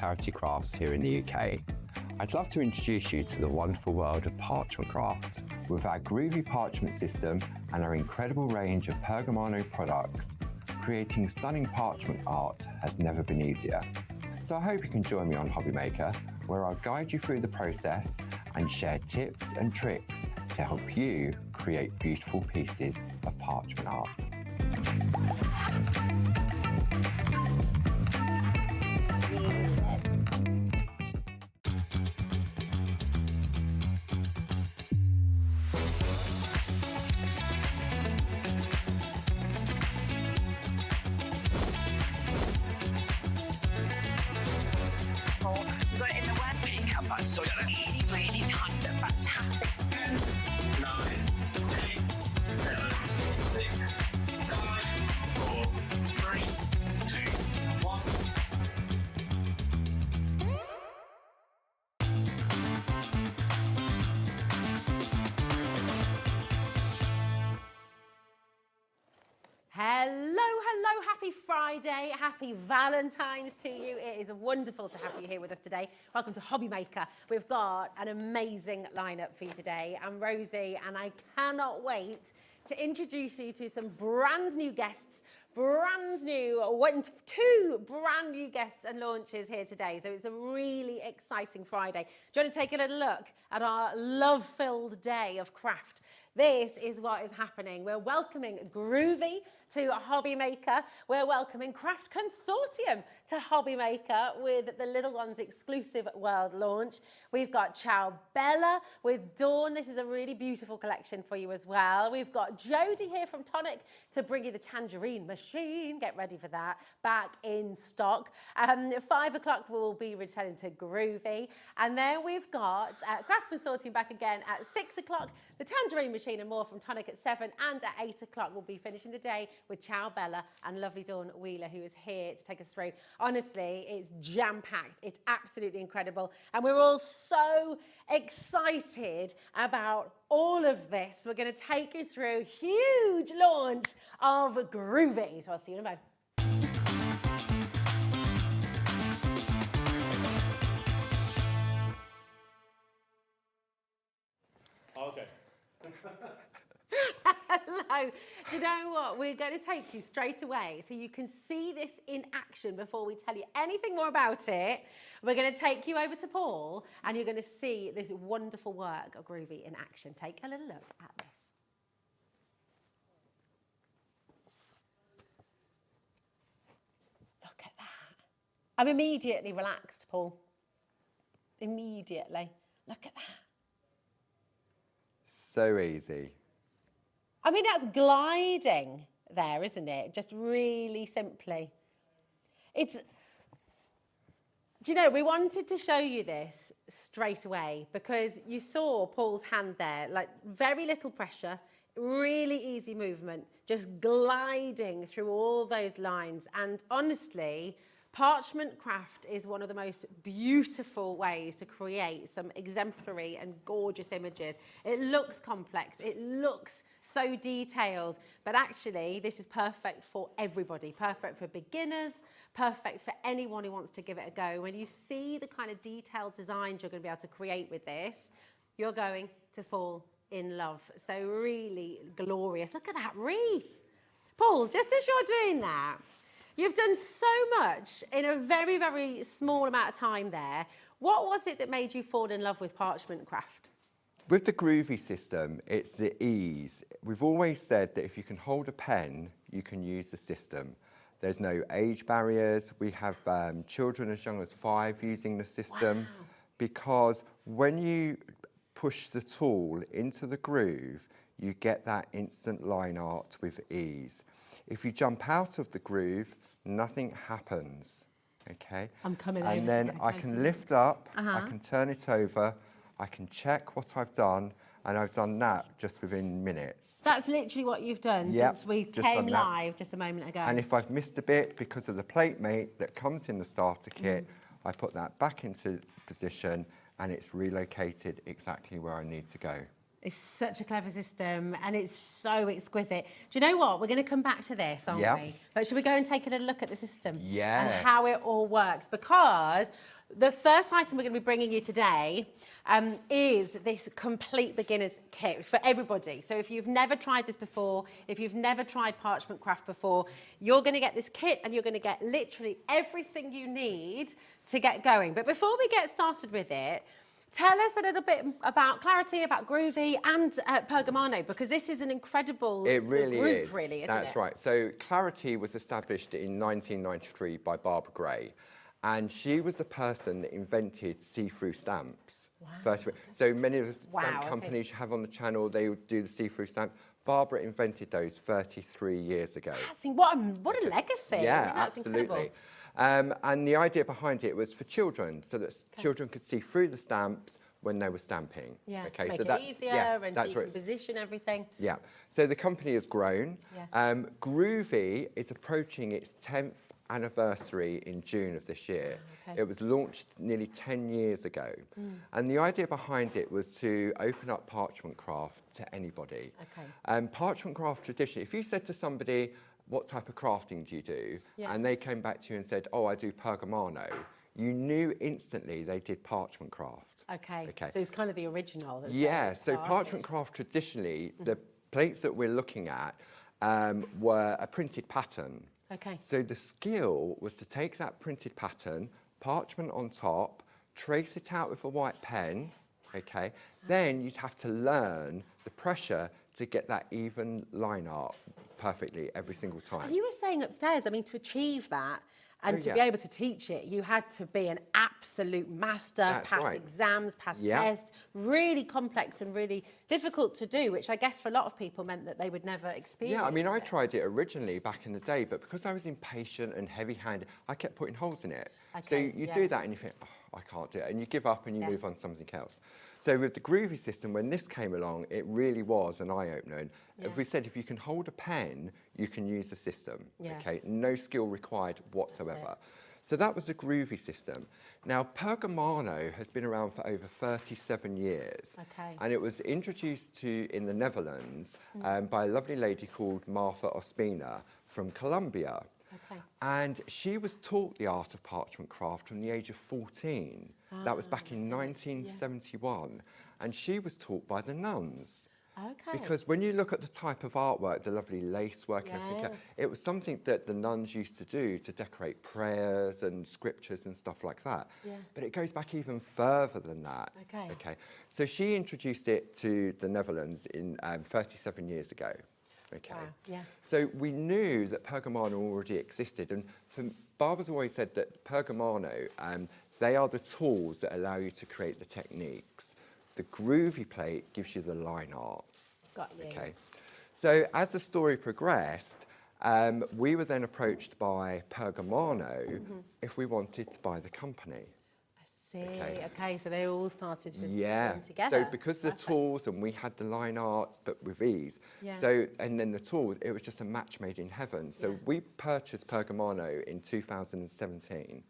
charity crafts here in the UK. I'd love to introduce you to the wonderful world of parchment craft. With our Groovi parchment system and our incredible range of Pergamano products, creating stunning parchment art has never been easier. So I hope you can join me on HobbyMaker, where I'll guide you through the process and share tips and tricks to help you create beautiful pieces of parchment art. You got it in the word makeup, but so you're really, really under fantastic. 9, 8, 7, 6, 5, 4, 3, 2, 1. Hello, happy Friday, happy Valentine's to you. It is wonderful to have you here with us today. Welcome to HobbyMaker. We've got an amazing lineup for you today. I'm Rosie and I cannot wait to introduce you to some brand new guests, two brand new guests and launches here today. So it's a really exciting Friday. Do you want to take a little look at our love-filled day of craft? This is what is happening. We're welcoming Groovi to HobbyMaker. We're welcoming Craft Consortium to HobbyMaker with the Little Ones exclusive world launch. We've got Ciao Bella with Dawn. This is a really beautiful collection for you as well. We've got Jodie here from Tonic to bring you the Tangerine Machine. Get ready for that. Back in stock. 5 o'clock we'll be returning to Groovi. And then we've got Craft Consortium back again at 6 o'clock. The Tangerine Machine and more from Tonic at 7, and at 8 o'clock we'll be finishing the day with Ciao Bella and lovely Dawn Wheeler, who is here to take us through. Honestly, it's jam-packed. It's absolutely incredible. And we're all so excited about all of this. We're going to take you through a huge launch of Groovi. So I'll see you in a moment. Okay. Hello. Do you know what? We're going to take you straight away so you can see this in action before we tell you anything more about it. We're going to take you over to Paul and you're going to see this wonderful work of Groovi in action. Take a little look at this. Look at that. I'm immediately relaxed, Paul. Immediately. Look at that. So easy. I mean, that's gliding there, isn't it? Just really simply. Do you know, we wanted to show you this straight away because you saw Paul's hand there, like very little pressure, really easy movement, just gliding through all those lines. And honestly, parchment craft is one of the most beautiful ways to create some exemplary and gorgeous images. It looks complex, it looks so detailed, but actually this is perfect for everybody, perfect for beginners, perfect for anyone who wants to give it a go. When you see the kind of detailed designs you're going to be able to create with this, you're going to fall in love. So really glorious. Look at that wreath. Paul, just as you're doing that, you've done so much in a very, very small amount of time there. What was it that made you fall in love with parchment craft? With the Groovi system, it's the ease. We've always said that if you can hold a pen, you can use the system. There's no age barriers. We have children as young as 5 using the system. Wow. Because when you push the tool into the groove, you get that instant line art with ease. If you jump out of the groove, nothing happens, okay? I'm coming over. And then I can lift up, I can turn it over, I can check what I've done, and I've done that just within minutes. That's literally what you've done since we came live just a moment ago. And if I've missed a bit because of the plate mate that comes in the starter kit, I put that back into position and it's relocated exactly where I need to go. It's such a clever system and it's so exquisite. Do you know what? We're going to come back to this, aren't we? But should we go and take a little look at the system? Yes. And how it all works? Because the first item we're going to be bringing you today is this complete beginner's kit for everybody. So if you've never tried this before, if you've never tried parchment craft before, you're going to get this kit and you're going to get literally everything you need to get going. But before we get started with it, tell us a little bit about Clarity, about Groovi and Pergamano, because this is an incredible group, really, isn't it? That's right. So Clarity was established in 1993 by Barbara Gray. And she was the person that invented see-through stamps. Wow. So many of the stamp companies you have on the channel, they would do the see-through stamp. Barbara invented those 33 years ago. What a legacy. Yeah, that's absolutely. And the idea behind it was for children, so that children could see through the stamps when they were stamping. Yeah, okay, make so it easier and so you can position everything. Yeah, so the company has grown. Yeah. Groovi is approaching its 10th anniversary in June of this year. Okay. It was launched nearly 10 years ago. And the idea behind it was to open up parchment craft to anybody. Okay. Parchment craft tradition, if you said to somebody, what type of crafting do you do? Yeah. And they came back to you and said, oh, I do Pergamano, you knew instantly they did parchment craft. Okay. So it's kind of the original. Yeah, so parchment craft traditionally, the plates that we're looking at were a printed pattern. Okay. So the skill was to take that printed pattern, parchment on top, trace it out with a white pen, okay? Then you'd have to learn the pressure to get that even line art perfectly every single time. And you were saying upstairs, I mean, to achieve that and to be able to teach it, you had to be an absolute master, pass exams, pass tests, really complex and really difficult to do, which I guess for a lot of people meant that they would never experience. Yeah, I mean, I tried it originally back in the day, but because I was impatient and heavy-handed, I kept putting holes in it. Okay, so you do that and you think, oh, I can't do it, and you give up and you move on to something else. So with the Groovi system, when this came along, it really was an eye-opener. If we said, if you can hold a pen, you can use the system, okay? No skill required whatsoever. So that was the Groovi system. Now, Pergamano has been around for over 37 years. Okay. And it was introduced in the Netherlands by a lovely lady called Martha Ospina from Colombia. Okay. And she was taught the art of parchment craft from the age of 14. That was back in 1971. And she was taught by the nuns. Okay. Because when you look at the type of artwork, the lovely lace work and everything, it was something that the nuns used to do to decorate prayers and scriptures and stuff like that. Yeah. But it goes back even further than that. Okay. Okay. So she introduced it to the Netherlands in 37 years ago. Okay. Wow. Yeah. So we knew that Pergamano already existed, and Barbara's always said that Pergamano, they are the tools that allow you to create the techniques. The Groovi plate gives you the line art. Got you. Okay. So as the story progressed, we were then approached by Pergamano if we wanted to buy the company. Okay, so they all started to come together. So because the tools and we had the line art, but with ease. Yeah. So, and then the tools, it was just a match made in heaven. So we purchased Pergamano in 2017.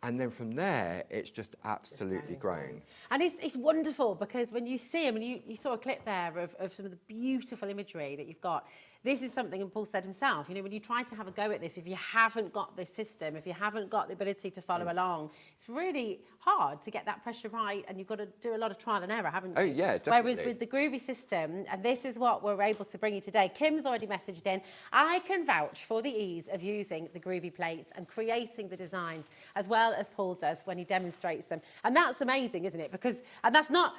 And then from there, it's just absolutely grown. And it's wonderful because when you see them, and you saw a clip there of some of the beautiful imagery that you've got. This is something, and Paul said himself, you know, when you try to have a go at this, if you haven't got this system, if you haven't got the ability to follow along, it's really hard to get that pressure right, and you've got to do a lot of trial and error, haven't you? Oh, yeah, definitely. Whereas with the Groovi system, and this is what we're able to bring you today, Kim's already messaged in, I can vouch for the ease of using the Groovi plates and creating the designs, as well as Paul does when he demonstrates them. And that's amazing, isn't it? Because, and that's not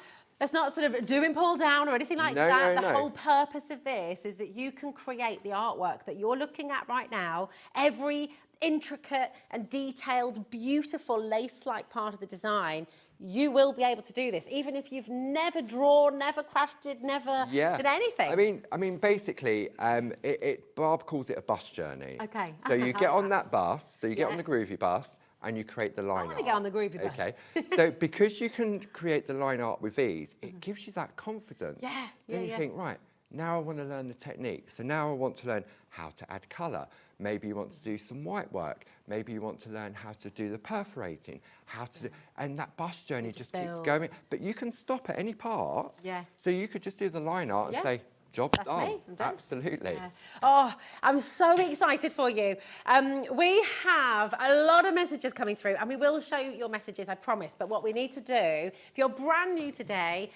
sort of doing Paul down or anything like that. The whole purpose of this is that you can create the artwork that you're looking at right now, every intricate and detailed, beautiful lace-like part of the design. You will be able to do this, even if you've never drawn, never crafted, never did anything. I mean, basically, Barb calls it a bus journey. Okay. So you get on that bus, so you get on the Groovi bus, and you create the line art. I want to get on the Groovi bus. Okay. So because you can create the line art with ease, it gives you that confidence. Yeah. Then you think, right, now I want to learn the technique. So now I want to learn how to add colour. Maybe you want to do some white work. Maybe you want to learn how to do the perforating, how to do, and that bus journey just keeps going. But you can stop at any part. Yeah. So you could just do the line art and say, job's That's done. me. I'm done. Absolutely. Yeah. Oh, I'm so excited for you. We have a lot of messages coming through, and we will show you your messages, I promise. But what we need to do, if you're brand new today,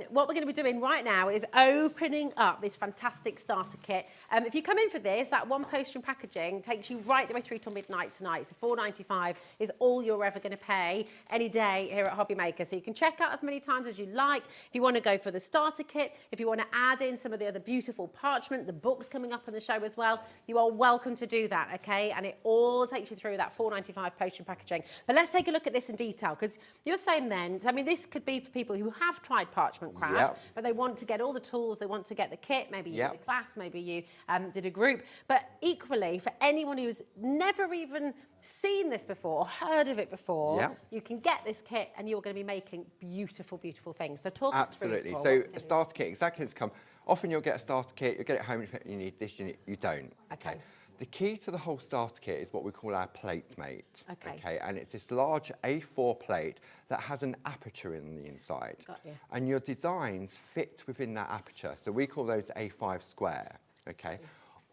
what we're going to be doing right now is opening up this fantastic starter kit. If you come in for this, that one post and packaging takes you right the way through till midnight tonight. So $4.95 is all you're ever going to pay any day here at HobbyMaker. So you can check out as many times as you like. If you want to go for the starter kit, if you want to add in some of the other beautiful parchment, the books coming up in the show as well, you are welcome to do that, okay? And it all takes you through that $4.95 post and packaging. But let's take a look at this in detail, because you're saying then, I mean, this could be for people who have tried parchment craft, but they want to get all the tools, they want to get the kit, maybe you did a class, maybe you did a group, but equally for anyone who's never even seen this before, heard of it before, you can get this kit and you're going to be making beautiful, beautiful things. So talk us through. Absolutely. So a starter kit, exactly as come. Often you'll get a starter kit, you'll get it home, you need this, you don't. Okay. The key to the whole starter kit is what we call our plate mate. Okay. And it's this large A4 plate that has an aperture in the inside. Got you. And your designs fit within that aperture. So we call those A5 square. Okay.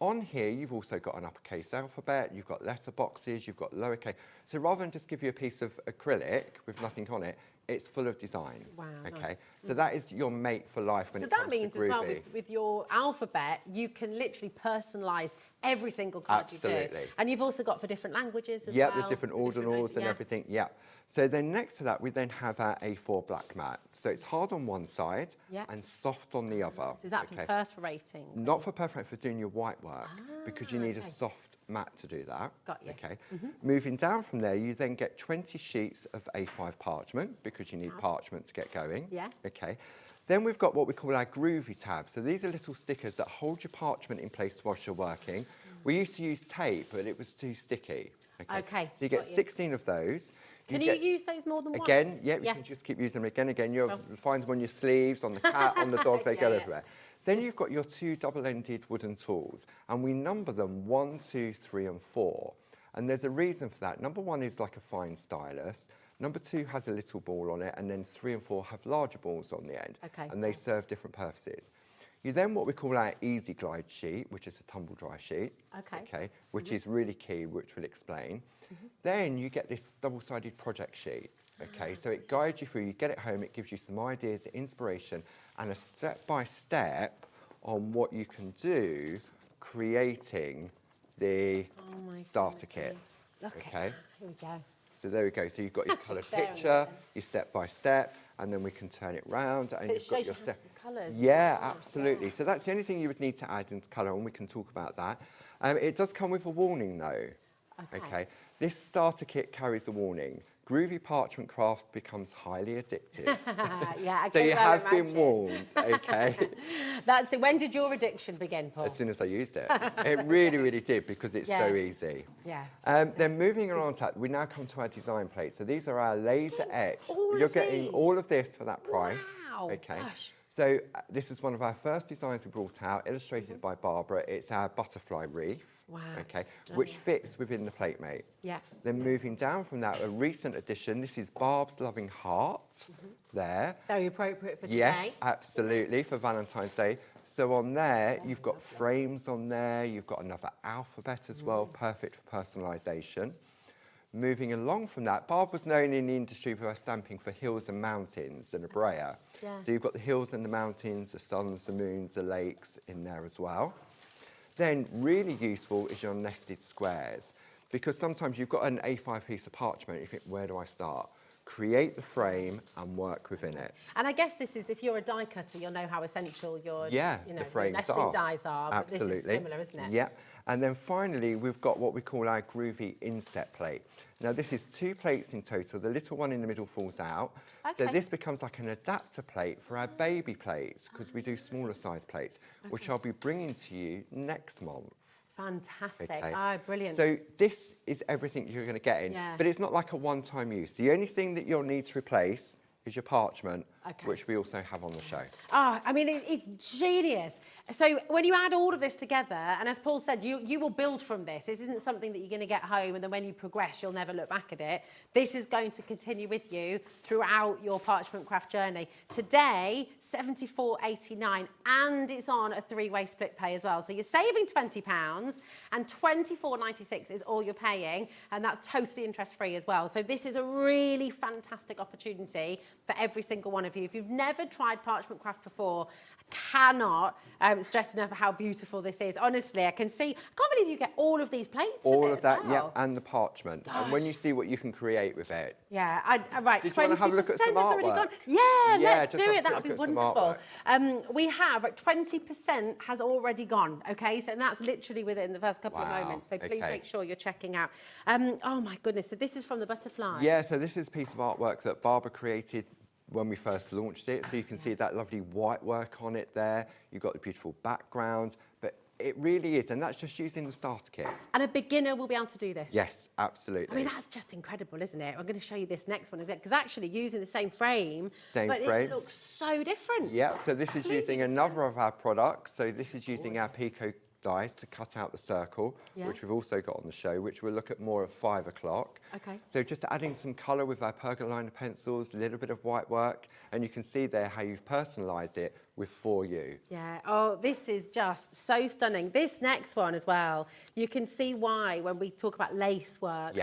On here, you've also got an uppercase alphabet, you've got letter boxes, you've got lowercase. So rather than just give you a piece of acrylic with nothing on it, it's full of design. Wow, okay. nice. So that is your mate for life when it comes to Groovi. So that means as well, with your alphabet, you can literally personalise every single card you do. And you've also got for different languages as well. Yeah, the different ordinals and everything, So then next to that, we then have our A4 black mat. So it's hard on one side and soft on the other. So is that for perforating? Not for perforating, for doing your white work, because you need a soft mat to do that. Got you. Okay. Moving down from there, you then get 20 sheets of A5 parchment, because you need parchment to get going. Yeah. Okay. Then we've got what we call our Groovi tabs. So these are little stickers that hold your parchment in place whilst you're working. We used to use tape, but it was too sticky. Okay. So you get 16 of those. Can you use those more than once? Again, you can just keep using them again. You'll find them on your sleeves, on the cat, on the dog, they go everywhere. Then you've got your 2 double-ended wooden tools, and we number them 1, 2, 3, and 4. And there's a reason for that. Number 1 is like a fine stylus. Number 2 has a little ball on it, and then 3 and 4 have larger balls on the end. And they serve different purposes. You then what we call our easy glide sheet, which is a tumble dry sheet. Which is really key, which we'll explain. Then you get this double-sided project sheet. So it guides you through, you get it home, it gives you some ideas, inspiration, and a step-by-step on what you can do creating the starter kit. Okay. Here we go. So there we go. So you've got your coloured picture, your step-by-step, and then we can turn it round. And so you've got your colours. Yeah, absolutely. So that's the only thing you would need to add into colour, and we can talk about that. It does come with a warning, though. Okay. This starter kit carries a warning. Groovi parchment craft becomes highly addictive. So you have been warned, okay? That's it. When did your addiction begin, Paul? As soon as I used it. It really, really did, because it's so easy. Then moving along to that, we now come to our design plates. So these are our laser etched. You're getting all of this for that price. Wow. Okay. Gosh. So this is one of our first designs we brought out, illustrated by Barbara. It's our butterfly wreath. Wow, which fits within the plate mate. Then moving down from that, a recent addition, this is Barb's Loving Heart there. Very appropriate for today. Yes, absolutely, for Valentine's Day. So on there, you've got frames on there, you've got another alphabet as well, perfect for personalisation. Moving along from that, Barb was known in the industry for her stamping for hills and mountains and a brayer. So you've got the hills and the mountains, the suns, the moons, the lakes in there as well. Then really useful is your nested squares, because sometimes you've got an A5 piece of parchment, you think, where do I start? Create the frame and work within it. And I guess this is, if you're a die cutter, you'll know how essential your the frames nesting dies are. Absolutely. But this is similar, isn't it? Yeah. And then finally, we've got what we call our Groovi inset plate. Now, this is 2 plates in total. The little one in the middle falls out. So this becomes like an adapter plate for our baby plates, because we do smaller size plates, which I'll be bringing to you next month. Fantastic. Oh, brilliant. So this is everything you're going to get in, but it's not like a one-time use. The only thing that you'll need to replace is your parchment which we also have on the show. Oh, I mean, it's genius. So when you add all of this together, and as Paul said, you will build from this. This isn't something that you're going to get home and then when you progress, you'll never look back at it. This is going to continue with you throughout your parchment craft journey. Today, £74.89, and it's on a 3-way split pay as well. So you're saving £20 and £24.96 is all you're paying, and that's totally interest-free as well. So this is a really fantastic opportunity for every single one of you. If you've never tried parchment craft before, I cannot stress enough how beautiful this is. Honestly, I can't believe you get all of these plates. All with it of that, as well. yeah, and the parchment. And when you see what you can create with it. Yeah, right. Did you want to have a look at some artwork? Yeah, let's just do have it. a That would be quick look at some wonderful. artwork. We have 20% has already gone. Okay, so that's literally within the first couple of moments. So please make sure you're checking out. Oh my goodness! So this is from the butterfly. Yeah, so this is a piece of artwork that Barbara created when we first launched it. So you can see that lovely white work on it there. You've got the beautiful background, but it really is, and that's just using the starter kit. And a beginner will be able to do this. Yes, absolutely. I mean, that's just incredible, isn't it? I'm going to show you this next one, is it? Because actually using the same frame, it looks so different. Yeah, so this is using another of our products. So this is using our Pico dies to cut out the circle, which we've also got on the show, which we'll look at more at 5 o'clock. Okay. So just adding some colour with our pergola pencils, a little bit of white work, and you can see there how you've personalised it with For You. Yeah, oh, this is just so stunning. This next one as well, you can see why when we talk about lace work,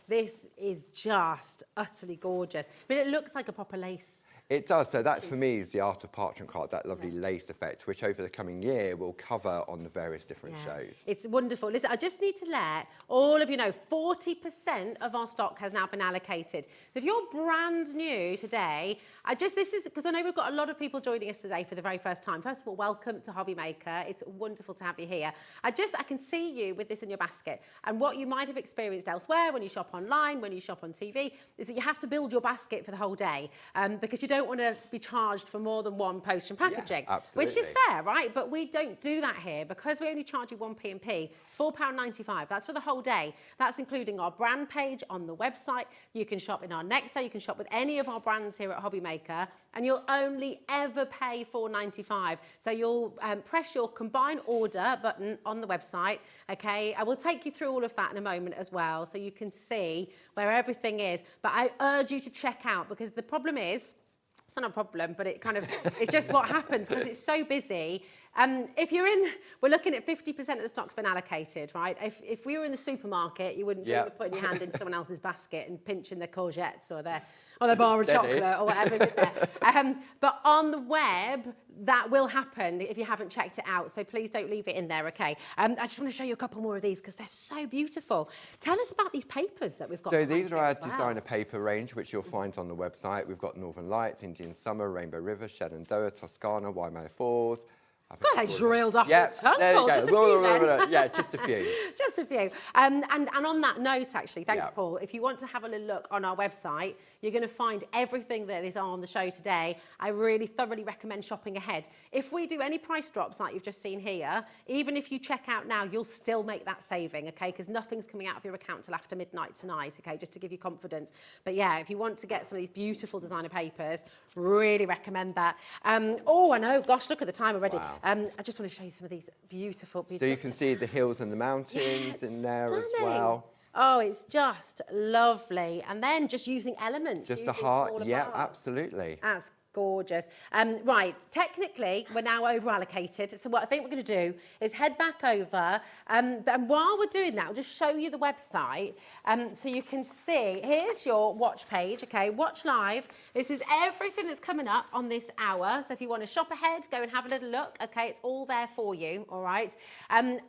this is just utterly gorgeous. I mean, it looks like a proper lace. It does. So that's, for me, is the art of parchment craft, that lovely lace effect, which over the coming year we'll cover on the various different shows. It's wonderful. Listen, I just need to let all of you know, 40% of our stock has now been allocated. If you're brand new today, this is because I know we've got a lot of people joining us today for the very first time. First of all, welcome to HobbyMaker. It's wonderful to have you here. I can see you with this in your basket. And what you might have experienced elsewhere when you shop online, when you shop on TV, is that you have to build your basket for the whole day because you don't want to be charged for more than one post and packaging, which is fair, right? But we don't do that here because we only charge you one P&P. It's £4.95. That's for the whole day. That's including our brand page on the website. You can shop in our next day. You can shop with any of our brands here at HobbyMaker, and you'll only ever pay £4.95. So you'll press your combine order button on the website. Okay, I will take you through all of that in a moment as well, so you can see where everything is. But I urge you to check out, because the problem is, it's not a problem, but it's just what happens because it's so busy. We're looking at 50% of the stock's been allocated, right? If we were in the supermarket, you wouldn't dream of putting your hand into someone else's basket and pinching their courgettes or their bar of chocolate or whatever's in there. But on the web, that will happen if you haven't checked it out. So please don't leave it in there, okay? I just want to show you a couple more of these because they're so beautiful. Tell us about these papers that we've got. So these are our designer paper range, which you'll find on the website. We've got Northern Lights, Indian Summer, Rainbow River, Shenandoah, Toscana, Waimea Falls. God, I drilled off the tongue. There you go. Just a few then. Yeah, just a few. Just a few. And on that note, actually, thanks, Paul. If you want to have a little look on our website, you're going to find everything that is on the show today. I really thoroughly recommend shopping ahead. If we do any price drops like you've just seen here, even if you check out now, you'll still make that saving, okay? Because nothing's coming out of your account till after midnight tonight, okay? Just to give you confidence. But yeah, if you want to get some of these beautiful designer papers, really recommend that. Oh, I know. Gosh, look at the time already. Wow. I just want to show you some of these beautiful. So you can see the hills and the mountains in there as well. Oh, it's just lovely. And then just using elements. Just a heart. Yeah, absolutely. That's gorgeous. Right, technically, we're now over-allocated. So what I think we're going to do is head back over. And while we're doing that, I'll just show you the website so you can see. Here's your watch page, okay? Watch live. This is everything that's coming up on this hour. So if you want to shop ahead, go and have a little look, okay? It's all there for you, all right? And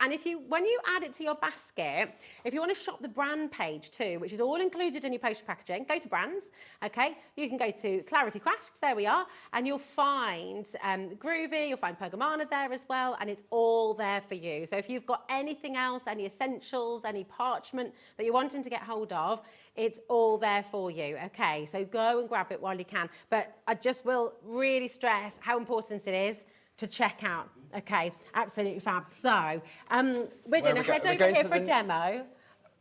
when you add it to your basket, if you want to shop the brand page too, which is all included in your poster packaging, go to brands, okay? You can go to Clarity Crafts, there we are. And you'll find Groovi, you'll find Pergamana there as well, and it's all there for you. So if you've got anything else, any essentials, any parchment that you're wanting to get hold of, it's all there for you, okay? So go and grab it while you can. But I just will really stress how important it is to check out, okay? Absolutely fab. So we're going to head over here for a demo.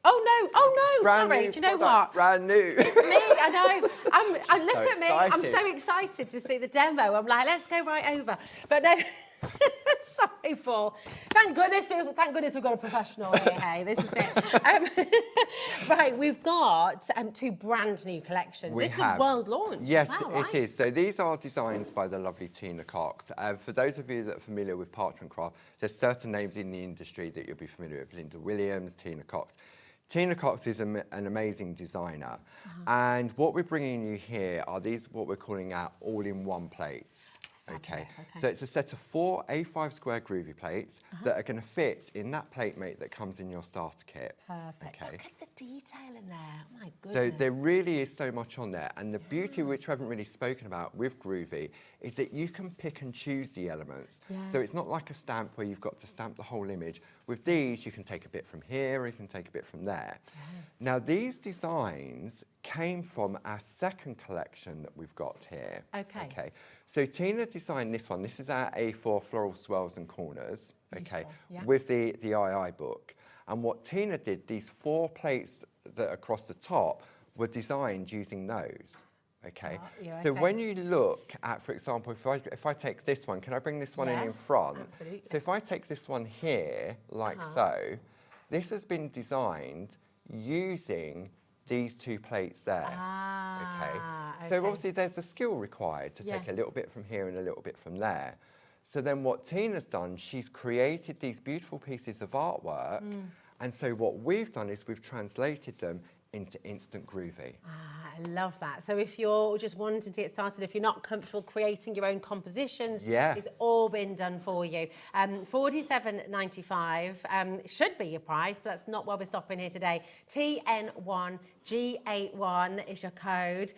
Oh no, Brand sorry. new Do you know product, what? Brand new. It's me, I know. Look So at me. I'm excited. so excited to see the demo. I'm like, let's go right over. But no, sorry, Paul. Thank goodness we've got a professional here. Hey, this is it. Right, we've got 2 brand new collections. This is a world launch. Yes, as well, right? it is. So these are designs by the lovely Tina Cox. For those of you that are familiar with parchment craft, there's certain names in the industry that you'll be familiar with. Linda Williams, Tina Cox. Tina Cox is an amazing designer. And what we're bringing you here are these, what we're calling our all-in-one plates. Okay. So it's a set of 4 A5 square Groovi plates that are going to fit in that plate mate that comes in your starter kit. Perfect. Okay. Look at the detail in there. Oh my goodness. So there really is so much on there. And the beauty, which we haven't really spoken about with Groovi, is that you can pick and choose the elements. So it's not like a stamp where you've got to stamp the whole image. With these, you can take a bit from here, or you can take a bit from there. Now, these designs came from our second collection that we've got here. Okay. So Tina designed this one. This is our A4 floral swirls and corners, okay, with the II book. And what Tina did, these 4 plates that are across the top were designed using those. Okay. So when you look at, for example, if I take this one, can I bring this one in front? Absolutely. So if I take this one here, like so, this has been designed using these 2 plates there. Okay. So obviously there's a skill required to take a little bit from here and a little bit from there. So then what Tina's done, she's created these beautiful pieces of artwork. And so what we've done is we've translated them into instant Groovi. I love that. So if you're just wanting to get started, if you're not comfortable creating your own compositions, it's all been done for you. $47.95 should be your price, but that's not why we're stopping here today. TN1G81 is your code.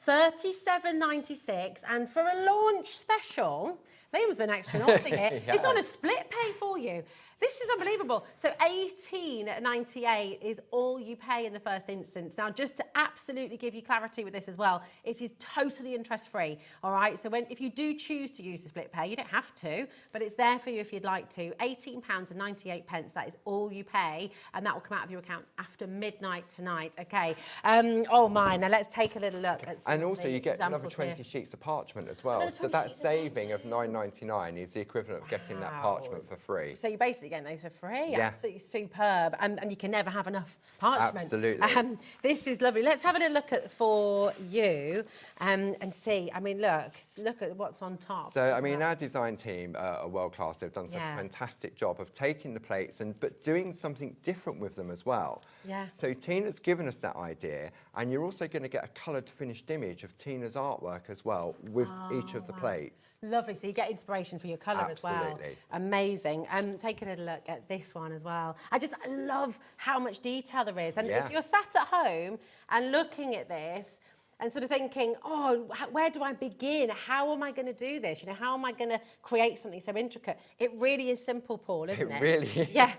$37.96, and for a launch special, Liam's been extra naughty here. It's on a split pay for you. This is unbelievable. So $18.98 is all you pay in the first instance. Now, just to absolutely give you clarity with this as well, it is totally interest-free, all right? So if you do choose to use the split pay, you don't have to, but it's there for you if you'd like to. £18.98, that is all you pay, and that will come out of your account after midnight tonight, okay? Oh my, now let's take a little look at some And also you get another 20 here. sheets of parchment as well. So that saving of £9.99 is the equivalent of getting that parchment for free. So you basically getting those for free. Yeah. Absolutely superb. And you can never have enough parchment. Absolutely. This is lovely. Let's have a little look at for you and see. I mean, look at what's on top. So, I mean, our design team are world class. They've done such a fantastic job of taking the plates but doing something different with them as well. Yeah. So Tina's given us that idea, and you're also going to get a coloured finished image of Tina's artwork as well with each of the plates. Lovely. So you get inspiration for your colour as well. Absolutely. Amazing. Take a little look at this one as well. I love how much detail there is. And if you're sat at home and looking at this and sort of thinking, oh, where do I begin? How am I going to do this? You know, how am I going to create something so intricate? It really is simple, Paul, isn't it? It really is. Yeah,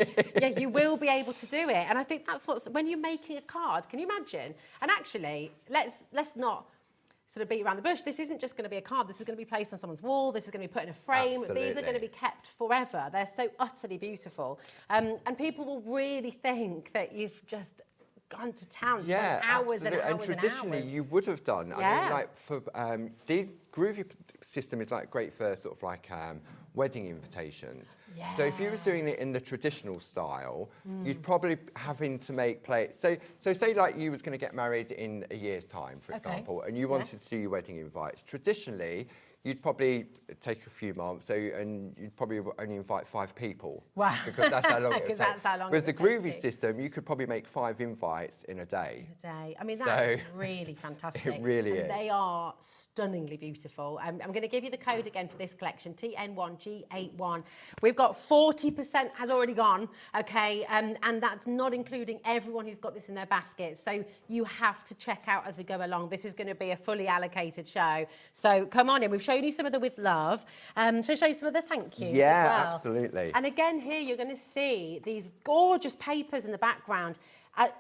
you will be able to do it. And I think that's when you're making a card, can you imagine? And actually, let's not sort of beat around the bush. This isn't just going to be a card. This is going to be placed on someone's wall. This is going to be put in a frame. Absolutely. These are going to be kept forever. They're so utterly beautiful. And people will really think that you've just gone to town, spent hours and hours and traditionally and hours. you would have done. I mean, like for these Groovi system is like great for sort of like wedding invitations. So if you were doing it in the traditional style, you'd probably having to make plates. So say like you was going to get married in a year's time, for example, and you wanted to do your wedding invites. Traditionally, you'd probably take a few months, and you'd probably only invite 5 people. Wow. Because that's how long it would take. That's how long With the it would take Groovi system, you could probably make 5 invites in a day. I mean, that's really fantastic. It really is. They are stunningly beautiful. I'm going to give you the code again for this collection, TN1G81. We've got 40% has already gone, okay, and that's not including everyone who's got this in their basket. So you have to check out as we go along. This is going to be a fully allocated show. So come on in. We've shown you some of the with love. Shall I show you some of the thank yous as well? Absolutely. And again, here you're going to see these gorgeous papers in the background.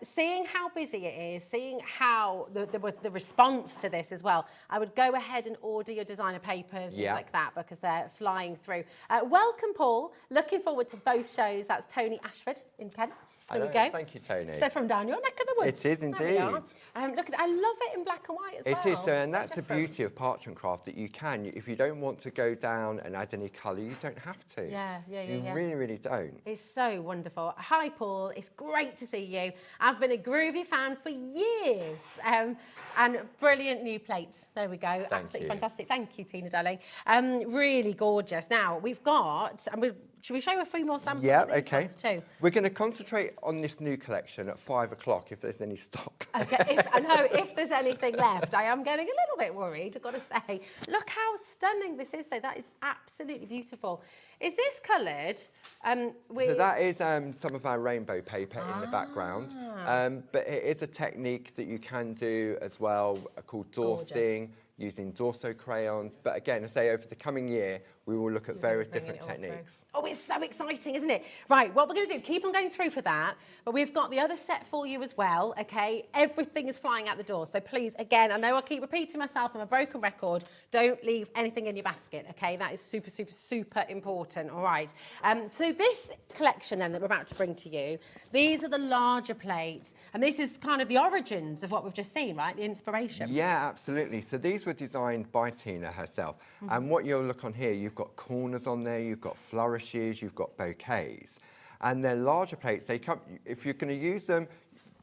Seeing how busy it is, seeing how the response to this as well, I would go ahead and order your designer papers, things like that, because they're flying through. Welcome, Paul. Looking forward to both shows. That's Tony Ashford in Kent. There we go. Thank you, Tony. So they're from down your neck of the woods. It is indeed. Look at that. I love it in black and white as well. It is, and So that's the different. beauty of parchment craft, that you can, if you don't want to go down and add any colour, you don't have to. You really, really don't. It's so wonderful. Hi, Paul. It's great to see you. I've been a Groovi fan for years. And brilliant new plates. There we go. Absolutely fantastic. Thank you, Tina, darling. Really gorgeous. Now, we've got, should we show a few more samples of these ones too? We're going to concentrate on this new collection at 5 o'clock if there's any stock. Okay, I know if there's anything left. I am getting a little bit worried, I've got to say. Look how stunning this is, though. That is absolutely beautiful. Is this coloured? So that is some of our rainbow paper in the background. But it is a technique that you can do as well called dorsing, using Dorso crayons. But again, I say over the coming year, we will look at various different techniques. Oh, it's so exciting, isn't it? Right, what we're going to do, keep on going through for that, but we've got the other set for you as well, okay? Everything is flying out the door, so please, again, I know I keep repeating myself, I'm a broken record, don't leave anything in your basket, okay? That is super, super, super important, all right? So this collection then that we're about to bring to you, these are the larger plates, and this is kind of the origins of what we've just seen, right? The inspiration. Yeah, absolutely. So these were designed by Tina herself, and what you'll look on here, you've got corners on there, you've got flourishes, you've got bouquets, and they're larger plates. They come, if you're going to use them,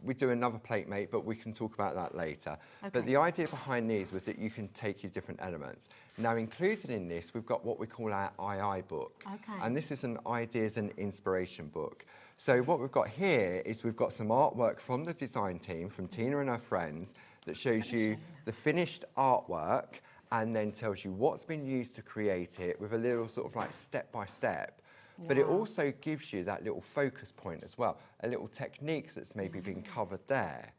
we do another plate mate, but we can talk about that later. But the idea behind these was that you can take your different elements. Now, included in this, we've got what we call our II book, and this is an ideas and inspiration book. So what we've got here is we've got some artwork from the design team, from Tina and her friends, that shows you the finished artwork and then tells you what's been used to create it with a little sort of like step by step. But it also gives you that little focus point as well, a little technique that's maybe been covered there.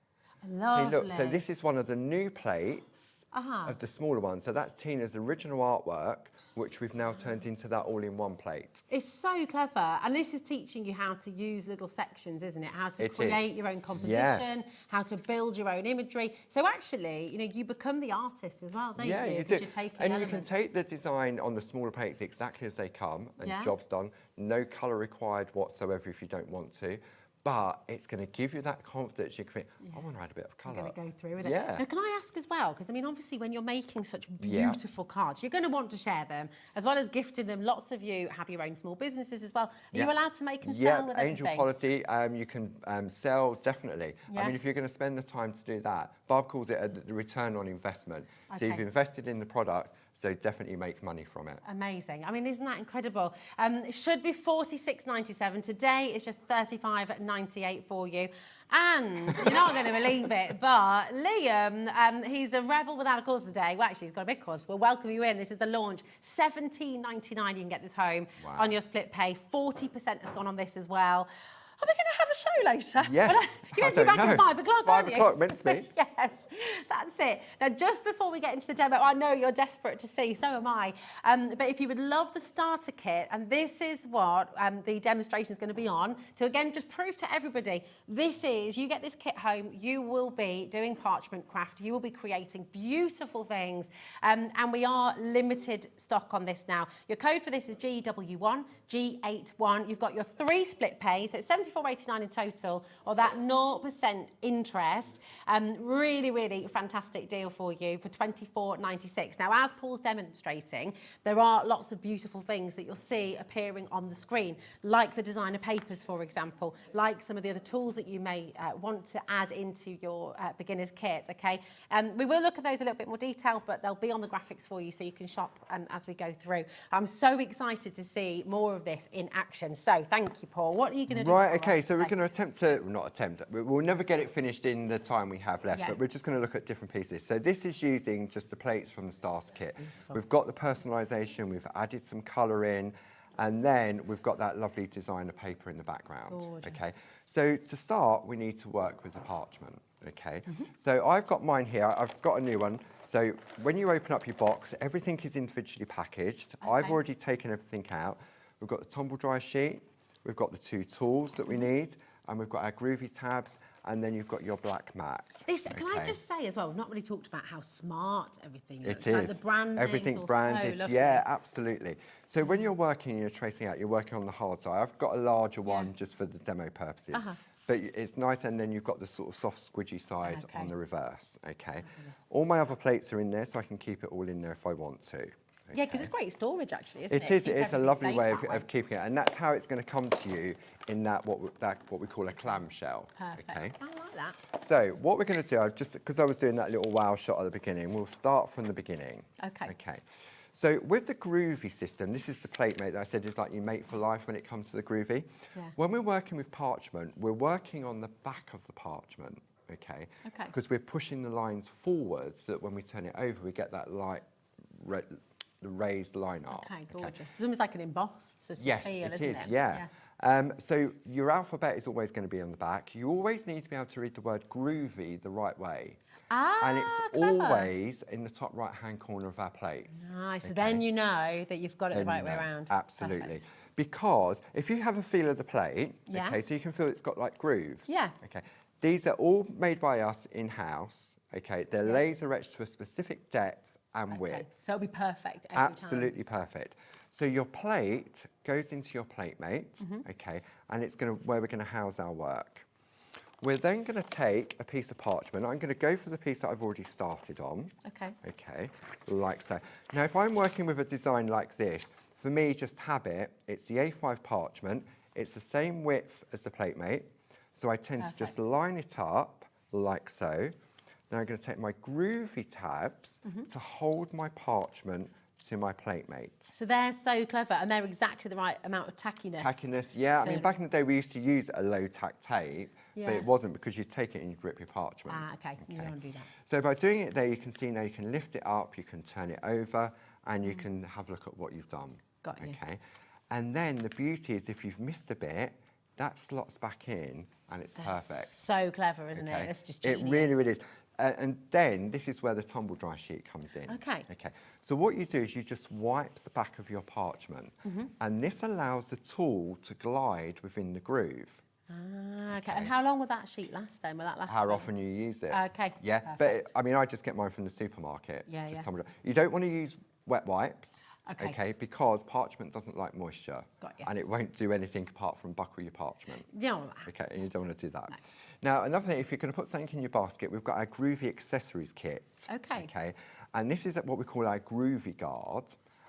Lovely. See, look, so this is one of the new plates of the smaller one. So that's Tina's original artwork, which we've now turned into that all-in-one plate. It's so clever, and this is teaching you how to use little sections, isn't it? How to create your own composition, how to build your own imagery. So actually, you know, you become the artist as well, don't you? Yeah, you do. And elements. you can take the design on the smaller plates exactly as they come, and job's done. No colour required whatsoever if you don't want to. But it's going to give you that confidence. You can think, I want to add a bit of colour. I'm going to go through with it. Yeah. Now, can I ask as well, because I mean, obviously, when you're making such beautiful cards, you're going to want to share them, as well as gifting them. Lots of you have your own small businesses as well. Are you allowed to make and sell with Angel everything? policy, you can sell, definitely. I mean, if you're going to spend the time to do that, Barb calls it a return on investment. So you've invested in the product, so definitely make money from it. Amazing. I mean, isn't that incredible? It should be $46.97. Today it's just $35.98 for you. And you're not going to believe it, but Liam, he's a rebel without a cause today. Well, actually, he's got a big cause. We'll welcome you in. This is the launch. $17.99. You can get this home on your split pay. 40% has gone on this as well. Are we going to have a show later? Yes. Well, you're meant to be back at 5 o'clock, aren't you? 5 o'clock, meant to be. Yes, that's it. Now, just before we get into the demo, I know you're desperate to see, so am I. But if you would love the starter kit, and this is what the demonstration is going to be on, to again just prove to everybody, this is, you get this kit home, you will be doing parchment craft, you will be creating beautiful things, and we are limited stock on this now. Your code for this is GW1, G81. You've got your 3 split pay, so it's $74.89 in total, or that 0% interest. Really, really fantastic deal for you for $24.96. Now, as Paul's demonstrating, there are lots of beautiful things that you'll see appearing on the screen, like the designer papers, for example, like some of the other tools that you may want to add into your beginner's kit, okay? We will look at those in a little bit more detail, but they'll be on the graphics for you so you can shop as we go through. I'm so excited to see more of this in action. So, thank you, Paul. What are you going to do? Right, okay, so we're going to attempt to, not attempt, we'll never get it finished in the time we have left, but we're just going to look at different pieces. So this is using just the plates from the starter kit. Beautiful. We've got the personalisation, we've added some colour in, and then we've got that lovely designer paper in the background. Gorgeous. Okay, so to start, we need to work with the parchment. Okay, so I've got mine here, I've got a new one. So when you open up your box, everything is individually packaged. I've already taken everything out. We've got the tumble dry sheet, we've got the 2 tools that we need, and we've got our Groovi tabs, and then you've got your black mat. This, can I just say as well, we've not really talked about how smart everything is. It like is. The branding, everything branded. So lovely. Yeah, absolutely. So when you're working and you're tracing out, you're working on the hard side. I've got a larger one just for the demo purposes. but it's nice, and then you've got the sort of soft squidgy side on the reverse, okay? All my other plates are in there, so I can keep it all in there if I want to. Yeah, because it's great storage, actually, isn't it? It is a lovely way of keeping it, and that's how it's going to come to you in that what we call a clamshell. Perfect. Okay? I like that. So what we're going to do, because I was doing that little wow shot at the beginning, we'll start from the beginning. Okay. Okay. So with the Groovi system, this is the plate mate that I said is like you mate for life when it comes to the Groovi. Yeah. When we're working with parchment, we're working on the back of the parchment, okay? Okay. Because we're pushing the lines forwards so that when we turn it over, we get that light, the raised line art. Okay, gorgeous. It's almost like an embossed sort of feel, isn't it? Yes, it is, yeah. So your alphabet is always going to be on the back. You always need to be able to read the word Groovi the right way. Ah, and it's clever. always in the top right-hand corner of our plates. Nice, so then you know that you've got it the right way around. Absolutely. Perfect. Because if you have a feel of the plate, okay, so you can feel it's got like grooves. Yeah. Okay. These are all made by us in-house, okay? They're laser etched to a specific depth and width. So it'll be perfect every Absolutely perfect. So your plate goes into your plate mate, okay, and it's where we're going to house our work. We're then going to take a piece of parchment. I'm going to go for the piece that I've already started on. Okay. Okay, like so. Now, if I'm working with a design like this, for me, just habit, it's the A5 parchment. It's the same width as the plate mate. So I tend to just line it up like so. Then I'm going to take my Groovi tabs to hold my parchment to my plate mate. So they're so clever, and they're exactly the right amount of tackiness. Tackiness, yeah. I mean, back in the day, we used to use a low tack tape, but it wasn't because you'd take it and you'd grip your parchment. Ah, okay. You don't want to do that. So by doing it there, you can see now you can lift it up, you can turn it over, and you can have a look at what you've done. Got you. Okay. And then the beauty is if you've missed a bit, that slots back in, and it's perfect. So clever, isn't it? It's just genius. It really, really is. And then this is where the tumble dry sheet comes in. Okay. Okay. So what you do is you just wipe the back of your parchment, and this allows the tool to glide within the groove. Ah, okay. And how long will that sheet last then? Will that last? How often you use it? Okay. Yeah, Perfect. but I mean, I just get mine from the supermarket. Yeah, just yeah. tumble dry. You don't want to use wet wipes. Okay. Because parchment doesn't like moisture. Got you. And it won't do anything apart from buckle your parchment. You don't want that. Okay, and you don't want to do that. No. Now, another thing, if you're going to put something in your basket, we've got our Groovi accessories kit. Okay. Okay, and this is what we call our Groovi guard,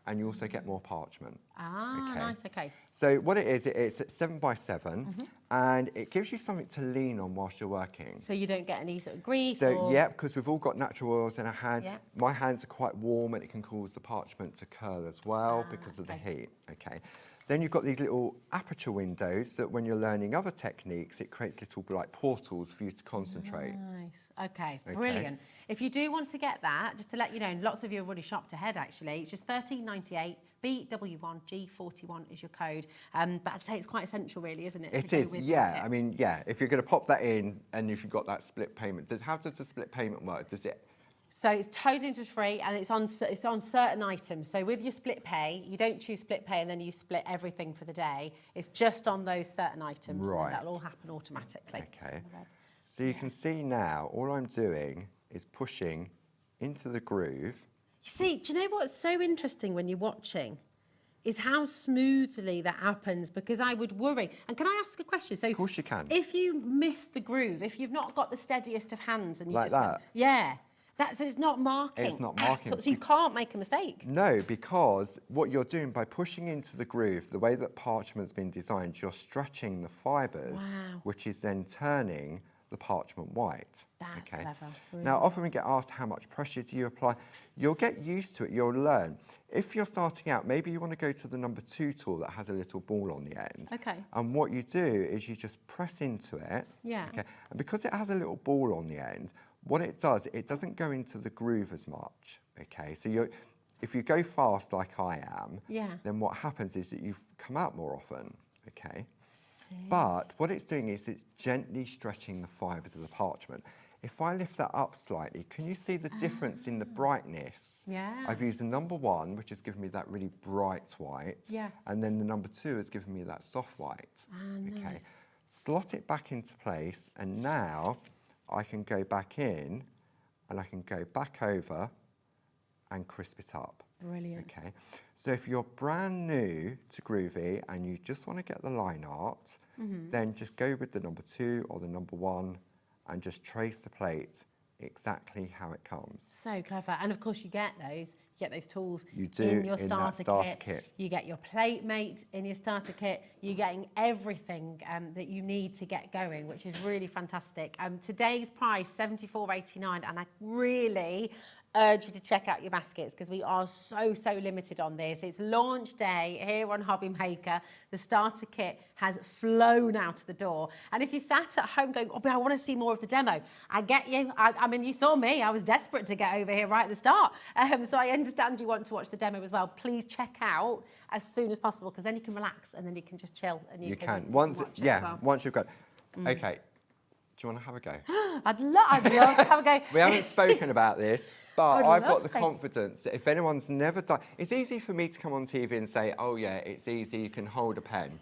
and you also get more parchment. Ah, nice, okay. So what it is, it's at 7x7, and it gives you something to lean on whilst you're working. So you don't get any sort of grease So, yeah, because we've all got natural oils in our hand. Yeah. My hands are quite warm, and it can cause the parchment to curl as well because of the heat, okay? Then you've got these little aperture windows that when you're learning other techniques, it creates little like portals for you to concentrate. Nice. Okay, it's brilliant. If you do want to get that, just to let you know, lots of you have already shopped ahead actually, it's just $13.98. BW1G41 is your code. But I'd say it's quite essential really, isn't it? It is, yeah. I mean, yeah, if you're going to pop that in and if you've got that split payment, how does the split payment work? Does it? So it's totally interest-free and it's on certain items. So with your split pay, you don't choose split pay and then you split everything for the day. It's just on those certain items. Right. And that'll all happen automatically. Okay. So you can see now, all I'm doing is pushing into the groove. You see, do you know what's so interesting when you're watching? Is how smoothly that happens, because I would worry. And can I ask a question? So, of course you can. If you miss the groove, if you've not got the steadiest of hands and you like just that? Yeah. So it's not marking. It's not marking. So you can't make a mistake. No, because what you're doing by pushing into the groove, the way that parchment's been designed, you're stretching the fibres, which is then turning the parchment white. That's clever. Really. Now, often we get asked how much pressure do you apply. You'll get used to it, you'll learn. If you're starting out, maybe you want to go to the number 2 tool that has a little ball on the end. Okay. And what you do is you just press into it. Yeah. Okay. And because it has a little ball on the end, what it does, it doesn't go into the groove as much. Okay. So if you go fast like I am, then what happens is that you come out more often. Okay. But what it's doing is it's gently stretching the fibres of the parchment. If I lift that up slightly, can you see the difference in the brightness? Yeah. I've used the number 1, which has given me that really bright white. Yeah. And then the number 2 has given me that soft white. Okay. Nice. Slot it back into place, and now I can go back in, and I can go back over, and crisp it up. Brilliant. Okay, so if you're brand new to Groovi and you just want to get the line art, then just go with the number 2 or the number 1 and just trace the plate exactly how it comes. So clever. And of course you get those tools You do in your in starter, that starter kit. You get your plate mate in your starter kit. You're getting everything that you need to get going, which is really fantastic. Today's price, $74.89, and I really urge you to check out your baskets because we are so limited on this. It's launch day here on HobbyMaker. The starter kit has flown out of the door. And if you sat at home going, oh, but I want to see more of the demo, I get you. I mean, you saw me. I was desperate to get over here right at the start. So I understand you want to watch the demo as well. Please check out as soon as possible because then you can relax and then you can just chill. And you can. Once, watch it yeah, as well. once you've got. Okay. Do you want to have a go? I'd love to have a go. We haven't spoken about this, but I'd I've got love the to. confidence that if anyone's never done, it's easy for me to come on TV and say, oh yeah, it's easy, you can hold a pen.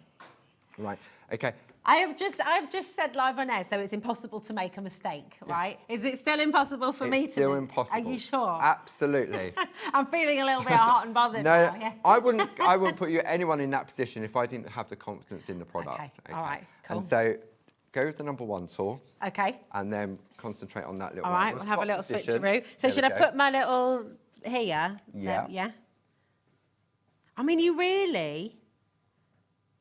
Right, okay. I've just said live on air, so it's impossible to make a mistake, right? Is it still impossible for me to? It's still impossible. Are you sure? Absolutely. I'm feeling a little bit hot and bothered No, now. Yeah. I wouldn't put anyone in that position if I didn't have the confidence in the product. Okay, all right, cool. And so, go with the number 1 tool. Okay. And then concentrate on that little All one. right, we'll have a little swap position. switcheroo. So There should we I go. put my little here? Yeah. Yeah. I mean, you really.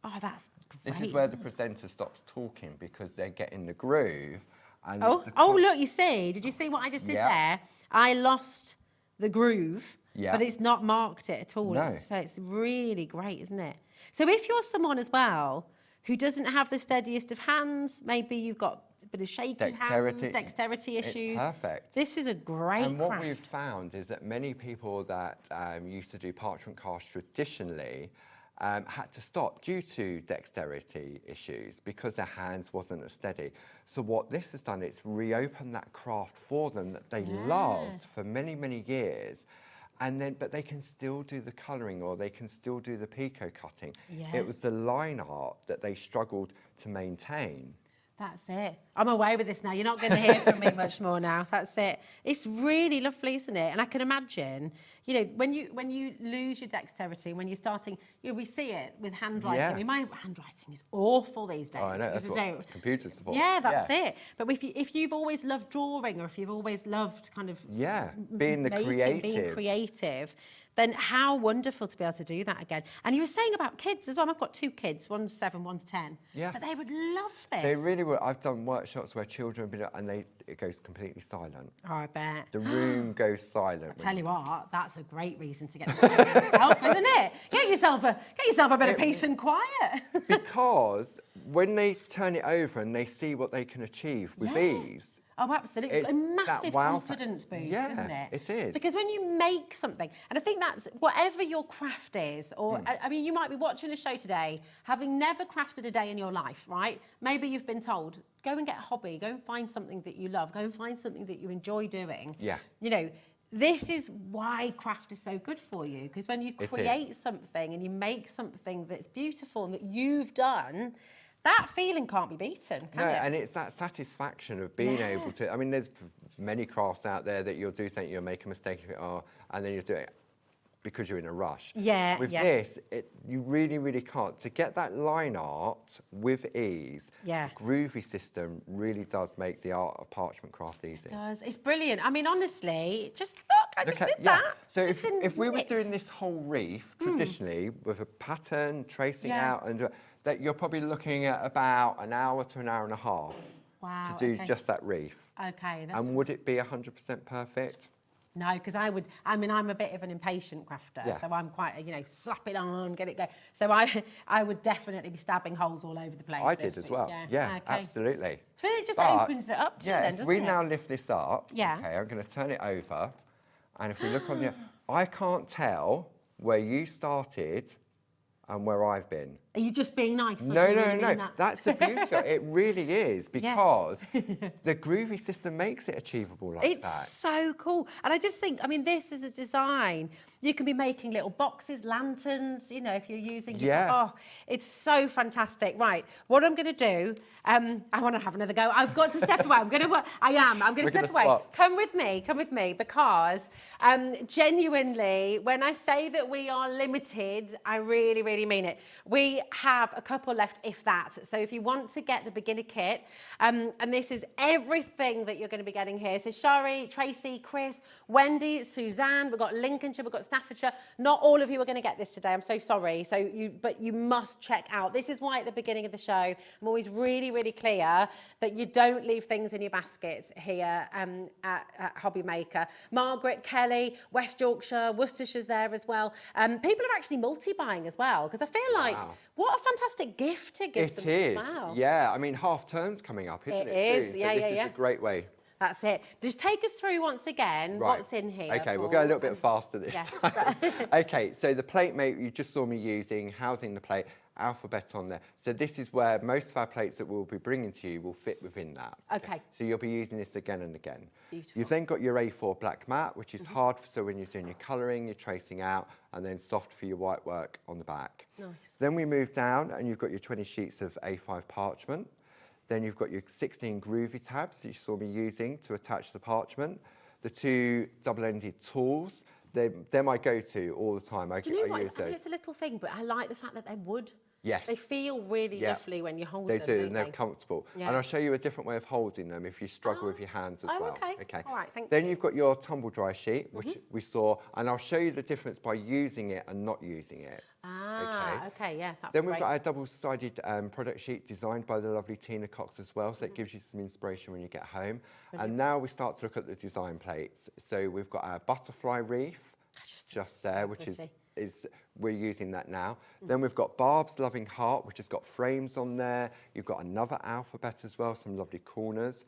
Oh, that's great. This is where the presenter stops talking because they're getting the groove. And Oh, it's the look, you see? Did you see what I just did Yeah. there? I lost the groove, Yeah. but it's not marked it at all. No. So it's really great, isn't it? So if you're someone as well who doesn't have the steadiest of hands, maybe you've got a bit of shaky Dexterity. hands, dexterity issues. It's perfect. This is a great And what craft. we've found is that many people that used to do parchment cast traditionally had to stop due to dexterity issues because their hands wasn't as steady. So what this has done, it's reopened that craft for them that they loved for many, many years. And then, but they can still do the colouring or they can still do the picot cutting. Yeah. It was the line art that they struggled to maintain. That's it. I'm away with this now. You're not going to hear from me much more now. That's it. It's really lovely, isn't it? And I can imagine, you know, when you lose your dexterity, when you're starting, you know, we see it with handwriting. Yeah. I mean, my handwriting is awful these days. Oh, I know, that's because what computers are for. Yeah, that's it. But if you've always loved drawing or if you've always loved kind of being the being creative. creative, then how wonderful to be able to do that again. And you were saying about kids as well. I've got 2 kids, one's 7, one's 10. Yeah. But they would love this. They really would. I've done workshops where children have been, and it goes completely silent. Oh, I bet. The room goes silent. Tell you what, that's a great reason to get this for yourself, isn't it? Get yourself a bit of peace and quiet. Because when they turn it over and they see what they can achieve with ease. Oh, absolutely. It's A massive that wow confidence boost, yeah, isn't it? it is. Because when you make something, and I think that's whatever your craft is, or I mean, you might be watching the show today, having never crafted a day in your life, right? Maybe you've been told, go and get a hobby, go and find something that you love, go and find something that you enjoy doing. Yeah. You know, this is why craft is so good for you, because when you create something and you make something that's beautiful and that you've done, that feeling can't be beaten, can it? And it's that satisfaction of being able to. I mean, there's many crafts out there that you'll do something, you'll make a mistake, and then you'll do it because you're in a rush. Yeah, With yeah. this, you really, really can't. To get that line art with ease, Groovi system really does make the art of parchment craft easy. It does. It's brilliant. I mean, honestly, just look, I just did that. So Just if we was minutes. doing this whole reef traditionally with a pattern, tracing Yeah. out, and that you're probably looking at about an hour to an hour and a half Wow, to do okay. just that reef. Okay. That's And would it be 100% perfect? No, because I'm a bit of an impatient crafter, Yeah. so I'm quite, slap it on, get it going. So I would definitely be stabbing holes all over the place. I did as well. Yeah, okay. absolutely. So it just But, opens it up to you yeah, then, if doesn't we it? now lift this up, Yeah. okay, I'm going to turn it over, and if we look on the, I can't tell where you started and where I've been. Are you just being nice? or No, do you no, really no. mean that? That's the beauty of it. It really is, because the Groovi system makes it achievable like It's that. so cool. And I just think, I mean, this is a design You can be making little boxes, lanterns, you know, if you're using it. Yeah. Oh, it's so fantastic. Right, what I'm going to do, I want to have another go. I've got to step away. I'm going to step away. Swap. Come with me, because genuinely, when I say that we are limited, I really, really mean it. We have a couple left, if that. So if you want to get the beginner kit, and this is everything that you're going to be getting here. So Shari, Tracy, Chris, Wendy, Suzanne, we've got Lincolnshire, we've got Staffordshire. Not all of you are going to get this today. I'm so sorry. But you must check out. This is why at the beginning of the show, I'm always really, really clear that you don't leave things in your baskets here at HobbyMaker. Margaret, Kelly, West Yorkshire, Worcestershire's there as well. People are actually multi-buying as well, because I feel like what a fantastic gift to give them as well. Yeah, I mean, half term's coming up, isn't it? It is, soon? yeah, so this is a great way. That's it. Just take us through once again what's in here. Okay, Paul. we'll go a little bit faster this time. Okay, so the plate mate you just saw me using, housing the plate, alphabet on there. So this is where most of our plates that we'll be bringing to you will fit within that. Okay. So you'll be using this again and again. Beautiful. You've then got your A4 black mat, which is hard, so when you're doing your colouring, you're tracing out, and then soft for your white work on the back. Nice. Then we move down and you've got your 20 sheets of A5 parchment. Then you've got your 16 Groovi tabs that you saw me using to attach the parchment. The 2 double-ended tools, they're my go-to all the time. Do you know what? use I mean, those. it's a little thing, but I like the fact that they're wood. Yes. They feel really lovely when you hold they them. do, don't and they're they? comfortable. Yeah. And I'll show you a different way of holding them if you struggle with your hands as well. Okay. All right, thank Then you. you've got your tumble dry sheet, which we saw, and I'll show you the difference by using it and not using it. Okay, yeah, that's Then we've great. got our double-sided product sheet designed by the lovely Tina Cox as well, so it gives you some inspiration when you get home. And now we start to look at the design plates. So we've got our butterfly reef just there, which is we're using that now. Then we've got Barb's Loving Heart, which has got frames on there. You've got another alphabet as well, some lovely corners.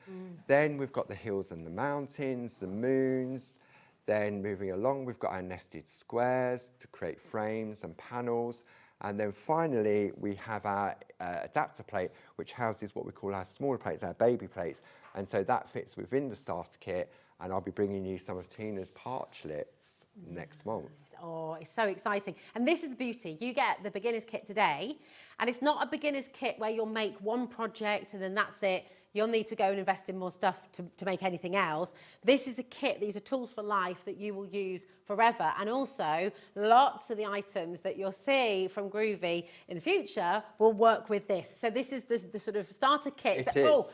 Then we've got the hills and the mountains, the moons. Then moving along, we've got our nested squares to create frames and panels. And then finally, we have our adapter plate, which houses what we call our smaller plates, our baby plates. And so that fits within the starter kit. And I'll be bringing you some of Tina's parchlets next month. Oh, it's so exciting. And this is the beauty. You get the beginner's kit today, and it's not a beginner's kit where you'll make one project and then that's it. You'll need to go and invest in more stuff to make anything else. This is a kit. These are tools for life that you will use forever. And also, lots of the items that you'll see from Groovi in the future will work with this. So this is the sort of starter kit. It is.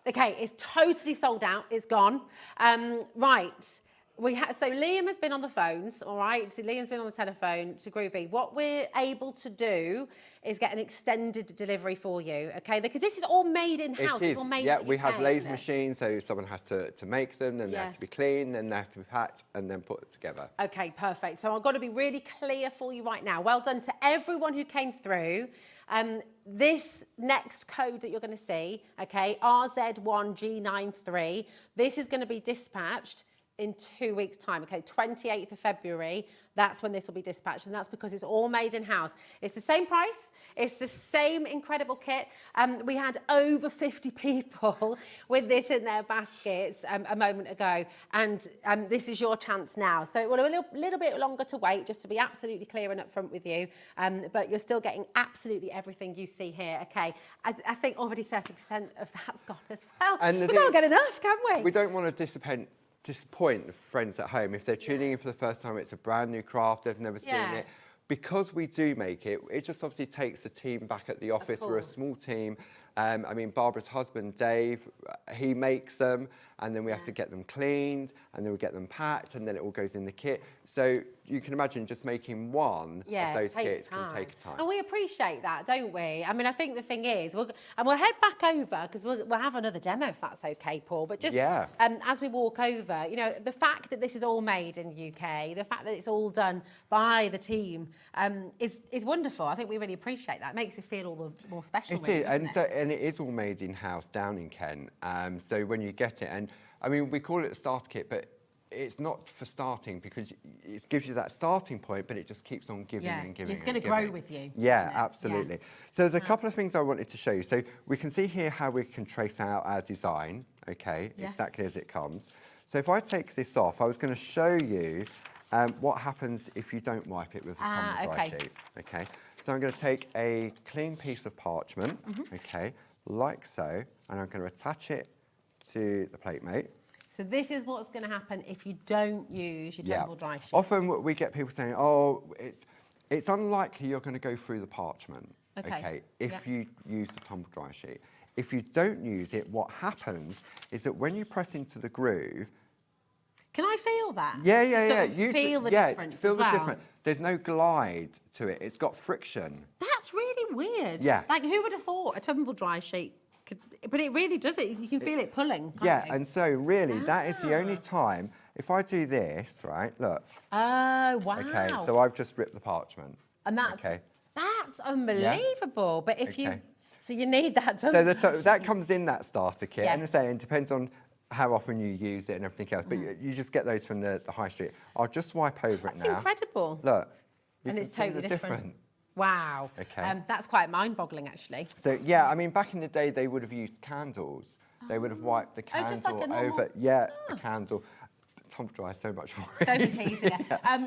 Okay, it's totally sold out. It's gone. Right. So Liam has been on the phones, all right? So Liam's been on the telephone to Groovi. What we're able to do is get an extended delivery for you, okay? Because this is all made in-house. It is. It's all made yeah, in the we UK, have laser isn't it? machines, so someone has to make them, then they have to be clean, then they have to be packed, and then put it together. Okay, perfect. So I've got to be really clear for you right now. Well done to everyone who came through. This next code that you're going to see, okay, RZ1G93, this is going to be dispatched in 2 weeks' time, okay, 28th of February, that's when this will be dispatched, and that's because it's all made in-house. It's the same price, it's the same incredible kit. We had over 50 people with this in their baskets a moment ago, and this is your chance now. So it will a little bit longer to wait, just to be absolutely clear and upfront with you, but you're still getting absolutely everything you see here, okay? I think already 30% of that's gone as well. And we can't get enough, can we? We don't want to disappoint friends at home. If they're tuning in for the first time, it's a brand new craft, they've never seen it. Because we do make it, it just obviously takes a team back at the office. We're a small team. I mean, Barbara's husband, Dave, he makes them, and then we have to get them cleaned, and then we get them packed, and then it all goes in the kit. So you can imagine just making one of those kits can take time. And we appreciate that, don't we? I mean, I think the thing is, we'll head back over, because we'll have another demo if that's okay, Paul. But just as we walk over, you know, the fact that this is all made in the UK, the fact that it's all done by the team is wonderful. I think we really appreciate that. It makes it feel all the more special. It is, and it is all made in-house down in Kent. So when you get it, and I mean, we call it a starter kit, but it's not for starting because it gives you that starting point, but it just keeps on giving and giving. It's going to grow with you. Yeah, absolutely. So there's a couple of things I wanted to show you. So we can see here how we can trace out our design, okay, exactly as it comes. So if I take this off, I was going to show you what happens if you don't wipe it with a tumble dry sheet. Okay, so I'm going to take a clean piece of parchment, okay, like so, and I'm going to attach it to the plate mate. So this is what's going to happen if you don't use your tumble dry sheet. Often we get people saying, oh, it's unlikely you're going to go through the parchment, if you use the tumble dry sheet. If you don't use it, what happens is that when you press into the groove... Can I feel that? Yeah. You feel the difference feel as well? the difference. There's no glide to it. It's got friction. That's really weird. Yeah. Like, who would have thought a tumble dry sheet could... But it really does it. You can feel it pulling, can't you? And so really, that is the only time... If I do this, right, look. Oh, wow. Okay, so I've just ripped the parchment. And that's unbelievable. But if you... So you need that tumble dry sheet. That comes in that starter kit. And I say, it depends on how often you use it and everything else. But you just get those from the high street. I'll just wipe over it now. That's incredible. Look. And it's totally different. Wow. Okay. That's quite mind-boggling, actually. So, yeah, I mean, back in the day, they would have used candles. They would have wiped the candle just like a normal... over. Yeah, a candle. Tumble dry so much more so much easier.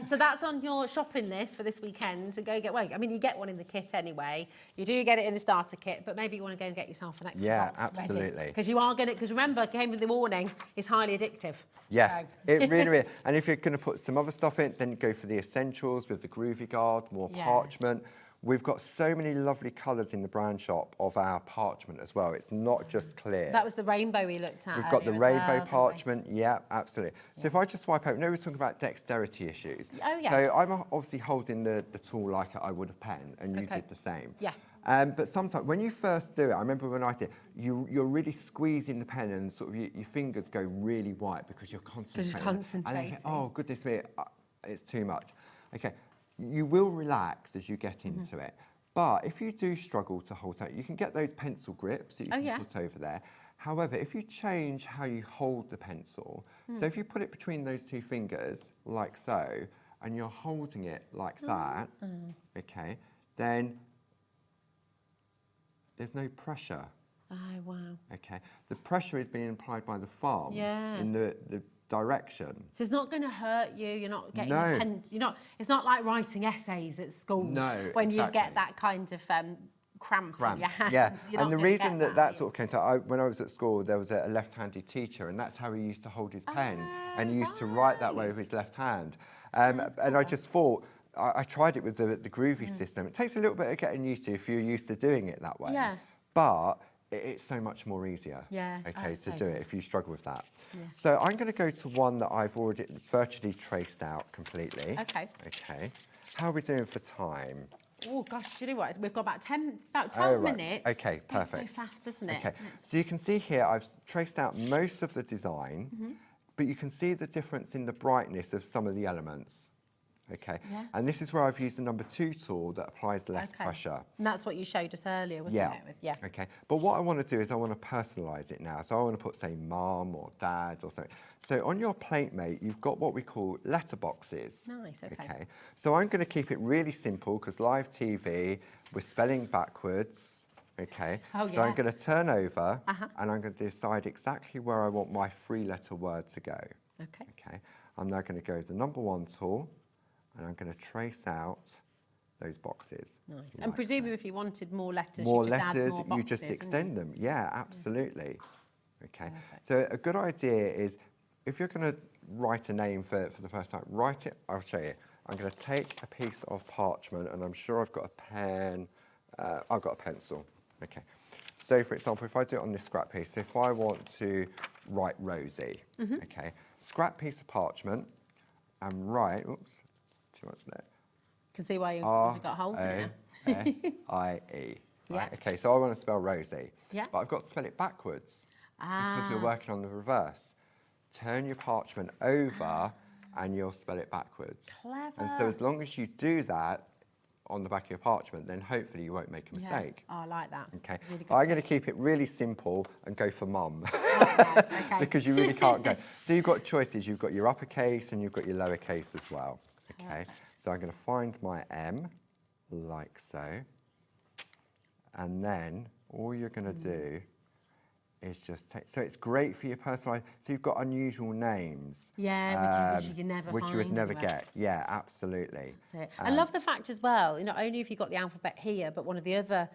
So that's on your shopping list for this weekend to go get. Well, I mean, you get one in the kit anyway. You do get it in the starter kit, but maybe you want to go and get yourself an extra box absolutely. Because you are going to. Because remember, came with the warning, is highly addictive. Yeah, so. It really is. And if you're going to put some other stuff in, then go for the essentials with the Groovi guard, more parchment. We've got so many lovely colours in the brand shop of our parchment as well. It's not just clear. That was the rainbow we looked at. We've got the rainbow parchment. Yeah, absolutely. So if I just wipe out, we were talking about dexterity issues. Oh, yeah. So I'm obviously holding the tool like I would a pen, and you did the same. Yeah. But sometimes when you first do it, I remember when I did, you're really squeezing the pen and sort of your fingers go really white because you're concentrating. Because you're concentrating. And then you think, oh, goodness me, it's too much. Okay. You will relax as you get into it. But if you do struggle to hold it, you can get those pencil grips that you can put over there. However, if you change how you hold the pencil, so if you put it between those two fingers, like so, and you're holding it like that, okay, then there's no pressure. Oh, wow. Okay. The pressure is being applied by the thumb in the direction. So it's not going to hurt you. You're not getting a pen. It's not like writing essays at school. No, when you get that kind of cramp in your hand. Yeah, and the reason that sort of came to, when I was at school, there was a left-handed teacher, and that's how he used to hold his pen, and he used to write that way with his left hand. And I just thought, I tried it with the Groovi system. It takes a little bit of getting used to if you're used to doing it that way. Yeah. But it's so much more easier, to do it if you struggle with that. Yeah. So I'm going to go to one that I've already virtually traced out completely. Okay. How are we doing for time? Oh gosh, you know what? We've got about 12 minutes. Okay, perfect. It's so fast, isn't it? Okay, so you can see here I've traced out most of the design, but you can see the difference in the brightness of some of the elements. Okay, and this is where I've used the number 2 tool that applies less pressure. And that's what you showed us earlier, wasn't it? Okay, but what I want to do is I want to personalise it now. So I want to put, say, mum or dad or something. So on your plate mate, you've got what we call letterboxes. Nice, okay. So I'm going to keep it really simple because live TV, we're spelling backwards. Okay, so I'm going to turn over and I'm going to decide exactly where I want my 3-letter word to go. Okay, I'm now going to go to the number 1 tool. And I'm going to trace out those boxes. Nice. Like and presumably if you wanted more letters, you just extend them. Yeah, absolutely. Okay. Perfect. So a good idea is if you're going to write a name for the first time, write it. I'll show you. I'm going to take a piece of parchment, and I'm sure I've got a pen. I've got a pencil. Okay. So, for example, if I do it on this scrap piece, if I want to write Rosie, okay, scrap piece of parchment, and write, oops, too much there. Can see why you've got holes in there. R-O-S-I-E. Right? Okay, so I want to spell Rosie. Yeah. But I've got to spell it backwards because we're working on the reverse. Turn your parchment over and you'll spell it backwards. Clever. And so as long as you do that on the back of your parchment, then hopefully you won't make a mistake. Oh, I like that. Okay. Really I'm going to keep it really simple and go for mum. Okay. Because you really can't go. So you've got choices. You've got your uppercase and you've got your lowercase as well. Okay. So I'm going to find my M, like so. And then all you're going to do is just, so it's great for your personalised, so you've got unusual names. Yeah, which you can never which you would find never anywhere. get. Yeah, absolutely. That's it. I love the fact as well, not only have you got the alphabet here, but one of the other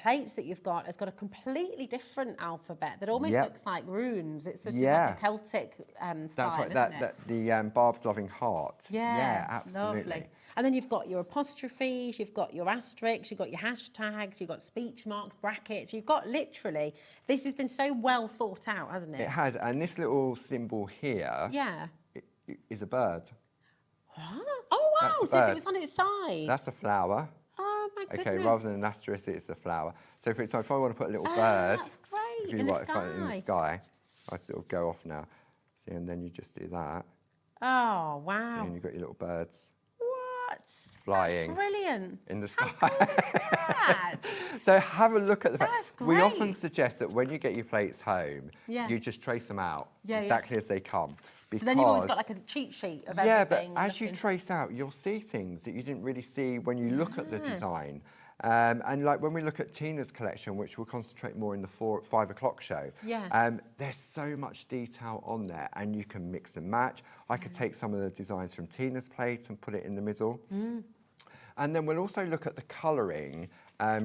plates that you've got has got a completely different alphabet that almost Yep. looks like runes. It's sort of Yeah. like a Celtic style, That's right, isn't it? the Barb's loving heart. Yeah, it's absolutely. lovely. And then you've got your apostrophes, you've got your asterisks, you've got your hashtags, you've got speech marks, brackets. You've got literally, this has been so well thought out, hasn't it? It has, and this little symbol here Yeah. is a bird. What? Oh, wow. That's a So if bird. it was on its side. That's a flower. Oh, my goodness. Okay, rather than an asterisk, it's a flower. So for example, if I want to put a little bird, That's great. if you In the want to put it in the sky. sky, I sort of go off now. See, and then you just do that. Oh, wow. And you've got your little birds What? flying That's brilliant. in the How sky. cool is that? So have a look at the That's We often great. suggest that when you get your plates home, Yeah. you just trace them out Yeah, yeah. exactly as they come. So then you've always because- got like a cheat sheet of Yeah, but everything. as you looking- trace out, you'll see things that you didn't really see when you look at the design. And like when we look at Tina's collection, which we'll concentrate more in the 5 o'clock show, Yeah. there's so much detail on there and you can mix and match. I could take some of the designs from Tina's plate and put it in the middle. And then we'll also look at the colouring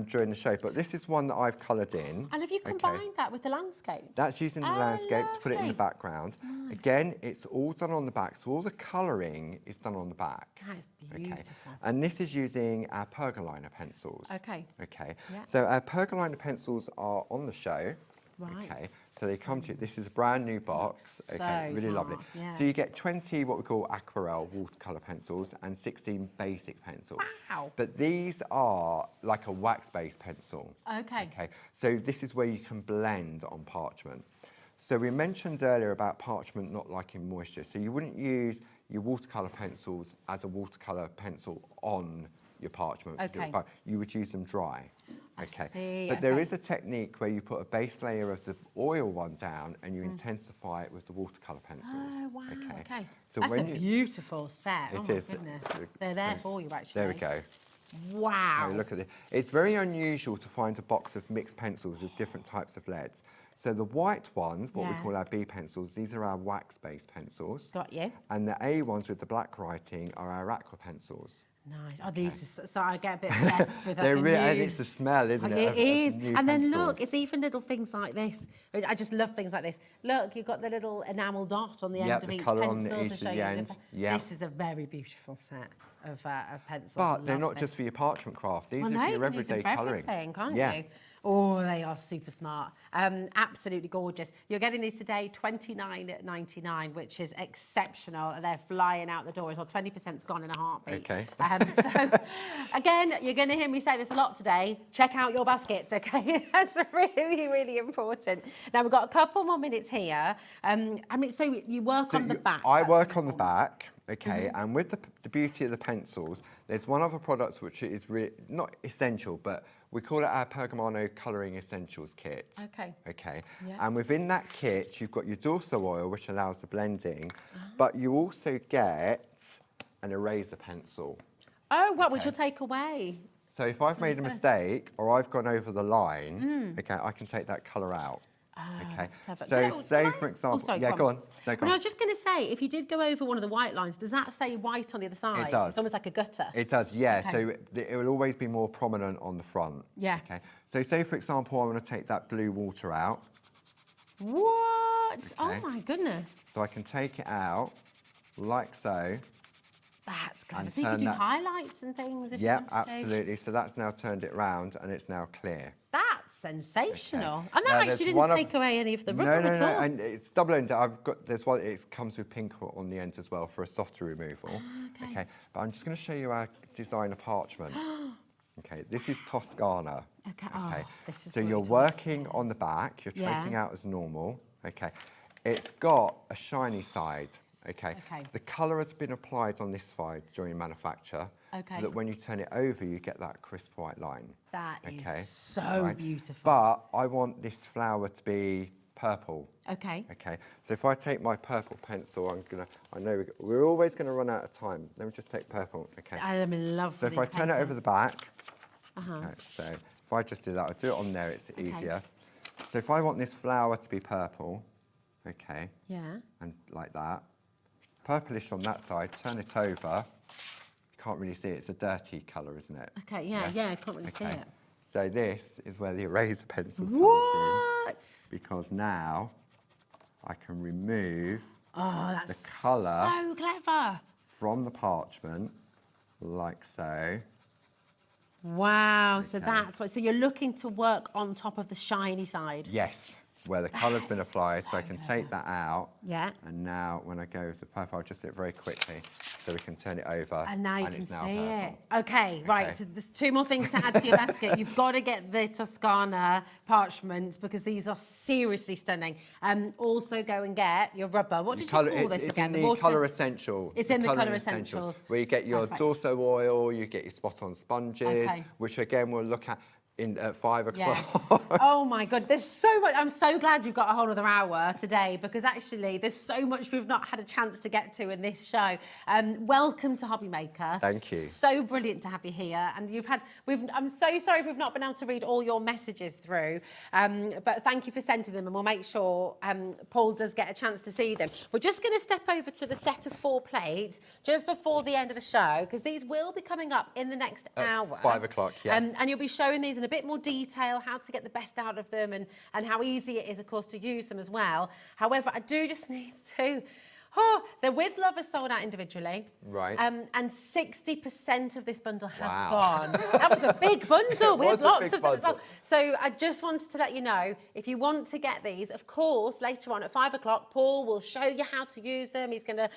during the show, but this is one that I've coloured in. And have you combined that with the landscape? That's using the Oh, landscape to put it in the lovely. background. Again, it's all done on the back, so all the colouring is done on the back. That is beautiful. And this is using our pergaliner pencils. Okay. Okay. Yeah. So our pergaliner pencils are on the show. Right. Okay. So they come to you. This is a brand new box. So Okay. Really lovely. smart, yeah. So you get 20 what we call aquarelle watercolour pencils and 16 basic pencils. Wow. But these are like a wax-based pencil. Okay. Okay. So this is where you can blend on parchment. So we mentioned earlier about parchment not liking moisture. So you wouldn't use your watercolour pencils as a watercolour pencil on your parchment. 'Cause Okay. you would use them dry. Okay. see, But there okay. is a technique where you put a base layer of the oil one down and you intensify it with the watercolour pencils. Oh, wow. Okay. So That's when a you, beautiful set. Oh, It my is. goodness. They're there for you, actually. there we go. Wow. So look at it. It's very unusual to find a box of mixed pencils with different types of leads. So the white ones, what we Yeah. call our B pencils, these are our wax-based pencils. Got you. And the A ones with the black writing are our aqua pencils. Nice. Oh, these are so I get a bit obsessed with They're like, really, a and new... it's the smell, isn't Oh, it? it is. Of new And then look, pencils. it's even little things like this. I just love things like this. Look, you've got the little enamel dot on the Yep, end of the each colour on pencil the each to of show the you. end. Yep. This is a very beautiful set of pencils. But they're not Lovely. just for your parchment craft. These Well, are no, for you your can use them everyday for colouring. everything, can't yeah. you? Oh, they are super smart. Absolutely gorgeous. You're getting these today, $29.99, which is exceptional. They're flying out the door as well. 20%'s gone in a heartbeat. Okay. So, again, you're going to hear me say this a lot today. Check out your baskets, okay? That's really, really important. Now, we've got a couple more minutes here. I mean, so you work So on the back. I that's work really on the important. back, okay, and with the beauty of the pencils, there's one other product which is not essential, but we call it our Pergamano Colouring Essentials Kit. Okay. Okay. Yeah. And within that kit, you've got your Dorso oil, which allows the blending, but you also get an eraser pencil. Oh, what would Okay. you take away? So if I've So made it's a gonna- mistake or I've gone over the line, okay, I can take that colour out. Okay. That's clever. So No, say, can I- for example, sorry, yeah, go on. No, go Well, on. I was just going to say, if you did go over one of the white lines, does that say white on the other side? It does. It's almost like a gutter. It does, yeah. Okay. So it will always be more prominent on the front. Yeah. Okay. So say, for example, I want to take that blue water out. What? Oh Okay. my goodness. So I can take it out like so. That's clever. And So you could turn do that- highlights and things if Yeah, you wanted to. absolutely. So that's now turned it round and it's now clear. That's sensational. Okay. And Now, that there's actually one didn't of- take away any of the No, rubber no, at no, all. and it's double-ended. I've got, there's one, it comes with pink on the end as well for a softer removal. Okay. But I'm just going to show you our designer parchment. Okay, this is Toscana. Okay. Oh, this is So what you're we're talking working on the back, you're Yeah. tracing out as normal. Okay. It's got a shiny side. Okay. Okay. The colour has been applied on this side during manufacture. Okay. So that when you turn it over, you get that crisp white line. That is Okay. so Right. beautiful. But I want this flower to be purple. Okay. Okay, so if I take my purple pencil, I know we're always gonna run out of time. Let me just take purple, okay. I'm in love So with if I these turn it over papers. the back, Uh-huh. okay, so if I just do that, I'll do it on there, it's easier. So if I want this flower to be purple, okay, Yeah. and like that, purplish on that side, turn it over. You can't really see it, it's a dirty colour, isn't it? Okay, yeah, Yes? yeah, I can't really see Okay. it. So this is where the eraser pencil comes What? in. Because now I can remove Oh, that's the colour so clever. from the parchment, like so. Wow, so Okay. that's why. So you're looking to work on top of the shiny side. Yes, where the colour's been is applied, so I so can clever. take that out. Yeah. And now when I go with the purple, I'll just do it very quickly so we can turn it over. And now you can it's now see it. purple. Okay, right. Okay. So there's 2 more things to add to your basket. You've got to get the Toscana parchments because these are seriously stunning. Also go and get your rubber. What did you call this it's again? in the Colour Essential. It's in the Colour Essentials. Where you get your Perfect. Dorso oil, you get your spot-on sponges, Okay. which again we'll look at at 5 Yeah. o'clock. Oh my God, there's so much. I'm so glad you've got a whole other hour today because actually there's so much we've not had a chance to get to in this show. Welcome to HobbyMaker. Thank you. So brilliant to have you here. And I'm so sorry if we've not been able to read all your messages through, but thank you for sending them and we'll make sure Paul does get a chance to see them. We're just going to step over to the set of 4 plates just before the end of the show because these will be coming up in the next hour. 5 o'clock, yes. And you'll be showing these in a bit more detail, how to get the best out of them and how easy it is, of course, to use them as well. However, I do just need to... Oh, the With Love is sold out individually. Right. And 60% of this bundle has Wow. gone. That was a big bundle. We had was a lots big of them as well. bundle. So I just wanted to let you know, if you want to get these, of course, later on at 5 o'clock, Paul will show you how to use them. He's going to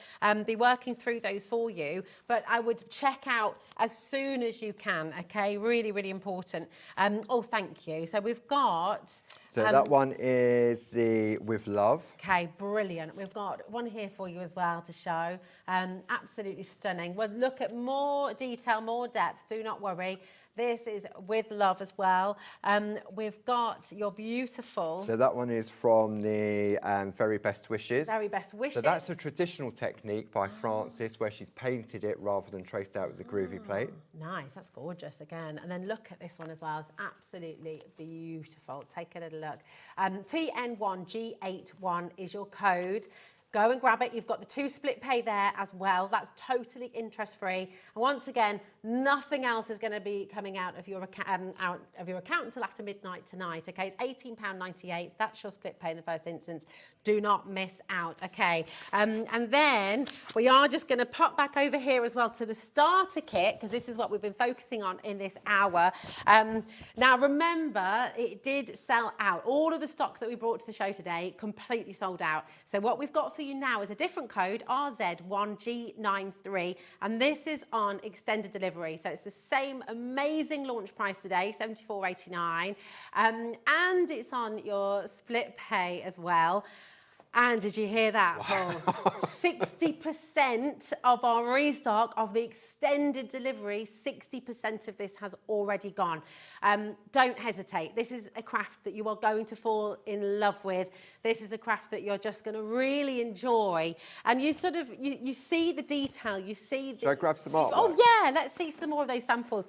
be working through those for you. But I would check out as soon as you can, okay? Really, really important. Oh, thank you. So we've got... So that one is the With Love. Okay, brilliant. We've got one here for you as well to show. Absolutely stunning. We'll look at more detail, more depth. Do not worry. This is With Love as well. We've got your beautiful... So that one is from the Very Best Wishes. Very Best Wishes. So that's a traditional technique by Frances where she's painted it rather than traced out with the Groovi plate. Nice, that's gorgeous again. And then look at this one as well. It's absolutely beautiful. Take a little look. TN1G81 is your code. Go and grab it. You've got the 2 split pay there as well. That's totally interest-free. And once again, nothing else is going to be coming out of your account until after midnight tonight. Okay, it's £18.98. That's your split pay in the first instance. Do not miss out. Okay, and then we are just going to pop back over here as well to the starter kit because this is what we've been focusing on in this hour. Now remember, it did sell out. All of the stock that we brought to the show today completely sold out. So what we've got for you now is a different code, RZ1G93, and this is on extended delivery. So it's the same amazing launch price today, $74.89, and it's on your split pay as well. And did you hear that, Paul? 60% of our restock of the extended delivery, 60% of this has already gone. Don't hesitate. This is a craft that you are going to fall in love with. This is a craft that you're just going to really enjoy. And you sort of, you see the detail, you see... Should I grab some artwork? Oh, yeah, let's see some more of those samples.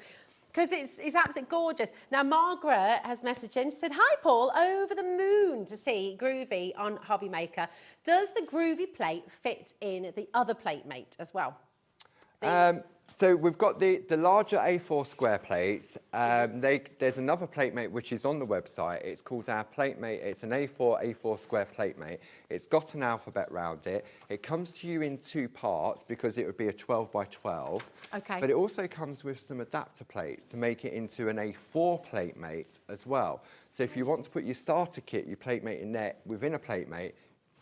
Because it's absolutely gorgeous. Now, Margaret has messaged in. She said, hi, Paul, over the moon to see Groovi on HobbyMaker. Does the Groovi plate fit in the other plate mate as well? So we've got the larger A4 square plates. There's another plate mate which is on the website. It's called our plate mate. It's an A4 square plate mate. It's got an alphabet round it. It comes to you in 2 parts because it would be a 12 by 12. Okay. But it also comes with some adapter plates to make it into an A4 plate mate as well. So if you want to put your starter kit, your plate mate in there within a plate mate,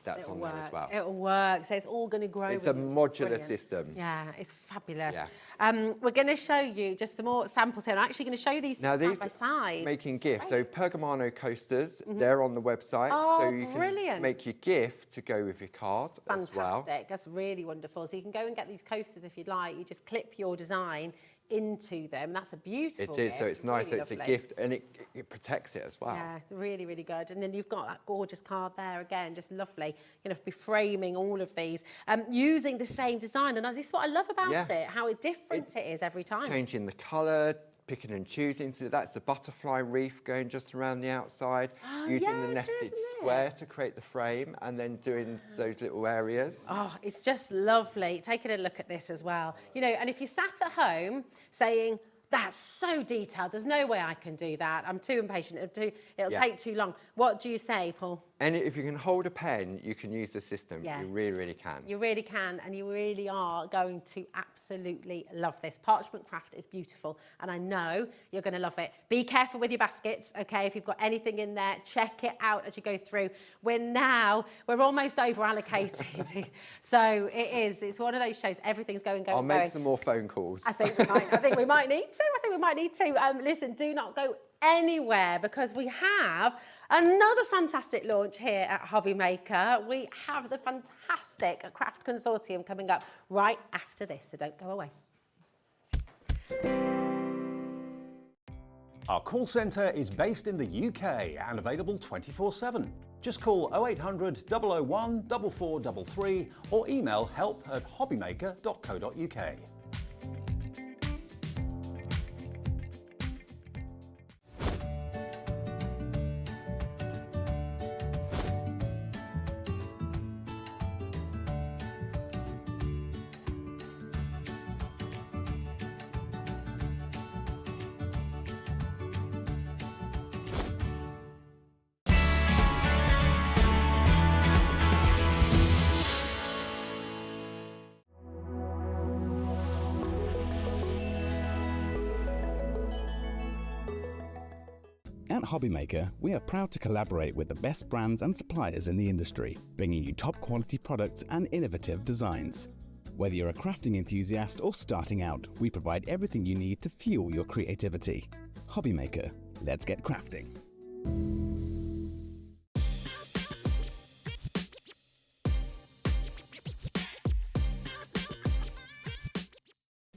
that's on there as well. It'll work. So it's all going to grow. It's a modular Brilliant. system. Yeah, it's fabulous. Yeah. We're going to show you just some more samples here. I'm actually going to show you these Now side by side. making gifts. So Pergamano coasters, they're on the website. Oh, so you brilliant. can make your gift to go with your card as well. Fantastic. That's really wonderful. So you can go and get these coasters if you'd like. You just clip your design into them. That's a beautiful It is, gift. so it's nice. Really It's a lovely. gift and it protects it as well. Yeah, it's really, really good. And then you've got that gorgeous card there again, just lovely. You're going to be framing all of these using the same design. And this is what I love about Yeah. it, how different it is every time. Changing the colour, picking and choosing. So that's the butterfly wreath going just around the outside, using the nested square to create the frame, and then doing those little areas. Oh, it's just lovely. Taking a look at this as well. You know, and if you sat at home saying, that's so detailed, there's no way I can do that, I'm too impatient, it'll take too long. What do you say, Paul? And if you can hold a pen, you can use the system. You really, really can. You really can, and you really are going to absolutely love this. Parchment craft is beautiful, and I know you're going to love it. Be careful with your baskets, okay? If you've got anything in there, check it out as you go through. We're almost over allocated. So it's one of those shows, everything's going. I'll make some more phone calls. I think we might need to. Listen, do not go anywhere, because we have another fantastic launch here at HobbyMaker. We have the fantastic Craft Consortium coming up right after this, so don't go away. Our call centre is based in the UK and available 24/7. Just call 0800 001 4433 or email help@hobbymaker.co.uk. At HobbyMaker, we are proud to collaborate with the best brands and suppliers in the industry, bringing you top quality products and innovative designs. Whether you're a crafting enthusiast or starting out, we provide everything you need to fuel your creativity. HobbyMaker, let's get crafting.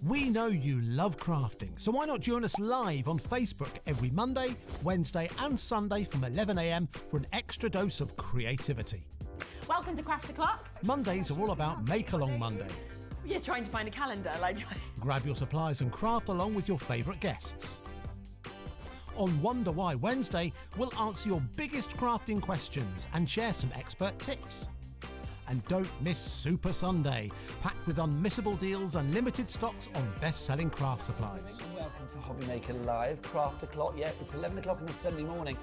We know you love crafting, so why not join us live on Facebook every Monday, Wednesday and Sunday from 11 AM for an extra dose of creativity. Welcome to Craft O'Clock. Mondays are all about Make Along Monday. You're trying to find a calendar, like. Grab your supplies and craft along with your favourite guests. On Wonder Why Wednesday, we'll answer your biggest crafting questions and share some expert tips. And don't miss Super Sunday, packed with unmissable deals and limited stocks on best-selling craft supplies. Welcome to HobbyMaker Live, Craft O'Clock. Yeah, it's 11 o'clock on a Sunday morning.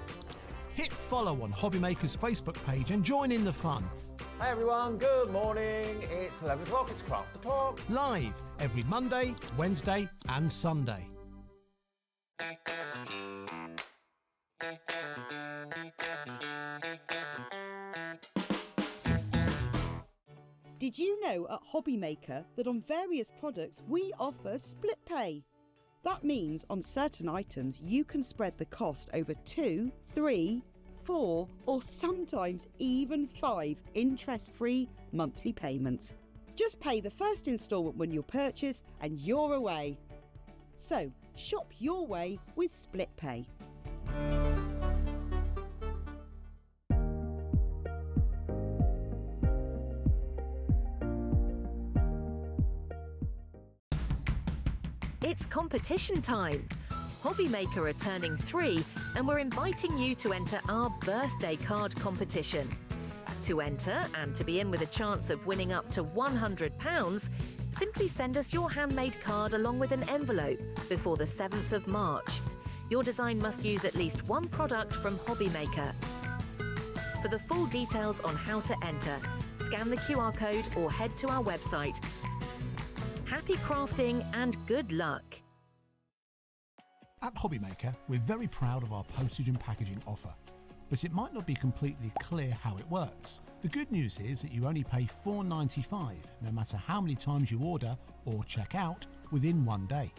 Hit follow on HobbyMaker's Facebook page and join in the fun. Hey everyone, good morning. It's 11 o'clock, it's Craft O'Clock. Live every Monday, Wednesday and Sunday. Did you know at HobbyMaker that on various products we offer split pay? That means on certain items you can spread the cost over 2, 3, 4 or sometimes even 5 interest-free monthly payments. Just pay the first instalment when you purchase and you're away. So shop your way with split pay. It's competition time. HobbyMaker are turning 3 and we're inviting you to enter our birthday card competition. To enter and to be in with a chance of winning up to £100, simply send us your handmade card along with an envelope before the 7th of March. Your design must use at least one product from HobbyMaker. For the full details on how to enter, scan the QR code or head to our website. Happy crafting and good luck. At HobbyMaker, we're very proud of our postage and packaging offer, but it might not be completely clear how it works. The good news is that you only pay $4.95 no matter how many times you order or check out within one day.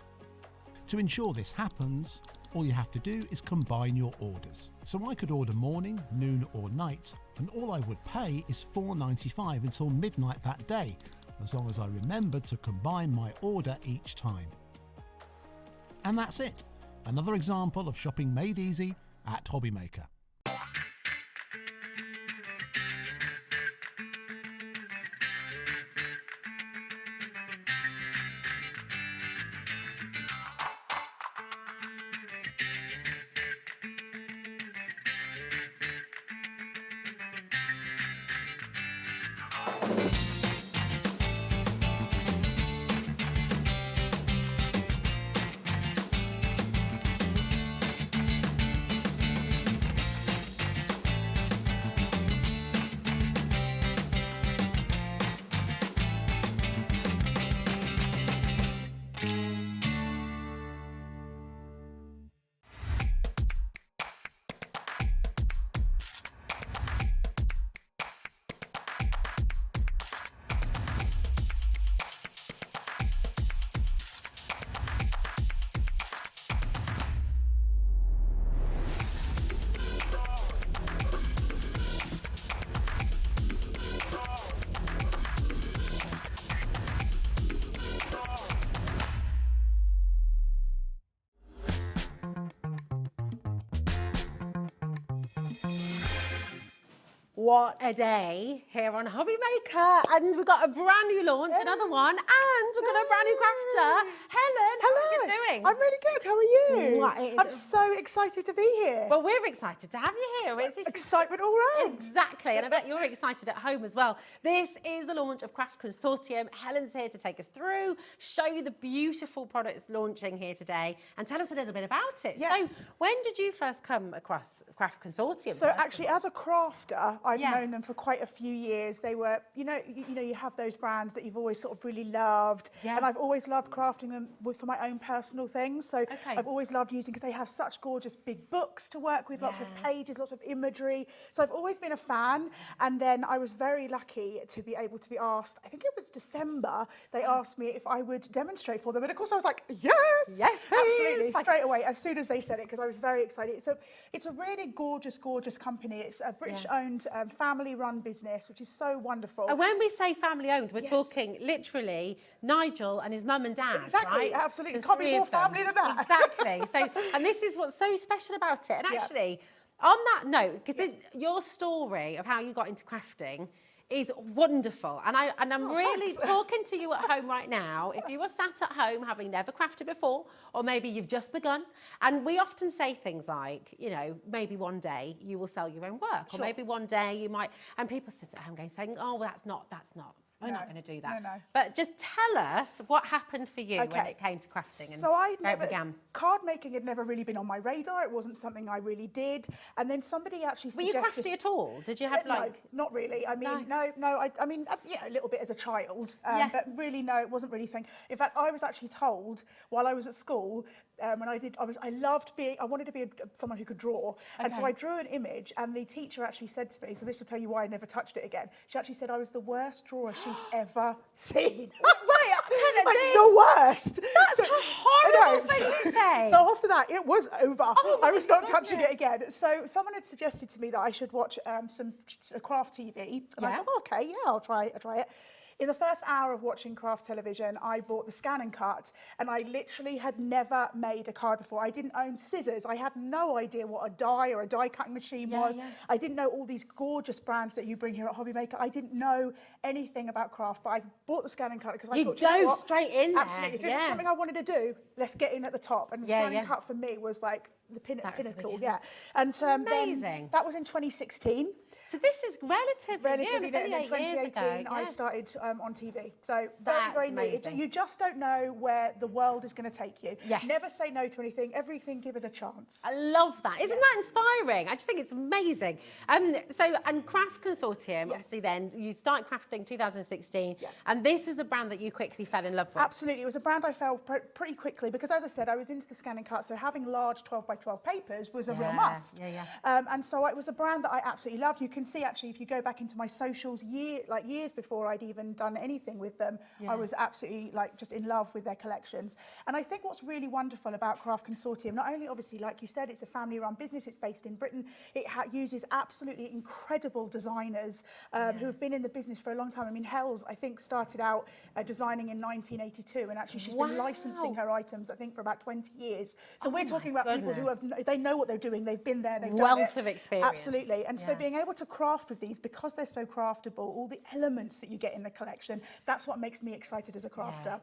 To ensure this happens, all you have to do is combine your orders. So I could order morning, noon or night, and all I would pay is $4.95 until midnight that day, as long as I remember to combine my order each time. And that's it. Another example of shopping made easy at HobbyMaker. What a day here on HobbyMaker. And we've got a brand new launch, another one, and we've got a brand new crafter. Helen, how are you doing? I'm really good. How are you? Mwah, I'm so excited to be here. Well, we're excited to have you here. Excitement all round. Exactly, and I bet you're excited at home as well. This is the launch of Craft Consortium. Helen's here to take us through, show you the beautiful products launching here today, and tell us a little bit about it. Yes. So, when did you first come across Craft Consortium? So actually, as a crafter, I've known them for quite a few years. They were, you have those brands that you've always sort of really loved, and I've always loved crafting them for my own personal things. So I've always loved using, because they have such gorgeous big books to work with, lots of pages, lots of imagery. So I've always been a fan. And then I was very lucky to be able to be asked, I think it was December, they asked me if I would demonstrate for them. And of course I was like, yes, please. Absolutely, straight away, as soon as they said it, because I was very excited. So it's a really gorgeous, gorgeous company. It's a British-owned, family-run business, which is so wonderful. And when we say family-owned, we're talking literally Nigel and his mum and dad, Exactly, right? absolutely. Can't be more family than that. Exactly. So, and this is what's so special about it. And actually, on that note, because your story of how you got into crafting is wonderful, and I'm really talking to you at home right now. If you were sat at home having never crafted before, or maybe you've just begun, and we often say things like, maybe one day you will sell your own work, or maybe one day you might, and people sit at home saying, oh, well, that's not. We're not going to do that. No. But just tell us what happened for you when it came to crafting and how it began. Card making had never really been on my radar. It wasn't something I really did. And then somebody actually suggested... Were you crafty at all? Did you have No, not really. I mean, no. I mean, a little bit as a child. But really, no, it wasn't really a thing. In fact, I was actually told while I was at school, I wanted to be someone who could draw. And so I drew an image, and the teacher actually said to me, so this will tell you why I never touched it again. She actually said I was the worst drawer she'd ever seen. Right, the worst. That's a horrible thing to say. So after that, it was over. I was not touching it again. So someone had suggested to me that I should watch some craft TV. And I thought, okay, I'll try it. In the first hour of watching craft television, I bought the Scan and Cut, and I literally had never made a card before. I didn't own scissors. I had no idea what a die or a die cutting machine was. I didn't know all these gorgeous brands that you bring here at HobbyMaker. I didn't know anything about craft, but I bought the Scan and Cut because I thought, you dove straight in there. Absolutely. If it was something I wanted to do, let's get in at the top. And the Scan and Cut for me was like the pinnacle. And amazing. That was in 2016. So this is relatively new. In 2018, I started on TV. So very new. You just don't know where the world is going to take you. Never say no to anything. Everything, give it a chance. I love that. Isn't that inspiring? I just think it's amazing. And Craft Consortium, obviously then, you started crafting 2016, and this was a brand that you quickly fell in love with. Absolutely. It was a brand I fell pretty quickly because, as I said, I was into the Scan and Cut, so having large 12 by 12 papers was a real must. And so it was a brand that I absolutely loved. You can see, actually, if you go back into my socials, years before I'd even done anything with them, I was absolutely just in love with their collections. And I think what's really wonderful about Craft Consortium, not only obviously, like you said, it's a family-run business, it's based in Britain, it uses absolutely incredible designers who have been in the business for a long time. I mean, Hel's, I think, started out designing in 1982, and actually she's been licensing her items, I think, for about 20 years. So we're talking about people who they know what they're doing, they've been there, they've done it. Wealth of experience. Absolutely. And so being able to craft with these, because they're so craftable, all the elements that you get in the collection, that's what makes me excited as a crafter.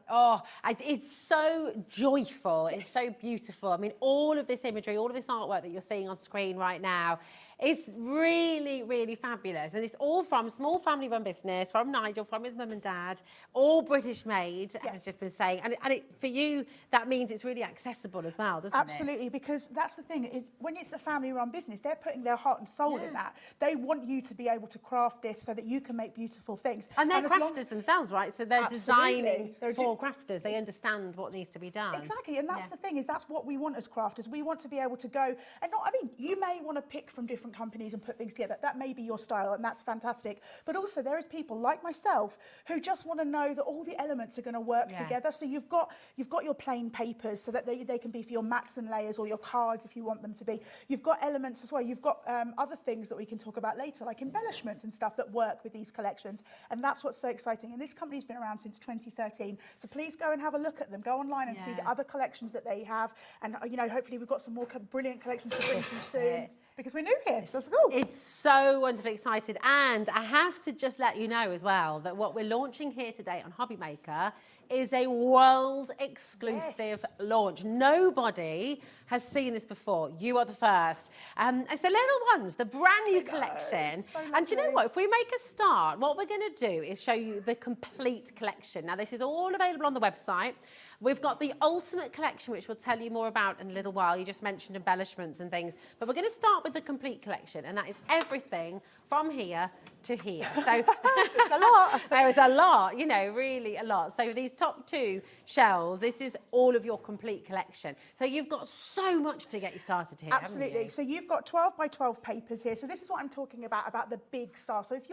It's so joyful. It's so beautiful. I mean, all of this imagery, all of this artwork that you're seeing on screen right now, It's really, really fabulous. And it's all from small family-run business, from Nigel, from his mum and dad, all British-made, has just been saying. And for you, that means it's really accessible as well, doesn't it? Absolutely, because that's the thing, is when it's a family-run business, they're putting their heart and soul in that. They want you to be able to craft this so that you can make beautiful things. And they're crafters themselves, right? So they're designing for crafters. They understand what needs to be done. Exactly, and that's the thing, is that's what we want as crafters. We want to be able to go, and not, I mean, you may want to pick from different companies and put things together. That may be your style, and that's fantastic. But also there is people like myself who just want to know that all the elements are going to work together. So you've got your plain papers so that they can be for your mats and layers, or your cards if you want them to be. You've got elements as well. You've got other things that we can talk about later, like embellishments and stuff that work with these collections. And that's what's so exciting. And this company's been around since 2013. So please go and have a look at them. Go online and see the other collections that they have. And, you know, hopefully we've got some more brilliant collections to bring to you soon. Because we're new here, so it's cool. It's so wonderfully excited. And I have to just let you know as well that what we're launching here today on HobbyMaker is a world exclusive launch. Nobody has seen this before. You are the first. It's the little ones, the brand new collection. So and do you know what? If we make a start, what we're going to do is show you the complete collection. Now, this is all available on the website. We've got the ultimate collection, which we'll tell you more about in a little while. You just mentioned embellishments and things. But we're going to start with the complete collection, and that is everything from here to here. So it's a lot. There is a lot, you know, really a lot. So these top two shelves, this is all of your complete collection. So you've got so much to get you started here. Absolutely. So you've got 12 by 12 papers here. So this is what I'm talking about the big style. So if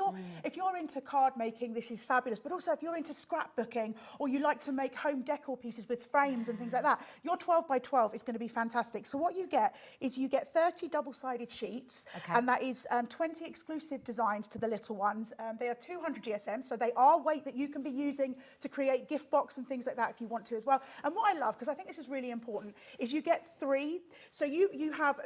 you're into card making, this is fabulous. But also if you're into scrapbooking, or you like to make home decor pieces with frames and things like that, your 12 by 12 is going to be fantastic. So what you get is you get 30 double-sided sheets, and that is 20 exclusive designs to the little ones. They are 200 GSM, so they are weight that you can be using to create gift box and things like that if you want to as well. And what I love, because I think this is really important, is you get 3. So you have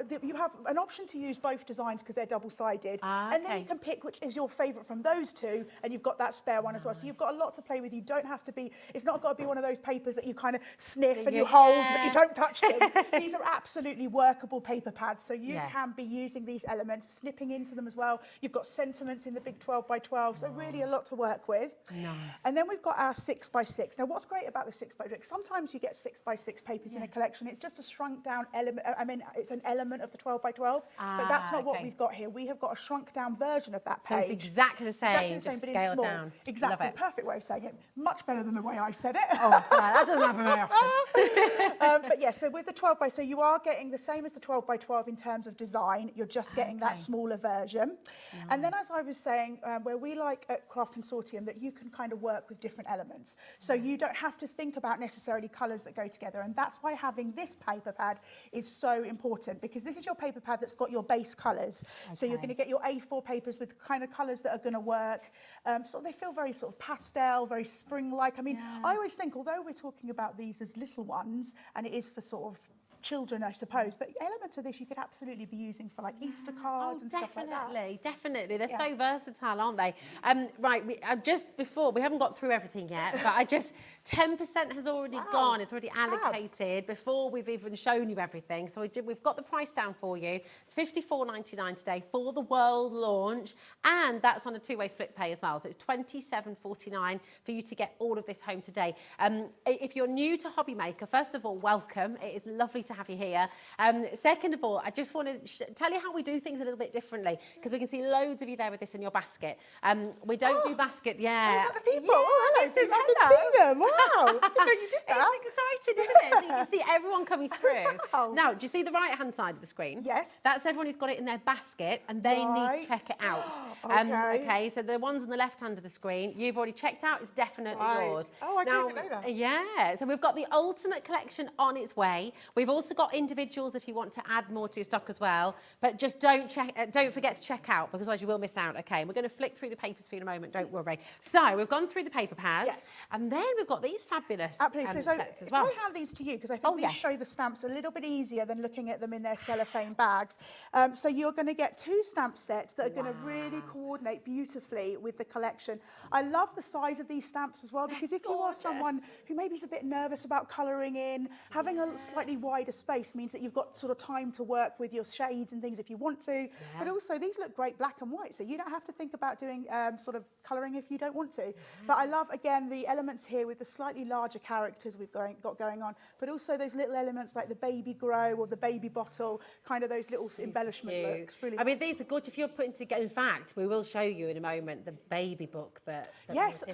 an option to use both designs because they're double-sided, and then you can pick which is your favourite from those two, and you've got that spare one as well. So you've got a lot to play with. You don't have to be. It's not got to be one of those papers that you kind of sniff and you hold, but you don't touch them. These are absolutely workable paper pads, so you can be using these elements, snipping into them as well. You've got sentiments in the big 12 by 12, so really a lot to work with. Nice. And then we've got our 6 by 6. Now, what's great about the 6 by 6? Sometimes you get 6 by 6 papers in a collection. It's just a shrunk down element. I mean, it's an element of the 12 by 12, but that's not what we've got here. We have got a shrunk down version of that page. So it's exactly the same, It's exactly the same, just but in scaled small. down. Exactly, perfect way of saying it. Much better than the way I said it. Oh, sorry, that doesn't happen very often. But yeah, so with the 12 by, so you are getting the same as the 12 by 12 in terms of design. You're just getting that smaller version. And then, as I was saying, where we like at Craft Consortium, that you can kind of work with different elements. So you don't have to think about necessarily colours that go together. And that's why having this paper pad is so important, because this is your paper pad that's got your base colours. So you're going to get your A4 papers with kind of colours that are going to work. So they feel very sort of pastel, very spring-like. I mean, I always think, although we're talking about these as little ones, and it is for sort of children, I suppose, but elements of this you could absolutely be using for like Easter cards and stuff like that. Definitely. They're so versatile, aren't they? Right, just before, we haven't got through everything yet, but 10% has already gone. It's already allocated before we've even shown you everything. So we've got the price down for you. It's $54.99 today for the world launch, and that's on a two-way split pay as well. So it's $27.49 for you to get all of this home today. If you're new to HobbyMaker, first of all, welcome. It is lovely to have you here. Second of all, I just want to tell you how we do things a little bit differently, because we can see loads of you there with this in your basket. We don't do basket, Is that the people? Yeah, This is, I can see them. Wow, I didn't know you did that. It's exciting, isn't it? So you can see everyone coming through. Now, do you see the right-hand side of the screen? Yes. That's everyone who's got it in their basket, and they need to check it out. Okay, so the ones on the left hand of the screen, you've already checked out. It's definitely yours. Oh, I didn't know that. Yeah, so we've got the ultimate collection on its way. We've also got individuals if you want to add more to your stock as well, but just don't forget to check out, because otherwise you will miss out. Okay, and we're going to flick through the papers for you in a moment, don't worry. So we've gone through the paper pads, and then we've got these fabulous sets as well. If I hand these to you, because I think these show the stamps a little bit easier than looking at them in their cellophane bags. So you're going to get 2 stamp sets that are going to really coordinate beautifully with the collection. I love the size of these stamps as well, because if you are someone who maybe is a bit nervous about colouring in, having a slightly wider wider space means that you've got sort of time to work with your shades and things if you want to. But also these look great black and white, so you don't have to think about doing sort of colouring if you don't want to. But I love, again, the elements here with the slightly larger characters we've got going on, but also those little elements like the baby grow or the baby bottle, kind of those little embellishment looks. Really I mean, these are good if you're putting together. In fact, we will show you in a moment the baby book that yes.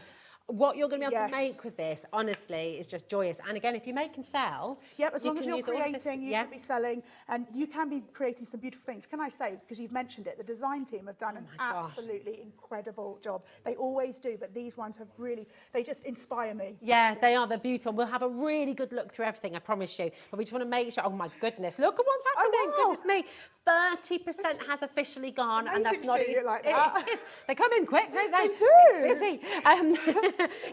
What you're going to be able to make with this, honestly, is just joyous. And again, if you make and sell... Yep, as long as you're creating, you can be selling, and you can be creating some beautiful things. Can I say, because you've mentioned it, the design team have done an absolutely incredible job. They always do, but these ones have really, they just inspire me. Yeah, they are. They're beautiful. We'll have a really good look through everything, I promise you. But we just want to make sure, oh my goodness, look at what's happening. Oh, wow. Goodness me. 30% has officially gone, and that's not even like that. They come in quick, don't they? They do. It's busy.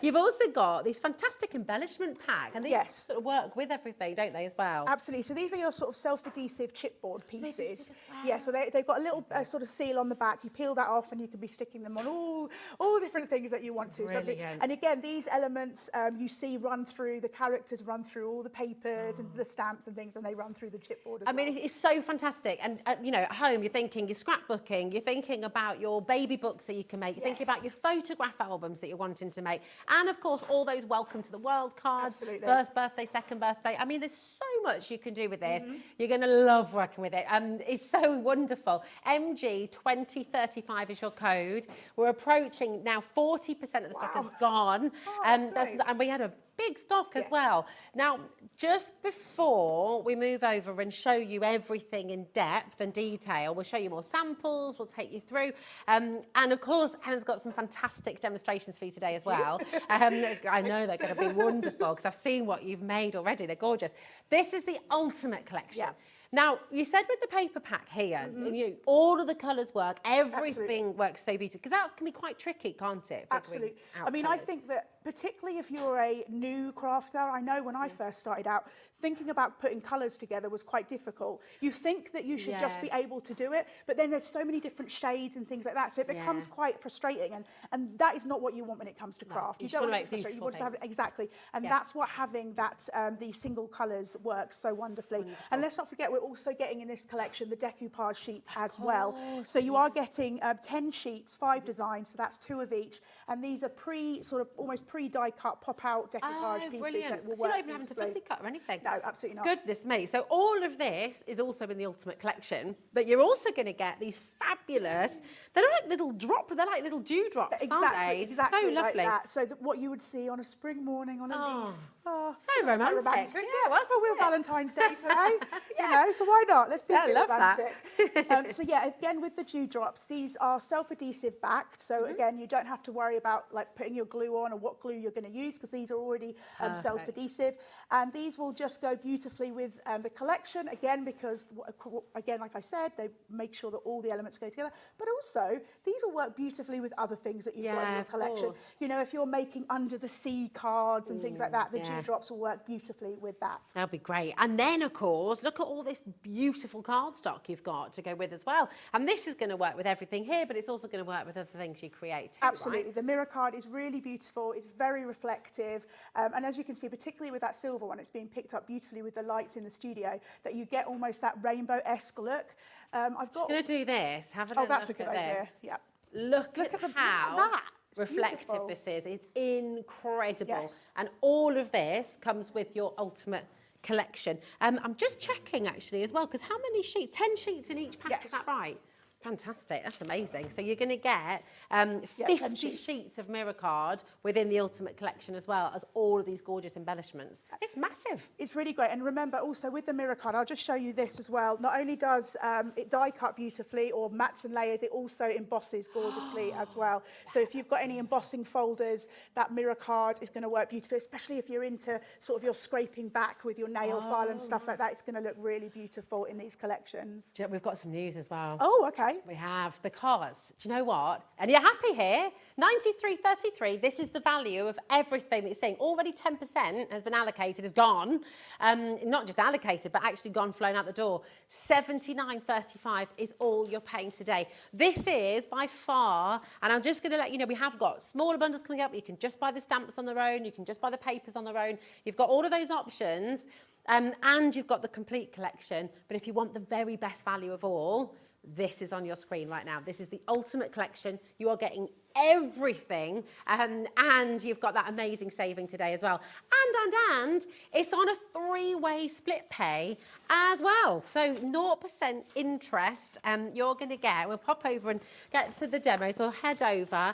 You've also got these fantastic embellishment pack, and these sort of work with everything, don't they, as well? Absolutely. So these are your sort of self-adhesive chipboard pieces. Yeah, so they've got a little sort of seal on the back. You peel that off, and you can be sticking them on all different things that you want to. So, and again, these elements you see run through, the characters run through all the papers and the stamps and things, and they run through the chipboard as well. I mean, it's so fantastic. And, you know, at home, you're thinking you're scrapbooking, you're thinking about your baby books that you can make, you're thinking about your photograph albums that you're wanting to make, and, of course, all those welcome to the world cards, first birthday, second birthday. I mean, there's so much you can do with this. You're going to love working with it. It's so wonderful. MG2035 is your code. We're approaching now 40% of the stock has gone. And we had a big stock as well. Now, just before we move over and show you everything in depth and detail, we'll show you more samples, we'll take you through. And of course, Helen's got some fantastic demonstrations for you today as well. I know they're going to be wonderful because I've seen what you've made already. They're gorgeous. This is the ultimate collection. Now, you said with the paper pack here, all of the colours work, everything works so beautifully, because that can be quite tricky, can't it? Absolutely. I mean, I think that particularly if you're a new crafter, I know when I first started out, thinking about putting colours together was quite difficult. You think that you should just be able to do it, but then there's so many different shades and things like that, so it becomes quite frustrating, and that is not what you want when it comes to craft. You don't want to make frustrating. You want to have exactly, and that's what having that the single colours works so wonderfully. And let's not forget, we're also getting in this collection the decoupage sheets as well. So you are getting 10 sheets, 5 designs, so that's 2 of each, and these are almost pre-die cut pop-out decoupage pieces that will work. You're not even having to fussy cut or anything. No, absolutely not. Goodness me. So all of this is also in the Ultimate Collection, but you're also going to get these fabulous, they're like little dewdrops, aren't they? Exactly, so lovely. Like that. So what you would see on a spring morning on a leaf. Oh, so romantic. Yeah, well, we're Valentine's Day today, you know, so why not? Let's be a bit romantic. So yeah, again, with the dewdrops, these are self-adhesive backed. So again, you don't have to worry about like putting your glue on or what glue you're going to use, because these are already self-adhesive. And these will just go beautifully with the collection, again, because, again, like I said, they make sure that all the elements go together. But also, these will work beautifully with other things that you've got in your collection. You know, if you're making under the sea cards and things like that, the dewdrops will work beautifully with that. That'll be great. And then, of course, look at all this beautiful cardstock you've got to go with as well. And this is going to work with everything here, but it's also going to work with other things you create too, Absolutely. Right? The mirror card is really beautiful. It's very reflective. And as you can see, particularly with that silver one, it's being picked up beautifully with the lights in the studio, that you get almost that rainbow-esque look. I'm going to do this. Have a look that's a at good this. idea. Yeah. Look at how reflective this is. It's incredible. And all of this comes with your Ultimate Collection. I'm just checking actually as well, because how many sheets? 10 sheets in each pack, is that right? Fantastic, that's amazing. So you're going to get 50 sheets of mirror card within the Ultimate Collection, as well as all of these gorgeous embellishments. It's massive. It's really great. And remember also with the mirror card, I'll just show you this as well. Not only does it die cut beautifully or mats and layers, it also embosses gorgeously as well. So if you've got any embossing folders, that mirror card is going to work beautifully, especially if you're into sort of your scraping back with your nail file and stuff like that. It's going to look really beautiful in these collections. We've got some news as well. Oh, okay. We have, because, do you know what? And you're happy here, 93.33, this is the value of everything that you're seeing. Already 10% has been allocated, has gone. Not just allocated, but actually gone, flown out the door. 79.35 is all you're paying today. This is by far, and I'm just going to let you know, we have got smaller bundles coming up. You can just buy the stamps on their own. You can just buy the papers on their own. You've got all of those options. And you've got the complete collection. But if you want the very best value of all, this is on your screen right now. This is the ultimate collection. You are getting everything, and you've got that amazing saving today as well. And it's on a 3-way split pay as well. So 0% interest you're going to get. We'll pop over and get to the demos. We'll head over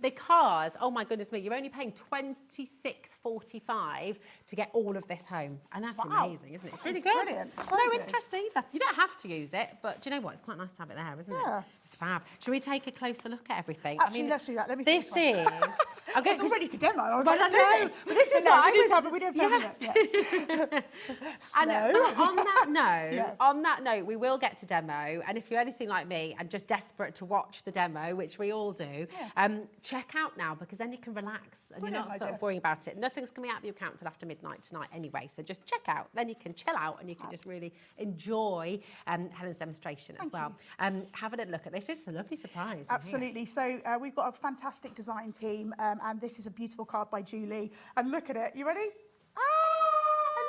because, oh my goodness me, you're only paying $26.45 to get all of this home. And that's amazing, isn't it? It's really good. Brilliant. So no good. interest either. You don't have to use it, but do you know what? It's quite nice to have it there, isn't it? It's fab. Shall we take a closer look at everything? Absolutely, let's do that. Let me this is... I was all ready to demo. I was well, like, let's do this. But this is why we didn't have time yet. And on that note, we will get to demo. And if you're anything like me and just desperate to watch the demo, which we all do, check out now, because then you can relax and you're not sort of worrying about it. Nothing's coming out of your account until after midnight tonight anyway. So just check out. Then you can chill out and you can just really enjoy Helen's demonstration as well. Have a little look at this. It's a lovely surprise. Absolutely. So we've got a fantastic design team, and this is a beautiful card by Julie. And look at it. You ready? I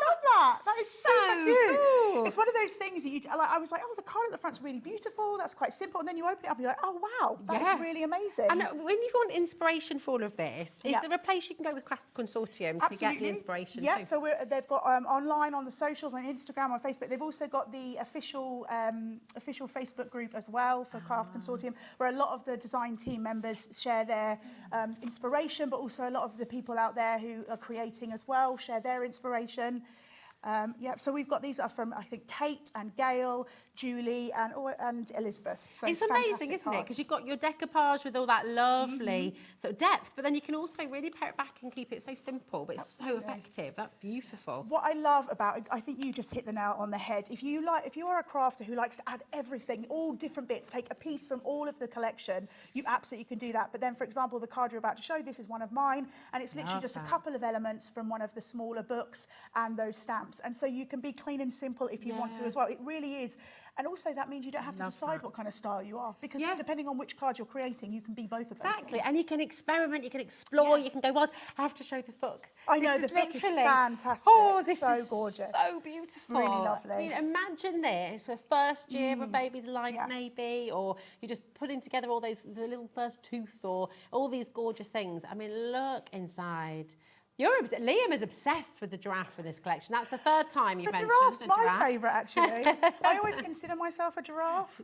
love that. That is super cute. Cool. It's one of those things that I was like, oh, the card at the front's really beautiful. That's quite simple. And then you open it up and you're like, oh, wow, that's really amazing. And when you want inspiration for all of this, is there a place you can go with Craft Consortium to get the inspiration too? So they've got online on the socials, on Instagram, on Facebook. They've also got the official Facebook group as well for Craft Consortium, where a lot of the design team members share their inspiration, but also a lot of the people out there who are creating as well share their inspiration. So we've got these are from, I think, Kate and Gail, Julie and Elizabeth. So it's amazing, isn't it? Because you've got your decoupage with all that lovely sort of depth, but then you can also really pare it back and keep it so simple, but it's so effective. That's beautiful. What I love about it, I think you just hit the nail on the head. If you are a crafter who likes to add everything, all different bits, take a piece from all of the collection, you absolutely can do that. But then, for example, the card you're about to show, this is one of mine, and it's literally just a couple of elements from one of the smaller books and those stamps. And so you can be clean and simple if you want to as well. It really is. And also that means you don't have to decide what kind of style you are, because depending on which card you're creating, you can be both of those things. And you can experiment, you can explore, you can go, well, I have to show this book. I know, the book is fantastic. Oh, this so is gorgeous. So beautiful. Really lovely. I mean, imagine this, the first year of a baby's life maybe, or you're just putting together all those, the little first tooth, or all these gorgeous things. I mean, look inside. Liam is obsessed with the giraffe for this collection. That's the third time you've mentioned the giraffe's my favourite, actually. I always consider myself a giraffe.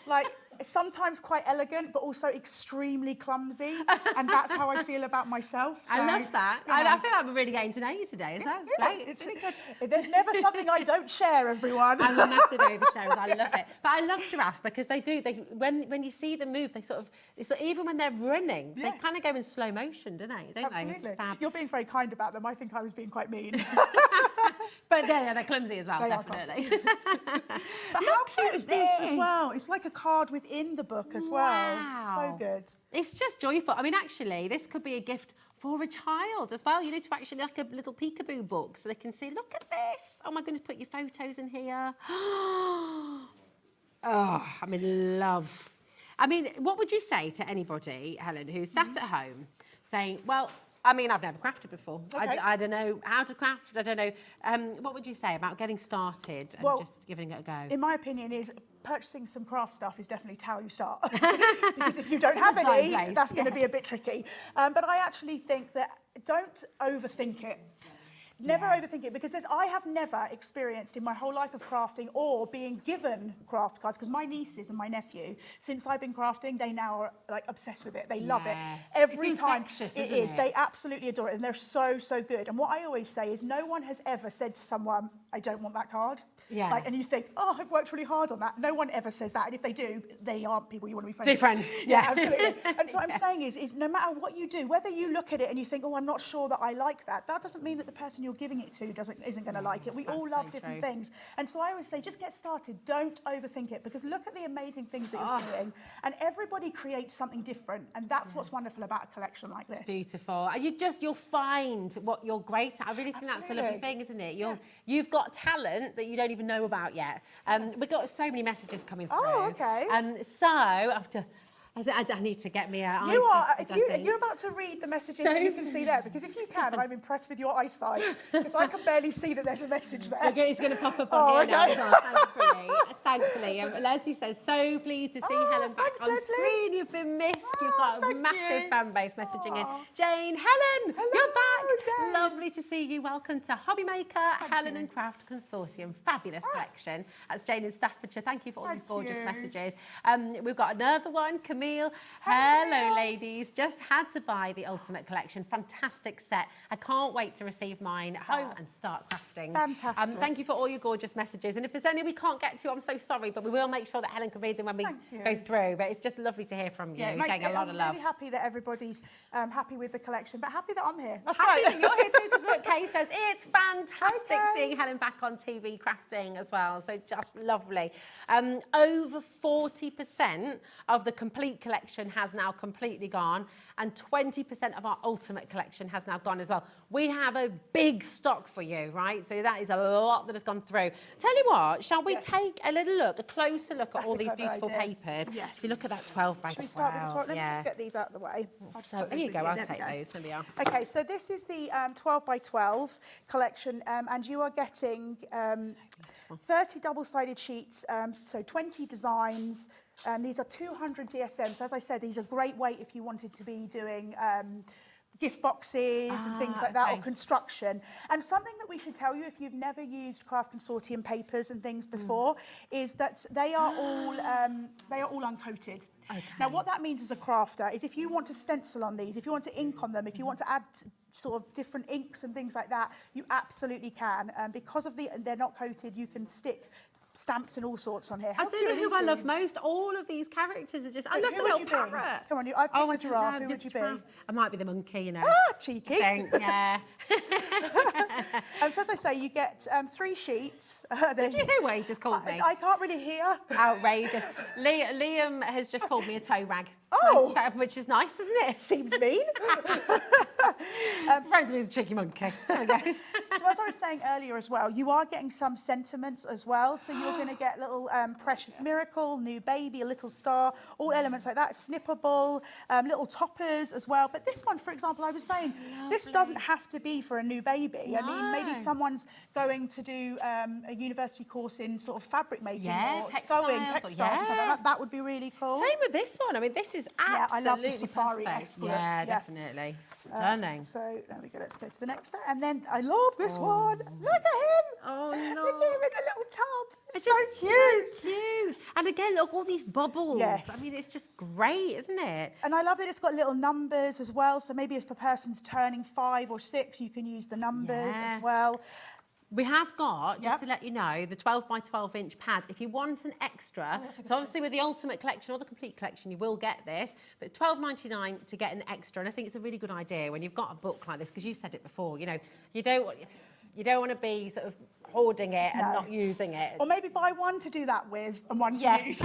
Like, sometimes quite elegant, but also extremely clumsy. And that's how I feel about myself. So, I love that. You know. I feel like we're really getting to know you today. So that's great. It's really good. There's never something I don't share, everyone. I'm a massive oversharers. I love it. But I love giraffes because they when you see them move, they sort of, even when they're running, they kind of go in slow motion, don't they? Absolutely. You're being very kind about them. I think I was being quite mean. But they're clumsy as well, definitely. But how cute is this as well? It's like a card within the book as well. So good. It's just joyful. I mean, actually, this could be a gift for a child as well. You know, to actually like a little peekaboo book so they can see, look at this. Oh my goodness, put your photos in here. Oh, I'm in love. I mean, what would you say to anybody, Helen, who's sat at home saying, well, I mean, I've never crafted before. Okay. I don't know how to craft. I don't know. What would you say about getting started and just giving it a go? In my opinion, is purchasing some craft stuff is definitely how you start. Because if you don't have any, that's going to be a bit tricky. But I actually think that don't overthink it. Never overthink it, because I have never experienced in my whole life of crafting or being given craft cards, because my nieces and my nephew, since I've been crafting, they now are like obsessed with it. They love it. Every time it is. They absolutely adore it, and they're so, so good. And what I always say is no one has ever said to someone, I don't want that card. Like, and you think, oh, I've worked really hard on that. No one ever says that. And if they do, they aren't people you want to be friends with. Different. Yeah, absolutely. And so what I'm saying is no matter what you do, whether you look at it and you think, oh, I'm not sure that I like that, that doesn't mean that the person you're giving it to isn't going to like it. We all love different things. And so I always say, just get started. Don't overthink it, because look at the amazing things that you're seeing. And everybody creates something different. And that's what's wonderful about a collection like this. It's beautiful. You'll find what you're great at. I really think that's the lovely thing, isn't it? You've got talent that you don't even know about yet. We've got so many messages coming through. Oh, okay. So after I need to get me a You are, eyes if you're about to read the messages that you can see there, because if you can, I'm impressed with your eyesight, because I can barely see that there's a message there. Okay, it's going to pop up on here now as well, thankfully. Leslie says, so pleased to see Helen back on screen. You've been missed. You've got a massive fan base messaging in. Jane, Helen, you're back. Jane. Lovely to see you. Welcome to HobbyMaker, Helen and Craft Consortium. Fabulous collection. That's Jane in Staffordshire. Thank you for all these gorgeous messages. We've got another one, Camille. Hello, ladies. Just had to buy the Ultimate Collection. Fantastic set. I can't wait to receive mine at home and start crafting. Fantastic. Thank you for all your gorgeous messages. And if there's any we can't get to, I'm so sorry, but we will make sure that Helen can read them when we go through. But it's just lovely to hear from you. Yeah, We're getting a lot of love. I'm really happy that everybody's happy with the collection, but happy that I'm here. That's happy great. that you're here too, because look, Kay says it's fantastic seeing Helen back on TV crafting as well. So just lovely. Over 40% of the complete collection has now completely gone, and 20% of our Ultimate Collection has now gone as well. We have a big stock for you, right? So that is a lot that has gone through. Tell you what, shall we take a little look, a closer look at all these beautiful papers? Yes. If you look at that 12 by 12. Should we start with the 12? Let me just get these out of the way. So there you go, I'll take those. There we are. Okay, so this is the 12 by 12 collection, and you are getting 30 double-sided sheets, so 20 designs. These are 200 DSM. So as I said, these are great weight if you wanted to be doing gift boxes and things like that, or construction. And something that we should tell you if you've never used Craft Consortium papers and things before is that they are all uncoated. Okay. Now, what that means as a crafter is if you want to stencil on these, if you want to ink on them, if you want to add sort of different inks and things like that, you absolutely can. Because of they're not coated, you can stick stamps and all sorts on here. I don't know who I love most. All of these characters are just... So I love the little parrot. Come on, I've picked the giraffe. Who would you be? I might be the monkey, you know. Ah, cheeky. I think, yeah. So as I say, you get 3 sheets. Did you hear what he just called me? I can't really hear. Outrageous. Liam has just called me a toe rag. Oh! Which is nice, isn't it? Seems mean. Friends with a cheeky monkey. There we go. So as I was saying earlier as well, you are getting some sentiments as well. So you're going to get little Precious Miracle, New Baby, A Little Star, all elements like that. Snippable, little toppers as well. But this one, for example, I was saying, this doesn't have to be for a new baby. No. I mean, maybe someone's going to do a university course in sort of fabric making or sewing, textiles and stuff like that. That would be really cool. Same with this one. I mean, this is absolutely I love the safari-esque look. Yeah, definitely. Stunning. So there we go. Let's go to the next set. And then I love this one. Look at him. Oh, no. Look at him in the little tub. It's so just cute. So cute. And again, look, all these bubbles. Yes. I mean, it's just great, isn't it? And I love that it's got little numbers as well. So maybe if a person's turning 5 or 6, you can use the numbers as well. We have got, just to let you know, the 12 by 12 inch pad. If you want an extra, so obviously with the Ultimate Collection or the Complete Collection, you will get this, but £12.99 to get an extra. And I think it's a really good idea when you've got a book like this, because you said it before, you know, you don't want to be sort of hoarding it and not using it. Or maybe buy one to do that with and one to use.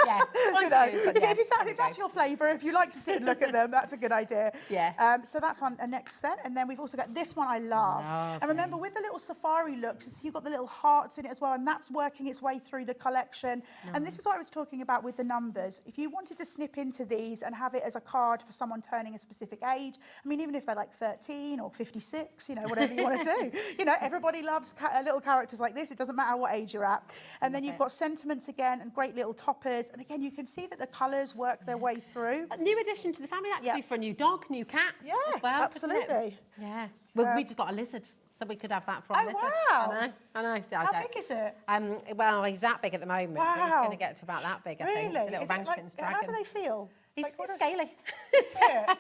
Yeah, if that's your flavour, if you like to sit and look at them, that's a good idea. Yeah. So that's on a next set, and then we've also got this one I love. And remember, with the little safari looks, you've got the little hearts in it as well, and that's working its way through the collection. And this is what I was talking about with the numbers. If you wanted to snip into these and have it as a card for someone turning a specific age, I mean, even if they're like 13 or 56, you know, whatever you want to do. You know, everybody loves little characters like this. It doesn't matter what age you're at. And then you've got sentiments again and great little toppers. And again, you can see that the colours work their way through. A new addition to the family. That could be for a new dog, new cat as well. Absolutely. Yeah. Well, we just got a lizard, so we could have that for our lizard. Wow. I know. How big is it? Well, he's that big at the moment. Wow. But he's going to get to about that big, I think. Really? It's a little Rankins dragon. How do they feel? He's scaly. Is it?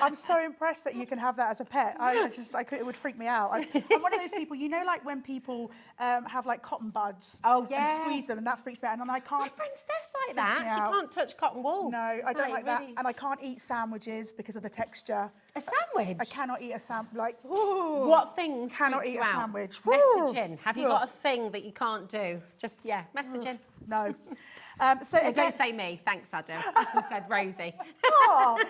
I'm so impressed that you can have that as a pet. It would freak me out. I'm one of those people, you know, like when people have like cotton buds and squeeze them, and that freaks me out. And I can't. My friend Steph's like that. She can't touch cotton wool. No, I don't like that. And I can't eat sandwiches because of the texture. A sandwich? I cannot eat a sandwich. Like, ooh. What things cannot freak eat you a out? sandwich? Message in. Have you got a thing that you can't do? Just, message in. No. Don't say me. Thanks, Adam. I just said Rosie. Oh.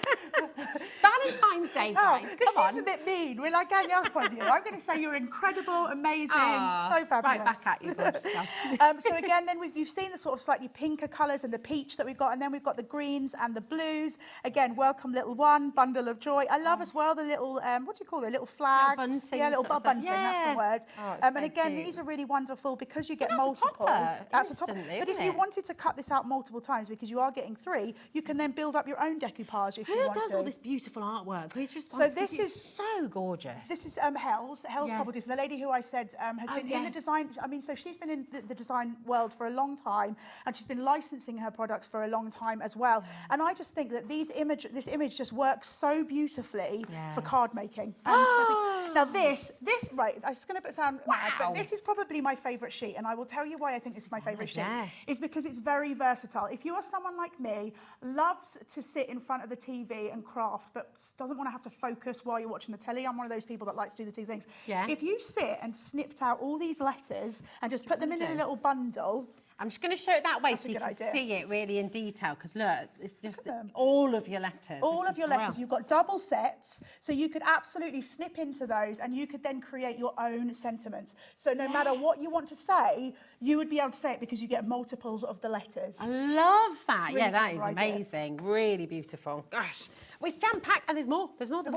Valentine's Day, guys. This seems a bit mean. Will I gang up on you? I'm going to say you're incredible, amazing, so fabulous. Right back at you, gorgeous girl. So again, then you've seen the sort of slightly pinker colours and the peach that we've got, and then we've got the greens and the blues. Again, welcome little one, bundle of joy. I love as well the little, what do you call it? Little flags. Little bunting, Bunting, that's the word. Oh, And again, these are really wonderful because you get multiple. That's a top. But if you wanted to cut this out multiple times, because you are getting 3, you can then build up your own decoupage if you want to. Who does all this beautiful artwork? Who's So this is so gorgeous. This is Hell's Couple Disc, the lady who I said has been in the design. I mean, so she's been in the design world for a long time, and she's been licensing her products for a long time as well. And I just think that this image just works so beautifully for card making. And now this right, it's going to sound mad, but this is probably my favourite sheet, and I will tell you why I think this is my favourite sheet. Is because it's very versatile. If you are someone like me, loves to sit in front of the TV and craft, but doesn't want to have to focus while you're watching the telly. I'm one of those people that likes to do the two things. If you sit and snipped out all these letters and just put them in a little bundle. I'm just going to show it that way so you can see it really in detail, because look, it's just all of your letters. All of your letters. You've got double sets, so you could absolutely snip into those and you could then create your own sentiments. So no matter what you want to say, you would be able to say it because you get multiples of the letters. I love that. Really yeah, that is amazing. Really beautiful. Gosh. Well, it's jam-packed and there's more. There's more.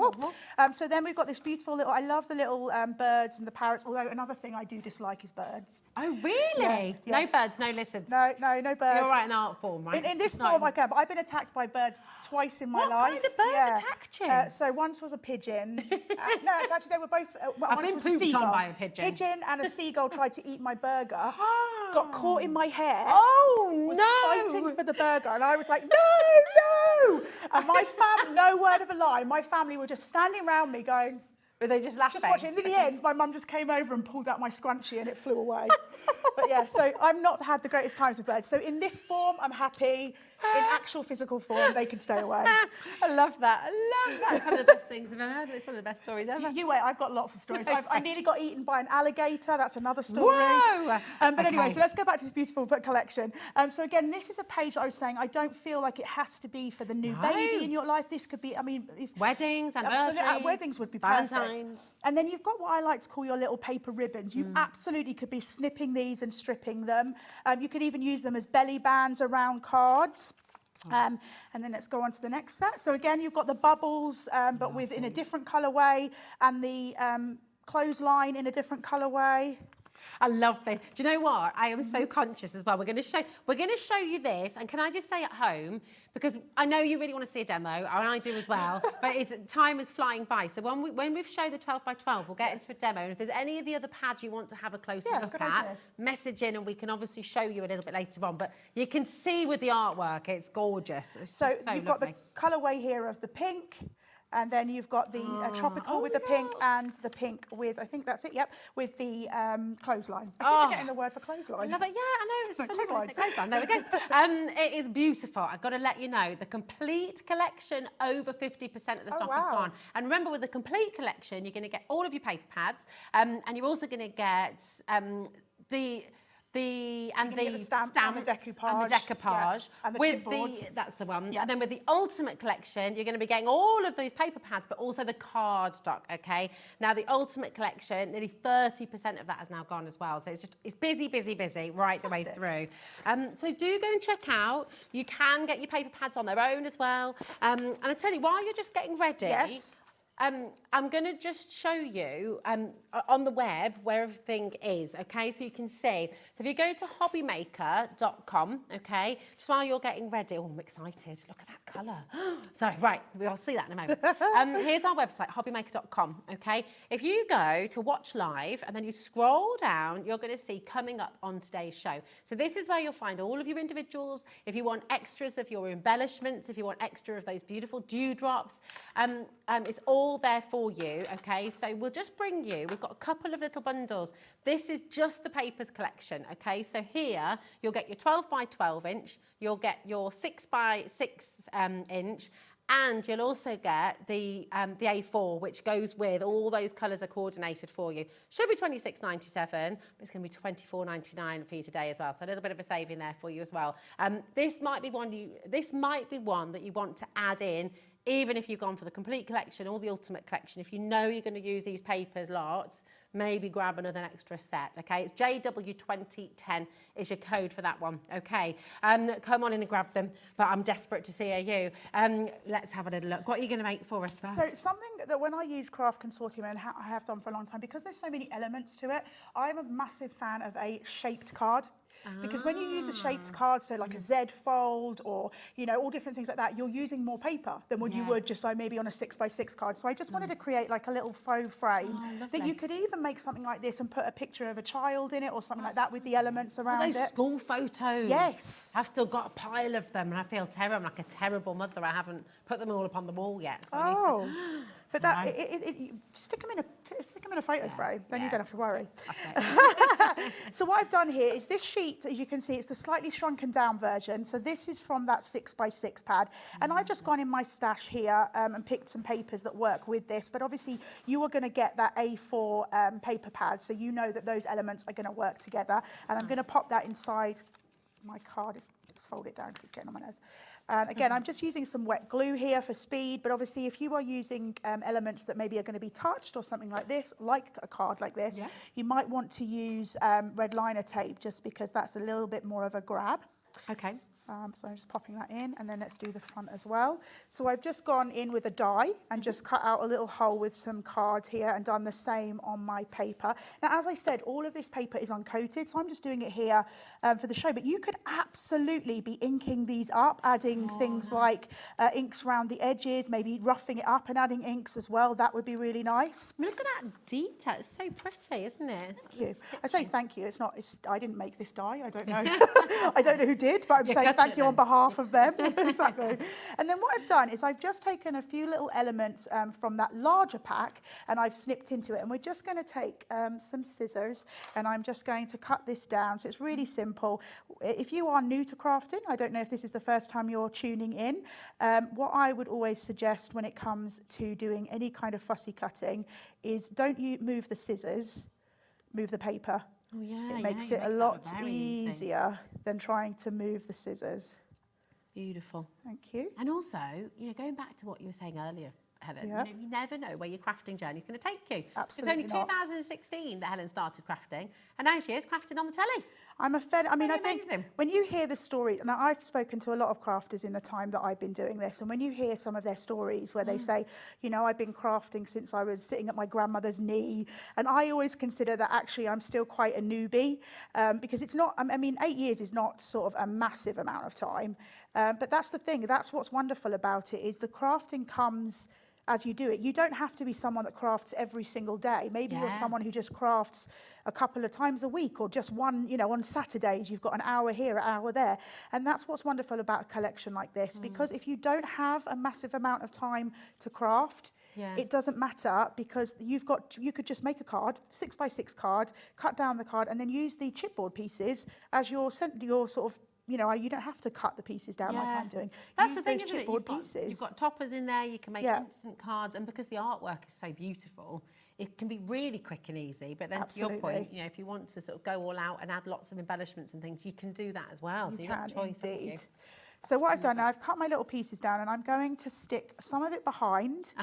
So then we've got this beautiful little, I love the little birds and the parrots, although another thing I do dislike is birds. Oh, really? Yeah, no birds, no lizards? No birds. You're right in art form, right? In this form I can, but I've been attacked by birds twice in my life. What kind of bird attacked you? So once was a pigeon. No, actually they were both, I've once been was a seagull. pooped on by a pigeon. Pigeon and a seagull tried to eat my burger, got caught in my hair. Oh, was fighting for the burger, and I was like, no! And my family, no word of a lie, my family were just standing around me going, were they just laughing? Just watching. And in the end, my mum just came over and pulled out my scrunchie and it flew away. But yeah, so I've not had the greatest times with birds. So in this form, I'm happy. In actual physical form, they can stay away. I love that. I love that. It's one of the best things I've ever heard. It's one of the best stories ever. You wait, I've got lots of stories. I nearly got eaten by an alligator. That's another story. Whoa! But anyway, so let's go back to this beautiful book collection. So again, this is a page I was saying I don't feel like it has to be for the new baby in your life. This could be, I mean, if weddings, anniversaries, weddings would be Valentine's. perfect. And then you've got what I like to call your little paper ribbons. You absolutely could be snipping these and stripping them. You could even use them as belly bands around cards. And then let's go on to the next set. So again, you've got the bubbles, but in a different colourway, and the clothesline in a different colourway. I love this. Do you know what? I am so conscious as well. We're going to show you this, and can I just say at home, because I know you really want to see a demo, and I do as well, but time is flying by. So when we've shown the 12 by 12, we'll get into a demo, and if there's any of the other pads you want to have a closer look at, message in, and we can obviously show you a little bit later on. But you can see with the artwork, it's gorgeous. It's so you've got the colourway here of the pink. And then you've got the tropical with the pink, and the pink with, I think that's it, with the clothesline. I keep forgetting the word for clothesline. I love it. Yeah, I know. It's fantastic. Clothesline. There we go. It is beautiful. I've got to let you know, the complete collection, over 50% of the stock is gone. And remember, with the complete collection, you're going to get all of your paper pads, and you're also going to get the stamps and the decoupage, and the with chipboard. That's the one. And then with the ultimate collection, you're going to be getting all of those paper pads, but also the card stock. Okay. Now the ultimate collection, nearly 30% of that has now gone as well. So it's busy right the way through. So do go and check out. You can get your paper pads on their own as well. And I tell you, while you're just getting ready. Yes. I'm going to just show you on the web where everything is, okay? So you can see. So if you go to hobbymaker.com, okay, just while you're getting ready. Oh, I'm excited. Look at that colour. Sorry, right, we'll see that in a moment. Here's our website, hobbymaker.com, okay? If you go to watch live and then you scroll down, you're going to see coming up on today's show. So this is where you'll find all of your individuals. If you want extras of your embellishments, if you want extra of those beautiful dewdrops, it's all there for you, okay? So we'll just bring you, we've got a couple of little bundles. This is just the papers collection, okay? So here, you'll get your 12 by 12 inch, you'll get your 6 by 6 inch, And you'll also get the A4, which goes with all those colours are coordinated for you. Should be £26.97, but it's going to be £24.99 for you today as well. So a little bit of a saving there for you as well. This might be one that you want to add in, even if you've gone for the complete collection or the ultimate collection. If you know you're going to use these papers lots, maybe grab another extra set, okay? It's JW2010 is your code for that one, okay? Come on in and grab them, but I'm desperate to see you. Let's have a little look. What are you going to make for us first? So something that when I use Craft Consortium, and I have done for a long time, because there's so many elements to it, I'm a massive fan of a shaped card. Because when you use a shaped card, so like a Z fold or, you know, all different things like that, you're using more paper than what you would just like maybe on a 6x6 card. So I just wanted to create like a little faux frame that you could even make something like this and put a picture of a child in it or something like that with the elements around it. Those school photos. Yes. I've still got a pile of them and I feel terrible. I'm like a terrible mother. I haven't put them all up on the wall yet. So I need to... But that you stick them in a photo frame, then you don't have to worry. Okay. So what I've done here is this sheet, as you can see, it's the slightly shrunken down version. So this is from that 6x6 pad, and I've just gone in my stash here and picked some papers that work with this. But obviously, you are going to get that A4 paper pad, so you know that those elements are going to work together. And I'm going to pop that inside my card. Let's fold it down because it's getting on my nose. And again, I'm just using some wet glue here for speed, but obviously if you are using elements that maybe are going to be touched or something like this, like a card like this, you might want to use red liner tape just because that's a little bit more of a grab. Okay. So I'm just popping that in, and then let's do the front as well. So I've just gone in with a die and just cut out a little hole with some cards here and done the same on my paper. Now, as I said, all of this paper is uncoated, so I'm just doing it here for the show, but you could absolutely be inking these up, adding things like inks around the edges, maybe roughing it up and adding inks as well. That would be really nice. Look at that detail. It's so pretty, isn't it? Thank you. I say thank you. I didn't make this die. I don't know. I don't know who did, but I'm saying thank you on behalf of them. Exactly. And then what I've done is I've just taken a few little elements from that larger pack and I've snipped into it. And we're just going to take some scissors and I'm just going to cut this down. So it's really simple. If you are new to crafting, I don't know if this is the first time you're tuning in, what I would always suggest when it comes to doing any kind of fussy cutting is don't you move the scissors, move the paper. Oh, yeah, it makes it a lot easier than trying to move the scissors. Beautiful. Thank you. And also, you know, going back to what you were saying earlier, Helen, you know, you never know where your crafting journey is going to take you. Absolutely. It's only 2016 that Helen started crafting, and now she is crafting on the telly. I think when you hear the story, and I've spoken to a lot of crafters in the time that I've been doing this, and when you hear some of their stories where they say, you know, I've been crafting since I was sitting at my grandmother's knee, and I always consider that actually I'm still quite a newbie, because it's not, I mean, 8 years is not sort of a massive amount of time, but that's the thing, that's what's wonderful about it, is the crafting comes as you do it. You don't have to be someone that crafts every single day. Maybe you're someone who just crafts a couple of times a week or just one, you know, on Saturdays you've got an hour here, an hour there. And that's what's wonderful about a collection like this, because if you don't have a massive amount of time to craft, it doesn't matter, because you could just make a card, 6x6 card, cut down the card and then use the chipboard pieces as your sort of, you know, you don't have to cut the pieces down like I'm doing. That's use the thing, those isn't it? chipboard pieces. You've got toppers in there, you can make instant cards, and because the artwork is so beautiful, it can be really quick and easy. But then to your point, you know, if you want to sort of go all out and add lots of embellishments and things, you can do that as well. You so you've can got a choice, indeed. So what I've done now, I've cut my little pieces down and I'm going to stick some of it behind,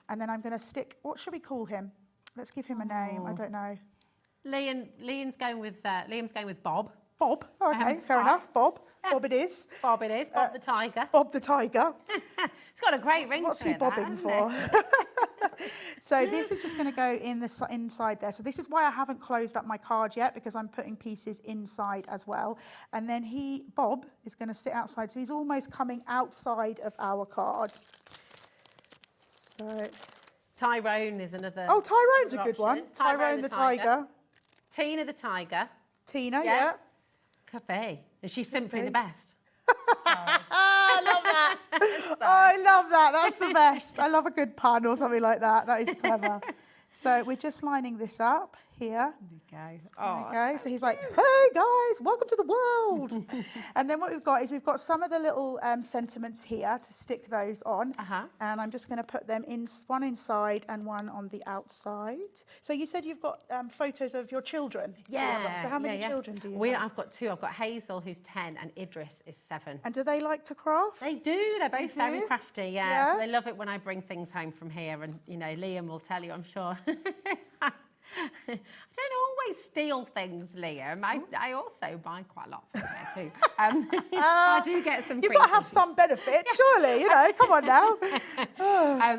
and then I'm going to stick, what should we call him? Let's give him a name, I don't know. Liam's going with Bob. Bob, okay, fair enough. Bob it is. Bob it is, Bob the Tiger. Bob the Tiger. It's got a great ring What's to he it, bobbing for? So this is just going to go in the inside there. So this is why I haven't closed up my card yet, because I'm putting pieces inside as well. And then Bob is going to sit outside. So he's almost coming outside of our card. So Tyrone is another. Oh, Tyrone's a option. good one. Tyrone the Tiger. Tina the Tiger. Tina, yeah. Could be. And she's simply the best. I love that. I love that. That's the best. I love a good pun or something like that. That is clever. So we're just lining this up here. There we go. There we go. So he's like, hey guys, welcome to the world. And then what we've got is we've got some of the little sentiments here to stick those on. And I'm just going to put them in, one inside and one on the outside. So you said you've got photos of your children. Yeah. So how many children do you have? I've got 2. I've got Hazel, who's 10, and Idris is 7. And do they like to craft? They do. They're both very crafty, yeah. So they love it when I bring things home from here. And, you know, Liam will tell you, I'm sure. I don't always steal things, Liam. I also buy quite a lot from there too. I do get some. You've got to have some benefit, surely. You know, come on now.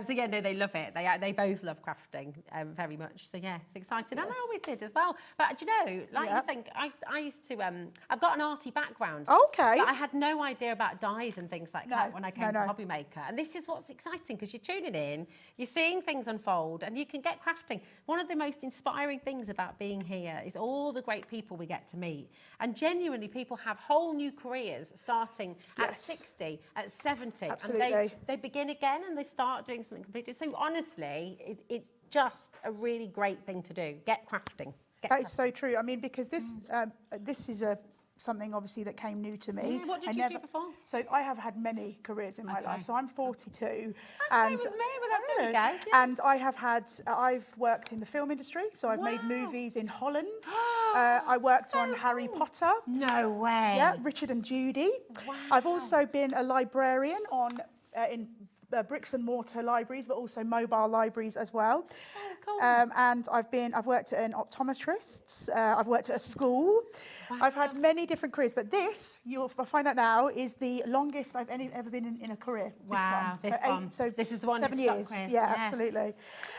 So yeah, no, they love it. They both love crafting very much. So yeah, it's exciting, and I always did as well. But do you know, like you're saying, I used to. I've got an arty background. Okay. But I had no idea about dyes and things like that when I came to HobbyMaker. And this is what's exciting because you're tuning in, you're seeing things unfold, and you can get crafting. One of the most inspiring things about being here is all the great people we get to meet. And genuinely, people have whole new careers starting at 60, at 70. Absolutely. And they begin again and they start doing something completely. So honestly, it's just a really great thing to do. Get crafting. That is so true. I mean, because this is something obviously that came new to me. Yeah, what did you do before? So I have had many careers in my life. So I'm 42. Same as me, there we go. Yeah. And I've worked in the film industry. So I've made movies in Holland. I worked on Harry Potter. No way. Yeah, Richard and Judy. Wow. I've also been a librarian in bricks and mortar libraries, but also mobile libraries as well. So cool. And I've worked at an optometrist. I've worked at a school. Wow. I've had many different careers, but this, you'll find out now, is the longest I've ever been in a career. Wow, this one. So this is one 7 years. With. Yeah, absolutely.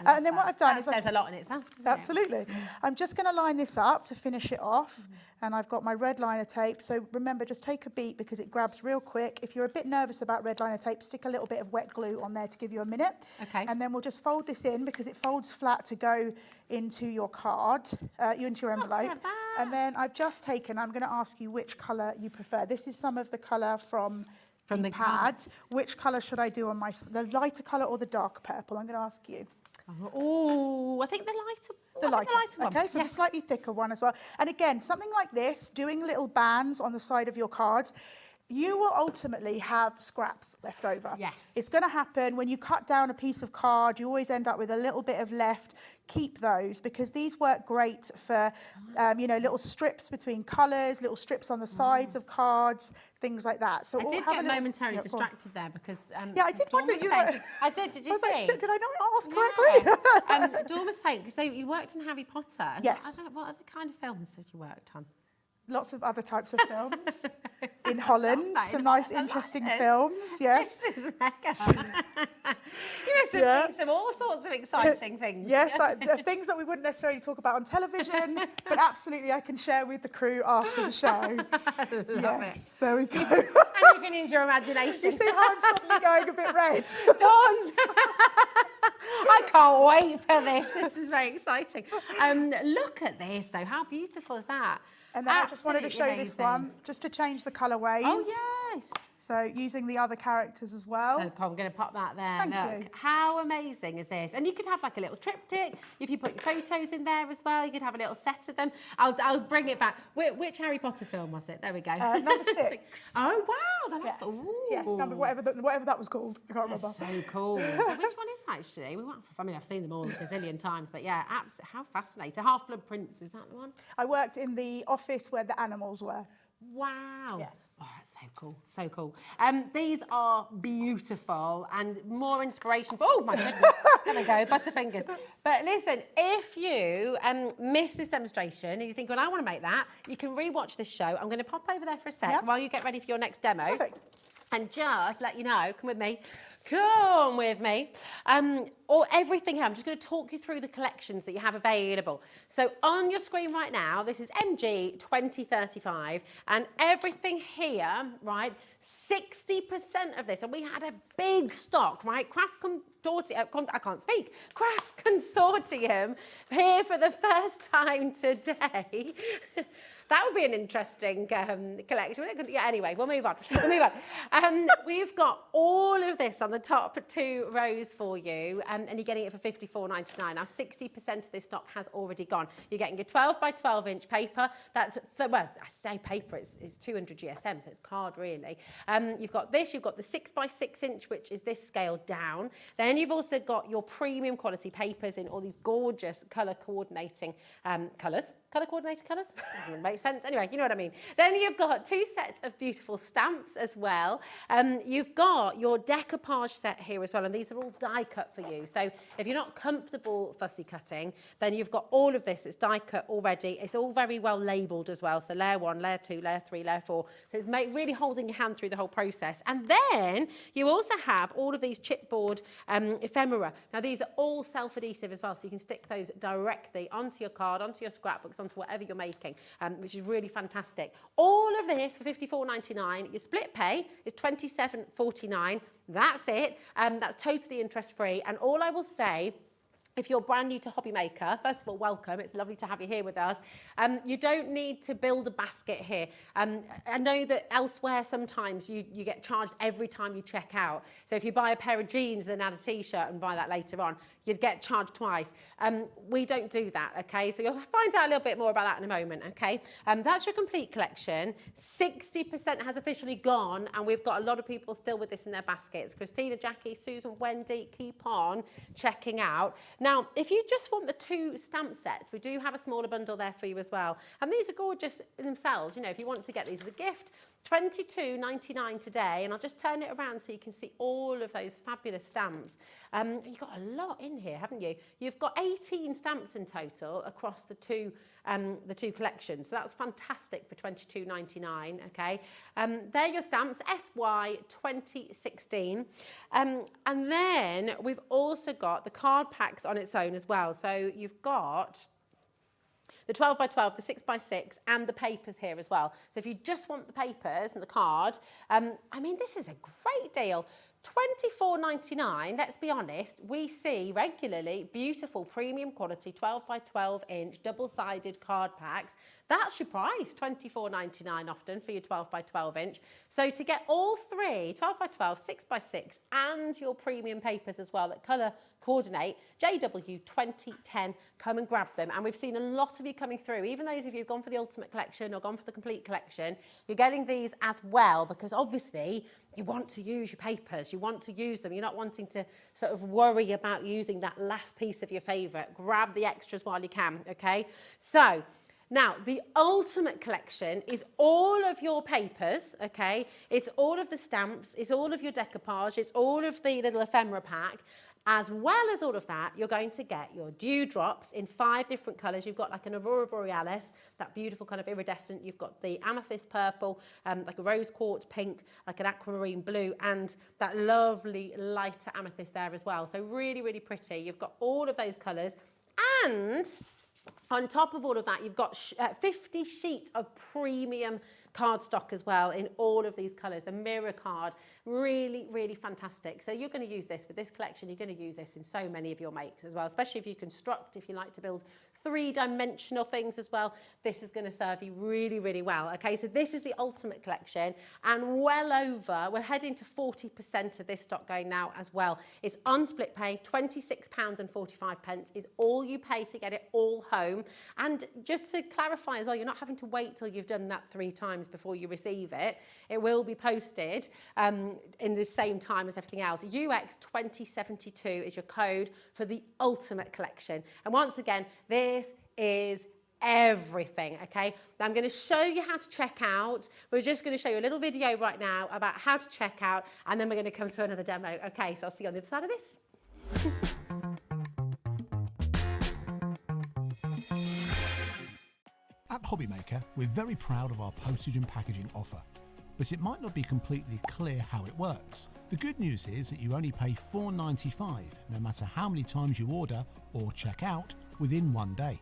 And then what I've done is says a lot in itself. Absolutely. I'm just going to line this up to finish it off. And I've got my red liner tape. So remember, just take a beat because it grabs real quick. If you're a bit nervous about red liner tape, stick a little bit of wet glue on there to give you a minute. Okay. And then we'll just fold this in because it folds flat to go into your card, into your envelope. And then I've just taken, I'm going to ask you which colour you prefer. This is some of the colour from the pad. Which colour should I do on the lighter colour or the dark purple? I'm going to ask you. Oh, I think the lighter. The lighter one. Okay, so the slightly thicker one as well. And again, something like this, doing little bands on the side of your cards, you will ultimately have scraps left over. Yes. It's going to happen when you cut down a piece of card, you always end up with a little bit of left. Keep those because these work great for, little strips between colours, little strips on the sides of cards, things like that. So I did get momentarily distracted there because I did wonder you were... I did. Did you see? Did I not ask correctly? Dawn was saying, so you worked on Harry Potter. Yes. What other kind of films have you worked on? Lots of other types of films in Holland. Some nice, interesting films. Yes. This is mega. You must have seen all sorts of exciting things. Yes, things that we wouldn't necessarily talk about on television, but absolutely I can share with the crew after the show. Love it. There we go. And you can use your imagination. You see how I'm suddenly going a bit red? Dawn's. I can't wait for this. This is very exciting. Look at this, though. How beautiful is that? And then I just wanted to show this one, just to change the colourways. Oh, yes. So using the other characters as well. So cool. I'm going to pop that there. Thank you. How amazing is this? And you could have like a little triptych. If you put your photos in there as well, you could have a little set of them. I'll bring it back. Which Harry Potter film was it? There we go. Number 6. Oh, wow. That's, yes, number whatever that was called. I can't remember. That's so cool. Which one is that, actually? I've seen them all a gazillion times, but yeah, how fascinating. Half-Blood Prince, is that the one? I worked in the office where the animals were. Wow. Yes. Oh, that's so cool. So cool. These are beautiful and more inspiration for, oh my goodness. There we go, butterfingers. But listen, if you miss this demonstration and you think, well, I want to make that, you can rewatch this show. I'm going to pop over there for a sec while you get ready for your next demo. Perfect. And just let you know, come with me, or everything here. I'm just going to talk you through the collections that you have available. So on your screen right now, this is MG 2035, and everything here, right, 60% of this, and we had a big stock, right, Craft Consortium here for the first time today. That would be an interesting collection. Yeah, anyway, we'll move on. We've got all of this on the top 2 rows for you. and you're getting it for £54.99. Now, 60% of this stock has already gone. You're getting your 12 by 12 inch paper. That's, well, I say paper, it's 200 GSM, so it's card really. You've got this, you've got the 6 by 6 inch, which is this scale down. Then you've also got your premium quality papers in all these gorgeous colour coordinating colours. Colour coordinated colours? Doesn't make sense. Anyway, you know what I mean. Then you've got 2 sets of beautiful stamps as well. You've got your decoupage set here as well, and these are all die cut for you. So if you're not comfortable fussy cutting, then you've got all of this that's die cut already. It's all very well labelled as well. So layer 1, layer 2, layer 3, layer 4. So it's really holding your hand through the whole process. And then you also have all of these chipboard ephemera. Now these are all self-adhesive as well, so you can stick those directly onto your card, onto your scrapbooks, onto whatever you're making, which is really fantastic. All of this for £54.99. Your split pay is £27.49. That's it. That's totally interest-free. And all I will say, if you're brand new to HobbyMaker, first of all, welcome. It's lovely to have you here with us. You don't need to build a basket here. I know that elsewhere sometimes you get charged every time you check out. So if you buy a pair of jeans, then add a T-shirt and buy that later on, you'd get charged twice. We don't do that, okay? So you'll find out a little bit more about that in a moment, okay? That's your complete collection. 60% has officially gone, and we've got a lot of people still with this in their baskets. Christina, Jackie, Susan, Wendy, keep on checking out. Now, if you just want the 2 stamp sets, we do have a smaller bundle there for you as well. And these are gorgeous in themselves. You know, if you want to get these as a gift, £22.99 today, and I'll just turn it around so you can see all of those fabulous stamps. You've got a lot in here, haven't you? You've got 18 stamps in total across the two collections, so that's fantastic for £22.99. Okay, they're your stamps, SY 2016, and then we've also got the card packs on its own as well. So you've got the 12 by 12, the 6 by 6, and the papers here as well. So if you just want the papers and the card, I mean, this is a great deal. £24.99, let's be honest, we see regularly beautiful premium quality 12 by 12 inch double-sided card packs. That's your price, £24.99 often for your 12 by 12 inch. So to get all 3, 12 by 12, 6 by 6, and your premium papers as well that colour coordinate, JW 2010, come and grab them. And we've seen a lot of you coming through, even those of you who've gone for the ultimate collection or gone for the complete collection, you're getting these as well, because obviously you want to use your papers, you want to use them, you're not wanting to sort of worry about using that last piece of your favourite. Grab the extras while you can, okay? So, now, the ultimate collection is all of your papers, okay? It's all of the stamps, it's all of your decoupage, it's all of the little ephemera pack. As well as all of that, you're going to get your dewdrops in 5 different colours. You've got like an Aurora Borealis, that beautiful kind of iridescent. You've got the amethyst purple, like a rose quartz pink, like an aquamarine blue, and that lovely lighter amethyst there as well. So really, really pretty. You've got all of those colours. And on top of all of that, you've got 50 sheets of premium cardstock as well in all of these colours. The mirror card, really, really fantastic. So you're going to use this with this collection. You're going to use this in so many of your makes as well, especially if you construct, if you like to build 3-dimensional things as well. This is going to serve you really, really well. Okay, so this is the ultimate collection, and well over, we're heading to 40% of this stock going now as well. It's on split pay, £26.45 is all you pay to get it all home. And just to clarify as well, you're not having to wait till you've done that 3 times before you receive it. It will be posted in the same time as everything else. UX 2072 is your code for the ultimate collection. And once again, this is everything, okay? Now I'm going to show you how to check out. We're just going to show you a little video right now about how to check out, and then we're going to come to another demo. Okay, so I'll see you on the other side of this. At HobbyMaker, we're very proud of our postage and packaging offer, but it might not be completely clear how it works. The good news is that you only pay £4.95 no matter how many times you order or check out within 1 day.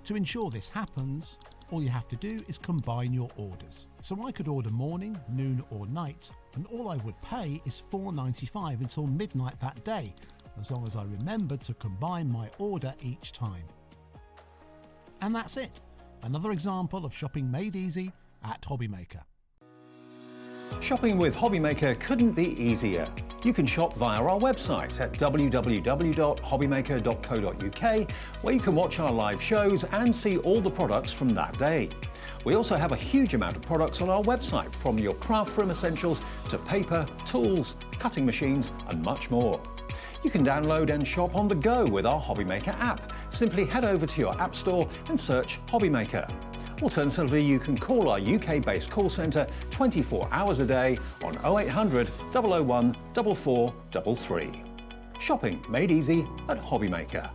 To ensure this happens, all you have to do is combine your orders. So I could order morning, noon or night, and all I would pay is £4.95 until midnight that day, as long as I remembered to combine my order each time. And that's it. Another example of shopping made easy at HobbyMaker. Shopping with HobbyMaker couldn't be easier. You can shop via our website at www.hobbymaker.co.uk, where you can watch our live shows and see all the products from that day. We also have a huge amount of products on our website, from your craft room essentials to paper, tools, cutting machines and much more. You can download and shop on the go with our HobbyMaker app. Simply head over to your app store and search HobbyMaker. Alternatively, you can call our UK-based call centre 24 hours a day on 0800 001 4433. Shopping made easy at HobbyMaker.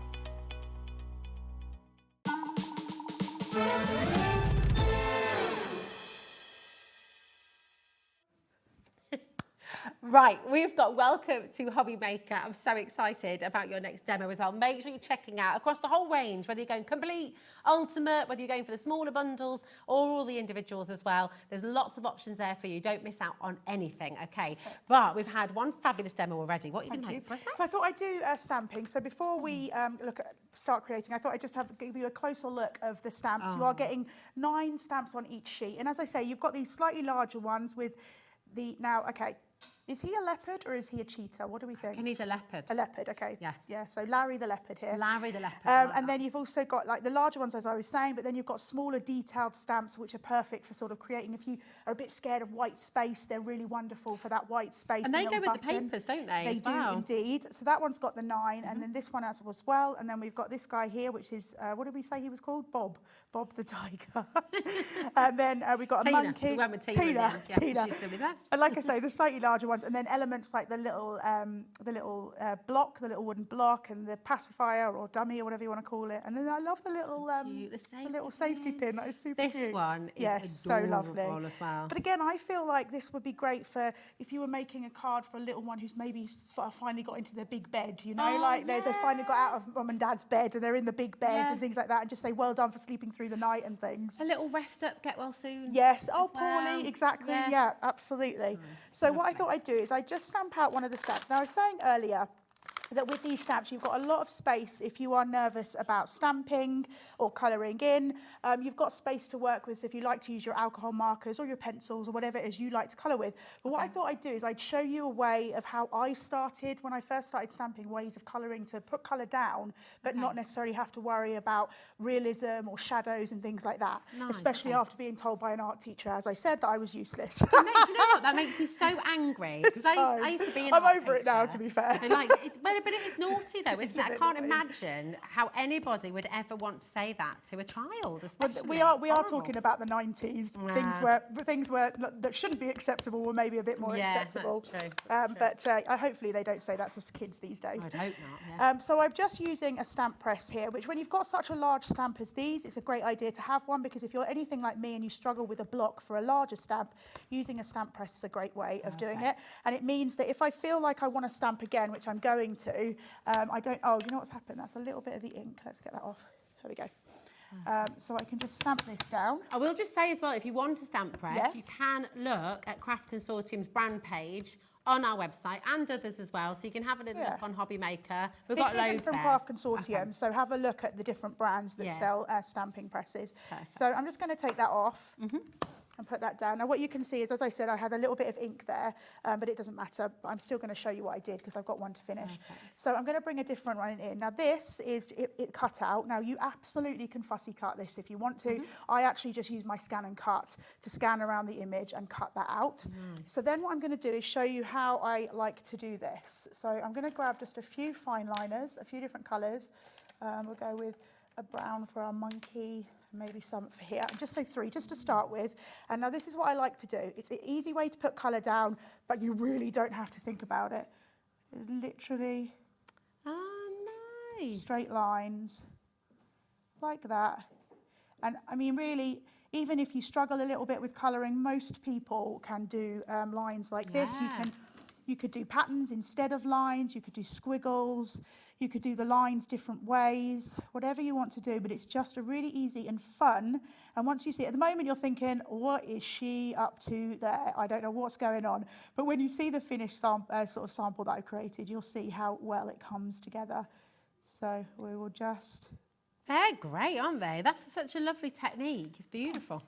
Right, we've got welcome to HobbyMaker. I'm so excited about your next demo as well. Make sure you're checking out across the whole range, whether you're going complete, ultimate, whether you're going for the smaller bundles or all the individuals as well. There's lots of options there for you. Don't miss out on anything, okay? But we've had one fabulous demo already. What are you going to make for us next? So I thought I'd do stamping. So before we start creating, I thought I'd just give you a closer look of the stamps. You are getting 9 stamps on each sheet. And as I say, you've got these slightly larger ones with the, is he a leopard or is he a cheetah? What do we think? And he's a leopard. A leopard, okay. Yes. Yeah, so Larry the leopard here. Larry the leopard. And then you've also got like the larger ones, as I was saying, but then you've got smaller detailed stamps, which are perfect for sort of creating, if you are a bit scared of white space, they're really wonderful for that white space. And they go with the papers, don't they? They do indeed. So that one's got the 9, and then this one as well. And then we've got this guy here, which is, what did we say he was called? Bob the tiger. And then we've got a monkey. We went with Tina. Tina. And like I say, the slightly larger ones, and then elements like the little block, the little wooden block, and the pacifier or dummy or whatever you want to call it. And then I love the little safety pin. That is super cute. This one is so lovely as well. But again, I feel like this would be great for if you were making a card for a little one who's maybe finally got into their big bed, you know, they finally got out of mum and dad's bed and they're in the big bed and things like that, and just say well done for sleeping through the night and things. A little rest up, get well soon. Yes. Oh, poorly. Exactly. Yeah, absolutely. So what I thought I'd do is I'd just stamp out one of the stamps. Now, I was saying earlier that with these stamps you've got a lot of space if you are nervous about stamping or colouring in. You've got space to work with, so if you like to use your alcohol markers or your pencils or whatever it is you like to colour with. But what I thought I'd do is I'd show you a way of how I started when I first started stamping, ways of colouring to put colour down but not necessarily have to worry about realism or shadows and things like that, especially after being told by an art teacher, as I said, that I was useless. Do you know what? That makes me so angry, because I used to be an art I'm over it now, to be fair. So but it is naughty though, isn't it? I can't imagine how anybody would ever want to say that to a child, especially. We are talking about the 90s. Things were that shouldn't be acceptable were maybe a bit more acceptable. That's true. But hopefully they don't say that to kids these days. I'd hope not. So I'm just using a stamp press here, which when you've got such a large stamp as these, it's a great idea to have one, because if you're anything like me and you struggle with a block for a larger stamp, using a stamp press is a great way of doing it. And it means that if I feel like I want to stamp again, which I'm going to, I don't, you know what's happened? That's a little bit of the ink. Let's get that off. There we go. So I can just stamp this down. I will just say as well, if you want a stamp press, you can look at Craft Consortium's brand page on our website and others as well, so you can have a little look on HobbyMaker. We've got loads This isn't from Craft Consortium, so have a look at the different brands that sell stamping presses. Perfect. So I'm just going to take that off. And put that down. Now what you can see is, as I said, I had a little bit of ink there, but it doesn't matter. But I'm still going to show you what I did because I've got one to finish. So I'm going to bring a different one in. Now this is it cut out. Now you absolutely can fussy cut this if you want to. I actually just use my scan and cut to scan around the image and cut that out. So then what I'm going to do is show you how I like to do this. So I'm going to grab just a few fine liners, a few different colours. We'll go with a brown for our monkey, maybe some for here. Just say 3, just to start with. And now this is what I like to do. It's an easy way to put colour down, but you really don't have to think about it. Literally, straight lines, like that. And I mean, really, even if you struggle a little bit with colouring, most people can do lines like this. You could do patterns instead of lines, you could do squiggles, you could do the lines different ways, whatever you want to do, but it's just a really easy and fun. And once you see it, at the moment you're thinking, what is she up to there? I don't know what's going on. But when you see the finished sort of sample that I've created, you'll see how well it comes together. So we will just... They're great, aren't they? That's such a lovely technique. It's beautiful.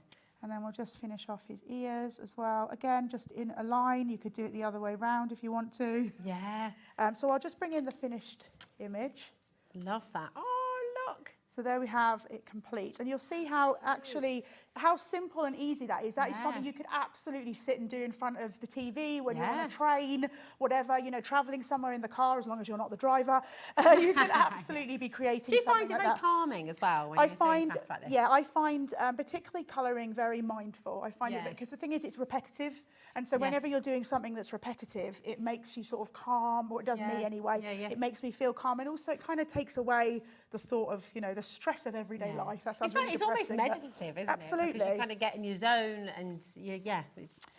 And then we'll just finish off his ears as well. Again, just in a line. You could do it the other way round if you want to. Yeah. So I'll just bring in the finished image. Love that. Oh, look. So there we have it complete. And you'll see how actually, how simple and easy that is. That is something you could absolutely sit and do in front of the TV when you're on a train, whatever, you know, traveling somewhere in the car, as long as you're not the driver. You can absolutely be creating something like that. Do you find it very calming as well when I you're find, doing stuff like this? yeah, I find particularly colouring very mindful. I find it, because the thing is, it's repetitive. And so whenever you're doing something that's repetitive, it makes you sort of calm, or it does me anyway. It makes me feel calm. And also it kind of takes away the thought of, you know, the stress of everyday life. That sounds really It's almost depressing, meditative, isn't absolutely. it? Because you kind of get in your zone and it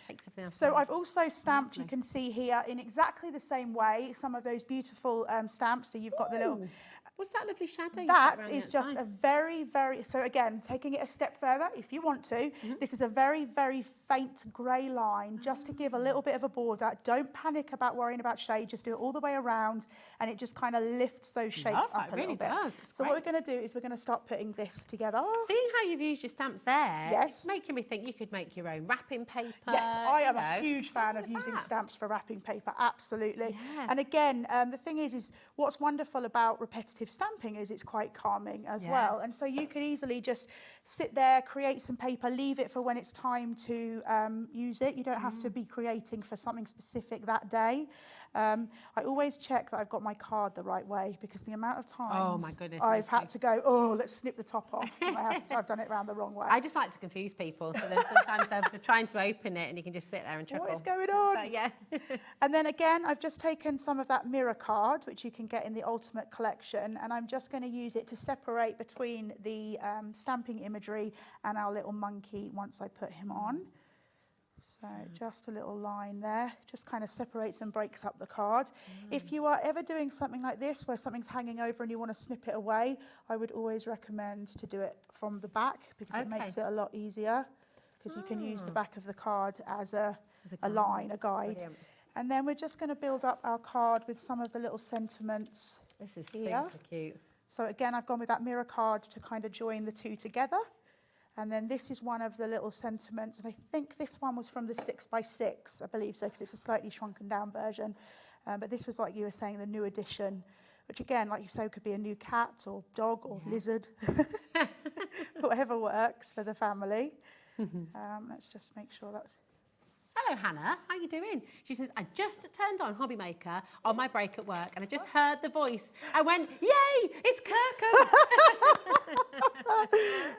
takes everything else. So I've also stamped, you can see here, in exactly the same way, some of those beautiful stamps. So you've got the little... What's that lovely shadow? That is just a very, very, so again, taking it a step further, if you want to, this is a very, very faint grey line, just to give a little bit of a border. Don't panic about worrying about shade, just do it all the way around, and it just kind of lifts those shapes up a little bit. So what we're going to do is we're going to start putting this together. Seeing how you've used your stamps there, it's making me think you could make your own wrapping paper. Yes, I am a huge fan of using stamps for wrapping paper, absolutely. And again, the thing is what's wonderful about repetitive stamping is it's quite calming as well. And so you could easily just sit there, create some paper, leave it for when it's time to use it. You don't have to be creating for something specific that day. I always check that I've got my card the right way, because the amount of times I've had to go, oh, let's snip the top off, because I've done it around the wrong way. I just like to confuse people, so then sometimes they're trying to open it and you can just sit there and chuckle. What is going on? So, yeah. And then again, I've just taken some of that mirror card, which you can get in the Ultimate Collection, and I'm just going to use it to separate between the stamping imagery and our little monkey once I put him on. So just a little line there, just kind of separates and breaks up the card. If you are ever doing something like this where something's hanging over and you want to snip it away, I would always recommend to do it from the back, because it makes it a lot easier, because you can use the back of the card as a line, a guide. Brilliant. And then we're just going to build up our card with some of the little sentiments. This is here. super cute. So again, I've gone with that mirror card to kind of join the two together. And then this is one of the little sentiments, and I think this one was from the 6x6, I believe so, because it's a slightly shrunken down version. But this was, like you were saying, the new edition, which again, like you say, could be a new cat or dog or lizard, whatever works for the family. Let's just make sure that's... Hello, Hannah. How you doing? She says, I just turned on HobbyMaker on my break at work and I just heard the voice. I went, yay, it's Kirkham.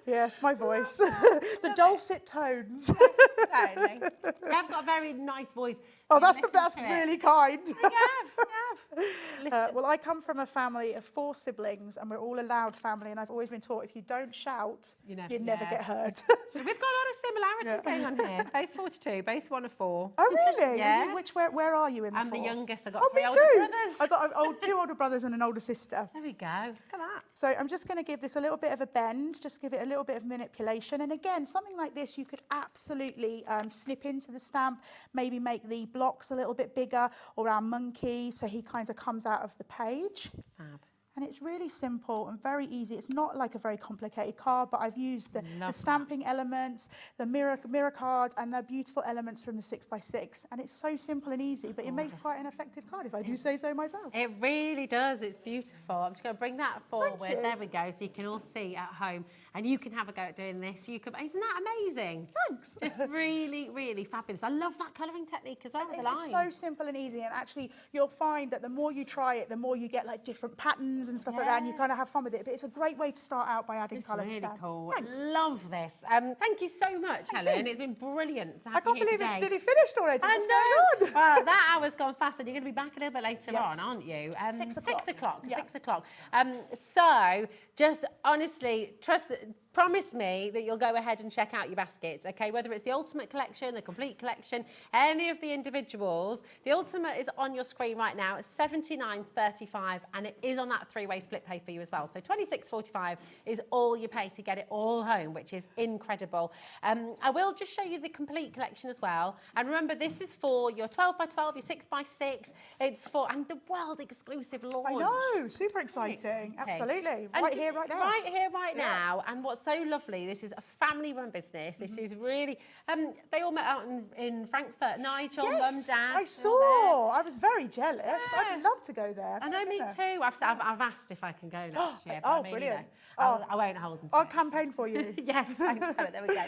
Yes, my voice. The dulcet tones. Totally. I've got a very nice voice. Oh, that's really kind. You have. Well, I come from a family of 4 siblings, and we're all a loud family, and I've always been taught if you don't shout, you'd never get heard. So we've got a lot of similarities going on here. Both 42, both 1 of 4. Oh, really? Yeah. Where are you in the 4? I'm the youngest. I've got oh, 3 me older too. brothers. I've got 2 older brothers and an older sister. There we go. Look at that. So I'm just going to give this a little bit of a bend, just give it a little bit of manipulation. And again, something like this, you could absolutely snip into the stamp, maybe make the blocks a little bit bigger, or our monkey, so he kind of comes out of the page. Fab. And it's really simple and very easy. It's not like a very complicated card, but I've used the stamping elements, the mirror card, and the beautiful elements from the 6x6. And it's so simple and easy, but it makes quite an effective card, if I do say so myself. It really does. It's beautiful. I'm just going to bring that forward. Thank you. There we go. So you can all see at home. And you can have a go at doing this. Isn't that amazing? Thanks. Just really, really fabulous. I love that colouring technique as well with the lines. It's so simple and easy. And actually, you'll find that the more you try it, the more you get like different patterns and stuff like that, and you kind of have fun with it. But it's a great way to start out by adding coloured stamps. Really cool. Thanks. Love this. Thank you so much, Helen. It's been brilliant to have you here today. I can't believe it's nearly finished already. What's going on? Well, that hour's gone fast, and you're going to be back a little bit later on, aren't you? 6 o'clock. 6 o'clock. Yeah. 6 o'clock. So, just honestly, promise me that you'll go ahead and check out your baskets, okay? Whether it's the Ultimate Collection, the Complete Collection, any of the individuals. The Ultimate is on your screen right now. It's $79.35, and it is on that 3-way split pay for you as well. So $26.45 is all you pay to get it all home, which is incredible. I will just show you the Complete Collection as well. And remember, this is for your 12x12, your 6x6. It's for, and the world exclusive launch. I know, super exciting. Absolutely. And Right here, right now. Right here, right now. And what's so so lovely. This is a family-run business. This is really... they all met out in Frankfurt. Nigel, Mum, Dad. I saw. I was very jealous. Yeah. I'd love to go there. I know, me too. I've asked if I can go next year. But Oh, I mean, brilliant. You know, I won't hold them to I'll it. campaign for you. Yes, thanks, Helen. There we go.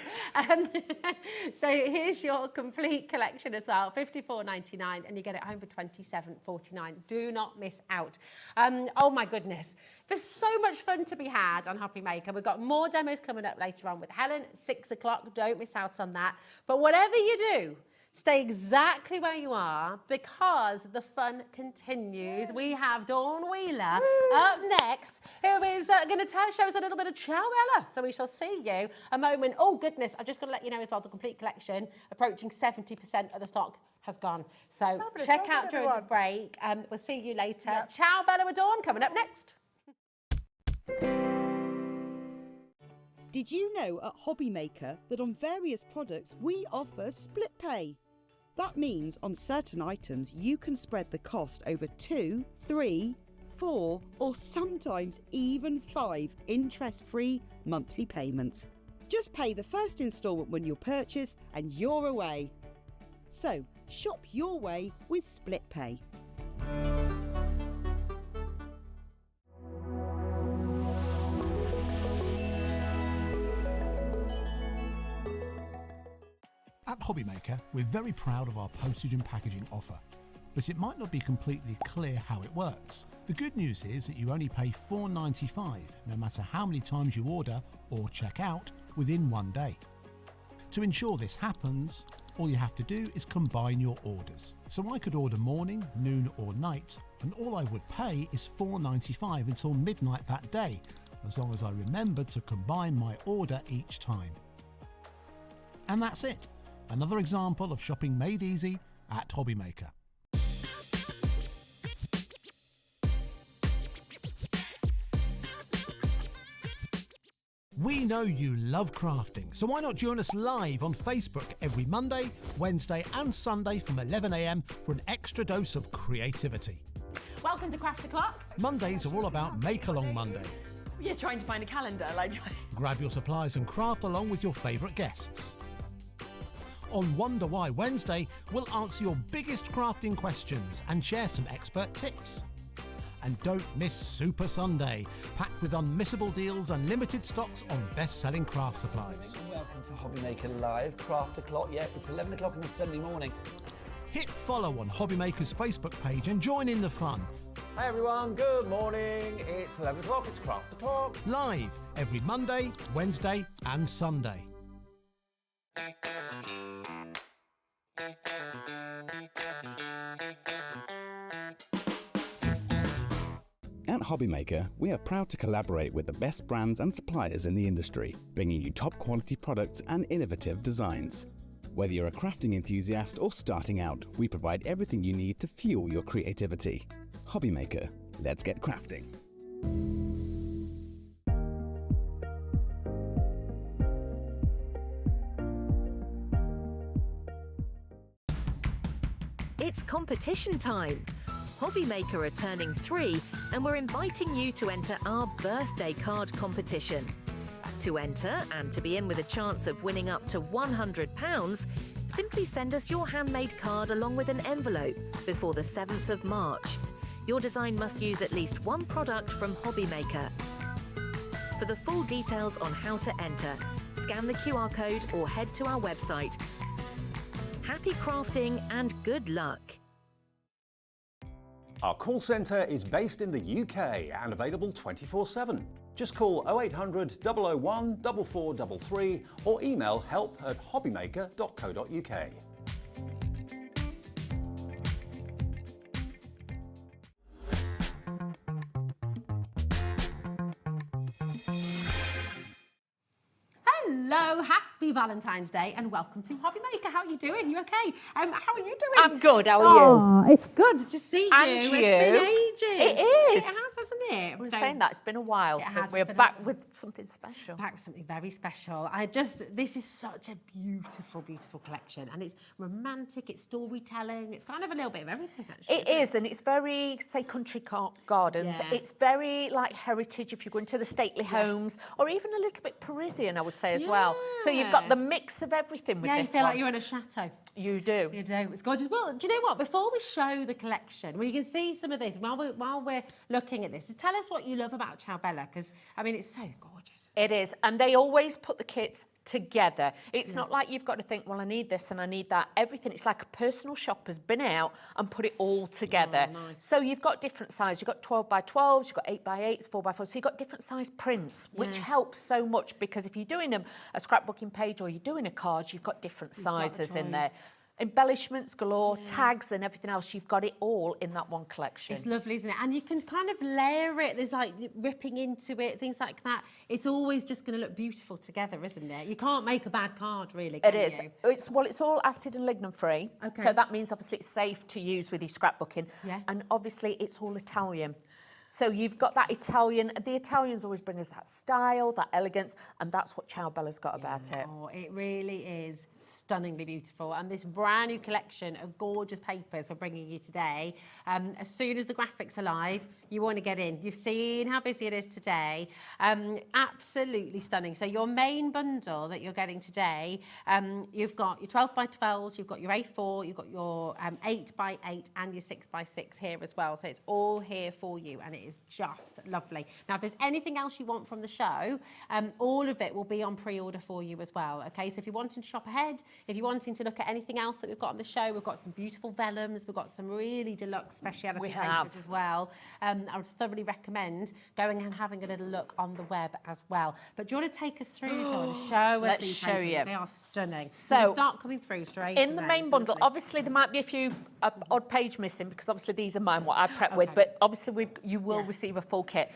So here's your complete collection as well, $54.99, and you get it home for $27.49. Do not miss out. Oh my goodness, there's so much fun to be had on HobbyMaker. We've got more demos coming up later on with Helen at 6 o'clock. Don't miss out on that. But whatever you do, stay exactly where you are because the fun continues. We have Dawn Wheeler up next, who is going to show us a little bit of Ciao Bella. So we shall see you a moment. Oh, goodness. I've just got to let you know as well, the complete collection, approaching 70% of the stock has gone. So Fabulous. check Well out done, during everyone. the break. We'll see you later. Yep. Ciao Bella with Dawn coming up next. Did you know at HobbyMaker that on various products we offer split pay? That means on certain items you can spread the cost over 2, 3, 4 or sometimes even 5 interest-free monthly payments. Just pay the first instalment when you purchase and you're away. So shop your way with split pay. At HobbyMaker, we're very proud of our postage and packaging offer, but it might not be completely clear how it works. The good news is that you only pay $4.95 no matter how many times you order or check out within one day. To ensure this happens, all you have to do is combine your orders. So I could order morning, noon or night, and all I would pay is $4.95 until midnight that day, as long as I remembered to combine my order each time. And that's it. Another example of shopping made easy at HobbyMaker. We know you love crafting, so why not join us live on Facebook every Monday, Wednesday and Sunday from 11 AM for an extra dose of creativity. Welcome to Craft O'Clock. Mondays are all about Make Along Monday. You're trying to find a calendar, like... Grab your supplies and craft along with your favourite guests. On Wonder Why Wednesday, we'll answer your biggest crafting questions and share some expert tips. And don't miss Super Sunday, packed with unmissable deals and limited stocks on best-selling craft supplies. Welcome to HobbyMaker Live, Craft O'Clock. Yeah, it's 11 o'clock on a Sunday morning. Hit follow on HobbyMaker's Facebook page and join in the fun. Hi everyone, good morning. It's 11 o'clock, it's Craft O'Clock. Live every Monday, Wednesday and Sunday. At HobbyMaker, we are proud to collaborate with the best brands and suppliers in the industry, bringing you top quality products and innovative designs. Whether you're a crafting enthusiast or starting out, we provide everything you need to fuel your creativity. HobbyMaker, let's get crafting. It's competition time. HobbyMaker are turning 3 and we're inviting you to enter our birthday card competition. To enter and to be in with a chance of winning up to £100, simply send us your handmade card along with an envelope before the 7th of March. Your design must use at least one product from HobbyMaker. For the full details on how to enter, scan the QR code or head to our website. Happy crafting and good luck. Our call centre is based in the UK and available 24/7. Just call 0800 001 4433 or email help@hobbymaker.co.uk. Hello, happy happy Valentine's Day and welcome to HobbyMaker. How are you doing? You okay? How are you doing? I'm good. How are you? It's good to see you. And you. It's been ages. It is. It has, hasn't it? We were saying that. It's been a while. It has, but we're back with something special. Back with something very special. This is such a beautiful, beautiful collection. And it's romantic, it's storytelling, it's kind of a little bit of everything, actually. It is, and it's very, say, country gardens. Yeah. It's very, like, heritage if you go into the stately homes, or even a little bit Parisian, I would say, as well. So you've got the mix of everything with this you feel one. like you're in a chateau. You do. You do. It's gorgeous. Well, do you know what? Before we show the collection, well, you can see some of this while we're looking at this. So tell us what you love about Ciao Bella, because, I mean, it's so gorgeous. It is, and they always put the kits together. It's not like you've got to think, well, I need this and I need that. Everything, it's like a personal shopper's been out and put it all together. Oh, nice. So you've got different sizes. You've got 12 by 12s, you've got 8 by 8s, 4 by 4s. So you've got different size prints, which helps so much, because if you're doing a scrapbooking page or you're doing a card, you've got different sizes in there. Embellishments galore, tags and everything else. You've got it all in that one collection. It's lovely, isn't it? And you can kind of layer it. There's like ripping into it, things like that. It's always just going to look beautiful together, isn't it? You can't make a bad card, really, can It is. you? It's all acid and lignin free. Okay. So that means obviously it's safe to use with your scrapbooking. Yeah. And obviously it's all Italian. So you've got that Italian, the Italians always bring us that style, that elegance, and that's what Ciao Bella's got about it. Oh, it really is stunningly beautiful. And this brand new collection of gorgeous papers we're bringing you today, as soon as the graphics are live, you want to get in. You've seen how busy it is today. Absolutely stunning. So your main bundle that you're getting today, you've got your 12 by 12s, you've got your A4, you've got your 8 by 8 and your 6 by 6 here as well. So it's all here for you, and it is just lovely. Now, if there's anything else you want from the show, all of it will be on pre-order for you as well. Okay, so if you're wanting to shop ahead, if you're wanting to look at anything else that we've got on the show, we've got some beautiful vellums, we've got some really deluxe speciality papers as well. I would thoroughly recommend going and having a little look on the web as well. But do you want to take us through, Dawn, show us Let's these show papers? you. They are stunning. So start coming through straight in the away. main It's bundle, lovely. obviously there might be a few odd page missing, because obviously these are mine, what I prep with, but obviously you will receive a full kit.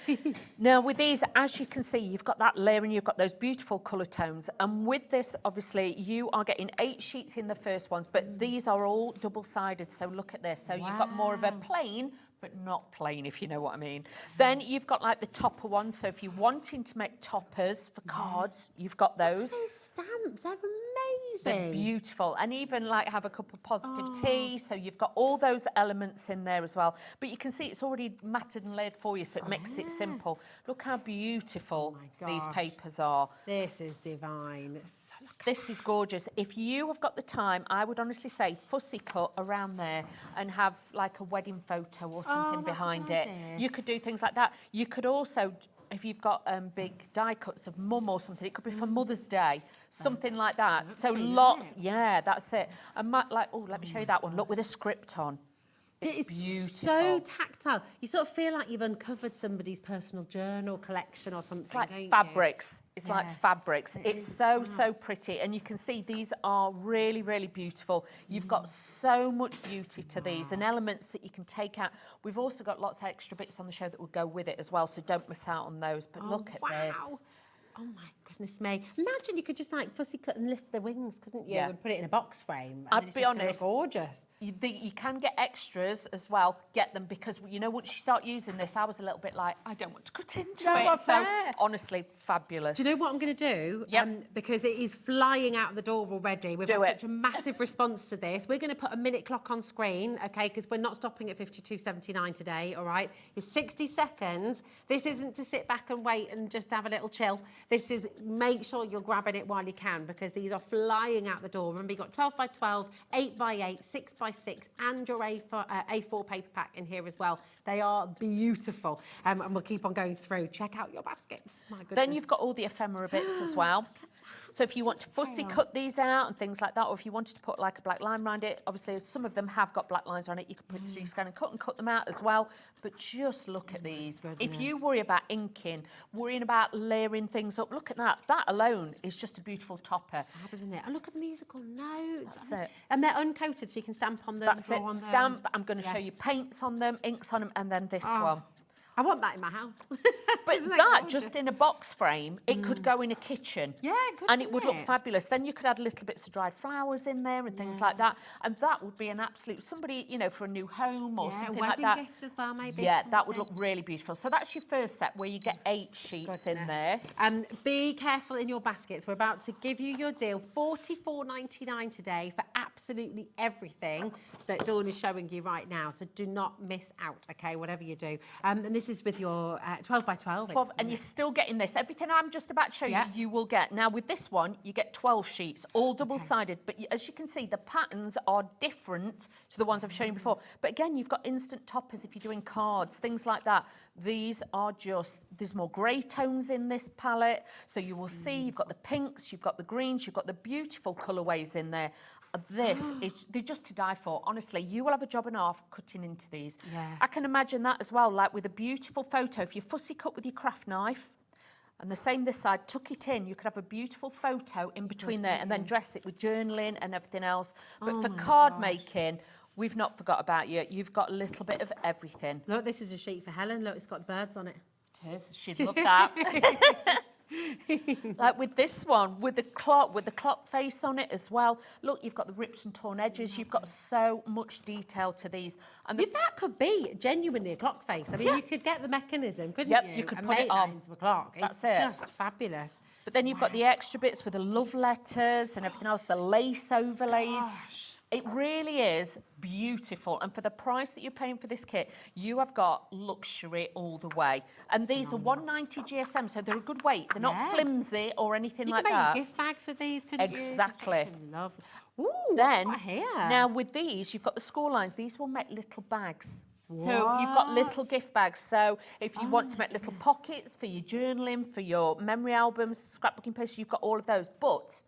Now with these, as you can see, you've got that layering, you've got those beautiful colour tones, and with this, obviously, you are getting 8 sheets in the first ones, but these are all double-sided, so look at this. So you've got more of a plain, but not plain, if you know what I mean. Then you've got like the topper ones, so if you're wanting to make toppers for cards, you've got those. Those stamps, they're amazing. They're beautiful, and even like have a cup of positive tea, so you've got all those elements in there as well. But you can see it's already matted and laid for you, so it makes it simple. Look how beautiful these papers are. This is divine. This is gorgeous. If you have got the time, I would honestly say fussy cut around there and have like a wedding photo or something behind it. You could do things like that. You could also, if you've got big die cuts of mum or something, it could be for Mother's Day, something like that. So lots, that's it. And like, oh, let me show you that one. Look, with a script on. It's beautiful. So tactile. You sort of feel like you've uncovered somebody's personal journal collection or something. It's like don't fabrics. You? It's like fabrics. It's so pretty. And you can see these are really, really beautiful. You've got so much beauty to these and elements that you can take out. We've also got lots of extra bits on the show that will go with it as well, so don't miss out on those. But look at this. Oh my goodness me. Imagine you could just like fussy cut and lift the wings, couldn't you? And put it in a box frame. I'd be honest. Gorgeous. You can get extras as well, get them, because, you know, once you start using this, I was a little bit like, I don't want to cut into it. So, honestly, fabulous. Do you know what I'm going to do? Because it is flying out the door already. We've had such a massive response to this. We're going to put a minute clock on screen, okay, because we're not stopping at 52.79 today, all right? It's 60 seconds. This isn't to sit back and wait and just have a little chill. This is, make sure you're grabbing it while you can, because these are flying out the door. Remember, you've got 12 by 12, 8 by 8, 6 by 6, and your A4 paper pack in here as well. They are beautiful. And we'll keep on going through. Check out your baskets. My goodness. Then you've got all the ephemera bits as well. So if you want to fussy cut these out and things like that, or if you wanted to put like a black line around it, obviously some of them have got black lines on it. You can put it through your scan and cut them out as well. But just look at these. If you worry about inking, worrying about layering things up, look at that. That alone is just a beautiful topper. Fab, isn't it? And look at the musical notes. That's it. And they're uncoated, so you can stamp on them. That's it. Stamp. I'm going to show you paints on them, inks on them, and then this one. I want that in my house. But that, just in a box frame, it could go in a kitchen. Yeah, it could, and it would look couldn't it? fabulous. Then you could add little bits of dried flowers in there and things like that. And that would be an absolute, somebody, you know, for a new home or something like that. Wedding gift as well, maybe. Yeah, that would look really beautiful. So that's your first set where you get 8 sheets in there. Be careful in your baskets. We're about to give you your deal, $44.99 today for absolutely everything that Dawn is showing you right now. So do not miss out, okay, whatever you do. And this is with your 12 by 12. 12, and you're still getting this. Everything I'm just about to show you, you will get. Now, with this one, you get 12 sheets, all double-sided. But as you can see, the patterns are different to the ones I've shown you before. But again, you've got instant toppers if you're doing cards, things like that. These are just, there's more grey tones in this palette. So you will see you've got the pinks, you've got the greens, you've got the beautiful colourways in there. This is, they're just to die for. Honestly, you will have a job and a half cutting into these. I can imagine that as well, like with a beautiful photo. If you fussy cut with your craft knife, and the same this side, tuck it in, you could have a beautiful photo in between there and then dress it with journaling and everything else. But for card making, we've not forgot about you. You've got a little bit of everything. Look, this is a sheet for Helen. Look, it's got birds on it. It is. She'd love that. Like with this one, with the clock face on it as well. Look, you've got the ripped and torn edges. You've got so much detail to these. And that could be genuinely a clock face. I mean, you could get the mechanism, couldn't you? You could and put make it that on. into a clock. That's it's it. Just fabulous. But then you've got the extra bits with the love letters and everything else, the lace overlays. It really is beautiful. And for the price that you're paying for this kit, you have got luxury all the way. And these are 190 GSM, so they're a good weight. They're not flimsy or anything like that. You can make gift bags with these, couldn't you? Exactly. Lovely. Ooh, then, what here? now with these, you've got the score lines. These will make little bags. So you've got little gift bags. So if you want to make little pockets for your journaling, for your memory albums, scrapbooking papers, you've got all of those. But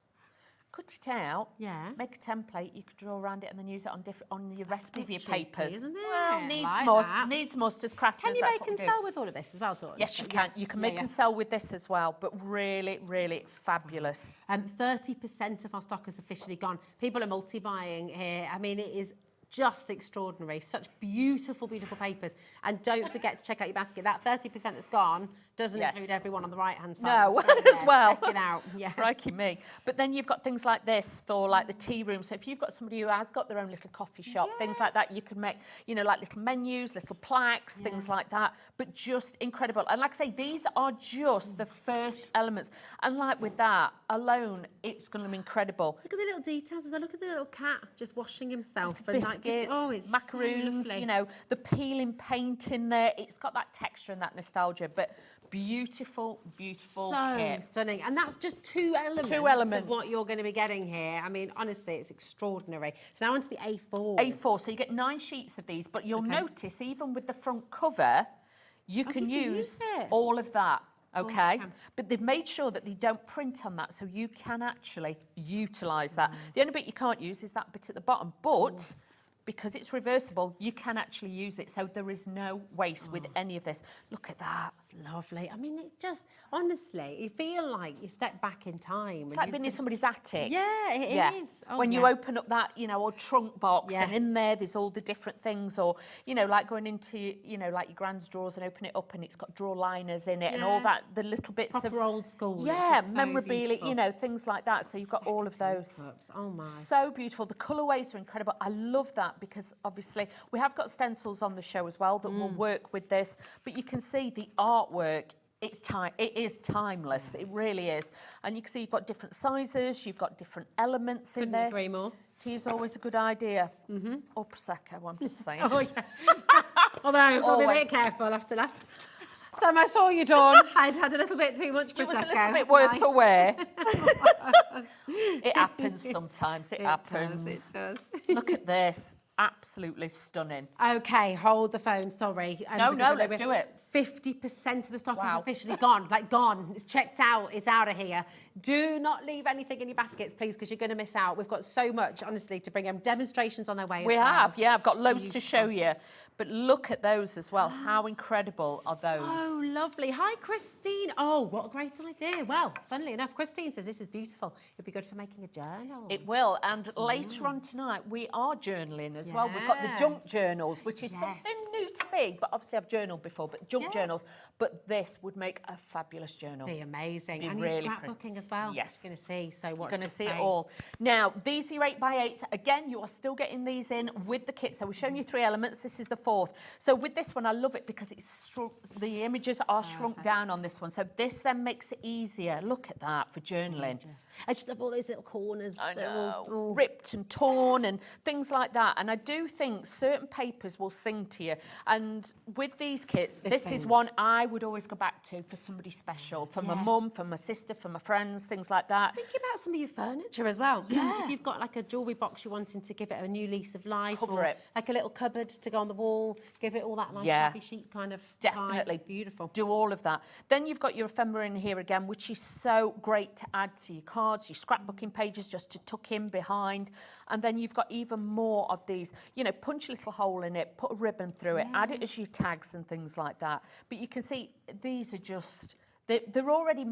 cut it out, make a template, you could draw around it and then use it on your rest of your papers. Isn't it? Well, needs must as crafters. Can you that's make what and we do. sell with all of this as well, Dawn? Yes, you can. You can make and sell with this as well, but really, really fabulous. 30% of our stock is officially gone. People are multi-buying here. I mean, it is just extraordinary. Such beautiful, beautiful papers. And don't forget to check out your basket. That 30% that's gone doesn't include everyone on the right-hand side. No, as well. Check it out. Yeah. Crikey me. But then you've got things like this for like the tea room. So if you've got somebody who has got their own little coffee shop, things like that, you can make, you know, like little menus, little plaques, things like that. But just incredible. And like I say, these are just the first elements. And like with that alone, it's going to be incredible. Look at the little details as well. Look at the little cat just washing himself. Biscuits, it's macaroons, so you know, the peeling paint in there. It's got that texture and that nostalgia, but beautiful, beautiful kit. Stunning. And that's just two elements of what you're going to be getting here. I mean, honestly, it's extraordinary. So now onto the A4. A4, so you get 9 sheets of these, but you'll notice even with the front cover, you can use all of that. Okay, but they've made sure that they don't print on that, so you can actually utilise that. The only bit you can't use is that bit at the bottom, but because it's reversible, you can actually use it. So there is no waste with any of this. Look at that. It's lovely. I mean, it just, honestly, you feel like you step back in time. It's like being in somebody's attic. Yeah, it is. Oh, when you open up that, you know, old trunk box and in there's all the different things, or, you know, like going into, you know, like your grand's drawers and open it up and it's got drawer liners in it and all that, the little bits proper of... old school. Yeah, memorabilia, you know, things like that. So you've got all of those. Oh my. So beautiful. The colourways are incredible. I love that because obviously we have got stencils on the show as well that will work with this, but you can see the artwork. It is timeless. It really is. And you can see you've got different sizes, you've got different elements in there. Couldn't agree more. Tea is always a good idea. Or Prosecco, I'm just saying. Oh, yeah. Although I've got to be a bit careful after last time I saw you, Dawn. I'd had a little bit too much Prosecco. It was a little bit worse for wear. It happens sometimes. It happens. It does. Look at this. Absolutely stunning. Okay, hold the phone, sorry. No, let's do it. 50% of the stock is officially gone, like gone. It's checked out, it's out of here. Do not leave anything in your baskets, please, because you're going to miss out. We've got so much, honestly, to bring them. Demonstrations on their way. We have, yeah. I've got loads to show you. But look at those as well. How incredible are those? So lovely. Hi, Christine. Oh, what a great idea. Well, funnily enough, Christine says this is beautiful. It'd be good for making a journal. It will. And later on tonight, we are journaling as well. We've got the junk journals, which is something new to me, but obviously I've journaled before, but junk journals, but this would make a fabulous journal. Be amazing. Be And really you're scrapbooking as well. Yes. You're going to see, so watch You're going to this see it space. all. Now, these are your 8x8s. Again, you are still getting these in with the kit. So we're showing you 3 elements. This is the 4th. So with this one, I love it because it's the images are shrunk down on this one. So this then makes it easier. Look at that for journaling. I just love all those little corners. I They're know, all ripped and torn and things like that. And I do think certain papers will sing to you. And with these kits, this is one I would always go back to for somebody special, for my mum, for my sister, for my friends, things like that. Thinking about some of your furniture as well. Yeah. If you've got like a jewellery box you're wanting to give it a new lease of life, Cover or it. like a little cupboard to go on the wall, give it all that nice shabby chic kind of Definitely. vibe. Beautiful. Do all of that. Then you've got your ephemera in here again, which is so great to add to your cards, your scrapbooking pages, just to tuck in behind. And then you've got even more of these, you know, punch a little hole in it, put a ribbon through it, add it as your tags and things like that. But you can see these are just, they're already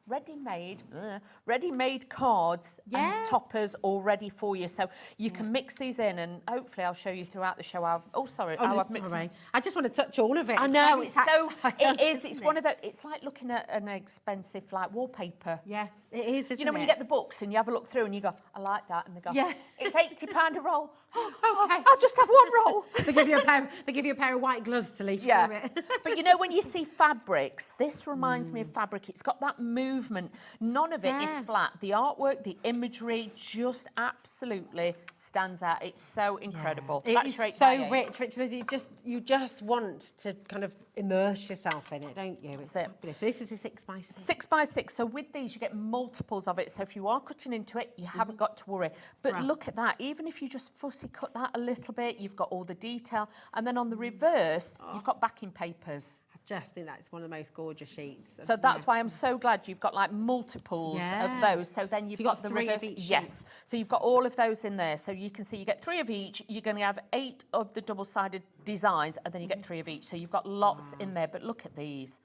ready-made cards and toppers all ready for you. So you can mix these in, and hopefully I'll show you throughout the show how I've mixed them. I just want to touch all of it. I know, it's so, tactile, it is, it's one of the, it's like looking at an expensive like wallpaper. Yeah, it is, isn't You know, when it? you get the books and you have a look through and you go, I like that, and they go, it's £80 a roll. Okay. I'll just have one roll. They give you a pair of white gloves to leaf through it. But you know, when you see fabrics, this reminds me of fabric. It's got that movement. None of it is flat. The artwork, the imagery just absolutely stands out. It's so incredible. It That's is your so 8x8s. rich. You just want to kind of immerse yourself in it, don't you? It's fabulous. This is the 6x6. 6x6. So with these, you get multiples of it. So if you are cutting into it, you haven't got to worry. But look at that. Even if you just fussy cut that a little bit, you've got all the detail. And then on the reverse, you've got backing papers. I just think that's one of the most gorgeous sheets. So that's why I'm so glad you've got like multiples of those. So then you've got the 3 reverse. of each Yes. sheet. So you've got all of those in there. So you can see you get 3 of each. You're going to have 8 of the double-sided designs, and then you get 3 of each. So you've got lots in there. But look at these.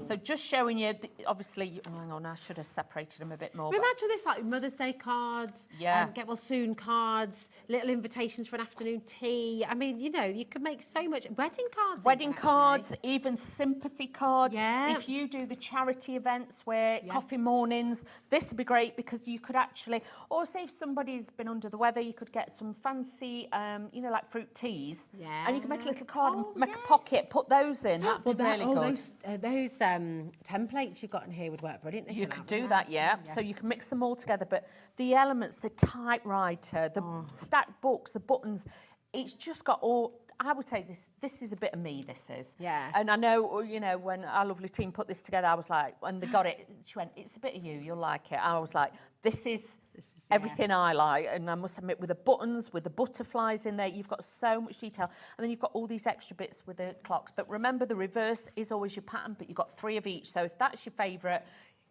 So just showing you, obviously, hang on, I should have separated them a bit more. Imagine this like Mother's Day cards, get well soon cards, little invitations for an afternoon tea. I mean, you know, you could make so much. Wedding cards. Wedding cards, even sympathy cards. Yeah. If you do the charity events where coffee mornings, this would be great because you could actually, or say if somebody's been under the weather, you could get some fancy, you know, like fruit teas. Yeah. And you can make a little card and make a pocket, put those in. That'd be really good. Those templates you've got in here would work brilliantly. You could do that, So you can mix them all together. But the elements, the typewriter, the stacked books, the buttons, it's just got all. I would say this is a bit of me, this is. Yeah. And I know, you know, when our lovely team put this together, I was like, when they got it, she went, it's a bit of you, you'll like it. I was like, this is everything I like. And I must admit, with the buttons, with the butterflies in there, you've got so much detail. And then you've got all these extra bits with the clocks. But remember, the reverse is always your pattern, but you've got 3 of each. So if that's your favourite,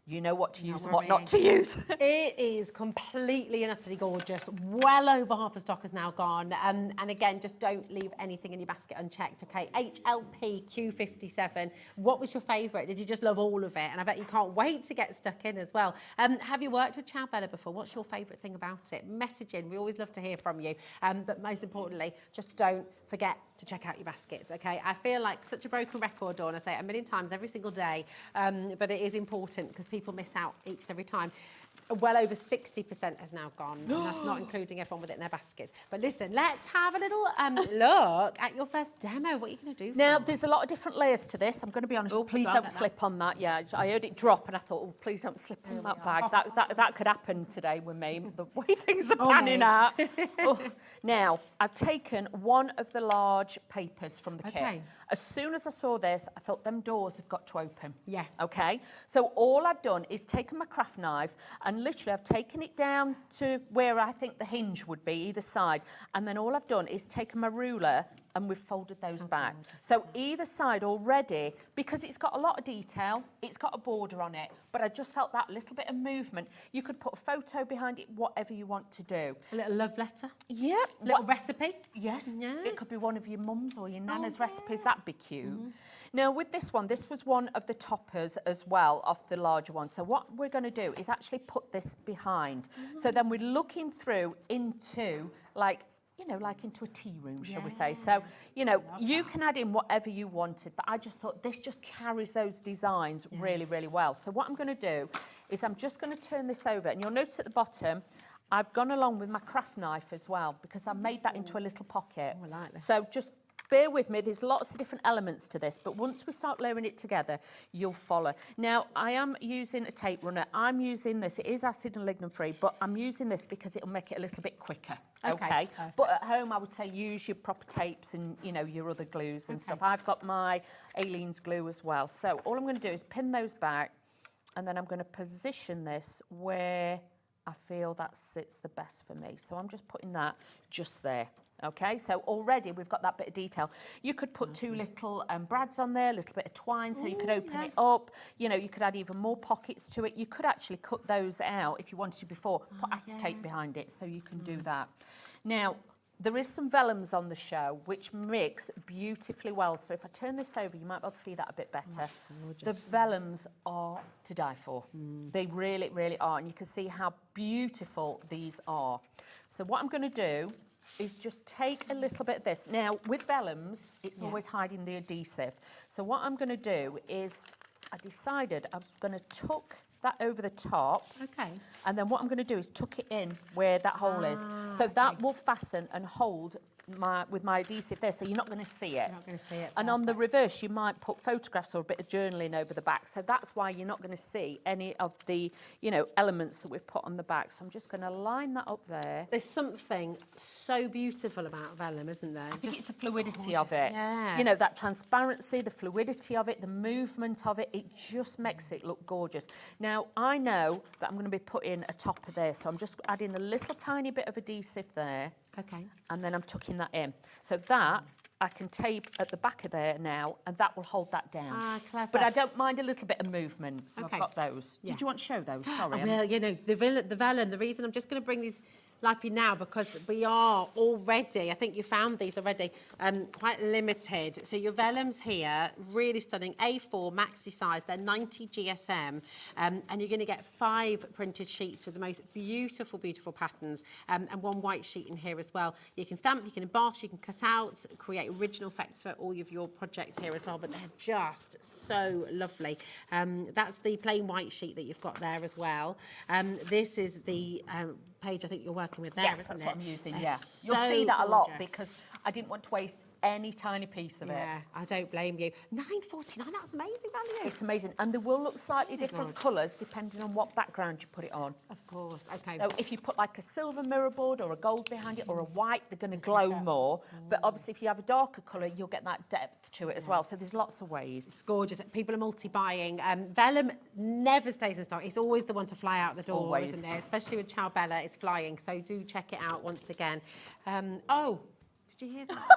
you know what to use and what not to use. It is completely and utterly gorgeous. Well over half the stock is now gone. And again, just don't leave anything in your basket unchecked, okay? HLP Q57. What was your favourite? Did you just love all of it? And I bet you can't wait to get stuck in as well. Have you worked with Ciao Bella before? What's your favourite thing about it? Message in. We always love to hear from you. But most importantly, just don't forget to check out your baskets, okay? I feel like such a broken record, Dawn. I say it a million times every single day, but it is important because people miss out each and every time. Well over 60% has now gone, and that's not including everyone with it in their baskets. But listen, let's have a little look at your first demo. What are you going to do? Now, there's a lot of different layers to this. I'm going to be honest. Please don't slip on that. Yeah, I heard it drop, and I thought, oh, please don't slip on that bag. That could happen today with me, the way things are panning out. Now, I've taken one of the large papers from the kit. As soon as I saw this, I thought, them doors have got to open. Yeah. Okay? So all I've done is taken my craft knife and literally I've taken it down to where I think the hinge would be, either side. And then all I've done is taken my ruler and we've folded those back. So either side already, because it's got a lot of detail, it's got a border on it, but I just felt that little bit of movement. You could put a photo behind it, whatever you want to do. A little love letter? Yeah. Little recipe? Yes. Yeah. It could be one of your mum's or your nana's recipes. That'd be cute. Now, with this one, this was one of the toppers as well of the larger one. So what we're going to do is actually put this behind. So then we're looking through into, like, you know, like into a tea room, shall we say. So, you know, you can add in whatever you wanted, but I just thought this just carries those designs really, really well. So what I'm going to do is I'm just going to turn this over, and you'll notice at the bottom, I've gone along with my craft knife as well, because I made that into a little pocket. Oh, I like this. So just bear with me, there's lots of different elements to this, but once we start layering it together, you'll follow. Now, I am using a tape runner. I'm using this, it is acid and lignin free, but I'm using this because it'll make it a little bit quicker, okay? But at home, I would say use your proper tapes and, you know, your other glues and stuff. I've got my Aleene's glue as well. So all I'm going to do is pin those back, and then I'm going to position this where I feel that sits the best for me. So I'm just putting that just there. Okay, so already we've got that bit of detail. You could put two little brads on there, a little bit of twine, so you could open it up. You know, you could add even more pockets to it. You could actually cut those out if you wanted to before, put acetate behind it, so you can do that. Now, there is some vellums on the show which mix beautifully well. So if I turn this over, you might be able to see that a bit better. The vellums are to die for. They really, really are. And you can see how beautiful these are. So what I'm going to do is just take a little bit of this. Now, with vellums, it's always hiding the adhesive. So what I'm going to do is, I decided I was going to tuck that over the top. Okay. And then what I'm going to do is tuck it in where that hole is. So that will fasten and hold with my adhesive there, so you're not going to see it. You're not going to see it. And on the reverse, you might put photographs or a bit of journaling over the back. So that's why you're not going to see any of the, you know, elements that we've put on the back. So I'm just going to line that up there. There's something so beautiful about vellum, isn't there? I think it's the fluidity of it. Yeah. You know, that transparency, the fluidity of it, the movement of it, it just makes it look gorgeous. Now, I know that I'm going to be putting a topper there, so I'm just adding a little tiny bit of adhesive there. Okay. And then I'm tucking that in. So that I can tape at the back of there now, and that will hold that down. Ah, clever. But I don't mind a little bit of movement, so Okay. I've got those. Did you want to show those? Sorry. Well, you know, the vellum, the reason I'm just going to bring these live for you now, because we are already, I think you found these already, quite limited. So your vellums here, really stunning, A4 maxi size, they're 90 GSM, and you're going to get 5 printed sheets with the most beautiful, beautiful patterns, and 1 white sheet in here as well. You can stamp, you can emboss, you can cut out, create original effects for all of your projects here as well, but they're just so lovely. That's the plain white sheet that you've got there as well. This is the page I think you're working with there, yes, isn't that's it? what I'm using, They're yeah. so You'll see that a lot gorgeous. because I didn't want to waste any tiny piece of it. Yeah, I don't blame you. £9.49, that's amazing value. It's amazing. And they will look slightly different colours depending on what background you put it on. Of course, okay. So if you put like a silver mirror board or a gold behind it or a white, they're going to glow more. But obviously if you have a darker colour, you'll get that depth to it as well. So there's lots of ways. It's gorgeous. People are multi-buying. Vellum never stays in stock. It's always the one to fly out the door, Always. isn't it? Especially with Ciao Bella, it's flying. So do check it out once again. Oh, did you hear that?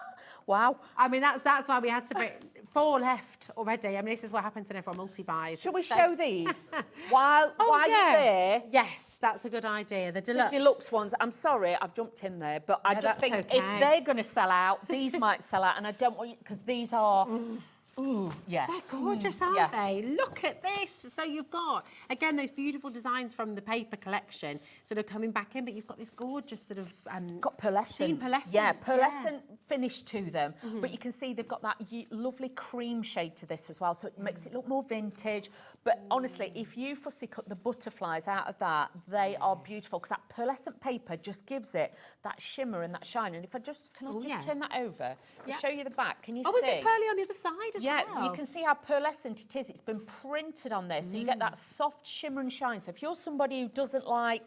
Wow. I mean, that's why we had to bring 4 left already. I mean, this is what happens when everyone multi-buys. Shall we show these while you're there? Yes, that's a good idea. The deluxe. The deluxe ones, I'm sorry, I've jumped in there, but I No, just that's think okay. if they're going to sell out, these might sell out, and I don't want you, because these are, ooh, yeah. They're gorgeous, aren't they? Look at this. So you've got, again, those beautiful designs from the paper collection sort of coming back in, but you've got this gorgeous sort of... got pearlescent. Yeah, pearlescent finish to them. But you can see they've got that lovely cream shade to this as well, so it makes it look more vintage. But honestly, if you fussy cut the butterflies out of that, they are beautiful, because that pearlescent paper just gives it that shimmer and that shine. And if I just, can I just turn that over? I'll show you the back. Can you see? Oh, is it pearly on the other side as well? Yeah, you can see how pearlescent it is. It's been printed on there, so you get that soft shimmer and shine. So if you're somebody who doesn't like,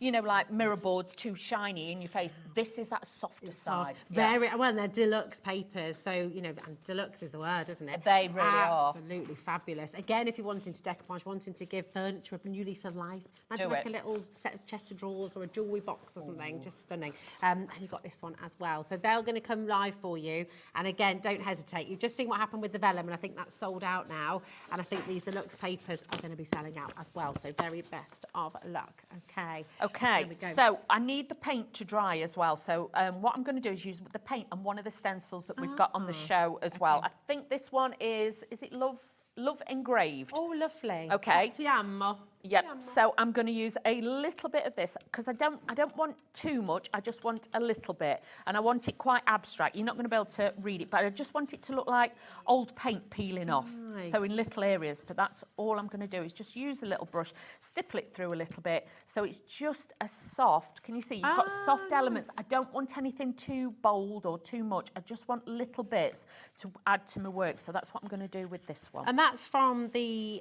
you know, like mirror boards too shiny in your face, this is that softer side. Very well. They're deluxe papers, so you know, and deluxe is the word, isn't it? They really are. Absolutely fabulous. Again, if you're wanting to decoupage, wanting to give furniture a new lease of life, imagine Do like it. a little set of chest of drawers or a jewellery box or something, just stunning. And you've got this one as well. So they're going to come live for you. And again, don't hesitate. You've just seen what happened with the vellum, and I think that's sold out now. And I think these deluxe papers are going to be selling out as well. So very best of luck. Okay. Okay, so I need the paint to dry as well. So what I'm going to do is use the paint and one of the stencils that we've got on the show as well. I think this one is it Love Engraved? Oh, lovely. Okay. Ti amo. Yep. So I'm going to use a little bit of this because I don't want too much. I just want a little bit, and I want it quite abstract. You're not going to be able to read it, but I just want it to look like old paint peeling off. Nice. So in little areas. But that's all I'm going to do is just use a little brush, stipple it through a little bit, so it's just a soft. Can you see? You've got soft elements. I don't want anything too bold or too much. I just want little bits to add to my work. So that's what I'm going to do with this one. And that's from the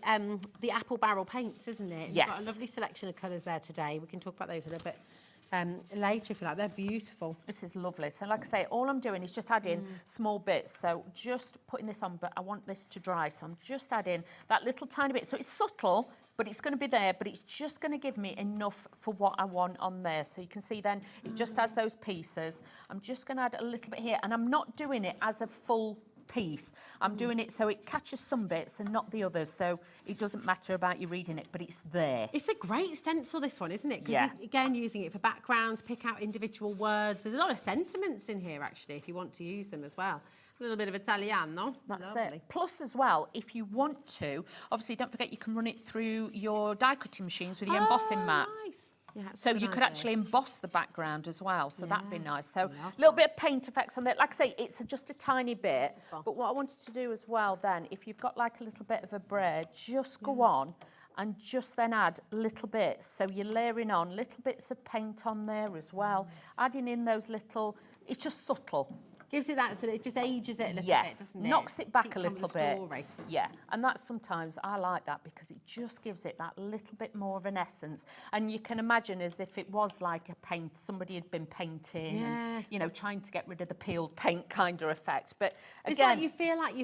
apple barrel paints, isn't it? Yes. You've got a lovely selection of colours there today. We can talk about those a little bit later if you like. They're beautiful. This is lovely. So like I say, all I'm doing is just adding small bits. So just putting this on, but I want this to dry. So I'm just adding that little tiny bit. So it's subtle, but it's going to be there, but it's just going to give me enough for what I want on there. So you can see then it just has those pieces. I'm just going to add a little bit here, and I'm not doing it as a full piece. I'm doing it so it catches some bits and not the others, so it doesn't matter about you reading it, but it's there. It's a great stencil, this one, isn't it? Because Yeah. again, using it for backgrounds, pick out individual words. There's a lot of sentiments in here, actually, if you want to use them as well. A little bit of Italiano. That's Lovely. it. Plus as well, if you want to, obviously don't forget you can run it through your die cutting machines with your embossing mat. Nice. Yeah, So you could idea. actually emboss the background as well, so that'd be Yeah, nice. So love a little bit of paint effects on there. Like I say, it's just a tiny bit. Beautiful. But what I wanted to do as well then, if you've got like a little bit of a braid, just go on and just then add little bits. So you're layering on little bits of paint on there as well, adding in those little, it's just subtle. Gives it that, so it just ages it a little bit, Yes, doesn't it? knocks it back Keeps a on little the bit. story. Yeah, and that's sometimes, I like that because it just gives it that little bit more of an essence. And you can imagine as if it was like a paint, somebody had been painting and, you know, trying to get rid of the peeled paint kind of effect. But It's again, like you feel like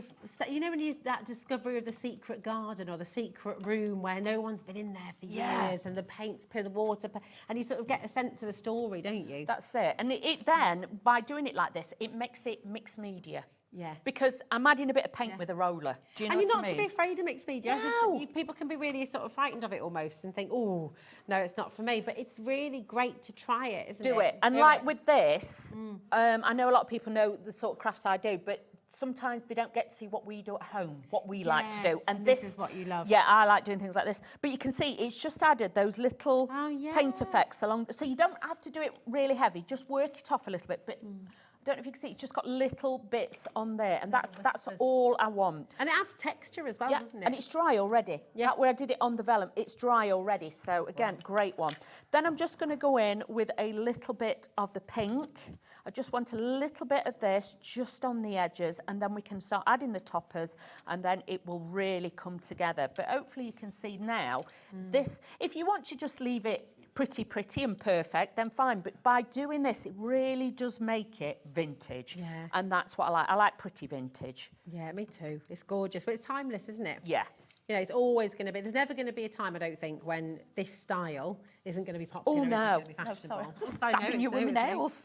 you know when you that discovery of the secret garden or the secret room where no one's been in there for years and the paint's the water, and you sort of get a sense of a story, don't you? that's it. And it then, by doing it like this, it makes it mixed media. Yeah. Because I'm adding a bit of paint with a roller. Do you know And you're what not I mean? to be afraid of mixed media. No. People can be really sort of frightened of it almost and think, oh, no, it's not for me. But it's really great to try it, isn't it? Do it. And like with this, I know a lot of people know the sort of crafts I do, but sometimes they don't get to see what we do at home, what we like to do. Yes, And this is what you love. Yeah, I like doing things like this. But you can see it's just added those little Oh, paint effects along. So you don't have to do it really heavy. Just work it off a little bit. But I don't know if you can see, it's just got little bits on there. And that's all I want. And it adds texture as well, Yeah, doesn't it? and it's dry already. Yeah, where I did it on the vellum, it's dry already. So again, great one. Then I'm just going to go in with a little bit of the pink. I just want a little bit of this just on the edges, and then we can start adding the toppers, and then it will really come together. But hopefully you can see now, this, if you want to just leave it pretty and perfect, then fine. But by doing this, it really does make it vintage. Yeah. And that's what I like. I like pretty vintage. Yeah, me too. It's gorgeous, but it's timeless, isn't it? Yeah. You know, it's always going to be, there's never going to be a time, I don't think, when this style isn't going to be popular. Oh, no. Isn't going to be No, fashionable. sorry. I know, Stabbing you it's with my new, nails.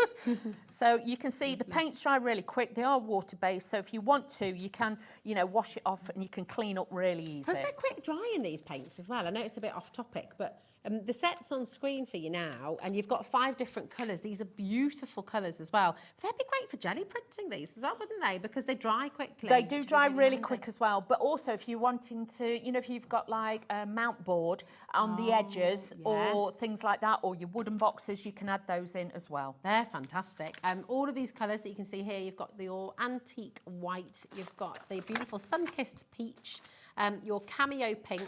So you can see the paints dry really quick. They are water-based, so if you want to, you can, you know, wash it off and you can clean up really easy. Because they're quick drying, these paints as well. I know it's a bit off topic, but the set's on screen for you now, and you've got 5 different colours. These are beautiful colours as well. But they'd be great for jelly printing, these as well, wouldn't they? Because they dry quickly. They do which would dry be really handy. quick as well, but also if you're wanting to, you know, if you've got like a mount board on the edges or things like that, or your wooden boxes, you can add those in as well. They're fantastic. All of these colours that you can see here, you've got your antique white, you've got the beautiful sun-kissed peach, your cameo pink,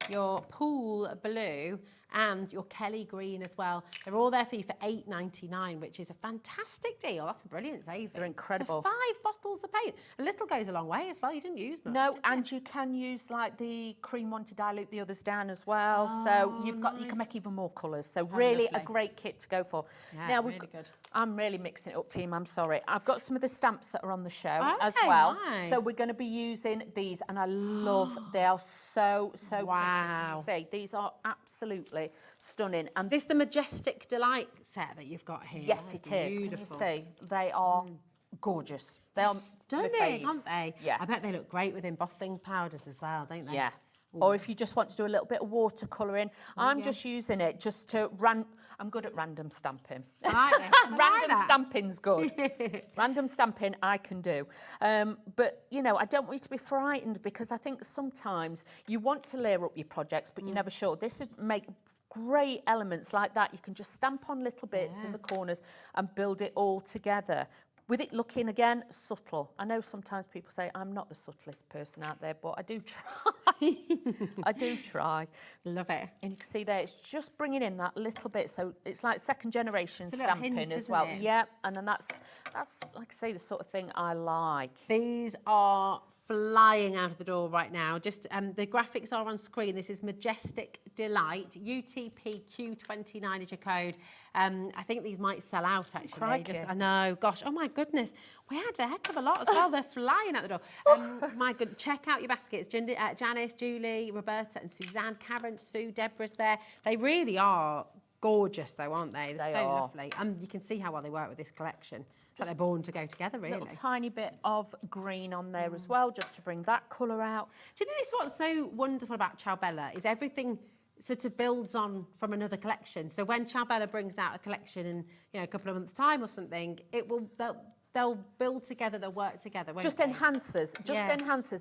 your pool blue, and your Kelly green as well. They're all there for you for £8.99, which is a fantastic deal. That's a brilliant saving. They're incredible. For 5 bottles of paint. A little goes a long way as well. You didn't use much. No, and you can use like the cream one to dilute the others down as well. So you've got, you can make even more colours. So really a lovely. great kit to go for. Yeah, now really good. I'm really mixing it up, team. I'm sorry. I've got some of the stamps that are on the show as Okay, well. nice. So we're going to be using these, and I love. They are so Wow. pretty. See, these are absolutely stunning. And Is this the Majestic Delight set that you've got here? yes, it is. Beautiful. Can you see? They are gorgeous. They are Stunning, my aren't faves. they? Yeah. I bet they look great with embossing powders as well, don't they? Yeah. Or if you just want to do a little bit of watercolouring, I'm just using it just to I'm good at random stamping. I like it. Random stamping's good. Random stamping I can do. But, you know, I don't want you to be frightened because I think sometimes you want to layer up your projects, but you're never sure. This would make great elements like that. You can just stamp on little bits in the corners and build it all together. With it looking, again, subtle. I know sometimes people say, I'm not the subtlest person out there, but I do try. I do try. Love it. And you can see there, it's just bringing in that little bit. So it's like second generation stamping hint, as well. isn't it? Yeah, and then that's, like I say, the sort of thing I like. These are flying out of the door right now. Just the graphics are on screen. This is Majestic Delight. UTPQ29 is your code. I think these might sell out actually. I know, gosh, oh my goodness. We had a heck of a lot as well. They're flying out the door. My good, check out your baskets. Janice, Julie, Roberta and Suzanne, Karen, Sue, Deborah's there. They really are gorgeous though, aren't they? They're so lovely. And you can see how well they work with this collection. It's like they're born to go together, really. A little tiny bit of green on there as well, just to bring that colour out. Do you know this is what's so wonderful about Ciao Bella is everything sort of builds on from another collection. So when Ciao Bella brings out a collection in a couple of months' time or something, they'll build together, they'll work together. Just enhances,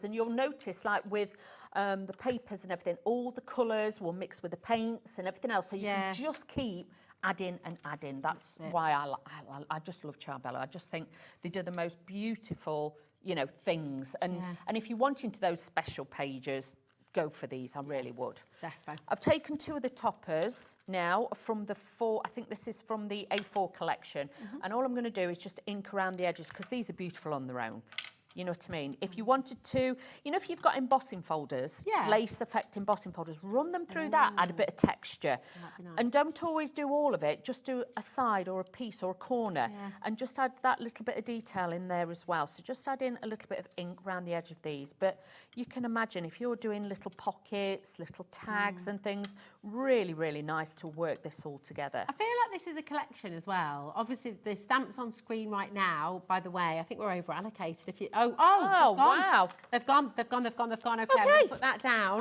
and you'll notice like with the papers and everything, all the colours will mix with the paints and everything else, so you can just keep adding and adding. That's why I just love Ciao Bella. I just think they do the most beautiful, things. And if you want into those special pages, go for these. I really would. Definitely. I've taken two of the toppers now from the I think this is from the A4 collection. And all I'm going to do is just ink around the edges because these are beautiful on their own. You know what I mean? If you wanted to, if you've got embossing folders, lace effect embossing folders, run them through that, add a bit of texture. Nice. And don't always do all of it, just do a side or a piece or a corner and just add that little bit of detail in there as well. So just add in a little bit of ink around the edge of these. But you can imagine if you're doing little pockets, little tags and things, really, really nice to work this all together. I feel like this is a collection as well. Obviously, the stamps on screen right now, by the way, I think we're over allocated. If you wow. They've gone. Okay, I'm going to put that down.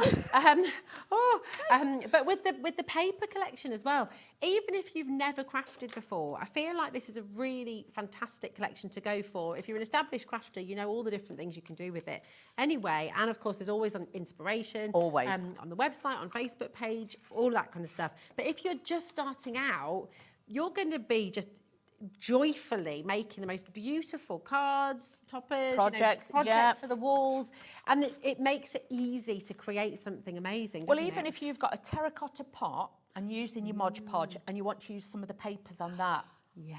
But with the paper collection as well, even if you've never crafted before, I feel like this is a really fantastic collection to go for. If you're an established crafter, you know all the different things you can do with it. Anyway, and of course, there's always inspiration. Always. On the website, on Facebook page, all that kind of stuff. But if you're just starting out, you're going to be just joyfully making the most beautiful cards, toppers, projects for the walls, and it makes it easy to create something amazing. Well, even if you've got a terracotta pot and using your Mod Podge and you want to use some of the papers on that,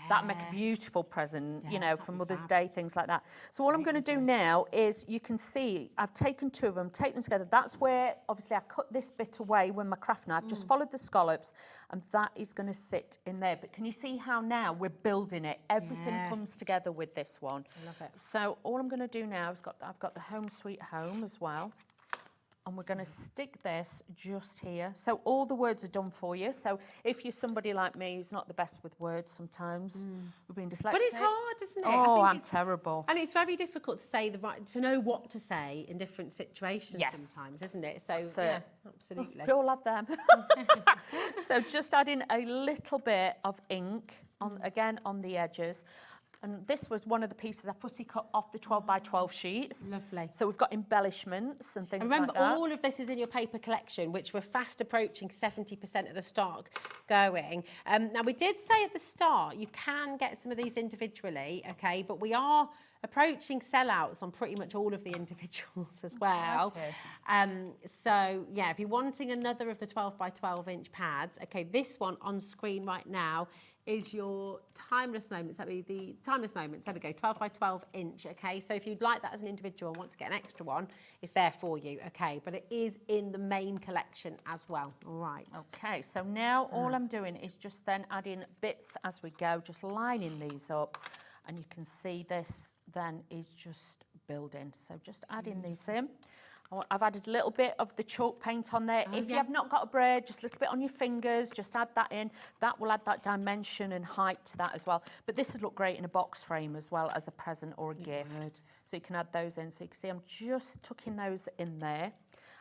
that'd make a beautiful present, for Mother's Day, things like that. So all I'm going to do now is, you can see I've taken two of them, take them together. That's where, obviously, I cut this bit away with my craft knife, just followed the scallops, and that is going to sit in there. But can you see how now we're building it? Everything comes together with this one. I love it. So all I'm going to do now is I've got the Home Sweet Home as well. And we're going to stick this just here. So all the words are done for you. So if you're somebody like me who's not the best with words sometimes, we've been dyslexic. But it's hard, isn't it? Oh, I'm terrible. And it's very difficult to say to know what to say in different situations sometimes, isn't it? So yeah, absolutely. We all have them. So just add in a little bit of ink again on the edges. And this was one of the pieces I fussy cut off the 12 by 12 sheets. Lovely. So we've got embellishments and things remember, like that. all of this is in your paper collection, which we're fast approaching 70% of the stock going. Now, we did say at the start, you can get some of these individually, okay, but we are approaching sellouts on pretty much all of the individuals as well. Okay. So, yeah, if you're wanting another of the 12 by 12 inch pads, okay, this one on screen right now is your timeless moments. That'd be the timeless moments. There we go, 12 by 12 inch, okay? So if you'd like that as an individual and want to get an extra one, it's there for you, okay? But it is in the main collection as well, all right. Okay, so now all I'm doing is just then adding bits as we go, just lining these up. And you can see this then is just building. So just adding these in. I've added a little bit of the chalk paint on there. If you have not got a braid, just a little bit on your fingers, just add that in. That will add that dimension and height to that as well. But this would look great in a box frame as well as a present or a gift. So you can add those in. So you can see I'm just tucking those in there.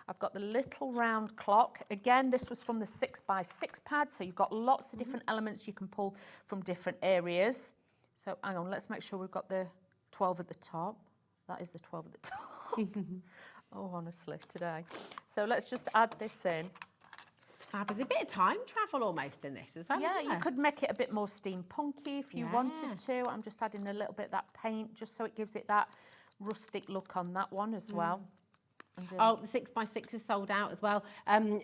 I've got the little round clock. Again, this was from the 6x6 pad, so you've got lots of different elements you can pull from different areas. So hang on, let's make sure we've got the 12 at the top. That is the 12 at the top. Oh, honestly, today. So let's just add this in. It's fab. There's a bit of time travel almost in this as well, Yeah, isn't you could make it a bit more steampunky if you wanted to. I'm just adding a little bit of that paint just so it gives it that rustic look on that one as well. Oh, the 6x6 is sold out as well.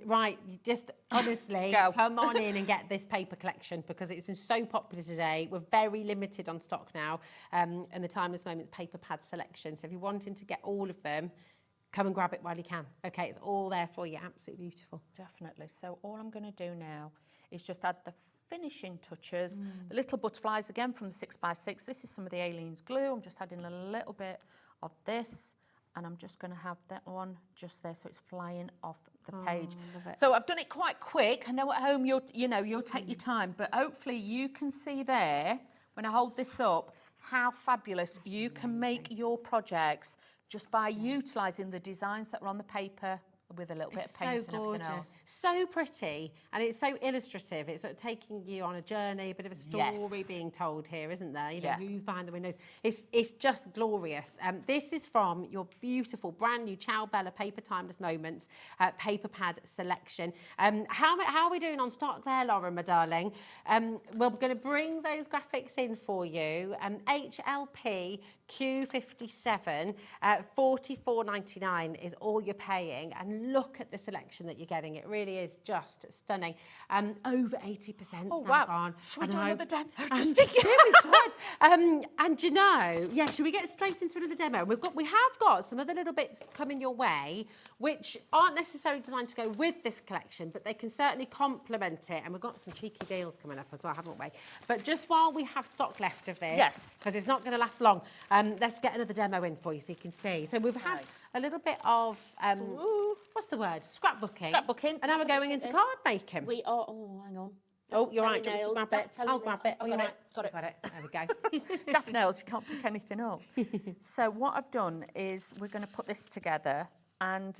Right, you just honestly come on in and get this paper collection because it's been so popular today. We're very limited on stock now, and the Timeless Moments paper pad selection. So if you're wanting to get all of them, come and grab it while you can. Okay, it's all there for you. Absolutely beautiful. Definitely. So all I'm going to do now is just add the finishing touches. The little butterflies again from the 6x6. This is some of the Alien's glue. I'm just adding a little bit of this. And I'm just going to have that one just there so it's flying off the page. So I've done it quite quick. I know at home you'll take your time, but hopefully you can see there when I hold this up how fabulous you can make your projects just by utilising the designs that are on the paper with a little bit of paint and everything else. So pretty, and it's so illustrative. It's sort of taking you on a journey, a bit of a story being told here, isn't there? You know, who's behind the windows. It's just glorious. This is from your beautiful, brand new Ciao Bella Paper Timeless Moments paper pad selection. How are we doing on stock there, Lauren, my darling? We're going to bring those graphics in for you. HLP Q57, $44.99 is all you're paying, and look at the selection that you're getting. It really is just stunning. Over 80% now gone. Should we do another demo? Just we should. And you know, should we get straight into another demo? We have got some other little bits coming your way, which aren't necessarily designed to go with this collection, but they can certainly complement it. And we've got some cheeky deals coming up as well, haven't we? But just while we have stock left of this, because it's not going to last long, let's get another demo in for you so you can see. So we've had a little bit of, what's the word? Scrapbooking. Scrapbooking. And now we're going into card making. We are, hang on. Oh, you're right. Grab it. I'll grab it. Got it. Got it. There we go. Daft nails, you can't pick anything up. So what I've done is we're going to put this together, and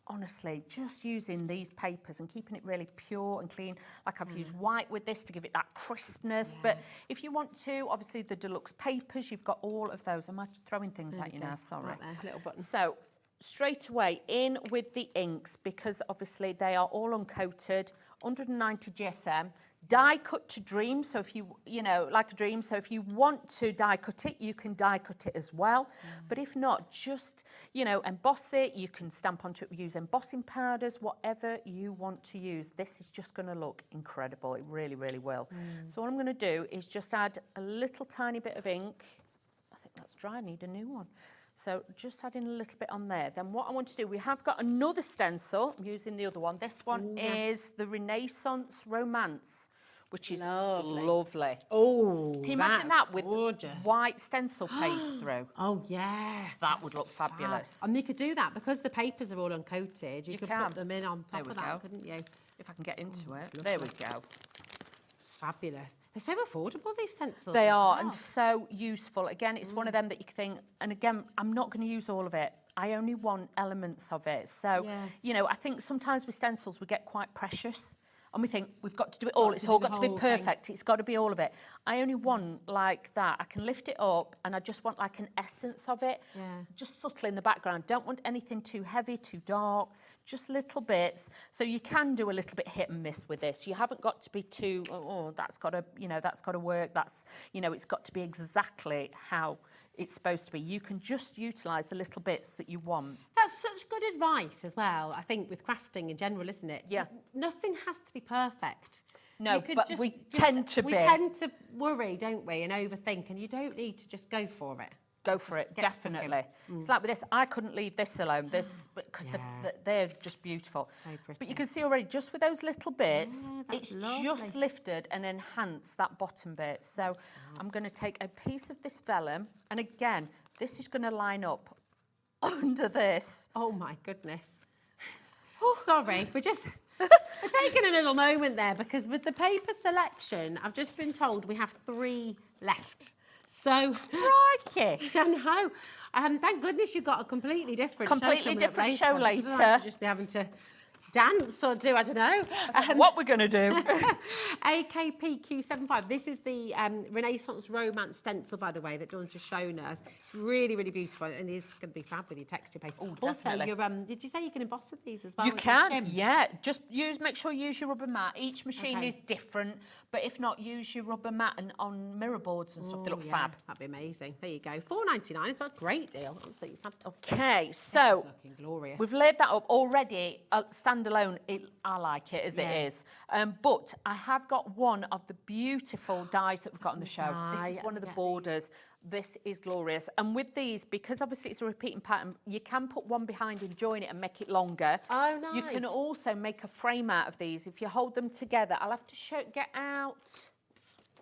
honestly, just using these papers and keeping it really pure and clean. Like I've used white with this to give it that crispness. But if you want to, obviously the deluxe papers, you've got all of those. I'm throwing things at you now, sorry. Right there, little button. So straight away in with the inks, because obviously they are all uncoated, 190 GSM. Die cut to dream, so if you like a dream, so if you want to die cut it, you can die cut it as well. But if not, just, emboss it. You can stamp onto it, use embossing powders, whatever you want to use. This is just going to look incredible. It really, really will. So what I'm going to do is just add a little tiny bit of ink. I think that's dry, I need a new one. So just adding a little bit on there. Then what I want to do, we have got another stencil. I'm using the other one. This one is the Renaissance Romance, which is lovely. Oh, can you imagine that with white stencil paste through? Oh, yeah. That would look fabulous. And you could do that because the papers are all uncoated. You could put them in on top of that, couldn't you? If I can get into it. There we go. Fabulous. They're so affordable, these stencils. They are, and so useful. Again, it's one of them that you can think, and again, I'm not going to use all of it. I only want elements of it. So, I think sometimes with stencils, we get quite precious. And we think, we've got to do it all. It's all got to be perfect. It's got to be all of it. I only want like that. I can lift it up and I just want like an essence of it. Just subtle in the background. Don't want anything too heavy, too dark. Just little bits. So you can do a little bit hit and miss with this. You haven't got to be too, that's got to work. That's, it's got to be exactly how it's supposed to be. You can just utilise the little bits that you want. That's such good advice as well, I think, with crafting in general, isn't it? Yeah. Nothing has to be perfect. No, but we tend to be. We tend to worry, don't we, and overthink, and you don't need to just go for it. Go for it, definitely. It's like with this, I couldn't leave this alone, because they're just beautiful. So pretty. But you can see already, just with those little bits, it's just lifted and enhanced that bottom bit. So I'm going to take a piece of this vellum, and again, this is going to line up under this. Oh my goodness. Sorry, we're taking a little moment there, because with the paper selection, I've just been told we have 3 left. So, crikey. I know. Thank goodness you've got a completely different show later. I'll just be having to dance or do, I don't know. What we're going to do. AKP Q75. This is the Renaissance Romance stencil, by the way, that Dawn's just shown us. It's really, really beautiful, and it is going to be fab with your texture paste. Oh, also, definitely. did you say you can emboss with these as well? You can, yeah. Just make sure you use your rubber mat. Each machine is different, but if not, use your rubber mat and on mirror boards and stuff. They look fab. That'd be amazing. There you go. $4.99 is a great deal. Absolutely fantastic. Okay, so glorious. We've laid that up already. Standalone, I like it as it is. But I have got one of the beautiful dies that we've got on the show. This is one of the borders. This is glorious. And with these, because obviously it's a repeating pattern, you can put one behind and join it and make it longer. Oh, nice. You can also make a frame out of these. If you hold them together, I'll have to get out.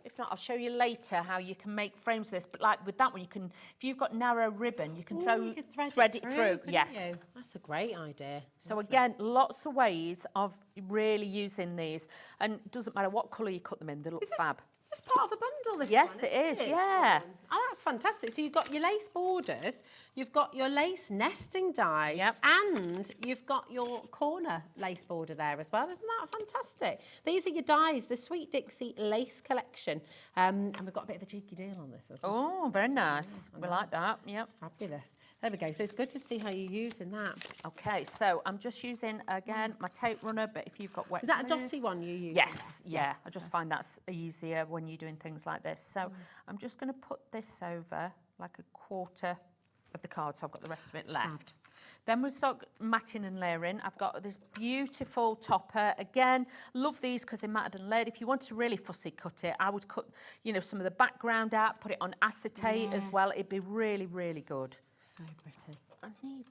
If not, I'll show you later how you can make frames of this. But like with that one, you can, if you've got narrow ribbon, you can thread it through. Yes. That's a great idea. So again, lots of ways of really using these. And it doesn't matter what colour you cut them in, they look fab. Is this part of a bundle, this yes, one, it is, it? yeah. Oh, that's fantastic. So you've got your lace borders, you've got your lace nesting dies, and you've got your corner lace border there as well. Isn't that fantastic? These are your dies, the Sweet Dixie Lace Collection. And we've got a bit of a cheeky deal on this as well. Oh, very nice. We like that, yep. Fabulous. There we go. So it's good to see how you're using that. Okay, so I'm just using, again, my tape runner, but if you've got wet Is that a glues- dotty one you use? Yes, yeah. I just find that's easier when you're doing things like this. So I'm just going to put this over like a quarter of the card, so I've got the rest of it left. Then we'll start matting and layering. I've got this beautiful topper. Again, love these because they're matted and layered. If you want to really fussy cut it, I would cut, you know, some of the background out, put it on acetate as well. It'd be really, really good. So pretty. I think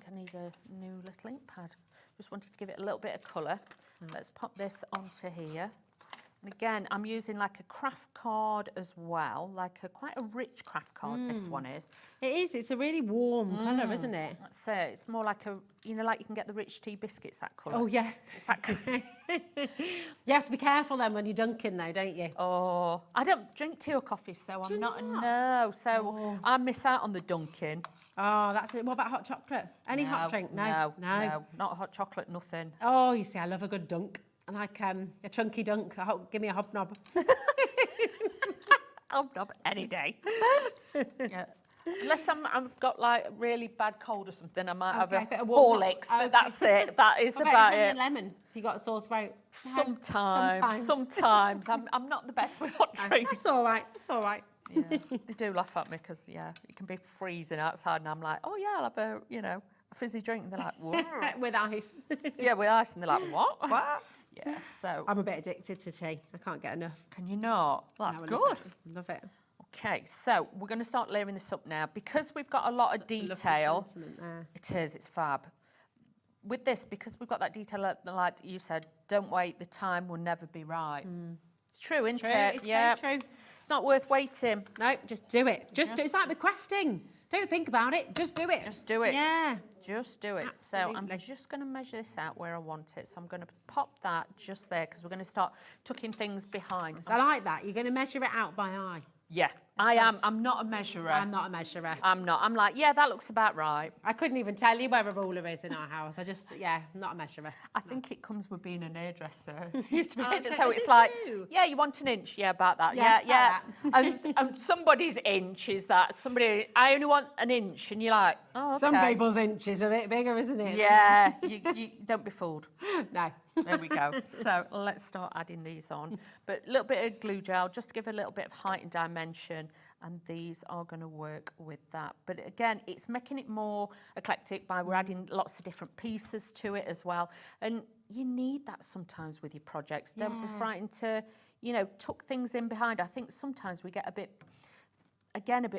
I need a new little ink pad. Just wanted to give it a little bit of colour. Let's pop this onto here. And again, I'm using like a craft card as well, like quite a rich craft card, this one is. It is, it's a really warm colour, isn't it? That's it. It's more like a, you know, like you can get the rich tea biscuits, that colour. Oh, yeah. It's that colour. You have to be careful then when you're dunking though, don't you? Oh, I don't drink tea or coffee, so I'm not? No, so I miss out on the dunking. Oh, that's it. What about hot chocolate? Any hot drink? No, not hot chocolate, nothing. Oh, you see, I love a good dunk. I like a chunky dunk. Give me a hobnob. Hobnob any day. Yeah. Unless I've got like really bad cold or something, I might have a Horlicks, but that's it. That is about it. Lemon, if you got a sore throat. Sometimes. I'm not the best with hot drinks. That's all right. It's all right. Yeah, they do laugh at me because it can be freezing outside, and I'm like, oh yeah, I'll have a fizzy drink, and they're like, what? With ice. Yeah, with ice, and they're like, what? What? Yeah, so I'm a bit addicted to tea. I can't get enough. Can you not? Well, that's good. Love it. Okay, so we're going to start layering this up now. Because we've got a lot of detail, it's fab. With this, because we've got that detail, like you said, don't wait, the time will never be right. It's true, isn't it? It's so true. It's not worth waiting. No, just do it. Just do it. It's like with crafting. Don't think about it, just do it. Just do it. Yeah. Just do it. Absolutely. So I'm just going to measure this out where I want it. So I'm going to pop that just there because we're going to start tucking things behind. I like that. You're going to measure it out by eye. Yeah, I am. I'm not a measurer. I'm not a measurer. I'm not. I'm like, yeah, that looks about right. I couldn't even tell you where a ruler is in our house. I'm not a measurer. I think it comes with being an hairdresser. Used to be hairdresser, so it's like, yeah, you want an inch? Yeah, about that. Yeah. And somebody's inch is that. I only want an inch, and you're like, oh, okay. Some people's inch is a bit bigger, isn't it? Yeah, you don't be fooled. No. There we go. So let's start adding these on. But a little bit of glue gel, just to give a little bit of height and dimension, and these are going to work with that. But again, it's making it more eclectic by we're adding lots of different pieces to it as well. And you need that sometimes with your projects. Don't be frightened to, tuck things in behind. I think sometimes we get a bit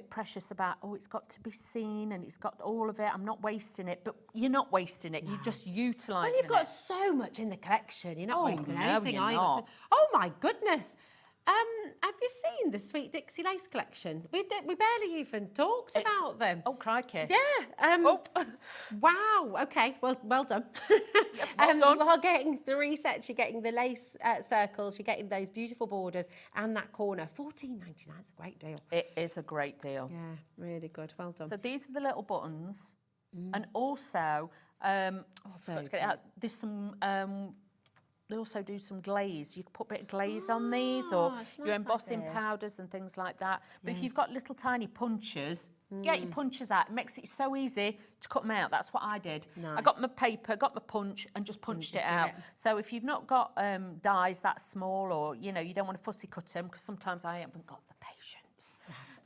precious about, it's got to be seen and it's got all of it. I'm not wasting it, but you're not wasting it. You're just utilising it. Well, you've got so much in the collection. You're not wasting anything, you're are you? not. Oh my goodness. Have you seen the Sweet Dixie Lace collection? We barely even talked about them. Oh, crikey. Yeah. Wow. Okay. Well done. Well done. You are getting 3 sets. You're getting the lace circles. You're getting those beautiful borders and that corner. $14.99 is a great deal. It is a great deal. Yeah, really good. Well done. So these are the little buttons. And also, there's some... they also do some glaze. You can put a bit of glaze on these, or your embossing powders and things like that. But if you've got little tiny punches, get your punches out. It makes it so easy to cut them out. That's what I did. Nice. I got my paper, got my punch, and just punched it out. So if you've not got dies that small, or you don't want to fussy cut them, because sometimes I haven't got the patience.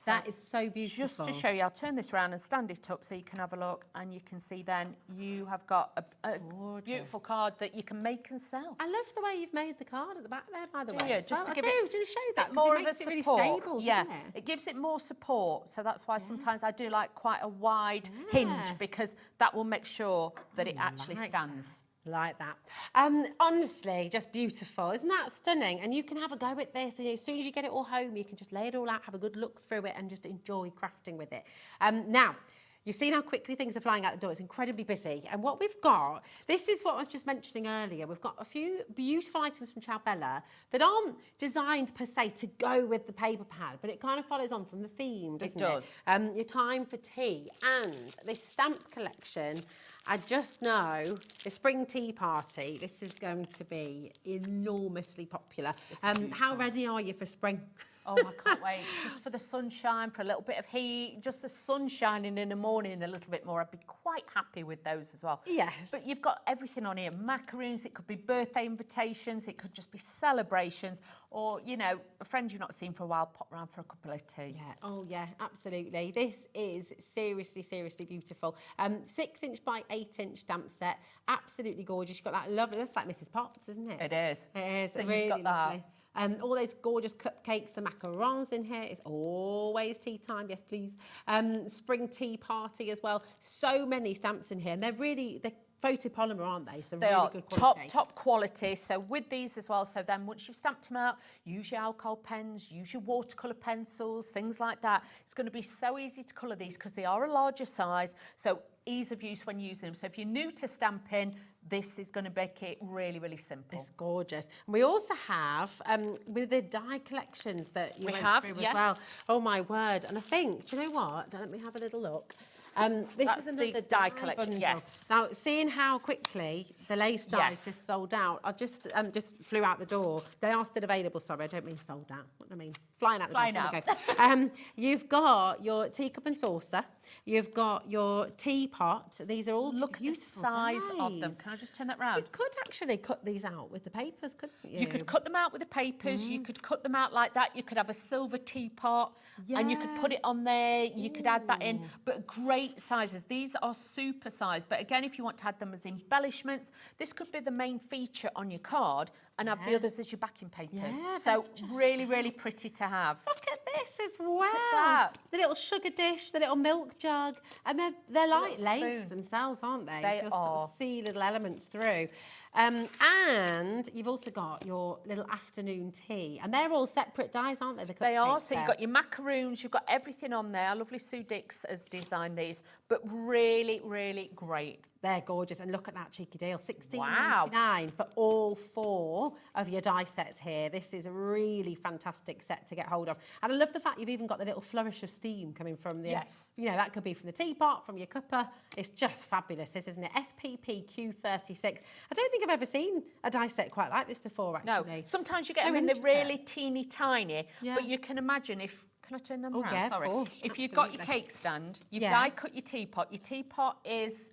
So that is so beautiful. Just to show you, I'll turn this around and stand it up so you can have a look, and you can see then you have got a beautiful card that you can make and sell. I love the way you've made the card at the back there, by the way. Yeah, just to give just show that, more it of makes a it really support. stable, Yeah, doesn't it? it gives it more support. So that's why sometimes I do like quite a wide hinge, because that will make sure that it actually stands. Like that. Honestly, just beautiful. Isn't that stunning? And you can have a go at this. And as soon as you get it all home, you can just lay it all out, have a good look through it, and just enjoy crafting with it. Now, you've seen how quickly things are flying out the door. It's incredibly busy. And what we've got, this is what I was just mentioning earlier. We've got a few beautiful items from Ciao Bella that aren't designed per se to go with the paper pad, but it kind of follows on from the theme, doesn't it? Does. Your time for tea. And this stamp collection, I just know the spring tea party, this is going to be enormously popular. How ready are you for spring? Oh, I can't wait. Just for the sunshine, for a little bit of heat, just the sun shining in the morning a little bit more. I'd be quite happy with those as well. Yes. But you've got everything on here. Macaroons, it could be birthday invitations, it could just be celebrations, or, a friend you've not seen for a while, pop round for a cup of tea. Yeah. Oh, yeah, absolutely. This is seriously, seriously beautiful. 6-inch by 8-inch stamp set. Absolutely gorgeous. You've got that lovely, that's like Mrs. Potts, isn't it? It is. It is. So really you've got lovely. All those gorgeous cupcakes, the macarons in here. It's always tea time, yes please. Spring tea party as well. So many stamps in here, and they're photopolymer, aren't they? So they really are good quality. top quality. So with these as well, so then once you've stamped them out, use your alcohol pens, use your watercolour pencils, things like that. It's going to be so easy to colour these because they are a larger size. So ease of use when using them. So if you're new to stamping, this is going to make it really, really simple. It's gorgeous. And we also have with the die collections that you went through as well. Oh my word. And I think, do you know what? Let me have a little look. This is another die collection. Bundle. Yes. Now, seeing how quickly the lace dies just sold out, I just flew out the door. They are still available. Sorry, I don't mean sold out. What do I mean? Flying out the door. There we go. You've got your teacup and saucer. You've got your teapot. These are all look at the size of them. Can I just turn that round? So you could actually cut these out with the papers, couldn't you? You could cut them out with the papers. You could cut them out like that. You could have a silver teapot, and you could put it on there. You could add that in. But great sizes. These are super size. But again, if you want to add them as embellishments, this could be the main feature on your card, and have the others as your backing papers. Yeah, so really, really pretty to have. Look at this as well. The little sugar dish, the little milk jug, and they're like lace themselves, aren't they? They so are. Sort of see little elements through. And you've also got your little afternoon tea, and they're all separate dies, aren't they? They are. So you've got your macaroons, you've got everything on there. Lovely Sue Dix has designed these, but really, really great. They're gorgeous, and look at that cheeky deal, $16.99 for all 4 of your die sets here. This is a really fantastic set to get hold of. And I love the fact you've even got the little flourish of steam coming from the, that could be from the teapot, from your cuppa. It's just fabulous, this, isn't it? SPP Q36. I don't think I've ever seen a die set quite like this before, actually. No, sometimes you get them in the really teeny tiny, but you can imagine if, can I turn them around? Yeah, sorry. Of course. If you've got your cake stand, you've die cut your teapot is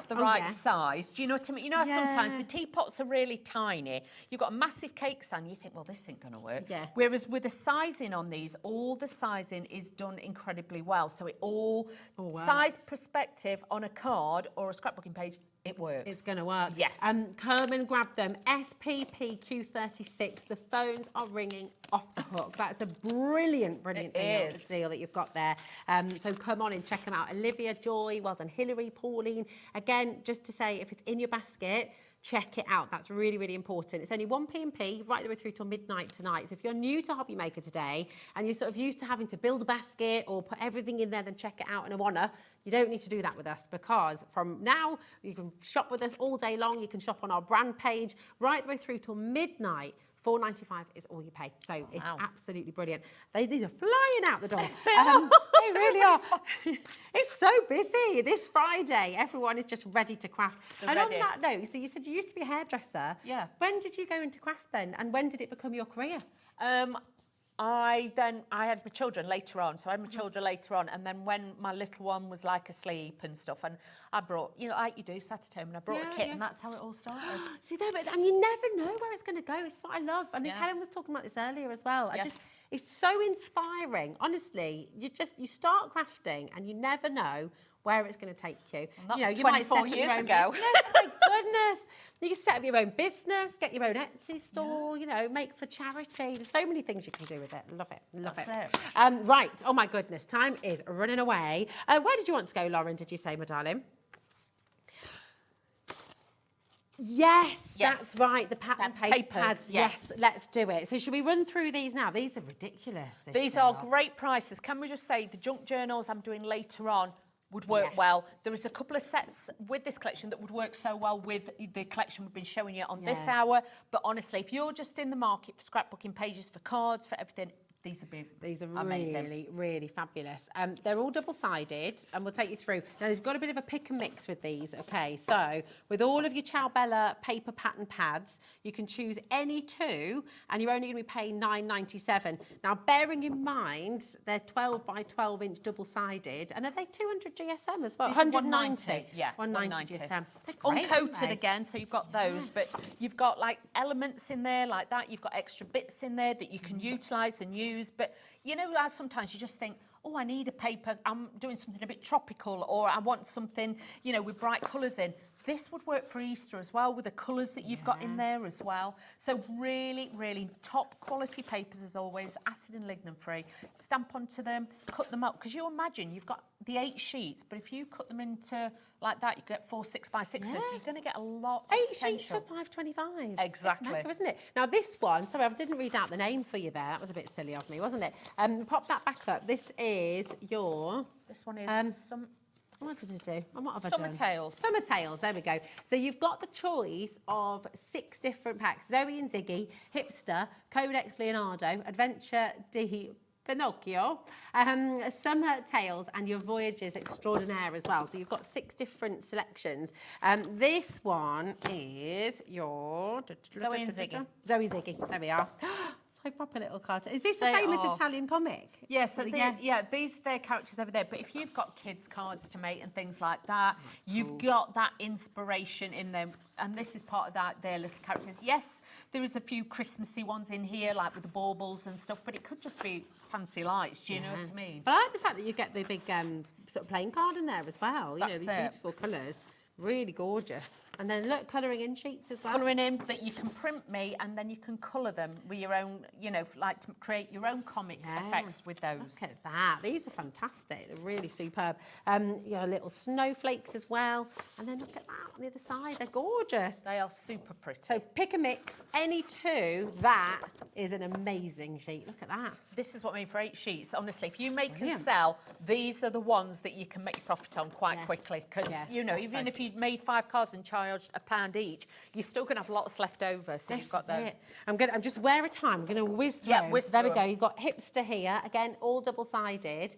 the right size. Do you know what I mean? You know, sometimes the teapots are really tiny. You've got a massive cake stand, you think, well, this ain't going to work. Whereas with the sizing on these, all the sizing is done incredibly well. So it all, size perspective on a card or a scrapbooking page, it works. It's going to work. Yes. Come and grab them. SPP Q36. The phones are ringing off the hook. That's a brilliant deal that you've got there. So come on and check them out. Olivia, Joy, well done. Hilary, Pauline. Again, just to say, if it's in your basket, check it out. That's really, really important. It's only 1p&p right the way through till midnight tonight. So if you're new to HobbyMaker today and you're sort of used to having to build a basket or put everything in there, then check it out in a wanna, you don't need to do that with us, because from now you can shop with us all day long. You can shop on our brand page right the way through till midnight. $4.95 is all you pay. So it's absolutely brilliant. These are flying out the door. They really are. It's so busy. This Friday, everyone is just ready to craft. On that note, so you said you used to be a hairdresser. Yeah. When did you go into craft then? And when did it become your career? I had my children later on, so I had my children later on, and then when my little one was like asleep and stuff, and I brought, you know, like you do, Saturday home, and I brought a kit, and that's how it all started. See, and you never know where it's going to go. It's what I love. And Helen was talking about this earlier as well. It's so inspiring. Honestly, you start crafting, and you never know where it's going to take you. Well, you know, you might set up your own ago. business. My goodness. You can set up your own business, get your own Etsy store, you know, make for charity. There's so many things you can do with it. Love it. Love it. Right. Oh, my goodness. Time is running away. Where did you want to go, Lauren, did you say, my darling? Yes, that's right. The pattern papers. Yes, let's do it. So should we run through these now? These are ridiculous. These are great prices. Can we just say the junk journals I'm doing later on would work well. There is a couple of sets with this collection that would work so well with the collection we've been showing you on this hour. But honestly, if you're just in the market for scrapbooking pages, for cards, for everything, these are amazing. Really, really fabulous. They're all double-sided, and we'll take you through. Now, there's got a bit of a pick and mix with these. Okay, so with all of your Ciao Bella paper pattern pads, you can choose any two, and you're only going to be paying $9.97. Now, bearing in mind, they're 12 by 12 inch double-sided, and are they 200 GSM as well? 190. Yeah, 190 GSM. Great, uncoated again, so you've got those, but you've got like elements in there like that. You've got extra bits in there that you can utilise and use. But you know, sometimes you just think, oh, I need a paper, I'm doing something a bit tropical, or I want something, you know, with bright colours in. This would work for Easter as well, with the colours that you've got in there as well. So really, really top quality papers as always, acid and lignin free. Stamp onto them, cut them up, because you imagine you've got the 8 sheets, but if you cut them into like that, you get 4 6x6s. You're going to get a lot of 8 sheets for $5.25. Exactly. It's mega, isn't it? Now this one, sorry, I didn't read out the name for you there. That was a bit silly of me, wasn't it? Pop that back up. This is your... This one is what did I do? What have I Summer done? Tales. Summer Tales, there we go. So you've got the choice of 6 different packs. Zoe and Ziggy, Hipster, Codex Leonardo, Adventure di Pinocchio, Summer Tales, and your Voyages Extraordinaire as well. So you've got 6 different selections. This one is your... Zoe and Ziggy. Zoe Ziggy, there we are. So proper little cartoon. Is this a famous Italian comic? Yeah, so they're characters over there. But if you've got kids' cards to make and things like that, you've got that inspiration in them. And this is part of that, their little characters. Yes, there is a few Christmassy ones in here, like with the baubles and stuff, but it could just be fancy lights, do you know what I mean? But I like the fact that you get the big sort of playing card in there as well. You know, these beautiful colours. Really gorgeous. And then look, colouring in sheets as well. Colouring in that you can print me, and then you can colour them with your own, you know, like to create your own comic effects with those. Look at that. These are fantastic. They're really superb. You know, little snowflakes as well. And then look at that on the other side. They're gorgeous. They are super pretty. So pick a mix, any two. That is an amazing sheet. Look at that. This is what I mean for 8 sheets. Honestly, if you make and sell, these are the ones that you can make your profit on quite quickly. Because, you know, even if you made 5 cards and charged £1 each, you're still going to have lots left over. So you've got those. I'm just aware of time. I'm going to whiz through. Yeah, whiz there we go. You've got Hipster here. Again, all double-sided.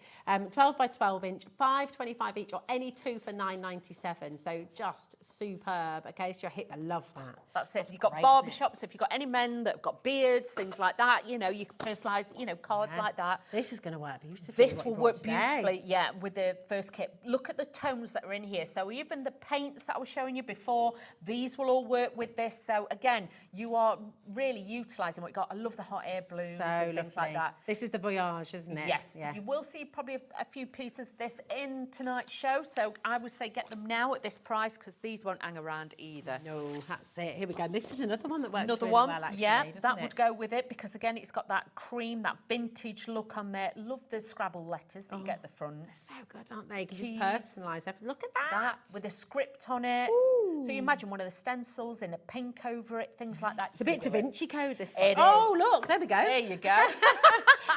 12 by 12 inch, $5.25 each, or any two for $9.97. So just superb. Okay, so I love that. That's it. You've got barbershops. So if you've got any men that have got beards, things like that, you know, you can personalise, you know, cards like that. This is going to work beautifully. This will work beautifully, with the first kit. Look at the tones that are in here. So even the paints that I was showing you before, these will all work with this. So again, you are really utilising what you got. I love the hot air blues and things like that. This is the Voyage, isn't it? Yes. You will see probably a few pieces of this in tonight's show. So I would say get them now at this price, because these won't hang around either. No, that's it. Here we go. This is another one that works really well, actually, that would go with it, because again, it's got that cream, that vintage look on there. Love the Scrabble letters that you get at the front. They're so good, aren't they? You can just personalise everything. Look at that. With a script on it. Ooh. So you imagine one of the stencils in a pink over it, things like that. It's a bit Da Vinci Code, this one. It Oh, is. look, there we go. There you go.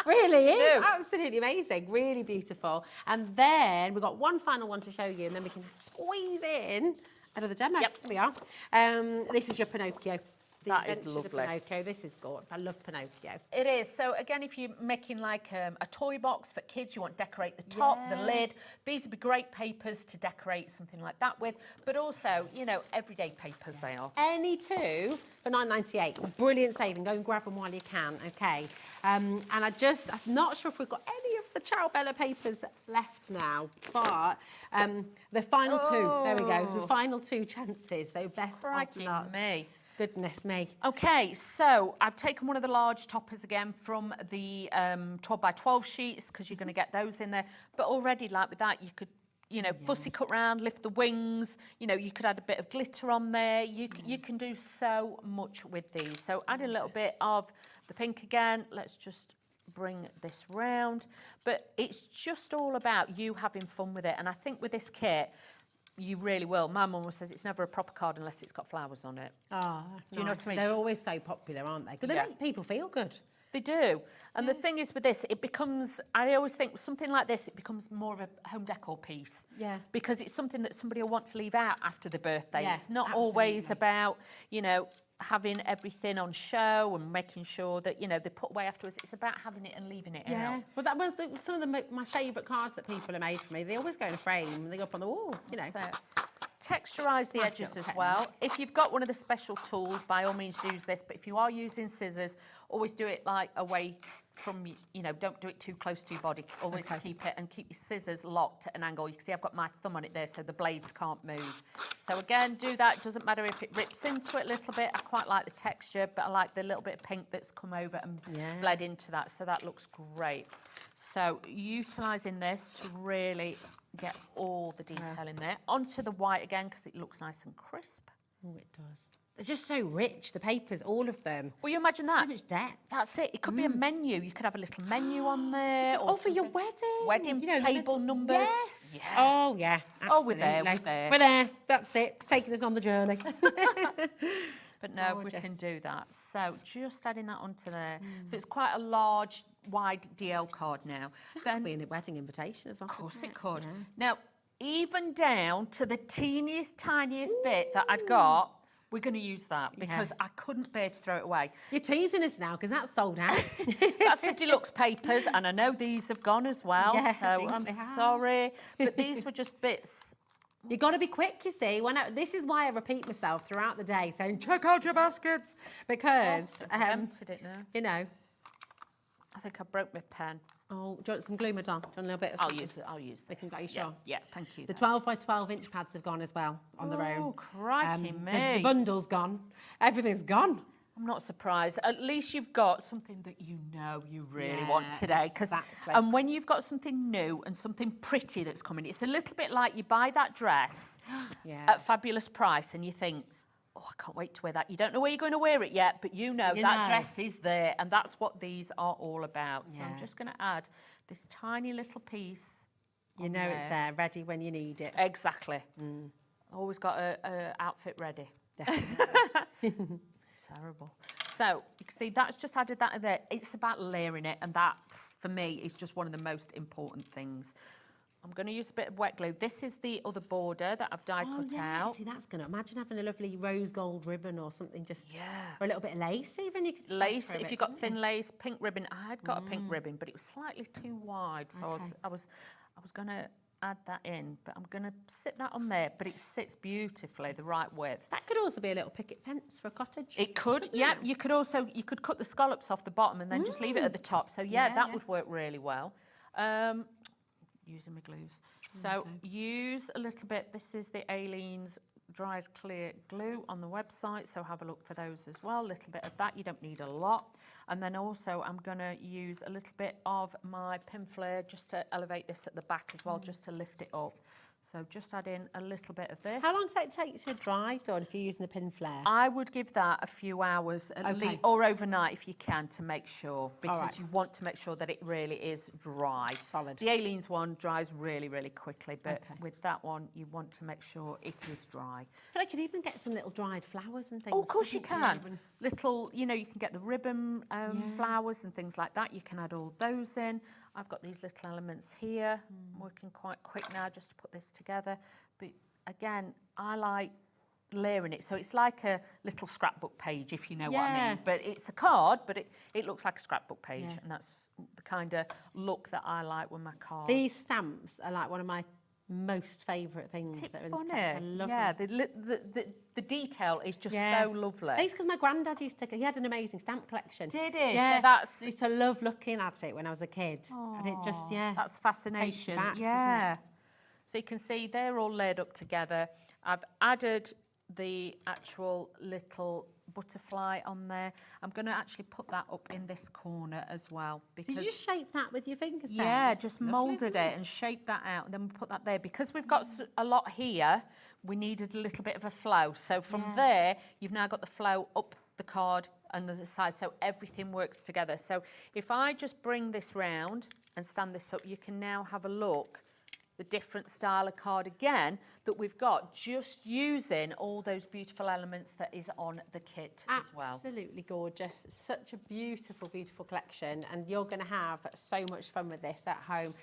Really is. No. Absolutely amazing. Really beautiful. And then we've got one final one to show you, and then we can squeeze in another demo. Yep. Here we are. This is your Pinocchio. The That is Adventures of lovely. Pinocchio. This is good. I love Pinocchio. It is. So again, if you're making like a toy box for kids, you want to decorate the top, the lid. These would be great papers to decorate something like that with. But also, you know, everyday papers they are. Any two for £9.98. It's a brilliant saving. Go and grab them while you can, okay? And I'm not sure if we've got any of the Ciao Bella papers left now, but the final two, there we go, the final two chances, so best of luck. Me. Goodness me. Okay, so I've taken one of the large toppers again from the 12 by 12 sheets because you're going to get those in there. But already, like with that, you could, you know, fussy cut round, lift the wings. You know, you could add a bit of glitter on there. You can do so much with these. So add a little bit of the pink again. Let's just bring this round. But it's just all about you having fun with it. And I think with this kit, you really will. My mum says it's never a proper card unless it's got flowers on it. Oh, do you know what I mean? They're always so popular, aren't they? Because they make people feel good. They do. And the thing is with this, it becomes, I always think something like this, it becomes more of a home decor piece. Yeah. Because it's something that somebody will want to leave out after the birthday. Yeah, it's not absolutely. always about, you know, having everything on show and making sure that, you know, they put away afterwards. It's about having it and leaving it out. Well, that was some of my favourite cards that people have made for me. They always go in a frame and they go up on the wall, you know. So, texturise the Nice edges little as pen. well. If you've got one of the special tools, by all means use this. But if you are using scissors, always do it like away from, you know, don't do it too close to your body. Always keep it and keep your scissors locked at an angle. You can see I've got my thumb on it there so the blades can't move. So again, do that. It doesn't matter if it rips into it a little bit. I quite like the texture, but I like the little bit of pink that's come over and bled into that. So that looks great. So utilising this to really get all the detail in there. Onto the white again because it looks nice and crisp. Oh, it does. They're just so rich, the papers, all of them. Well, you imagine that. So much depth. That's it. It could be a menu. You could have a little menu on there. Oh, for your wedding. Wedding table numbers. Yes. Yeah. Oh, yeah. Oh, we're there, absolutely. we're there. We're there. That's it. It's taking us on the journey. But no, we can do that. So just adding that onto there. So it's quite a large, wide DL card now. That could be in a wedding invitation as well. Of course it could. Yeah. Now, even down to the teeniest, tiniest bit that I'd got, we're going to use that because I couldn't bear to throw it away. You're teasing us now because that's sold out. That's the deluxe papers, and I know these have gone as well, Yeah, I so think I'm they have. sorry. But these were just bits. You've got to be quick, you see. This is why I repeat myself throughout the day, saying, check out your baskets, because, I've emptied it now. you know. I think I broke my pen. Oh, do you want some glue, madame? Do you want a little bit of I'll something? use it. I'll use this. We can go, you sure? Yeah, thank you. The 12 by 12 inch pads have gone as well on their own. Oh, crikey me. The bundle's gone. Everything's gone. I'm not surprised. At least you've got something that you know you really want Yeah, today. exactly. And when you've got something new and something pretty that's coming, it's a little bit like you buy that dress at fabulous price and you think, oh, I can't wait to wear that. You don't know where you're going to wear it yet, but you know that dress is there, and that's what these are all about. So I'm just going to add this tiny little piece. You know it's there, ready when you need it. Exactly. Always got a outfit ready. Definitely. Terrible. So you can see that's just added that in there. It's about layering it, and that for me is just one of the most important things. I'm going to use a bit of wet glue. This is the other border that I've die cut out. See, that's going to imagine having a lovely rose gold ribbon or something, just or a little bit of lace even. You could Lace, if you've got thin lace, pink ribbon. I had got a pink ribbon, but it was slightly too wide, so I was going to add that in, but I'm going to sit that on there, but it sits beautifully the right width. That could also be a little picket fence for a cottage. It could, yeah. You could also cut the scallops off the bottom and then just leave it at the top. So that would work really well. Using my glues. So use a little bit. This is the Aleene's Dries Clear glue on the website, so have a look for those as well. A little bit of that, you don't need a lot. And then also I'm going to use a little bit of my pin flare just to elevate this at the back as well, just to lift it up. So just add in a little bit of this. How long does that take to dry, Dawn, if you're using the pin flare? I would give that a few hours at least, or overnight if you can, to make sure, because you want to make sure that it really is dry. Solid. The Aliens one dries really, really quickly, but with that one, you want to make sure it is dry. I feel like you could even get some little dried flowers and things. Oh, of course you can. Little, you know, you can get the ribbon flowers and things like that. You can add all those in. I've got these little elements here. I'm working quite quick now just to put this together. But again, I like layering it. So it's like a little scrapbook page, if you know what I mean. But it's a card, but it looks like a scrapbook page. And that's the kind of look that I like with my cards. These stamps are like one of my most favourite things. It's that are in funny. I love them. The detail is just so lovely. It's because my granddad used to, he had an amazing stamp collection. Did he? Yeah, so that's... I used to love looking at it when I was a kid. And it just, That's fascination. Takes you Yeah. back, So you can see they're all laid up together. I've added the actual little butterfly on there. I'm going to actually put that up in this corner as well. Because did you shape that with your fingers then? Yeah, just moulded it and shaped that out, and then we put that there. Because we've got a lot here, we needed a little bit of a flow. So from there, you've now got the flow up the card and the side, so everything works together. So if I just bring this round and stand this up, you can now have a look, the different style of card again that we've got, just using all those beautiful elements that is on the kit as well. Absolutely gorgeous. It's such a beautiful, beautiful collection, and you're going to have so much fun with this at home.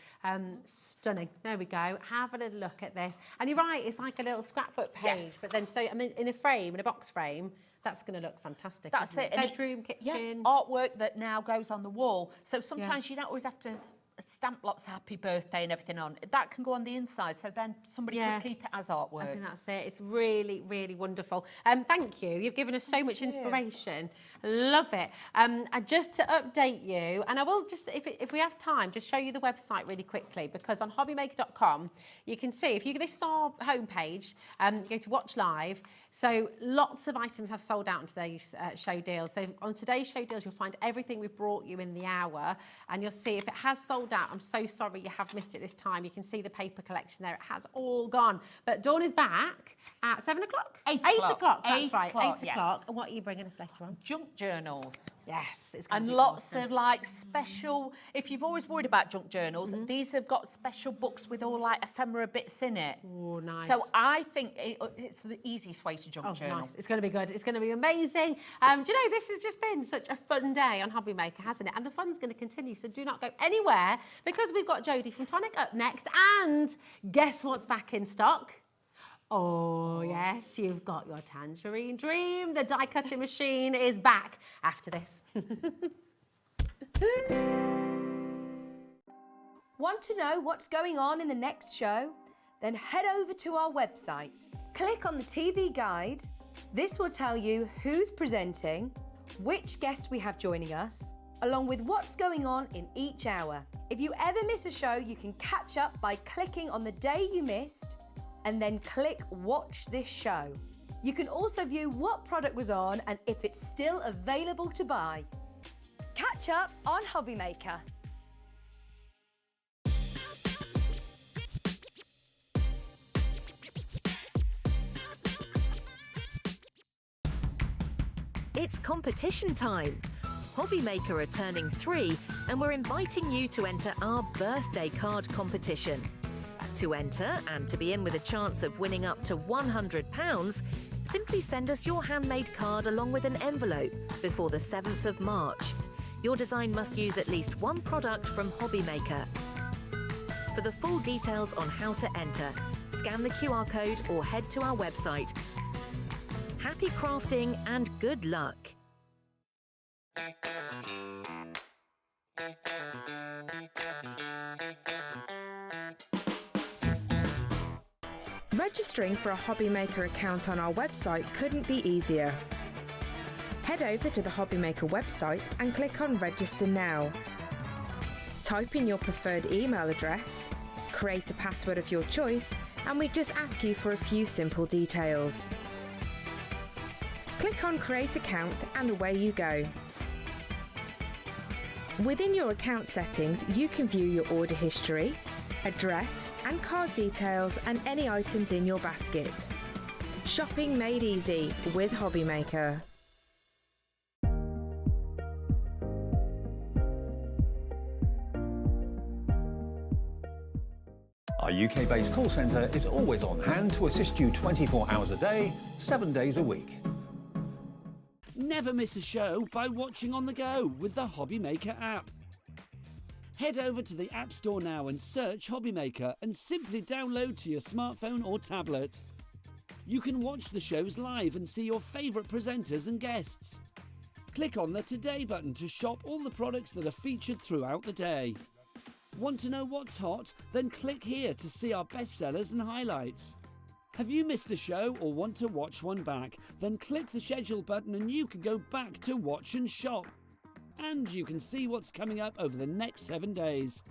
Stunning. There we go. Have a little look at this. And you're right, it's like a little scrapbook page, but then I mean, in a frame, in a box frame, that's going to look fantastic. That's it. Bedroom, kitchen. Artwork that now goes on the wall. So sometimes you don't always have to stamp lots of happy birthday and everything on. That can go on the inside, so then somebody could keep it as artwork. I think that's it. It's really, really wonderful. Thank you. You've given us so much inspiration. Love it. And just to update you, and I will just, if we have time, just show you the website really quickly, because on hobbymaker.com, you can see, if you go, this is our homepage, you go to watch live, so lots of items have sold out on today's show deals. So on today's show deals, you'll find everything we've brought you in the hour, and you'll see if it has sold out. I'm so sorry you have missed it this time. You can see the paper collection there. It has all gone. But Dawn is back at 7 o'clock? 8 o'clock. That's right, 8 yes. o'clock. And what are you bringing us later on? Junk journals. Yes, it's and lots of like special, if you've always worried about junk journals, these have got special books with all like ephemera bits in it. Oh, nice. So I think it's the easiest way to junk journal. Nice. It's going to be good. It's going to be amazing. Do you know, this has just been such a fun day on HobbyMaker, hasn't it? And the fun's going to continue, so do not go anywhere, because we've got Jodie from Tonic up next. And guess what's back in stock? Oh, yes, you've got your Tangerine Dream. The die cutting machine is back after this. Want to know what's going on in the next show? Then head over to our website. Click on the TV guide. This will tell you who's presenting, which guest we have joining us, along with what's going on in each hour. If you ever miss a show, you can catch up by clicking on the day you missed and then click Watch This Show. You can also view what product was on and if it's still available to buy. Catch up on HobbyMaker. It's competition time. HobbyMaker are turning 3, and we're inviting you to enter our birthday card competition. To enter and to be in with a chance of winning up to £100, simply send us your handmade card along with an envelope before the 7th of March. Your design must use at least one product from HobbyMaker. For the full details on how to enter, scan the QR code or head to our website. Happy crafting and good luck. Registering for a HobbyMaker account on our website couldn't be easier. Head over to the HobbyMaker website and click on Register Now. Type in your preferred email address, create a password of your choice, and we just ask you for a few simple details. Click on Create Account and away you go. Within your account settings, you can view your order history, address and card details and any items in your basket. Shopping made easy with HobbyMaker. Our UK-based call centre is always on hand to assist you 24 hours a day, 7 days a week. Never miss a show by watching on the go with the HobbyMaker app. Head over to the App Store now and search HobbyMaker and simply download to your smartphone or tablet. You can watch the shows live and see your favourite presenters and guests. Click on the Today button to shop all the products that are featured throughout the day. Want to know what's hot? Then click here to see our bestsellers and highlights. Have you missed a show or want to watch one back? Then click the schedule button and you can go back to watch and shop. And you can see what's coming up over the next 7 days.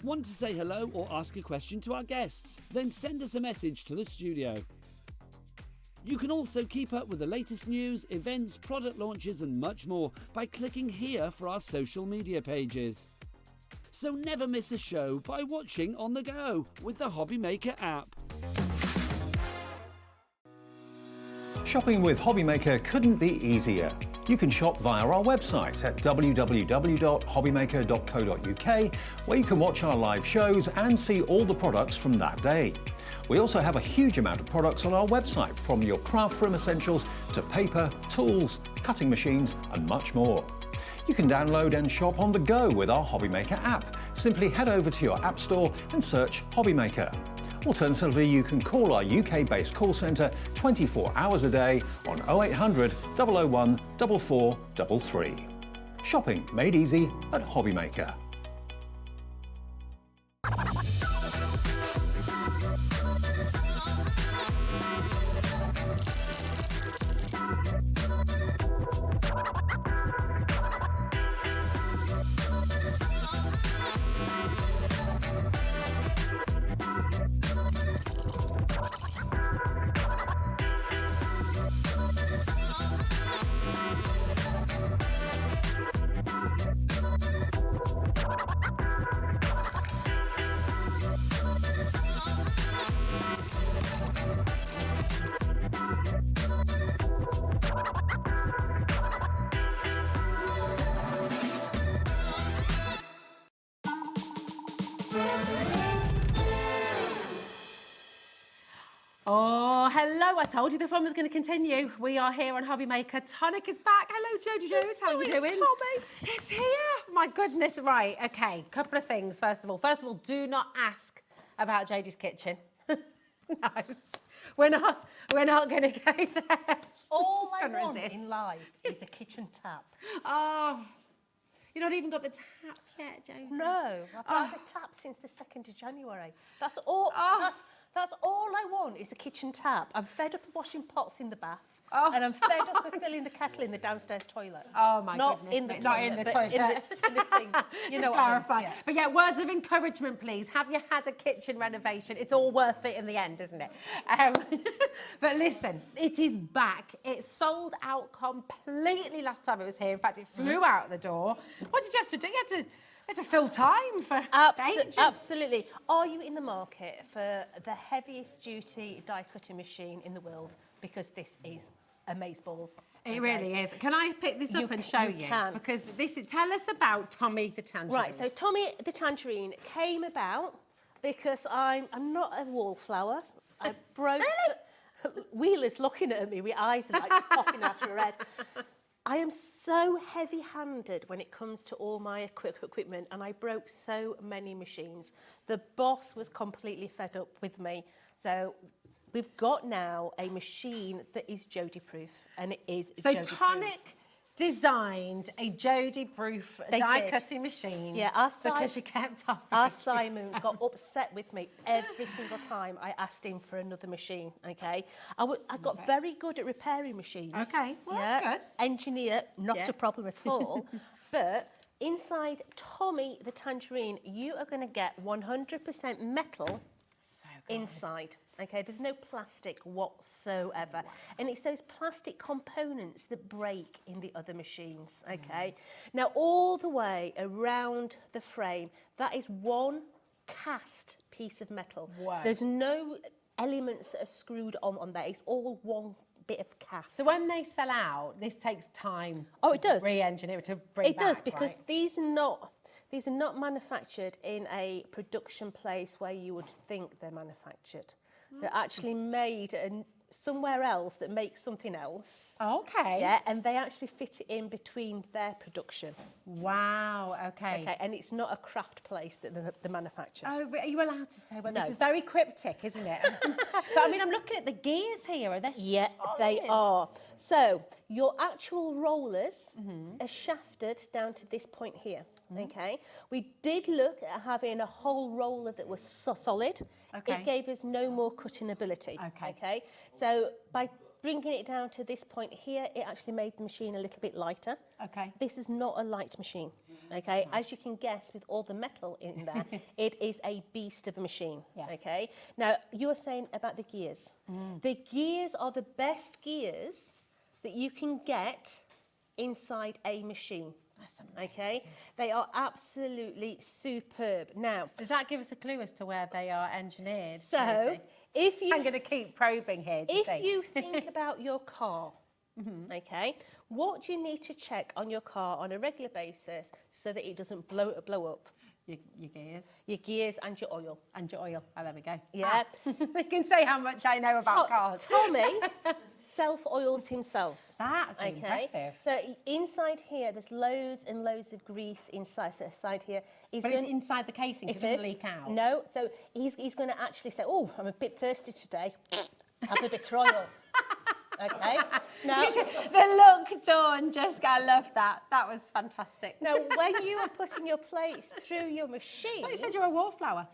Want to say hello or ask a question to our guests? Then send us a message to the studio. You can also keep up with the latest news, events, product launches and much more by clicking here for our social media pages. So never miss a show by watching on the go with the HobbyMaker app. Shopping with HobbyMaker couldn't be easier. You can shop via our website at www.hobbymaker.co.uk, where you can watch our live shows and see all the products from that day. We also have a huge amount of products on our website, from your craft room essentials to paper, tools, cutting machines and much more. You can download and shop on the go with our HobbyMaker app. Simply head over to your app store and search HobbyMaker. Alternatively, you can call our UK-based call centre 24 hours a day on 0800 001 4433. Shopping made easy at HobbyMaker. Oh, hello. I told you the fun was going to continue. We are here on HobbyMaker. Tonic is back. Hello, Jodie Jones. How are you doing? Tommy. It's here. My goodness. Right. Okay. Couple of things. First of all, do not ask about Jodie's kitchen. No. We're not going to go there. All I want in life is a kitchen tap. Oh. You've not even got the tap yet, Jodie. No. I've had a tap since the 2nd of January. That's all. That's all I want is a kitchen tap. I'm fed up of washing pots in the bath. And I'm fed up of filling the kettle in the downstairs toilet. Oh my not goodness. In the not toilet, in the toilet. In the sink. You Just know clarify. what I mean? But yeah, words of encouragement, please. Have you had a kitchen renovation? It's all worth it in the end, isn't it? But listen, it is back. It sold out completely last time it was here. In fact, it flew out the door. What did you have to do? You had to fill time for ages. Absolutely. Are you in the market for the heaviest duty die cutting machine in the world? Because this is amazeballs. It really is. Can I pick this up and show you? Can. Because tell us about Tommy the Tangerine. Right, so Tommy the Tangerine came about because I'm not a wallflower. I broke... Wheeler's looking at me with eyes like popping out of her head. I am so heavy-handed when it comes to all my equipment, and I broke so many machines. The boss was completely fed up with me. So we've got now a machine that is Jodie-proof, and it is Jodie-proof. So Tonic designed a Jodie-proof die-cutting machine. Yeah, because she kept on. Our Simon got upset with me every single time I asked him for another machine. Okay, I got very good at repairing machines. Okay, well, that's good. Engineer, not a problem at all. But inside Tommy the Tangerine, you are going to get 100% metal inside. Okay, there's no plastic whatsoever. Wow. And it's those plastic components that break in the other machines, okay? Now, all the way around the frame, that is one cast piece of metal. Wow. There's no elements that are screwed on there. It's all one bit of cast. So when they sell out, this takes time. Oh, it does. Re-engineer it to bring It does, back, because right? these are not manufactured in a production place where you would think they're manufactured. They're actually made somewhere else that makes something else. Okay. Yeah, and they actually fit it in between their production. Wow, okay. Okay, and it's not a craft place that the manufacturer. Oh, are you allowed to say? Well, No. this is very cryptic, isn't it? But I mean, I'm looking at the gears here. Are they Yeah, solid? they are. So your actual rollers are shafted down to this point here. Okay, we did look at having a whole roller that was solid. Okay. It gave us no more cutting ability. Okay, so by bringing it down to this point here, it actually made the machine a little bit lighter. Okay. This is not a light machine. Okay, as you can guess, with all the metal in there, it is a beast of a machine. Yeah. Okay, now you were saying about the gears. The gears are the best gears that you can get inside a machine. That's amazing. Okay, they are absolutely superb. Now, does that give us a clue as to where they are engineered? So, Katie? if you... I'm going to keep probing here. If you think about your car, okay, what do you need to check on your car on a regular basis so that it doesn't blow up? Your gears. Your gears and your oil. And your oil. Oh, there we go. Yeah. I can say how much I know about cars. Tommy self-oils himself. That's impressive. So inside here, there's loads and loads of grease inside. So inside here, But it's inside the casing, so it doesn't leak out. No, so he's going to actually say, oh, I'm a bit thirsty today. Have a bit of oil. Okay. Now, the look, Dawn, Jessica, I love that. That was fantastic. Now, when you are putting your plates through your machine... You said you're a wallflower.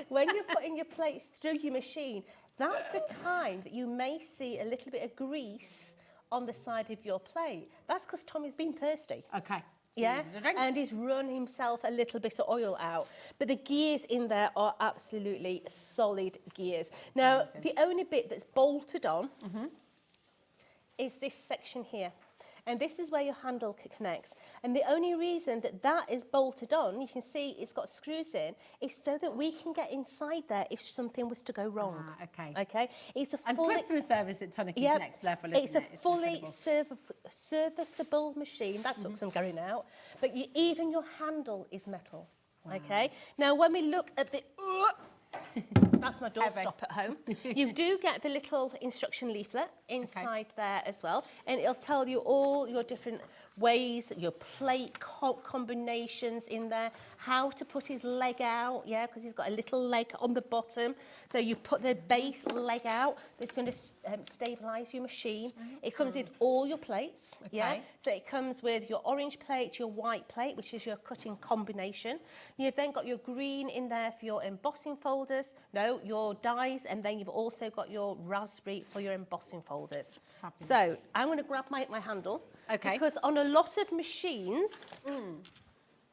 When you're putting your plates through your machine, that's the time that you may see a little bit of grease on the side of your plate. That's because Tommy's been thirsty. Okay. Yeah, and he's run himself a little bit of oil out. But the gears in there are absolutely solid gears. Now, the only bit that's bolted on is this section here. And this is where your handle connects. And the only reason that that is bolted on, you can see it's got screws in, is so that we can get inside there if something was to go wrong. Okay. Okay. It's a and fully, customer service at Tonic is next level, isn't it's it? It's a fully serviceable machine. That took some going out. But even your handle is metal. Wow. Okay. Now, when we look at the... That's my doorstop at home. You do get the little instruction leaflet inside there as well, and it'll tell you all your different ways, your plate combinations in there, how to put his leg out, yeah, because he's got a little leg on the bottom. So you put the base leg out, that's going to stabilise your machine. It comes with all your plates, yeah. So it comes with your orange plate, your white plate, which is your cutting combination. You've then got your green in there for your embossing folders, your dies, and then you've also got your raspberry for your embossing folders. Fabulous. So I'm going to grab my handle. Okay. Because on a lot of machines,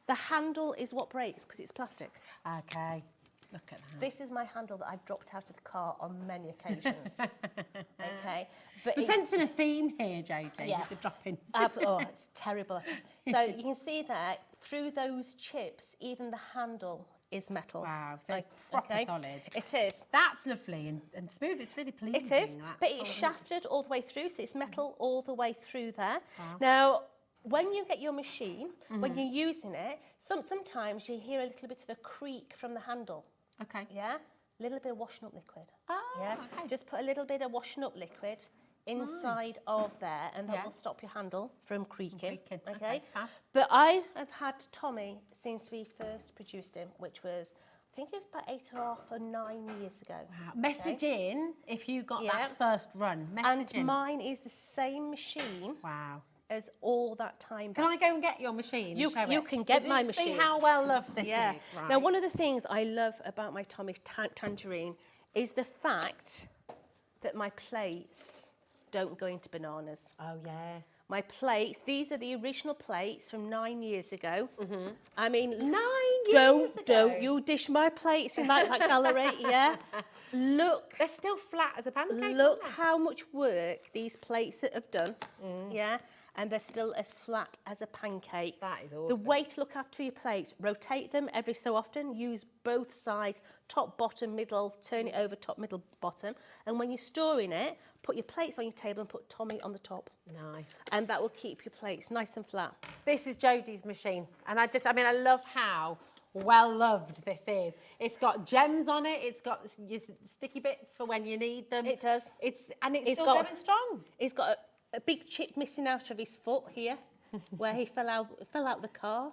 the handle is what breaks because it's plastic. Okay. Look at that. This is my handle that I've dropped out of the car on many occasions. Okay. But we're sensing a theme here, Jodie. Yeah. With the dropping. Oh, it's terrible. So you can see that through those chips, even the handle is metal. Wow, so proper solid. It is. That's lovely and smooth. It's really pleasing. It is, but it's shafted all the way through, so it's metal all the way through there. Wow. Now, when you get your machine, when you're using it, sometimes you hear a little bit of a creak from the handle. Okay. Yeah? A little bit of washing up liquid. Oh, yeah? okay. Just put a little bit of washing up liquid inside of there, and that will stop your handle from creaking. Okay. But I have had Tommy since we first produced him, which was, I think it was about 8.5 or 9 years ago. Wow. Message in if you got that first run. Message in. Mine is the same machine. Wow. As all that time. Can I go and get your machine? You can get my machine. See how well loved this is. Right. Now, one of the things I love about my Tommy Tangerine is the fact that my plates don't go into bananas. Oh, yeah. My plates, these are the original plates from 9 years ago. I mean, 9 years ago? Don't you dish my plates in that gallery, yeah? Look. They're still flat as a pancake. Look how much work these plates have done, yeah? and they're still as flat as a pancake. That is The awesome. way to look after your plates, rotate them every so often, use both sides, top, bottom, middle, turn it over, top, middle, bottom. And when you're storing it, put your plates on your table and put Tommy on the top. Nice. And that will keep your plates nice and flat. This is Jodie's machine. And I mean, I love how well loved this is. It's got gems on it. It's got your sticky bits for when you need them. It does. It's still going strong. He's got a big chip missing out of his foot here, where he fell out the car.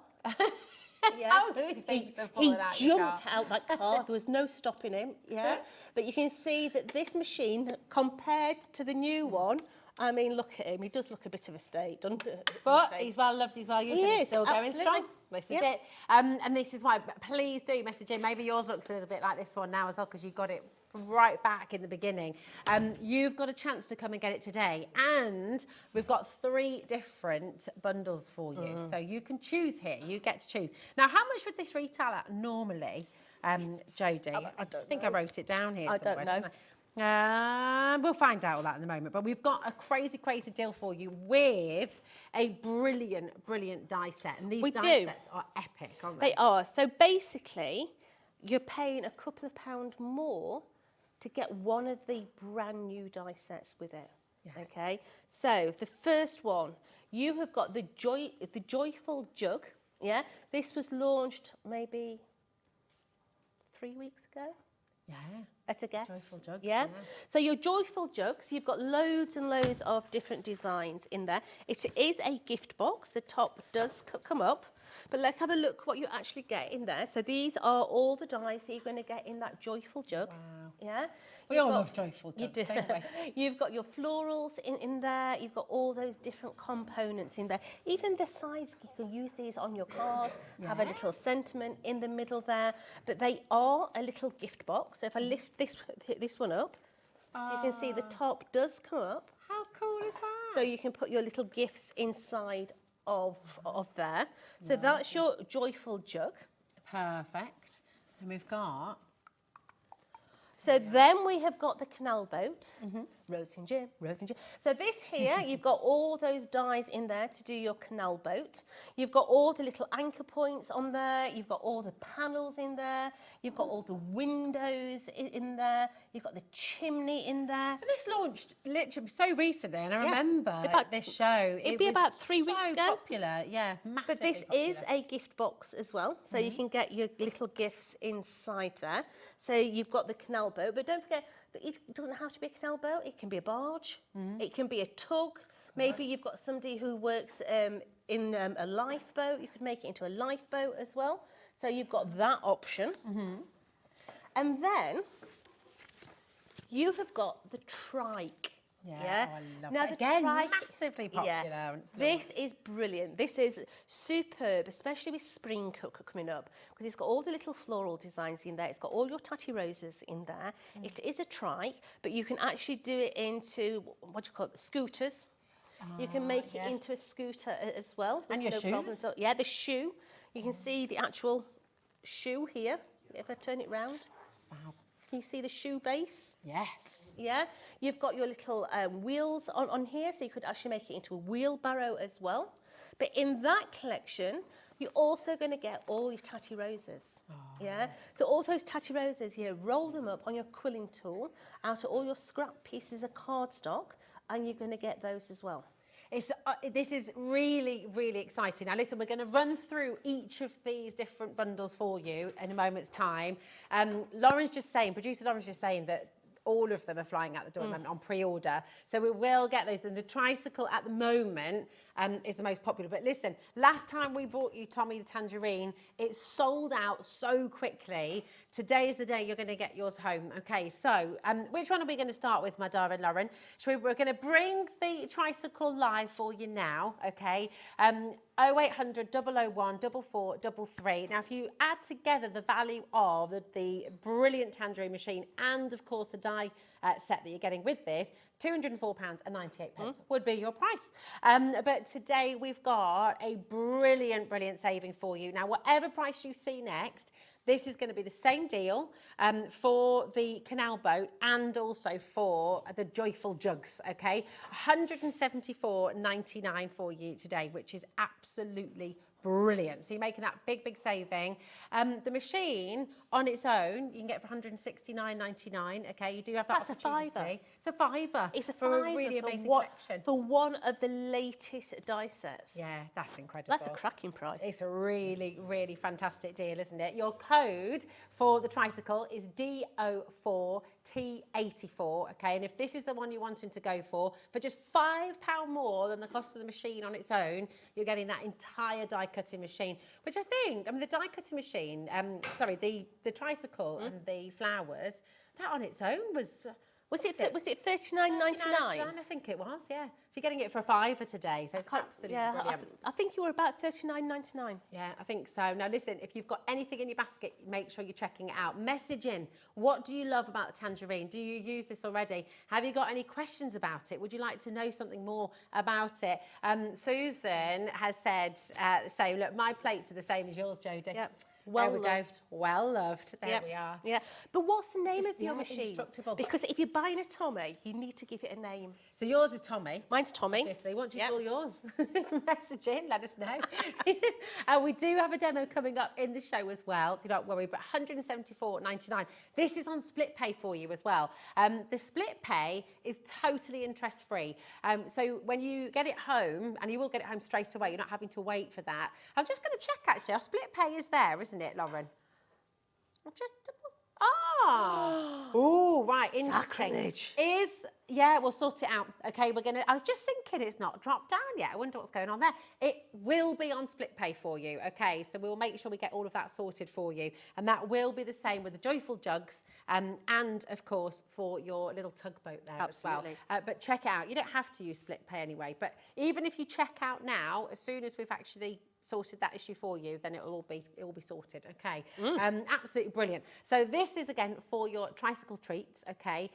Yeah. How do you think so He falling out your jumped car? out that car. There was no stopping him. Yeah. But you can see that this machine, compared to the new one, I mean, look at him. He does look a bit of a state, doesn't he? But he's well loved, he's well used, He and is, he's still going absolutely. strong. This is Yeah. it. And this is why, please do message in. Maybe yours looks a little bit like this one now as well, because you got it from right back in the beginning. You've got a chance to come and get it today. And we've got 3 different bundles for you. So you can choose here. You get to choose. Now, how much would this retail at normally, Jodie? I don't think know. I wrote it down here I somewhere, don't know. didn't I? We'll find out all that in a moment, but we've got a crazy deal for you with a brilliant die set, and these We die do. sets are epic, aren't they? They are. So basically, you're paying a couple of pounds more to get one of the brand new die sets with it. Yeah. Okay. So the first one, you have got the joyful jug. Yeah. This was launched maybe 3 weeks ago. Yeah. At a guess. Joyful jugs, Yeah? yeah. So your joyful jugs, you've got loads and loads of different designs in there. It is a gift box. The top does come up. But let's have a look what you actually get in there. So these are all the dies that you're going to get in that joyful jug. Wow. Yeah? We all love joyful jugs, don't we? You've got your florals in there. You've got all those different components in there. Even the sides, you can use these on your cards, have a little sentiment in the middle there. But they are a little gift box. So if I lift this one up, you can see the top does come up. How cool is that? So you can put your little gifts inside of there. So that's your joyful jug. Perfect. And we've got... So then we have got the canal boat, Rosie and Jim. So this here, you've got all those dies in there to do your canal boat. You've got all the little anchor points on there. You've got all the panels in there. You've got all the windows in there. You've got the chimney in there. And this launched literally so recently, and I remember this show. It'd be about 3 weeks so ago. popular, yeah, massively But this popular. is a gift box as well, so you can get your little gifts inside there. So you've got the canal boat, but don't forget that it doesn't have to be a canal boat. It can be a barge. It can be a tug. Maybe you've got somebody who works in a lifeboat. You could make it into a lifeboat as well. So you've got that option. And then you have got the trike. Yeah, oh, I love Now it. the Again, trike, massively popular. And it's this is brilliant. This is superb, especially with spring coming up, because it's got all the little floral designs in there. It's got all your tatty roses in there. It is a trike, but you can actually do it into, what do you call it, scooters. You can make it into a scooter as well. And your problem shoes. at all. Yeah, the shoe. You can see the actual shoe here. If I turn it round. Wow. Can you see the shoe base? Yes. Yeah, you've got your little wheels on here, so you could actually make it into a wheelbarrow as well. But in that collection, you're also going to get all your tatty roses. Yeah, so all those tatty roses, roll them up on your quilling tool out of all your scrap pieces of cardstock, and you're going to get those as well. This is really exciting. Now listen, we're going to run through each of these different bundles for you in a moment's time. Producer Lauren's just saying that all of them are flying out the door at the moment on pre-order. So we will get those. And the tricycle at the moment is the most popular. But listen, last time we brought you Tommy the Tangerine, it sold out so quickly. Today is the day you're going to get yours home. Okay, so which one are we going to start with, my darling Lauren? We're going to bring the tricycle live for you now, okay? 0800 001 4433. Now, if you add together the value of the brilliant Tangerine machine and, of course, the die set that you're getting with this, £204.98 would be your price. But today we've got a brilliant saving for you. Now, whatever price you see next, this is going to be the same deal for the canal boat and also for the joyful jugs, okay? $174.99 for you today, which is absolutely brilliant. So you're making that big saving. The machine on its own, you can get for $169.99. Okay, you do have that opportunity. It's a fiver. It's a for fiver a really amazing collection. For one of the latest die sets. Yeah, that's incredible. That's a cracking price. It's a really fantastic deal, isn't it? Your code for the tricycle is DO4T84. Okay, and if this is the one you're wanting to go for just £5 more than the cost of the machine on its own, you're getting that entire die cutting machine, which I think, I mean, the die cutting machine, the tricycle and the flowers, that on its own was it $39.99? I think it was, yeah. So you're getting it for a fiver today, so it's absolutely brilliant. I think you were about $39.99. Yeah, I think so. Now listen, if you've got anything in your basket, make sure you're checking it out. Message in. What do you love about the tangerine? Do you use this already? Have you got any questions about it? Would you like to know something more about it? Susan has said, look, my plates are the same as yours, Jodie. Yep. Well loved. Well loved. There we are. Yeah. But what's the name of your machine? Indestructible. Because if you're buying a Tommy, you need to give it a name. So yours is Tommy. Mine's Tommy. Obviously. What do you call yours? Message in, let us know. We do have a demo coming up in the show as well, so don't worry, but $174.99. This is on split pay for you as well. The split pay is totally interest-free. So when you get it home, and you will get it home straight away, you're not having to wait for that. I'm just going to check, actually. Our split pay is there, isn't it, Lauren? Oh, right, interesting. Sacrilege. We'll sort it out. Okay, I was just thinking it's not dropped down yet. I wonder what's going on there. It will be on split pay for you, okay? So we'll make sure we get all of that sorted for you. And that will be the same with the joyful jugs and of course, for your little tugboat there as well. But check it out. You don't have to use split pay anyway. But even if you check out now, as soon as we've actually sorted that issue for you, then it will all be sorted. Okay, absolutely brilliant. So this is again for your tricycle treats. Okay,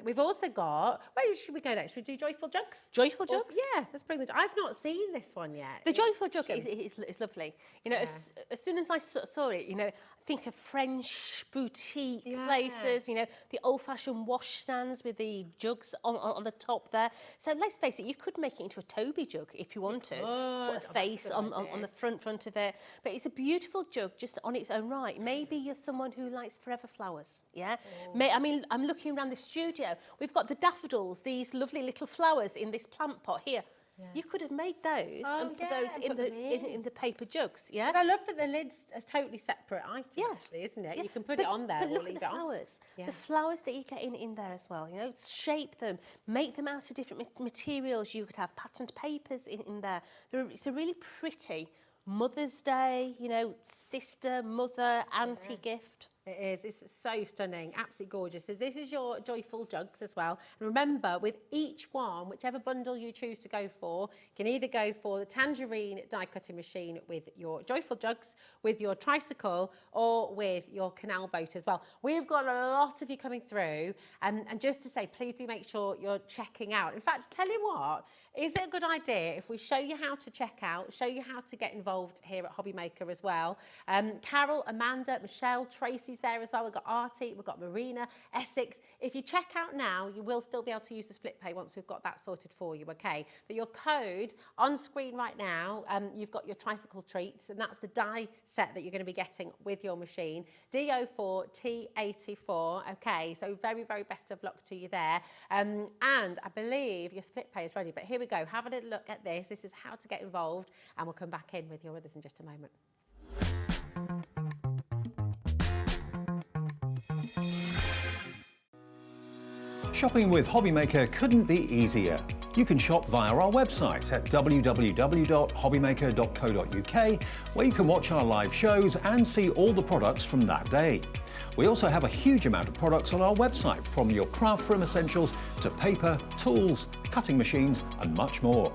we've also got. Where should we go next? Should we do joyful jugs? Joyful jugs? Yeah, let's bring the. I've not seen this one yet. The joyful jug is lovely. You know, as soon as I saw it, you know, think of French boutique places. You know, the old-fashioned wash stands with the jugs on the top there. So let's face it, you could make it into a Toby jug if you wanted. Put a face on the front of it. But it's a beautiful jug just on its own right. Maybe you're someone who likes forever flowers. Yeah. I mean, I'm looking around the studio. We've got the daffodils, these lovely little flowers in this plant pot here. Yeah. You could have made those and put those in the paper jugs, yeah? I love that the lid's a totally separate item, actually, isn't it? Yeah. You can put it on there or leave it on. Flowers. Yeah. The flowers that you get in there as well, you know, shape them, make them out of different materials. You could have patterned papers in there. It's a really pretty Mother's Day, you know, sister, mother, auntie gift. It is. It's so stunning. Absolutely gorgeous. So this is your joyful jugs as well. And remember, with each one, whichever bundle you choose to go for, you can either go for the Tangerine Die Cutting Machine with your joyful jugs, with your tricycle, or with your canal boat as well. We've got a lot of you coming through. And just to say, please do make sure you're checking out. In fact, tell you what, is it a good idea if we show you how to check out, show you how to get involved here at HobbyMaker as well? Carol, Amanda, Michelle, Tracy's there as well. We've got Artie, we've got Marina, Essex. If you check out now, you will still be able to use the split pay once we've got that sorted for you, okay? But your code on screen right now, you've got your tricycle treats, and that's the die set that you're going to be getting with your machine. DO4T84, okay? So very, very best of luck to you there. And I believe your split pay is ready, but here we go. Have a little look at this. This is how to get involved, and we'll come back in with your others in just a moment. Shopping with HobbyMaker couldn't be easier. You can shop via our website at www.hobbymaker.co.uk, where you can watch our live shows and see all the products from that day. We also have a huge amount of products on our website, from your craft room essentials to paper, tools, cutting machines and much more.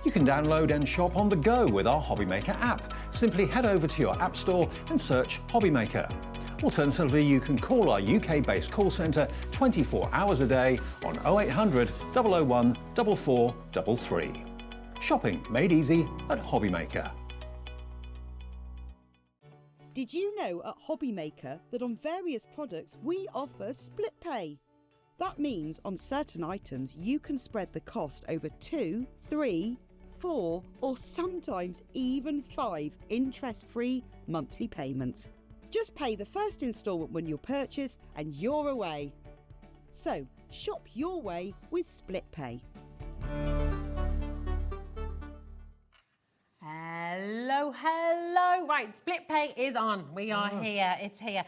You can download and shop on the go with our HobbyMaker app. Simply head over to your app store and search HobbyMaker. Alternatively, you can call our UK-based call centre 24 hours a day on 0800 001 4433. Shopping made easy at HobbyMaker. Did you know at HobbyMaker that on various products we offer split pay? That means on certain items you can spread the cost over 2, 3, 4 or sometimes even 5 interest-free monthly payments. Just pay the first instalment when you purchase and you're away. So shop your way with split pay. Hello, hello. Right, split pay is on. We are here. It's here.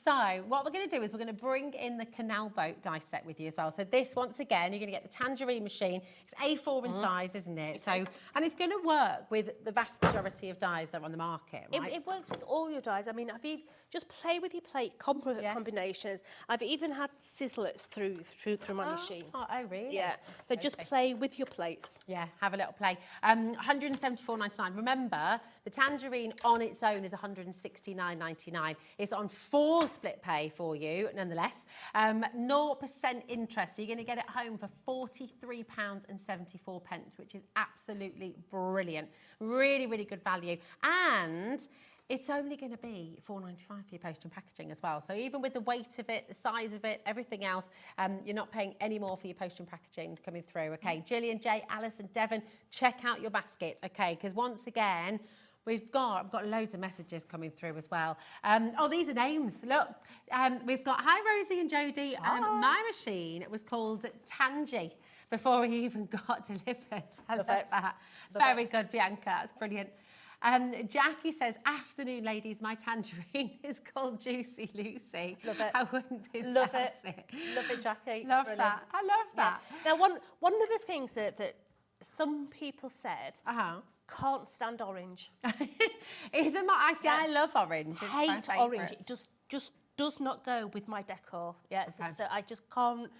So what we're going to do is we're going to bring in the canal boat die set with you as well. So this, once again, you're going to get the Tangerine machine. It's A4 in size, isn't it? So, and it's going to work with the vast majority of dies that are on the market, right? It works with all your dies. I mean, just play with your plate combinations. I've even had sizzlers through my machine. Oh, really? Yeah. So just play with your plates. Yeah, have a little play. 174.99. Remember, the Tangerine on its own is 169.99. It's on 4 split pay for you, nonetheless. 0% interest. So you're going to get it home for £43.74, which is absolutely brilliant. Really, really good value. And it's only going to be £4.95 for your post and packaging as well. So even with the weight of it, the size of it, everything else, you're not paying any more for your post and packaging coming through. Okay, Gillian, Jay, Alison, Devon, check out your basket. Okay, because once again, I've got loads of messages coming through as well. Oh, these are names. Look, we've got hi Rosie and Jodie. My machine was called Tangy before we even got delivered. I love that. Very good, Bianca. That's brilliant. Jackie says, afternoon, ladies, my tangerine is called Juicy Lucy. Love it. I wouldn't be Love without it. Love it, Jackie. Love Brilliant. that. I love that. Now, one of the things that some people said can't stand orange. Isn't my, I love orange. It's my hate orange. favourite. It just does not go with my decor. Yeah, Okay. so I just can't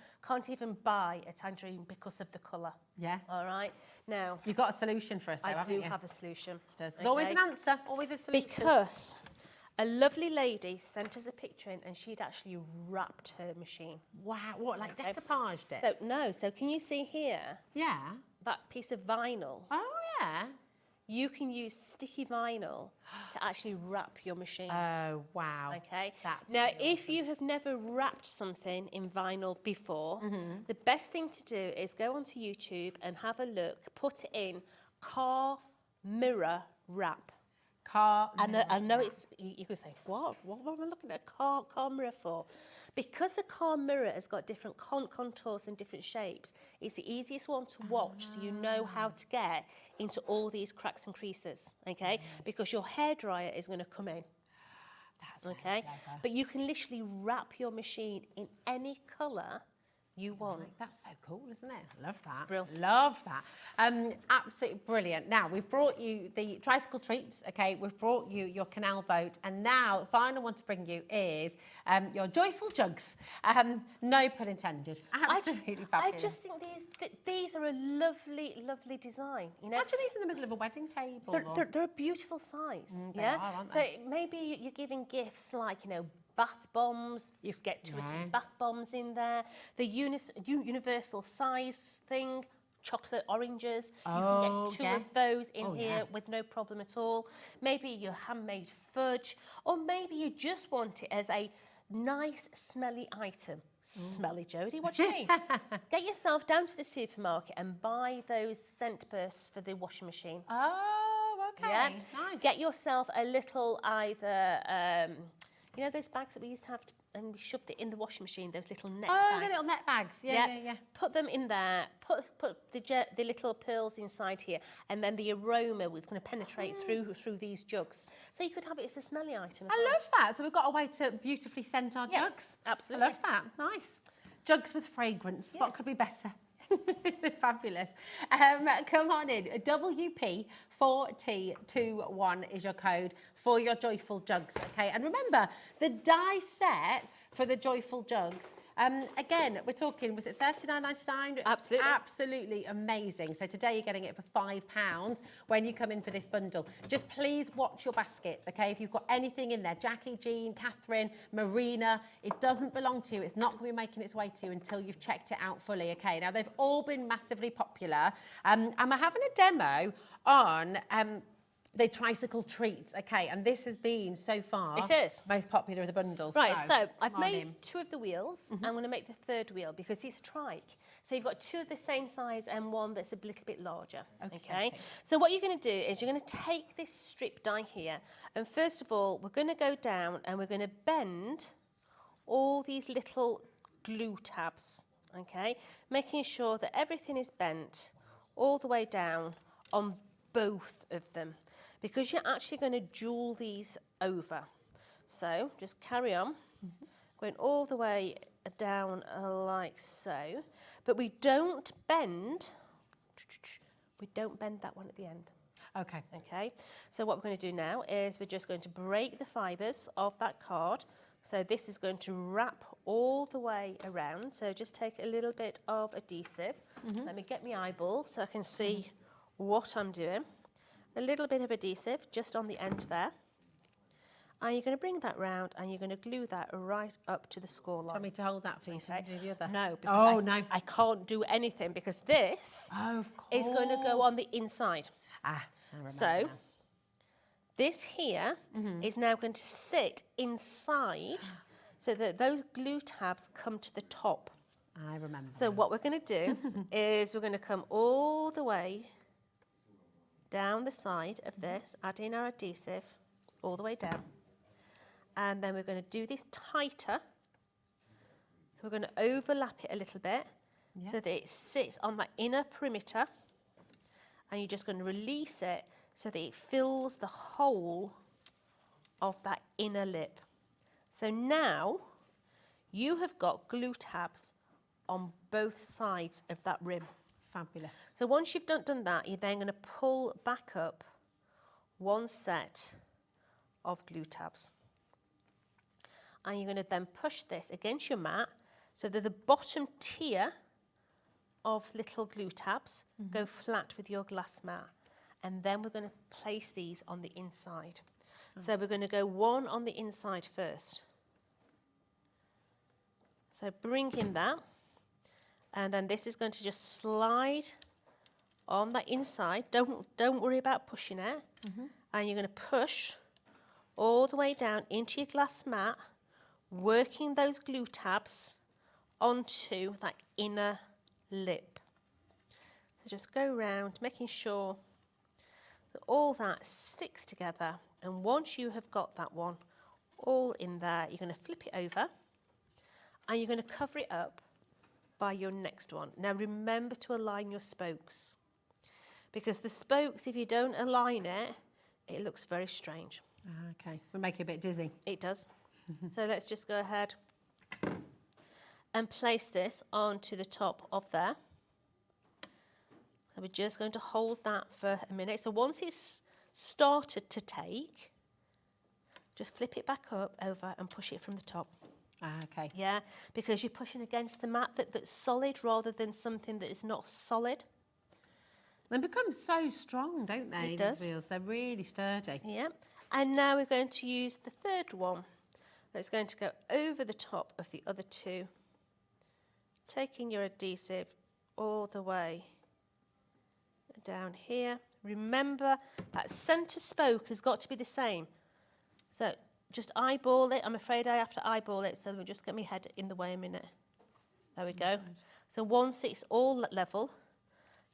even buy a tangerine because of the colour. Yeah. All right. Now You've got a solution for us, though, I haven't do you? have a solution. There's always an answer, always a solution. Because a lovely lady sent us a picture in and she'd actually wrapped her machine. Wow, what, like decoupaged it? So, no, so can you see here? Yeah. That piece of vinyl. Oh, yeah. You can use sticky vinyl to actually wrap your machine. Oh, wow. Okay. That's now, really if you have never wrapped something in vinyl before, the best thing to do is go onto YouTube and have a look, put it in car mirror wrap. Car mirror I know it's, you could say, what? What am I looking at a car mirror for? Because a car mirror has got different contours and different shapes, it's the easiest one to watch so you know how to get into all these cracks and creases, okay? Because your hairdryer is going to come in. That's okay? But you can literally wrap your machine in any colour you want. That's so cool, isn't it? Love that. It's brilliant. Love that. Absolutely brilliant. Now, we've brought you the tricycle treats, okay? We've brought you your canal boat. And now, the final one to bring you is your joyful jugs. No pun intended. Absolutely fabulous. I just think these are a lovely, lovely design. You know, Imagine these in the middle of a wedding table. They're a beautiful size. They yeah. are, aren't so they? maybe you're giving gifts like, you know, bath bombs. You could get 2 or 3 bath bombs in there. The universal size thing, chocolate oranges. You can get 2 of those in here with no problem at all. Maybe your handmade fudge, or maybe you just want it as a nice smelly item. Smelly, Jodie, what do you mean? Get yourself down to the supermarket and buy those scent bursts for the washing machine. Oh, okay. Yeah? Nice. Get yourself a little either, you know those bags that we used to have and we shoved it in the washing machine, those little net bags? Oh, the little net bags. Yeah. Put them in there, put the little pearls inside here, and then the aroma was going to penetrate through these jugs. So you could have it as a smelly item. I love that. So we've got a way to beautifully scent our jugs. Absolutely. I love that. Nice. Jugs with fragrance. Yeah. What could be better? Fabulous. Come on in. WP4T21 is your code for your joyful jugs. Okay, and remember the die set for the joyful jugs. Again, we're talking, was it $39.99? Absolutely. Absolutely amazing. So today you're getting it for £5 when you come in for this bundle. Just please watch your basket, okay? If you've got anything in there, Jackie, Jean, Catherine, Marina, it doesn't belong to you. It's not going to be making its way to you until you've checked it out fully, okay? Now, they've all been massively popular. And we're having a demo on The tricycle treats, okay, and this has been so far It is. most popular of the bundles. Right, so I've come on made in. 2 of the wheels. I'm going to make the 3rd wheel because it's a trike. So you've got 2 of the same size and 1 that's a little bit larger. Okay. So what you're going to do is you're going to take this strip die here, and first of all, we're going to go down and we're going to bend all these little glue tabs. Okay, making sure that everything is bent all the way down on both of them, because you're actually going to jewel these over. So just carry on, going all the way down like so, but we don't bend that one at the end. Okay. Okay, so what we're going to do now is we're just going to break the fibres of that card. So this is going to wrap all the way around. So just take a little bit of adhesive. Let me get my eyeball so I can see what I'm doing. A little bit of adhesive just on the end there. And you're going to bring that round and you're going to glue that right up to the score line. Want me to hold that for you so you can do the other? No, because no. I can't do anything because this is going to go on the inside. I remember So now. this here is now going to sit inside so that those glue tabs come to the top. I remember. So what we're going to do is we're going to come all the way down the side of this, add in our adhesive all the way down. And then we're going to do this tighter. So we're going to overlap it a little bit so that it sits on that inner perimeter. And you're just going to release it so that it fills the whole of that inner lip. So now you have got glue tabs on both sides of that rim. Fabulous. So once you've done that, you're then going to pull back up one set of glue tabs. And you're going to then push this against your mat so that the bottom tier of little glue tabs go flat with your glass mat. And then we're going to place these on the inside. So we're going to go one on the inside first. So bring in that. And then this is going to just slide on that inside. Don't worry about pushing it. And you're going to push all the way down into your glass mat, working those glue tabs onto that inner lip. So just go around, making sure that all that sticks together. And once you have got that one all in there, you're going to flip it over and you're going to cover it up by your next one. Now remember to align your spokes, because the spokes, if you don't align it, it looks very strange. Okay, will make you a bit dizzy. It does. So let's just go ahead and place this onto the top of there. So we're just going to hold that for a minute. So once it's started to take, just flip it back up over and push it from the top. Okay. Yeah, because you're pushing against the mat that's solid rather than something that is not solid. They become so strong, don't they? It does. These wheels, they're really sturdy. Yeah. And now we're going to use the third one. That's going to go over the top of the other two, taking your adhesive all the way down here. Remember that centre spoke has got to be the same. So just eyeball it. I'm afraid I have to eyeball it, so we'll just get my head in the way a minute. There we go. So once it's all level,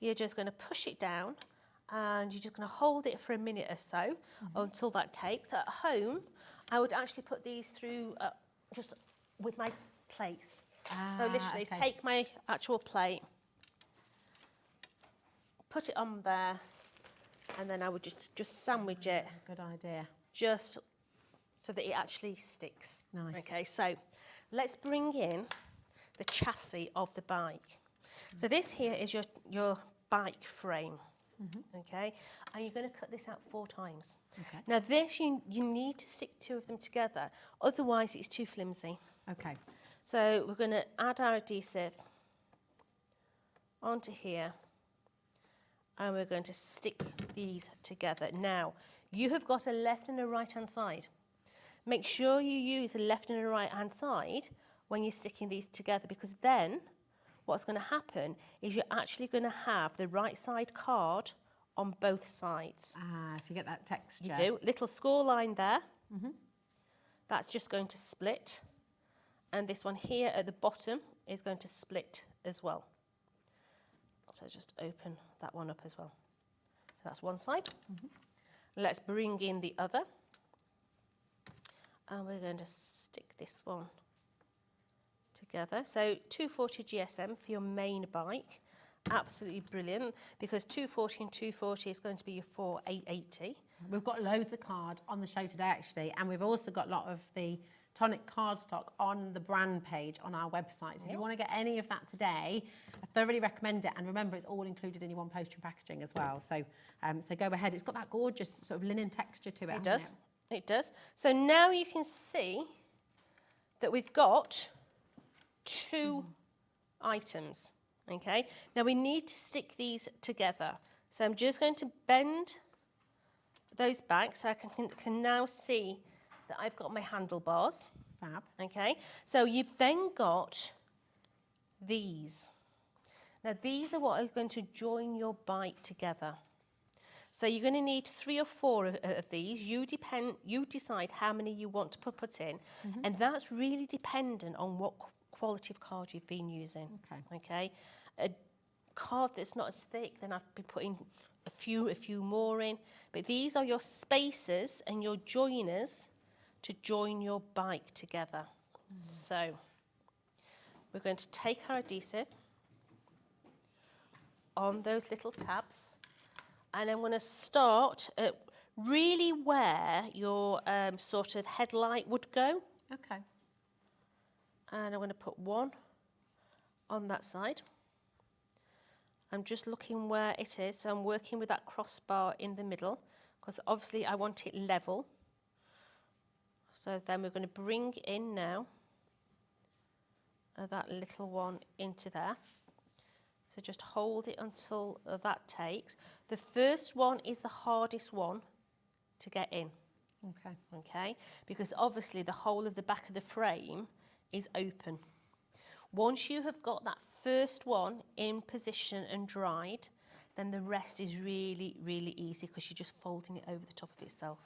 you're just going to push it down and you're just going to hold it for a minute or so until that takes. At home, I would actually put these through just with my plates. So literally take my actual plate, put it on there, and then I would just sandwich it. Good idea. Just so that it actually sticks. Nice. Okay, so let's bring in the chassis of the bike. So this here is your bike frame. Okay, and you're going to cut this out 4 times. Okay. Now this, you need to stick 2 of them together, otherwise it's too flimsy. Okay. So we're going to add our adhesive onto here, and we're going to stick these together. Now, you have got a left and a right hand side. Make sure you use the left and the right hand side when you're sticking these together, because then what's going to happen is you're actually going to have the right side card on both sides. Ah, so you get that texture. You do. Little score line there. That's just going to split. And this one here at the bottom is going to split as well. So just open that one up as well. So that's one side. Let's bring in the other. And we're going to stick this one together. So 240 GSM for your main bike. Absolutely brilliant, because 240 and 240 is going to be your 4880. We've got loads of card on the show today, actually, and we've also got a lot of the Tonic cardstock on the brand page on our website. So if you want to get any of that today, I thoroughly recommend it. And remember, it's all included in your one postage packaging as well. So, so go ahead. It's got that gorgeous sort of linen texture to it. It does. It does. So now you can see that we've got two items. Okay. Now we need to stick these together. So I'm just going to bend those back so I can now see that I've got my handlebars. Fab. Okay. So you've then got these. Now these are what are going to join your bike together. So you're going to need 3 or 4 of these. You decide how many you want to put in, and that's really dependent on what quality of card you've been using. Okay. A card that's not as thick, then I'd be putting a few more in. But these are your spacers and your joiners to join your bike together. So we're going to take our adhesive on those little tabs, and I'm going to start at really where your sort of headlight would go. Okay. And I'm going to put one on that side. I'm just looking where it is. So I'm working with that crossbar in the middle, because obviously I want it level. So then we're going to bring in now that little one into there. So just hold it until that takes. The first one is the hardest one to get in. Okay. Okay, because obviously the whole of the back of the frame is open. Once you have got that first one in position and dried, then the rest is really, really easy, because you're just folding it over the top of itself.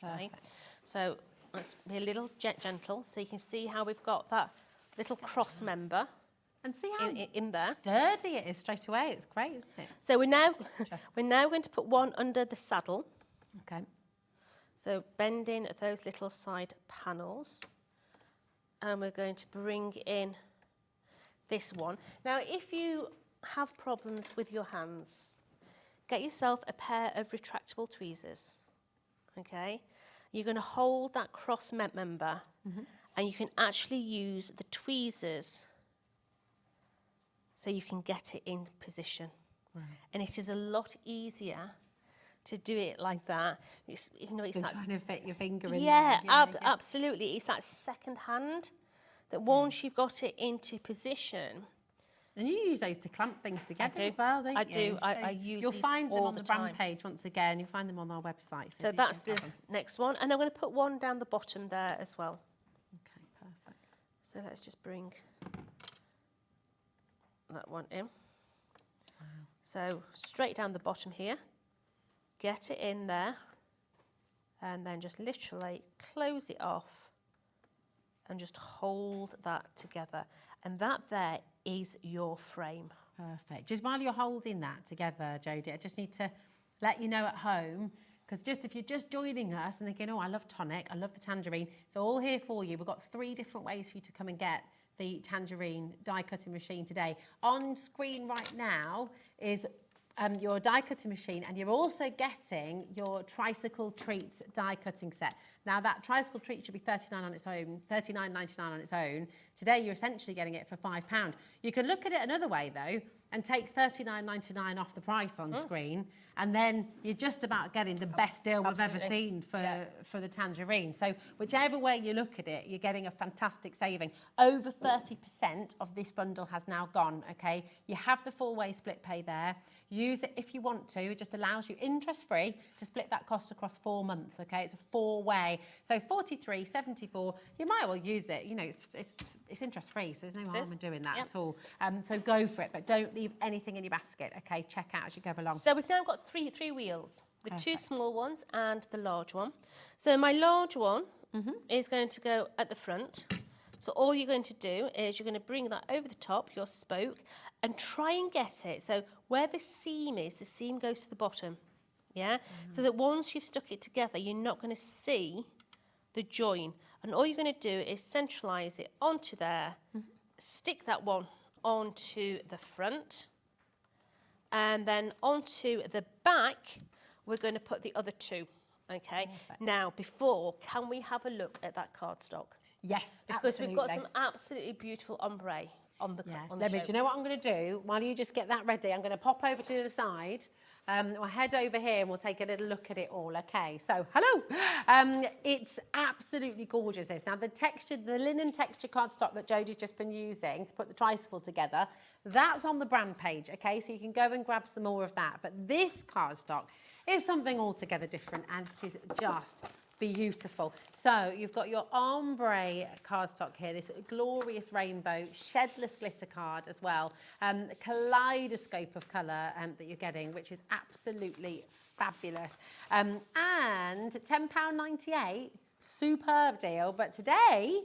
Okay. Perfect. So let's be a little gentle, so you can see how we've got that little cross member. And see how in there. Sturdy it is straight away. It's great, isn't it? So we're now going to put one under the saddle. Okay. So bending those little side panels, and we're going to bring in this one. Now, if you have problems with your hands, get yourself a pair of retractable tweezers. Okay, you're going to hold that cross member, and you can actually use the tweezers so you can get it in position. Right. And it is a lot easier to do it like that. It's, you know, it's that trying to fit your finger in there. Yeah, Absolutely. It's that second hand that once you've got it into position. And you use those to clamp things together as well, don't you? I do. I use You'll these find them all on the brand page once again. You'll find them on our website. So that's the next one. And I'm going to put one down the bottom there as well. Okay, perfect. So let's just bring that one in. Wow. So straight down the bottom here. Get it in there. And then just literally close it off and just hold that together. And that there is your frame. Perfect. Just while you're holding that together, Jodie, I just need to let you know at home, because just if you're just joining us and thinking, oh, I love Tonic, I love the Tangerine, it's all here for you. We've got 3 different ways for you to come and get the Tangerine Die Cutting Machine today. On screen right now is your die cutting machine, and you're also getting your Tricycle Treats die cutting set. Now that Tricycle Treat should be $39.99 on its own. Today you're essentially getting it for £5. You can look at it another way though and take $39.99 off the price on screen, and then you're just about getting the best deal we've ever seen for the Tangerine. So whichever way you look at it, you're getting a fantastic saving. Over 30% of this bundle has now gone, okay? You have the 4-way split pay there. Use it if you want to. It just allows you interest-free to split that cost across 4 months, okay? It's a 4-way. So $43.74, you might well use it. You know, it's interest-free, so there's no harm in doing that at all. So go for it, but don't leave anything in your basket, okay? Check out as you go along. So we've now got three wheels, the two small ones and the large one. So my large one is going to go at the front. So all you're going to do is you're going to bring that over the top, your spoke, and try and get it. So where the seam is, the seam goes to the bottom. Yeah? So that once you've stuck it together, you're not going to see the join. And all you're going to do is centralise it onto there, stick that one onto the front, and then onto the back, we're going to put the other two. Okay. Perfect. Now, can we have a look at that cardstock? Yes, because we've got some absolutely beautiful ombre on the on the Let me, show. do you know what I'm going to do? While you just get that ready, I'm going to pop over to the side. We'll head over here and we'll take a little look at it all, okay? So, hello! It's absolutely gorgeous, this. Now, the linen texture cardstock that Jodie's just been using to put the tricycle together, that's on the brand page, okay? So you can go and grab some more of that. But this cardstock is something altogether different, and it is just beautiful. So you've got your ombre cardstock here, this glorious rainbow, shedless glitter card as well, kaleidoscope of colour that you're getting, which is absolutely fabulous. And £10.98, superb deal, but today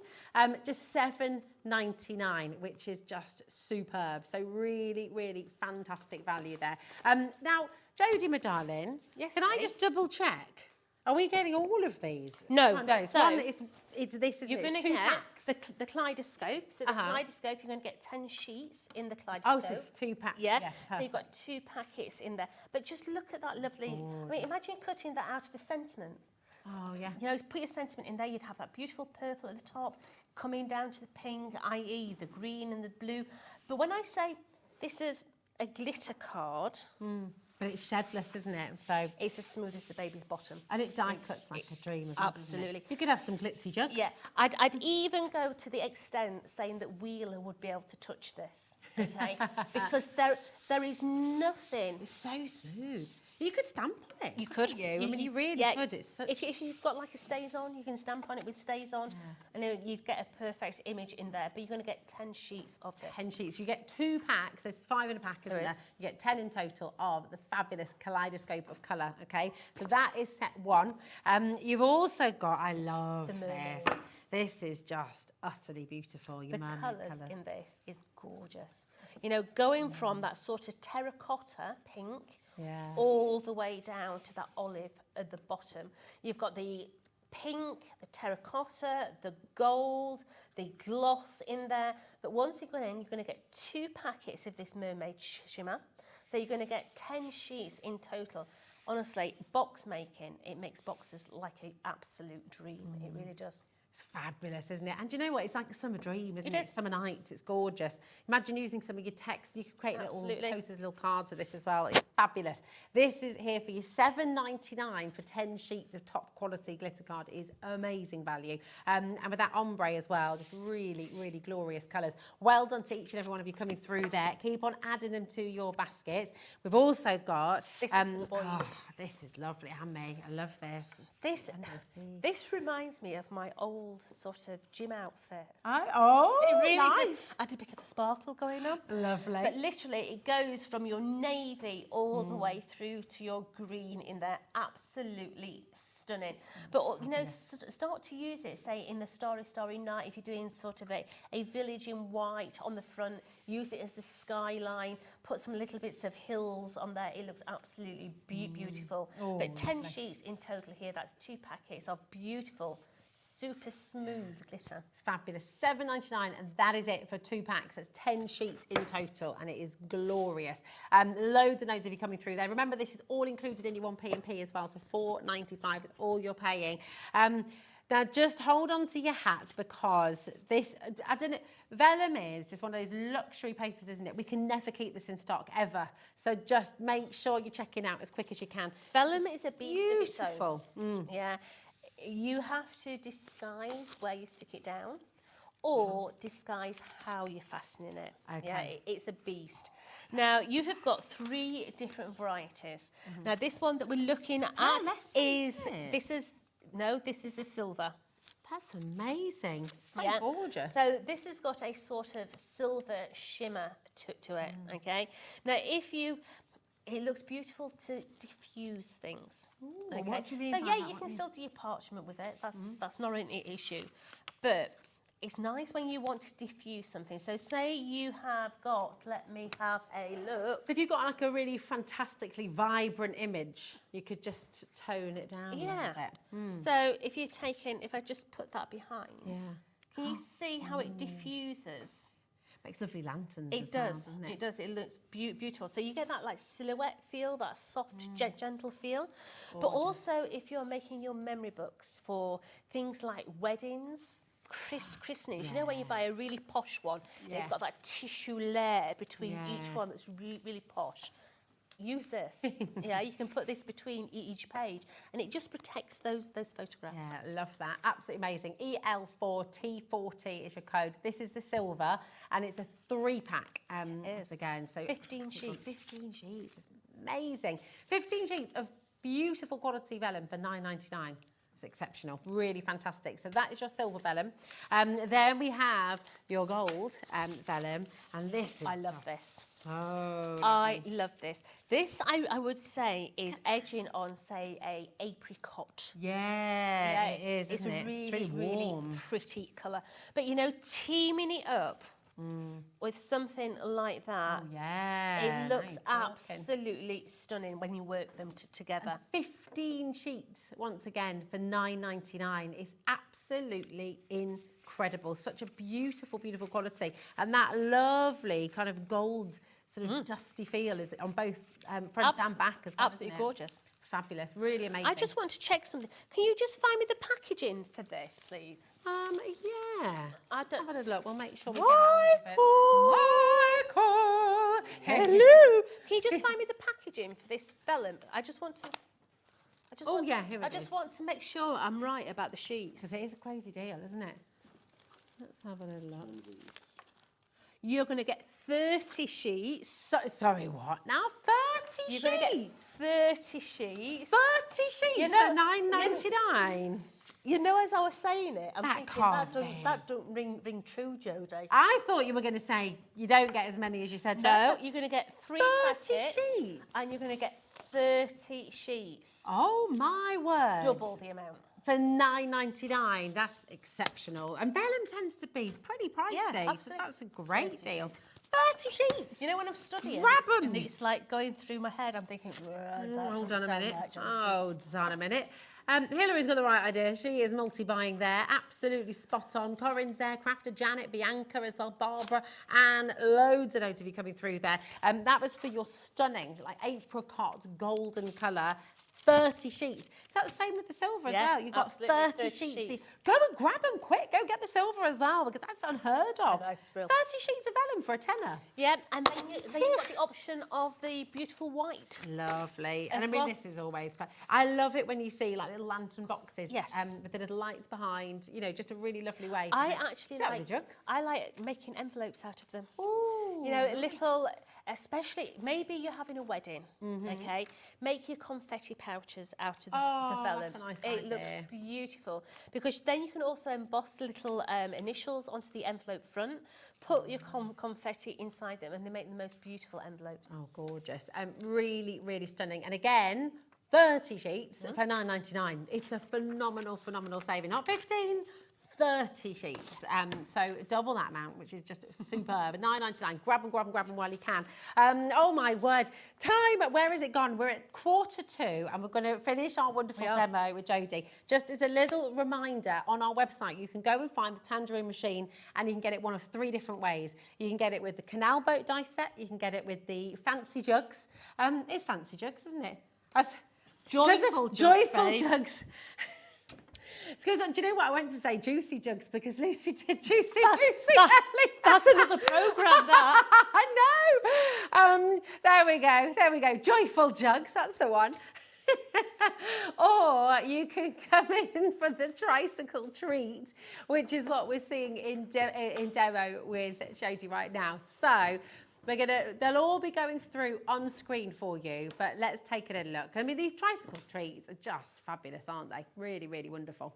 just £7.99, which is just superb. So really, really fantastic value there. Now, Jodie, my darling, can I just double check? Are we getting all of these? No. It's so one. You're going to get the kaleidoscope. So the kaleidoscope, you're going to get 10 sheets in the kaleidoscope. Oh, so it's 2 packs. Yeah. So you've got 2 packets in there. But just look at that lovely. I mean, imagine cutting that out of a sentiment. Oh yeah. You know, put your sentiment in there. You'd have that beautiful purple at the top, coming down to the pink, i.e. the green and the blue. But when I say this is a glitter card. But it's shedless, isn't it? So it's as smooth as the baby's bottom. And it die cuts like a dream as well, absolutely. You could have some glitzy jugs. Yeah. I'd even go to the extent saying that Wheeler would be able to touch this. Okay? Because there is nothing. It's so smooth. You could stamp on it. You could. I mean, you really could. It's such... if you've got like a stays on, you can stamp on it with stays on, and then you'd get a perfect image in there. But you're going to get 10 sheets of this. 10 sheets. You get 2 packs. There's 5 in a pack, isn't there? You get 10 in total of the fabulous kaleidoscope of colour. Okay, so that is set 1. You've also got. I love this. This is just utterly beautiful. The colours in this is gorgeous. You know, going from that sort of terracotta pink. Yeah. All the way down to that olive at the bottom. You've got the pink, the terracotta, the gold, the gloss in there. But once you go in, you're going to get 2 packets of this mermaid shimmer. So you're going to get 10 sheets in total. Honestly, box making, it makes boxes like an absolute dream. It really does. It's fabulous, isn't it? And do you know what? It's like a summer dream, isn't it? Summer nights, it's gorgeous. Imagine using some of your text. You could create little posters, little cards with this as well. It's fabulous. This is here for you, £7.99 for 10 sheets of top quality glitter card. Is amazing value. And with that ombre as well, just really, really glorious colours. Well done to each and every one of you coming through there. Keep on adding them to your baskets. We've also got... This is lovely, Anne-May. I love this. This reminds me of my old sort of gym outfit. It really nice. I had a bit of a sparkle going on. Lovely. But literally, it goes from your navy all the way through to your green in there. Absolutely stunning. But, you know, start to use it, say, in the Starry, Starry Night, if you're doing sort of a village in white on the front, use it as the skyline, put some little bits of hills on there. It looks absolutely beautiful. But 10 sheets in total here. That's 2 packets of beautiful, super smooth glitter. It's fabulous. £7.99, and that is it for 2 packs. That's 10 sheets in total, and it is glorious. Loads and loads of you coming through there. Remember, this is all included in your 1p&p as well, so £4.95 is all you're paying. Now, just hold on to your hats, because this, I don't know, vellum is just one of those luxury papers, isn't it? We can never keep this in stock, ever. So just make sure you're checking out as quick as you can. Vellum is a beast of its own. Beautiful. Yeah. You have to disguise where you stick it down, or disguise how you're fastening it. Okay. Yeah, it's a beast. Now, you have got 3 different varieties. Now, this one that we're looking at is the silver. That's amazing. So gorgeous. So this has got a sort of silver shimmer to it, okay? Now, if you It looks beautiful to diffuse things. Ooh, what do you mean So by yeah, that? you What can do you- still do your parchment with it. That's not an issue. But it's nice when you want to diffuse something. So say you have got, let me have a look. So if you've got like a really fantastically vibrant image, you could just tone it down a little bit. So if you're taking, if I just put that behind, Yeah. can you see how it diffuses? Makes lovely lanterns. It as well, does. doesn't It does. It looks beautiful. So you get that like silhouette feel, that soft, gentle feel. But also, if you're making your memory books for things like weddings, christenings, you know when you buy a really posh one, and it's got that tissue layer between each one that's really posh. Use this. Yeah, you can put this between each page, and it just protects those photographs. Yeah, love that. Absolutely amazing. EL4T40 is your code. This is the silver, and it's a 3-pack. It is. Again, so 15 sheets. 15 sheets. It's amazing. 15 sheets of beautiful quality vellum for £9.99. It's exceptional, really fantastic. So that is your silver vellum. Then we have your gold vellum, and this is I love this. So I love this. This, I would say, is edging on, say, a apricot. Yeah, it is, It's isn't a it? really, It's really warm. really pretty colour. But, you know, teaming it up with something like that, yeah, it looks now you're talking. absolutely stunning when you work them together. 15 sheets, once again, for £9.99 is absolutely incredible. Such a beautiful, beautiful quality. And that lovely kind of gold sort of dusty feel is on both front and back as well. Absolutely gorgeous. It's fabulous, really amazing. I just want to check something. Can you just find me the packaging for this, please? Yeah. Let's have a little look. We'll make sure we Michael! get it. Hello! Can you just find me the packaging for this vellum? I just want to... Here I it just is. want to make sure I'm right about the sheets. Because it is a crazy deal, isn't it? Let's have a little look. You're going to get 30 sheets. Sorry, what? Now 30 You're sheets? going to get 30 sheets. 30 sheets for £9.99? You know, as I was saying it, I'm That thinking can't that don't ring true, Jodie. I thought you were going to say you don't get as many as you said. No, you're going to get 3 30 packets. sheets. And you're going to get 30 sheets. Oh, my word. Double the amount. For £9.99, that's exceptional. And vellum tends to be pretty pricey, Yeah, so that's a great 30 deal. 30 sheets. You know, when I'm studying, Grab 'em. and it's like going through my head, I'm thinking, Hold on a minute. Hold on a minute. Hillary's got the right idea. She is multi-buying there. Absolutely spot on. Corinne's there, Crafter, Janet, Bianca as well, Barbara, and loads of you coming through there. That was for your stunning, like apricot golden colour. 30 sheets. Is that the same with the silver as well? You've got 30 sheets. Go and grab them quick. Go get the silver as well, because that's unheard of. 30 sheets of vellum for a tenner. Yeah, and then you've got the option of the beautiful white. Lovely. As And I mean, well. this is always fun. I love it when you see like little lantern boxes Yes. with the little lights behind, you know, just a really lovely way. I actually like like the jugs. I like making envelopes out of them. Ooh. You know, a little, especially maybe you're having a wedding, okay? Make your confetti pouches out of the vellum. That's a nice it idea. looks beautiful because then you can also emboss the little initials onto the envelope front. Put your confetti inside them, and they make the most beautiful envelopes. Oh, gorgeous. Really, really stunning. And again, 30 sheets for £9.99. It's a phenomenal, phenomenal saving. Not 15, 30 sheets. So double that amount, which is just superb. £9.99. Grab them while you can. Oh, my word. Time, where has it gone? We're at 1:45, and we're going to finish our wonderful demo with Jodie. Just as a little reminder, on our website, you can go and find the Tangerine machine, and you can get it one of 3 different ways. You can get it with the canal boat die set. You can get it with the fancy jugs. It's fancy jugs, isn't it? Joyful jugs, Joyful babe. jugs. It's because, do you know what I went to say? Juicy jugs, because Lucy did juicy. That's another programme, that. I know. There we go. Joyful jugs, that's the one. Or you can come in for the tricycle treat, which is what we're seeing in demo with Jodie right now. So they'll all be going through on screen for you, but let's take a little look. I mean, these tricycle treats are just fabulous, aren't they? Really, really wonderful.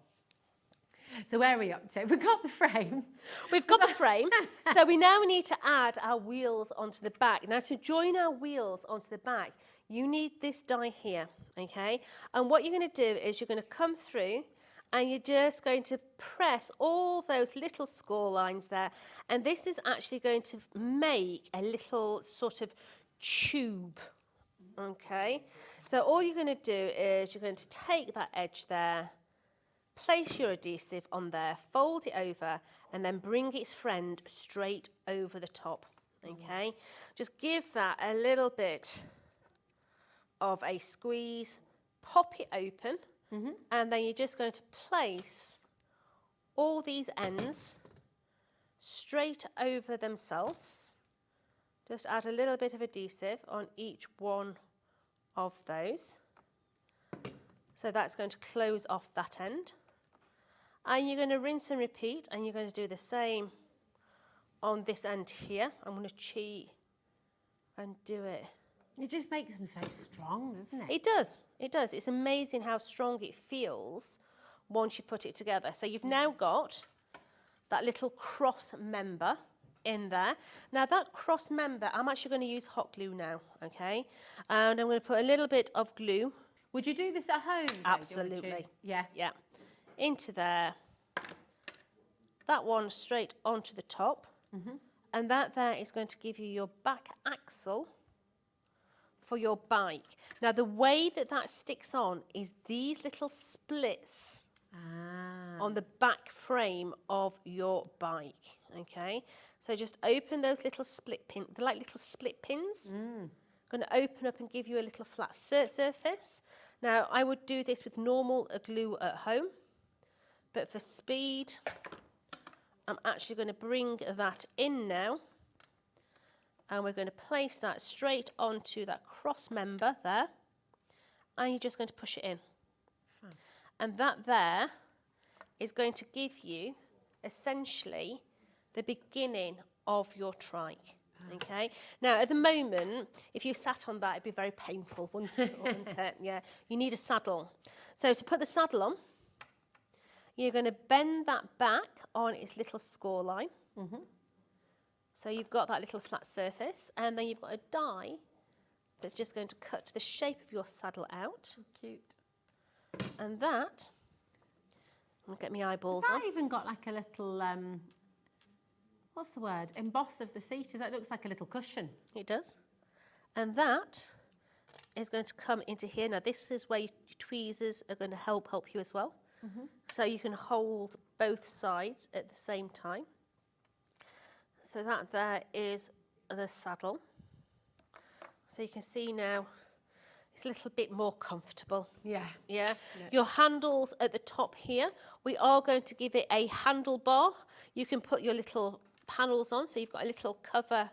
So where are we up to? We've got the frame. We've got the frame. So we now need to add our wheels onto the back. Now, to join our wheels onto the back, you need this die here, okay? And what you're going to do is you're going to come through and you're just going to press all those little score lines there. And this is actually going to make a little sort of tube, okay? So all you're going to do is you're going to take that edge there, place your adhesive on there, fold it over, and then bring its friend straight over the top, okay? Just give that a little bit of a squeeze, pop it open, and then you're just going to place all these ends straight over themselves. Just add a little bit of adhesive on each one of those. So that's going to close off that end. And you're going to rinse and repeat, and you're going to do the same on this end here. I'm going to cheat and do it. It just makes them so strong, doesn't it? It does. It does. It's amazing how strong it feels once you put it together. So you've now got that little cross member in there. Now that cross member, I'm actually going to use hot glue now, okay? And I'm going to put a little bit of glue. Would you do this at home? Absolutely. Yeah. Yeah. Into there. That one straight onto the top. And that there is going to give you your back axle for your bike. Now the way that that sticks on is these little splits on the back frame of your bike, okay? So just open those little split pins, they're like little split pins. Going to open up and give you a little flat surface. Now I would do this with normal glue at home, but for speed, I'm actually going to bring that in now. And we're going to place that straight onto that cross member there. And you're just going to push it in. Fine. And that there is going to give you, essentially, the beginning of your trike. Okay? Now, at the moment, if you sat on that, it'd be very painful, wouldn't it? Yeah. You need a saddle. So to put the saddle on, you're going to bend that back on its little score line. So you've got that little flat surface, and then you've got a die that's just going to cut the shape of your saddle out. Cute. And that, I'll get my eyeballs Has on. that even got like a little, what's the word? Emboss of the seat. That looks like a little cushion. It does. And that is going to come into here. Now this is where your tweezers are going to help you as well. So you can hold both sides at the same time. So that there is the saddle. So you can see now it's a little bit more comfortable. Yeah. Yeah. Your handles at the top here, we are going to give it a handlebar. You can put your little panels on, so you've got a little cover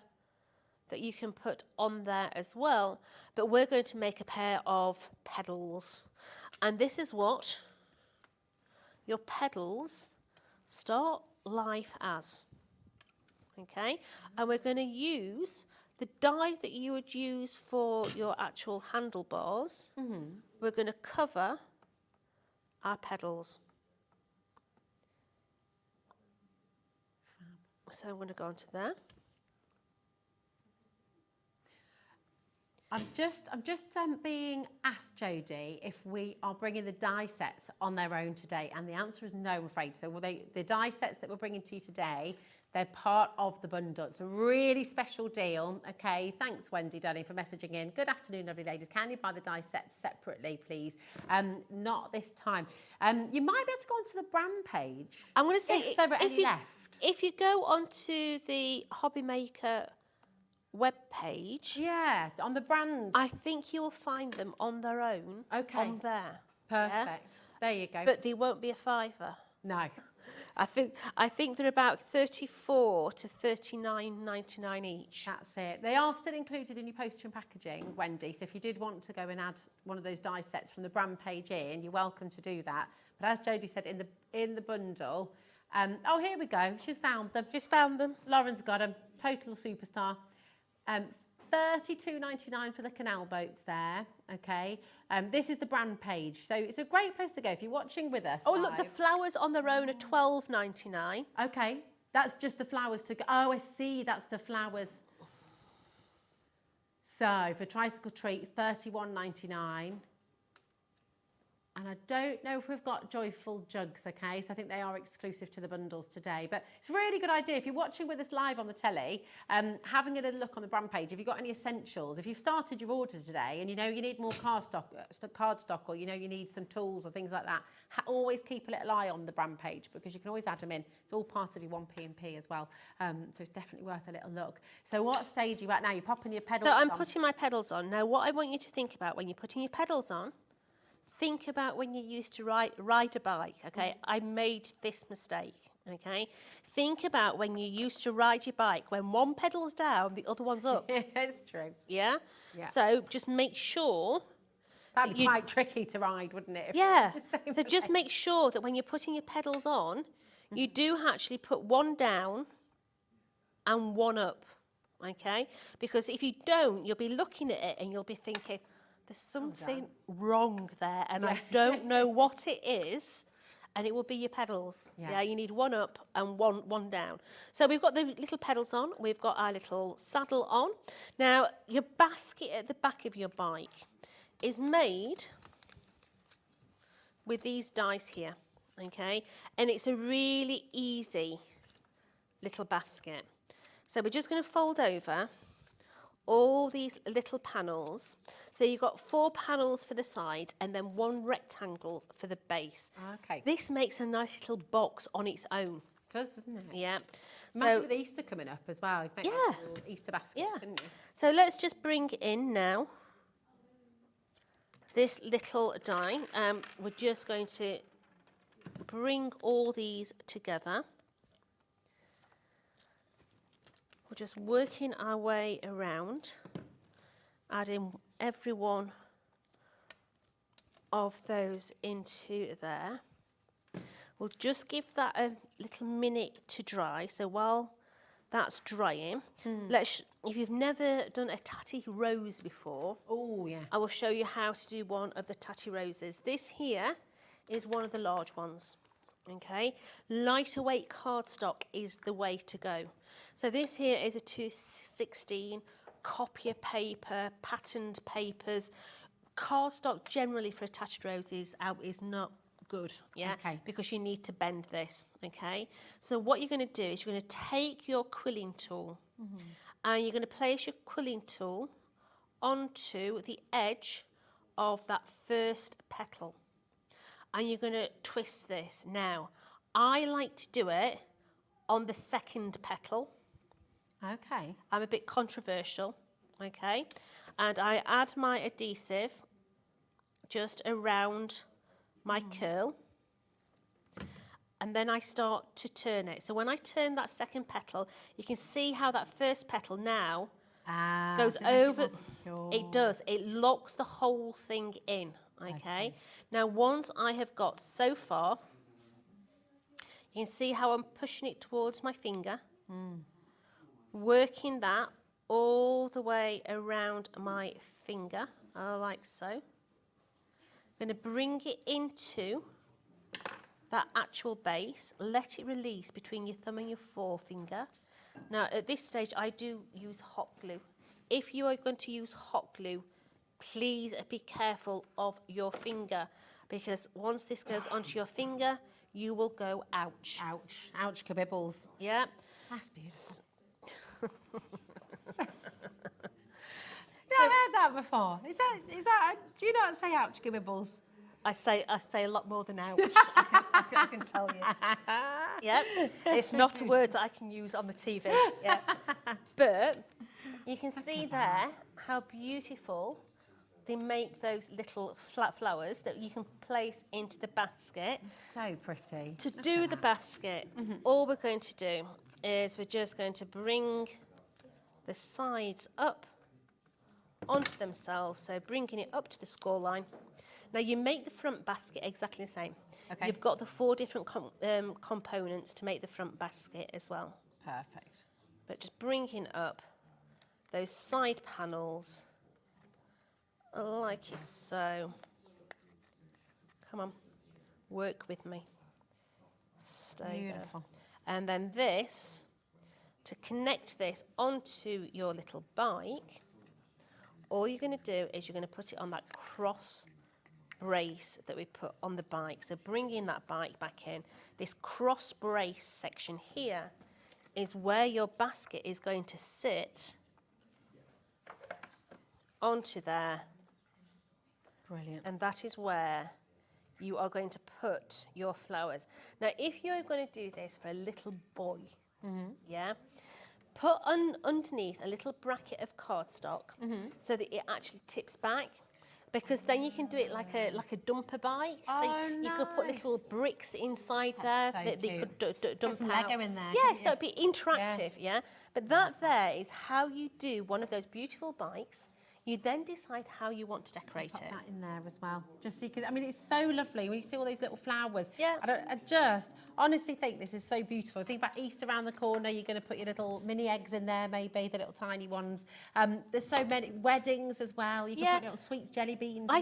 that you can put on there as well. But we're going to make a pair of pedals. And this is what your pedals start life as. Okay, and we're going to use the die that you would use for your actual handlebars. We're going to cover our pedals. So I'm going to go onto there. I'm just being asked, Jodie, if we are bringing the die sets on their own today, and the answer is no, I'm afraid. So the die sets that we're bringing to you today, they're part of the bundle. It's a really special deal. Okay, thanks, Wendy Dunning, for messaging in. Good afternoon, lovely ladies. Can you buy the die sets separately, please? Not this time. You might be able to go onto the brand page. I'm going to say, if there are any left. If you go onto the HobbyMaker web page, yeah, on the brand, I think you'll find them on their own. Okay, on there. Perfect. Yeah? There you go. But they won't be a £5. No. I think they're about $34 to $39.99 each. That's it. They are still included in your postage and packaging, Wendy. So if you did want to go and add one of those die sets from the brand page in, you're welcome to do that. But as Jodie said, in the bundle, oh, here we go. She's found them. She's found them. Lauren's got them. Total superstar. $32.99 for the canal boats there, okay? This is the brand page, so it's a great place to go if you're watching with us. Oh, look, the flowers on their own are $12.99. Okay, that's just the flowers to go. Oh, I see, that's the flowers. So for tricycle treat, £31.99. And I don't know if we've got joyful jugs, okay? So I think they are exclusive to the bundles today. But it's a really good idea. If you're watching with us live on the telly, having a little look on the brand page, if you've got any essentials, if you've started your order today and you know you need more card stock, or you know you need some tools or things like that, always keep a little eye on the brand page because you can always add them in. It's all part of your 1P&P as well. So it's definitely worth a little look. So what stage are you at now? You're popping your pedals on. So I'm putting my pedals on. Now what I want you to think about when you're putting your pedals on, think about when you used to ride a bike, okay? I made this mistake, okay? Think about when you used to ride your bike, when one pedal's down, the other one's up. It's true. Yeah? Yeah. So just make sure... That'd be quite tricky to ride, wouldn't it? Yeah. So just make sure that when you're putting your pedals on, you do actually put one down and one up, okay? Because if you don't, you'll be looking at it and you'll be thinking, there's something wrong there and I don't know what it is, and it will be your pedals. Yeah, you need one up and one down. So we've got the little pedals on, we've got our little saddle on. Now your basket at the back of your bike is made with these dies here, okay? And it's a really easy little basket. So we're just going to fold over all these little panels. So you've got 4 panels for the side and then 1 rectangle for the base. Okay. This makes a nice little box on its own. It does, doesn't it? Yeah. Imagine with Easter coming up as well. You make like little Easter baskets, couldn't you? So let's just bring in now this little die. We're just going to bring all these together. We're just working our way around, adding every one of those into there. We'll just give that a little minute to dry. So while that's drying, if you've never done a tatty rose before, I will show you how to do one of the tatty roses. This here is one of the large ones. Okay, lighter weight cardstock is the way to go. So this here is a 216 copier paper, patterned papers. Cardstock generally for attached roses is not good, because you need to bend this, okay? So what you're going to do is you're going to take your quilling tool and you're going to place your quilling tool onto the edge of that first petal. And you're going to twist this. Now, I like to do it on the second petal. Okay. I'm a bit controversial, okay? And I add my adhesive just around my curl. And then I start to turn it. So when I turn that second petal, you can see how that first petal now goes over. It does. It locks the whole thing in. Okay. Now, once I have got so far, you can see how I'm pushing it towards my finger, working that all the way around my finger, like so. I'm going to bring it into that actual base, let it release between your thumb and your forefinger. Now, at this stage, I do use hot glue. If you are going to use hot glue, please be careful of your finger, because once this goes onto your finger, you will go ouch. Ouch. Ouch, kabibbles. Yeah. That's beautiful. I've heard that before. Is that? Do you not say ouch, kabibbles? I say a lot more than ouch. I can tell you. Yeah. It's not a word that I can use on the TV. Yeah. But you can see there how beautiful they make those little flat flowers that you can place into the basket. So pretty. To do the basket, all we're going to do is we're just going to bring the sides up onto themselves, so bringing it up to the score line. Now you make the front basket exactly the same. Okay. You've got the 4 different components to make the front basket as well. Perfect. But just bringing up those side panels like so. Come on, work with me. Stay Beautiful. There. And then this, to connect this onto your little bike, all you're going to do is you're going to put it on that cross brace that we put on the bike. So bringing that bike back in, this cross brace section here is where your basket is going to sit onto there. Brilliant. And that is where you are going to put your flowers. Now, if you're going to do this for a little boy, yeah, put underneath a little bracket of cardstock so that it actually tips back, because then you can do it like a dumper bike. Oh, so you could put little bricks inside That's there so that you could dump Get some out. Lego in there, Yeah, couldn't so you? it'd be interactive, yeah. But that there is how you do one of those beautiful bikes. You then decide how you want to decorate Pop it. that in there as well, just so you can. I mean, it's so lovely when you see all those little flowers. Yeah. I just honestly think this is so beautiful. Think about Easter around the corner. You're going to put your little mini eggs in there, maybe the little tiny ones. There's so many weddings as well. You can put little sweets, jelly beans. I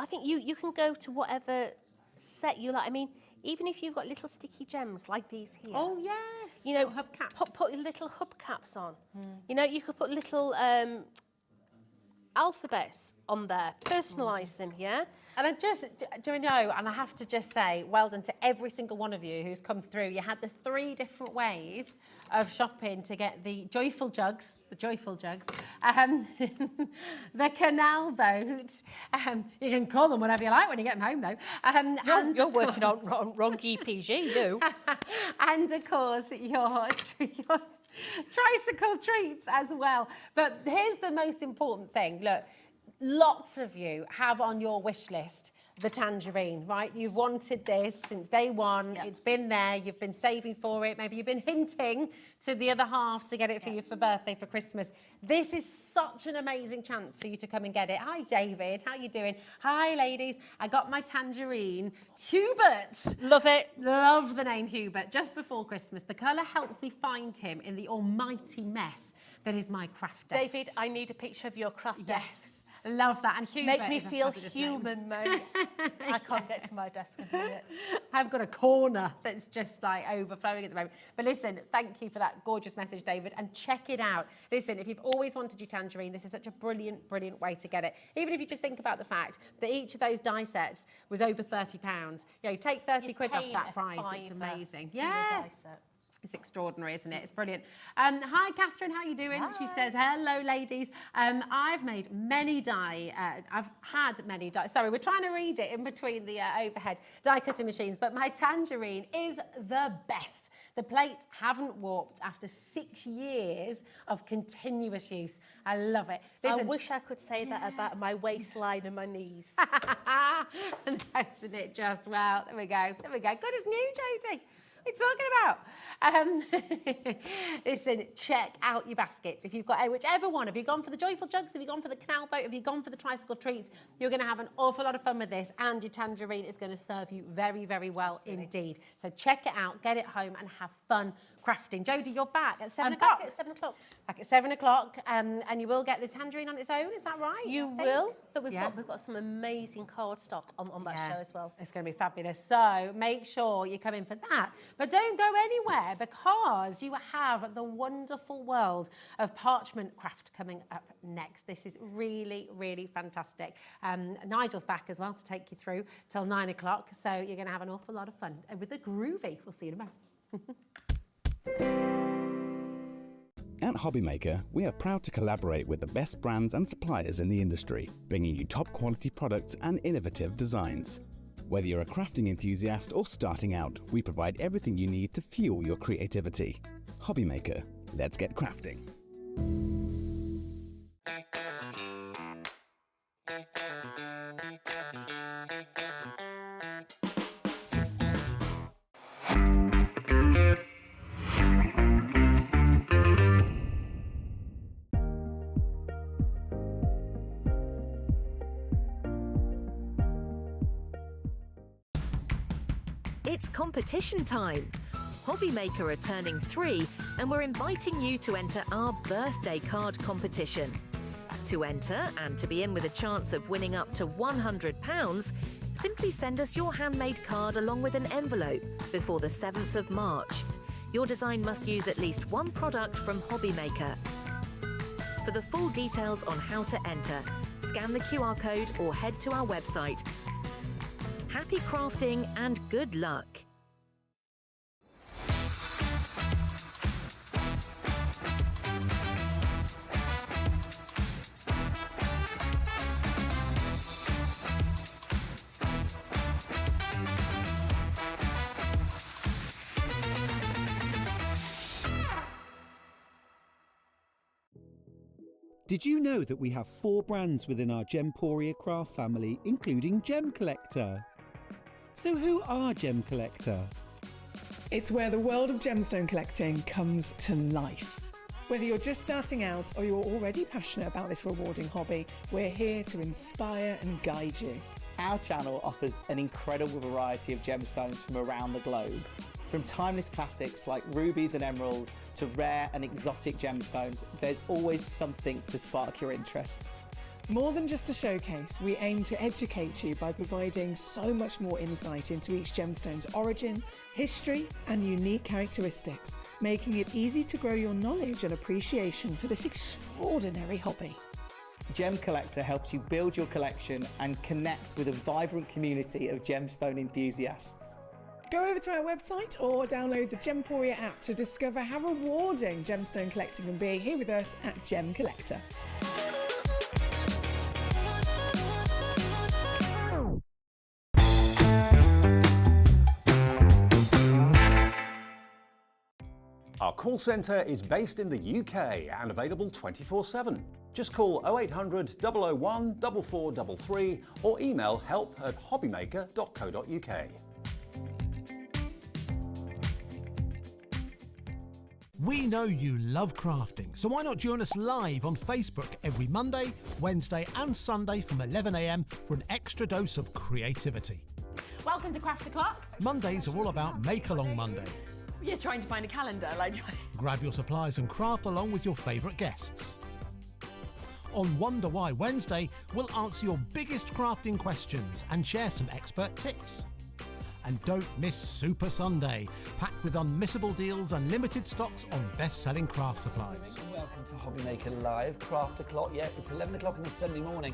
think you can go to whatever set you like. I mean, even if you've got little sticky gems like these here. Oh yes. You know, hubcaps. Put your little hubcaps on. You know, you could put little alphabets on there, personalise them, yeah? And do you know, and I have to just say, well done to every single one of you who's come through. You had the 3 different ways of shopping to get the joyful jugs, the canal boat. You can call them whatever you like when you get them home, though. You're working on wrong EPG, you. And, of course, your tricycle treats as well. But here's the most important thing. Look, lots of you have on your wish list the tangerine, right? You've wanted this since day one. It's been there. You've been saving for it. Maybe you've been hinting to the other half to get it for you for birthday, for Christmas. This is such an amazing chance for you to come and get it. Hi, David. How you doing? Hi, ladies. I got my tangerine. Hubert. Love it. Love the name Hubert. Just before Christmas. The colour helps me find him in the almighty mess that is my craft desk. David, I need a picture of your craft desk. Yes. Love that. And Hubert Make me is a feel fabulous human, mate. I can't get to my desk and do it. I've got a corner that's just like overflowing at the moment. But listen, thank you for that gorgeous message, David, and check it out. Listen, if you've always wanted your tangerine, this is such a brilliant, brilliant way to get it. Even if you just think about the fact that each of those die sets was over £30. You know, take 30 quid off that price. It's amazing. Yeah. It's extraordinary, isn't it? It's brilliant. Hi, Catherine. How are you doing? Hi. She says, hello, ladies. I've made many I've had many die. Sorry, we're trying to read it in between the overhead die cutting machines, but my tangerine is the best. The plates haven't warped after 6 years of continuous use. I love it. Listen, I wish I could say that about my waistline and my knees. Isn't it just? Well, there we go. There we go. Good as new, Jodie. What are you talking about? Listen, check out your baskets. If you've got whichever one, have you gone for the joyful jugs? Have you gone for the canal boat? Have you gone for the tricycle treats? You're going to have an awful lot of fun with this, and your tangerine is going to serve you very, very well indeed. So check it out, get it home, and have fun crafting. Jodie, you're back at 7 o'clock. Back at 7 o'clock. Back at 7 o'clock, and you will get the tangerine on its own. Is that right? You will, but we've got some amazing cardstock on that show as well. It's going to be fabulous. So make sure you come in for that. But don't go anywhere, because you have the wonderful world of parchment craft coming up next. This is really, really fantastic. Nigel's back as well to take you through till 9 o'clock. So you're going to have an awful lot of fun with the Groovi. We'll see you in a moment. At HobbyMaker, we are proud to collaborate with the best brands and suppliers in the industry, bringing you top quality products and innovative designs. Whether you're a crafting enthusiast or starting out, we provide everything you need to fuel your creativity. HobbyMaker, let's get crafting. It's competition time. HobbyMaker are turning 3 and we're inviting you to enter our birthday card competition. To enter and to be in with a chance of winning up to £100, simply send us your handmade card along with an envelope before the 7th of March. Your design must use at least one product from HobbyMaker. For the full details on how to enter, scan the QR code or head to our website. Happy crafting and good luck! Did you know that we have 4 brands within our Gemporia Craft family, including Gem Collector? So who are Gem Collector? It's where the world of gemstone collecting comes to life. Whether you're just starting out or you're already passionate about this rewarding hobby, we're here to inspire and guide you. Our channel offers an incredible variety of gemstones from around the globe. From timeless classics like rubies and emeralds to rare and exotic gemstones, there's always something to spark your interest. More than just a showcase, we aim to educate you by providing so much more insight into each gemstone's origin, history, and unique characteristics, making it easy to grow your knowledge and appreciation for this extraordinary hobby. Gem Collector helps you build your collection and connect with a vibrant community of gemstone enthusiasts. Go over to our website or download the Gemporia app to discover how rewarding gemstone collecting can be here with us at Gem Collector. Our call centre is based in the UK and available 24/7. Just call 0800 001 4433 or email help@hobbymaker.co.uk. We know you love crafting, so why not join us live on Facebook every Monday, Wednesday and Sunday from 11 AM for an extra dose of creativity. Welcome to Craft O'Clock. Mondays are all about Make Along Monday. You're trying to find a calendar, like. Grab your supplies and craft along with your favourite guests. On Wonder Why Wednesday, we'll answer your biggest crafting questions and share some expert tips. And don't miss Super Sunday, packed with unmissable deals and limited stocks on best-selling craft supplies. Welcome to HobbyMaker Live, Craft O'Clock. Yeah, it's 11 o'clock on a Sunday morning.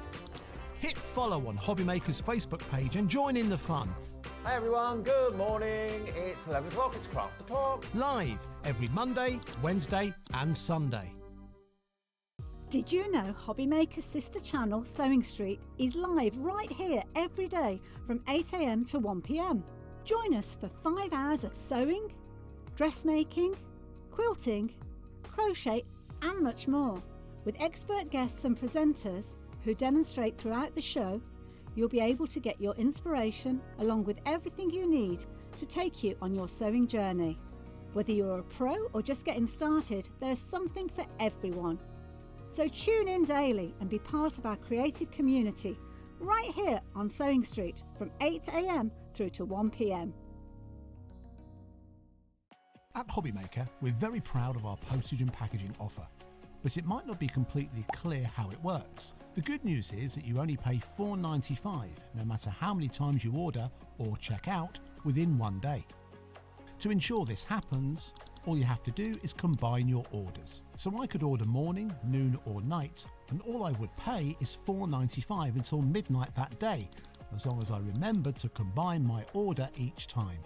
Hit follow on HobbyMaker's Facebook page and join in the fun. Hey everyone, good morning. It's 11 o'clock, it's Craft O'Clock. Live every Monday, Wednesday and Sunday. Did you know HobbyMaker's sister channel, Sewing Street, is live right here every day from 8 AM to 1 PM? Join us for 5 hours of sewing, dressmaking, quilting, crochet and much more. With expert guests and presenters who demonstrate throughout the show, you'll be able to get your inspiration along with everything you need to take you on your sewing journey. Whether you're a pro or just getting started, there's something for everyone. So tune in daily and be part of our creative community right here on Sewing Street from 8 AM through to 1 PM. At HobbyMaker, we're very proud of our postage and packaging offer, but it might not be completely clear how it works. The good news is that you only pay $4.95 no matter how many times you order or check out within 1 day. To ensure this happens, all you have to do is combine your orders. So I could order morning, noon or night, and all I would pay is $4.95 until midnight that day, as long as I remembered to combine my order each time.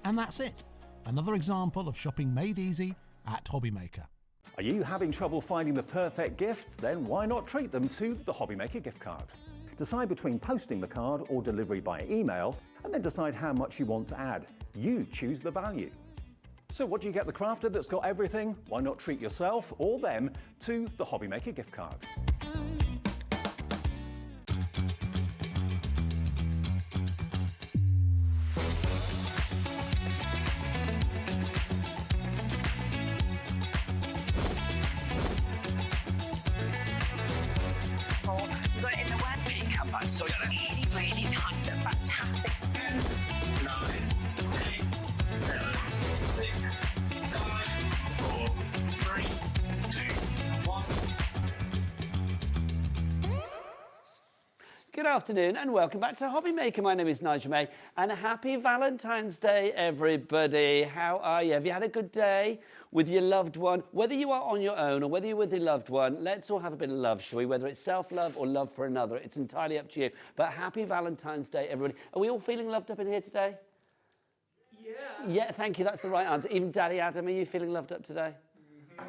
And that's it. Another example of shopping made easy at HobbyMaker. Are you having trouble finding the perfect gift? Then why not treat them to the HobbyMaker gift card? Decide between posting the card or delivery by email, and then decide how much you want to add. You choose the value. So what do you get the crafter that's got everything? Why not treat yourself or them to the HobbyMaker gift card? You got it in the one week cover, so you got a really fantastic. 9, 8, 7, 6, 5, 4, 3, 2, 1. Good afternoon and welcome back to HobbyMaker. My name is Nigel May and happy Valentine's Day, everybody. How are you? Have you had a good day with your loved one? Whether you are on your own or whether you're with your loved one, let's all have a bit of love, shall we? Whether it's self-love or love for another, it's entirely up to you. But happy Valentine's Day, everybody. Are we all feeling loved up in here today? Yeah. Yeah, thank you. That's the right answer. Even Daddy Adam, are you feeling loved up today?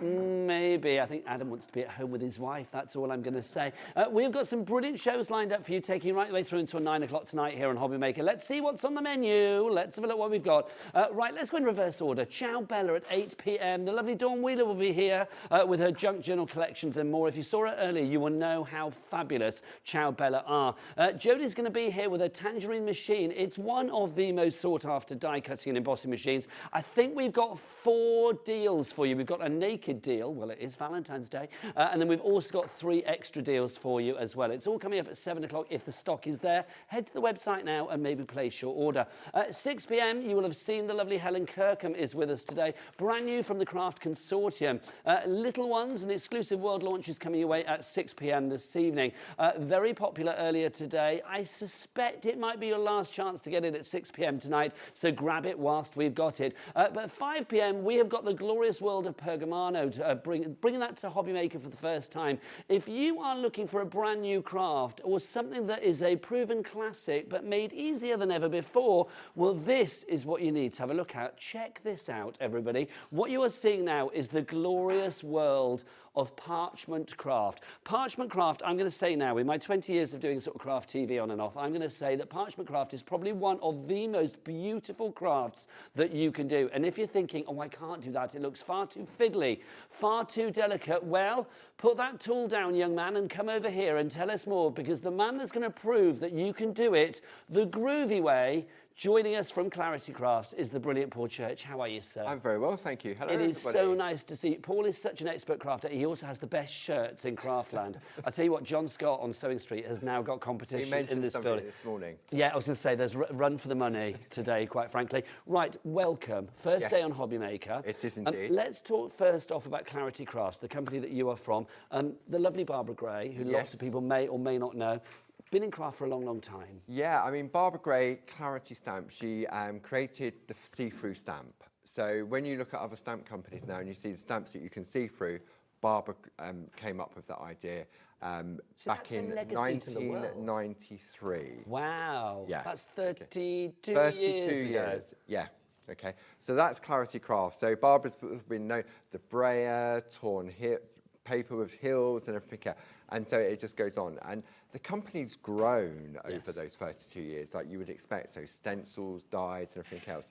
Maybe. I think Adam wants to be at home with his wife. That's all I'm going to say. We've got some brilliant shows lined up for you, taking you right the way through until 9 o'clock tonight here on HobbyMaker. Let's see what's on the menu. Let's have a look what we've got. Right, let's go in reverse order. Ciao Bella at 8 p.m. The lovely Dawn Wheeler will be here with her junk journal collections and more. If you saw her earlier, you will know how fabulous Ciao Bella are. Jodie's going to be here with a Tangerine machine. It's one of the most sought-after die cutting and embossing machines. I think we've got 4 deals for you. We've got a naked deal, well, it is Valentine's Day, and then we've also got 3 extra deals for you as well. It's all coming up at 7 o'clock if the stock is there. Head to the website now and maybe place your order. At 6 p.m, you will have seen the lovely Helen Kirkham is with us today, brand new from the Craft Consortium. Little Ones, an exclusive world launch is coming away at 6 p.m. this evening. Very popular earlier today. I suspect it might be your last chance to get it at 6 p.m. tonight, so grab it whilst we've got it. But at 5 p.m, we have got the glorious world of Pergamano, bringing that to HobbyMaker for the first time. If you are looking for a brand new craft or something that is a proven classic but made easier than ever before, well, this is what you need to have a look at. Check this out, everybody. What you are seeing now is the glorious world of parchment craft. Parchment craft, I'm going to say now, in my 20 years of doing sort of craft TV on and off, I'm going to say that parchment craft is probably one of the most beautiful crafts that you can do. And if you're thinking, oh, I can't do that, it looks far too fiddly, far too delicate, well, put that tool down, young man, and come over here and tell us more, because the man that's going to prove that you can do it the groovy way, joining us from Clarity Crafts, is the brilliant Paul Church. How are you, sir? I'm very well, thank you. Hello, It is everybody. so nice to see you. Paul is such an expert crafter. He also has the best shirts in Craftland. I tell you what, John Scott on Sewing Street has now got competition He mentioned in this something building. this morning. Yeah, I was going to say, there's run for the money today, quite frankly. Right, welcome. First Yes. day on HobbyMaker. It is indeed. Let's talk first off about Clarity Crafts, the company that you are from. The lovely Barbara Gray, who lots of people may or may not know. Been in craft for a long, long time. Yeah, I mean, Barbara Gray, Clarity Stamp, she created the see-through stamp. So when you look at other stamp companies now and you see the stamps that you can see through, Barbara came up with that idea back in 1993. Wow. Yeah. That's 32 years ago. ago. Yeah. Okay. So that's Clarity Craft. So Barbara's been known, the brayer, torn paper with hills and everything else. And so it just goes on. And the company's grown over those 32 years, like you would expect. So stencils, dies, and everything else.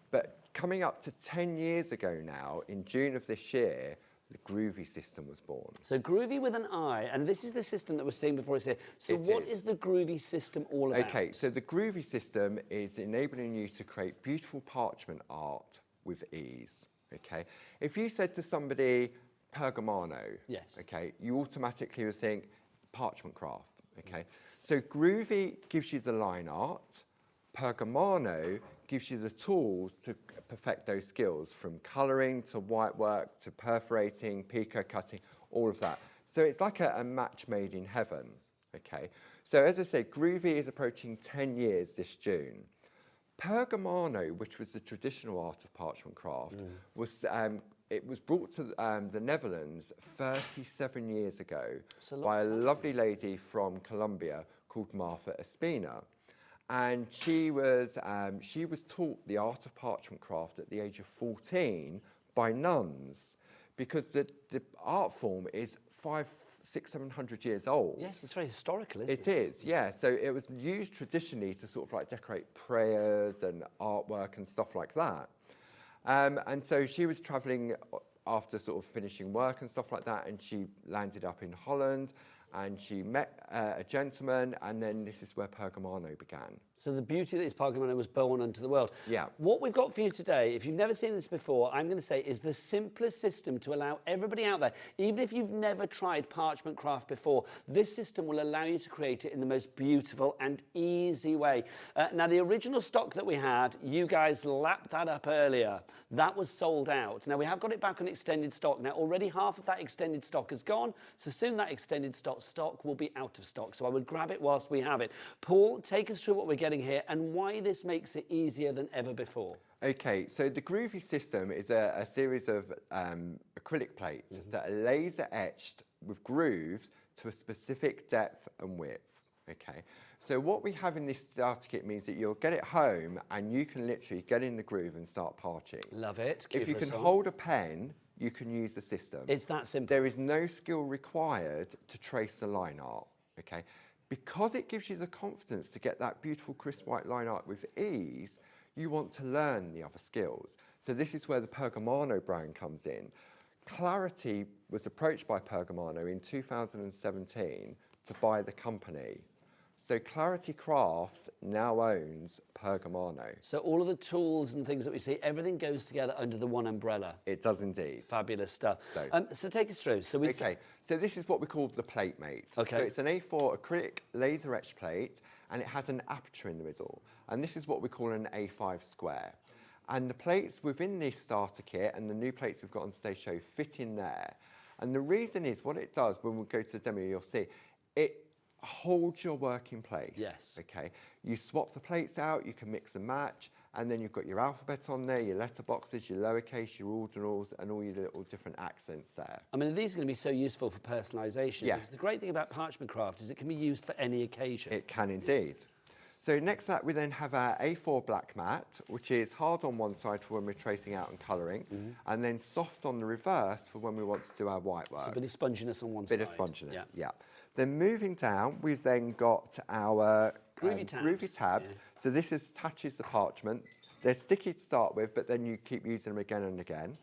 But coming up to 10 years ago now, in June of this year, the Groovi system was born. So Groovi with an I, and this is the system that we're seeing before it's here. So what is the Groovi system all about? Okay, so the Groovi system is enabling you to create beautiful parchment art with ease. Okay, if you said to somebody, Pergamano, okay, you automatically would think parchment craft. Okay, so Groovi gives you the line art, Pergamano gives you the tools to perfect those skills, from colouring to white work to perforating, picot cutting, all of that. So it's like a match made in heaven. Okay, so as I said, Groovi is approaching 10 years this June. Pergamano, which was the traditional art of parchment craft, was it was brought to the Netherlands 37 years ago by a lovely lady from Colombia called Martha Espina. And she was taught the art of parchment craft at the age of 14 by nuns, because the art form is 500, 600, 700 years old. Yes, it's very historical, isn't it? It is, yeah. So it was used traditionally to sort of like decorate prayers and artwork and stuff like that. And so she was travelling after sort of finishing work and stuff like that, and she landed up in Holland, and she met a gentleman, and then this is where Pergamano began. So the beauty that is Pergamano was born unto the world. Yeah. What we've got for you today, if you've never seen this before, I'm going to say is the simplest system to allow everybody out there, even if you've never tried parchment craft before, this system will allow you to create it in the most beautiful and easy way. Now, the original stock that we had, you guys lapped that up earlier. That was sold out. Now, we have got it back on extended stock. Now, already half of that extended stock has gone, so soon that extended stock got stock will be out of stock. So I would grab it whilst we have it. Paul, take us through what we're getting here and why this makes it easier than ever before. Okay, so the Groovi system is a series of acrylic plates that are laser etched with grooves to a specific depth and width. Okay, so what we have in this starter kit means that you'll get it home and you can literally get in the groove and start parching. Love it. If you can hold a pen, you can use the system. It's that simple. There is no skill required to trace the line art, okay? Because it gives you the confidence to get that beautiful crisp white line art with ease, you want to learn the other skills. So this is where the Pergamano brand comes in. Clarity was approached by Pergamano in 2017 to buy the company. So Clarity Crafts now owns Pergamano. So all of the tools and things that we see, everything goes together under the one umbrella. It does indeed. Fabulous stuff. So take us through. So so this is what we call the plate mate. Okay. So it's an A4 acrylic laser etched plate, and it has an aperture in the middle. And this is what we call an A5 square. And the plates within this starter kit and the new plates we've got on today's show fit in there. And the reason is, what it does, when we go to the demo, you'll see, it holds your work in place. Yes. Okay. You swap the plates out, you can mix and match, and then you've got your alphabet on there, your letterboxes, your lowercase, your ordinals, and all your little different accents there. I mean, these are going to be so useful for personalisation. Yeah. Because the great thing about parchment craft is it can be used for any occasion. It can indeed. So next to that, we then have our A4 black mat, which is hard on one side for when we're tracing out and colouring, and then soft on the reverse for when we want to do our white work. So a bit of sponginess on one side. Bit of sponginess, yeah. Then moving down, we've then got our Groovi tabs. So this attaches the parchment. They're sticky to start with, but then you keep using them again and again.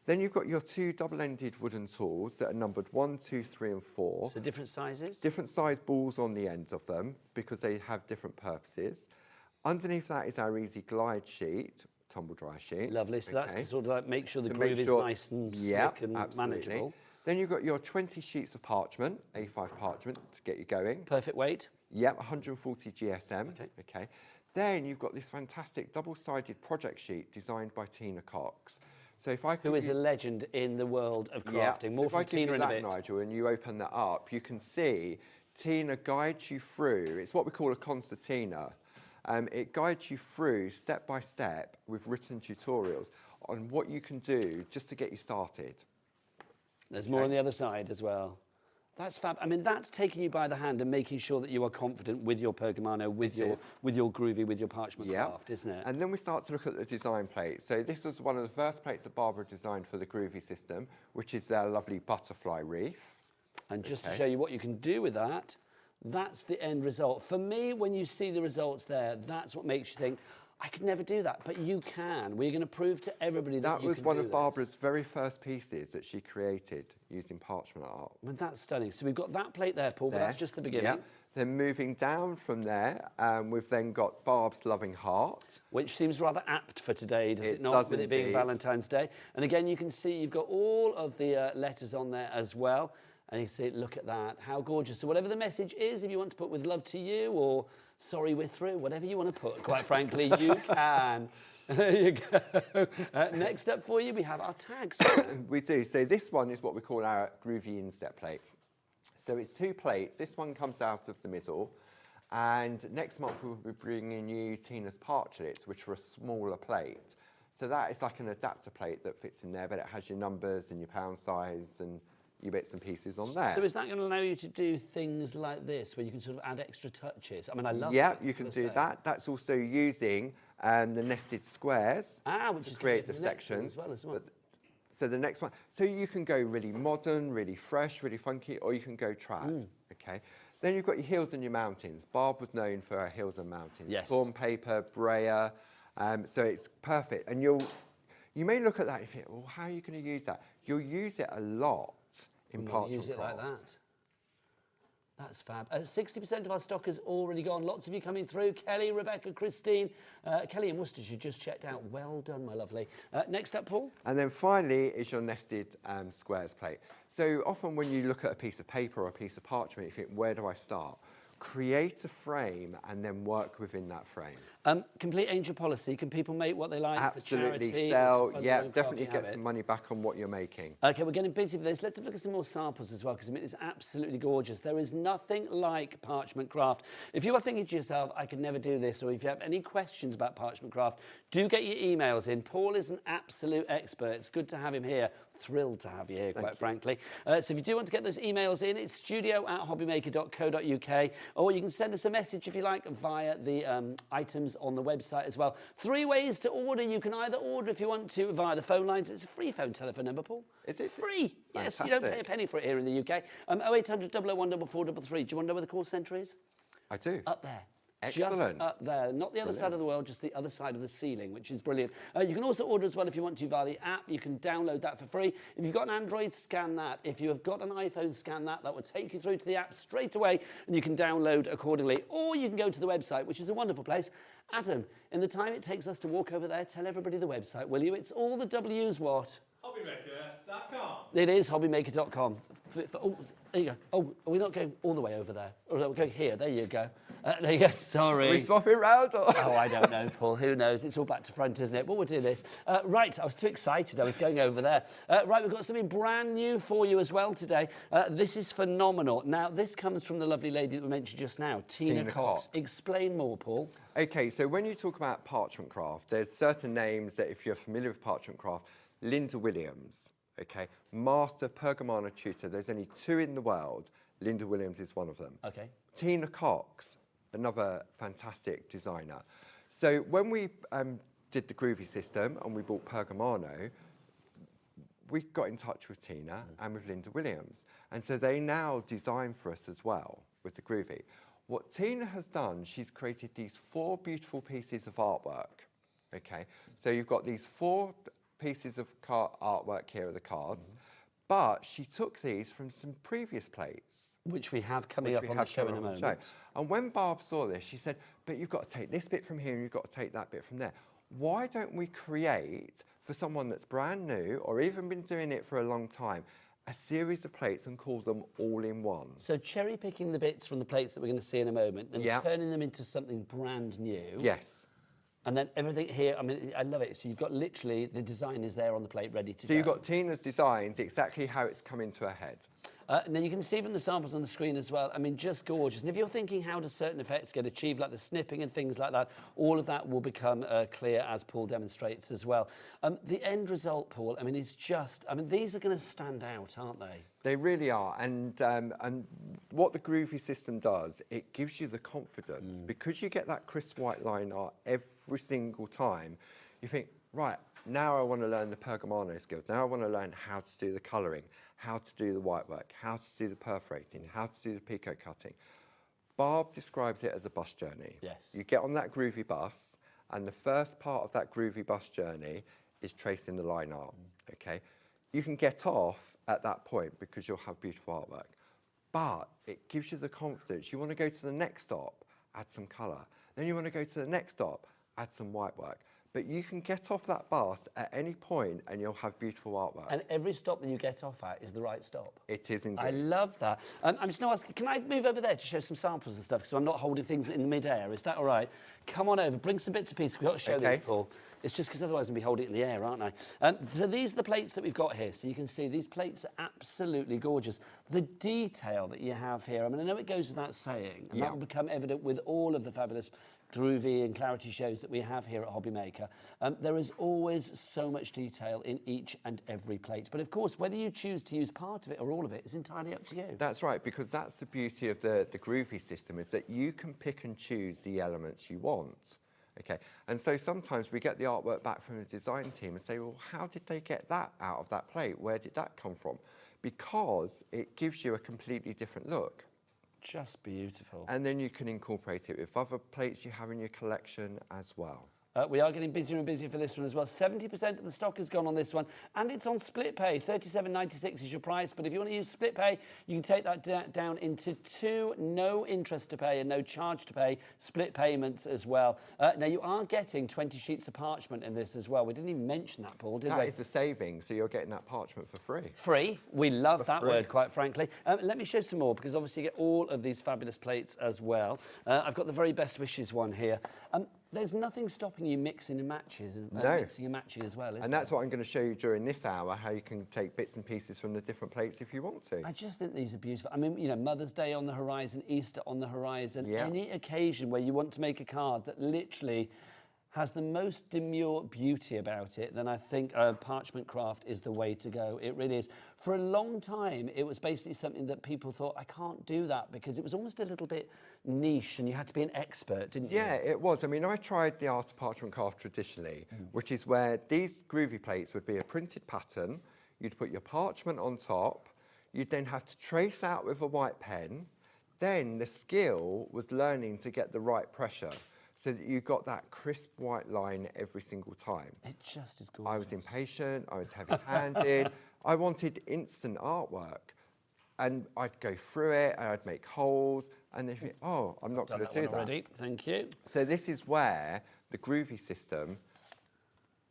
Then you've got your two double-ended wooden tools that are numbered 1, 2, 3 and 4. So different sizes? Different size balls on the ends of them because they have different purposes. Underneath that is our easy glide sheet, tumble dry sheet. Lovely, so that's to sort of like make sure the groove is nice and slick and manageable. Then you've got your 20 sheets of parchment, A5 parchment, to get you going. Perfect weight? Yep, 140 GSM. Okay. Then you've got this fantastic double-sided project sheet designed by Tina Cox. So if I Who is a legend in the world of crafting. More from Tina in a bit. Nigel, and you open that up, you can see Tina guides you through. It's what we call a concertina. It guides you through step by step with written tutorials on what you can do just to get you started. There's more on the other side as well. That's fab. I mean, that's taking you by the hand and making sure that you are confident with your Pergamano, with your Groovi, with your parchment craft, isn't it? And then we start to look at the design plate. So this was one of the first plates that Barbara designed for the Groovi system, which is their lovely butterfly reef. And just to show you what you can do with that, that's the end result. For me, when you see the results there, that's what makes you think, I could never do that, but you can. We're going to prove to everybody that you can do this. That was one of Barbara's very first pieces that she created using parchment art. Well, that's stunning. So we've got that plate there, Paul, but that's just the beginning. Yeah. Then moving down from there, we've then got Barb's Loving Heart. Which seems rather apt for today, does it not, with it being Valentine's Day? And again, you can see you've got all of the letters on there as well. And you see, look at that, how gorgeous. So whatever the message is, if you want to put with love to you or sorry we're through, whatever you want to put, quite frankly, you can. There you go. Next up for you, we have our tags. We do. So this one is what we call our Groovi instep plate. So it's two plates. This one comes out of the middle. And next month we'll be bringing you Tina's Parchlets, which are a smaller plate. So that is like an adapter plate that fits in there, but it has your numbers and your pound size and your bits and pieces on there. So is that going to allow you to do things like this, where you can sort of add extra touches? I mean, I love that. Yeah, you can do that. That's also using the nested squares which to is create the sections. As well. So the next one, so you can go really modern, really fresh, really funky, or you can go trad, okay? Then you've got your hills and your mountains. Barb was known for her hills and mountains. Yes. Form paper, brayer, so it's perfect. And you may look at that and think, well, how are you going to use that? You'll use it a lot in parchment use it like that. That's fab. 60% of our stock has already gone. Lots of you coming through. Kelly, Rebecca, Christine. Kelly in Worcestershire just checked out. Well done, my lovely. Next up, Paul. And then finally is your nested squares plate. So often when you look at a piece of paper or a piece of parchment, you think, where do I start? create a frame and then work within that frame. Complete angel policy. Can people make what they like Absolutely, for charity? sell, yeah, definitely get some money back on what you're making. Okay, we're getting busy with this. Let's have a look at some more samples as well, because I mean, it's absolutely gorgeous. There is nothing like parchment craft. If you are thinking to yourself, I could never do this, or if you have any questions about parchment craft, do get your emails in. Paul is an absolute expert. It's good to have him here. Thrilled to have you here, quite frankly. So if you do want to get those emails in, it's studio@hobbymaker.co.uk, or you can send us a message if you like via the items on the website as well. 3 ways to order. You can either order if you want to via the phone lines. It's a free phone telephone number, Paul. Is it? Free. Yes, Fantastic. you don't pay a penny for it here in the UK. 0800 001 4433. Do you want to know where the call centre is? I do. Up there. Excellent. Just up there, not the other side of the world, just the other side of the ceiling, which is brilliant. You can also order as well if you want to via the app. You can download that for free. If you've got an Android, scan that. If you have got an iPhone, scan that. That will take you through to the app straight away, and you can download accordingly. Or you can go to the website, which is a wonderful place. Adam, in the time it takes us to walk over there, tell everybody the website, will you? It's all the W's what? HobbyMaker.com. It is hobbymaker.com. Oh, there you go. Oh, are we not going all the way over there? Or we're going here. There you go. There you go. Sorry. Are we swapping round? Or? Oh, I don't know, Paul. Who knows? It's all back to front, isn't it? But we'll do this. Right, I was too excited. I was going over there. Right, we've got something brand new for you as well today. This is phenomenal. Now, this comes from the lovely lady that we mentioned just now, Tina Cox. Explain more, Paul. Okay, so when you talk about parchment craft, there's certain names that if you're familiar with parchment craft, Linda Williams, okay, Master Pergamano Tutor. There's only 2 in the world. Linda Williams is one of them. Okay. Tina Cox, another fantastic designer. So when we did the Groovi system and we bought Pergamano, we got in touch with Tina and with Linda Williams. And so they now design for us as well with the Groovi. What Tina has done, she's created these 4 beautiful pieces of artwork. Okay, so you've got these 4 pieces of artwork here are the cards, but she took these from some previous plates. Which we have coming up on the show in a moment. And when Barb saw this, she said, but you've got to take this bit from here and you've got to take that bit from there. Why don't we create, for someone that's brand new or even been doing it for a long time, a series of plates and call them all in one? So cherry picking the bits from the plates that we're going to see in a moment and turning them into something brand new. Yes. And then everything here, I mean, I love it. So you've got literally, the design is there on the plate ready to go. So you've got Tina's designs, exactly how it's come into her head. And then you can see from the samples on the screen as well. I mean, just gorgeous. And if you're thinking how do certain effects get achieved, like the snipping and things like that, all of that will become clear as Paul demonstrates as well. The end result, Paul, I mean, it's just, I mean, these are going to stand out, aren't they? They really are. And what the Groovi system does, it gives you the confidence. Because you get that crisp white line art every single time, you think, right, now I want to learn the Pergamano skills. Now I want to learn how to do the colouring, how to do the white work, how to do the perforating, how to do the picot cutting. Barb describes it as a bus journey. Yes. You get on that Groovi bus, and the first part of that Groovi bus journey is tracing the line art, okay? You can get off at that point because you'll have beautiful artwork, but it gives you the confidence. You want to go to the next stop, add some colour. Then you want to go to the next stop, add some white work. But you can get off that bus at any point and you'll have beautiful artwork. And every stop that you get off at is the right stop. It is indeed. I love that. I'm just going to ask, can I move over there to show some samples and stuff? Because I'm not holding things in mid-air. Is that all right? Come on over, bring some bits and pieces. We've got to show these, Paul. It's just because otherwise I'm going to be holding it in the air, aren't I? So these are the plates that we've got here. So you can see these plates are absolutely gorgeous. The detail that you have here, I mean, I know it goes without saying, and that will become evident with all of the fabulous Groovi and clarity shows that we have here at HobbyMaker. There is always so much detail in each and every plate. But of course, whether you choose to use part of it or all of it is entirely up to you. That's right, because that's the beauty of the Groovi system, is that you can pick and choose the elements you want. Okay, and so sometimes we get the artwork back from the design team and say, well, how did they get that out of that plate? Where did that come from? Because it gives you a completely different look. Just beautiful. And then you can incorporate it with other plates you have in your collection as well. We are getting busier and busier for this one as well. 70% of the stock has gone on this one, and it's on split pay. $37.96 is your price, but if you want to use split pay, you can take that down into 2 no interest to pay and no charge to pay split payments as well. Now, you are getting 20 sheets of parchment in this as well. We didn't even mention that, Paul, did we? That is the saving, so you're getting that parchment for free. Free. We love that word, quite frankly. Let me show some more, because obviously you get all of these fabulous plates as well. I've got the very best wishes one here. There's nothing stopping you mixing and matches and mixing and matching as well, is And that's what I'm going to show you during this hour, how you can take bits and pieces from the different plates if you want to. I just think these are beautiful. I mean, you know, Mother's Day on the horizon, Easter on the horizon, any occasion where you want to make a card that literally has the most demure beauty about it, then I think parchment craft is the way to go. It really is. For a long time, it was basically something that people thought, I can't do that, because it was almost a little bit niche and you had to be an expert, didn't you? Yeah, it was. I mean, I tried the art of parchment craft traditionally, which is where these Groovi plates would be a printed pattern. You'd put your parchment on top. You'd then have to trace out with a white pen. Then the skill was learning to get the right pressure, so that you got that crisp white line every single time. It just is gorgeous. I was impatient, I was heavy-handed, I wanted instant artwork. And I'd go through it, and I'd make holes, and then think, oh, I'm not going to do that. Already. Thank you. So this is where the Groovi system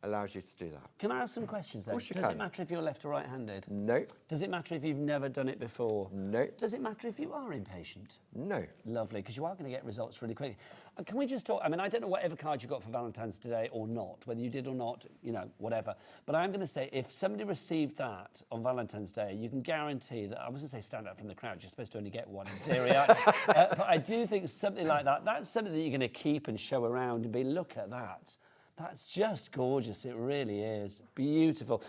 allows you to do that. Can I ask some questions then? Does it matter if you're left or right-handed? No. Does it matter if you've never done it before? No. Does it matter if you are impatient? No. Lovely, because you are going to get results really quickly. Can we just talk, I mean, I don't know whatever card you got for Valentine's today or not, whether you did or not, you know, whatever. But I'm going to say, if somebody received that on Valentine's Day, you can guarantee that, I wasn't going to say stand out from the crowd, you're supposed to only get one in theory. But I do think something like that, that's something that you're going to keep and show around and be, look at that. That's just gorgeous, it really is. Beautiful.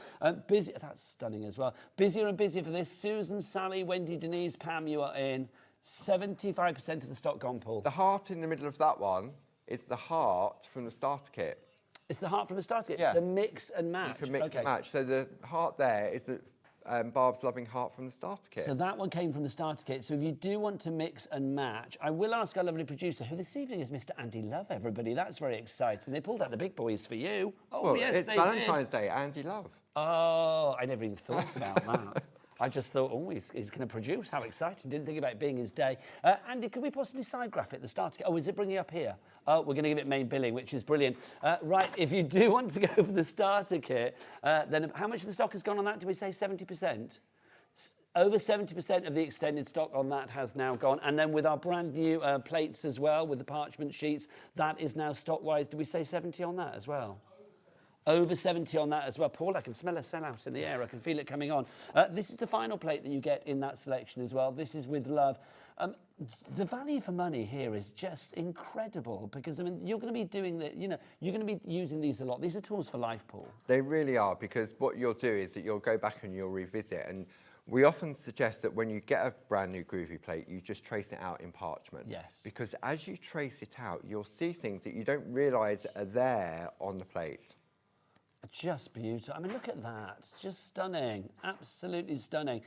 Busy, that's stunning as well. Busier and busier for this. Susan, Sally, Wendy, Denise, Pam, you are in. 75% of the stock gone, Paul. The heart in the middle of that one is the heart from the starter kit. It's the heart from the starter kit? Yeah. So mix and match. You can mix and match. So the heart there is the Barb's loving heart from the starter kit. So that one came from the starter kit. So if you do want to mix and match, I will ask our lovely producer, who this evening is Mr. Andy Love, everybody. That's very exciting. They pulled out the big boys for you. Oh, well, yes, it's they Valentine's did. Day, Andy Love. Oh, I never even thought about that. I just thought, oh, he's going to produce. How exciting. Didn't think about it being his day. Andy, could we possibly side graph it, the starter kit? Oh, is it bringing up here? Oh, we're going to give it main billing, which is brilliant. Right, if you do want to go for the starter kit, then how much of the stock has gone on that? Did we say 70%? Over 70% of the extended stock on that has now gone. And then with our brand new plates as well, with the parchment sheets, that is now stock-wise. Did we say 70 on that as well? Over 70 on that as well. Paul, I can smell a sellout in the air. I can feel it coming on. This is the final plate that you get in that selection as well. This is with love. The value for money here is just incredible, because, I mean, you're going to be doing the, you know, you're going to be using these a lot. These are tools for life, Paul. They really are, because what you'll do is that you'll go back and you'll revisit. And we often suggest that when you get a brand new Groovi plate, you just trace it out in parchment. Yes. Because as you trace it out, you'll see things that you don't realise are there on the plate. Just beautiful. I mean, look at that. It's just stunning. Absolutely stunning.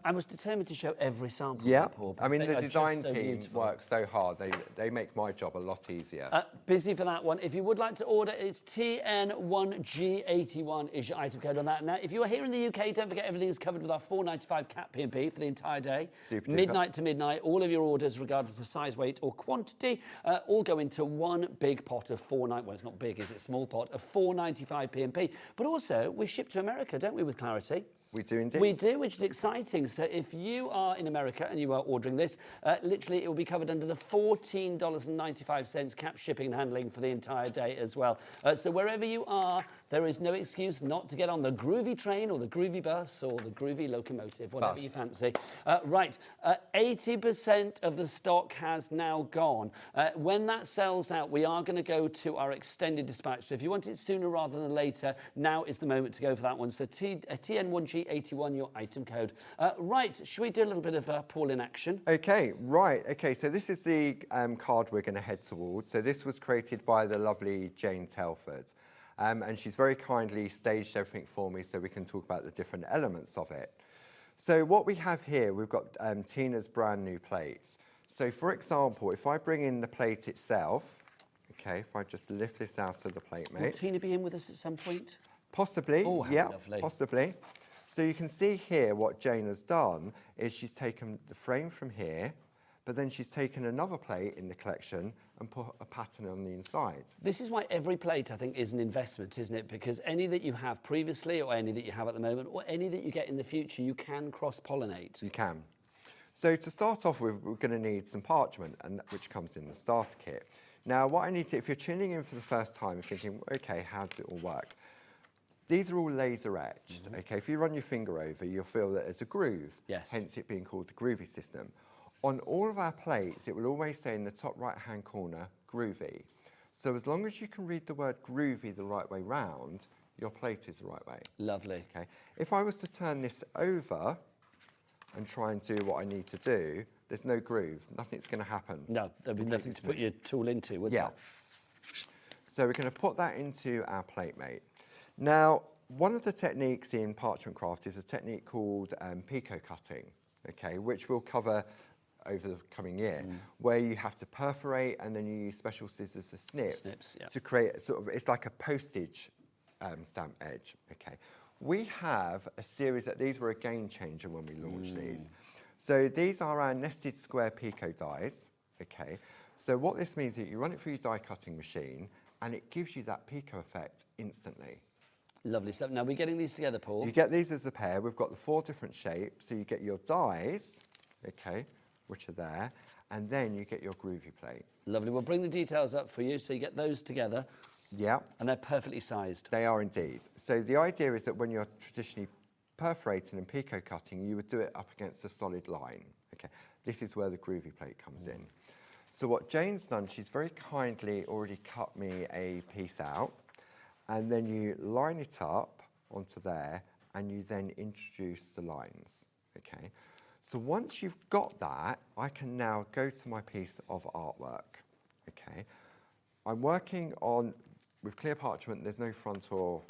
I was determined to show every sample. Yeah. Paul, I mean, they the are design just so team beautiful. works so hard. They make my job a lot easier. Busy for that one. If you would like to order, it's TN1G81 is your item code on that. Now, if you are here in the UK, don't forget everything is covered with our £4.95 cap P&P for the entire day. Super Midnight to midnight. All of your orders, regardless of size, weight or quantity, all go into one big pot of well, it's not big, is it? Small pot of £4.95 P&P. But also, we ship to America, don't we, with Clarity? We do indeed. We do, which is exciting. So if you are in America and you are ordering this, literally it will be covered under the $14.95 cap shipping and handling for the entire day as well. So wherever you are, there is no excuse not to get on the Groovi train or the Groovi bus or the Groovi locomotive, whatever you fancy. Right, 80% of the stock has now gone. When that sells out, we are going to go to our extended dispatch. So if you want it sooner rather than later, now is the moment to go for that one. So TN1G81, your item code. Right, should we do a little bit of Paul in action? Okay, right. Okay, so this is the card we're going to head towards. So this was created by the lovely Jane Telford. And she's very kindly staged everything for me so we can talk about the different elements of it. So what we have here, we've got Tina's brand new plates. So for example, if I bring in the plate itself, Okay, if I just lift this out of the plate, mate. Will Tina be in with us at some point? Possibly, Oh, how yeah, lovely. possibly. So you can see here what Jane has done is she's taken the frame from here, but then she's taken another plate in the collection and put a pattern on the inside. This is why every plate, I think, is an investment, isn't it? Because any that you have previously or any that you have at the moment or any that you get in the future, you can cross-pollinate. You can. So to start off with, we're going to need some parchment, which comes in the starter kit. Now, what I need to, if you're tuning in for the first time and thinking, okay, how does it all work? These are all laser etched, okay? If you run your finger over, you'll feel that there's a groove, hence it being called the Groovi system. On all of our plates, it will always say in the top right-hand corner, Groovi. So as long as you can read the word Groovi the right way round, your plate is the right way. Lovely. Okay. If I was to turn this over and try and do what I need to do, there's no groove, nothing's going to happen. No, there'll be nothing to put your tool into, would there? So we're going to put that into our plate mate. Now, one of the techniques in parchment craft is a technique called pico cutting, okay, which we'll cover over the coming year, where you have to perforate and then you use special scissors to Snips, yeah. to create sort of, it's like a postage stamp edge, okay. We have a series that these were a game changer when we launched these. So these are our nested square pico dies, okay. So what this means is that you run it through your die cutting machine and it gives you that pico effect instantly. Lovely stuff. Now, we're getting these together, Paul. You get these as a pair. We've got the 4 different shapes. So you get your dies, okay, which are there, and then you get your Groovi plate. Lovely. We'll bring the details up for you, so you get those together. Yeah. And they're perfectly sized. They are indeed. So the idea is that when you're traditionally perforating and pico cutting, you would do it up against a solid line. Okay. This is where the Groovi plate comes in. So what Jane's done, she's very kindly already cut me a piece out, and then you line it up onto there, and you then introduce the lines, okay? So once you've got that, I can now go to my piece of artwork, okay? I'm working on, with clear parchment, there's no front or,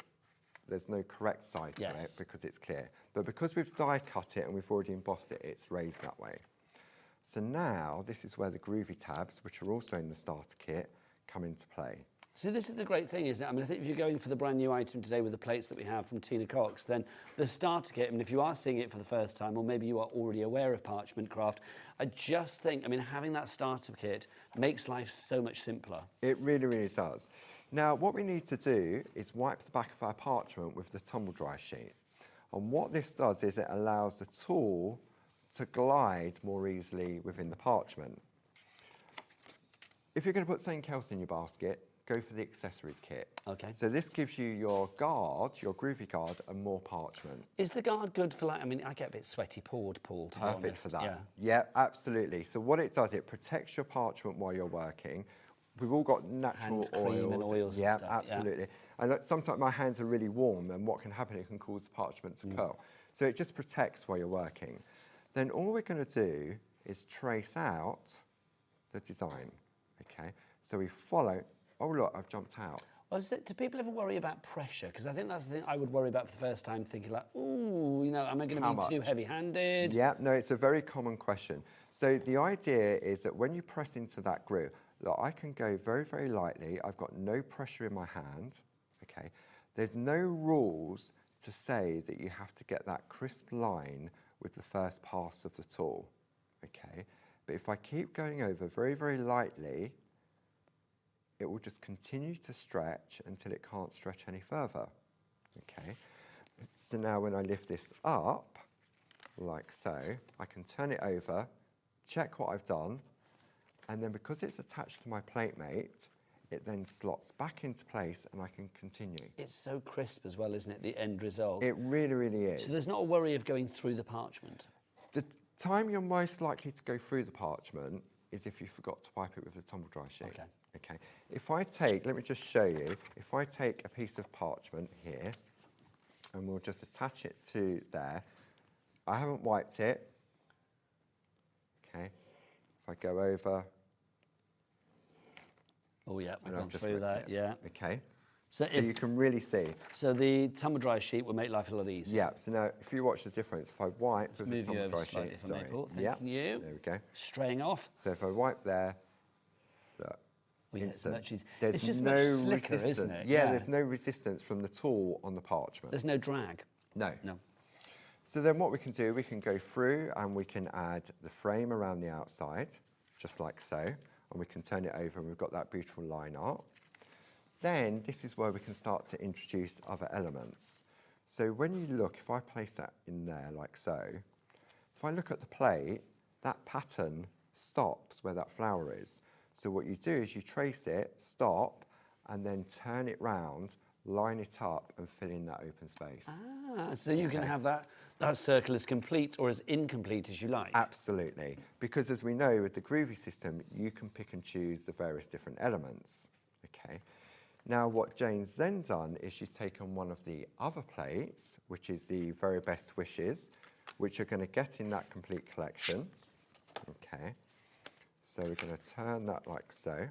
there's no correct side to it because it's clear. But because we've die cut it and we've already embossed it, it's raised that way. So now, this is where the Groovi tabs, which are also in the starter kit, come into play. So this is the great thing, isn't it? I mean, I think if you're going for the brand new item today with the plates that we have from Tina Cox, then the starter kit, I mean, if you are seeing it for the first time, or maybe you are already aware of parchment craft, I just think, I mean, having that starter kit makes life so much simpler. It really, really does. Now, what we need to do is wipe the back of our parchment with the tumble dry sheet. And what this does is it allows the tool to glide more easily within the parchment. If you're going to put something else in your basket, go for the accessories kit. Okay. So this gives you your guard, your Groovi guard, and more parchment. Is the guard good for, like, I mean, I get a bit sweaty Paul, to be Perfect honest. for that. Yeah, absolutely. So what it does, it protects your parchment while you're working. We've all got natural Hand cream and oils and yeah, stuff, absolutely. And sometimes my hands are really warm, and what can happen, it can cause the parchment to curl. So it just protects while you're working. Then all we're going to do is trace out the design, okay? So we follow, oh look, I've jumped out. Well, do people ever worry about pressure? Because I think that's the thing I would worry about for the first time, thinking like, ooh, you know, am I going to be too heavy-handed? Yeah, no, it's a very common question. So the idea is that when you press into that groove, look, I can go very, very lightly. I've got no pressure in my hand, okay? There's no rules to say that you have to get that crisp line with the first pass of the tool, okay? But if I keep going over very, very lightly, it will just continue to stretch until it can't stretch any further, okay? So now when I lift this up, like so, I can turn it over, check what I've done, and then because it's attached to my plate mate, it then slots back into place and I can continue. It's so crisp as well, isn't it, the end result? It really, really is. So there's not a worry of going through the parchment? The time you're most likely to go through the parchment is if you forgot to wipe it with the tumble dry sheet. Okay. Okay. If I take, let me just show you, if I take a piece of parchment here, and we'll just attach it to there, I haven't wiped it, okay. If I go over, oh yeah, and I've I've just through ripped that, it. yeah. Okay. So you can really see. So the tumble dry sheet will make life a lot easier. Yeah, so now if you watch the difference, if I wipe with the move you tumble over dry slightly sheet, for sorry. me, Paul. Thank Yeah, you. there we go. Straying off. So if I wipe there, look, yeah, it's instant. much easier. There's It's just no much slicker, resistance. isn't it? Yeah, there's no resistance from the tool on the parchment. There's no drag. No. No. So then what we can do, we can go through and we can add the frame around the outside, just like so, and we can turn it over and we've got that beautiful line art. Then this is where we can start to introduce other elements. So when you look, if I place that in there like so, if I look at the plate, that pattern stops where that flower is. So what you do is you trace it, stop, and then turn it round, line it up and fill in that open space. Ah, so you can have that circle as complete or as incomplete as you like. Absolutely, because as we know with the Groovi system, you can pick and choose the various different elements. Okay. Now what Jane's then done is she's taken one of the other plates, which is the Very Best Wishes, which are going to get in that complete collection. Okay. So we're going to turn that like so.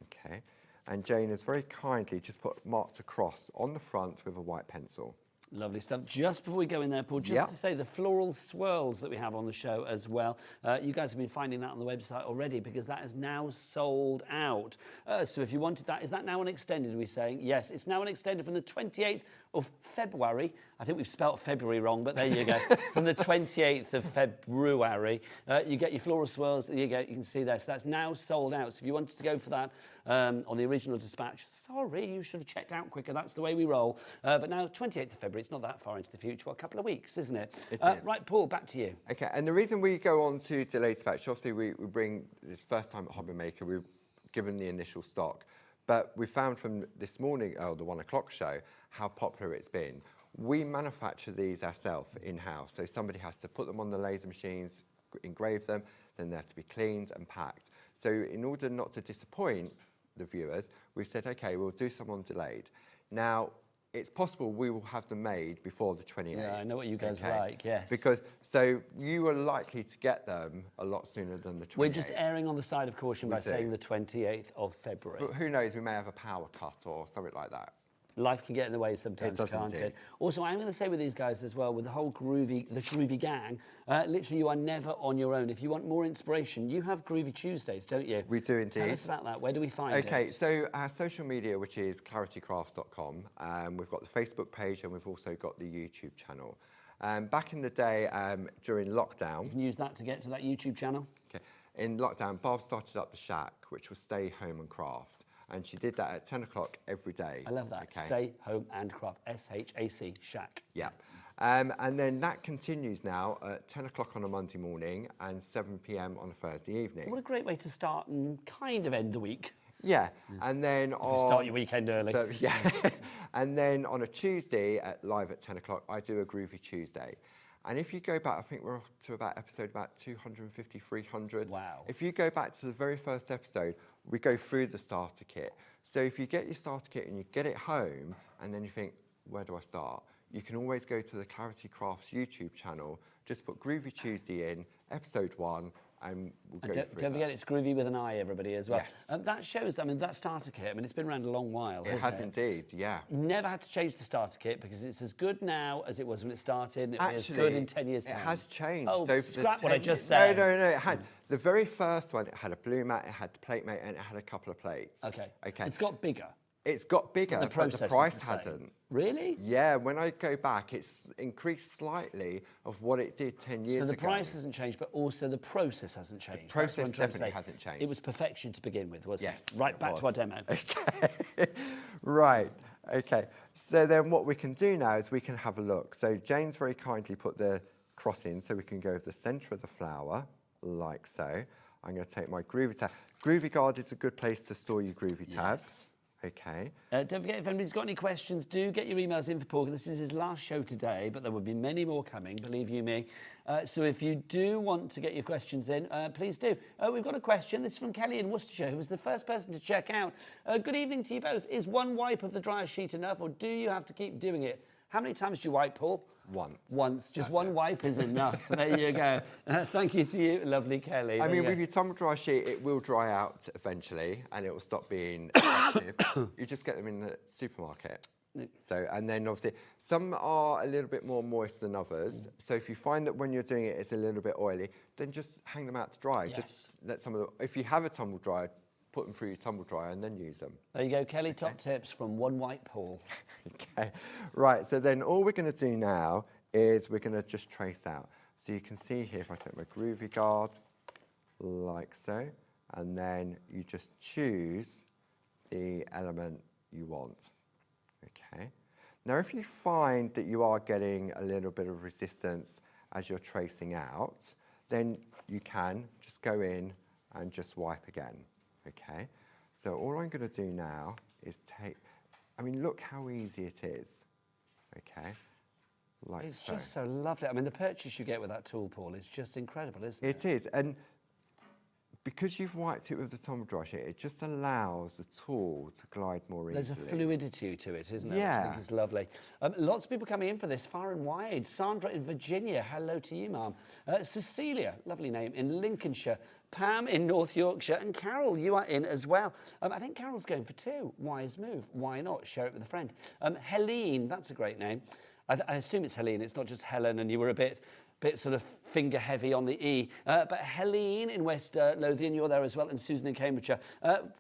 Okay. And Jane has very kindly just marked a cross on the front with a white pencil. Lovely stuff. Just before we go in there, Paul, just to say the floral swirls that we have on the show as well, you guys have been finding that on the website already because that is now sold out. So if you wanted that, is that now an extended, are we saying? Yes, it's now an extended from the 28th of February. I think we've spelt February wrong, but there you go. From the 28th of February, you get your floral swirls. There you go. You can see there. So that's now sold out. So if you wanted to go for that on the original dispatch, sorry, you should have checked out quicker. That's the way we roll. But now, 28th of February, it's not that far into the future. Well, a couple of weeks, isn't it? It is. Right, Paul, back to you. Okay, and the reason we go on to delayed dispatch, obviously we bring this first time at HobbyMaker, we've given the initial stock, but we found from this morning, the 1 o'clock show, how popular it's been. We manufacture these ourselves in-house, so somebody has to put them on the laser machines, engrave them, then they have to be cleaned and packed. So in order not to disappoint the viewers, we've said, okay, we'll do some on delayed. Now, it's possible we will have them made before the 28th. Yeah, I know what you guys like, yes. Because, so you are likely to get them a lot sooner than the 28th. We're just erring on the side of caution by saying the 28th of February. But who knows, we may have a power cut or something like that. Life can get in the way sometimes, can't it? Also, I'm going to say with these guys as well, with the whole Groovi gang, literally you are never on your own. If you want more inspiration, you have Groovi Tuesdays, don't you? We do indeed. Tell us about that. Where do we find it? Okay, so our social media, which is claritycrafts.com, we've got the Facebook page and we've also got the YouTube channel. Back in the day, during lockdown... You can use that to get to that YouTube channel. Okay. In lockdown, Barb started up the Shack, which was Stay Home and Craft. And she did that at 10 o'clock every day. I love that. Okay. Stay Home and Craft. S-H-A-C, Shack. Yeah. And then that continues now at 10 o'clock on a Monday morning and 7 p.m. on a Thursday evening. What a great way to start and kind of end the week. Yeah. And then if you start your weekend early. So, yeah. And then on a Tuesday, live at 10 o'clock, I do a Groovy Tuesday. And if you go back, I think we're up to episode 250, 300. Wow. If you go back to the very first episode, we go through the starter kit. So if you get your starter kit and you get it home, and then you think, where do I start? You can always go to the Clarity Crafts YouTube channel, just put Groovy Tuesday in, episode 1, and we'll go through Don't forget it's Groovy with an I, everybody, as well. Yes. That shows, that starter kit, it's been around a long while, It has indeed, yeah. Never had to change the starter kit because it's as good now as it was when it started, and it'll be as good in 10 years' time. It has changed. Oh, scrap what I just said. No, it had. The very first one, it had a blue mat, it had the plate mate, and it had a couple of plates. Okay. Okay. It's got bigger. It's got bigger, But the but the process price is the same. hasn't. Really? Yeah, when I go back, it's increased slightly of what it did 10 years ago. So the price hasn't changed, but also the process hasn't changed. The process definitely hasn't changed. It was perfection to begin with, wasn't Yes, it? Right, it back was. to our demo. Okay. Right. Okay. So then what we can do now is we can have a look. So Jane's very kindly put the cross in so we can go over the centre of the flower, like so. I'm going to take my Groovy tab. Groovy Guard is a good place to store your Groovy tabs. Okay. Don't forget, if anybody's got any questions, do get your emails in for Paul. This is his last show today, but there will be many more coming, believe you me. So if you do want to get your questions in, please do. We've got a question. This is from Kelly in Worcestershire, who was the first person to check out. Good evening to you both. Is one wipe of the dryer sheet enough, or do you have to keep doing it? How many times do you wipe, Paul? Once. Once. Just one wipe is enough. There you go. Thank you to you, lovely Kelly. I mean, with your tumble dryer sheet, it will dry out eventually, and it will stop being effective. You just get them in the supermarket. So, and then obviously, some are a little bit more moist than others. So if you find that when you're doing it, it's a little bit oily, then just hang them out to dry. Yes. Just let some of the, if you have a tumble dryer, put them through your tumble dryer and then use them. There you go, Kelly, top tips from one white Paul. Okay, right, so then all we're going to do now is we're going to just trace out. So you can see here, if I take my Groovi guard, like so, and then you just choose the element you want. Okay. Now, if you find that you are getting a little bit of resistance as you're tracing out, then you can just go in and just wipe again. Okay. So all I'm going to do now is look how easy it is. Okay. Like it's so. just so lovely. I mean, the purchase you get with that tool, Paul, is just incredible, isn't it? It is. And because you've wiped it with the tumble dryer sheet, it just allows the tool to glide more easily. There's a fluidity to it, isn't there? Yeah. Which I think is lovely. Lots of people coming in for this, far and wide. Sandra in Virginia, hello to you, ma'am. Cecilia, lovely name, in Lincolnshire. Pam in North Yorkshire. And Carol, you are in as well. I think Carol's going for 2. Wise move. Why not? Share it with a friend. Helene, that's a great name. I assume it's Helene, it's not just Helen, and you were a bit sort of finger heavy on the E. But Helene in West Lothian, you're there as well, and Susan in Cambridgeshire.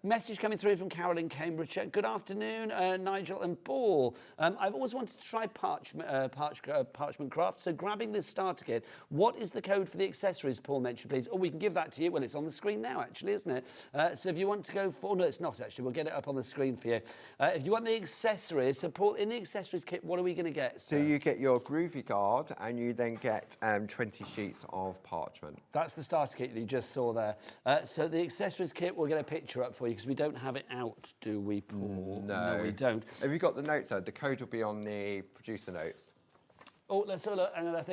Message coming through from Carol in Cambridgeshire. Good afternoon, Nigel and Paul. I've always wanted to try parchment craft, so grabbing this starter kit, what is the code for the accessories Paul mentioned, please? Oh, we can give that to you. Well, it's on the screen now, actually, isn't it? So if you want to go for... No, it's not, actually. We'll get it up on the screen for you. If you want the accessories, so Paul, in the accessories kit, what are we going to get? So you get your Groovi guard, and you then get 20 sheets of parchment. That's the starter kit that you just saw there. So the accessories kit, we'll get a picture up for you because we don't have it out, do we, Paul? No, we don't. Have you got the notes though? The code will be on the producer notes. Oh, let's have a look. And I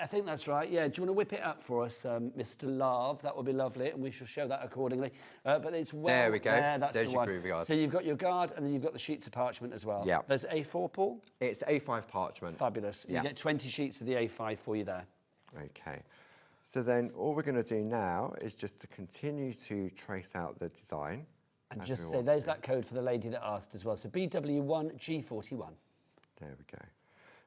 think that's right. Yeah. Do you want to whip it up for us, Mr. Love? That would be lovely, and we shall show that accordingly. But it's there we go. That's There's the your one. Groovi guard. So you've got your guard, and then you've got the sheets of parchment as well. Yeah. There's A4, Paul. It's A5 parchment. Fabulous. Yeah. You get 20 sheets of the A5 for you there. Okay. So then all we're going to do now is just to continue to trace out the design. And just say, there's that code for the lady that asked as well. So BW1G41. There we go.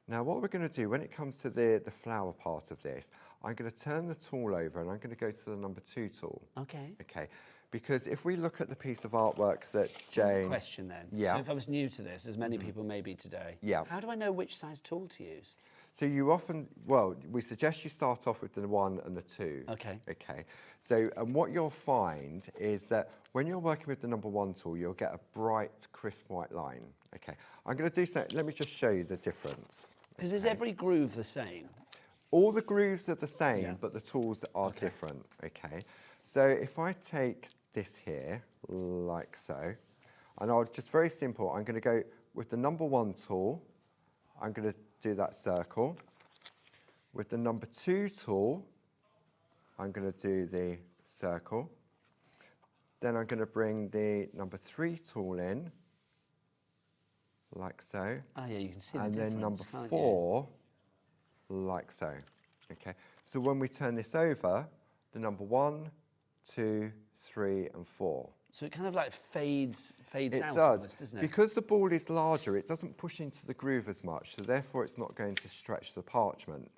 Now what we're going to do when it comes to the flower part of this, I'm going to turn the tool over and I'm going to go to the number 2 tool. Okay. Okay. Because if we look at the piece of artwork that Jane... Here's a question then. Yeah. So if I was new to this, as many people may be today, yeah. How do I know which size tool to use? So you often, well, we suggest you start off with the 1 and the 2. Okay. Okay. So, and what you'll find is that when you're working with the number 1 tool, you'll get a bright, crisp white line. Okay. I'm going to do so. Let me just show you the difference. Because is every groove the same? All the grooves are the same, but the tools are different. Okay. So if I take this here, like so, and I'll just very simple, I'm going to go with the number 1 tool. I'm going to do that circle. With the number 2 tool, I'm going to do the circle. Then I'm going to bring the number 3 tool in, like so. Oh yeah, you can see the and difference. then number can't 4, like so. Okay. So when we turn this over, the number 1, 2, 3, and 4. So it kind of like fades It out does. almost, doesn't it? Because the ball is larger, it doesn't push into the groove as much, so therefore it's not going to stretch the parchment.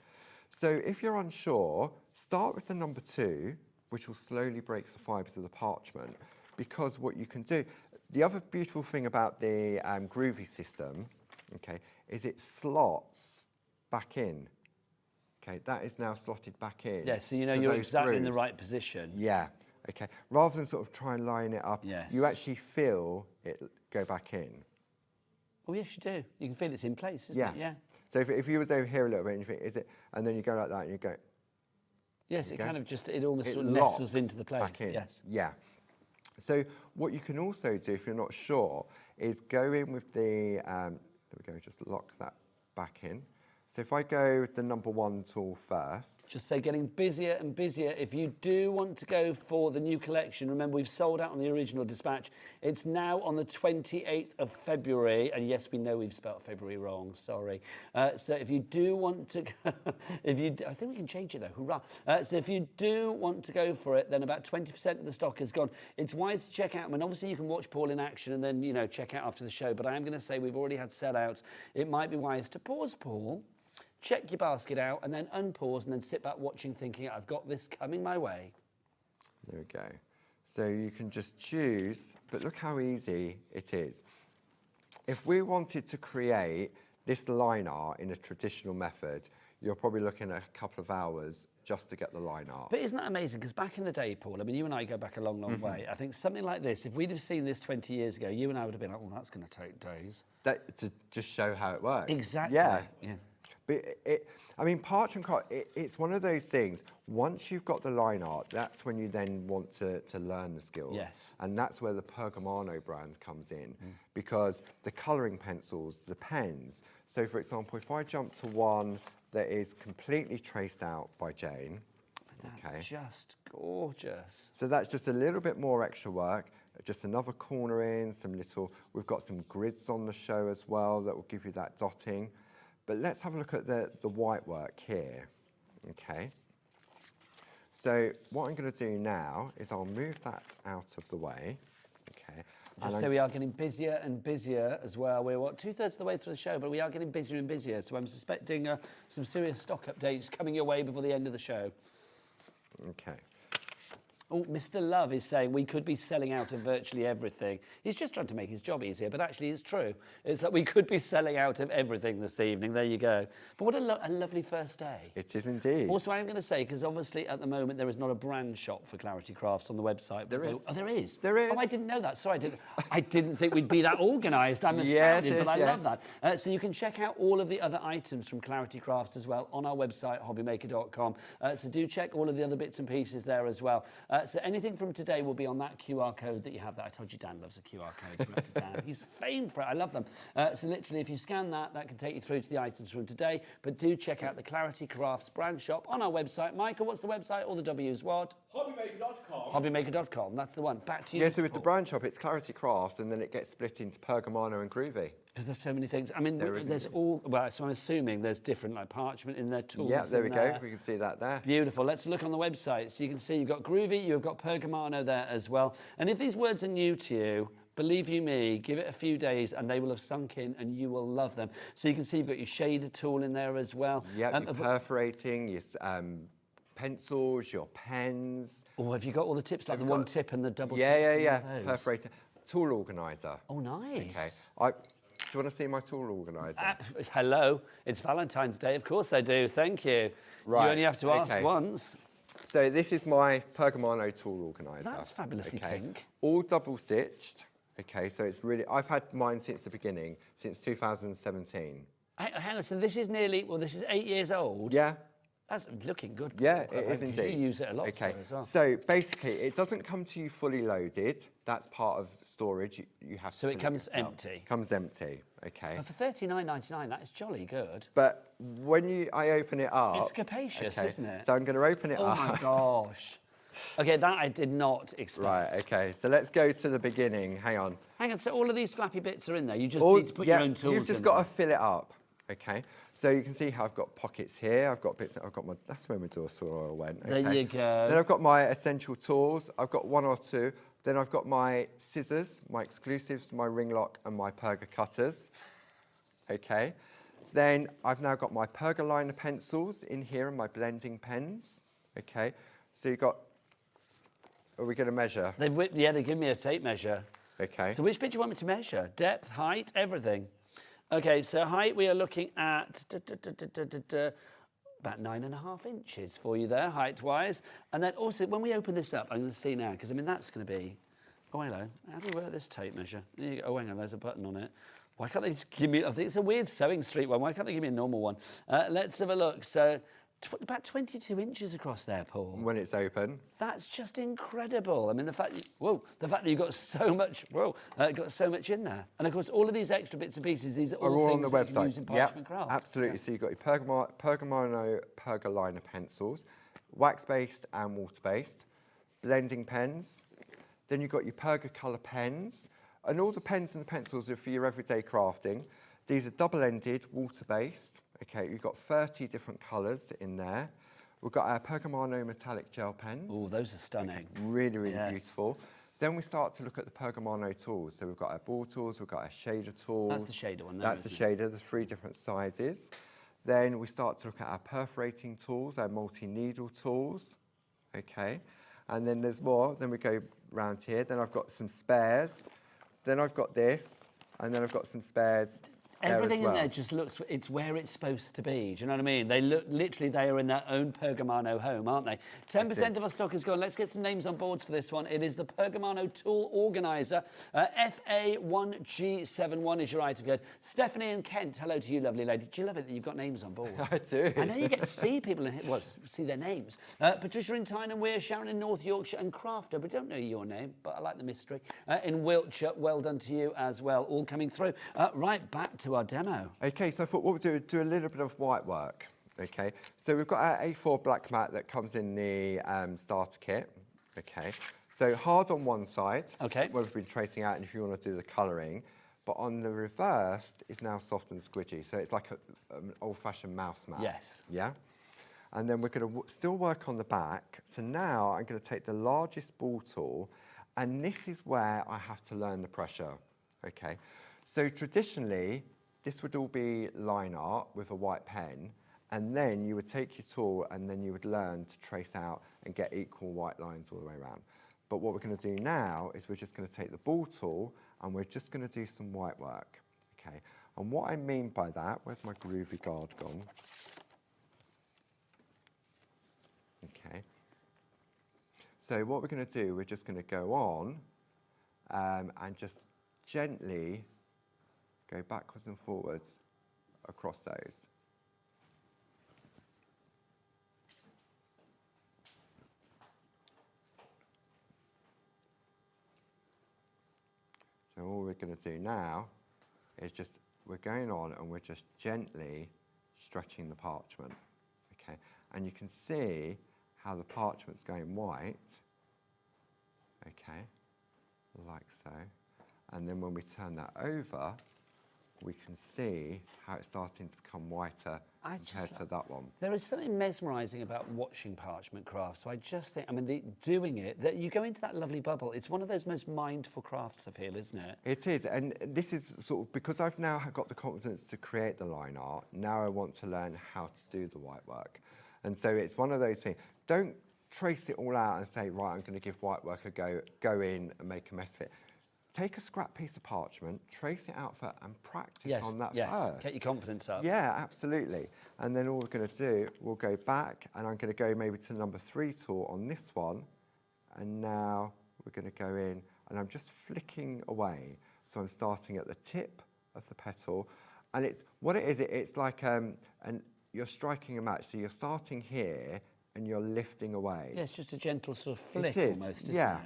So if you're unsure, start with the number 2, which will slowly break the fibres of the parchment, because what you can do, the other beautiful thing about the Groovi system, okay, is it slots back in. Okay, that is now slotted back in. Yeah, so you know you're exactly in the right position. Yeah. Okay, rather than sort of try and line it up, you actually feel it go back in. Oh yes, you do. You can feel it's in place, isn't it? Yeah. So if you was over here a little bit and you think, is it, and then you go like that and you go. Yes, it kind of just, it almost sort of locks nestles into the place. back in. Yes. Yeah. So what you can also do if you're not sure is go in with the, there we go, just lock that back in. So if I go with the number 1 tool first. Just say getting busier and busier. If you do want to go for the new collection, remember we've sold out on the original dispatch. It's now on the 28th of February. And yes, we know we've spelt February wrong, sorry. So if you do want to, I think we can change it though, hurrah. So if you do want to go for it, then about 20% of the stock is gone. It's wise to check out. I mean, obviously you can watch Paul in action and then, you know, check out after the show. But I am going to say we've already had sellouts. It might be wise to pause, Paul. Check your basket out and then unpause and then sit back watching thinking, I've got this coming my way. There we go. So you can just choose, but look how easy it is. If we wanted to create this line art in a traditional method, you're probably looking at a couple of hours just to get the line art. But isn't that amazing? Because back in the day, Paul, I mean, you and I go back a long, long way. I think something like this, if we'd have seen this 20 years ago, you and I would have been like, well, that's going to take days. That, to just show how it works. Exactly. Yeah. Yeah. But I mean, parchment craft, it's one of those things, once you've got the line art, that's when you then want to learn the skills. Yes. And that's where the Pergamano brand comes in, because the colouring pencils, the pens. So for example, if I jump to one that is completely traced out by Jane. That's just gorgeous. So that's just a little bit more extra work, just another corner in, we've got some grids on the show as well that will give you that dotting. But let's have a look at the white work here, okay? So what I'm going to do now is I'll move that out of the way, okay? Just so we are getting busier and busier as well. We're, what, 2/3 of the way through the show, but we are getting busier and busier. So I'm suspecting some serious stock updates coming your way before the end of the show. Okay. Oh, Mr. Love is saying we could be selling out of virtually everything. He's just trying to make his job easier, but actually it's true. It's that we could be selling out of everything this evening. There you go. But what a lovely first day. It is indeed. Also, I'm going to say, because obviously at the moment there is not a brand shop for Clarity Crafts on the website. There is. Oh, there is? There is. Oh, I didn't know that. Sorry, I didn't think we'd be that organised. I'm astounded, but I love that. So you can check out all of the other items from Clarity Crafts as well on our website, hobbymaker.com. So do check all of the other bits and pieces there as well. So anything from today will be on that QR code that you have there. I told you Dan loves a QR code. You wrote it down. He's famed for it. I love them. So literally, if you scan that, that can take you through to the items from today. But do check out the Clarity Crafts brand shop on our website. Michael, what's the website? All the W's, what? HobbyMaker.com. HobbyMaker.com. That's the one. Back to you. Yeah, so with the brand shop, it's Clarity Crafts, and then it gets split into Pergamano and Groovi. Because there's so many things. I mean, there's all, well, so I'm assuming there's different, like, parchment in there, tools. Yeah, there we there. go. We can see that there. Beautiful. Let's look on the website. So you can see you've got Groovi, you've got Pergamano there as well. And if these words are new to you, believe you me, give it a few days and they will have sunk in and you will love them. So you can see you've got your shader tool in there as well. Yeah, your perforating, your pencils, your pens. Oh, have you got all the tips, like the one tip and the double tips? Yeah. Perforator. Tool organiser. Oh, nice. Okay. Do you want to see my tool organiser? Hello, it's Valentine's Day. Of course I do. Thank you. Right. You only have to ask once. So this is my Pergamano tool organiser. That's fabulously pink. All double stitched. Okay, so it's really, I've had mine since the beginning, since 2017. Hang on, so this is nearly, well, this is 8 years old. Yeah. That's looking good. Yeah, it is indeed. You use it a lot as well. So basically, it doesn't come to you fully loaded. That's part of storage. You have to. So it comes empty. Comes empty. Okay. But for $39.99, that is jolly good. But when I open it up, it's capacious, isn't it? So I'm going to open it up. Oh my gosh. Okay, that I did not expect. Right. Okay. So let's go to the beginning. Hang on. Hang on. So all of these flappy bits are in there. You just need to put your own tools in. You've just got to fill it up. Okay, so you can see how I've got pockets here. I've got bits. I've got my. That's where my door oil went. Okay. There you go. Then I've got my essential tools. I've got one or two. Then I've got my scissors, my exclusives, my ring lock, and my Perga cutters. Okay. Then I've now got my Perga liner pencils in here and my blending pens. Okay. So you've got. Are we going to measure? They give me a tape measure. Okay. So which bit do you want me to measure? Depth, height, everything. Okay, so height we are looking at about 9.5 inches for you there, height-wise. And then also, when we open this up, I'm going to see now, because I mean, that's going to be... Oh, hello. How do we work this tape measure? There you go. Oh, hang on, there's a button on it. Why can't they just give me... I think it's a weird Sewing Street one. Why can't they give me a normal one? Let's have a look. So... about 22 inches across there, Paul. When it's open. That's just incredible. I mean, the fact that you've got so much, got so much in there. And of course, all of these extra bits and pieces, these are all things on the website. That you can use in parchment craft. Absolutely. Yeah. So you've got your Pergamano Perga liner pencils, wax-based and water-based, blending pens. Then you've got your Perga colour pens, and all the pens and the pencils are for your everyday crafting. These are double-ended, water-based. Okay, we've got 30 different colours in there. We've got our Pergamano metallic gel pens. Oh, those are stunning. Really, really beautiful. Then we start to look at the Pergamano tools. So we've got our ball tools, we've got our shader tools. That's the shader one there. That's the shader, there's 3 different sizes. Then we start to look at our perforating tools, our multi-needle tools. Okay. And then there's more. Then we go round here. Then I've got some spares. Then I've got this. And then I've got some spares. Everything in there just looks, it's where it's supposed to be. Do you know what I mean? They look, literally, they are in their own Pergamano home, aren't they? 10% of our stock is gone. Let's get some names on boards for this one. It is the Pergamano Tool Organizer. FA1G71 is your item code. Stephanie and Kent, hello to you, lovely lady. Do you love it that you've got names on boards? I do. I know you get to see people, well, see their names. Patricia in Tyne and Weir, Sharon in North Yorkshire, and Crafter, but don't know your name, but I like the mystery. In Wiltshire, well done to you as well, all coming through. Right, back to our demo. Okay, so I thought what we'll do a little bit of white work. Okay, so we've got our A4 black mat that comes in the starter kit. Okay, so hard on one side, where we've been tracing out, and if you want to do the colouring, but on the reversed is now soft and squidgy, so it's like an old-fashioned mouse mat. Yes. Yeah. And then we're going to still work on the back. So now I'm going to take the largest ball tool, and this is where I have to learn the pressure. Okay, so traditionally, this would all be line art with a white pen, and then you would take your tool and then you would learn to trace out and get equal white lines all the way around. But what we're going to do now is we're just going to take the ball tool and we're just going to do some white work. Okay, and what I mean by that, where's my Groovi guard gone? Okay, so what we're going to do, we're just going to go on and just gently go backwards and forwards across those. So all we're going to do now is just, we're going on and we're just gently stretching the parchment, okay? And you can see how the parchment's going white, okay, like so. And then when we turn that over, we can see how it's starting to become whiter compared to that one. There is something mesmerising about watching parchment craft. So I just think, I mean, doing it, that you go into that lovely bubble. It's one of those most mindful crafts, I feel, isn't it? It is, and this is sort of, because I've now got the confidence to create the line art, now I want to learn how to do the white work. And so it's one of those things. Don't trace it all out and say, right, I'm going to give white work a go in and make a mess of it. Take a scrap piece of parchment, trace it out and practice on that first. Get your confidence up. Yeah, absolutely. And then all we're going to do, we'll go back, and I'm going to go maybe to number 3 tool on this one, and now we're going to go in, and I'm just flicking away. So I'm starting at the tip of the petal, and it's what it is. It's like and you're striking a match. So you're starting here, and you're lifting away. Yeah, it's just a gentle sort of flick almost, isn't it?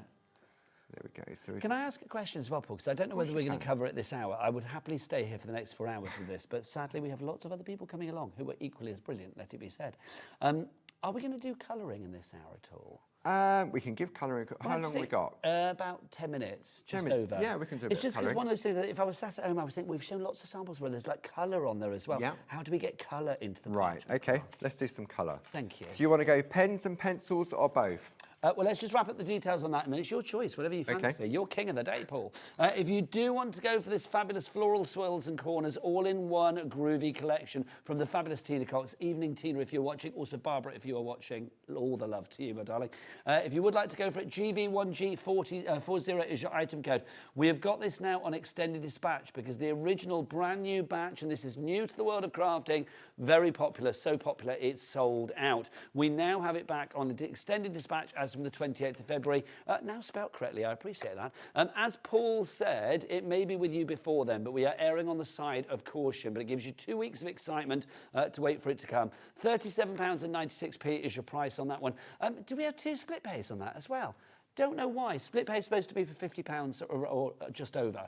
There we go. So can I ask a question as well, Paul? Because I don't know whether we're going to cover it this hour. I would happily stay here for the next 4 hours with this, but sadly we have lots of other people coming along who are equally as brilliant, let it be said. Are we going to do colouring in this hour at all? We can give colouring. How long have we got? About 10 minutes, just over. Yeah, we can do a bit It's just because one of those things that if I was sat at home, I would think we've shown lots of samples where there's like colour on there as well. Yeah. How do we get colour into the Right, okay, let's do some colour. Thank you. Do you want to go pens and pencils or both? Well, let's just wrap up the details on that in a minute. It's your choice, whatever you fancy. You're king of the day, Paul. If you do want to go for this fabulous floral swirls and corners all-in-one Groovi collection from the fabulous Tina Cox, evening Tina if you're watching, also Barbara if you are watching, all the love to you, my darling. If you would like to go for it, GV1G40 is your item code. We have got this now on extended dispatch because the original brand new batch, and this is new to the world of crafting, very popular, so popular it's sold out. We now have it back on extended dispatch as from the 28th of February. Now spelt correctly, I appreciate that. As Paul said, it may be with you before then, but we are erring on the side of caution, but it gives you 2 weeks of excitement to wait for it to come. £37.96 is your price on that one. Do we have 2 split pays on that as well? Don't know why. Split pay is supposed to be for £50 or just over.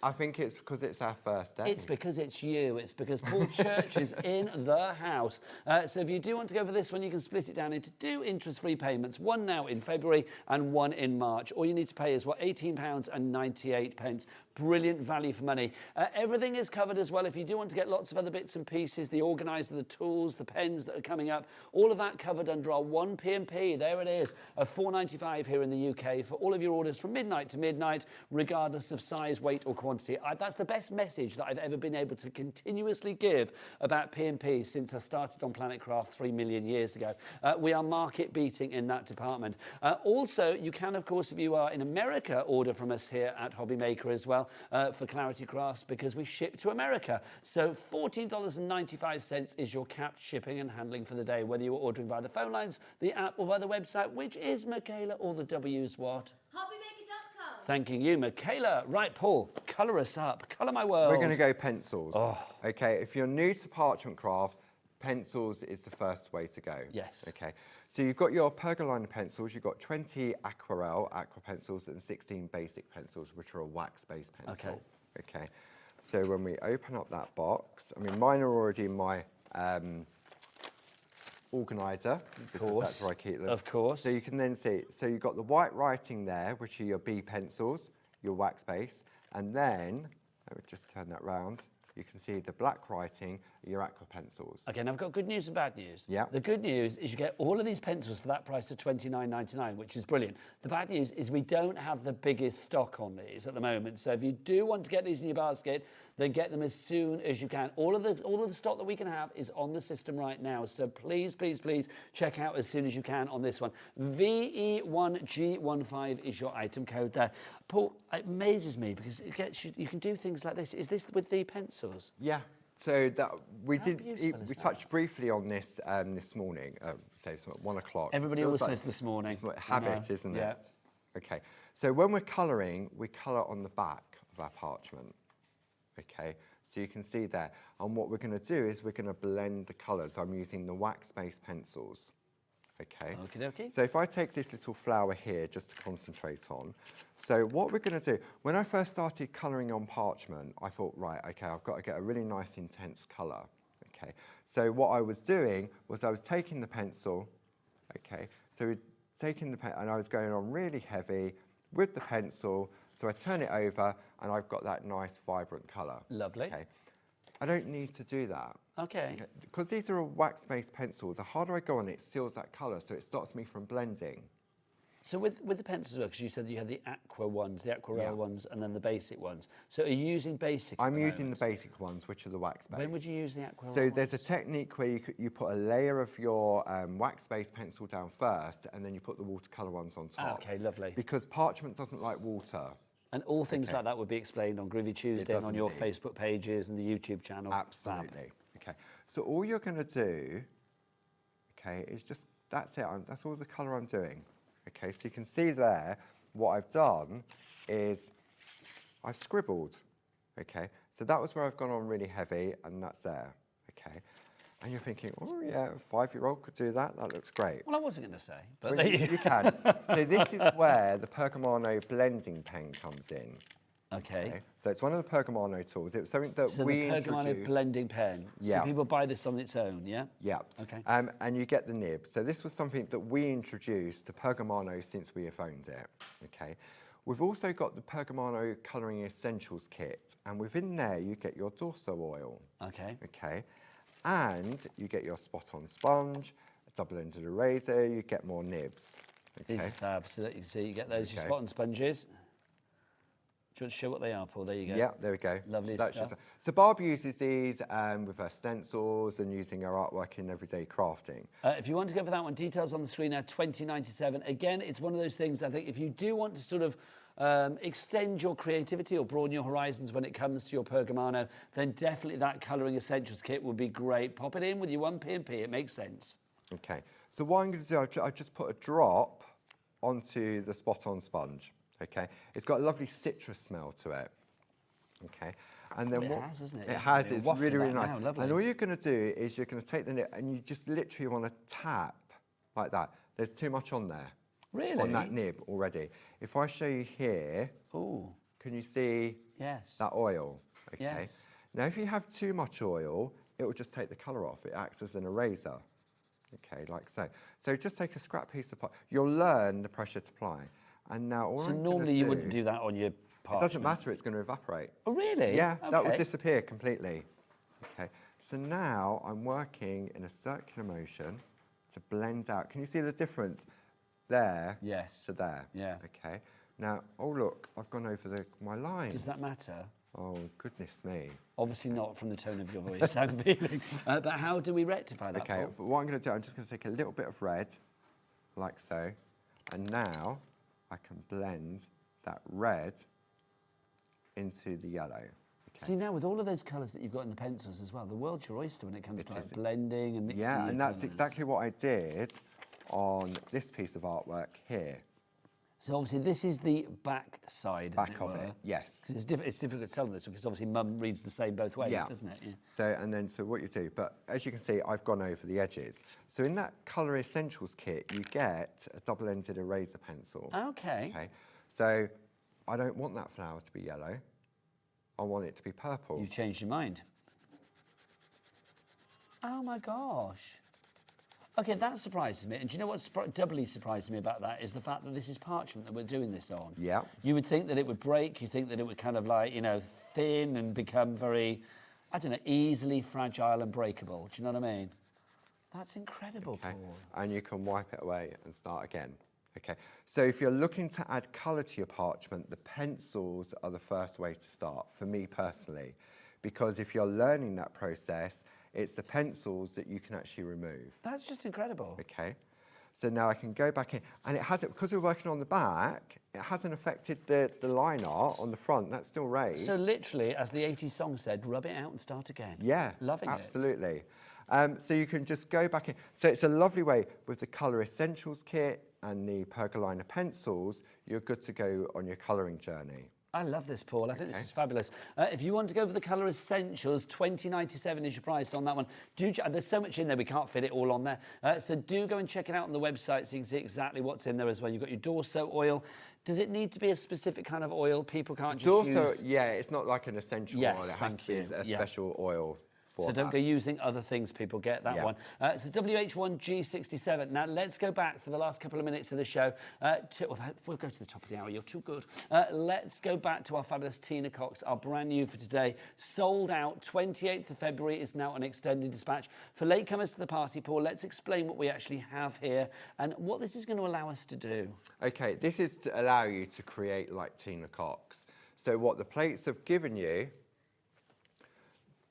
I think it's because it's our first day. It's because it's you. It's because Paul Church is in the house. So if you do want to go for this one, you can split it down into 2 interest-free payments, one now in February and one in March. All you need to pay is, what, £18.98. Brilliant value for money. Everything is covered as well. If you do want to get lots of other bits and pieces, the organiser, the tools, the pens that are coming up, all of that covered under our 1 P&P. There it is, of £4.95 here in the UK for all of your orders from midnight to midnight, regardless of size, weight or quantity. quantity. That's the best message that I've ever been able to continuously give about P&P since I started on Planet Craft 3 million years ago. We are market beating in that department. Also, you can, of course, if you are in America, order from us here at HobbyMaker as well for Clarity Crafts, because we ship to America. So $14.95 is your capped shipping and handling for the day, whether you're ordering via the phone lines, the app, or via the website, which is, Michaela, all the W's what? HobbyMaker.com. Thanking you, Michaela. Right, Paul, colour us up. Colour my world. We're going to go pencils. Oh. Okay, if you're new to parchment craft, pencils is the first way to go. Yes. Okay, so you've got your pergoline pencils, you've got 20 aqua pencils, and 16 basic pencils, which are a wax-based pencil. Okay, so when we open up that box, I mean, mine are already in my organiser, because that's where I keep them. Of course. So you can then see, so you've got the white writing there, which are your B pencils, your wax base, and then, I would just turn that round, you can see the black writing, your aqua pencils. Okay, now I've got good news and bad news. Yeah. The good news is you get all of these pencils for that price of $29.99, which is brilliant. The bad news is we don't have the biggest stock on these at the moment. So if you do want to get these in your basket, then get them as soon as you can. All of the stock that we can have is on the system right now. So please, please, please check out as soon as you can on this one. VE1G15 is your item code there. Paul, it amazes me because it gets you can do things like this. Is this with the pencils? Yeah. So that we touched briefly on this this morning, say at 1 o'clock. Everybody always says this morning. It's a habit, isn't Yeah. it? Okay. So when we're colouring, we colour on the back of our parchment. Okay. So you can see there. And what we're going to do is we're going to blend the colours. I'm using the wax-based pencils. Okay. Okie dokie. So if I take this little flower here just to concentrate on, so what we're going to do, when I first started colouring on parchment, I thought, right, okay, I've got to get a really nice intense colour. Okay. So what I was doing was I was taking the pencil, okay, so taking the pen, and I was going on really heavy with the pencil, so I turn it over and I've got that nice vibrant colour. Lovely. Okay. I don't need to do that. Okay. Because these are a wax-based pencil, the harder I go on it, seals that colour, so it stops me from blending. So with the pencils, because you said you had the aqua ones, the aquarelle ones, and then the basic ones. So are you using basic? I'm using the basic ones, which are the wax-based. When would you use the aquarelle So ones? there's a technique where you put a layer of your wax-based pencil down first, and then you put the watercolour ones on top. Okay, lovely. Because parchment doesn't like water. And all things like that would be explained on Groovy Tuesday and on your Facebook pages and the YouTube channel. Absolutely. Okay. So all you're going to do, okay, is just, that's it. That's all the colour I'm doing. Okay, so you can see there, what I've done is I've scribbled. Okay, so that was where I've gone on really heavy, and that's there. Okay. And you're thinking, oh yeah, a 5-year-old could do that. That looks great. Well, I wasn't going to say, but well, you can. So this is where the Pergamano blending pen comes in. Okay. So it's one of the Pergamano tools. It was something that we introduced. So the Pergamano blending pen. Yeah. So people buy this on its own, yeah? Yeah. Okay. And you get the nib. So this was something that we introduced to Pergamano since we have owned it. Okay. We've also got the Pergamano Colouring Essentials Kit, and within there you get your Dorso oil. Okay. Okay. And you get your spot-on sponge, a double-ended eraser, you get more nibs. Okay. These are fab, so that you can see, you get those, your spot-on sponges. Do you want to show what they are, Paul? There you go. Yeah, there we go. Lovely so stuff. So Barb uses these with her stencils and using her artwork in everyday crafting. If you want to go for that one, details on the screen now, $20.97. Again, it's one of those things, I think, if you do want to sort of extend your creativity or broaden your horizons when it comes to your Pergamano, then definitely that Colouring Essentials Kit would be great. Pop it in with your 1P&P, it makes sense. Okay, so what I'm going to do, I've just put a drop onto the spot-on sponge. Okay, it's got a lovely citrus smell to it. Okay, and then it has, isn't it? It has. It's really, really nice. Now, and all you're going to do is you're going to take the nib and you just literally want to tap like that. There's too much on there. Really? On that nib already. If I show you here, can you see that oil? Okay. Yes. Now, if you have too much oil, it will just take the colour off. It acts as an eraser. Okay, like so. So just take a scrap piece of parchment. You'll learn the pressure to apply. And now all So I'm normally you wouldn't do that on your parchment? It doesn't matter, it's going to evaporate. Oh, really? Yeah, that will Okay. disappear completely. Okay, so now I'm working in a circular motion to blend out. Can you see the difference there to there? Yeah. Okay, now, oh look, I've gone over my lines. Does that matter? Oh, goodness me. Obviously not from the tone of your voice, I'm feeling. But how do we rectify that? Okay, Paul? what I'm going to do, I'm just going to take a little bit of red, like so, and now I can blend that red into the yellow. Okay. See, now with all of those colours that you've got in the pencils as well, the world's your oyster when it comes to like blending and mixing. Yeah, and that's colours. exactly what I did on this piece of artwork here. So obviously this is the back side, as Back it of were. it, yes. 'Cause it's difficult to tell this because obviously Mum reads the same both ways, doesn't it? Yeah. So what you do, but as you can see, I've gone over the edges. So in that Colour Essentials kit, you get a double-ended eraser pencil. Okay. Okay. So I don't want that flower to be yellow. I want it to be purple. You've changed your mind. Oh my gosh. Okay, that surprises me. And do you know what's doubly surprised me about that is the fact that this is parchment that we're doing this on. Yeah. You would think that it would break. You think that it would kind of like, you know, thin and become very, I don't know, easily fragile and breakable. Do you know what I mean? That's incredible, Paul. And you can wipe it away and start again. Okay, so if you're looking to add colour to your parchment, the pencils are the first way to start, for me personally. Because if you're learning that process, it's the pencils that you can actually remove. That's just incredible. Okay, so now I can go back in, and it hasn't, because we're working on the back, it hasn't affected the line art on the front, that's still raised. So literally, as the 80s song said, rub it out and start again. Yeah, Loving absolutely. So you can just go back in. So it's a lovely way with the Colour Essentials kit and the Pergolina pencils, you're good to go on your colouring journey. I love this, Paul. I think this is fabulous. If you want to go for the Colour Essentials, $20.97 is your price on that one. There's so much in there, we can't fit it all on there. So do go and check it out on the website so you can see exactly what's in there as well. You've got your Dorso oil. Does it need to be a specific kind of oil? People can't just use... Yeah, it's not like an essential oil. It has to be a special oil. So don't go using other things, people, get that one. So WH1G67. Now, let's go back for the last couple of minutes of the show. We'll go to the top of the hour, you're too good. Let's go back to our fabulous Tina Cox, our brand new for today. Sold out, 28th of February is now an extended dispatch. For latecomers to the party, Paul, let's explain what we actually have here and what this is going to allow us to do. Okay, this is to allow you to create like Tina Cox. So what the plates have given you,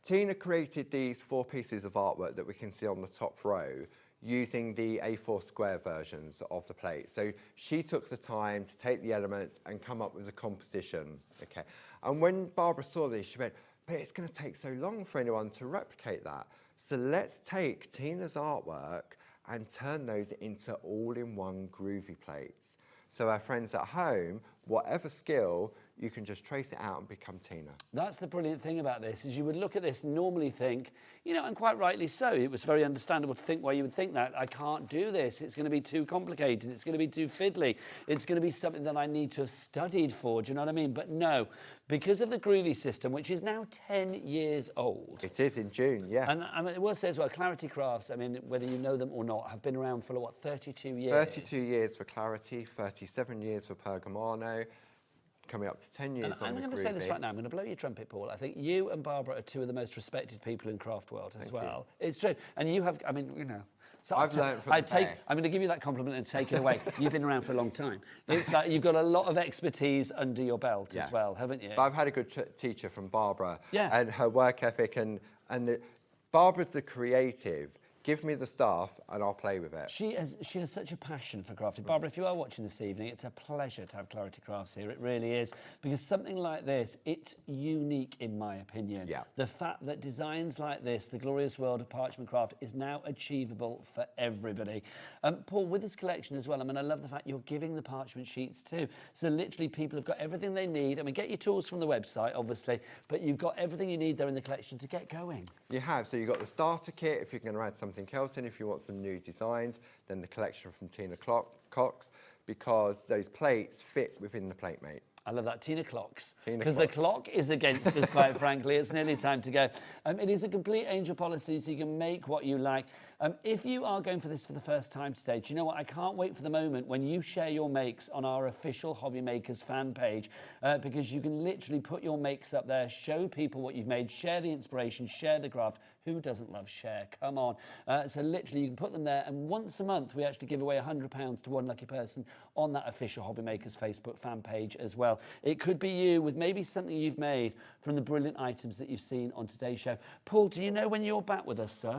Tina created these 4 pieces of artwork that we can see on the top row using the A4 square versions of the plate. So she took the time to take the elements and come up with a composition. Okay, and when Barbara saw this, she went, but it's going to take so long for anyone to replicate that. So let's take Tina's artwork and turn those into all-in-one Groovi plates. So our friends at home, whatever skill, you can just trace it out and become Tina. That's the brilliant thing about this, is you would look at this and normally think, you know, and quite rightly so, it was very understandable to think why you would think that. I can't do this, it's going to be too complicated, it's going to be too fiddly, it's going to be something that I need to have studied for, do you know what I mean? But no, because of the Groovi system, which is now 10 years old. It is in June, yeah. And I mean, I will say as well, Clarity Crafts, I mean, whether you know them or not, have been around for, what, 32 years? 32 years for Clarity, 37 years for Pergamano, coming up to 10 years on I'm going to say this right now, I'm going to blow your trumpet, Paul. I think you and Barbara are 2 of the most respected people in craft world as well. It's true. And you have, I mean, you know. So I've learned from the best. I'm going to give you that compliment and take it away. You've been around for a long time. It's like you've got a lot of expertise under your belt as well, haven't you? But I've had a good teacher from Barbara. Yeah. And her work ethic Barbara's the creative. Give me the stuff and I'll play with it. She has such a passion for crafting. Barbara, if you are watching this evening, it's a pleasure to have Clarity Crafts here. It really is. Because something like this, it's unique in my opinion. Yeah. The fact that designs like this, the glorious world of parchment craft, is now achievable for everybody. Paul, with this collection as well, I mean, I love the fact you're giving the parchment sheets too. So literally people have got everything they need. I mean, get your tools from the website, obviously, but you've got everything you need there in the collection to get going. You have. So you've got the starter kit if you're going to add something else in. If you want some new designs, then the collection from Tina Cox, because those plates fit within the plate mate. I love that, Tina Clocks. Because the clock is against us, quite frankly. It's nearly time to go. It is a complete angel policy, so you can make what you like. If you are going for this for the first time today, do you know what? I can't wait for the moment when you share your makes on our official HobbyMakers fan page, because you can literally put your makes up there, show people what you've made, share the inspiration, share the craft, Who doesn't love share? Come on. So literally you can put them there, and once a month we actually give away £100 to one lucky person on that official HobbyMakers Facebook fan page as well. It could be you with maybe something you've made from the brilliant items that you've seen on today's show. Paul, do you know when you're back with us, sir?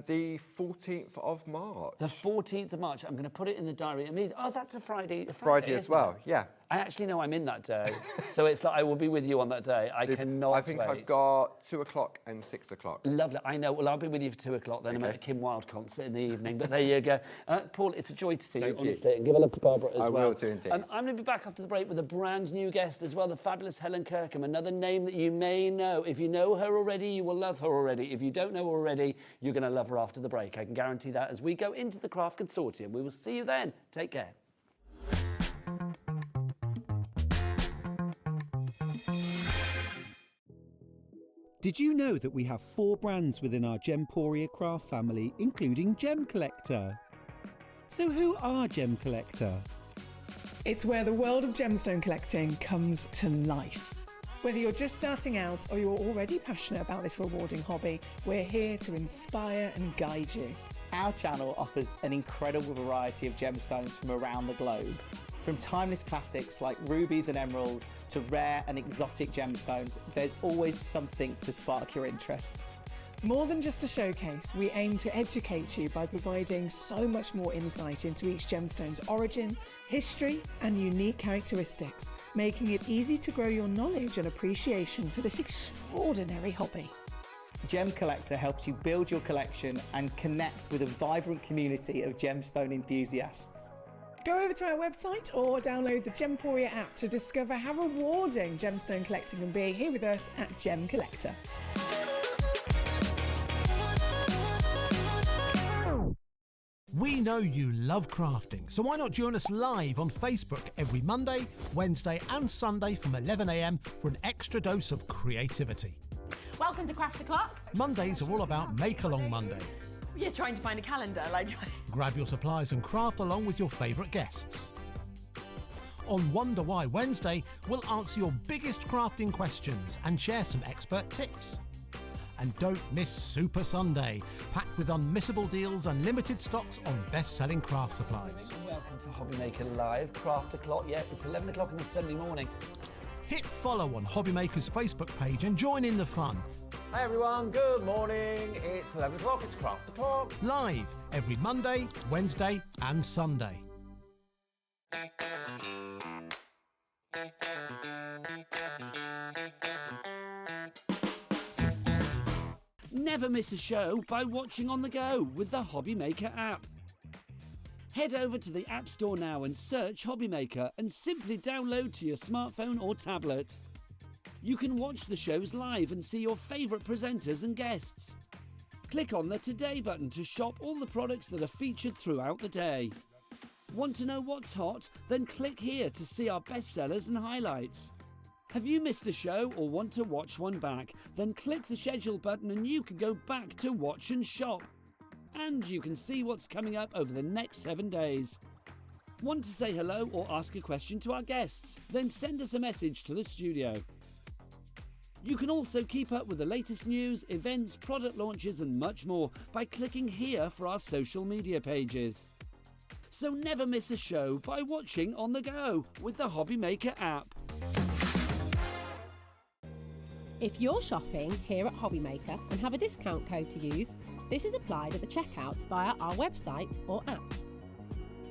The 14th of March. The 14th of March. I'm going to put it in the diary. Oh, that's a Friday. Friday as well, yeah. I actually know I'm in that day, so it's like I will be with you on that day. I cannot wait. I think I've got 2 o'clock and 6 o'clock. Lovely. I know. Well, I'll be with you for 2 o'clock then. I'm at a Kim Wilde concert in the evening. But there you go. Paul, it's a joy to see you, honestly. And give a love to Barbara as well. I will do indeed. I'm going to be back after the break with a brand new guest as well, the fabulous Helen Kirkham, another name that you may know. If you know her already, you will love her already. If you don't know her already, you're going to love her after the break. I can guarantee that as we go into the Craft Consortium. We will see you then. Take care. Did you know that we have 4 brands within our Gemporia craft family, including Gem Collector? So who are Gem Collector? It's where the world of gemstone collecting comes to life. Whether you're just starting out or you're already passionate about this rewarding hobby, we're here to inspire and guide you. Our channel offers an incredible variety of gemstones from around the globe. From timeless classics like rubies and emeralds to rare and exotic gemstones, there's always something to spark your interest. More than just a showcase, we aim to educate you by providing so much more insight into each gemstone's origin, history, and unique characteristics, making it easy to grow your knowledge and appreciation for this extraordinary hobby. Gem Collector helps you build your collection and connect with a vibrant community of gemstone enthusiasts. Go over to our website or download the Gemporia app to discover how rewarding gemstone collecting can be here with us at Gem Collector. We know you love crafting, so why not join us live on Facebook every Monday, Wednesday and Sunday from 11 a.m. for an extra dose of creativity. Welcome to Craft O'Clock. Mondays are all about Make Along Monday. You're trying to find a calendar, like... Grab your supplies and craft along with your favourite guests. On Wonder Why Wednesday, we'll answer your biggest crafting questions and share some expert tips. And don't miss Super Sunday, packed with unmissable deals and limited stocks on best-selling craft supplies. Welcome to HobbyMaker Live, Craft O'Clock. Yeah, it's 11 o'clock on a Sunday morning. Hit follow on HobbyMaker's Facebook page and join in the fun. Hi everyone, good morning. It's 11 o'clock, it's Craft O'Clock. Live every Monday, Wednesday and Sunday. Never miss a show by watching on the go with the HobbyMaker app. Head over to the App Store now and search HobbyMaker and simply download to your smartphone or tablet. You can watch the shows live and see your favourite presenters and guests. Click on the Today button to shop all the products that are featured throughout the day. Want to know what's hot? Then click here to see our bestsellers and highlights. Have you missed a show or want to watch one back? Then click the schedule button and you can go back to watch and shop. And you can see what's coming up over the next 7 days. Want to say hello or ask a question to our guests? Then send us a message to the studio. You can also keep up with the latest news, events, product launches and much more by clicking here for our social media pages. So never miss a show by watching on the go with the HobbyMaker app. If you're shopping here at HobbyMaker and have a discount code to use, this is applied at the checkout via our website or app.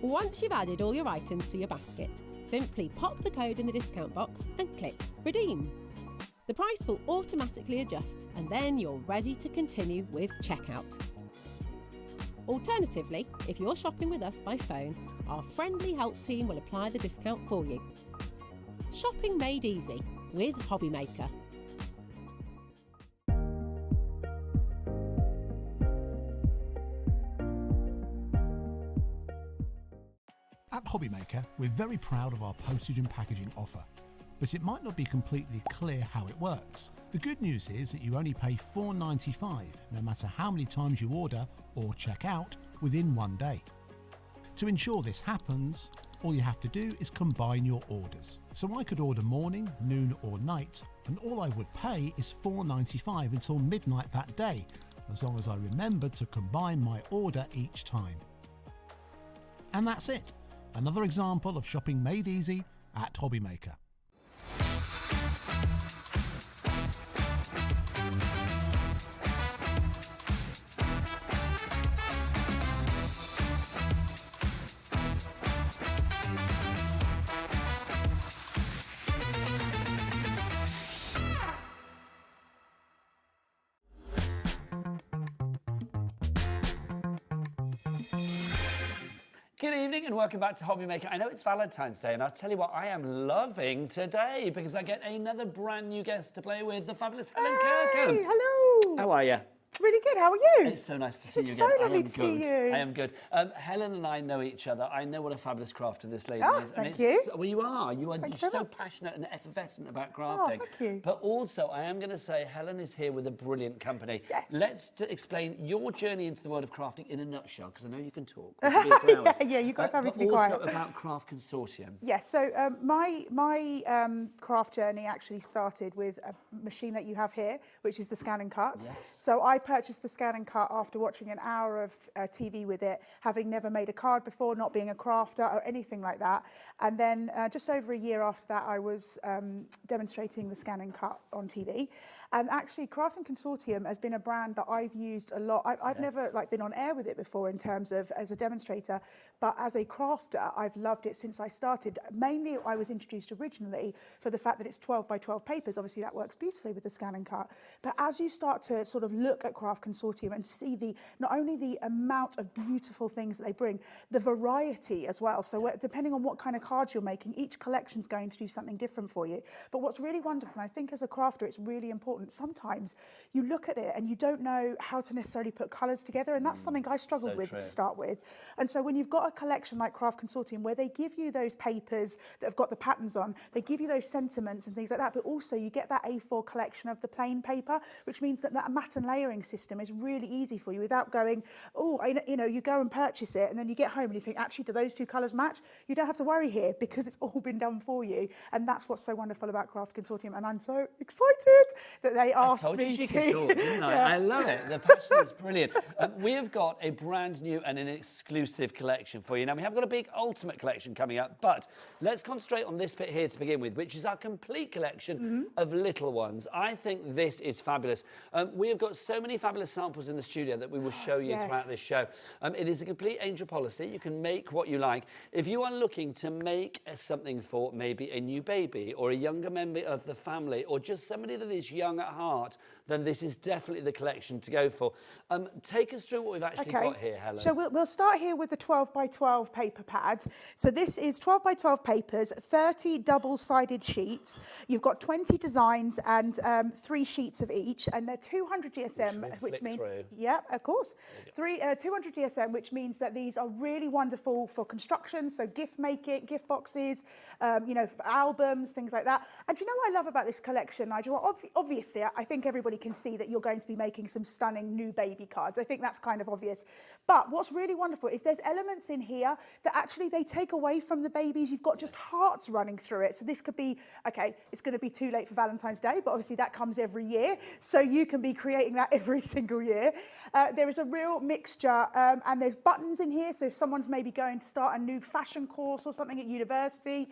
Once you've added all your items to your basket, simply pop the code in the discount box and click Redeem. The price will automatically adjust and then you're ready to continue with checkout. Alternatively, if you're shopping with us by phone, our friendly help team will apply the discount for you. Shopping made easy with HobbyMaker. At HobbyMaker, we're very proud of our postage and packaging offer, but it might not be completely clear how it works. The good news is that you only pay $4.95 no matter how many times you order or check out within 1 day. To ensure this happens, all you have to do is combine your orders. So I could order morning, noon or night, and all I would pay is $4.95 until midnight that day, as long as I remember to combine my order each time. And that's it. Another example of shopping made easy at HobbyMaker. Good evening and welcome back to HobbyMaker. I know it's Valentine's Day and I'll tell you what I am loving today because I get another brand new guest to play with, the fabulous Helen Kirkham. Hello. How are you? Really good. How are you? It's so nice to see you It's again. so lovely to see you. I am good. Helen and I know each other. I know what a fabulous crafter this lady is. Thank you. Well, you are. You're so passionate and effervescent about crafting. Thank you. But also, I am going to say, Helen is here with a brilliant company. Yes. Let's explain your journey into the world of crafting in a nutshell, because I know you can talk. We can be here for hours. Yeah, you've got time to be But quiet. also about Craft Consortium. Yes, so my craft journey actually started with a machine that you have here, which is the Scan and Cut. Yes. So I purchased the Scan and Cut after watching an hour of TV with it, having never made a card before, not being a crafter or anything like that. And then just over a year after that, I was demonstrating the Scan and Cut on TV. And actually, Craft Consortium has been a brand that I've used a lot. I've never been on air with it before in terms of as a demonstrator, but as a crafter, I've loved it since I started. Mainly, I was introduced originally for the fact that it's 12 by 12 papers. Obviously, that works beautifully with the Scan and Cut. But as you start to sort of look at Craft Consortium and see not only the amount of beautiful things that they bring, the variety as well. So depending on what kind of cards you're making, each collection's going to do something different for you. But what's really wonderful, and I think as a crafter, it's really important. Sometimes you look at it and you don't know how to necessarily put colours together, and that's something I struggled with to start with. And so when you've got a collection like Craft Consortium, where they give you those papers that have got the patterns on, they give you those sentiments and things like that, but also you get that A4 collection of the plain paper, which means that that matte and layering system is really easy for you without going, you go and purchase it and then you get home and you think, actually, do those two colours match? You don't have to worry here because it's all been done for you. And that's what's so wonderful about Craft Consortium. And I'm so excited that they asked me to. I told you she could talk, didn't I? Yeah. I love it. The passion is brilliant. We have got a brand new and an exclusive collection for you. Now, we have got a big ultimate collection coming up, but let's concentrate on this bit here to begin with, which is our complete collection of little ones. I think this is fabulous. We have got so many fabulous samples in the studio that we will show you throughout this show. It is a complete angel policy. You can make what you like. If you are looking to make something for maybe a new baby or a younger member of the family or just somebody that is young at heart, then this is definitely the collection to go for. Take us through what we've actually got here, Helen. So we'll start here with the 12 by 12 paper pad. So this is 12 by 12 papers, 30 double-sided sheets. You've got 20 designs and 3 sheets of each, and they're 200 GSM, which means, yeah, of course, 200 GSM, which means that these are really wonderful for construction, so gift making, gift boxes, for albums, things like that. And do you know what I love about this collection, Nigel? Well, obviously, I think everybody can see that you're going to be making some stunning new baby cards. I think that's kind of obvious. But what's really wonderful is there's elements in here that actually they take away from the babies. You've got just hearts running through it. So this could be, okay, it's going to be too late for Valentine's Day, but obviously that comes every year. So you can be creating that every single year. There is a real mixture, and there's buttons in here. So if someone's maybe going to start a new fashion course or something at university,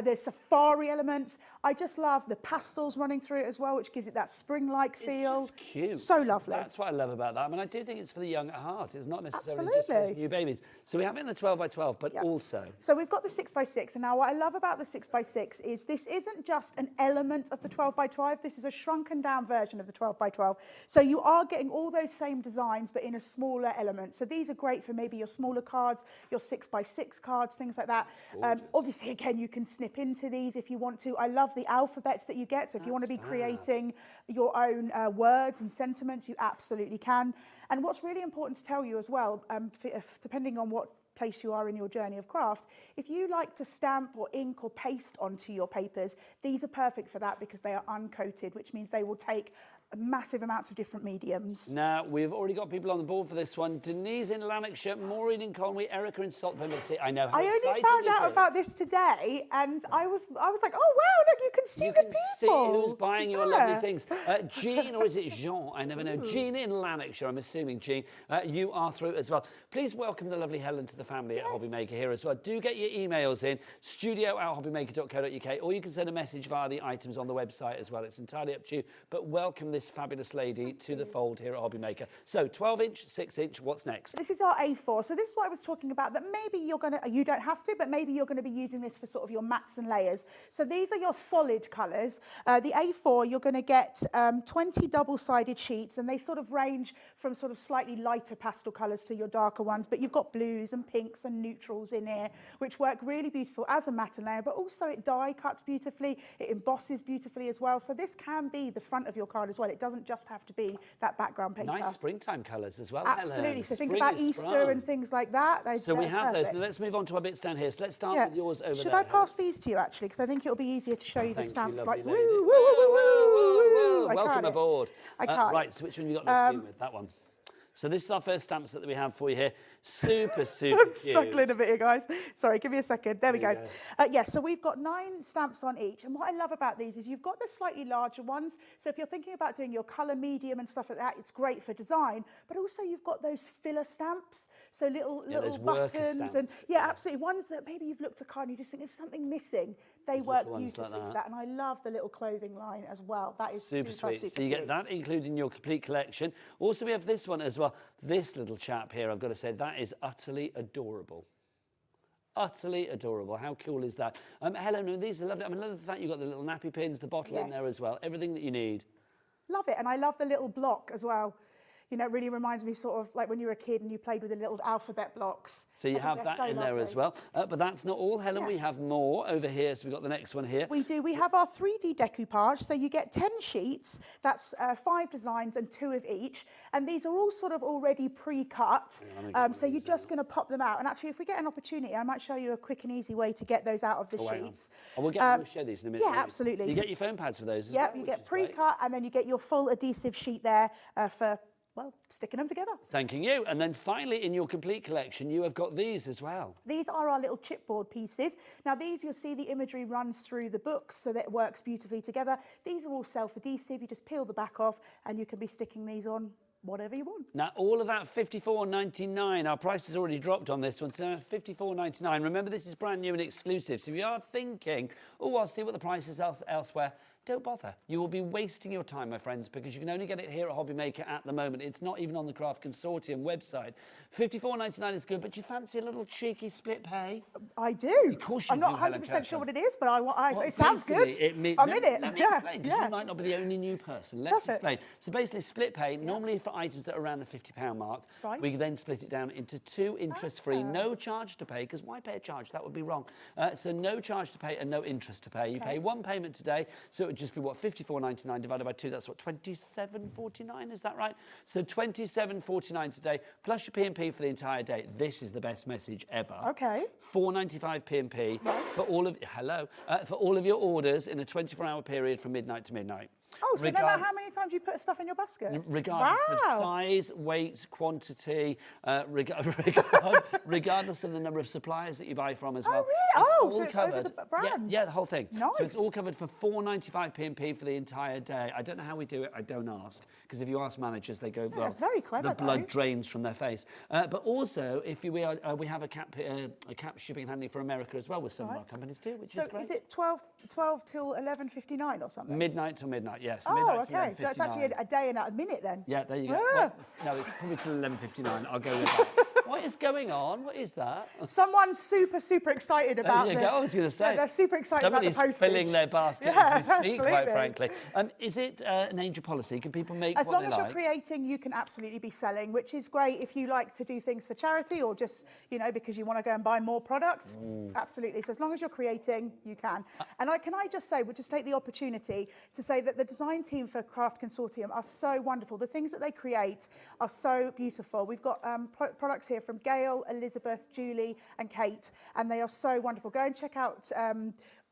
there's safari elements. I just love the pastels running through it as well, which gives it that spring-like feel. It's just cute. So lovely. That's what I love about that. I mean, I do think it's for the young at heart. It's not necessarily just for new babies. So we have it in the 12 by 12, but also. So we've got the 6 by 6. And now what I love about the 6 by 6 is this isn't just an element of the 12 by 12. This is a shrunken down version of the 12 by 12. So you are getting all those same designs, but in a smaller element. So these are great for maybe your smaller cards, your 6 by 6 cards, things like that. Obviously, again, you can snip into these if you want to. I love the alphabets that you get. So if you want to be creating your own words and sentiments, you absolutely can. And what's really important to tell you as well, depending on what place you are in your journey of craft, if you like to stamp or ink or paste onto your papers, these are perfect for that because they are uncoated, which means they will take massive amounts of different mediums. Now, we've already got people on the board for this one. Denise in Lanarkshire, Maureen in Conwy, Erica in Saltburn. I know how I only exciting found is out it? about this today, and I was like, oh wow, look, you can see the people. See who's buying your lovely things. Jean, or is it Jean? I never know. Jean in Lanarkshire, I'm assuming, Jean. You are through as well. Please welcome the lovely Helen to the family at HobbyMaker here as well. Do get your emails in, studio@hobbymaker.co.uk, or you can send a message via the items on the website as well. It's entirely up to you, but welcome this fabulous lady to the fold here at HobbyMaker. So 12-inch, 6-inch, what's next? This is our A4. So this is what I was talking about, that maybe you don't have to, but maybe you're going to be using this for sort of your mattes and layers. So these are your solid colours. The A4, you're going to get 20 double-sided sheets, and they sort of range from sort of slightly lighter pastel colours to your darker ones, but you've got blues and pinks and neutrals in here, which work really beautiful as a matte and layer, but also it die cuts beautifully, it embosses beautifully as well. So this can be the front of your card as well. It doesn't just have to be that background paper. Nice springtime colours as well, Absolutely. Helen. So think Spring about is Easter sprung. and things like that. So we have perfect. those. Now let's move on to our bits down here. So let's start with yours over there. Should I pass these to you, actually? Because I think it'll be easier to show you the Thank stamps. you, Like, woo, lovely woo, lady. woo, woo, woo, woo. I Welcome can't aboard. I can't. Right, so which one have you got next to begin with? That one. So this is our first stamp set that we have for you here. Super, super I'm cute. struggling a bit here, guys. Sorry, give me a second. There we There go. you Yeah, so we've got 9 stamps on each. And what I love about these is you've got the slightly larger ones. So if you're thinking about doing your colour medium and stuff like that, it's great for design. But also you've got those filler stamps. So little those worker buttons. stamps. And yeah, absolutely. Ones that maybe you've looked at a card and you just think there's something missing. They Those work little ones beautifully like with that. that. And I love the little clothing line as well. That is Super super, sweet. super So you get cute. that included in your complete collection. Also, we have this one as well. This little chap here, I've got to say, that is utterly adorable. Utterly adorable. How cool is that? Helen, these are lovely. I mean, love the fact you've got the little nappy pins, the bottle in there as well. Everything that you need. Love it. And I love the little block as well. You know, it really reminds me sort of like when you were a kid and you played with the little alphabet blocks. So you I think have they're that so in there as lovely. well. But that's not all, Helen. We Yes. have more over here. So we've got the next one here. We do. We have our 3D decoupage. So you get 10 sheets. That's 5 designs and 2 of each. And these are all sort of already pre-cut. So you're just going to pop them out. And actually, if we get an opportunity, I might show you a quick and easy way to get those out of the sheets. Oh, we'll show these in a minute. Yeah, absolutely. You get your phone pads for those as Yeah, well, you which get is great. pre-cut and then you get your full adhesive sheet there for, well, sticking them together. Thanking you. And then finally, in your complete collection, you have got these as well. These are our little chipboard pieces. Now these, you'll see the imagery runs through the books so that it works beautifully together. These are all self-adhesive. You just peel the back off and you can be sticking these on whatever you want. Now, all of that $54.99. Our price has already dropped on this one, so $54.99. Remember, this is brand new and exclusive. So if you are thinking, oh, I'll see what the price is elsewhere, don't bother. You will be wasting your time, my friends, because you can only get it here at HobbyMaker at the moment. It's not even on the Craft Consortium website. $54.99 is good, but you fancy a little cheeky split pay? I do. Of course you I'm do, not Helen 100% sure Kirkham. what it is, but Well, it sounds good. basically, I'm in it. Let me Yeah, explain, 'cause you might not be the only new person. Let's Perfect. explain. So basically, split pay, normally for items that are around the £50 mark, Right. we then split it down into 2 interest-free, no charge to pay, because why pay a charge? That would be wrong. So no charge to pay and no interest to pay. You pay one payment today, so it would just be, what, £54.99 divided by 2, that's what, £27.49, is that right? So £27.49 today, plus your P&P for the entire day. This is the best message ever. Okay. £4.95 P&P for all of for all of your orders in a 24-hour period from midnight to midnight. Oh, so no matter how many times you put stuff in your basket? Regardless of Wow. size, weight, quantity, regardless of the number of suppliers that you buy from as well. really? It's Oh, all so covered. over the brands? Yeah, the whole thing. Nice. So it's all covered for £4.95 P&P for the entire day. I don't know how we do it. I don't ask. Because if you ask managers, they go, well, that's very clever, the blood though. drains from their face. But also, if we have a cap shipping and handling for America as well with some of our companies too, which So is great. is it 12 till 11:59 or something? Midnight till midnight, yes. Oh, midnight till okay. So it's actually 11:59. a day and a minute then. Yeah, there you go. Ah. Well, no, it's probably till 11:59. I'll go with that. What is going on? What is that? Someone's super excited about There you go. I was going to say. Yeah, they're super excited about the Somebody's postage. filling their basket Yeah, as we speak, quite absolutely. frankly. Is it an angel policy? Can people make As what long they as you're like? creating, you can absolutely be selling, which is great if you like to do things for charity or just, you know, because you want to go and buy more product. Absolutely. So as long as you're creating, you can. And can I just say, we'll just take the opportunity to say that the design team for Craft Consortium are so wonderful. The things that they create are so beautiful. We've got products here from Gail, Elizabeth, Julie and Kate, and they are so wonderful. Go and check out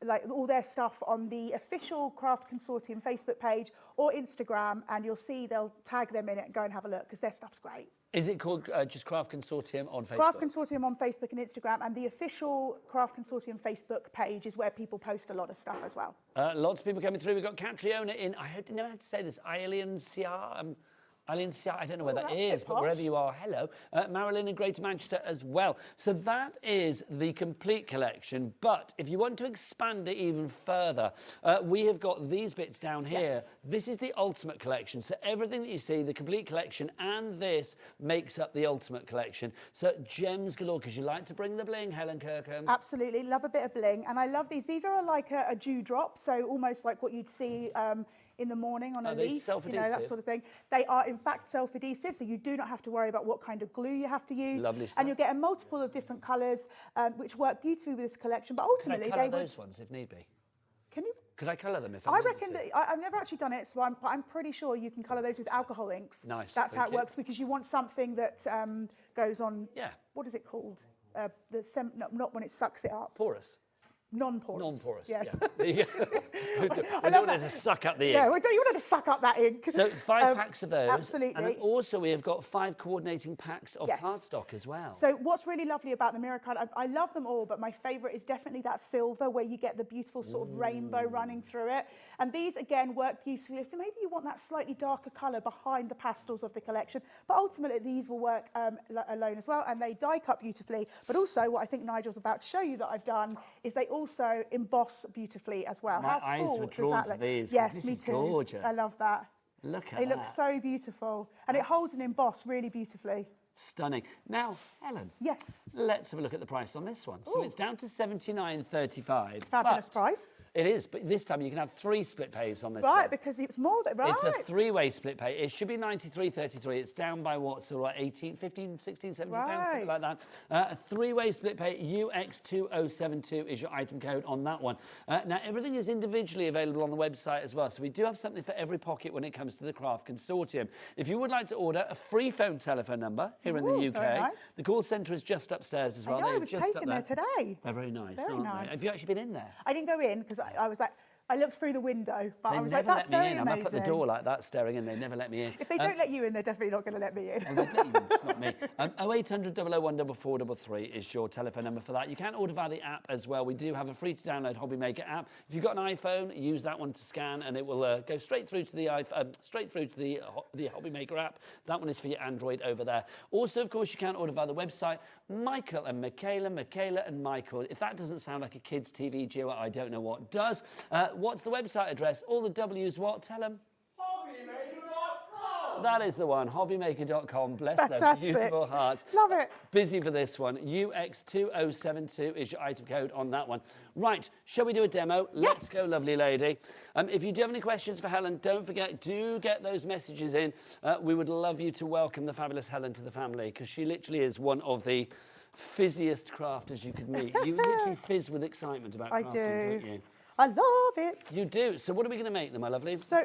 like all their stuff on the official Craft Consortium Facebook page or Instagram, and you'll see they'll tag them in it and go and have a look because their stuff's great. Is it called just Craft Consortium on Facebook? Craft Consortium on Facebook and Instagram, and the official Craft Consortium Facebook page is where people post a lot of stuff as well. Lots of people coming through. We've got Catriona in, I didn't know how to say this, I don't know where that is, but wherever you are, hello. Marilyn in Greater Manchester as well. So that is the complete collection, but if you want to expand it even further, we have got these bits down here. Yes. This is the ultimate collection. So everything that you see, the complete collection, and this makes up the ultimate collection. So gems galore, because you like to bring the bling, Helen Kirkham. Absolutely, love a bit of bling, and I love these. These are like a dewdrop, so almost like what you'd see in the morning on a leaf, you know, that sort of thing. They are in fact self-adhesive, so you do not have to worry about what kind of glue you have to use. Lovely stuff. And you'll get a multiple of different colours, which work beautifully with this collection. But ultimately, Can I colour those ones if need be? Can you? Could I colour them if I I needed reckon to? that I've never actually done it, so I'm pretty sure you can colour those with alcohol inks. Nice. That's how it Okay. works, because you want something that goes on. Yeah. What is it called? Not when it sucks it up. Porous. Non-porous. Non-porous. Yes. Yeah. There you go. We don't want it to suck up the ink. Yeah, we don't, you want it to suck up that ink. So 5 packs of those. Absolutely. And then also we have got 5 coordinating packs of cardstock as well. So what's really lovely about the mirror card, I love them all, but my favourite is definitely that silver, where you get the beautiful sort of rainbow running through it. And these, again, work beautifully. If maybe you want that slightly darker colour behind the pastels of the collection, but ultimately these will work alone as well, and they die cut beautifully. But also, what I think Nigel's about to show you that I've done is they also emboss beautifully as well. My How eyes cool were does drawn that to look? these. Yes, This me is too. gorgeous. I love that. Look at They that. look so beautiful, and it holds and emboss really beautifully. Stunning. Now, Helen. Yes. Let's have a look at the price on this one. So Ooh. it's down to $79.35. Fabulous but price. It is, but this time you can have 3 split pays on this Right, one. because it's more than, right. It's a 3-way split pay. It should be $93.33. It's down by what, sort of like 18, 15, 16, 17 pounds, something like that. A 3-way split pay, UX2072 is your item code on that one. Now, everything is individually available on the website as well, so we do have something for every pocket when it comes to the Craft Consortium. If you would like to order, a free phone telephone number here in the UK. Very nice. The call centre is just upstairs as well. I know, They're I was just taken up there today. They're very nice, Very aren't nice. they? Have you actually been in there? I didn't go in because I was like, I looked through the window, but They I was never like, that's let me very in. amazing. I'm up at the door like that, staring in. They never let me in. If they don't let you in, they're definitely not going to let me in. They'd let you in, it's not me. 0800 001 4433 is your telephone number for that. You can order via the app as well. We do have a free to download HobbyMaker app. If you've got an iPhone, use that one to scan, and it will go straight through to the the HobbyMaker app. That one is for your Android over there. Also, of course, you can order via the website. Michael and Michaela and Michael. If that doesn't sound like a kids' TV duo, I don't know what does. What's the website address? All the W's what? Tell them. HobbyMaker.com. That is the one. HobbyMaker.com. Bless Fantastic. their beautiful hearts. Love it. Busy for this one. UX2072 is your item code on that one. Right, shall we do a demo? Let's go, lovely lady. If you do have any questions for Helen, don't forget, do get those messages in. We would love you to welcome the fabulous Helen to the family, because she literally is one of the fizziest crafters you could meet. You literally fizz with excitement about crafting, don't you? I love it. You do. So what are we going to make them, my lovely? So,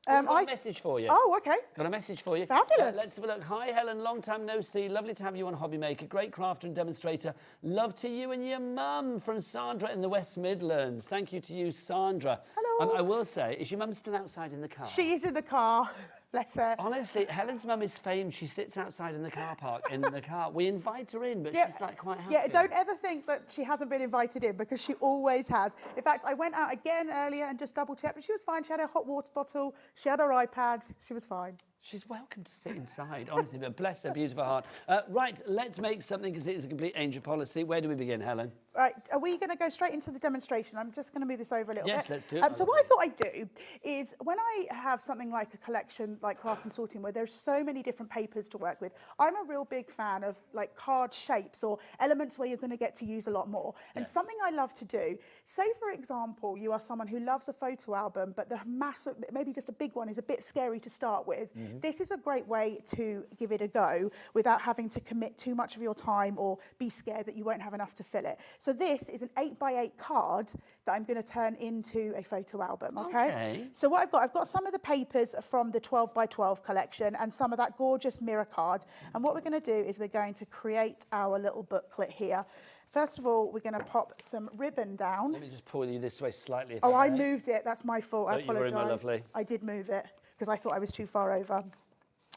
I've got a message for you. Oh, okay. Got a message for you. Fabulous. Let's have a look. Hi, Helen. Long time no see. Lovely to have you on HobbyMaker. Great crafter and demonstrator. Love to you and your mum, from Sandra in the West Midlands. Thank you to you, Sandra. Hello. I will say, is your mum still outside in the car? She is in the car. Bless her. Honestly, Helen's mum is famed. She sits outside in the car park, in the car. We invite her in, but she's like quite happy. Yeah, don't ever think that she hasn't been invited in, because she always has. In fact, I went out again earlier and just double checked, but she was fine. She had her hot water bottle, she had her iPad, she was fine. She's welcome to sit inside, honestly, but bless her beautiful heart. Right, let's make something, because it is a complete angel policy. Where do we begin, Helen? Right, are we going to go straight into the demonstration? I'm just going to move this over a little bit. Yes, let's do it. So what I thought I'd do is, when I have something like a collection like Craft Consortium, where there's so many different papers to work with, I'm a real big fan of like card shapes or elements where you're going to get to use a lot more. And something I love to do, say for example, you are someone who loves a photo album, but the massive, maybe just a big one is a bit scary to start with. this is a great way to give it a go without having to commit too much of your time or be scared that you won't have enough to fill it. So this is an 8x8 card that I'm going to turn into a photo album, okay? So what I've got some of the papers from the 12x12 collection and some of that gorgeous mirror card. And what we're going to do is we're going to create our little booklet here. First of all, we're going to pop some ribbon down. Let me just pull you this way slightly. Oh, I moved it. That's my fault. I Don't you worry, apologise. my lovely. I did move it because I thought I was too far over.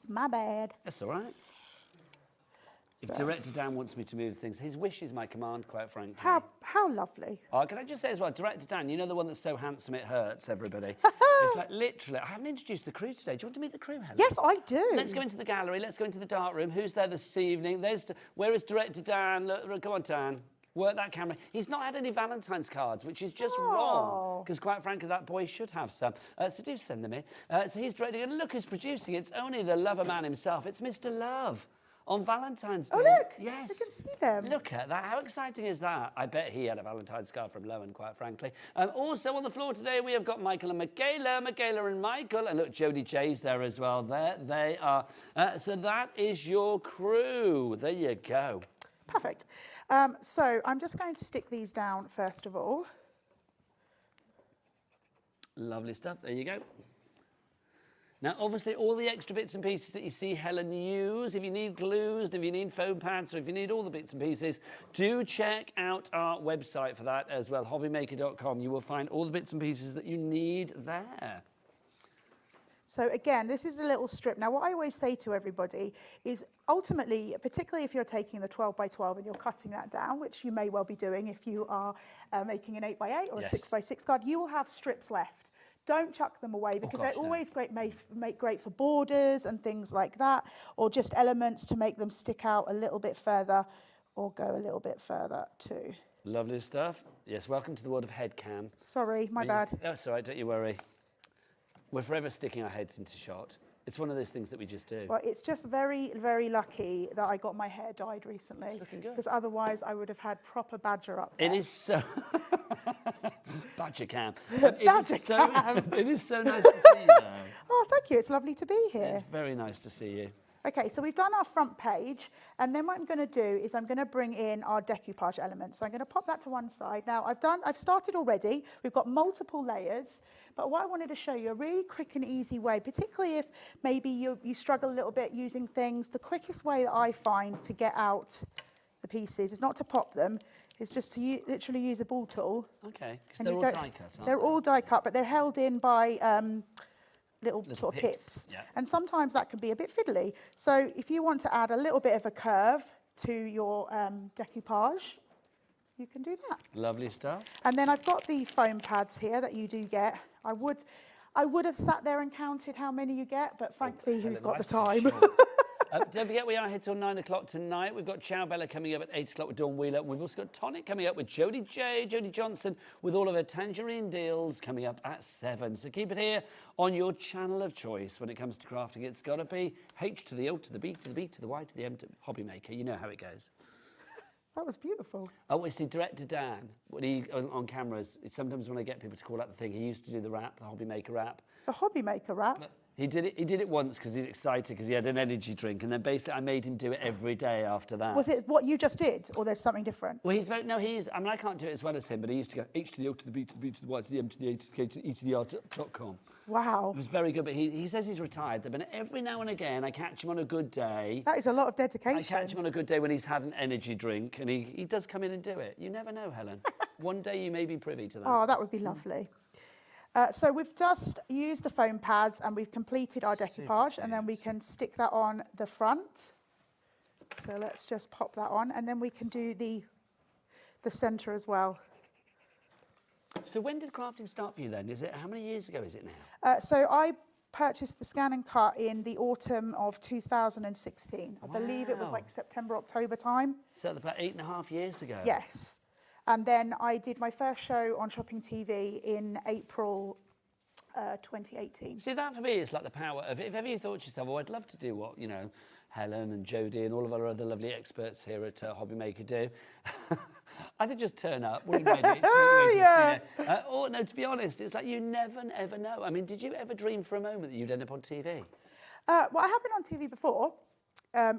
My bad. That's all right. So. If Director Dan wants me to move things, his wish is my command, quite frankly. How lovely. Oh, can I just say as well, Director Dan, you know the one that's so handsome it hurts, everybody? It's like literally, I haven't introduced the crew today. Do you want to meet the crew, Helen? Yes, I do. Let's go into the gallery. Let's go into the dark room. Who's there this evening? Where is Director Dan? Look, come on, Dan. Work that camera. He's not had any Valentine's cards, which is just wrong, because quite frankly, that boy should have some. So do send them in. So he's directing, and look who's producing. It's only the lover man himself. It's Mr. Love on Valentine's Day. Oh, look. Yes. You can see them. Look at that. How exciting is that? I bet he had a Valentine's card from Lowen, quite frankly. Also on the floor today, we have got Michael and Michaela and Michael. And look, Jodie J's there as well. There they are. So that is your crew. There you go. Perfect. So I'm just going to stick these down first of all. Lovely stuff. There you go. Now, obviously, all the extra bits and pieces that you see Helen use, if you need glues, if you need foam pads, or if you need all the bits and pieces, do check out our website for that as well, hobbymaker.com. You will find all the bits and pieces that you need there. So again, this is a little strip. Now, what I always say to everybody is ultimately, particularly if you're taking the 12x12 and you're cutting that down, which you may well be doing if you are making an 8x8 or a 6x6 card, you will have strips left. Don't chuck them away because they're always great, make great for borders and things like that, or just elements to make them stick out a little bit further or go a little bit further too. Lovely stuff. Yes, welcome to the world of headcam. Sorry, my bad. That's all right, don't you worry. We're forever sticking our heads into shot. It's one of those things that we just do. Well, it's just very, very lucky that I got my hair dyed recently. It's looking good. Because otherwise I would have had proper badger up there. It is so... Badger cam. Badger cam. It is so nice to see you, though. Oh, thank you. It's lovely to be here. It's very nice to see you. Okay, so we've done our front page, and then what I'm going to do is I'm going to bring in our decoupage elements. So I'm going to pop that to one side. Now, I've started already. We've got multiple layers, but what I wanted to show you, a really quick and easy way, particularly if maybe you struggle a little bit using things, the quickest way that I find to get out the pieces is not to pop them, is just to literally use a ball tool. Okay, because they're all die cut, aren't they? They're all die cut, but they're held in by little sort of pips. Yeah. And sometimes that can be a bit fiddly. So if you want to add a little bit of a curve to your decoupage, you can do that. Lovely stuff. And then I've got the foam pads here that you do get. I would have sat there and counted how many you get, but frankly, who's got the time? Don't forget, we are here till 9 o'clock tonight. We've got Ciao Bella coming up at 8 o'clock with Dawn Wheeler. We've also got Tonic coming up with Jodie Johnson, with all of her Tangerine deals coming up at 7. So keep it here on your channel of choice when it comes to crafting. It's got to be H to the O to the B to the B to the Y to the M to HobbyMaker. You know how it goes. That was beautiful. Oh, we see Director Dan, when he on cameras, sometimes when I get people to call out the thing, he used to do the rap, the HobbyMaker rap. The HobbyMaker rap? He did it once because he's excited because he had an energy drink, and then basically I made him do it every day after that. Was it what you just did, or there's something different? Well, I mean, I can't do it as well as him, but he used to go H to the O to the B to the B to the Y to the M to the A to the K to the E to the R.com. Wow. It was very good, but he says he's retired, but every now and again I catch him on a good day. That is a lot of dedication. I catch him on a good day when he's had an energy drink, and he does come in and do it. You never know, Helen. One day you may be privy to that. Oh, that would be lovely. So we've just used the foam pads and we've completed our decoupage, and then we can stick that on the front. So let's just pop that on, and then we can do the centre as well. So when did crafting start for you then? How many years ago is it now? So I purchased the Scan and Cut in the autumn of 2016. I believe it was like September, October time. So about 8.5 years ago? Yes. And then I did my first show on Shopping TV in April 2018. See, that for me is like the power of, if ever you thought to yourself, oh, I'd love to do what, Helen and Jodie and all of our other lovely experts here at HobbyMaker do. I think just turn up. Or, no, to be honest, it's like you never, ever know. I mean, did you ever dream for a moment that you'd end up on TV? Well, I have been on TV before.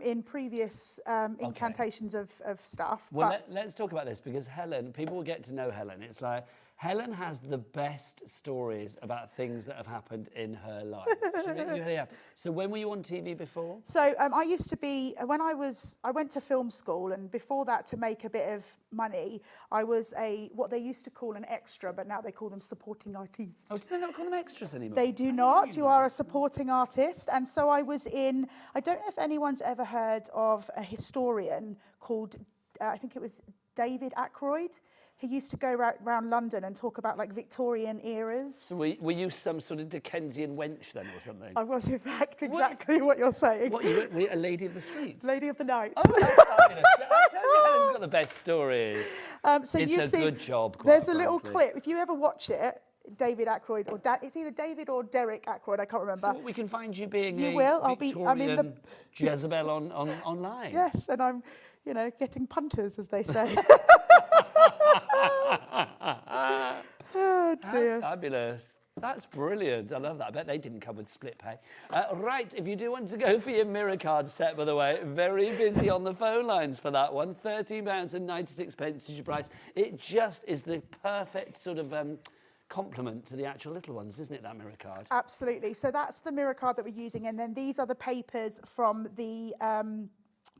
In previous incantations of stuff. Well, let's talk about this because Helen, people will get to know Helen. It's like Helen has the best stories about things that have happened in her life. You really have. So when were you on TV before? So I used to be, I went to film school, and before that, to make a bit of money, I was what they used to call an extra, but now they call them supporting artists. Oh, do they not call them extras anymore? They do not. You are a supporting artist. And so I was in, I don't know if anyone's ever heard of a historian called, I think it was David Ackroyd. He used to go around London and talk about like Victorian eras. So were you some sort of Dickensian wench then or something? I was in fact exactly what you're saying. What, you were a lady of the streets? Lady of the night. Oh, that's fabulous. I tell you, Helen's got the best stories. So it's you a see, good job. There's a little clip. If you ever watch it, David Ackroyd, or it's either David or Derek Ackroyd, I can't remember. So we can find you being you will. I'm in the Jezebel online. Yes, and I'm, getting punters, as they say. Oh dear. How fabulous. That's brilliant. I love that. I bet they didn't come with split pay. Right, if you do want to go for your mirror card set, by the way, very busy on the phone lines for that one. £13.96 is your price. It just is the perfect sort of complement to the actual little ones, isn't it, that mirror card? Absolutely. So that's the mirror card that we're using, and then these are the papers from the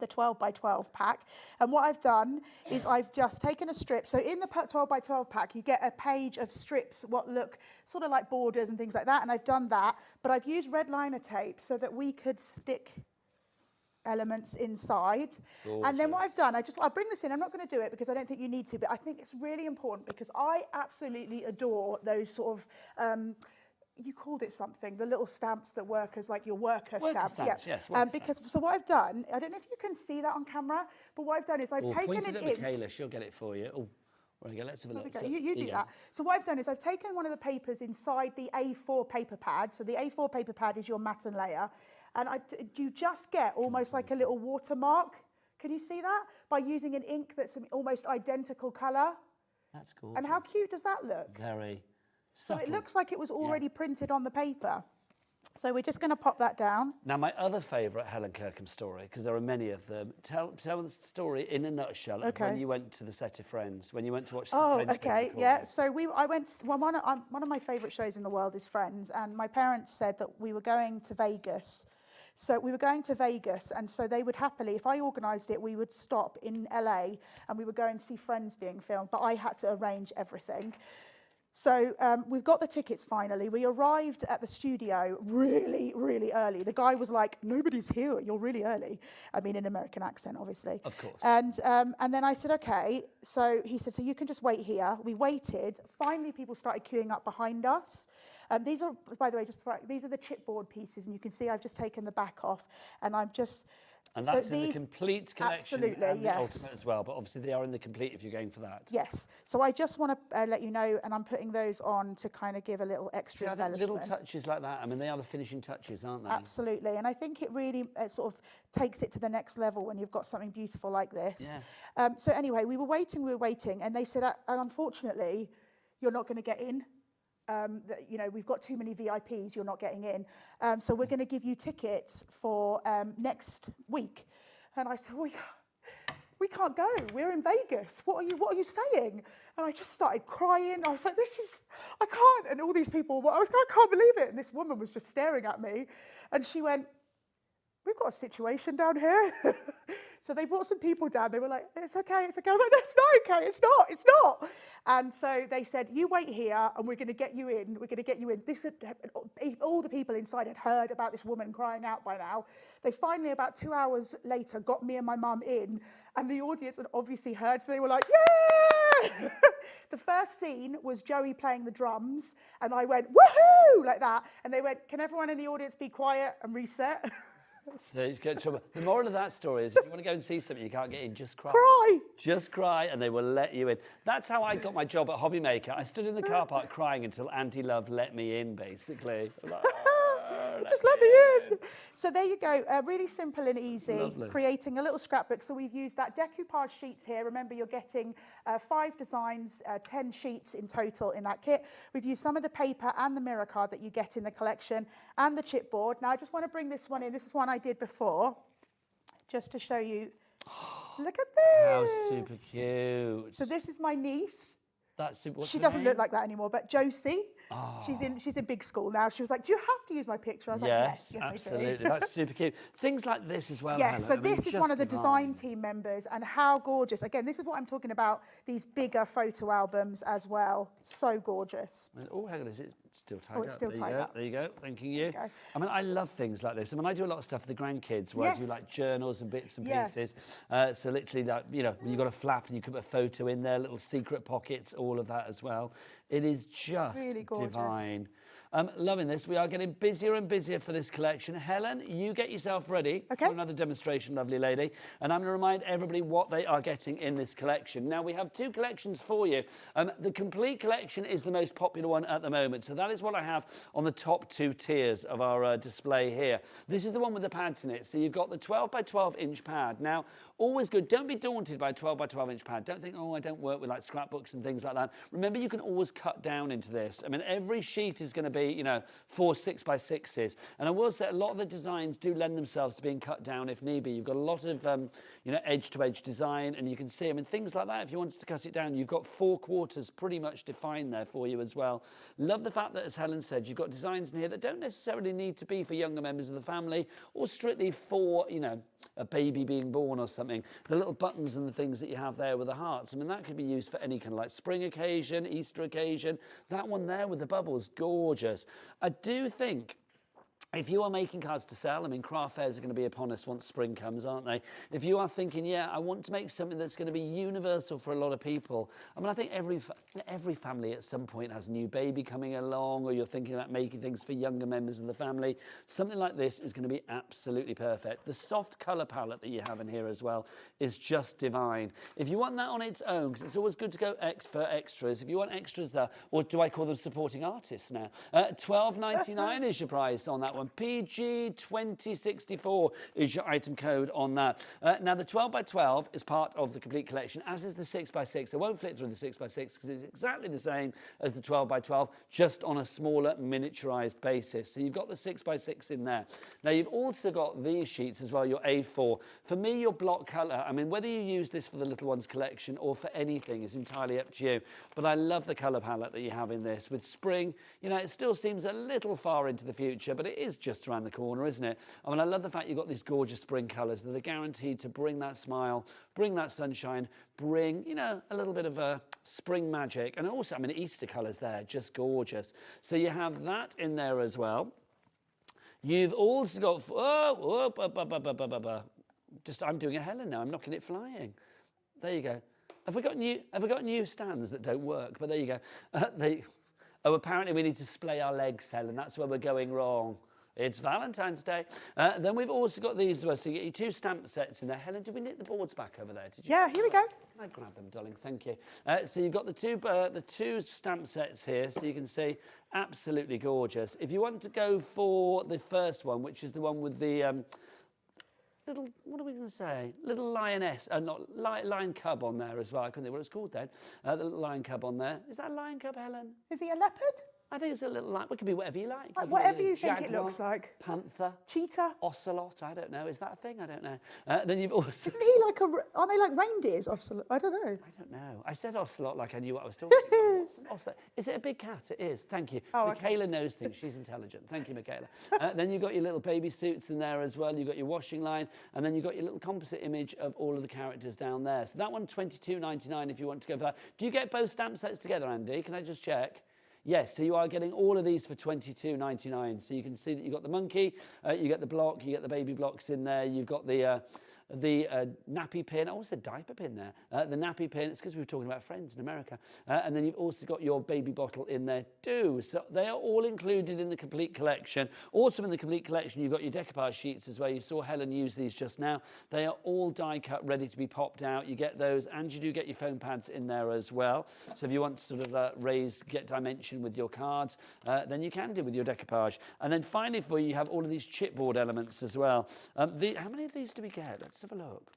12 by 12 pack. And what I've done is I've just taken a strip. So in the 12 by 12 pack, you get a page of strips, what look sort of like borders and things like that. And I've done that, but I've used red liner tape so that we could stick elements inside. Gorgeous. And then what I've done, I'll bring this in. I'm not going to do it because I don't think you need to, but I think it's really important because I absolutely adore those sort of, you called it something, the little stamps that work as like your worker stamps. Yes, so what I've done, I don't know if you can see that on camera, but what I've done is I've taken it in. Michaela, she'll get it for you. Oh, there we go, let's have a look. So you do that. So what I've done is I've taken one of the papers inside the A4 paper pad. So the A4 paper pad is your matten layer. And you just get almost like a little watermark. Can you see that? By using an ink that's an almost identical colour. That's cool. And how cute does that look? Very. So it looks like it was already printed on the paper. So we're just going to pop that down. Now, my other favourite Helen Kirkham story, because there are many of them, tell the story in a nutshell of when you went to the set of Friends, when you went to watch Friends. Oh, okay, yeah. So one of my favourite shows in the world is Friends, and my parents said that we were going to Vegas. So we were going to Vegas, and so they would happily, if I organised it, we would stop in LA, and we would go and see Friends being filmed, but I had to arrange everything. So we've got the tickets finally. We arrived at the studio really, really early. The guy was like, nobody's here, you're really early. I mean, in American accent, obviously. Of course. And then I said, okay. So he said, so you can just wait here. We waited. Finally, people started queuing up behind us. These are, by the way, these are the chipboard pieces. And you can see I've just taken the back off. And I'm just... And that's in the complete collection absolutely, and the yes. ultimate as well, but obviously they are in the complete if you're going for that. Yes. So I just want to let you know, and I'm putting those on to kind of give a little extra embellishment. Little touches like that, I mean, they are the finishing touches, aren't they? Absolutely. And I think it really sort of takes it to the next level when you've got something beautiful like this. Yeah. So anyway, we were waiting, and they said, and unfortunately, you're not going to get in. We've got too many VIPs, you're not getting in. So we're going to give you tickets for next week. And I said, we can't go. We're in Vegas. What are you saying? And I just started crying. I was like, I can't. And all these people, I can't believe it. And this woman was just staring at me. And she went, we've got a situation down here. So they brought some people down. They were like, it's okay. I was like, no, it's not okay. It's not. And so they said, you wait here and we're going to get you in. We're going to get you in. All the people inside had heard about this woman crying out by now. They finally, about 2 hours later, got me and my mum in, and the audience had obviously heard. So they were like, yeah! The first scene was Joey playing the drums, and I went, woohoo, like that. And they went, can everyone in the audience be quiet and reset? So you get trouble. The moral of that story is if you want to go and see something you can't get in, just cry. Cry! Just cry and they will let you in. That's how I got my job at HobbyMaker. I stood in the car park crying until Auntie Love let me in, basically. Just let me in. So there you go, really simple and easy. Lovely. Creating a little scrapbook. So we've used that decoupage sheets here. Remember, you're getting 5 designs, 10 sheets in total in that kit. We've used some of the paper and the mirror card that you get in the collection and the chipboard. Now I just want to bring this one in. This is one I did before, just to show you. Look at this. How super cute. So this is my niece. That's super. She doesn't look like that anymore, but Josie, she's in big school now. She was like, "Do you have to use my picture?" I was like, "Yes, absolutely. I do." That's super cute. Things like this as well. Yes, Helen. so this is one of the design team members, and how gorgeous. Again, this is what I'm talking about, these bigger photo albums as well. So gorgeous. Oh, hang on, is it still tied Oh, it's up? still tied up. There you go, thanking you. There you go. I mean, I love things like this. I mean, I do a lot of stuff for the grandkids where I do Yes. like journals and bits and Yes. pieces. So literally, that, you know, you've got a flap and you can put a photo in there, little secret pockets, all of that as well. It is just Really gorgeous. divine. Loving this. We are getting busier and busier for this collection. Helen, you get yourself ready for another demonstration, lovely lady. And I'm going to remind everybody what they are getting in this collection. Now, we have 2 collections for you. The complete collection is the most popular one at the moment. So that is what I have on the top 2 tiers of our display here. This is the one with the pads in it. So you've got the 12 by 12 inch pad. Now, always good. Don't be daunted by a 12 by 12 inch pad. Don't think, oh, I don't work with like scrapbooks and things like that. Remember, you can always cut down into this. I mean, every sheet is going to be, you know, 4 6 by 6s. And I will say a lot of the designs do lend themselves to being cut down if need be. You've got a lot of, you know, edge to edge design, and you can see, I mean, things like that. If you wanted to cut it down, you've got 4 quarters pretty much defined there for you as well. Love the fact that, as Helen said, you've got designs in here that don't necessarily need to be for younger members of the family or strictly for, you know, a baby being born or something. The little buttons and the things that you have there with the hearts, I mean, that could be used for any kind of like spring occasion, Easter occasion. That one there with the bubbles, gorgeous. I do think if you are making cards to sell, I mean, craft fairs are going to be upon us once spring comes, aren't they? If you are thinking, yeah, I want to make something that's going to be universal for a lot of people. I mean, I think every family at some point has a new baby coming along, or you're thinking about making things for younger members of the family. Something like this is going to be absolutely perfect. The soft colour palette that you have in here as well is just divine. If you want that on its own, because it's always good to go for extras. If you want extras there, or do I call them supporting artists now? $12.99 is your price on that one. PG2064 is your item code on that. Now, the 12 by 12 is part of the complete collection, as is the 6 by 6. I won't flip through the 6 by 6 because it's exactly the same as the 12 by 12, just on a smaller miniaturized basis. So you've got the 6 by 6 in there. Now, you've also got these sheets as well, your A4. For me, your block color, I mean, whether you use this for the little ones collection or for anything is entirely up to you. But I love the color palette that you have in this. With spring, you know, it still seems a little far into the future, but it is just around the corner, isn't it? I mean, I love the fact you've got these gorgeous spring colours that are guaranteed to bring that smile, bring that sunshine, bring, you know, a little bit of a spring magic. And also, I mean, Easter colours there, just gorgeous. So you have that in there as well. You've also got, I'm doing a Helen now, I'm knocking it flying. There you go. Have we got new stands that don't work? But there you go. Apparently we need to splay our legs, Helen. That's where we're going wrong. It's Valentine's Day. Then we've also got these, so you get your 2 stamp sets in there. Helen, did we knit the boards back over there? Did you? Yeah, here we go. Can I grab them, darling? Thank you. So you've got the two stamp sets here, so you can see absolutely gorgeous. If you want to go for the first one, which is the one with the little, what are we going to say? Little lioness, lion cub on there as well. I couldn't think what it's called then. The little lion cub on there. Is that a lion cub, Helen? Is he a leopard? I think it's a little lion. It could be whatever you like. Whatever you think it looks like. Panther. Cheetah. Ocelot. I don't know. Is that a thing? I don't know. Then you've also... Isn't he like are they like reindeers, ocelot? I don't know. I don't know. I said ocelot like I knew what I was talking about. Ocelot. Is it a big cat? It is. Thank you. Oh, Michaela knows things. She's intelligent. Thank you, Michaela. Then you've got your little baby suits in there as well. You've got your washing line. And then you've got your little composite image of all of the characters down there. So that one, $22.99 if you want to go for that. Do you get both stamp sets together, Andy? Can I just check? Yes, so you are getting all of these for $22.99. So you can see that you've got the monkey, you get the block, you get the baby blocks in there, you've got the the nappy pin. I also said diaper pin there. The nappy pin, it's because we were talking about friends in America. And then you've also got your baby bottle in there too. So they are all included in the complete collection. Also in the complete collection, you've got your decoupage sheets as well. You saw Helen use these just now. They are all die cut, ready to be popped out. You get those, and you do get your foam pads in there as well. So if you want to sort of get dimension with your cards, then you can do with your decoupage. And then finally for you have all of these chipboard elements as well. How many of these do we get? Let's have a look.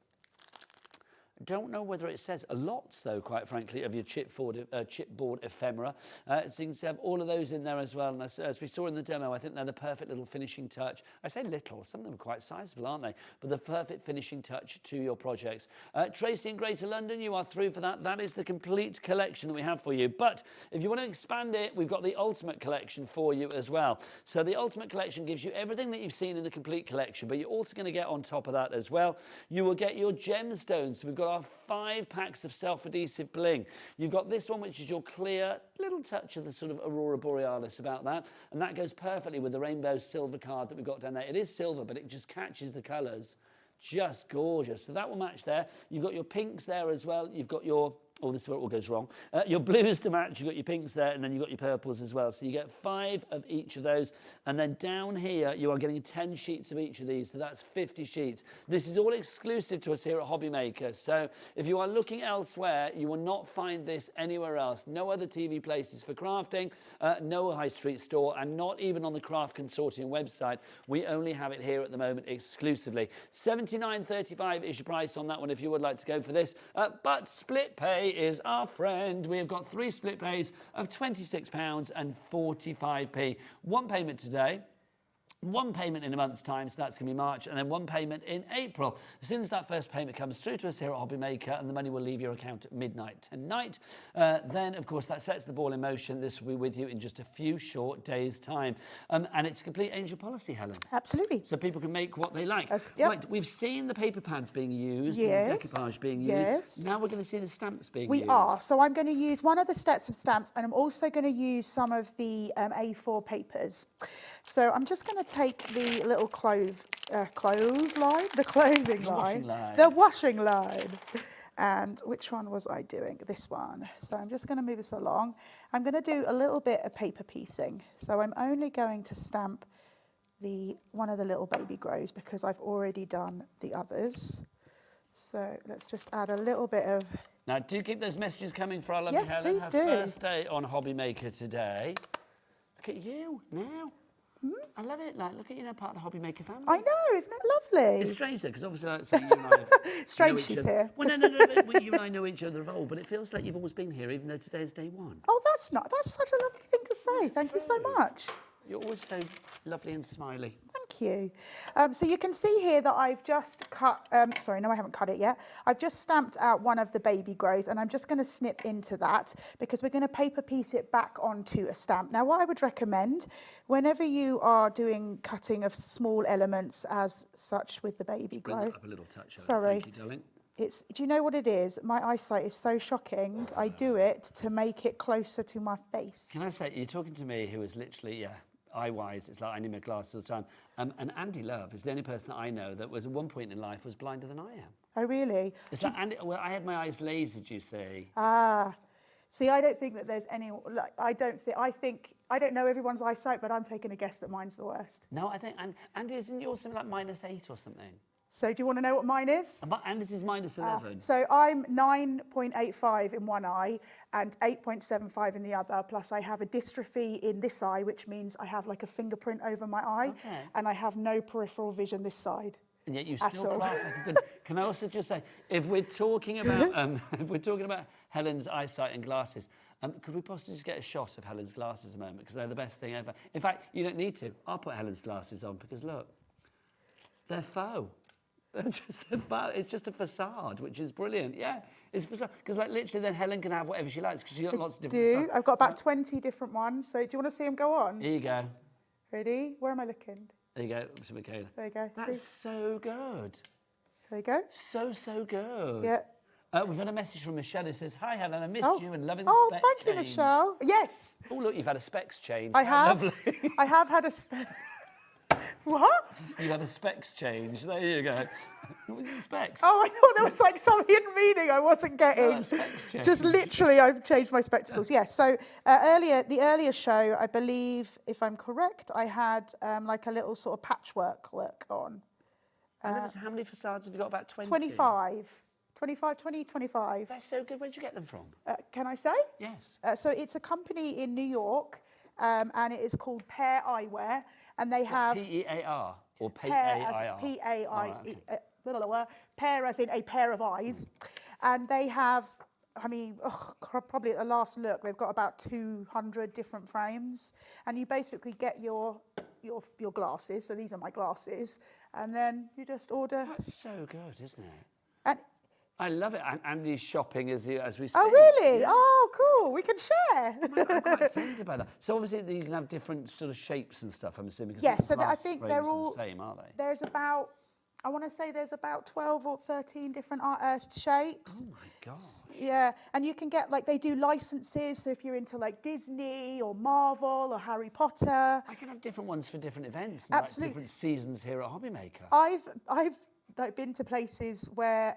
Don't know whether it says lots, though, quite frankly, of your chipboard ephemera. So you can have all of those in there as well. And as we saw in the demo, I think they're the perfect little finishing touch. I say little, some of them are quite sizable, aren't they? But the perfect finishing touch to your projects. Tracy in Greater London, you are through for that. That is the complete collection that we have for you. But if you want to expand it, we've got the Ultimate Collection for you as well. So the Ultimate Collection gives you everything that you've seen in the complete collection, but you're also going to get on top of that as well. You will get your gemstones. So we've got our 5 packs of self-adhesive bling. You've got this one, which is your clear, little touch of the sort of Aurora Borealis about that, and that goes perfectly with the rainbow silver card that we've got down there. It is silver, but it just catches the colours. Just gorgeous. So that will match there. You've got your pinks there as well. You've got your... Oh, this is where it all goes wrong. Your blues to match, you've got your pinks there, and then you've got your purples as well. So you get 5 of each of those. And then down here, you are getting 10 sheets of each of these. So that's 50 sheets. This is all exclusive to us here at HobbyMaker. So if you are looking elsewhere, you will not find this anywhere else. No other TV places for crafting, no high street store, and not even on the Craft Consortium website. We only have it here at the moment exclusively. $79.35 is your price on that one if you would like to go for this. But split pay is our friend. We have got 3 split pays of £26.45. One payment today, one payment in a month's time, so that's going to be March, and then one payment in April. As soon as that first payment comes through to us here at HobbyMaker and the money will leave your account at midnight tonight, then, of course, that sets the ball in motion. This will be with you in just a few short days' time. And it's a complete angel policy, Helen. Absolutely. So people can make what they like. Yep. Right, we've seen the paper pads being used, yes. the decoupage being used. Yes. Now we're going to see the stamps being used. We are. So I'm going to use one of the sets of stamps, and I'm also going to use some of the A4 papers. So I'm just going to take the little clothing line, the washing line. And which one was I doing? This one. So I'm just going to move this along. I'm going to do a little bit of paper piecing. So I'm only going to stamp one of the little baby grows because I've already done the others. So let's just add a little bit of... Now, do keep those messages coming for our lovely yes, Helen. Please Her do. First day on HobbyMaker today. Look at you now. I love it. Like, look at you now, part of the HobbyMaker family. I know, isn't it lovely? It's strange though, because obviously, like, so you and I strange she's here. Well, no, you and I know each other of old, but it feels like you've always been here, even though today is day one. Oh, that's such a lovely thing to say. Thank you so much. You're always so lovely and smiley. Thank you. So you can see here that I've just cut, sorry, no, I haven't cut it yet. I've just stamped out one of the baby grows, and I'm just going to snip into that because we're going to paper piece it back onto a stamp. Now, what I would recommend, whenever you are doing cutting of small elements as such with the baby grow. Bring that up a little touch. Sorry. Thank you, darling. Do you know what it is? My eyesight is so shocking. I do it to make it closer to my face. Can I say, you're talking to me who is literally, eye-wise, it's like I need my glasses all the time. And Andy Love is the only person that I know that was at one point in life was blinder than I am. Oh, really? It's like Andy, well, I had my eyes lasered, you see. Ah. See, I don't think that there's any, like, I don't know everyone's eyesight, but I'm taking a guess that mine's the worst. No, I think, and Andy, isn't yours something like -8 or something? So do you want to know what mine is? Andy's is -11. So I'm 9.85 in one eye and 8.75 in the other. Plus I have a dystrophy in this eye, which means I have like a fingerprint over my eye, and I have no peripheral vision this side. And yet you still craft like a good. Can I also just say, if we're talking about Helen's eyesight and glasses, could we possibly just get a shot of Helen's glasses a moment, because they're the best thing ever. In fact, you don't need to. I'll put Helen's glasses on because look, they're faux. It's just a facade, which is brilliant. Yeah, it's facade. Because like literally then Helen can have whatever she likes because she's got lots of different facades. I've got about 20 different ones. So do you want to see them go on? Here you go. Ready? Where am I looking? There you go. To Michaela. There you go. That's so good. There you go. So good. Yeah. We've had a message from Michelle who says, "Hi Helen, I missed you and loving the spec thank change." you, Michelle. Yes. Oh look, you've had a specs change. I have. Lovely. I have had a spec. What? You had a specs change. There you go. What was the specs? Oh, I thought there was like some hidden meaning I wasn't getting. No, specs change. Just literally, I've changed my spectacles. Yes. So the earlier show, I believe, if I'm correct, I had like a little sort of patchwork look on. And how many facades have you got? About 20? 25. 25. That's so good. Where'd you get them from? Can I say? Yes. So it's a company in New York, and it is called Pear Eyewear, and they have P-E-A-R or Pear P-A-I-R? P-A-I, Pear as in a pair of eyes, and they have. I mean, probably at the last look, they've got about 200 different frames, and you basically get your glasses. So these are my glasses, and then you just order. That's so good, isn't it? And I love it. And Andy's shopping as we speak. oh, really? Yeah. Oh, cool. We can share. I'm quite excited about that. So obviously you can have different sort of shapes and stuff, I'm assuming. Yes, so I think they're all the same, aren't they? There's about, I want to say there's about 12 or 13 different shapes. Oh my God. Yeah, and you can get, like, they do licenses, so if you're into like Disney or Marvel or Harry Potter. I can have different ones for different events. And Absolutely. Like different seasons here at HobbyMaker. I've like been to places where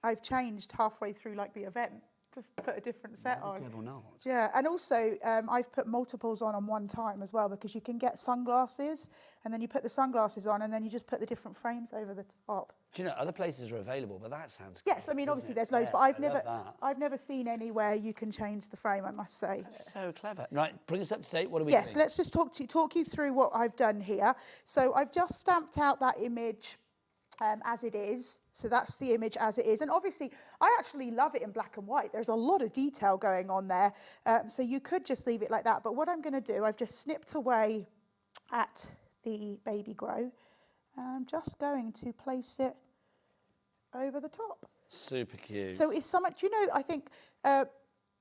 I've changed halfway through like the event. Just put a different set on. The devil not. Yeah, and also I've put multiples on one time as well, because you can get sunglasses, and then you put the sunglasses on, and then you just put the different frames over the top. Do you know other places are available, but that sounds. Yes, cool, I mean obviously it? there's loads, Yeah, but I've never seen anywhere you can change the frame. I must say. That's so clever. Right, bring us up to date. What are we Yes, doing? let's just talk you through what I've done here. So I've just stamped out that image. As it is. So that's the image as it is. And obviously, I actually love it in black and white. There's a lot of detail going on there. So you could just leave it like that. But what I'm going to do, I've just snipped away at the baby grow. And I'm just going to place it over the top. Super cute. So it's so much, I think...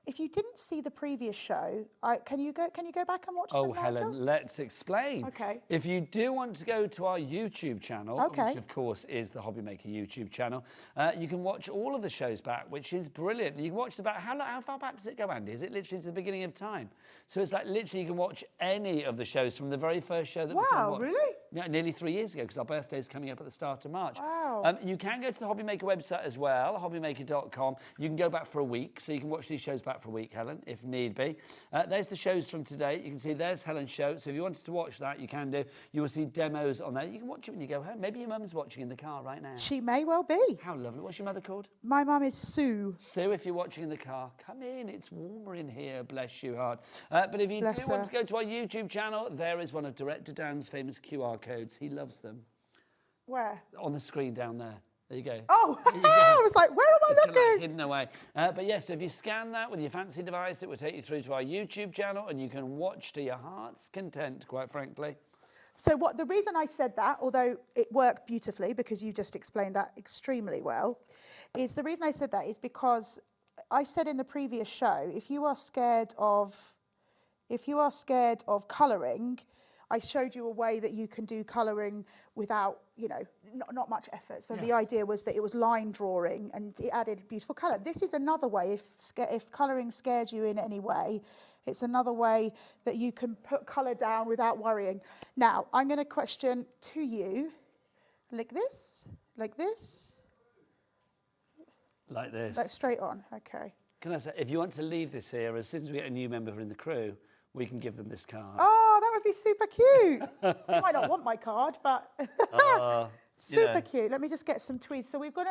if you didn't see the previous show, can you go back and watch them, Nigel? Helen, let's explain. Okay. If you do want to go to our YouTube channel, Okay. which of course is the HobbyMaker YouTube channel, you can watch all of the shows back, which is brilliant. You can watch how far back does it go, Andy? Is it literally to the beginning of time? So it's like literally you can watch any of the shows from the very first show that was done. Wow, really? Yeah, nearly 3 years ago, because our birthday is coming up at the start of March. Wow. You can go to the HobbyMaker website as well, hobbymaker.com. You can go back for a week, so you can watch these shows back for a week, Helen, if need be. There's the shows from today. You can see there's Helen's show. So if you wanted to watch that, you can do. You will see demos on there. You can watch it when you go home. Maybe your mum's watching in the car right now. She may well be. How lovely. What's your mother called? My mum is Sue. Sue, if you're watching in the car, come in. It's warmer in here. Bless you heart. But if you Bless do want her. to go to our YouTube channel, there is one of Director Dan's famous QR codes. He loves them. Where? On the screen down there. There you go. Oh, There you go. I was like, where am I It's looking? like hidden away. But yes, so if you scan that with your fancy device, it will take you through to our YouTube channel, and you can watch to your heart's content, quite frankly. So the reason I said that, although it worked beautifully because you just explained that extremely well, is the reason I said that is because I said in the previous show, if you are scared of colouring, I showed you a way that you can do colouring without, not much effort. So the idea was that it was line drawing and it added beautiful colour. This is another way, if colouring scares you in any way, it's another way that you can put colour down without worrying. Now, I'm going to question to you, like this, Like this. like straight on, okay. Can I say, if you want to leave this here, as soon as we get a new member in the crew, we can give them this card. Oh, that would be super cute. You might not want my card, but super cute. Let me just get some tweeds. So I'm going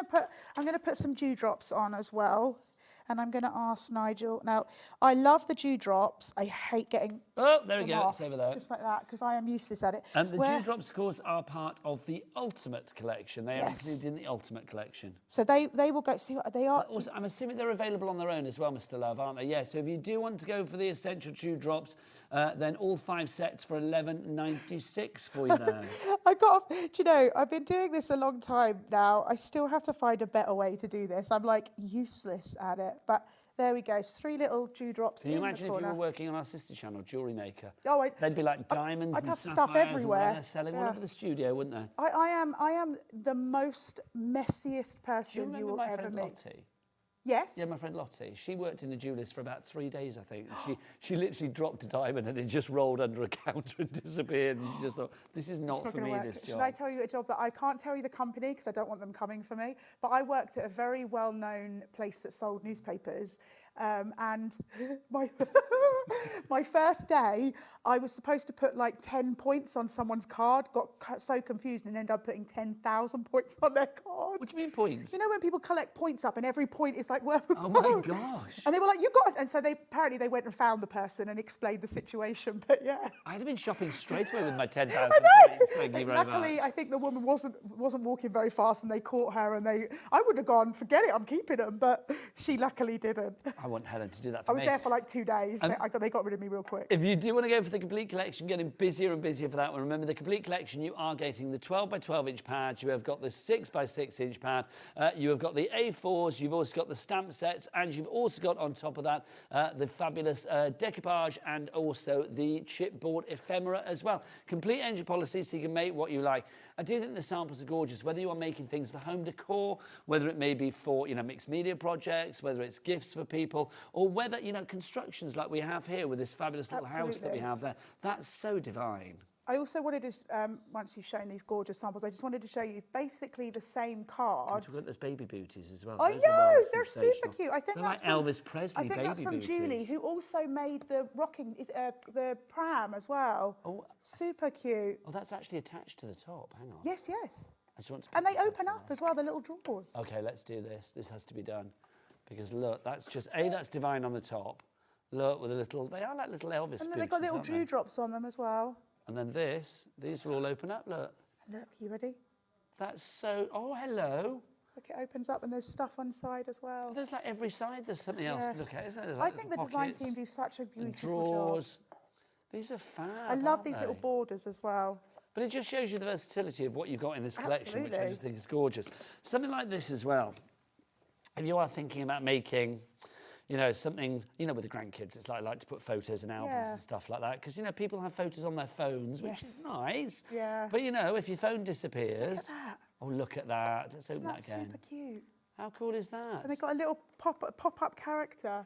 to put some dewdrops on as well. And I'm going to ask Nigel. Now, I love the dewdrops. I hate getting there we them go. off, It's over there. just like that, because I am useless at it. And the dewdrops, of course, are part of the Ultimate Collection. They are Yes. included in the Ultimate Collection. So they will go. See what they are. Also, I'm assuming they're available on their own as well, Mr. Love, aren't they? Yeah. So if you do want to go for the essential dewdrops, then all 5 sets for $11.96 for you now. I've been doing this a long time now. I still have to find a better way to do this. I'm like useless at it, but. There we go. It's 3 little dewdrops in the corner. Can you imagine if you were working on our sister channel, Jewellery Maker? Oh, they'd be like diamonds I'd and have sapphires stuff everywhere. And they're selling all over the studio, wouldn't they? I am the most messiest person you will my ever friend meet. Lottie? Yes. Yeah, my friend Lottie. She worked in the jewellers for about 3 days, I think. She literally dropped a diamond and it just rolled under a counter and disappeared. And she just thought, this is not for me, this job. Should I tell you a job that I can't tell you the company because I don't want them coming for me, but I worked at a very well-known place that sold newspapers, and my first day, I was supposed to put like 10 points on someone's card, got so confused and ended up putting 10,000 points on their card. What do you mean points? You know when people collect points up and every point is like worth a Oh pound? my gosh. And they were like, you got it. And so apparently they went and found the person and explained the situation, but yeah. I'd have been shopping straight away with my 10,000 points. Thank you very Luckily, much. I think the woman wasn't walking very fast and they caught her and I would have gone, forget it, I'm keeping them, but she luckily didn't. I want Helen to do that for I me. was there for like 2 days. They got rid of me real quick. If you do want to go for the complete collection, getting busier and busier for that one, remember the complete collection, you are getting the 12 by 12 inch pad, you have got the 6 by 6 inch pad, you have got the A4s, you've also got the stamp sets, and you've also got on top of that the fabulous decoupage and also the chipboard ephemera as well. Complete entry policy so you can make what you like. I do think the samples are gorgeous, whether you are making things for home decor, whether it may be for, mixed media projects, whether it's gifts for people, or whether, constructions like we have here with this fabulous little house that we have there. That's so divine. I also wanted to, once you've shown these gorgeous samples, I just wanted to show you basically the same card. We've got those baby booties as well. I know, they're super cute. I think they're that's like Elvis Presley baby booties. I think that's from Julie, who also made the the pram as well. Oh, super cute. Oh, that's actually attached to the top. Hang on. Yes, yes. I just want to. And they open up as well, the little drawers. Okay, let's do this. This has to be done because look, that's just that's divine on the top. Look with a little. They are like little Elvis. And then they've got little dewdrops on them as well. And then these will all open up, look. Look, you ready? That's so, oh, hello. Look, it opens up and there's stuff on side as well. There's like every side, there's something else to look at, isn't there? I think the design team do such a beautiful drawers. job. These are fab, I love these little borders as well. But it just shows you the versatility of what you've got in this collection, which I just think is gorgeous. Something like this as well. If you are thinking about making, something, with the grandkids, it's like I like to put photos and albums and stuff like that. Because, people have photos on their phones, which is nice. Yeah. But, if your phone disappears. Look at that. Oh, look at that. Let's open that again. Super cute. How cool is that? And they've got a little pop-up character.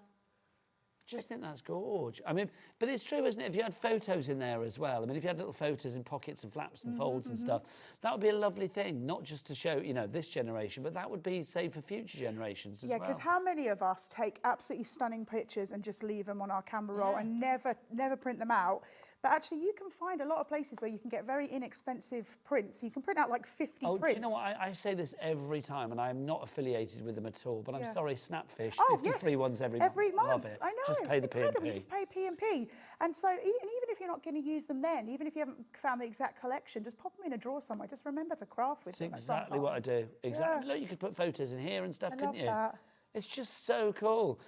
I just think that's gorgeous. I mean, but it's true, isn't it? If you had photos in there as well, if you had little photos in pockets and flaps and folds and stuff, that would be a lovely thing, not just to show, this generation, but that would be, say, for future generations as well. Yeah, because how many of us take absolutely stunning pictures and just leave them on our camera roll and never print them out? But actually, you can find a lot of places where you can get very inexpensive prints. You can print out like 50 prints. Do you know what? I say this every time, and I'm not affiliated with them at all, but I'm sorry, Snapfish, 53 ones every month. Love it. I know. Just pay the Incredible. P&P. You just pay P&P. And so even if you're not going to use them then, even if you haven't found the exact collection, just pop them in a drawer somewhere. Just remember to craft with them. That's exactly what I do. Exactly. Yeah. Look, you could put photos in here and stuff, couldn't you? That. It's just so cool.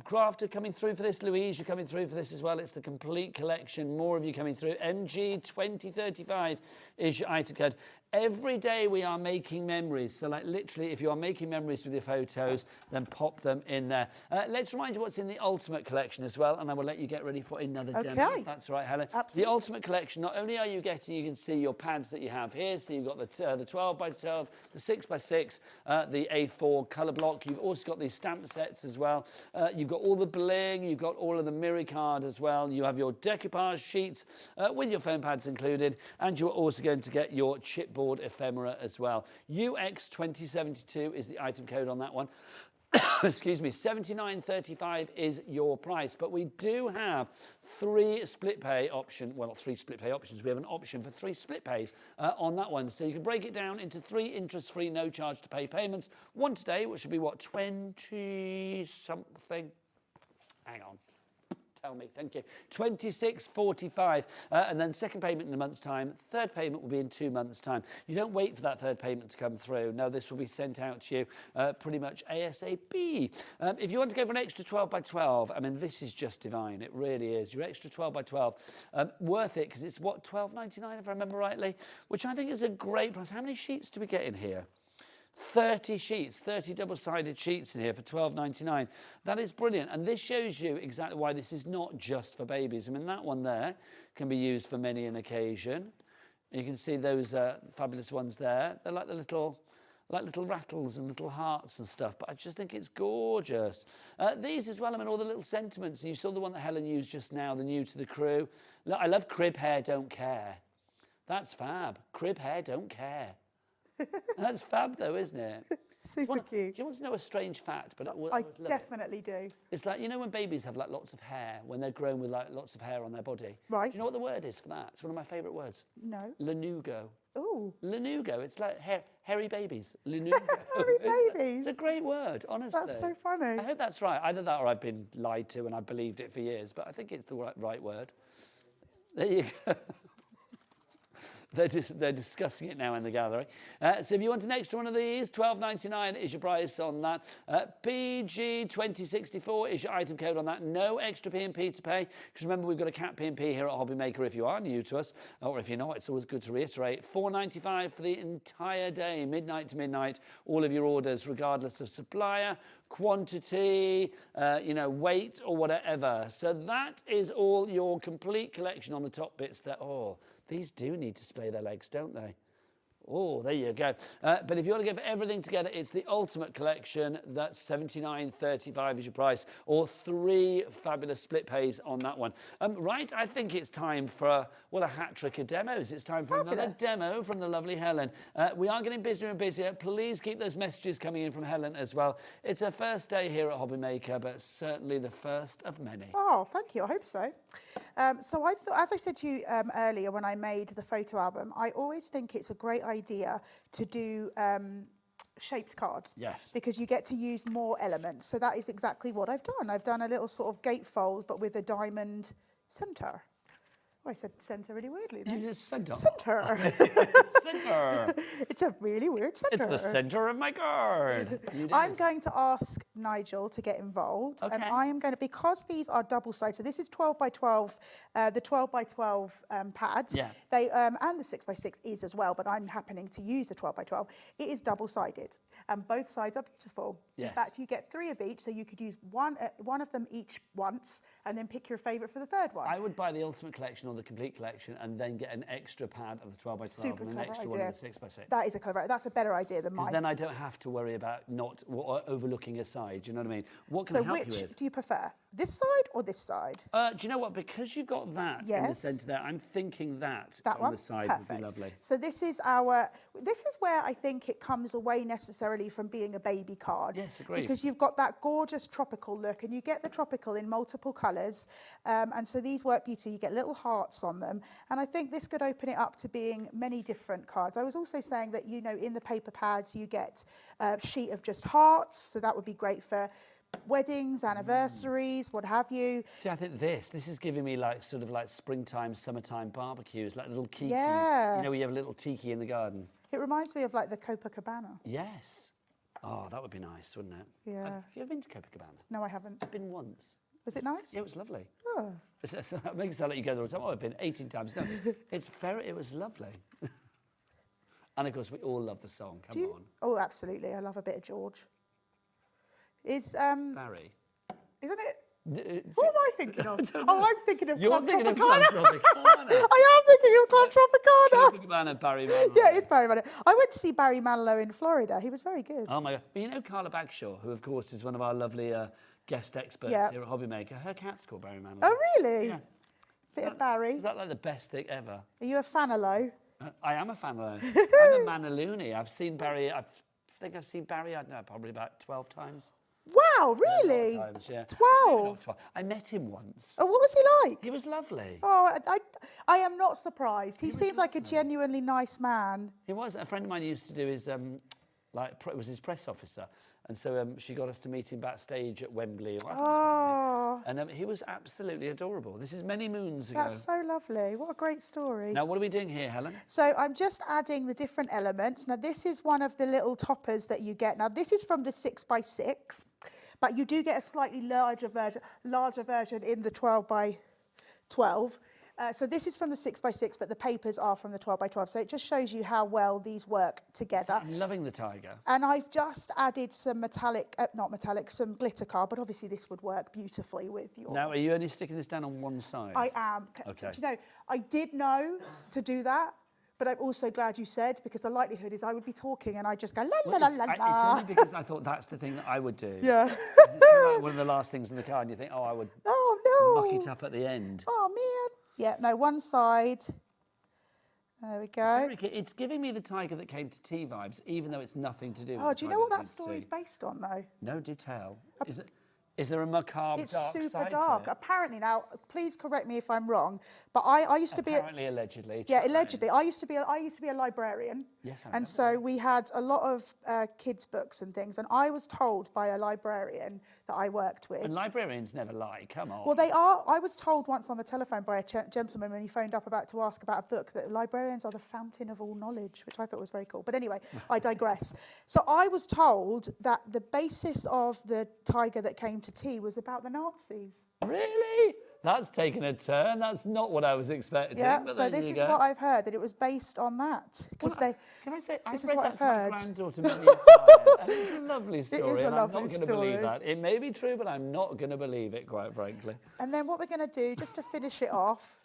Craft are coming through for this. Louise, you're coming through for this as well. It's the complete collection. More of you coming through. MG2035 is your item code. Every day we are making memories. So like literally, if you are making memories with your photos, then pop them in there. Let's remind you what's in the Ultimate Collection as well, and I will let you get ready for another demo. If that's all right, Helen. Absolutely. The Ultimate Collection, not only are you getting, you can see your pads that you have here. So you've got the 12 by 12, the 6 by 6, the A4 colour block. You've also got these stamp sets as well. You've got all the bling. You've got all of the mirror card as well. You have your decoupage sheets with your foam pads included, and you're also going to get your chipboard ephemera as well. UX2072 is the item code on that one. Excuse me, $79.35 is your price, but we do have three split pay options. Well, not three split pay options. We have an option for 3 split pays on that one. So you can break it down into 3 interest-free, no charge to pay payments. One today, which would be what, 20 something? Hang on. Tell me, thank you. $26.45, and then second payment in a month's time. Third payment will be in 2 months' time. You don't wait for that third payment to come through. No, this will be sent out to you pretty much ASAP. If you want to go for an extra 12 by 12, this is just divine. It really is. Your extra 12 by 12, worth it because it's what, $12.99 if I remember rightly, which I think is a great price. How many sheets do we get in here? 30 sheets, 30 double-sided sheets in here for $12.99. That is brilliant. And this shows you exactly why this is not just for babies. That one there can be used for many an occasion. You can see those fabulous ones there. They're like the little like little rattles and little hearts and stuff, but I just think it's gorgeous. These as well, I mean, all the little sentiments. And you saw the one that Helen used just now, the new to the crew. Look, I love crib hair, don't care. That's fab. Crib hair, don't care. That's fab though, isn't it? Super cute. Do you want to know a strange fact? But I definitely do. It's like, you know when babies have like lots of hair, when they're grown with like lots of hair on their body? Right. Do you know what the word is for that? It's one of my favourite words. No. Lanugo. Ooh. Lanugo. It's like hairy babies. Lanugo. Hairy babies. It's a great word, honestly. That's so funny. I hope that's right. Either that or I've been lied to and I've believed it for years, but I think it's the right word. There you go. They're discussing it now in the gallery. So if you want an extra one of these, $12.99 is your price on that. PG2064 is your item code on that. No extra P&P to pay. Because remember, we've got a cat P&P here at HobbyMaker if you are new to us. Or if you're not, it's always good to reiterate. $4.95 for the entire day, midnight to midnight. All of your orders, regardless of supplier, quantity, weight or whatever. So that is all your complete collection on the top bits there. Oh, these do need to splay their legs, don't they? Oh, there you go. But if you want to give everything together, it's the ultimate collection. That's $79.35 is your price, or 3 fabulous split pays on that one. Right, I think it's time for, a hat trick of demos. It's time for another demo from the lovely Helen. We are getting busier and busier. Please keep those messages coming in from Helen as well. It's her first day here at HobbyMaker, but certainly the first of many. Oh, thank you. I hope so. So I thought, as I said to you earlier when I made the photo album, I always think it's a great idea to do shaped cards. Yes. Because you get to use more elements. So that is exactly what I've done. I've done a little sort of gatefold, but with a diamond centre. Oh, I said centre really weirdly then. You just centre. Centre. Centre. It's a really weird centre. It's the centre of my card. I'm going to ask Nigel to get involved. Okay. And I am going to, because these are double-sided, so this is 12 by 12, the 12 by 12 pads. Yeah. They, and the 6 by 6 is as well, but I'm happening to use the 12 by 12. It is double-sided, and both sides are beautiful. Yes. In fact, you get 3 of each, so you could use one of them each once, and then pick your favourite for the third one. I would buy the Ultimate Collection or the Complete Collection and then get an extra pad of the 12 by 12 Super and an clever extra idea. one of the 6 by 6. That is a clever. That's a better idea than Because mine. then I don't have to worry about not overlooking a side. Do you know what I mean? What can So I help you which with? do you prefer? This side or this side? Do you know what? Because you've got that in the Yes. centre there, I'm thinking that That on one? the side Perfect. would be lovely. So this is where I think it comes away necessarily from being a baby card. Yes, agreed. Because you've got that gorgeous tropical look, and you get the tropical in multiple colours, and so these work beautifully. You get little hearts on them, and I think this could open it up to being many different cards. I was also saying that, in the paper pads you get a sheet of just hearts, so that would be great for weddings, anniversaries, what have you. See, I think this is giving me sort of like springtime, summertime barbecues, like little kikis. Yeah. You know, where you have a little tiki in the garden. It reminds me of like the Copacabana. Yes. Oh, that would be nice, wouldn't it? Yeah. Have you ever been to Copacabana? No, I haven't. I've been once. Was it nice? Yeah, it was lovely. Oh. It makes it sound like you go there all the time. Oh, I've been 18 times. No, it was lovely. And of course, we all love the song. Come on. Oh, absolutely. I love a bit of George. Is Barry. Isn't it? Who am I thinking of? Oh, I'm thinking of You're Club thinking Tropicana. of Club Tropicana. I am thinking of Club Tropicana. Copacabana, Barry Manilow. Yeah, it's Barry Manilow. I went to see Barry Manilow in Florida. He was very good. Oh my God. But you know Carla Bagshaw, who of course is one of our lovely guest experts here at HobbyMaker. Her cat's called Barry Manilow. Oh, really? Yeah. Bit of Barry. Is that like the best thing ever? Are you a fan of Low? I am a fan of her. I'm a Manaloony. I've seen Barry, I think I've seen Barry, I don't know, probably about 12 times. Wow, really? A lot of times, yeah. 12? I met him once. Oh, what was he like? He was lovely. Oh, I am not surprised. He seems like a genuinely nice man. He was. A friend of mine used to do his, was his press officer. And so she got us to meet him backstage at Wembley. Oh. And he was absolutely adorable. This is many moons ago. That's so lovely. What a great story. Now, what are we doing here, Helen? So I'm just adding the different elements. Now, this is one of the little toppers that you get. Now, this is from the 6 by 6, but you do get a slightly larger version in the 12 by 12. So this is from the 6 by 6, but the papers are from the 12 by 12. So it just shows you how well these work together. I'm loving the tiger. And I've just added some some glitter card, but obviously this would work beautifully with your... Now, are you only sticking this down on one side? I am. Okay. Do you know, I did know to do that, But I'm also glad you said, because the likelihood is I would be talking and I'd just go, la, Well, la, la, la, it's la. only because I thought that's the thing that I would do. Yeah. 'Cause it's kind of like one of the last things in the car, and you think, oh, I would muck it up at the end. Oh, man. Yeah, no, one side. There we go. It's giving me the tiger that came to tea vibes, even though it's nothing to do with Oh, the do you tiger know what that that came to story tea. is based on, though? No, do tell. Is there a macabre It's dark super side dark. to it? Apparently, now, please correct me if I'm wrong, but I used to be... Apparently, allegedly. Yeah, allegedly. I used to be a librarian. Yes, I And so we had a lot of kids' books and things, and I was told by a librarian that I worked with... And librarians never lie, come on. Well, they are. I was told once on the telephone by a gentleman when he phoned up to ask about a book that librarians are the fountain of all knowledge, which I thought was very cool. But anyway, I digress. So I was told that the basis of the tiger that came to tea was about the Nazis. Really? That's taken a turn. That's not what I was expecting. Yeah, but so there this you is go. what I've heard, that it was based on that. Because Can I say, I've this is read what that I've to my heard. granddaughter many a time, and it's a lovely story, It is a and I'm lovely not going to story. believe that. It may be true, but I'm not going to believe it, quite frankly. And then what we're going to do, just to finish it off,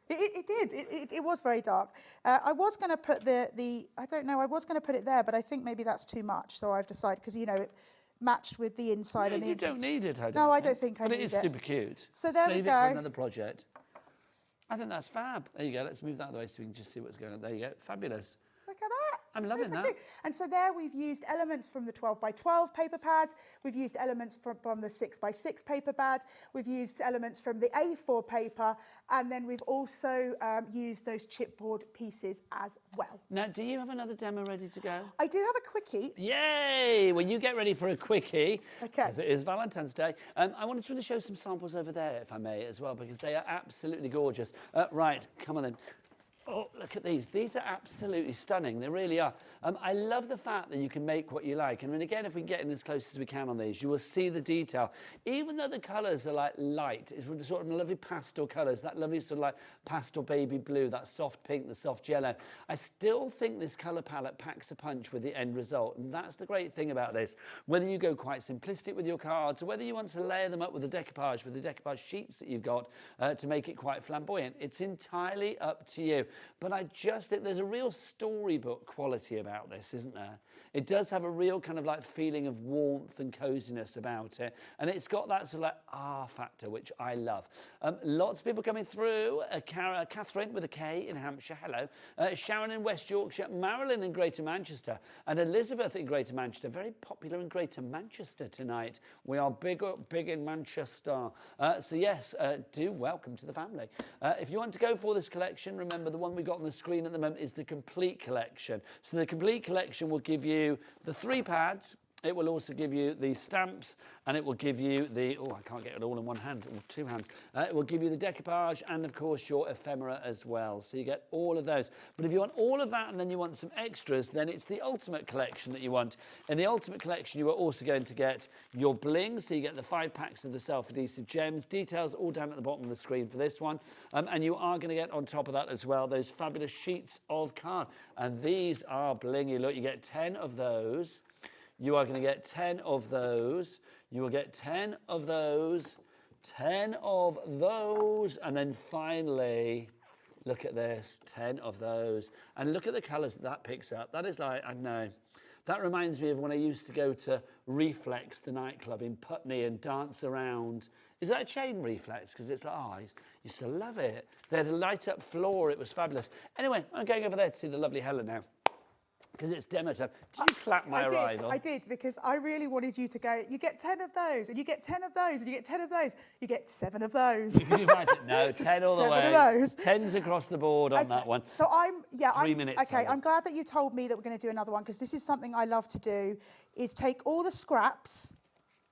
it was very dark. I was going to put I don't know, I was going to put it there, but I think maybe that's too much, so I've decided, because, you know, it matched with the inside No, and the you don't need it, I don't No, I think. don't think I but need it. But it is super cute. So there Save we it go. for another project. I think that's fab. There you go. Let's move that out of the way so we can just see what's going on. There you go. Fabulous. Look at that. I'm loving Super that. cute. And so there we've used elements from the 12 by 12 paper pad. We've used elements from the 6 by 6 paper pad. We've used elements from the A4 paper. And then we've also used those chipboard pieces as well. Now, do you have another demo ready to go? I do have a quickie. Yay! Well, you get ready for a quickie. Okay. Because it is Valentine's Day. I wanted to show some samples over there, if I may, as well, because they are absolutely gorgeous. Right, come on then. Oh, look at these. These are absolutely stunning. They really are. I love the fact that you can make what you like. And then again, if we can get in as close as we can on these, you will see the detail. Even though the colours are like light, it's with the sort of lovely pastel colours, that lovely sort of like pastel baby blue, that soft pink, the soft yellow. I still think this colour palette packs a punch with the end result. And that's the great thing about this. Whether you go quite simplistic with your cards, or whether you want to layer them up with the decoupage sheets that you've got to make it quite flamboyant, it's entirely up to you. But I just think there's a real storybook quality about this, isn't there? It does have a real kind of like feeling of warmth and coziness about it. And it's got that sort of like factor, which I love. Lots of people coming through. Catherine with a K in Hampshire, hello. Sharon in West Yorkshire, Marilyn in Greater Manchester, and Elizabeth in Greater Manchester. Very popular in Greater Manchester tonight. We are big in Manchester. So yes, do welcome to the family. If you want to go for this collection, remember the one we've got on the screen at the moment is the complete collection. So the complete collection will give you the 3 pads. It will also give you the stamps, and it will give you the, I can't get it all in one hand, or 2 hands. It will give you the decoupage and, of course, your ephemera as well. So you get all of those. But if you want all of that and then you want some extras, then it's the ultimate collection that you want. In the ultimate collection, you are also going to get your bling. So you get the 5 packs of the self-adhesive gems. Details all down at the bottom of the screen for this one. And you are going to get, on top of that as well, those fabulous sheets of card. And these are blingy. Look, you get 10 of those. You are going to get 10 of those. You will get 10 of those, 10 of those, and then finally, look at this, 10 of those. And look at the colours that picks up. That is like, I don't know, that reminds me of when I used to go to Reflex, the nightclub in Putney, and dance around. Is that a chain Reflex? Because it's like, I used to love it. They had a light up floor. It was fabulous. Anyway, I'm going over there to see the lovely Helen now. Because it's demo time. Did you clap my arrival? I did, because I really wanted you to go, you get 10 of those, and you get 10 of those, and you get 10 of those, you get 7 of those. You can imagine. No, 10 all the way. 7 of those. 10's across the board on that one. So I'm, 3 minutes. Okay, I'm glad that you told me that we're going to do another one, because this is something I love to do, is take all the scraps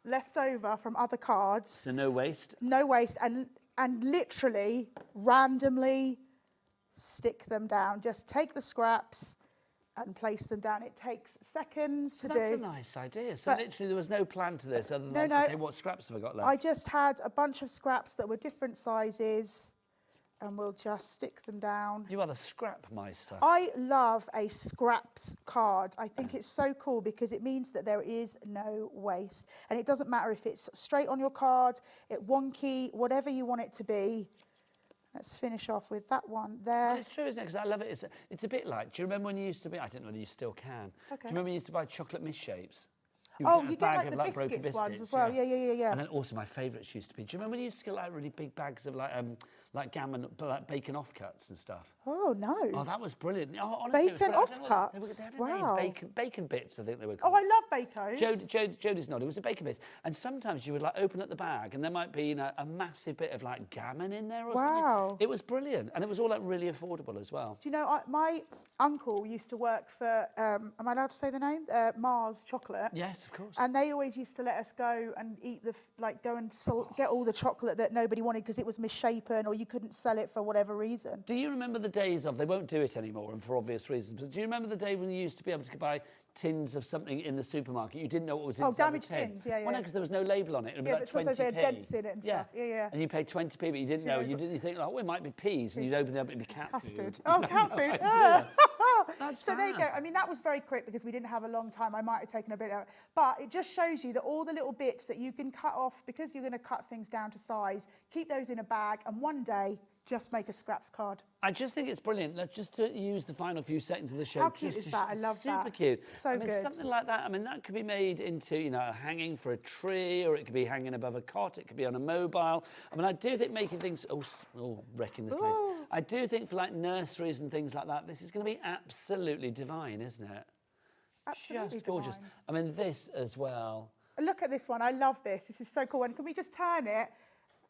left over from other cards. So no waste. No waste, and literally, randomly stick them down. Just take the scraps and place them down. It takes seconds to do. That's a nice idea. So literally there was no plan to this other than, okay, what scraps have I got left? I just had a bunch of scraps that were different sizes, and we'll just stick them down. You are the scrap meister. I love a scraps card. I think it's so cool because it means that there is no waste. And it doesn't matter if it's straight on your card, wonky, whatever you want it to be. Let's finish off with that one there. Well, it's true, isn't it? Because I love it. It's a bit like, do you remember when you used to be, I don't know whether you still can. Okay. Do you remember when you used to buy chocolate misshapes? Oh, you get like the biscuits ones as well. Yeah. And then also my favourites used to be, do you remember when you used to get like really big bags of like gammon, like bacon offcuts and stuff? Oh, no. Oh, that was brilliant. Oh, honestly, Bacon offcuts? Wow. Bacon bits, I think they were called. Oh, I love bacos. Jodie's nodding. It was a bacon bits. And sometimes you would like open up the bag and there might be, you know, a massive bit of like gammon in there or something. It was brilliant. And it was all like really affordable as well. Do you know, my uncle used to work for, am I allowed to say the name? Mars Chocolate. Yes, of course. And they always used to let us go and eat go and get all the chocolate that nobody wanted because it was misshapen or you couldn't sell it for whatever reason. Do you remember the days of, they won't do it anymore and for obvious reasons, but do you remember the day when you used to be able to buy tins of something in the supermarket? You didn't know what was inside damaged the tin. tins, yeah. Well, no, because there was no label on it. It would be like but 20p. sometimes they had dents in it and stuff. Yeah. And you paid 20p, but you didn't know. You think, like, oh, it might be peas, and you'd open it up, it'd be cat custard. food. Oh, cat food. So there you go. I mean, that was very quick because we didn't have a long time. I might have taken a bit out. But it just shows you that all the little bits that you can cut off, because you're going to cut things down to size, keep those in a bag, and one day just make a scraps card. I just think it's brilliant. Let's just to use the final few seconds of the show. How cute is that? I love that. Super cute. So good. Something like that. I mean, that could be made into, you know, hanging for a tree, or it could be hanging above a cot. It could be on a mobile. I mean, I do think making things wrecking the place. I do think for like nurseries and things like that, this is going to be absolutely divine, isn't it? Absolutely just gorgeous. divine. I mean, this as well. Look at this one. I love this. This is so cool. And can we just turn it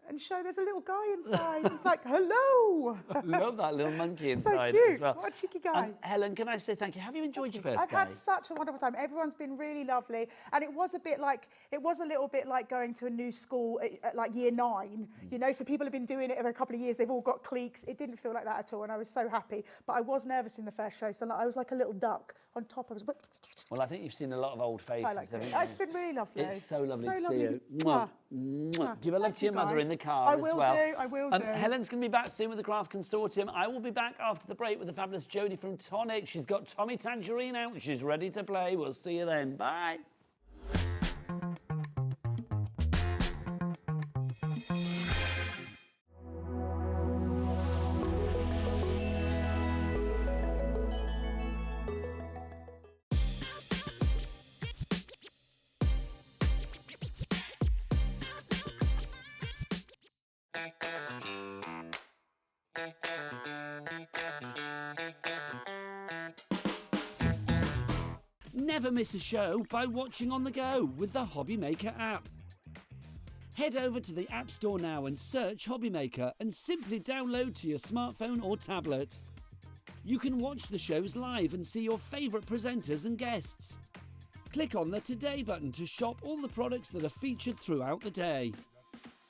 and show there's a little guy inside? It's like, hello. I love that little monkey inside so cute. as well. What a cheeky guy. Helen, can I say thank you? Have you enjoyed your first I've day? had such a wonderful time. Everyone's been really lovely. And it was a little bit like going to a new school at like year 9, you know, so people have been doing it for a couple of years. They've all got cliques. It didn't feel like that at all. And I was so happy. But I was nervous in the first show. So I was like a little duck on top. I was. Well, I think you've seen a lot of old faces. I liked it. It's been really lovely. It's so lovely to see lovely. you. Mwah. Mwah. Give a love to your mother in the car I as will well. I will do. Helen's going to be back soon with the Craft Consortium. I will be back after the break with the fabulous Jodie from Tonic. She's got Tommy Tangerine out and she's ready to play. We'll see you then. Bye. Never miss a show by watching on the go with the HobbyMaker app. Head over to the App Store now and search HobbyMaker and simply download to your smartphone or tablet. You can watch the shows live and see your favourite presenters and guests. Click on the Today button to shop all the products that are featured throughout the day.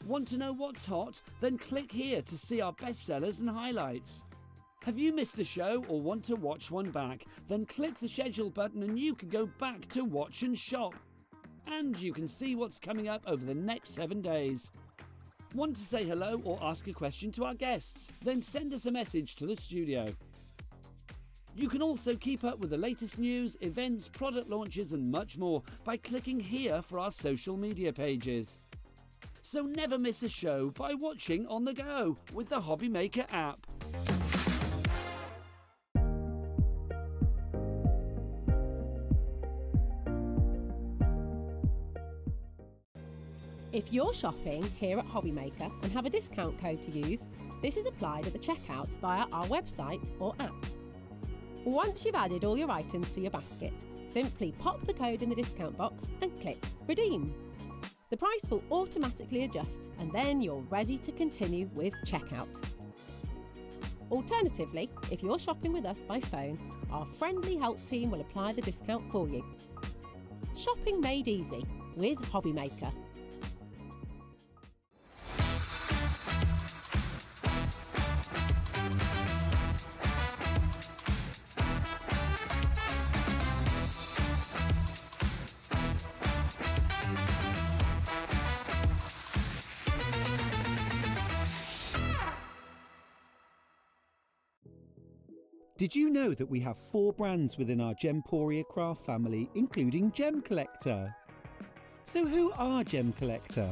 Want to know what's hot? Then click here to see our bestsellers and highlights. Have you missed a show or want to watch one back? Then click the schedule button and you can go back to watch and shop. And you can see what's coming up over the next 7 days. Want to say hello or ask a question to our guests? Then send us a message to the studio. You can also keep up with the latest news, events, product launches and much more by clicking here for our social media pages. So never miss a show by watching on the go with the HobbyMaker app. If you're shopping here at HobbyMaker and have a discount code to use, this is applied at the checkout via our website or app. Once you've added all your items to your basket, simply pop the code in the discount box and click Redeem. The price will automatically adjust and then you're ready to continue with checkout. Alternatively, if you're shopping with us by phone, our friendly help team will apply the discount for you. Shopping made easy with HobbyMaker. Did you know that we have 4 brands within our Gemporia craft family, including Gem Collector? So who are Gem Collector?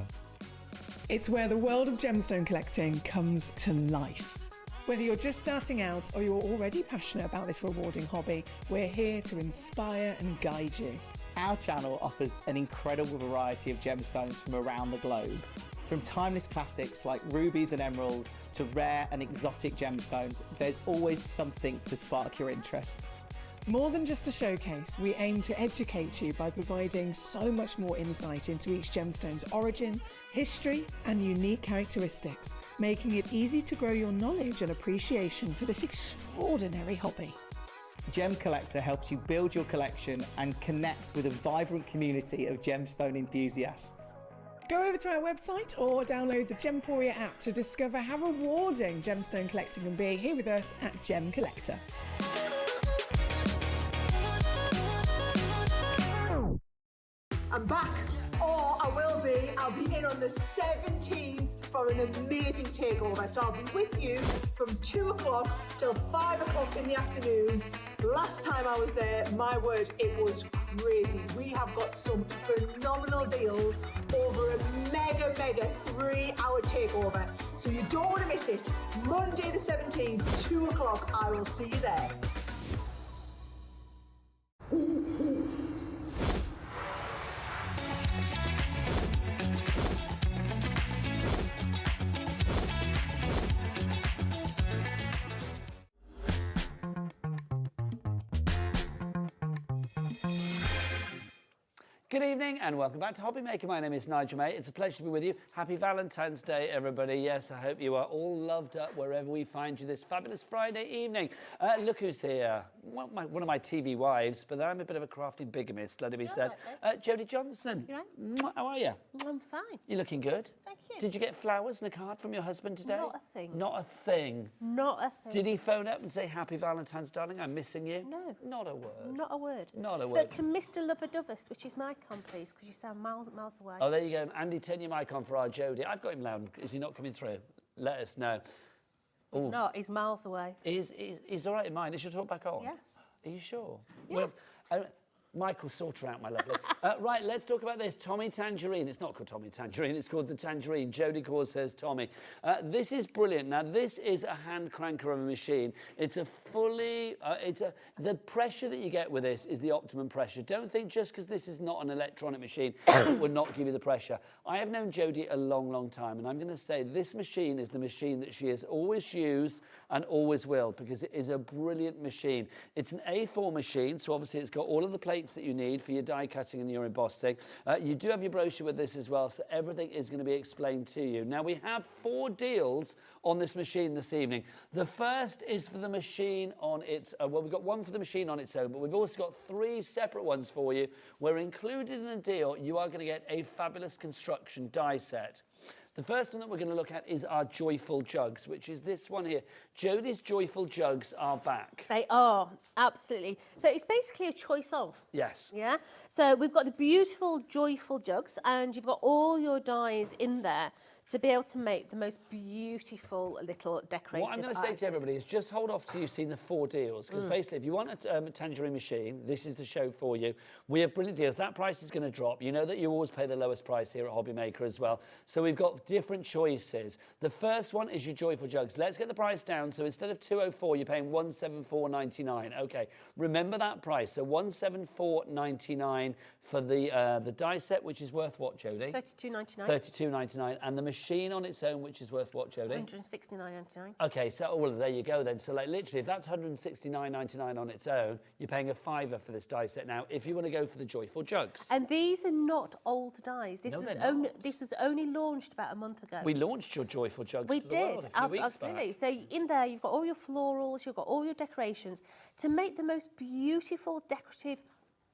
It's where the world of gemstone collecting comes to life. Whether you're just starting out or you're already passionate about this rewarding hobby, we're here to inspire and guide you. Our channel offers an incredible variety of gemstones from around the globe. From timeless classics like rubies and emeralds to rare and exotic gemstones, there's always something to spark your interest. More than just a showcase, we aim to educate you by providing so much more insight into each gemstone's origin, history, and unique characteristics, making it easy to grow your knowledge and appreciation for this extraordinary hobby. Gem Collector helps you build your collection and connect with a vibrant community of gemstone enthusiasts. Go over to our website or download the Gemporia app to discover how rewarding gemstone collecting can be here with us at Gem Collector. I'm back, or I will be. I'll be in on the 17th for an amazing takeover. So I'll be with you from 2 o'clock till 5 o'clock in the afternoon. Last time I was there, my word, it was crazy. We have got some phenomenal deals over a mega 3-hour takeover. So you don't want to miss it. Monday the 17th, 2 o'clock, I will see you there. Good evening and welcome back to HobbyMaker. My name is Nigel, mate. It's a pleasure to be with you. Happy Valentine's Day, everybody. Yes, I hope you are all loved up wherever we find you this fabulous Friday evening. Look who's here. One of my TV wives, but I'm a bit of a crafty bigamist, let it be said. Jodie Johnson. You right? How are you? I'm fine. You're looking good. Thank you. Did you get flowers and a card from your husband today? Not a thing. Not a thing. Not a thing. Did he phone up and say, Happy Valentine's, darling, I'm missing you? No. Not a word. Not a word. Not a word. But can Mr. Lover-Dovus, which is my con, please, because you sound miles away. Oh, there you go. Andy, turn your mic on for our Jodie. I've got him loud. Is he not coming through? Let us know. He's not. He's miles away. He's all right in mine. Is your talk back on? Yes. Are you sure? Yeah. Well, Michael, sort her out, my lovely. Right, let's talk about this. Tommy Tangerine. It's not called Tommy Tangerine. It's called the Tangerine. Jodie calls hers Tommy. This is brilliant. Now, this is a hand cranker of a machine. It's a fully... the pressure that you get with this is the optimum pressure. Don't think just because this is not an electronic machine, it would not give you the pressure. I have known Jodie a long time, and I'm going to say this machine is the machine that she has always used and always will, because it is a brilliant machine. It's an A4 machine, so obviously it's got all of the plates that you need for your die cutting and your embossing. You do have your brochure with this as well, so everything is going to be explained to you. Now, we have 4 deals on this machine this evening. The first is for the machine on its own. Well, we've got one for the machine on its own, but we've also got 3 separate ones for you, where included in the deal, you are going to get a fabulous construction die set. The first one that we're going to look at is our Joyful Jugs, which is this one here. Jodie's Joyful Jugs are back. They are, absolutely. So it's basically a choice of. Yes. Yeah. So we've got the beautiful Joyful Jugs, and you've got all your dies in there to be able to make the most beautiful little decorative What I'm going to say to everybody is just hold off till you've seen the 4 deals, because basically if you want a Tangerine machine, this is the show for you. We have brilliant deals. That price is going to drop. You know that you always pay the lowest price here at HobbyMaker as well. So we've got different choices. The first one is your Joyful Jugs. Let's get the price down. So instead of $204, you're paying $174.99. Okay, remember that price. So $174.99 for the die set, which is worth what, Jodie? $32.99. $32.99. And the machine on its own, which is worth what, Jodie? $169.99. Okay, so well, there you go then. So like literally, if that's $169.99 on its own, you're paying a $5 for this die set now. If you want to go for the Joyful Jugs, And these are not old dies. This No, was they're only this was only launched about a month ago. we launched your Joyful Jugs. We to the world did, a few weeks absolutely. back. So in there, you've got all your florals, you've got all your decorations to make the most beautiful decorative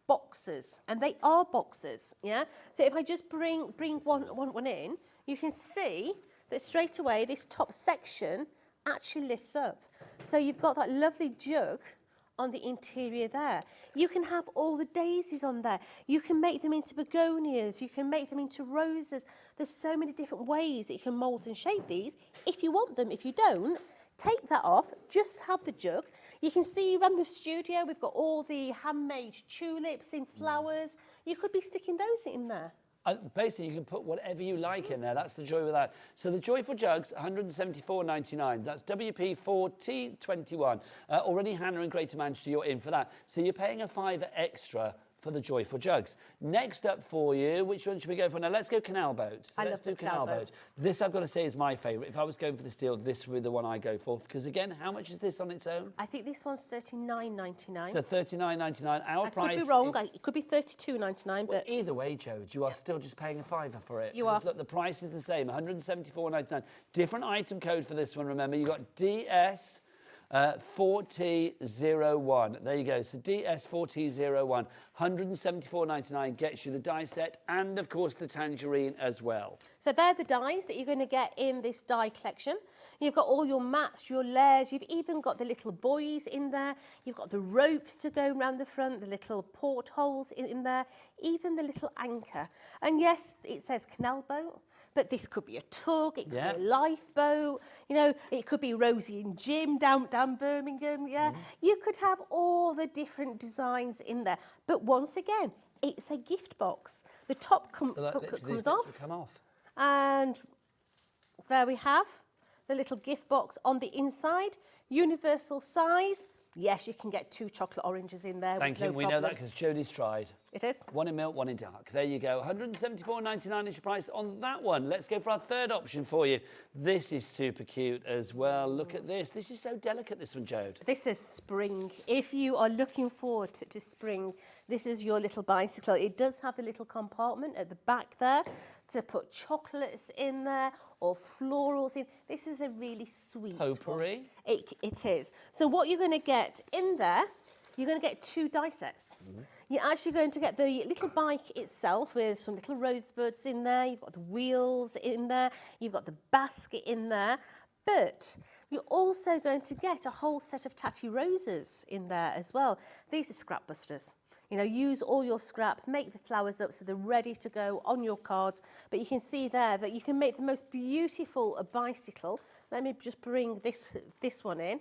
boxes, and they are boxes. Yeah. So if I just bring one in, you can see that straight away this top section actually lifts up. So you've got that lovely jug on the interior there. You can have all the daisies on there. You can make them into begonias. You can make them into roses. There's so many different ways that you can mould and shape these if you want them. If you don't, take that off, just have the jug. You can see around the studio, we've got all the handmade tulips in flowers. You could be sticking those in there. Basically, you can put whatever you like in there. That's the joy with that. So the Joyful Jugs, £174.99. That's WP4T21. Already Hannah in Greater Manchester, you're in for that. So you're paying a £5 extra for the Joyful Jugs. Next up for you, which one should we go for now? Let's go canal boats. Let's do canal boat. This, I've got to say, is my favourite. If I was going for this deal, this would be the one I go for. Because again, how much is this on its own? I think this one's $39.99. So $39.99. Our price. I could be wrong. It could be $32.99. But either way, Jode, you are still just paying a £5 for it. You are. Look, the price is the same, £174.99. Different item code for this one. Remember, you got DS. 4T01. There you go. So DS4T01, £174.99 gets you the die set and, of course, the tangerine as well. So they're the dies that you're going to get in this die collection. You've got all your mats, your layers. You've even got the little buoys in there. You've got the ropes to go around the front, the little portholes in there, even the little anchor. And yes, it says canal boat. But this could be a tug, it could be a lifeboat, you know, it could be Rosie and Jim down Birmingham, yeah. You could have all the different designs in there. But once again, it's a gift box. The top comes off. And there we have the little gift box on the inside, universal size. Yes, you can get 2 chocolate oranges in there. Thank you. We know that because Jodie's tried. It is. One in milk, one in dark. There you go. £174.99 is your price on that one. Let's go for our third option for you. This is super cute as well. Look at this. This is so delicate, this one, Jode. This is spring. If you are looking forward to spring, this is your little bicycle. It does have a little compartment at the back there to put chocolates in there or florals in. This is a really sweet potpourri. It is. So what you're going to get in there, you're going to get 2 die sets. You're actually going to get the little bike itself with some little rosebuds in there. You've got the wheels in there. You've got the basket in there. But you're also going to get a whole set of tatty roses in there as well. These are scrap busters. You know, use all your scrap, make the flowers up so they're ready to go on your cards. But you can see there that you can make the most beautiful bicycle. Let me just bring this one in.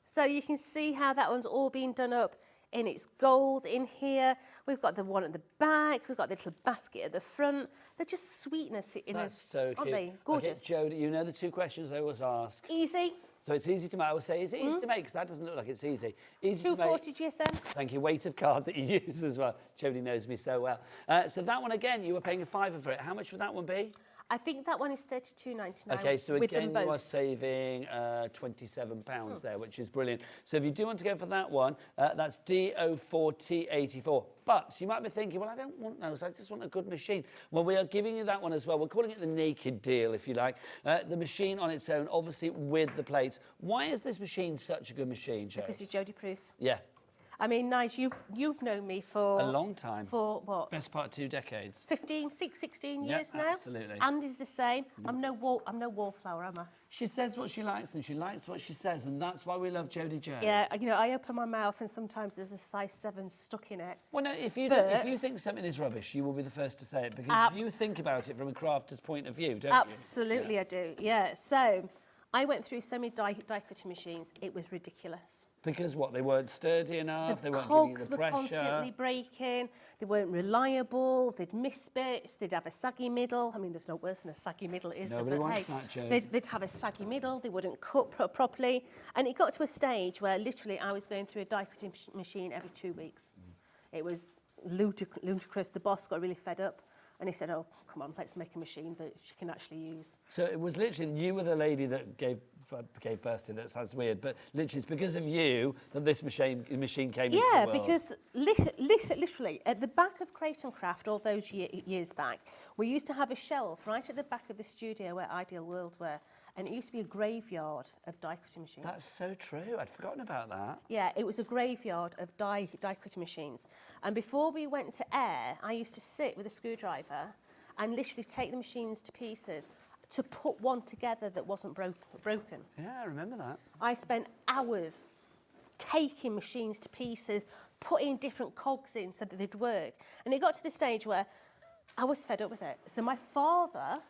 So you can see how that one's all been done up in its gold in here. We've got the one at the back. We've got the little basket at the front. They're just sweetness in That's so cute. Aren't they? Gorgeous. Okay, Jodie, you know the 2 questions I always ask. Easy. So it's easy to make. I would say, is it easy to make? Because that doesn't look like it's easy. Easy to make. 240 GSM. Thank you. Weight of card that you use as well. Jodie knows me so well. So that one, again, you were paying a £5 for it. How much would that one be? I think that one is £32.99. Okay, so again, you are saving £27 there, which is brilliant. So if you do want to go for that one, that's DO4T84. But you might be thinking, well, I don't want those. I just want a good machine. Well, we are giving you that one as well. We're calling it the naked deal, if you like. The machine on its own, obviously with the plates. Why is this machine such a good machine, Jo? Because it's Jodie proof. Yeah. I mean, Nigel, you've known me for... a long time. For what? Best part of 2 decades. 16 years now. Absolutely. Andy's the same. I'm no wallflower, am I? She says what she likes and she likes what she says, and that's why we love Jodie Jo. Yeah, you know, I open my mouth and sometimes there's a size 7 stuck in it. Well, no, if you think something is rubbish, you will be the first to say it, because you think about it from a crafter's point of view, don't you? Absolutely, I do, yeah. So, I went through so many die cutting machines, it was ridiculous. Because what, they weren't sturdy enough, they weren't giving you the pressure. The cogs were constantly breaking, they weren't reliable, they'd miss bits, they'd have a saggy middle. I mean, there's no worse than a saggy middle, is there? Nobody wants that, Jo. They'd have a saggy middle, they wouldn't cut properly. And it got to a stage where literally I was going through a die cutting machine every 2 weeks. It was ludicrous. The boss got really fed up. And he said, oh, come on, let's make a machine that she can actually use. So it was literally, you were the lady that gave birth to, that sounds weird, but literally it's because of you that this machine came into the world. Yeah, because literally at the back of Crate and Craft all those years back, we used to have a shelf right at the back of the studio where Ideal World were. And it used to be a graveyard of die cutting machines. That's so true. I'd forgotten about that. Yeah, it was a graveyard of die cutting machines. And before we went to air, I used to sit with a screwdriver and literally take the machines to pieces to put one together that wasn't broken. Yeah, I remember that. I spent hours taking machines to pieces, putting different cogs in so that they'd work. And it got to the stage where I was fed up with it. So my father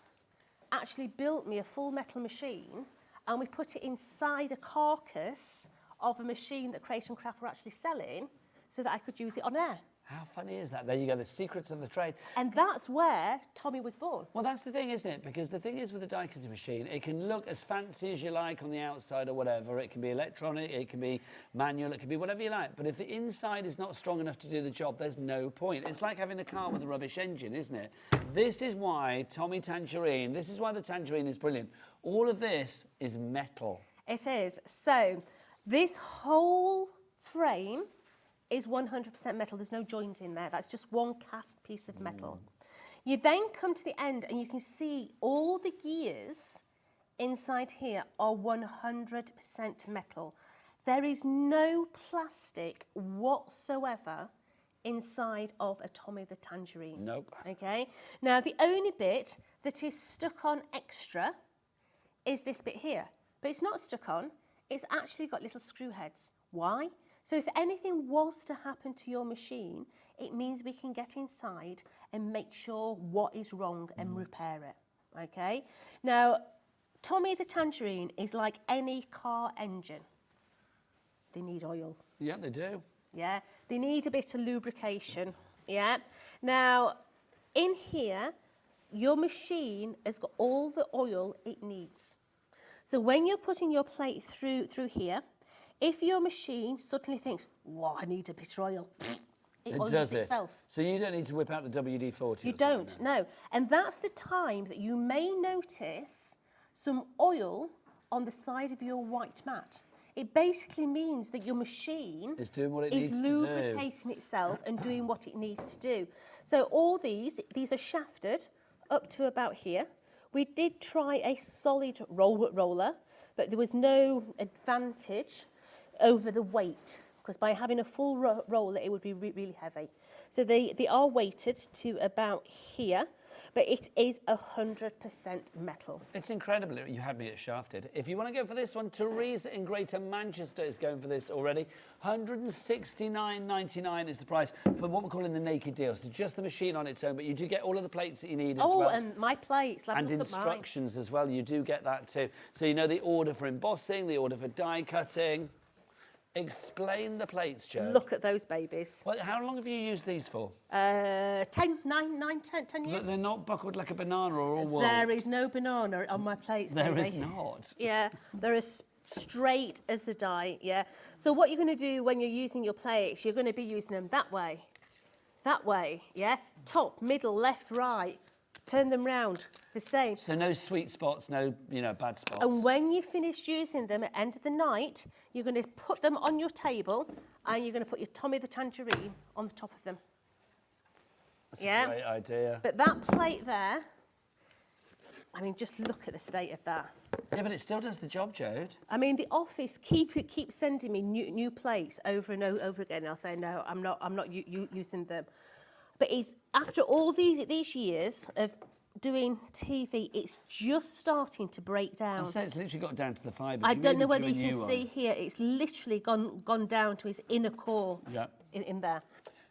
actually built me a full metal machine, and we put it inside a carcass of a machine that Crate and Craft were actually selling so that I could use it on air. How funny is that? There you go, the secrets of the trade. And that's where Tommy was born. Well, that's the thing, isn't it? Because the thing is with the die cutting machine, it can look as fancy as you like on the outside or whatever. It can be electronic, it can be manual, it can be whatever you like. But if the inside is not strong enough to do the job, there's no point. It's like having a car with a rubbish engine, isn't it? This is why Tommy Tangerine, this is why the Tangerine is brilliant. All of this is metal. It is. So this whole frame is 100% metal. There's no joins in there. That's just one cast piece of metal. You then come to the end and you can see all the gears inside here are 100% metal. There is no plastic whatsoever inside of a Tommy the Tangerine. Nope. Okay. Now the only bit that is stuck on extra is this bit here. But it's not stuck on. It's actually got little screw heads. Why? So if anything was to happen to your machine, it means we can get inside and make sure what is wrong and repair it, okay? Now, Tommy the Tangerine is like any car engine. They need oil. Yeah, they do. Yeah, they need a bit of lubrication, yeah? Now, in here, your machine has got all the oil it needs. So when you're putting your plate through here, if your machine suddenly thinks, "Wow, I need a bit of oil," it oils itself. So you don't need to whip out the WD-40. You don't, no. And that's the time that you may notice some oil on the side of your white mat. It basically means that your machine is doing what it is needs to do. lubricating itself and doing what it needs to do. So all these are shafted up to about here. We did try a solid roller, but there was no advantage over the weight, because by having a full roller, it would be really heavy. So they are weighted to about here, but it is 100% metal. It's incredible. You had me at shafted. If you want to go for this one, Teresa in Greater Manchester is going for this already. £169.99 is the price for what we're calling the naked deal. So just the machine on its own, but you do get all of the plates that you need as well. Oh, and my plates. And instructions as well. You do get that too. So you know the order for embossing, the order for die cutting. Explain the plates, Joe. Look at those babies. Well, how long have you used these for? 10 years. But they're not buckled like a banana or all wool. There is no banana on my plates, There baby. is not. Yeah, they're as straight as a die, yeah. So what you're going to do when you're using your plates, you're going to be using them that way, yeah. Top, middle, left, right. Turn them round, the same. So no sweet spots, no, bad spots. And when you finish using them at the end of the night, you're going to put them on your table and you're going to put your Tommy the Tangerine on the top of them. That's a great idea. But that plate there, I mean, just look at the state of that. Yeah, but it still does the job, Jode. I mean, the office keep sending me new plates over and over again. I'll say, no, I'm not using them. But after all these years of doing TV, it's just starting to break down. I say it's literally got down to the fibres. I don't know whether you can see here, it's literally gone down to its inner core in there.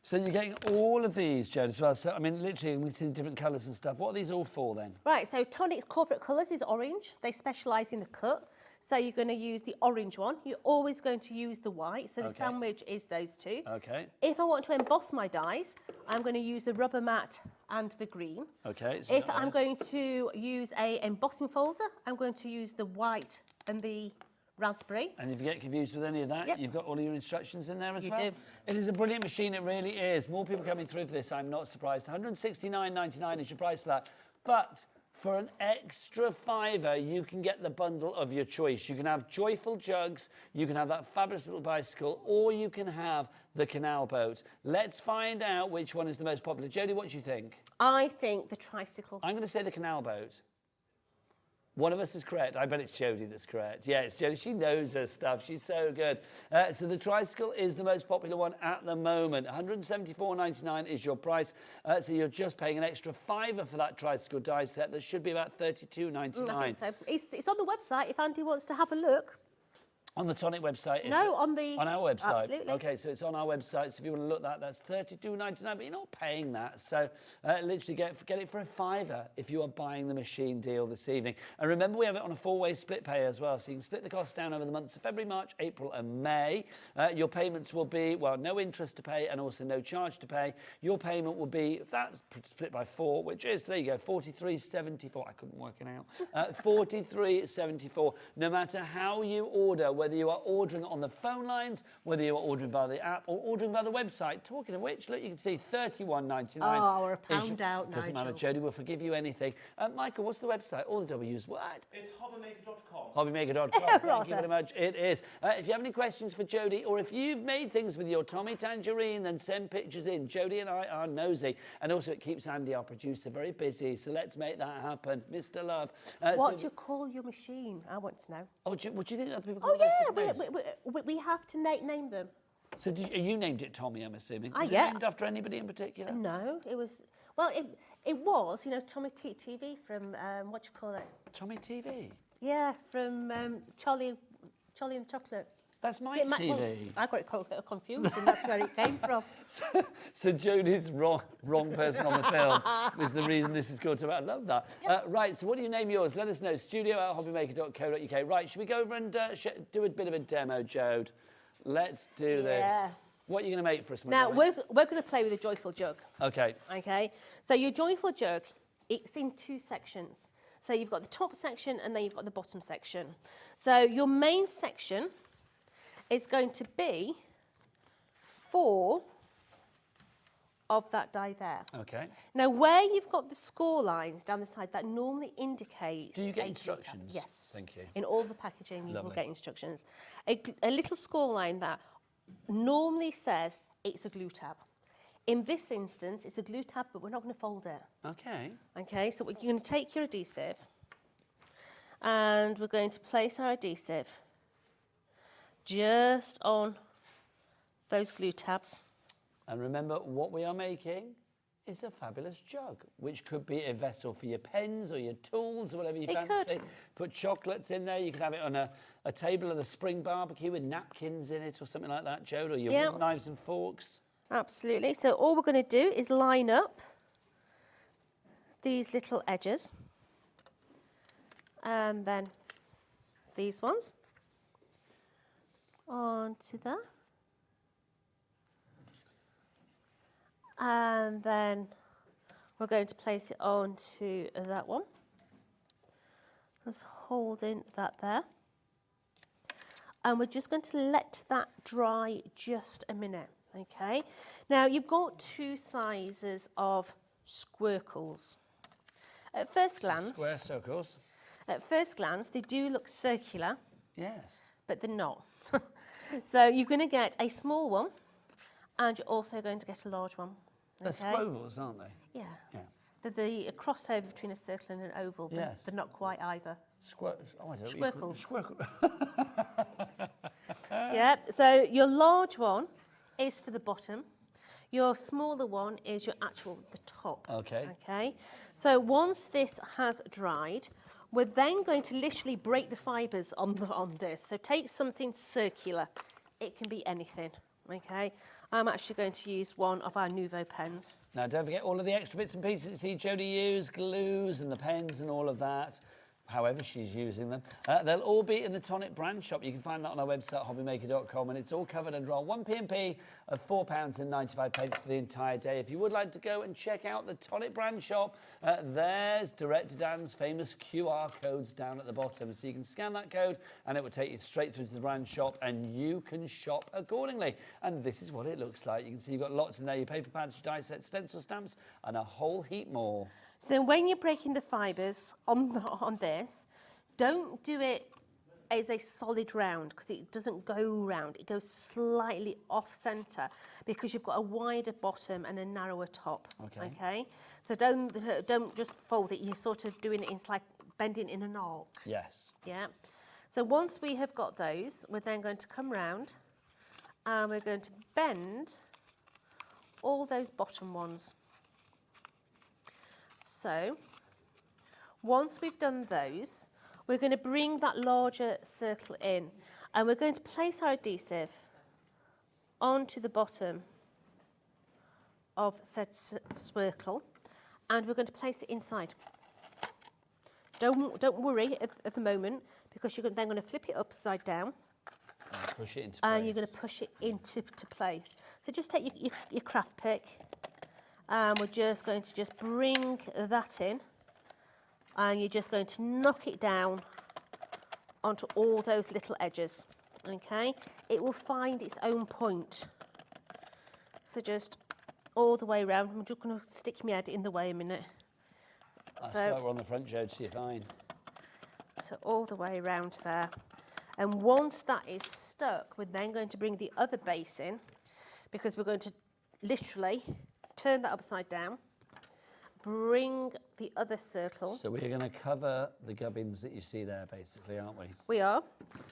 So you're getting all of these, Jode, as well. So, I mean, literally, we see different colours and stuff. What are these all for, then? Right, so Tonic's corporate colours is orange. They specialise in the cut. So you're going to use the orange one. You're always going to use the white. So the sandwich is those two. Okay. If I want to emboss my dies, I'm going to use the rubber mat and the green. Okay. So if I'm going to use a embossing folder, I'm going to use the white and the raspberry. And if you get confused with any of that, you've got all your instructions in there as well. You do. It is a brilliant machine, it really is. More people coming through for this, I'm not surprised. £169.99 is your price for that. But for an extra £5, you can get the bundle of your choice. You can have joyful jugs, you can have that fabulous little bicycle, or you can have the canal boat. Let's find out which one is the most popular. Jodie, what do you think? I think the tricycle. I'm going to say the canal boat. One of us is correct. I bet it's Jodie that's correct. Yeah, it's Jodie. She knows her stuff. She's so good. So the tricycle is the most popular one at the moment. £174.99 is your price. So you're just paying an extra £5 for that tricycle die set. That should be about £32.99. I think so. It's on the website if Andy wants to have a look. On the Tonic website? No, on our website. Absolutely. Okay, so it's on our website. So if you want to look at that, that's $32.99, but you're not paying that. So literally get it for a £5 if you are buying the machine deal this evening. And remember, we have it on a 4-way split pay as well. So you can split the cost down over the months of February, March, April and May. Your payments will be, well, no interest to pay and also no charge to pay. Your payment will be, that's split by 4, which is, there you go, $43.74. I couldn't work it out. $43.74. No matter how you order, whether you are ordering on the phone lines, whether you are ordering via the app or ordering via the website. Talking of which, look, you can see $31.99. Oh, we're a pound out, Doesn't Nigel. matter, Jodie will forgive you anything. Michael, what's the website? All the W's, what? It's hobbymaker.com. Hobbymaker.com. Thank you very much. It is. If you have any questions for Jodie, or if you've made things with your Tommy Tangerine, then send pictures in. Jodie and I are nosy. And also it keeps Andy, our producer, very busy. So let's make that happen. Mr. Love. What do you call your machine? I want to know. Oh, what do you think that people call We have to name them. So you named it Tommy, I'm assuming? Ah, Was yeah. it named after anybody in particular? No, it was... Well, it was, you know, Tommy TV from, what do you call it? Tommy TV? Yeah, from Charlie and the Chocolate. That's my Well, TV. I got it confused, and that's where it came from. So Jodie's wrong person on the film is the reason this is called. I love that. Yep. Right, so what do you name yours? Let us know. studio@hobbymaker.co.uk. Right, should we go over and do a bit of a demo, Jode? Let's do this. What are you going to make for us, Now, we're going to play with a joyful jug. Okay. Okay, so your joyful jug, it's in 2 sections. So you've got the top section and then you've got the bottom section. So your main section is going to be 4 of that die there. Okay. Now, where you've got the score lines down the side, that normally indicates... Do you get instructions? Yes. Thank you. In all the packaging, you will Lovely. get instructions. A little score line that normally says it's a glue tab. In this instance, it's a glue tab, but we're not going to fold it. Okay. Okay, so you're going to take your adhesive and we're going to place our adhesive just on those glue tabs. And remember, what we are making is a fabulous jug, which could be a vessel for your pens or your tools or whatever you fancy. Put chocolates in there. You can have it on a table at a spring barbecue with napkins in it or something like that, Jode, or your wooden knives and forks. Absolutely. So all we're going to do is line up these little edges and then these ones onto that. And then we're going to place it onto that one. Just holding that there. And we're just going to let that dry just a minute, okay? Now, you've got 2 sizes of squircles. At first glance... Square circles. At first glance, they do look circular. Yes. But they're not. So you're going to get a small one, and you're also going to get a large one. They're squovels, aren't they? Yeah. Yeah. They're the crossover between a circle and an oval, but Yes. they're not quite either. Oh, I don't know. Squircles. Yeah, so your large one is for the bottom. Your smaller one is the top. Okay. Okay. So once this has dried, we're then going to literally break the fibres on this. So take something circular. It can be anything. Okay. I'm actually going to use one of our Nouveau pens. Now, don't forget all of the extra bits and pieces that see Jodie use, glues and the pens and all of that, however she's using them. They'll all be in the Tonic brand shop. You can find that on our website, hobbymaker.com, and it's all covered under our 1p&p of £4.95 for the entire day. If you would like to go and check out the Tonic brand shop, there's Director Dan's famous QR codes down at the bottom. So you can scan that code and it will take you straight through to the brand shop and you can shop accordingly. And this is what it looks like. You can see you've got lots in there, your paper pads, your die sets, stencil stamps, and a whole heap more. So when you're breaking the fibres on this, don't do it as a solid round because it doesn't go round. It goes slightly off centre because you've got a wider bottom and a narrower top. Okay. So don't just fold it. You're sort of doing it. It's like bending in an arc. Yes. Yeah. So once we have got those, we're then going to come round and we're going to bend all those bottom ones. So once we've done those, we're going to bring that larger circle in And we're going to place our adhesive onto the bottom of said circle, and we're going to place it inside. Don't worry at the moment, because you're then going to flip it upside down. Push it into place. And you're going to push it into place. So just take your craft pick, and we're just going to just bring that in, and you're just going to knock it down onto all those little edges. Okay, it will find its own point. So just all the way around. I'm just going to stick my head in the way a minute. That's like we're on the front, Joe, to see if fine. So all the way around there. And once that is stuck, we're then going to bring the other base in, because we're going to literally turn that upside down, bring the other circle. So we're going to cover the gubbins that you see there, basically, aren't we? We are.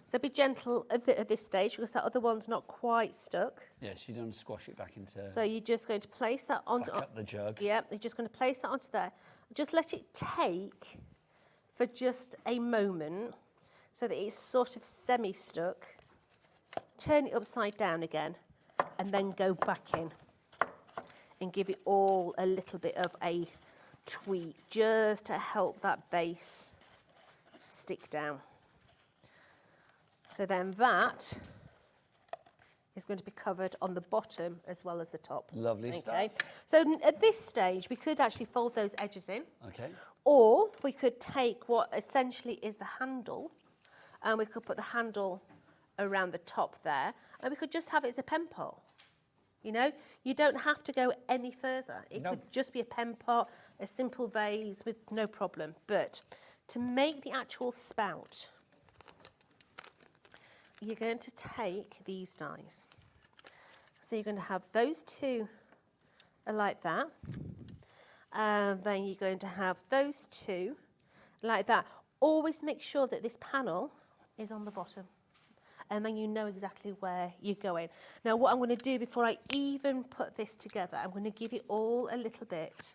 So be gentle at this stage, because that other one's not quite stuck. Yes, you don't squash it back into... So you're just going to place that onto... Back up the jug. Yeah, you're just going to place that onto there. Just let it take for just a moment, so that it's sort of semi-stuck. Turn it upside down again, and then go back in and give it all a little bit of a tweak, just to help that base stick down. So then that is going to be covered on the bottom as well as the top. Lovely stuff. So at this stage, we could actually fold those edges in. Okay. Or we could take what essentially is the handle, and we could put the handle around the top there, and we could just have it as a pen pot. You know, you don't have to go any further. It could just be a pen pot, a simple vase with no problem. But to make the actual spout, you're going to take these dies. So you're going to have those two like that. And then you're going to have those two like that. Always make sure that this panel is on the bottom, and then you know exactly where you're going. Now, what I'm going to do before I even put this together, I'm going to give it all a little bit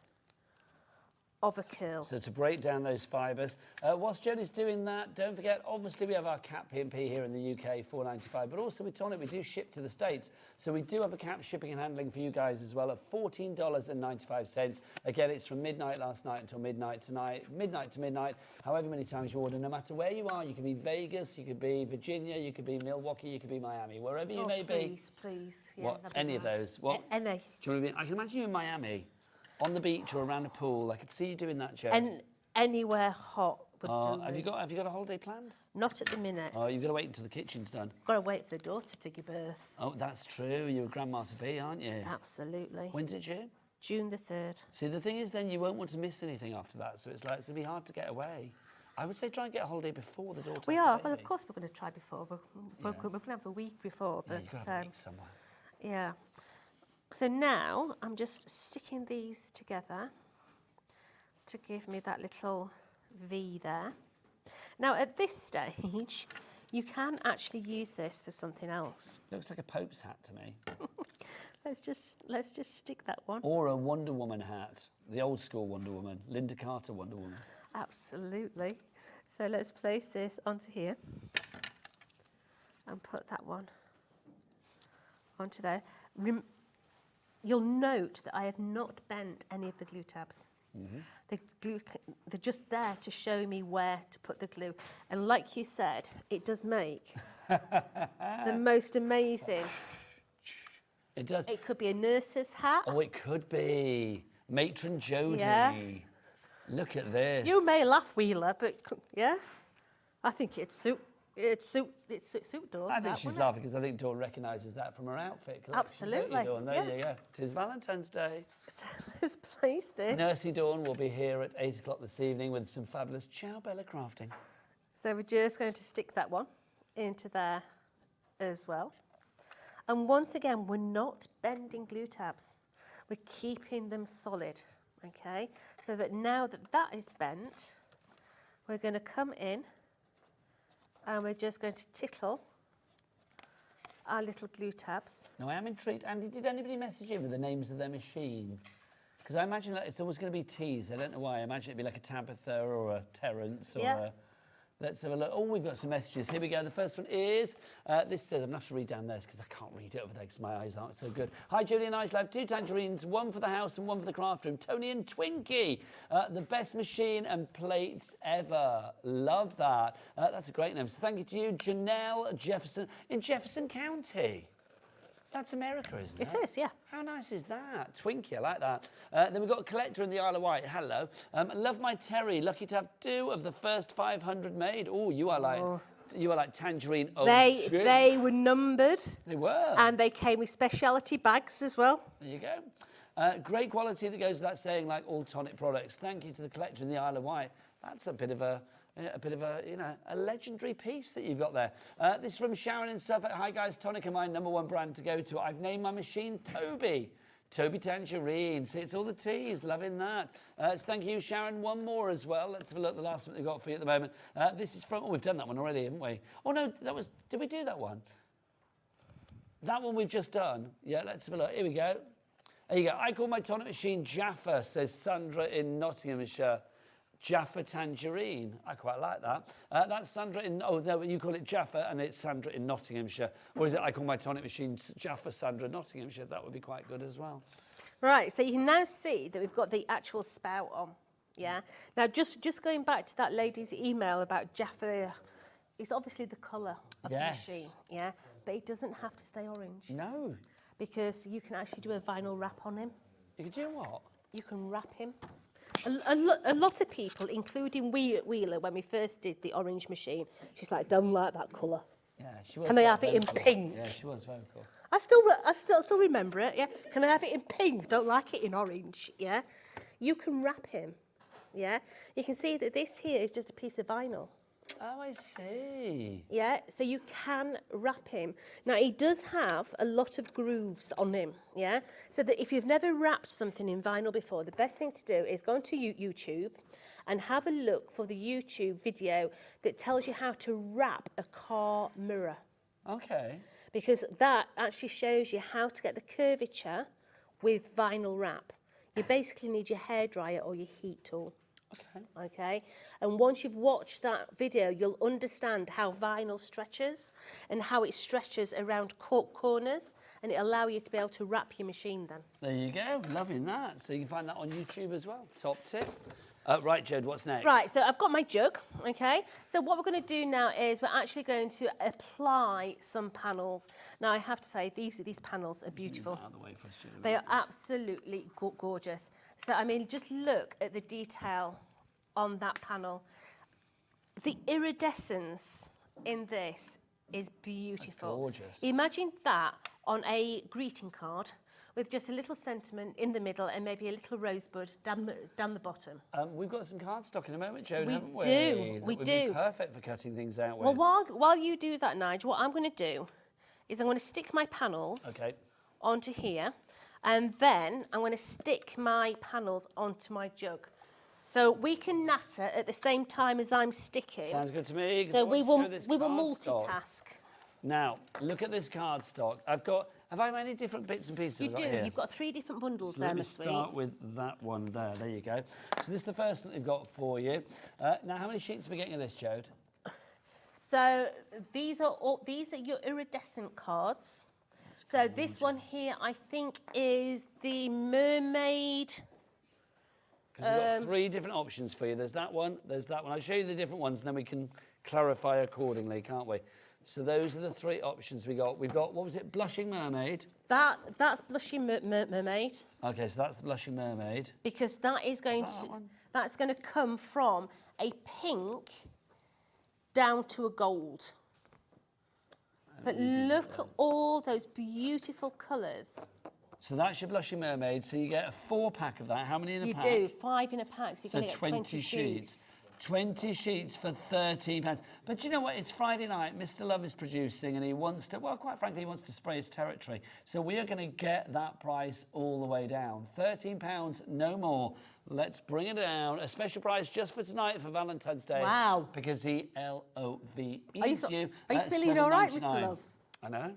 of a curl. So to break down those fibres. Whilst Jenny's doing that, don't forget, obviously we have our cap P&P here in the UK, $4.95, but also with Tonic we do ship to the States. So we do have a cap shipping and handling for you guys as well at $14.95. Again, it's from midnight last night until midnight tonight, midnight to midnight, however many times you order, no matter where you are. You could be Vegas, you could be Virginia, you could be Milwaukee, you could be Miami, wherever you may be. Please. Yeah, what, any of those? What? Any. Do you know what I mean? I can imagine you in Miami, on the beach or around a pool. I could see you doing that, Joe. And anywhere hot would do. Have you got a holiday planned? Not at the minute. Oh, you've got to wait until the kitchen's done. Got to wait for the daughter to give birth. Oh, that's true. You're a grandma to be, aren't you? Absolutely. When's it due? June the 3rd. See, the thing is then you won't want to miss anything after that, so it's going to be hard to get away. I would say try and get a holiday before the daughter. We are. Well, of course we're going to try before. We're going to have a week before. But, you got to have a week somewhere. Yeah. So now I'm just sticking these together to give me that little V there. Now at this stage, you can actually use this for something else. Looks like a Pope's hat to me. let's just stick that one. Or a Wonder Woman hat, the old school Wonder Woman, Linda Carter Wonder Woman. Absolutely. So let's place this onto here and put that one onto there. You'll note that I have not bent any of the glue tabs. Mm-hmm. They're just there to show me where to put the glue. And like you said, it does make the most amazing. It does. It could be a nurse's hat. Oh, it could be Matron Jodie. Yeah. Look at this. You may laugh, Wheeler, but yeah, I think it'd suit Dawn. I think she's laughing because I think Dawn recognises that from her outfit. Absolutely. Dawn? There you go. Tis Valentine's Day. So let's place this. Nursey Dawn will be here at 8 o'clock this evening with some fabulous Ciao Bella crafting. So we're just going to stick that one into there as well. And once again, we're not bending glue tabs. We're keeping them solid, okay? So that now that that is bent, we're going to come in and we're just going to tickle our little glue tabs. Now, I am intrigued. Andy, did anybody message in with the names of their machine? Because I imagine that it's always going to be T's. I don't know why. I imagine it'd be like a Tabitha or a Terence or a Let's have a look. Oh, we've got some messages. Here we go. The first one is, this says, I'm going to have to read down this because I can't read it over there because my eyes aren't so good. Hi, Julie and Nigel. I have 2 tangerines, one for the house and one for the craft room. Tony and Twinkie. The best machine and plates ever. Love that. That's a great name. So thank you to you, Janelle Jefferson in Jefferson County. That's America, isn't it? It is, yeah. How nice is that? Twinkie, I like that. Then we've got a collector in the Isle of Wight. Hello. Love my Terry. Lucky to have 2 of the first 500 made. Oh, you are like tangerine. They were numbered. They were. And they came with speciality bags as well. There you go. Great quality that goes without saying, like all Tonic products. Thank you to the collector in the Isle of Wight. That's a bit of a legendary piece that you've got there. This is from Sharon in Suffolk. Hi guys, Tonic are my #1 brand to go to. I've named my machine Toby. Toby Tangerine. See, it's all the T's. Loving that. So thank you, Sharon. One more as well. Let's have a look at the last one we've got for you at the moment. This is from, we've done that one already, haven't we? Oh no, did we do that one? That one we've just done. Yeah, let's have a look. Here we go. There you go. I call my Tonic machine Jaffa, says Sandra in Nottinghamshire. Jaffa Tangerine. I quite like that. That's Sandra in... Oh, no, you call it Jaffa and it's Sandra in Nottinghamshire. Or is it I call my Tonic machine Jaffa Sandra Nottinghamshire? That would be quite good as well. Right, so you can now see that we've got the actual spout on. Yeah. Now, just going back to that lady's email about Jaffa, it's obviously the colour of the machine. Yeah. But it doesn't have to stay orange. No. Because you can actually do a vinyl wrap on him. You can do what? You can wrap him. A lot of people, including Wheeler, when we first did the orange machine, she's like, don't like that colour. Yeah, she was. Can I have it in pink? Yeah, she was vocal. I still remember it. Yeah. Can I have it in pink? Don't like it in orange. Yeah. You can wrap him. Yeah. You can see that this here is just a piece of vinyl. Oh, I see. Yeah, so you can wrap him. Now, he does have a lot of grooves on him, yeah? So that if you've never wrapped something in vinyl before, the best thing to do is go onto YouTube and have a look for the YouTube video that tells you how to wrap a car mirror. Okay. Because that actually shows you how to get the curvature with vinyl wrap. You basically need your hairdryer or your heat tool. Okay, and once you've watched that video, you'll understand how vinyl stretches and how it stretches around corners, and it'll allow you to be able to wrap your machine then. There you go, loving that. So you can find that on YouTube as well. Top tip. Right, Jode, what's next? Right, so I've got my jug, okay? So what we're going to do now is we're actually going to apply some panels. Now, I have to say, these panels are beautiful. Out of the way for us, Jode. They are absolutely gorgeous. So, I mean, just look at the detail on that panel. The iridescence in this is beautiful. That's gorgeous. Imagine that on a greeting card with just a little sentiment in the middle and maybe a little rosebud down the bottom. We've got some cardstock in a moment, Jode, haven't we? We would do. Be perfect for cutting things out with. Well, while you do that, Nigel, what I'm going to do is I'm going to stick my panels onto here, and then I'm going to stick my panels onto my jug. So we can natter at the same time as I'm sticking. Sounds good to me. So we will multitask. Now, look at this cardstock. Have I many different bits and pieces? You do. Here? You've got 3 different bundles So there, let me my sweet. start with that one there. There you go. So this is the first one we've got for you. Now, how many sheets are we getting of this, Jode? So these are your iridescent cards. So this one here, I think, is the mermaid. Because we've got 3 different options for you. There's that one, there's that one. I'll show you the different ones, and then we can clarify accordingly, can't we? So those are the 3 options we got. We've got, what was it, Blushing Mermaid? That's Blushing Mermaid. Okay, so that's the Blushing Mermaid. Because that's going to come from a pink down to a gold. But look at all those beautiful colours. So that's your Blushing Mermaid. So you get a 4-pack of that. How many in a pack? You do, 5 in a pack. So you're going to get 20 sheets. 20 sheets for £13. But you know what? It's Friday night. Mr. Love is producing, and he wants to, well, quite frankly, he wants to spray his territory. So we are going to get that price all the way down. £13, no more. Let's bring it down. A special price just for tonight for Valentine's Day. Wow. Because he L-O-V-E's you. Are you feeling all right, Mr. Love? I know.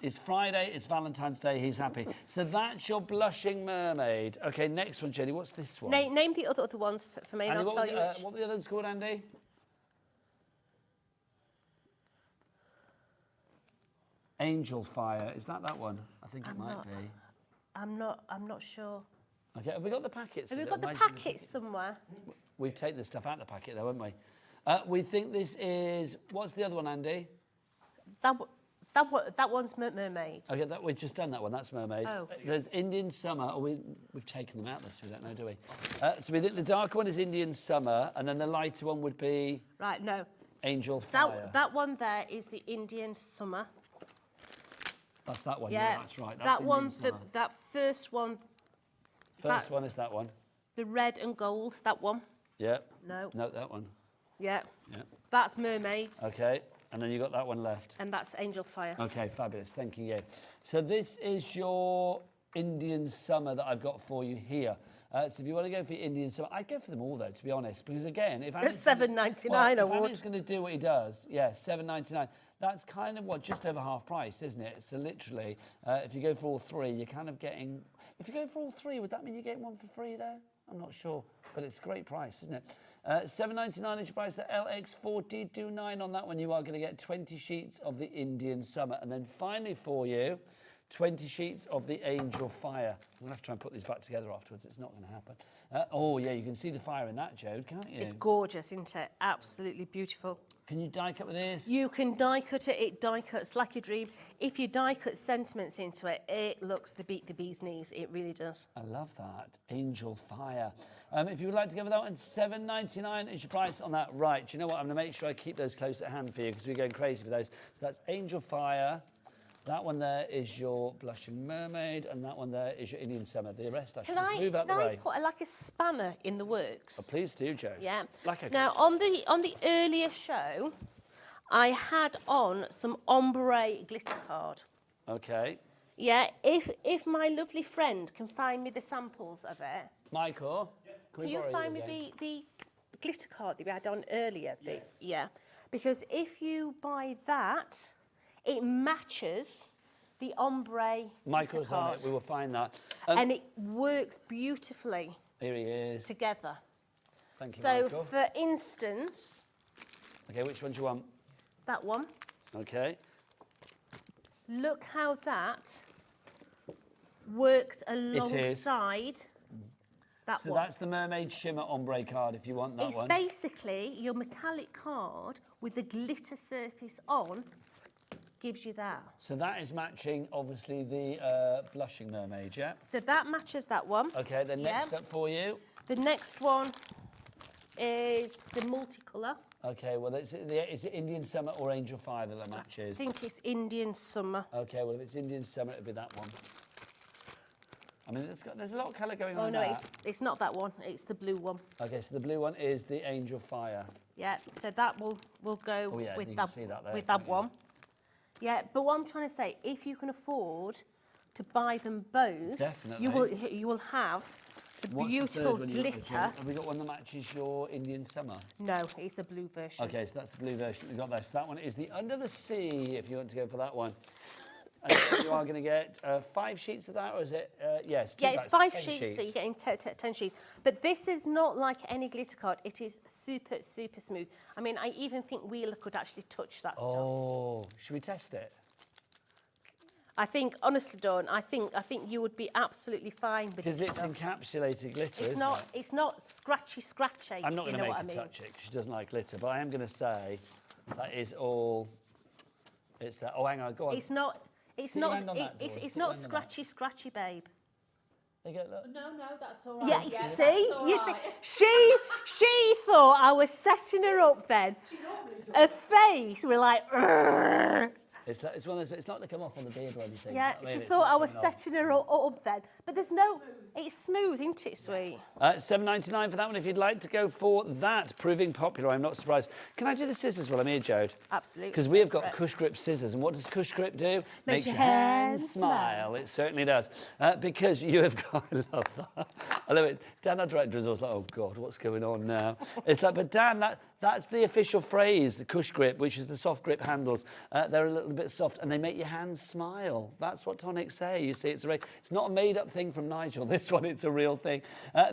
It's Friday, it's Valentine's Day, he's happy. So that's your Blushing Mermaid. Okay, next one, Jenny, what's this one? Name the other ones for me, and I'll tell you which. What were the others called, Andy? Angel Fire. Is that one? I think it might be. I'm not sure. Okay, have we got the packets? Have we got the packets somewhere? We've taken the stuff out of the packet though, haven't we? We think this is, what's the other one, Andy? That one's mermaid. Okay, we've just done that one. That's mermaid. Oh. There's Indian Summer. Oh, we've taken them out this, we don't know, do we? So we think the darker one is Indian Summer, and then the lighter one would be... Right, no. Angel Fire. That one there is the Indian Summer. That's that one, yeah, that's right. That's that Indian one, Summer. that first one. First one is that one. The red and gold, that one. Yeah. No. No, that one. Yeah. Yeah. That's mermaids. Okay, and then you got that one left. And that's Angel Fire. Okay, fabulous. Thank you. So this is your Indian Summer that I've got for you here. So if you want to go for your Indian Summer, I'd go for them all though, to be honest, because again, if It's $7.99 if Andy's going to do what he does, yeah, $7.99. That's kind of just over half price, isn't it? So literally, if you go for all three, you're kind of getting. If you go for all three, would that mean you're getting one for free there? I'm not sure, but it's a great price, isn't it? $7.99 is your price. The LX4D29 on that one. You are going to get 20 sheets of the Indian Summer, and then finally for you, 20 sheets of the Angel Fire. I'm going to have to try and put these back together afterwards. It's not going to happen. Oh, yeah, you can see the fire in that, Jode, can't you? It's gorgeous, isn't it? Absolutely beautiful. Can you die cut with this? You can die cut it. It die cuts like a dream. If you die cut sentiments into it, it looks the bee's knees. It really does. I love that. Angel Fire. If you would like to go for that one, $7.99 is your price on that. Right, do you know what? I'm going to make sure I keep those close at hand for you because we're going crazy for those. So that's Angel Fire. That one there is your Blushing Mermaid, and that one there is your Indian Summer. The rest I should move out the way. Can I put like a spanner in the works? Oh, please do, Jo. Yeah. Like now, on the earlier show, I had on some ombre glitter card. Okay. Yeah, if my lovely friend can find me the samples of it. Michael, can you find me the glitter card that we had on earlier? Yes. Yeah, because if you buy that, it matches the ombre Michael's glitter card. on it, we will find that. And it works beautifully Here he is. together. Thank you, so, Michael. for instance... Okay, which one do you want? That one. Okay. Look how that works alongside that so one. That's the Mermaid Shimmer Ombre card if you want that one. It's basically your metallic card with the glitter surface on gives you that. So that is matching, obviously, the Blushing Mermaid, yeah? So that matches that one. Okay, then next up for you. The next one is the multicolour. Okay, well, is it Indian Summer or Angel Fire that matches? I think it's Indian Summer. Okay, well, if it's Indian Summer, it'll be that one. I mean, there's a lot of colour going on Oh, no, that. it's not that one. It's the blue one. Okay, so the blue one is the Angel Fire. Yeah, so that will go with that one. Yeah, but what I'm trying to say, if you can afford to buy them both, definitely, you will have the beautiful glitter. Have we got one that matches your Indian Summer? No, it's the blue version. Okay, so that's the blue version we got there. So that one is the Under the Sea, if you want to go for that one. And you are going to get 5 sheets of that, or is it? Yes, yeah, it's 5 sheets, so you're getting 10 sheets. But this is not like any glitter card. It is super, super smooth. I mean, I even think Wheeler could actually touch that stuff. Oh, should we test it? I think, honestly, Dawn, I think you would be absolutely fine with because it's encapsulated glitter, isn't it? It's not scratchy. I'm not going to make her touch it because she doesn't like glitter, but I am going to say that is all. It's that. Oh, hang on, go on. It's not. It's not scratchy, babe. They get, look. No, that's all right. Yeah, you see, she thought I was setting her up then. Her face were like, "Urgh." It's one of those, it's not to come off on the beard or anything. Yeah, she thought I was setting her up then. But there's no, it's smooth, isn't it, sweet? $7.99 for that one if you'd like to go for that. Proving popular, I'm not surprised. Can I do the scissors while I'm here, Jode? Absolutely. Because we have got Cush Grip scissors. And what does Cush Grip do? Makes your hands smile. It certainly does. Because you have got, I love that. I love it. Dan, our director, is always like, oh, God, what's going on now? It's like, but Dan, that's the official phrase, the Cush Grip, which is the soft grip handles. They're a little a bit soft, and they make your hands smile. That's what Tonic say. You see, it's not a made-up thing from Nigel. This one, it's a real thing.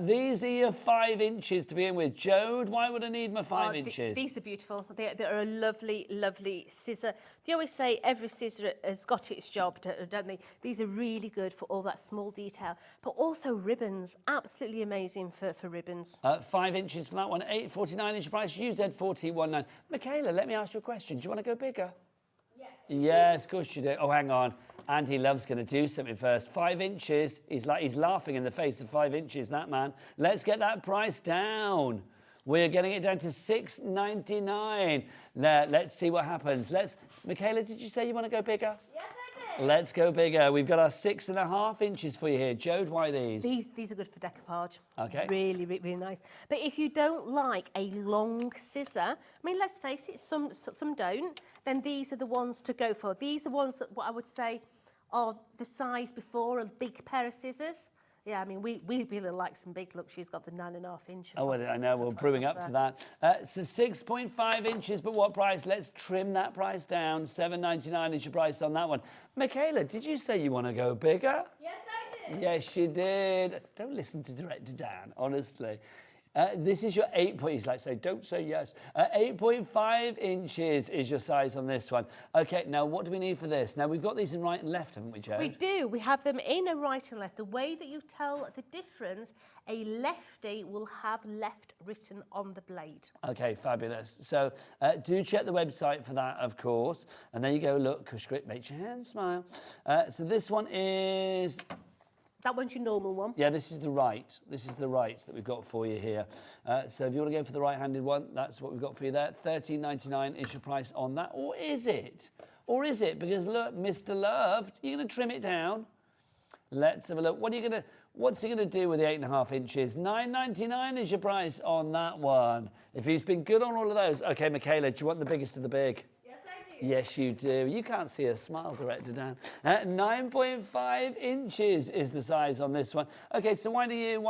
These are your 5 inches to begin with. Jode, why would I need my 5 inches? These are beautiful. They're a lovely, lovely scissor. They always say every scissor has got its job, don't they? These are really good for all that small detail, but also ribbons. Absolutely amazing for ribbons. 5 inches for that one. $8.49 is your price. UZ4019. Michaela, let me ask you a question. Do you want to go bigger? Yes. Yes, of course you do. Oh, hang on. Andy Love's going to do something first. 5 inches. He's laughing in the face of 5 inches, that man. Let's get that price down. We're getting it down to $6.99. Let's see what happens. Michaela, did you say you want to go bigger? Yes, I did. Let's go bigger. We've got our 6.5 inches for you here. Jode, why these? These are good for decoupage. Okay. Really, really, really nice. But if you don't like a long scissor, I mean, let's face it, some don't, then these are the ones to go for. These are ones that what I would say are the size before a big pair of scissors. Yeah, I mean, we really like some big. Look, she's got the 9.5 inch. Oh, well, I know, we're brewing up to that. So 6.5 inches, but what price? Let's trim that price down. $7.99 is your price on that one. Michaela, did you say you want to go bigger? Yes, I did. Yes, you did. Don't listen to Director Dan, honestly. This is your 8 he's like, so don't say yes. 8.5 inches is your size on this one. Okay, now what do we need for this? Now, we've got these in right and left, haven't we, Jode? We do. We have them in a right and left. The way that you tell the difference, a lefty will have left written on the blade. Okay, fabulous. So do check the website for that, of course. And there you go, look, Cush Grip makes your hand smile. So this one is... That one's your normal one. Yeah, this is the right. This is the right that we've got for you here. So if you want to go for the right-handed one, that's what we've got for you there. $13.99 is your price on that. Or is it? Or is it? Because look, Mr. Love, you're going to trim it down. Let's have a look. What's he going to do with the 8.5 inches? $9.99 is your price on that one. If he's been good on all of those. Okay, Michaela, do you want the biggest of the big? Yes, you do. You can't see a smile, Director Dan. 9.5 inches is the size on this one. Okay, so why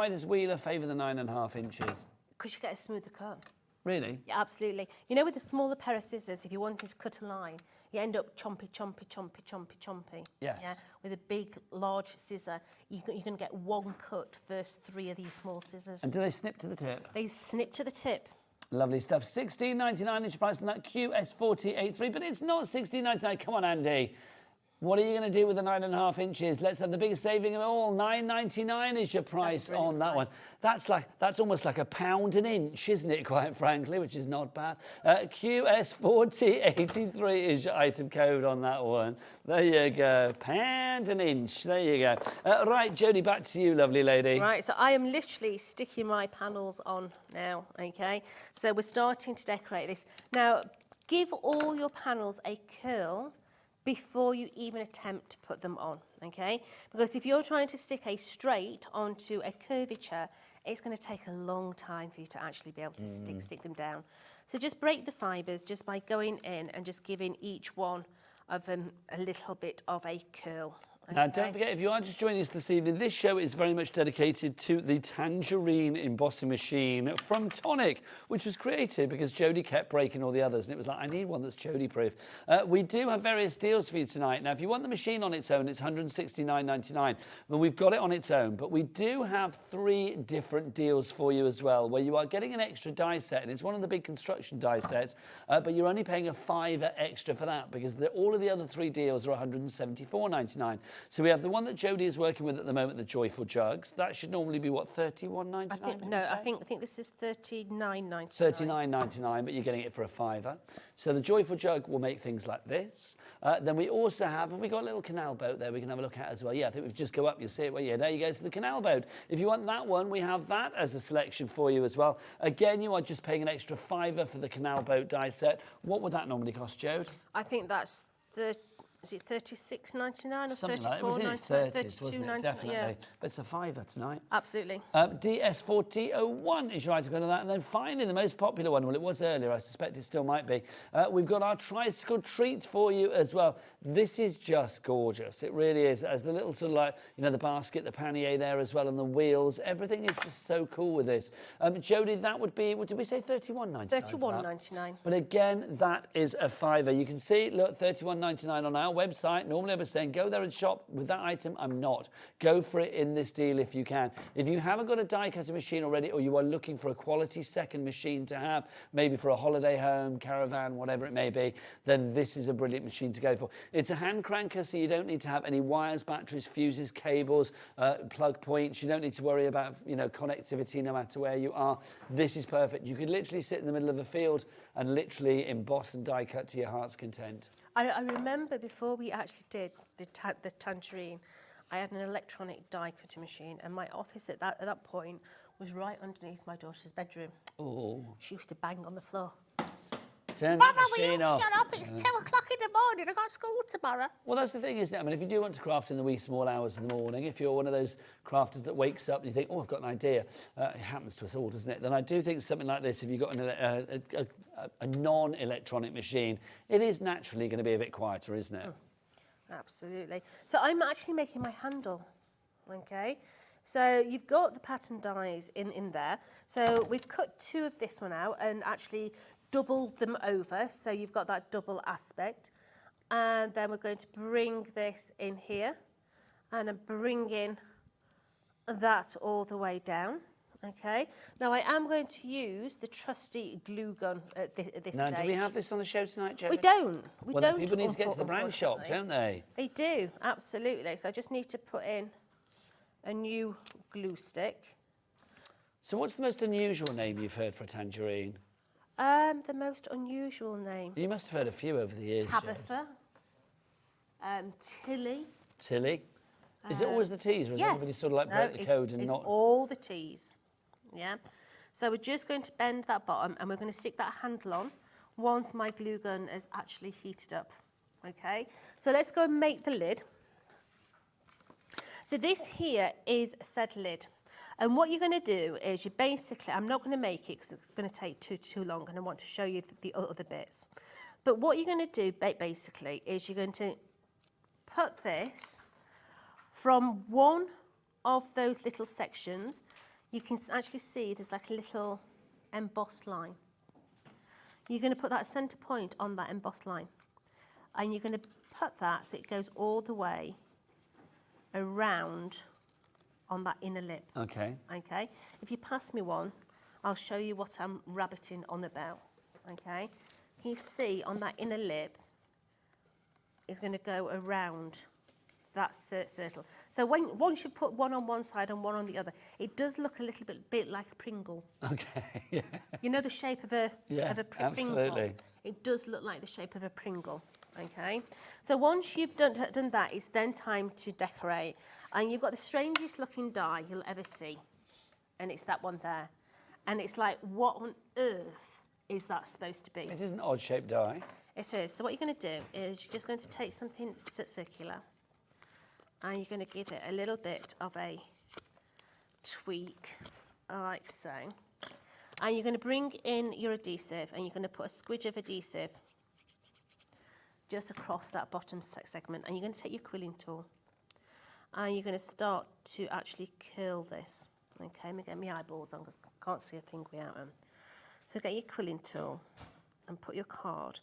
does Wheeler favour the 9.5 inches? Because you get a smoother cut. Really? Yeah, absolutely. You know, with a smaller pair of scissors, if you wanted to cut a line, you end up chompy. Yes. Yeah. With a big, large scissor, you're going to get one cut versus 3 of these small scissors. And do they snip to the tip? They snip to the tip. Lovely stuff. $16.99 is your price on that QS4083, but it's not $16.99. Come on, Andy. What are you going to do with the 9.5 inches? Let's have the biggest saving of all. $9.99 is your price on that one. That's almost like £1 an inch, isn't it, quite frankly, which is not bad. QS4083 is your item code on that one. There you go. £1 an inch. There you go. Right, Jodie, back to you, lovely lady. Right, so I am literally sticking my panels on now, okay? So we're starting to decorate this. Now, give all your panels a curl before you even attempt to put them on, okay? Because if you're trying to stick a straight onto a curvature, it's going to take a long time for you to actually be able to stick them down. So just break the fibres just by going in and just giving each one of them a little bit of a curl. Now, don't forget, if you are just joining us this evening, this show is very much dedicated to the Tangerine embossing machine from Tonic, which was created because Jodie kept breaking all the others, and it was like, I need one that's Jodie-proof. We do have various deals for you tonight. Now, if you want the machine on its own, it's $169.99. Well, we've got it on its own, but we do have 3 different deals for you as well, where you are getting an extra die set, and it's one of the big construction die sets, but you're only paying a $5 extra for that because all of the other 3 deals are $174.99. So we have the one that Jodie is working with at the moment, the Joyful Jugs. That should normally be, what, $31.99? I think this is $39.99. $39.99, but you're getting it for a $5. So the Joyful Jug will make things like this. Then we also have we got a little canal boat there we can have a look at as well? Yeah, I think we just go up, you'll see it. Well, yeah, there you go. So the canal boat. If you want that one, we have that as a selection for you as well. Again, you are just paying an extra $5 for the canal boat die set. What would that normally cost, Jode? I think that's Is it 36.99 or Something like that. It was in its 34.99? 30s, wasn't it? Definitely. Yeah. But it's a fiver tonight. Absolutely. DS4001 is right to go to that. And then finally, the most popular one, well, it was earlier, I suspect it still might be. We've got our tricycle treat for you as well. This is just gorgeous. It really is. As the little sort of like, you know, the basket, the pannier there as well, and the wheels. Everything is just so cool with this. Jodie, that would be, what did we say, £31.99? £31.99. But again, that is a fiver. You can see, look, £31.99 on our website. Normally I was saying go there and shop with that item. I'm not. Go for it in this deal if you can. If you haven't got a die cutting machine already, or you are looking for a quality second machine to have, maybe for a holiday home, caravan, whatever it may be, then this is a brilliant machine to go for. It's a hand cranker, so you don't need to have any wires, batteries, fuses, cables, plug points. You don't need to worry about, you know, connectivity no matter where you are. This is perfect. You could literally sit in the middle of a field and literally emboss and die cut to your heart's content. I remember before we actually did the Tangerine, I had an electronic die cutting machine, and my office at that point was right underneath my daughter's bedroom. Oh. She used to bang on the floor. Turn Mama, that will you machine off. shut up? It's 2 o'clock in the morning. I've got school tomorrow. Well, that's the thing, isn't it? I mean, if you do want to craft in the wee small hours of the morning, if you're one of those crafters that wakes up and you think, oh, I've got an idea, it happens to us all, doesn't it? Then I do think something like this, if you've got a non-electronic machine, it is naturally going to be a bit quieter, isn't it? Absolutely. So I'm actually making my handle, okay? So you've got the pattern dies in there. So we've cut 2 of this one out and actually doubled them over, so you've got that double aspect. And then we're going to bring this in here and I'm bringing that all the way down. Okay, now I am going to use the trusty glue gun at this stage. Now, do we have this on the show tonight, Joe? We don't. Well, then people need to get to the brand shop, don't they? They do, absolutely. So I just need to put in a new glue stick. So what's the most unusual name you've heard for a tangerine? The most unusual name. You must have heard a few over the years, Tabitha. Tilly. Tilly. Is it always the T's, or is everybody sort of like break the code and not? It's all the T's. Yeah. So we're just going to bend that bottom and we're going to stick that handle on once my glue gun is actually heated up. Okay. So let's go and make the lid. So this here is a said lid. And what you're going to do is you basically, I'm not going to make it because it's going to take too long and I want to show you the other bits. But what you're going to do basically is you're going to put this from one of those little sections. You can actually see there's like a little embossed line. You're going to put that centre point on that embossed line. And you're going to put that so it goes all the way around on that inner lip. Okay. Okay. If you pass me one, I'll show you what I'm rabbiting on about. Okay. Can you see on that inner lip is going to go around that circle. So once you put one on one side and one on the other, it does look a little bit like a Pringle. Okay. Yeah. You know the shape of a Pringle? Absolutely. It does look like the shape of a Pringle. Okay. So once you've done that, it's then time to decorate. And you've got the strangest looking die you'll ever see. And it's that one there. And it's like, what on earth is that supposed to be? It is an odd-shaped die. It is. So what you're going to do is you're just going to take something circular and you're going to give it a little bit of a tweak, like so. And you're going to bring in your adhesive and you're going to put a squidge of adhesive just across that bottom segment. And you're going to take your quilling tool and you're going to start to actually curl this. Okay, let me get my eyeballs on because I can't see a thing without them. So get your quilling tool and put your card.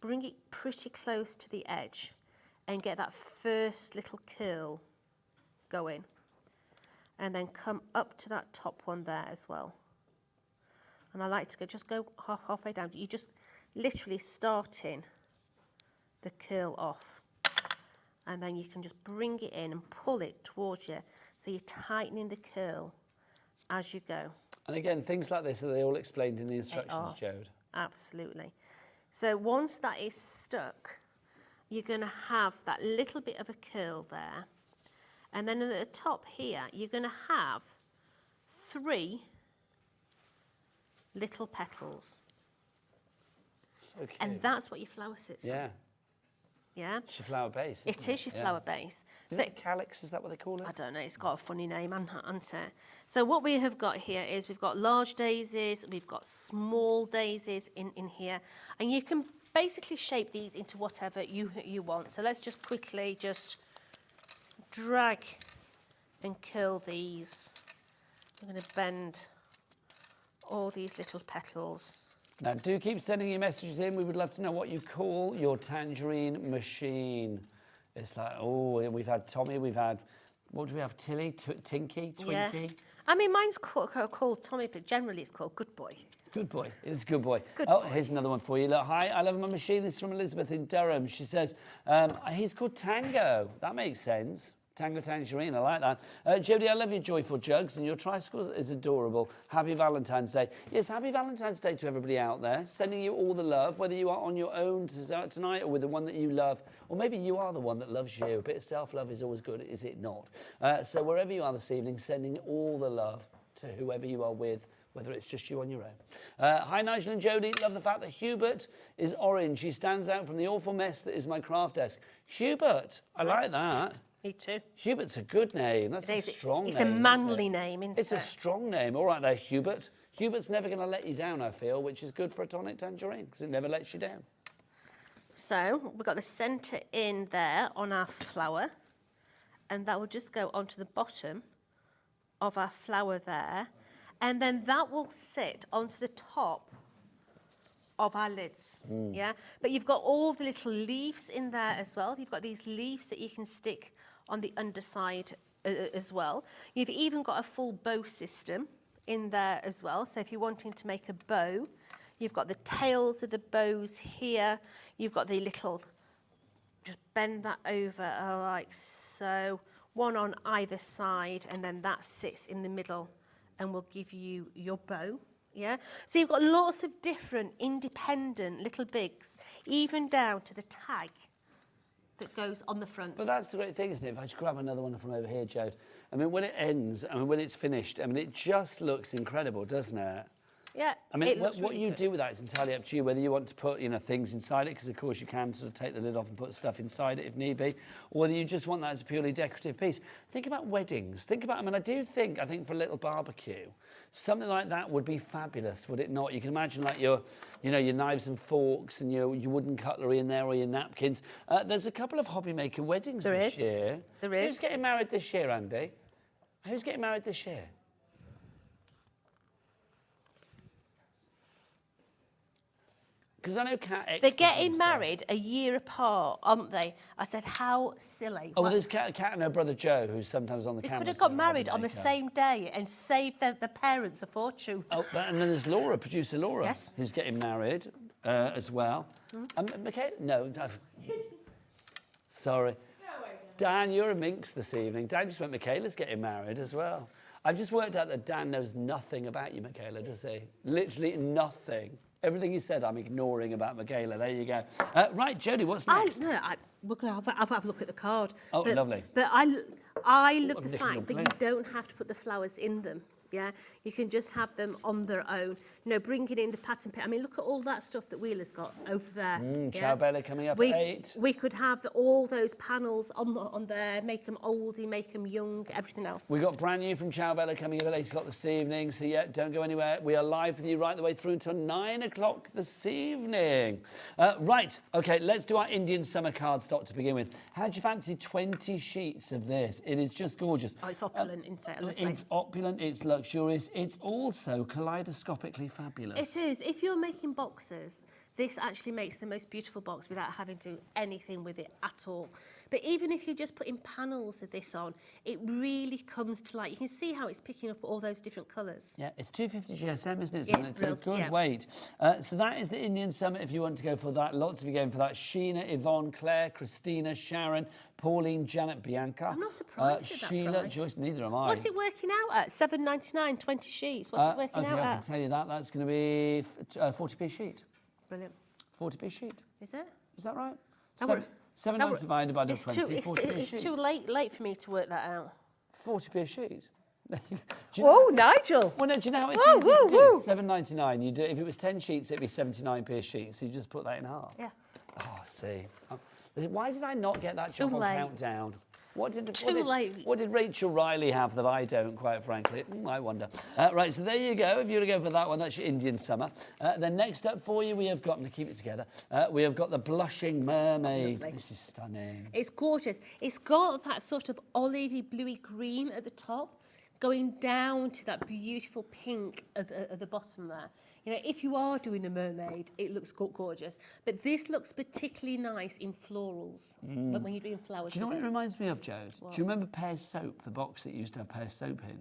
Bring it pretty close to the edge and get that first little curl going. And then come up to that top one there as well. And I like to just go halfway down. You just literally starting the curl off. And then you can just bring it in and pull it towards you. So you're tightening the curl as you go. And again, things like this, are they all explained in the instructions, Jode? Absolutely. So once that is stuck, you're going to have that little bit of a curl there. And then at the top here, you're going to have 3 little petals. So cute. And that's what your flower sits on. Yeah. Yeah. It's your flower base. It is your flower base. Is it calyx? Is that what they call it? I don't know. It's got a funny name, hasn't it? So what we have got here is we've got large daisies, we've got small daisies in here, and you can basically shape these into whatever you want. So let's just quickly just drag and curl these. I'm going to bend all these little petals. Now, do keep sending your messages in. We would love to know what you call your tangerine machine. It's like, oh, we've had Tommy, we've had, what do we have, Tilly, Tinky, Twinkie? Yeah. I mean, mine's called Tommy, but generally it's called Good Boy. Good boy. It's good boy. Good oh, boy. Here's another one for you. Look, hi, I love my machine. This is from Elizabeth in Durham. She says, he's called Tango. That makes sense. Tango Tangerine, I like that. Jodie, I love your joyful jugs and your tricycle is adorable. Happy Valentine's Day. Yes, happy Valentine's Day to everybody out there. Sending you all the love, whether you are on your own tonight or with the one that you love, or maybe you are the one that loves you. A bit of self-love is always good, is it not? So wherever you are this evening, sending all the love to whoever you are with, whether it's just you on your own. Hi, Nigel and Jodie. Love the fact that Hubert is orange. He stands out from the awful mess that is my craft desk. Hubert, I like that. Me too. Hubert's a good name. That's a strong name. It's a manly name, isn't it? It's a strong name. All right there, Hubert. Hubert's never going to let you down, I feel, which is good for a tonic tangerine because it never lets you down. So we've got the centre in there on our flower, and that will just go onto the bottom of our flower there, and then that will sit onto the top of our lids, yeah? But you've got all the little leaves in there as well. You've got these leaves that you can stick on the underside as well. You've even got a full bow system in there as well. So if you're wanting to make a bow, you've got the tails of the bows here. You've got the little, just bend that over like so, one on either side, and then that sits in the middle and will give you your bow. Yeah, so you've got lots of different independent little bigs, even down to the tag that goes on the front. But that's the great thing, isn't it? If I just grab another one from over here, Jode. I mean, when it ends, I mean, when it's finished, I mean, it just looks incredible, doesn't it? Yeah. I mean, what really you good. do with that is entirely up to you, whether you want to put, things inside it, because of course you can sort of take the lid off and put stuff inside it if need be, or whether you just want that as a purely decorative piece. Think about weddings. Think about, I think for a little barbecue, something like that would be fabulous, would it not? You can imagine like your knives and forks and your wooden cutlery in there or your napkins. There's a couple of HobbyMaker weddings this year. There is. Who's getting married this year, Andy? Who's getting married this year? Because I know Cat X. They're getting married a year apart, aren't they? I said, how silly. Oh, well, there's Cat and her brother Joe, who's sometimes on the They camera. could have got married on the same day and saved the parents a fortune. Oh, and then there's Laura, producer Laura, Yes. who's getting married as well. Michaela, no. Sorry. Dan, you're a minx this evening. Dan just went, Michaela's getting married as well. I've just worked out that Dan knows nothing about you, Michaela, does he? Literally nothing. Everything you said, I'm ignoring about Michaela. There you go. Right, Jodie, what's next? We're going to have a look at the card. Oh, lovely. But I love the additional fact that glare. you don't have to put the flowers in them. Yeah, you can just have them on their own. Bringing in the pattern paper. I mean, look at all that stuff that Wheeler's got over there. Ciao Bella coming up at 8. We could have all those panels on there, make them oldie, make them young, everything else. We got brand new from Ciao Bella coming up at 8 o'clock this evening. So yeah, don't go anywhere. We are live with you right the way through until 9 o'clock this evening. Right, okay, let's do our Indian summer cardstock to begin with. How do you fancy 20 sheets of this? It is just gorgeous. Oh, it's opulent, isn't it? Lovely. It's opulent, it's luxurious, it's also kaleidoscopically fabulous. It is. If you're making boxes, this actually makes the most beautiful box without having to do anything with it at all. But even if you're just putting panels of this on, it really comes to light. You can see how it's picking up all those different colours. Yeah, it's 250 GSM, isn't it? Yeah, So it's a good brilliant. weight. So that is the Indian Summer if you want to go for that. Lots of you going for that. Sheena, Yvonne, Claire, Christina, Sharon, Pauline, Janet, Bianca. I'm not surprised at that Sheila, price. Joyce, neither am I. What's it working out at? $7.99, 20 sheets. What's it working okay, out I at? can tell you that. That's going to be 40p a sheet. Brilliant. 40p a sheet. Is it? Is that right? That would- 7.9 divided by It's 20, 40p a it's sheet. too late for me to work that out. 40p a sheet. Whoa, Nigel! Well, no, do you know how it's Whoa, easy to whoa, do? $7.99. You do, if it was 10 sheets, it'd be 79p a sheet. So you just put that in half. Yeah. Oh, see. Why did I not get that Too job on late. Countdown? What did late. What did Rachel Riley have that I don't, quite frankly? I wonder. Right, so there you go. If you want to go for that one, that's your Indian summer. Then next up for you, we have got, I'm going to keep it together, we have got the Blushing Mermaid. Lovely. This is stunning. It's gorgeous. It's got that sort of olivey, bluey green at the top, going down to that beautiful pink at the bottom there. You know, if you are doing a mermaid, it looks gorgeous. But this looks particularly nice in florals, like when you're doing flowers. Do you know what it reminds me of, Jo? What? Do you remember Pear's soap, the box that used to have Pear's soap in?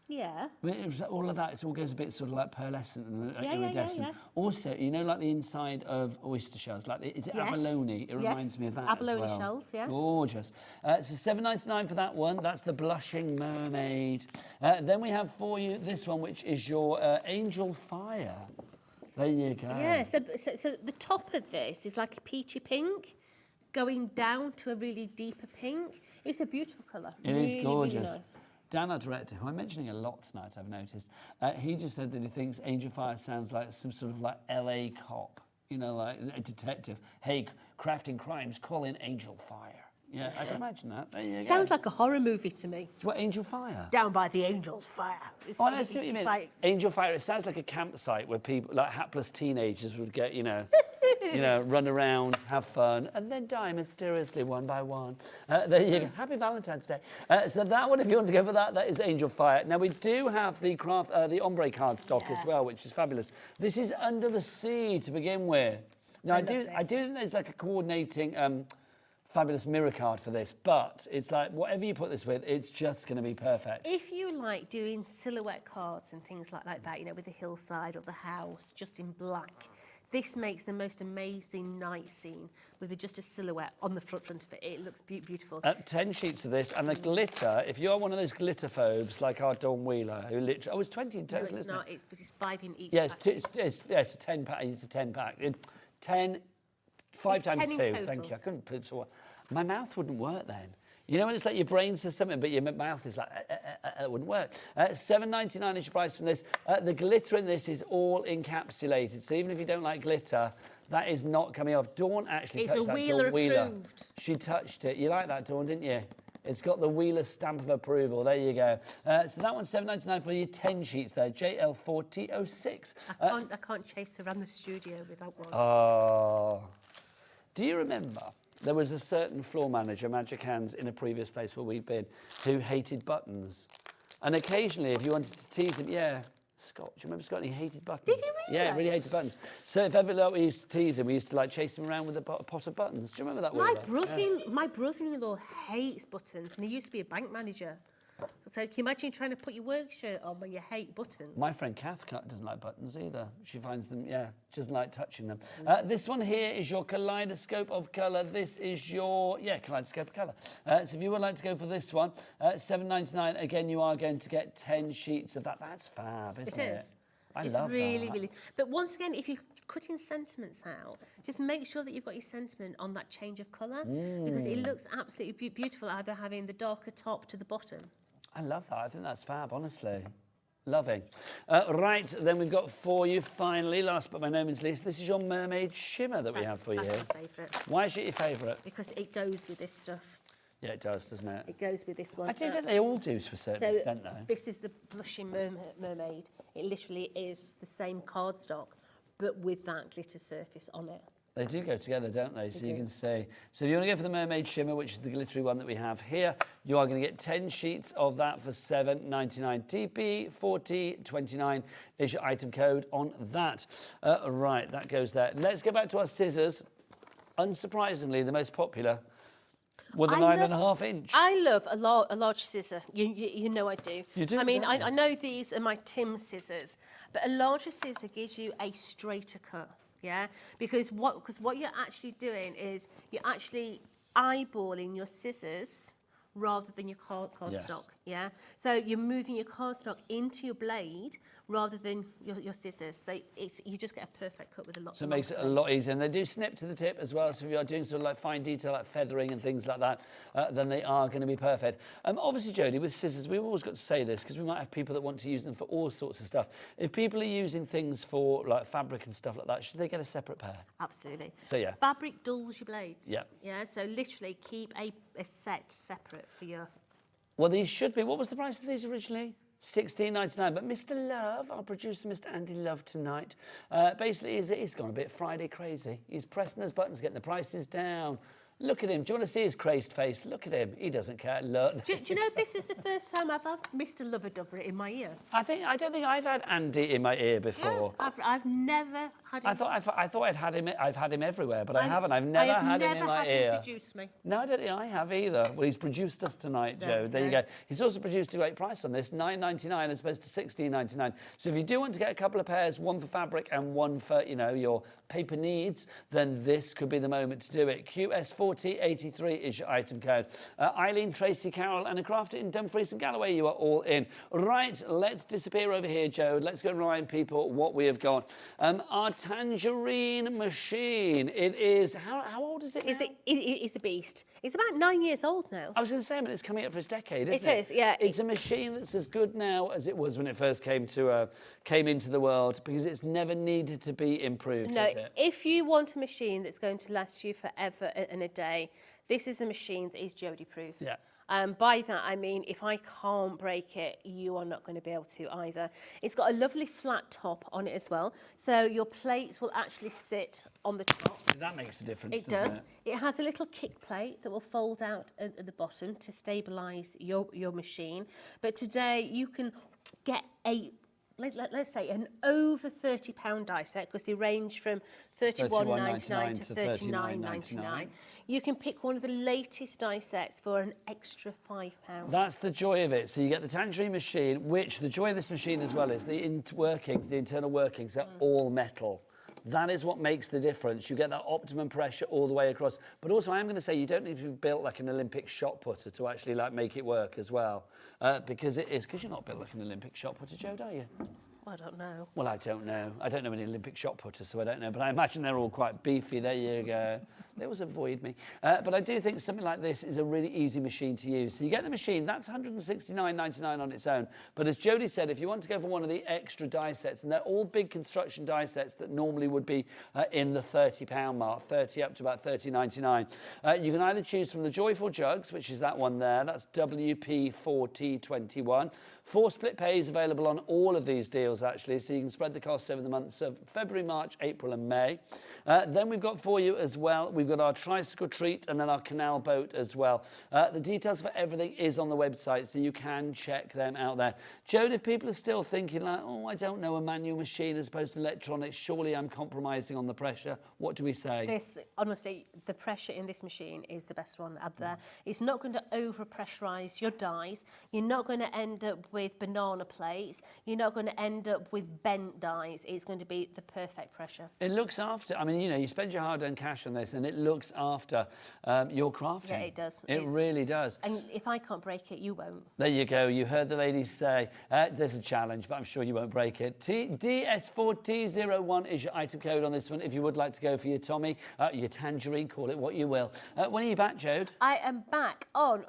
Yeah. I mean, it was all of that, it all goes a bit sort of like pearlescent and Yeah, iridescent. yeah. Also, you know, like the inside of oyster shells, like is it abalone? It reminds me of that Abalone as well. shells, yeah. Gorgeous. So $7.99 for that one. That's the Blushing Mermaid. Then we have for you this one, which is your Angel Fire. There you go. Yeah, so the top of this is like a peachy pink, going down to a really deeper pink. It's a beautiful colour. It is gorgeous. Really nice. Dan, our director, who I'm mentioning a lot tonight, I've noticed, he just said that he thinks Angel Fire sounds like some sort of like LA cop, you know, like a detective. Hey, crafting crimes, call in Angel Fire. Yeah, I can imagine that. There you go. Sounds like a horror movie to me. What, Angel Fire? Down by the Angel's Fire. Oh, I see what you mean. Like, Angel Fire, it sounds like a campsite where people, like hapless teenagers would get, you know, run around, have fun, and then die mysteriously one by one. There you go. Happy Valentine's Day. So that one, if you want to go for that, that is Angel Fire. Now, we do have the ombre card stock as well, which is fabulous. This is Under the Sea to begin with. Now, I do think there's like a coordinating... fabulous mirror card for this, but it's like whatever you put this with, it's just going to be perfect. if you like doing silhouette cards and things like that, you know, with the hillside or the house, just in black, this makes the most amazing night scene with just a silhouette on the front of it. It looks beautiful. 10 sheets of this, and the glitter, if you're one of those glitter phobes like our Dawn Wheeler, who literally, it's 20 in total, No, it's isn't not. it? It's 5 in each Yeah, packet. it's a 10 pack. It's a 10 pack. 10, 5 It's times 10 in 2. total. Thank you. I couldn't put it so. My mouth wouldn't work then. You know when it's like your brain says something, but your mouth is like, it wouldn't work. $7.99 is your price from this. The glitter in this is all encapsulated. So even if you don't like glitter, that is not coming off. Dawn actually touched that. Dawn Wheeler. She touched it. You like that, Dawn, didn't you? It's got the Wheeler stamp of approval. There you go. So that one's $7.99 for your 10 sheets there. JL4006. I can't chase around the studio without one. Oh. Do you remember? There was a certain floor manager, Magic Hands, in a previous place where we've been, who hated buttons. And occasionally, if you wanted to tease him, Scott, do you remember Scott? He hated buttons. Did he really? Yeah, really hated buttons. So if ever we used to tease him, we used to like chase him around with a pot of buttons. Do you remember that? My brother-in-law hates buttons, and he used to be a bank manager. So can you imagine trying to put your work shirt on when you hate buttons? My friend Kath doesn't like buttons either. She finds them, she doesn't like touching them. This one here is your kaleidoscope of colour. This is your, kaleidoscope of colour. So if you would like to go for this one, $7.99, again, you are going to get 10 sheets of that. That's fab, isn't it? It is. I it's love really, that. really. But once again, if you're cutting sentiments out, just make sure that you've got your sentiment on that change of colour because it looks absolutely beautiful, either having the darker top to the bottom. I love that. I think that's fab, honestly. Loving. Right, then we've got for you, finally, last but by no means least, this is your Mermaid Shimmer that we have for you. That's my favourite. Why is it your favourite? Because it goes with this stuff. Yeah, it does, doesn't it? It goes with this one. I do think they all do to a certain extent, though. This is the Blushing Mermaid. It literally is the same cardstock, but with that glitter surface on it. They do go together, don't they? So you can see. So if you want to go for the Mermaid Shimmer, which is the glittery one that we have here, you are going to get 10 sheets of that for $7.99. TP4029 is your item code on that. Right, that goes there. Let's go back to our scissors. Unsurprisingly, the most popular were the 9.5 inch. I love a large scissor. You know I do. You do? I mean, I know these are my Tim scissors, but a larger scissor gives you a straighter cut. Yeah, because what you're actually doing is you're actually eyeballing your scissors rather than your cardstock. Yeah, so you're moving your cardstock into your blade rather than your scissors. So you just get a perfect cut with a lot. So it makes it a lot easier. And they do snip to the tip as well. So if you're doing sort of like fine detail like feathering and things like that, then they are going to be perfect. Obviously, Jodie, with scissors, we've always got to say this because we might have people that want to use them for all sorts of stuff. If people are using things for like fabric and stuff like that, should they get a separate pair? Absolutely. So yeah. Fabric dulls your blades. Yeah. Yeah, so literally keep a set separate for your... Well, these should be. What was the price of these originally? $16.99, but Mr. Love, our producer, Mr. Andy Love tonight, basically he's gone a bit Friday crazy. He's pressing his buttons, getting the prices down. Look at him. Do you want to see his crazed face? Look at him. He doesn't care. Look. Do you know this is the first time I've had Mr. Lover-Dover in my ear? I don't think I've had Andy in my ear before. Yeah, I've never had him. I thought I'd had him. I've had him everywhere, but I haven't. I've never had him in my ear. Him produce me. No, I don't think I have either. Well, he's produced us tonight, Joe. There you go. He's also produced a great price on this, $9.99 as opposed to $16.99. So if you do want to get a couple of pairs, one for fabric and one for your paper needs, then this could be the moment to do it. QS4083 is your item code. Eileen, Tracy, Carol, and a crafter in Dumfries and Galloway, you are all in. Right, let's disappear over here, Joe. Let's go and remind people what we have got. Our Tangerine machine. It is, how old is it now? It's a beast. It's about 9 years old now. I was going to say, but it's coming up for its decade, isn't it? It is, yeah. It's a machine that's as good now as it was when it first came into the world, because it's never needed to be improved, no, is it? If you want a machine that's going to last you forever and a day, this is a machine that is Jodie proof. Yeah. By that I mean if I can't break it, you are not going to be able to either. It's got a lovely flat top on it as well, so your plates will actually sit on the top. So that makes a difference. It does. It has a little kick plate that will fold out at the bottom to stabilise your machine. But today you can get let's say an over £30 die set, because they range from $31.99 to $39.99. You can pick one of the latest die sets for an extra £5. That's the joy of it. So you get the Tangerine machine, which the joy of this machine as well is the internal workings are all metal. That is what makes the difference. You get that optimum pressure all the way across. But also, I am going to say you don't need to be built like an Olympic shot putter to actually make it work as well. Because you're not built like an Olympic shot putter, Joe, are you? I don't know. Well, I don't know. I don't know any Olympic shot putters, so I don't know. But I imagine they're all quite beefy. There you go. They always avoid me. But I do think something like this is a really easy machine to use. So you get the machine, that's $169.99 on its own. But as Jodie said, if you want to go for one of the extra die sets, and they're all big construction die sets that normally would be in the £30 mark, 30 up to about $30.99. You can either choose from the Joyful Jugs, which is that one there. That's WP4T21. 4 split pays available on all of these deals, actually, so you can spread the costs over the months of February, March, April and May. Then we've got for you as well, we've got our tricycle treat and then our canal boat as well. The details for everything is on the website, so you can check them out there. Joe, if people are still thinking like, oh, I don't know, a manual machine as opposed to electronics, surely I'm compromising on the pressure, what do we say? Honestly, the pressure in this machine is the best one out there. It's not going to over-pressurise your dies. You're not going to end up with banana plates. You're not going to end up with bent dies. It's going to be the perfect pressure. It looks after, I mean, you spend your hard-earned cash on this and it looks after your crafting. Yeah, it does. It really does. And if I can't break it, you won't. There you go. You heard the ladies say there's a challenge, but I'm sure you won't break it. DS4T01 is your item code on this one if you would like to go for your Tommy, your Tangerine, call it what you will. When are you back, Jode? I am back on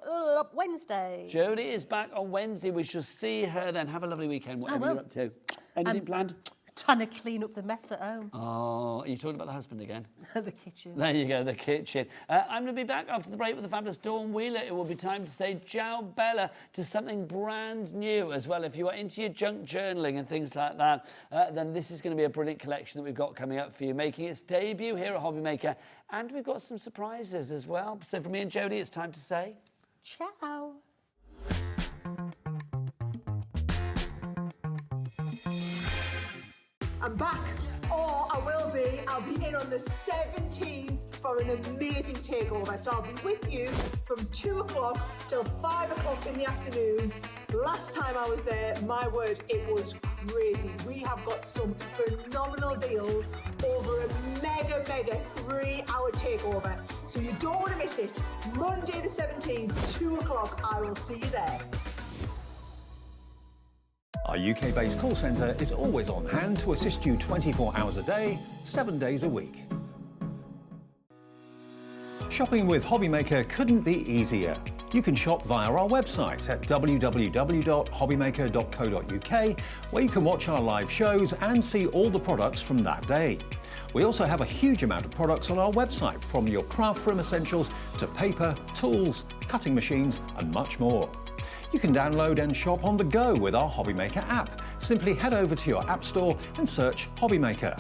Wednesday. Jodie is back on Wednesday. We shall see her then. Have a lovely weekend, whatever you're up to. Anything planned? Trying to clean up the mess at home. Oh, are you talking about the husband again? The kitchen. There you go, the kitchen. I'm going to be back after the break with the fabulous Dawn Wheeler. It will be time to say Ciao Bella to something brand new as well. If you are into your junk journaling and things like that, then this is going to be a brilliant collection that we've got coming up for you, making its debut here at HobbyMaker. And we've got some surprises as well. So for me and Jodie, it's time to say ciao. I'm back, or I will be. I'll be in on the 17th for an amazing takeover. So I'll be with you from 2 o'clock till 5 o'clock in the afternoon. Last time I was there, my word, it was crazy. We have got some phenomenal deals over a mega 3-hour takeover. So you don't want to miss it. Monday the 17th, 2 o'clock, I will see you there. Our UK-based call centre is always on hand to assist you 24 hours a day, 7 days a week. Shopping with HobbyMaker couldn't be easier. You can shop via our website at www.hobbymaker.co.uk, where you can watch our live shows and see all the products from that day. We also have a huge amount of products on our website, from your craft room essentials to paper, tools, cutting machines and much more. You can download and shop on the go with our HobbyMaker app. Simply head over to your app store and search HobbyMaker.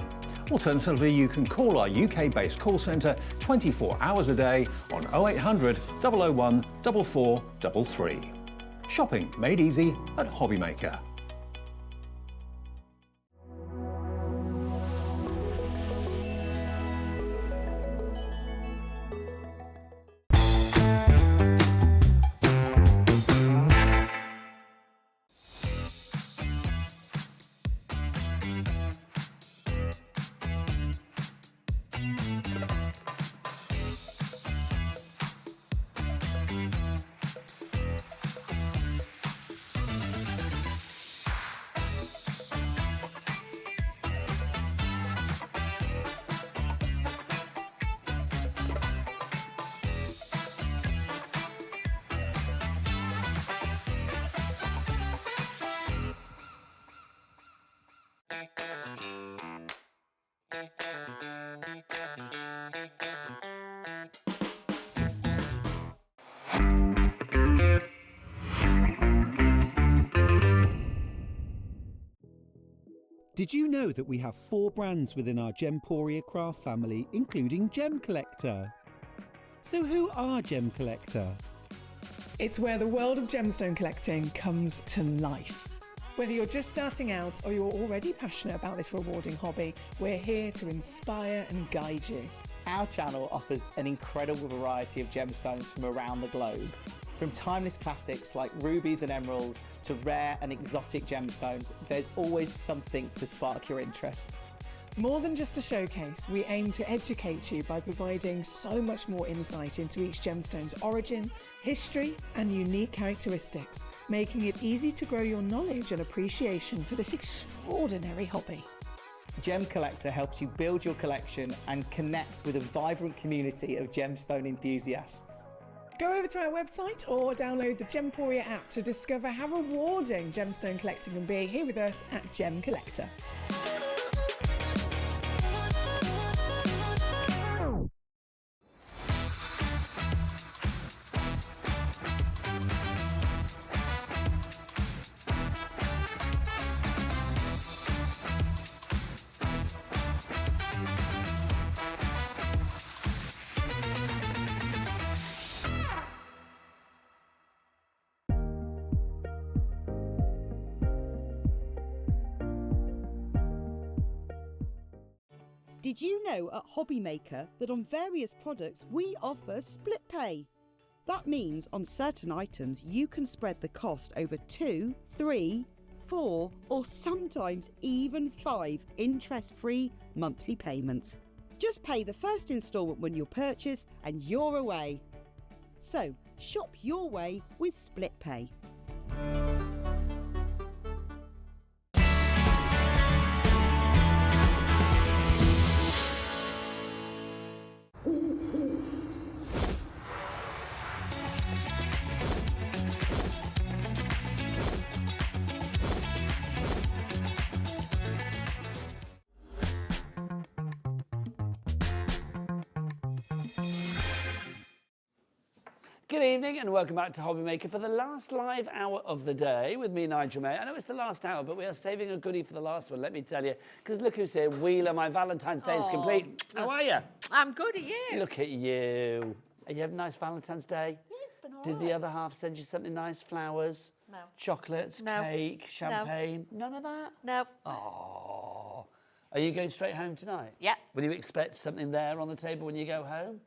Alternatively, you can call our UK-based call centre 24 hours a day on 0800 001 4433. Shopping made easy at HobbyMaker. Did you know that we have 4 brands within our Gemporia Craft family, including Gem Collector? So who are Gem Collector? It's where the world of gemstone collecting comes to life. Whether you're just starting out or you're already passionate about this rewarding hobby, we're here to inspire and guide you. Our channel offers an incredible variety of gemstones from around the globe. From timeless classics like rubies and emeralds to rare and exotic gemstones, there's always something to spark your interest. More than just a showcase, we aim to educate you by providing so much more insight into each gemstone's origin, history, and unique characteristics, making it easy to grow your knowledge and appreciation for this extraordinary hobby. Gem Collector helps you build your collection and connect with a vibrant community of gemstone enthusiasts. Go over to our website or download the Gemporia app to discover how rewarding gemstone collecting can be here with us at Gem Collector. Did you know at HobbyMaker that on various products we offer split pay? That means on certain items you can spread the cost over 2, 3, 4 or sometimes even 5 interest-free monthly payments. Just pay the first instalment when you purchase and you're away. So shop your way with split pay. Good evening and welcome back to HobbyMaker for the last live hour of the day with me, Nigel May. I know it's the last hour, but we are saving a goodie for the last one, let me tell you. Because look who's here, Wheeler, my Valentine's Day is complete. How are you? I'm good, are you? Look at you. Are you having a nice Valentine's Day? Yeah, it's been all Did right. the other half send you something nice? Flowers? No. Chocolates? No. Cake? Champagne? No. None of that? No. Oh. Are you going straight home tonight? Yeah. Will you expect something there on the table when you go home?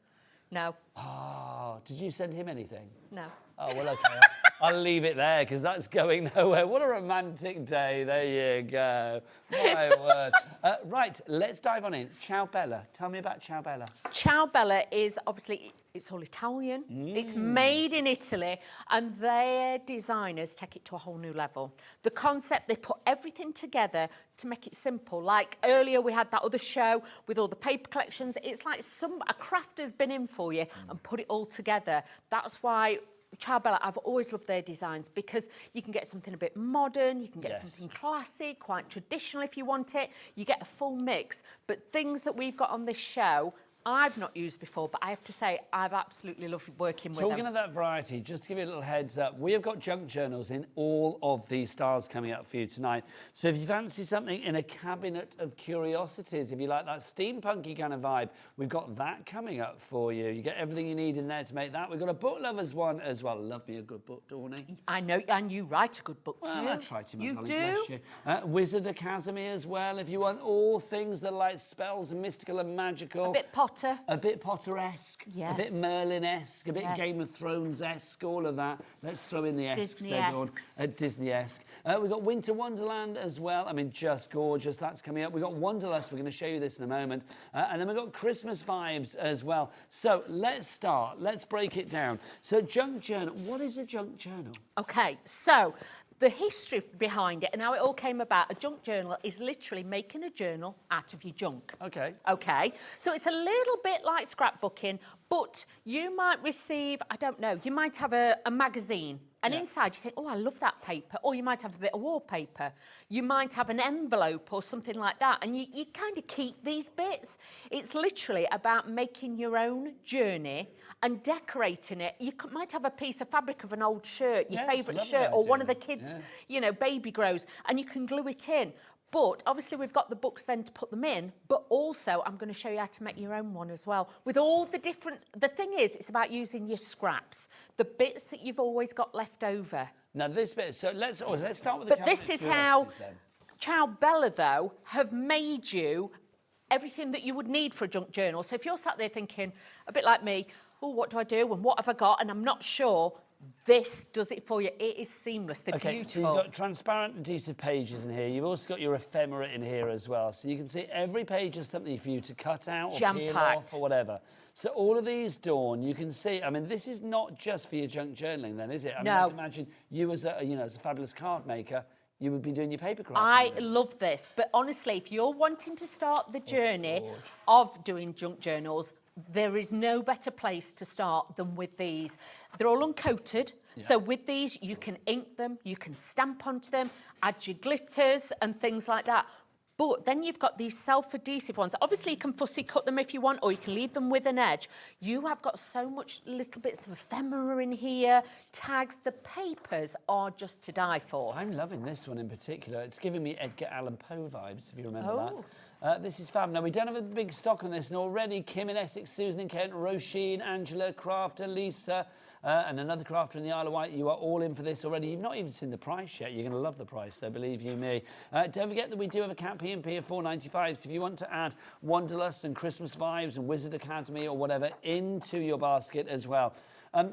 No. Oh, did you send him anything? No. Oh, well, okay. I'll leave it there because that's going nowhere. What a romantic day. There you go. My word. Right, let's dive on in. Ciao Bella. Tell me about Ciao Bella. Ciao Bella is obviously, it's all Italian. It's made in Italy, and their designers take it to a whole new level. The concept, they put everything together to make it simple. Like earlier we had that other show with all the paper collections. It's like a crafter's been in for you and put it all together. That's why Ciao Bella, I've always loved their designs because you can get something a bit modern, you can get something classic, quite traditional if you want it. You get a full mix. But things that we've got on this show, I've not used before, but I have to say I've absolutely loved working with them. Talking of that variety, just to give you a little heads up, we have got junk journals in all of these styles coming up for you tonight. So if you fancy something in a cabinet of curiosities, if you like that steampunky kind of vibe, we've got that coming up for you. You get everything you need in there to make that. We've got a book lovers one as well. Love me a good book, Dawney. I know, and you write a good book too. Well, I try to, my you darling, do? bless you. Wizard Academy as well, if you want all things that are like spells and mystical and magical. A bit Potter. A bit Potter-esque, yes. A bit Merlin-esque, a bit yes. Game of Thrones-esque, all of that. Let's throw in the esques there, Dawn. Disney-esque. We've got Winter Wonderland as well. I mean, just gorgeous. That's coming up. We've got Wanderlust. We're going to show you this in a moment. And then we've got Christmas vibes as well. So let's start. Let's break it down. So junk journal. What is a junk journal? OK, so the history behind it and how it all came about, a junk journal is literally making a journal out of your junk. OK. OK, so it's a little bit like scrapbooking, but you might receive, I don't know, you might have a magazine. And inside you think, oh, I love that paper. Or you might have a bit of wallpaper. You might have an envelope or something like that. And you kind of keep these bits. It's literally about making your own journey and decorating it. You might have a piece of fabric of an old shirt, your favourite shirt, or one of the kids', you know, baby grows, and you can glue it in. But obviously we've got the books then to put them in, but also I'm going to show you how to make your own one as well. With all the different, the thing is, it's about using your scraps, the bits that you've always got left over. Now this bit, so let's start with the But this is how Ciao Bella, though, have made you everything that you would need for a junk journal. So if you're sat there thinking, a bit like me, oh, what do I do and what have I got? And I'm not sure. This does it for you. It is seamless. They're beautiful. So you've got transparent adhesive pages in here. You've also got your ephemera in here as well. So you can see every page is something for you to cut out or peel off or whatever. So all of these, Dawn, you can see. I mean, this is not just for your junk journaling, then, is it? I mean, I can imagine you as a, as a fabulous card maker, you would be doing your paper craft. I love this, but honestly, if you're wanting to start the journey of doing junk journals, there is no better place to start than with these. They're all uncoated, so with these you can ink them, you can stamp onto them, add your glitters and things like that. But then you've got these self-adhesive ones. Obviously, you can fussy cut them if you want, or you can leave them with an edge. You have got so much little bits of ephemera in here, tags. The papers are just to die for. I'm loving this one in particular. It's giving me Edgar Allan Poe vibes, if you remember that. This is fab. Now, we don't have a big stock on this, and already Kim in Essex, Susan in Kent, Roisin, Angela, Crafter, Lisa, and another crafter in the Isle of Wight. You are all in for this already. You've not even seen the price yet. You're going to love the price, though, believe you me. Don't forget that we do have a Cat P&P of $4.95, so if you want to add Wanderlust and Christmas vibes and Wizard Academy or whatever into your basket as well.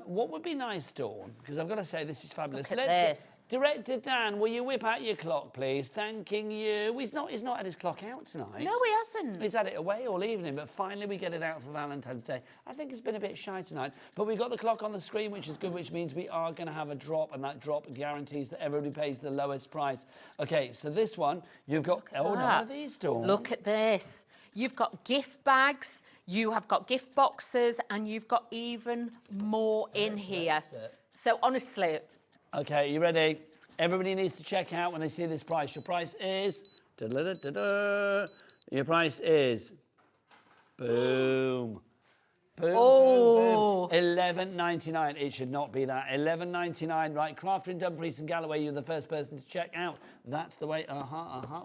What would be nice, Dawn, because I've got to say this is fabulous. Look at this. Director Dan, will you whip out your clock, please? Thanking you. He's not had his clock out tonight. No, he hasn't. He's had it away all evening, but finally we get it out for Valentine's Day. I think it's been a bit shy tonight, but we've got the clock on the screen, which is good, which means we are going to have a drop, and that drop guarantees that everybody pays the lowest price. Okay, so this one, you've got... Oh, no, what are these, Dawn? Look at this. You've got gift bags, you have got gift boxes, and you've got even more in here. So honestly... Okay, you ready? Everybody needs to check out when they see this price. Your price is... Your price is... Boom. Boom, boom, boom. $11.99. It should not be that. $11.99. Right, Crafter in Dumfries and Galloway, you're the first person to check out. That's the way.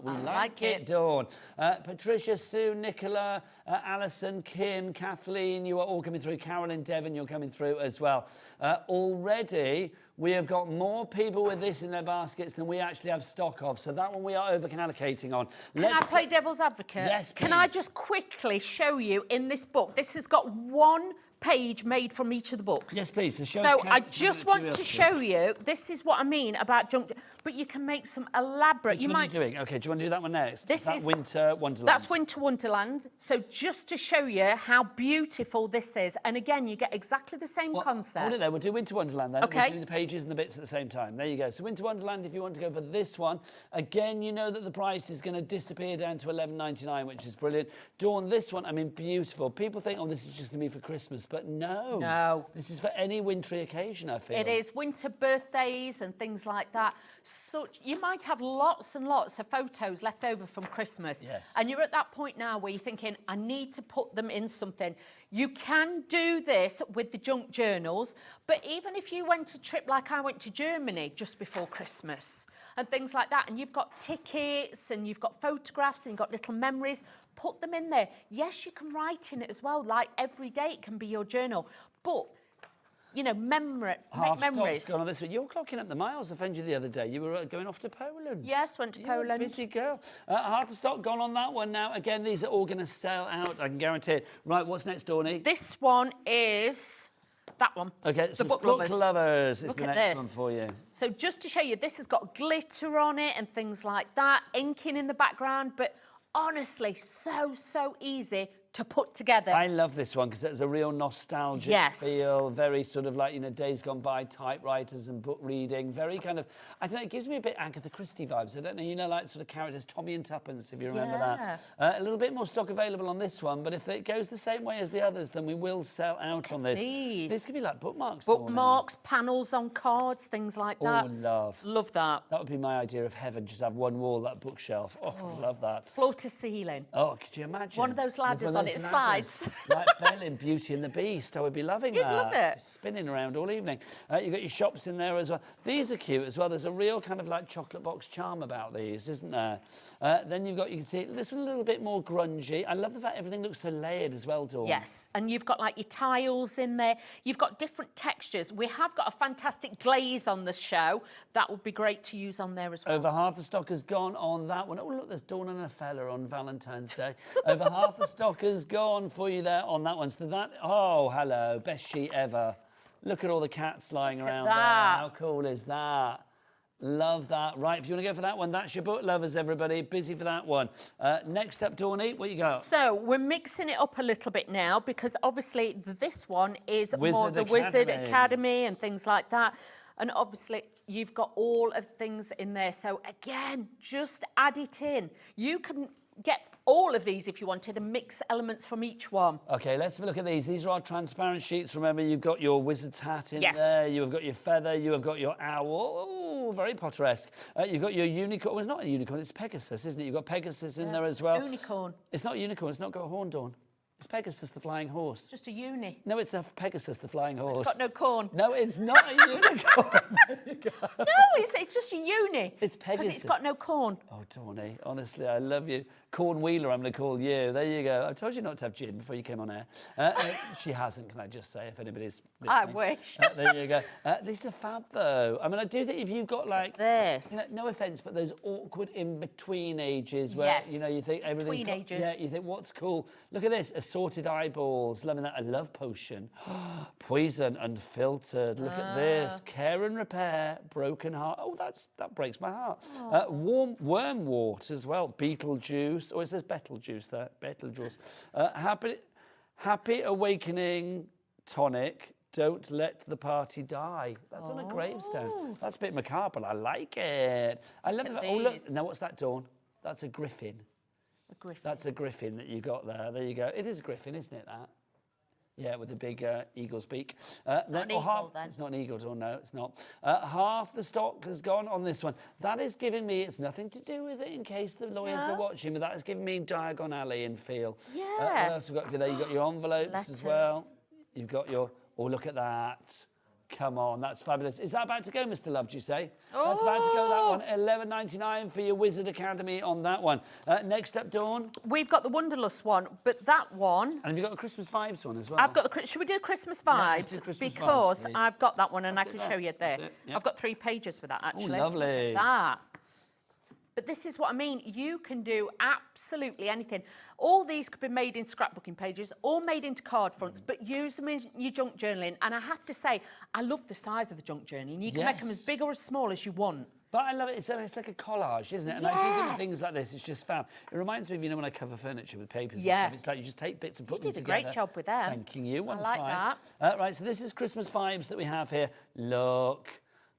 We like it, Dawn. Patricia, Sue, Nicola, Alison, Kim, Kathleen, you are all coming through. Carolyn, Devon, you're coming through as well. Already, we have got more people with this in their baskets than we actually have stock of. So that one we are over-allocating on. Can I play devil's advocate? Yes, please. Can I just quickly show you in this book? This has got one page made from each of the books. Yes, please. So I just want to show you, this is what I mean about junk, but you can make some elaborate... Which one are you doing? OK, do you want to do that one next? This is Winter Wonderland. That's Winter Wonderland. So just to show you how beautiful this is, and again, you get exactly the same concept. Hold it there. We'll do Winter Wonderland then. Okay. We'll do the pages and the bits at the same time. There you go. So Winter Wonderland, if you want to go for this one, again, you know that the price is going to disappear down to $11.99, which is brilliant. Dawn, this one, I mean, beautiful. People think, oh, this is just going to be for Christmas, but no. No. This is for any wintry occasion, I feel. It is winter birthdays and things like that. You might have lots and lots of photos left over from Christmas. Yes. And you're at that point now where you're thinking, I need to put them in something. You can do this with the junk journals, but even if you went a trip like I went to Germany just before Christmas and things like that, and you've got tickets and you've got photographs and you've got little memories, put them in there. Yes, you can write in it as well, like every day it can be your journal, but you know, memories. Half-stock's gone on this one. You're clocking up the miles. I found you the other day. You were going off to Poland. Yes, went to Poland. You're a busy girl. Half the stock gone on that one now. Again, these are all going to sell out. I can guarantee it. Right, what's next, Dawny? This one is that one. Okay, so the book lovers is Look the at next this. one for you. So just to show you, this has got glitter on it and things like that, inking in the background, but honestly, so easy to put together. I love this one because it's a real nostalgic feel, very sort of like, you know, days gone by, typewriters and book reading, very kind of, I don't know, it gives me a bit Agatha Christie vibes. I don't know, you know, like sort of characters, Tommy and Tuppence, if you remember that. A little bit more stock available on this one, but if it goes the same way as the others, then we will sell out on this. This could be like bookmarks. Bookmarks, panels on cards, things like that. Oh, love. Love that. That would be my idea of heaven, just have one wall, that bookshelf. Oh, love that. Floor to ceiling. Oh, could you imagine? One of those ladders on it slides. Like Belle in Beauty and the Beast. I would be loving that. You'd love it. Spinning around all evening. You've got your shops in there as well. These are cute as well. There's a real kind of like chocolate box charm about these, isn't there? Then you've got, you can see, this one's a little bit more grungy. I love the fact everything looks so layered as well, Dawn. Yes, and you've got like your tiles in there. You've got different textures. We have got a fantastic glaze on the show. That would be great to use on there as well. Over half the stock has gone on that one. Oh, look, there's Dawn and a fella on Valentine's Day. Over half the stock has gone for you there on that one. So that, oh, hello, best sheet ever. Look at all the cats lying around there. How cool is that? Love that. Right, if you want to go for that one, that's your book lovers, everybody. Busy for that one. Next up, Dawny, what you got? So we're mixing it up a little bit now because obviously this one is more the Wizard Academy and things like that. And obviously you've got all of things in there. So again, just add it in. You can get all of these if you wanted and mix elements from each one. Okay, let's have a look at these. These are our transparent sheets. Remember, you've got your wizard's hat in there. You have got your feather. You have got your owl. Oh, very Potteresque. You've got your unicorn. Well, it's not a unicorn. It's Pegasus, isn't it? You've got Pegasus in there as well. Unicorn. It's not a unicorn. It's not got a horn, Dawn. It's Pegasus the flying horse. Just a uni. No, it's a Pegasus the flying horse. It's got no corn. No, it's not a unicorn. No, it's just a uni. It's Pegasus. Because it's got no corn. Oh, Dawny, honestly, I love you. Corn Wheeler, I'm going to call you. There you go. I told you not to have gin before you came on air. She hasn't, can I just say, if anybody's listening. I wish. There you go. These are fab, though. I mean, I do think if you've got, like... This. You know, no offence, but those awkward in-between ages where, you know, you think everything's... Between ages. Yeah, you think, what's cool? Look at this. Assorted eyeballs. Loving that. A love potion. Poison unfiltered. Look at this. Care and repair. Broken heart. Oh, that breaks my heart. Wormwort as well. Beetlejuice. Oh, it says Betelgeuse there. Betelgeuse. Happy awakening tonic. Don't let the party die. That's on a gravestone. That's a bit macabre, but I like it. I love that. Oh, look. Now, what's that, Dawn? That's a griffin. A griffin. That's a griffin that you got there. There you go. It is a griffin, isn't it, that? Yeah, with a big eagle's beak. It's not an eagle, then. It's not an eagle, Dawn, no, it's not. Half the stock has gone on this one. That is giving me, it's nothing to do with it in case the lawyers are watching, but that is giving me Diagon Alley in feel. Yeah. What else have we got for you there? You've got your envelopes as well. You've got your, oh, look at that. Come on, that's fabulous. Is that about to go, Mr. Love, do you say? Oh. That's about to go, that one. $11.99 for your Wizard Academy on that one. Next up, Dawn. We've got the Wonderlust one, but that one... And have you got a Christmas Vibes one as well? I've got the... Should we do Christmas Vibes? Yeah, let's do Christmas because vibes, I've got that one and That's I can it show you there. That's it, yep. I've got 3 pages with that, actually. Oh, lovely. Look at that. But this is what I mean. You can do absolutely anything. All these could be made in scrapbooking pages, all made into card fronts, but use them in your junk journaling. And I have to say, I love the size of the junk journaling. You can make them as big or as small as you want. But I love it. It's like a collage, isn't it? And I do think things like this, it's just fab. It reminds me of, when I cover furniture with papers and stuff. It's like you just take bits and put them together. You did a great job with them. Thanking you. One I like prize. that. Right, so this is Christmas vibes that we have here.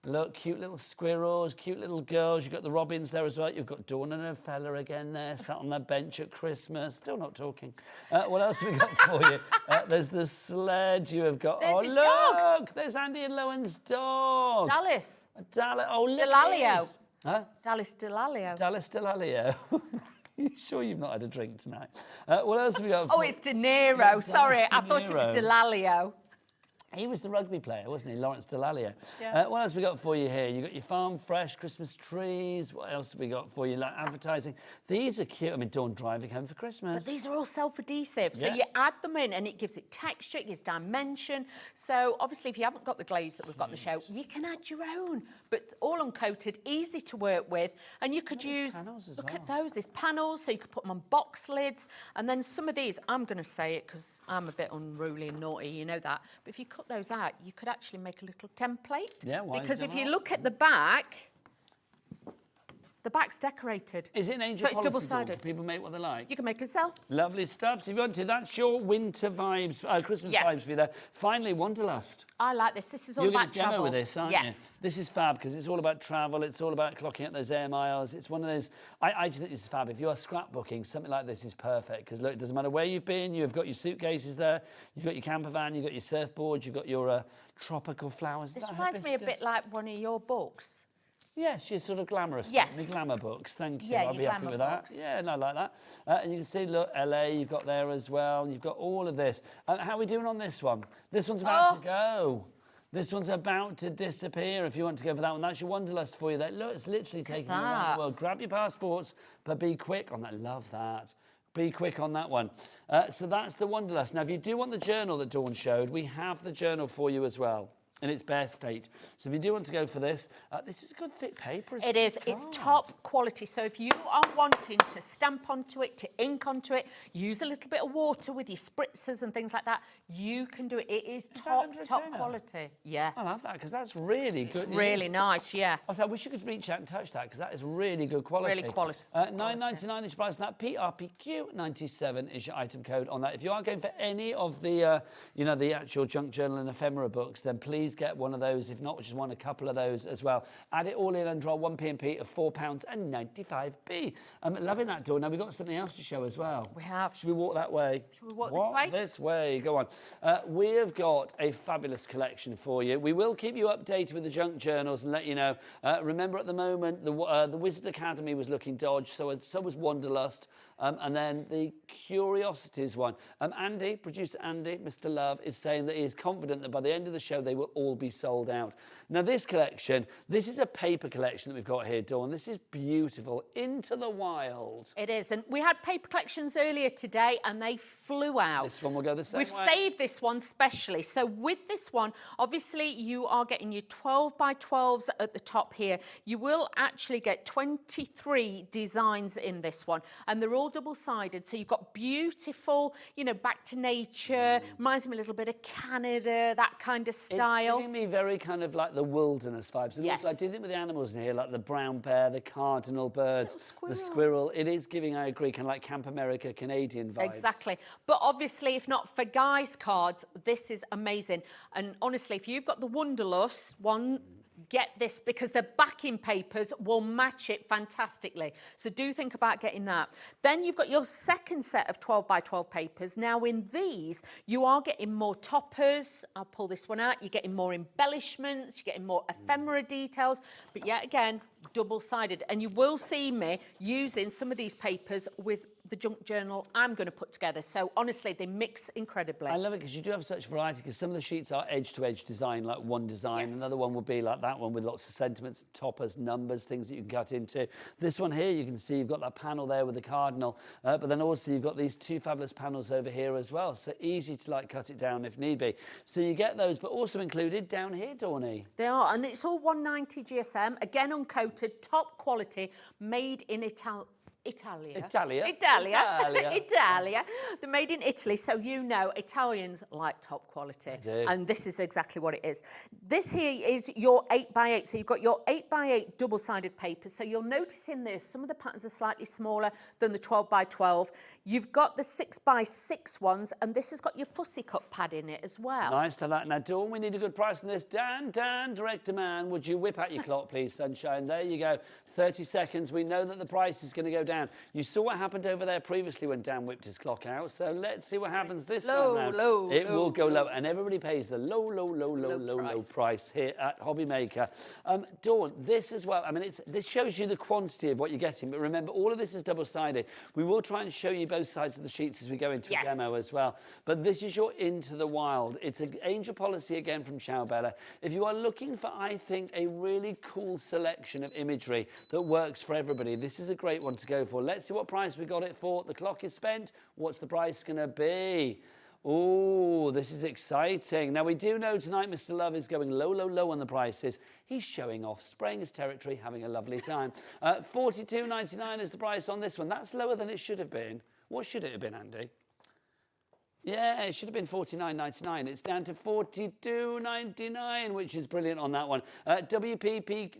Look, cute little squirrels, cute little girls. You've got the robins there as well. You've got Dawn and her fella again there, sat on their bench at Christmas. Still not talking. What else have we got for you? There's the sledge. You have got... There's his look! dog. There's Andy and Lowen's dog. Dallas. Oh, look Delalio. Huh? Dallas Delalio. Dallas Delalio. You sure you've not had a drink tonight? What else have we got? Oh, it's De Niro. Sorry, I thought it was Delalio. He was the rugby player, wasn't he? Lawrence Delalio. Yeah. What else have we got for you here? You've got your farm fresh Christmas trees. What else have we got for you? Like advertising. These are cute. I mean, Dawn driving home for Christmas. But these are all self-adhesive. So Yeah. you add them in and it gives it texture, it gives dimension. So obviously if you haven't got the glaze that we've got on the show, you can add your own. But it's all uncoated, easy to work with. And you could use, look at those, there's panels, so you could put them on box lids. And then some of these, I'm going to say it because I'm a bit unruly and naughty, you know that. But if you cut those out, you could actually make a little template. Yeah, why because if you not? look at the back's decorated. Is it an angel So it's policy, Dawn? double-sided. Can people make what they like? You can make and sell. Lovely stuff. So if you want to, that's your winter vibes, Christmas Yes. vibes for you there. Finally, Wanderlust. I like this. This is all You're about going to demo travel. with this, aren't yes. you? This is fab because it's all about travel. It's all about clocking up those air miles. It's one of those. I just think this is fab. If you are scrapbooking, something like this is perfect because look, it doesn't matter where you've been. You've got your suitcases there. You've got your camper van. You've got your surfboard. You've got your tropical flowers. This reminds me a bit like one of your books. Your sort of glamorous Yes. books, the glamour books. Thank you. Yeah, I'll your be happy glamour with that. books. Yeah, no, I like that. And you can see, look, LA, you've got there as well. You've got all of this. How are we doing on this one? This one's about to go. This one's about to disappear if you want to go for that one. That's your Wanderlust for you there. Look, it's literally taking you around that. the world. Grab your passports, but be quick on that. Love that. Be quick on that one. So that's the Wanderlust. Now, if you do want the journal that Dawn showed, we have the journal for you as well. In its bare state. So if you do want to go for this, this is a good thick paper. It is. It's top quality. So if you are wanting to stamp onto it, to ink onto it, use a little bit of water with your spritzers and things like that, you can do it. It is top quality. Yeah. I love that because that's really good. It's really nice, yeah. I wish you could reach out and touch that because that is really good quality. Really quality. $9.99 is price. That PRPQ97 is your item code on that. If you are going for any of the, the actual junk journal and ephemera books, then please get one of those. If not, just want a couple of those as well. Add it all in and draw one P&P of £4.95. Loving that, Dawn. Now we've got something else to show as well. We have. Should we walk that way? Should we walk this way? This way. Go on. We have got a fabulous collection for you. We will keep you updated with the junk journals and let you know. Remember, at the moment, the Wizard Academy was looking dodged, so was Wanderlust, and then the Curiosities one. Andy, producer Andy, Mr. Love, is saying that he is confident that by the end of the show they will all be sold out. Now, this collection, this is a paper collection that we've got here, Dawn. This is beautiful. Into the Wild. It is. And we had paper collections earlier today and they flew out. This one will go the same We've way. saved this one specially. So with this one, obviously you are getting your 12 by 12s at the top here. You will actually get 23 designs in this one. And they're all double-sided. So you've got beautiful, back to nature. Reminds me a little bit of Canada, that kind of style. It's giving me very kind of like the wilderness vibes. And also, I do think with the animals in here, like the brown bear, the cardinal birds, the squirrel, it is giving, I agree, kind of like Camp America, Canadian vibes. Exactly. But obviously, if not for guys' cards, this is amazing. And honestly, if you've got the Wanderlust one, get this because the backing papers will match it fantastically. So do think about getting that. Then you've got your second set of 12 by 12 papers. Now in these, you are getting more toppers. I'll pull this one out. You're getting more embellishments. You're getting more ephemera details. But yet again, double-sided. And you will see me using some of these papers with the junk journal I'm going to put together. So honestly, they mix incredibly. I love it because you do have such variety, because some of the sheets are edge-to-edge design, like one design. Yes. Another one will be like that one with lots of sentiments, toppers, numbers, things that you can cut into. This one here, you can see you've got that panel there with the cardinal, but then also you've got these two fabulous panels over here as well. So easy to like cut it down if need be. So you get those, but also included down here, Dawny. They are, and it's all 190 GSM, again uncoated, top quality, made in Italia. They're made in Italy, so you know Italians like top quality. And this is exactly what it is. This here is your 8x8, so you've got your 8x8 double-sided paper. So you'll notice in this, some of the patterns are slightly smaller than the 12x12. You've got the 6x6 ones, and this has got your fussy cut pad in it as well. Nice to that. Now, Dawn, we need a good price on this. Dan, director man, would you whip out your clock, please, sunshine? There you go. 30 seconds. We know that the price is going to go down. You saw what happened over there previously when Dan whipped his clock out, so let's see what happens this time round. It will go low, and everybody pays the low price here at HobbyMaker. Dawn, this as well, I mean, this shows you the quantity of what you're getting, but remember, all of this is double-sided. We will try and show you both sides of the sheets as we go into a demo as well, but this is your Into the Wild. It's an Angel Policy again from Ciao Bella. If you are looking for, I think, a really cool selection of imagery that works for everybody, this is a great one to go for. Let's see what price we got it for. The clock is spent. What's the price going to be? Oh, this is exciting. Now, we do know tonight Mr. Love is going low on the prices. He's showing off, spraying his territory, having a lovely time. $42.99 is the price on this one. That's lower than it should have been. What should it have been, Andy? Yeah, it should have been $49.99. It's down to $42.99, which is brilliant on that one. WBPQ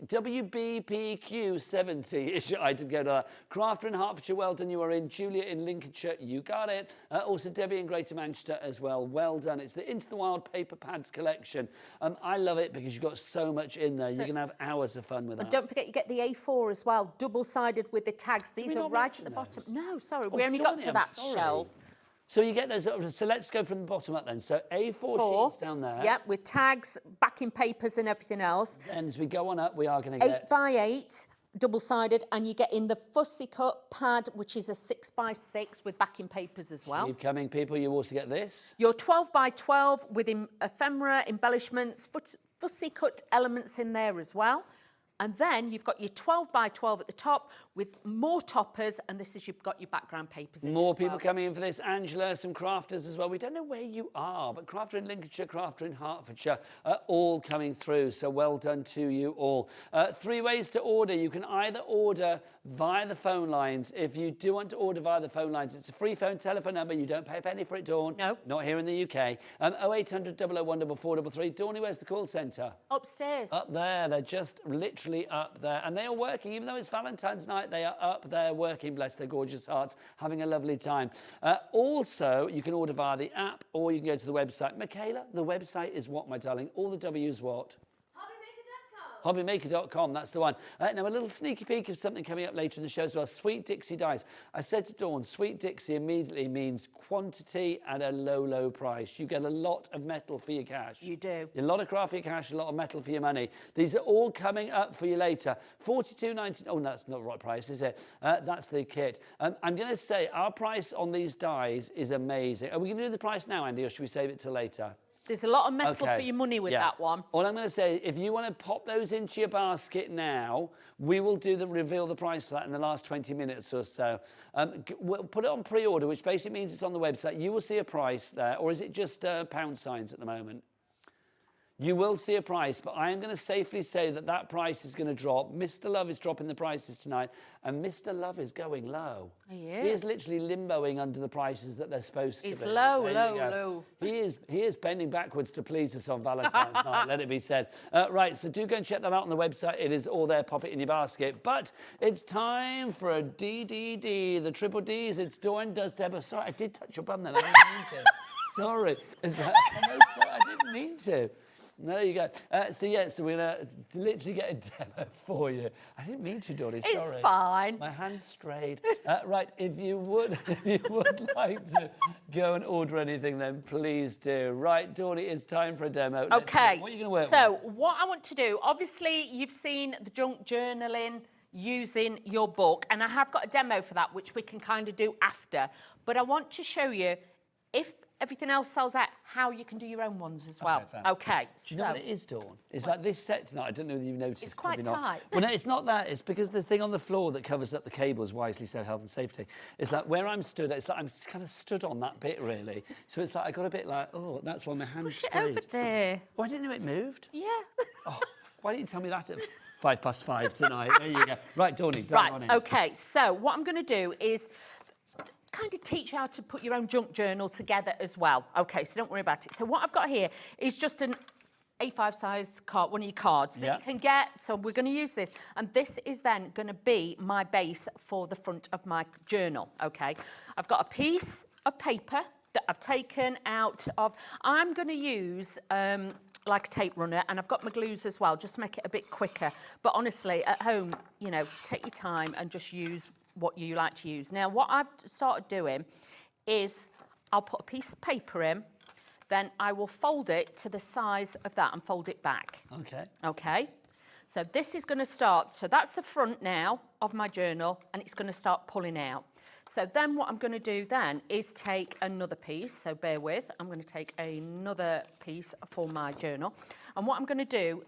70 is your item code. Crafter in Hertfordshire, well done, you are in. Julia in Lincolnshire, you got it. Also Debbie in Greater Manchester as well, well done. It's the Into the Wild Paper Pads collection. I love it because you've got so much in there. You're going to have hours of fun with that. And don't forget, you get the A4 as well, double-sided with the tags. These are right at the bottom. No, sorry, we only got to that shelf. So you get those, so let's go from the bottom up then. So A4 sheets down there. Yep, with tags, backing papers and everything else. And as we go on up, we are going to get 8x8, double-sided, and you get in the fussy cut pad, which is a 6x6 with backing papers as well. Keep coming, people. You also get this. Your 12x12 with ephemera, embellishments, fussy cut elements in there as well. And then you've got your 12x12 at the top with more toppers, and this is you've got your background papers in More people coming in for this. Angela, some crafters as well. We don't know where you are, but crafter in Lincolnshire, crafter in Hertfordshire are all coming through. So well done to you all. 3 ways to order. You can either order via the phone lines. If you do want to order via the phone lines, it's a free phone telephone number. You don't pay a penny for it, Dawn. No. Not here in the UK. 0800 001 4433. Dawny, where's the call centre? Upstairs. Up there. They're just literally up there, and they are working. Even though it's Valentine's night, they are up there working. Bless their gorgeous hearts, having a lovely time. Also, you can order via the app, or you can go to the website. Michaela, the website is what, my darling? All the W's what? HobbyMaker.com, that's the one. Now, a little sneaky peek of something coming up later in the show as well. Sweet Dixie dies. I said to Dawn, Sweet Dixie immediately means quantity at a low price. You get a lot of metal for your cash. You do. A lot of craft for your cash, a lot of metal for your money. These are all coming up for you later. $42.99. Oh, no, that's not the right price, is it? That's the kit. I'm going to say our price on these dies is amazing. Are we going to do the price now, Andy, or should we save it till later? There's a lot of metal for your money with that one. All I'm going to say, if you want to pop those into your basket now, we will reveal the price for that in the last 20 minutes or so. We'll put it on pre-order, which basically means it's on the website. You will see a price there, or is it just pound signs at the moment? You will see a price, but I am going to safely say that that price is going to drop. Mr. Love is dropping the prices tonight, and Mr. Love is going low. He is. He is literally limboing under the prices that they're supposed to be. He's low. He is bending backwards to please us on Valentine's night, let it be said. Right, so do go and check that out on the website. It is all there. Pop it in your basket. But it's time for a DDD, the triple Ds. It's Dawn Does Deborah. Sorry, I did touch your bum then. I didn't mean to. Sorry. Sorry, I didn't mean to. There you go. So we're going to literally get a demo for you. I didn't mean to, Dawny, sorry. It's fine. My hand strayed. Right, if you would like to go and order anything, then please do. Right, Dawny, it's time for a demo. Okay. What are you going to work with? So what I want to do, obviously, you've seen the junk journaling. using your book. And I have got a demo for that, which we can kind of do after. But I want to show you, if everything else sells out, how you can do your own ones as well. Okay, do you know what it is, Dawn? It's like this set tonight, I don't know whether you've noticed. It's quite probably not. tight. Well, no, it's not that. It's because the thing on the floor that covers up the cables, wisely so, health and safety, it's like where I'm stood, it's like I'm kind of stood on that bit, really. So it's like I got a bit like, oh, that's why my hand's Push it over there. Oh, I didn't know it moved. Yeah. Oh, why didn't you tell me that at 5:05 tonight? There you go. Right, Dawny, dive on in. Right, okay, so what I'm going to do is kind of teach you how to put your own junk journal together as well. Okay, so don't worry about it. So what I've got here is just an A5 size card, one of your cards that you can get. So we're going to use this. And this is then going to be my base for the front of my journal, okay? I've got a piece of paper that I've taken out of, I'm going to use like a tape runner, and I've got my glues as well, just to make it a bit quicker. But honestly, at home, you know, take your time and just use what you like to use. Now, what I've started doing is I'll put a piece of paper in, then I will fold it to the size of that and fold it back. Okay. Okay. So this is going to start, so that's the front now of my journal, and it's going to start pulling out. So then what I'm going to do then is take another piece, so bear with, I'm going to take another piece for my journal. And what I'm going to do,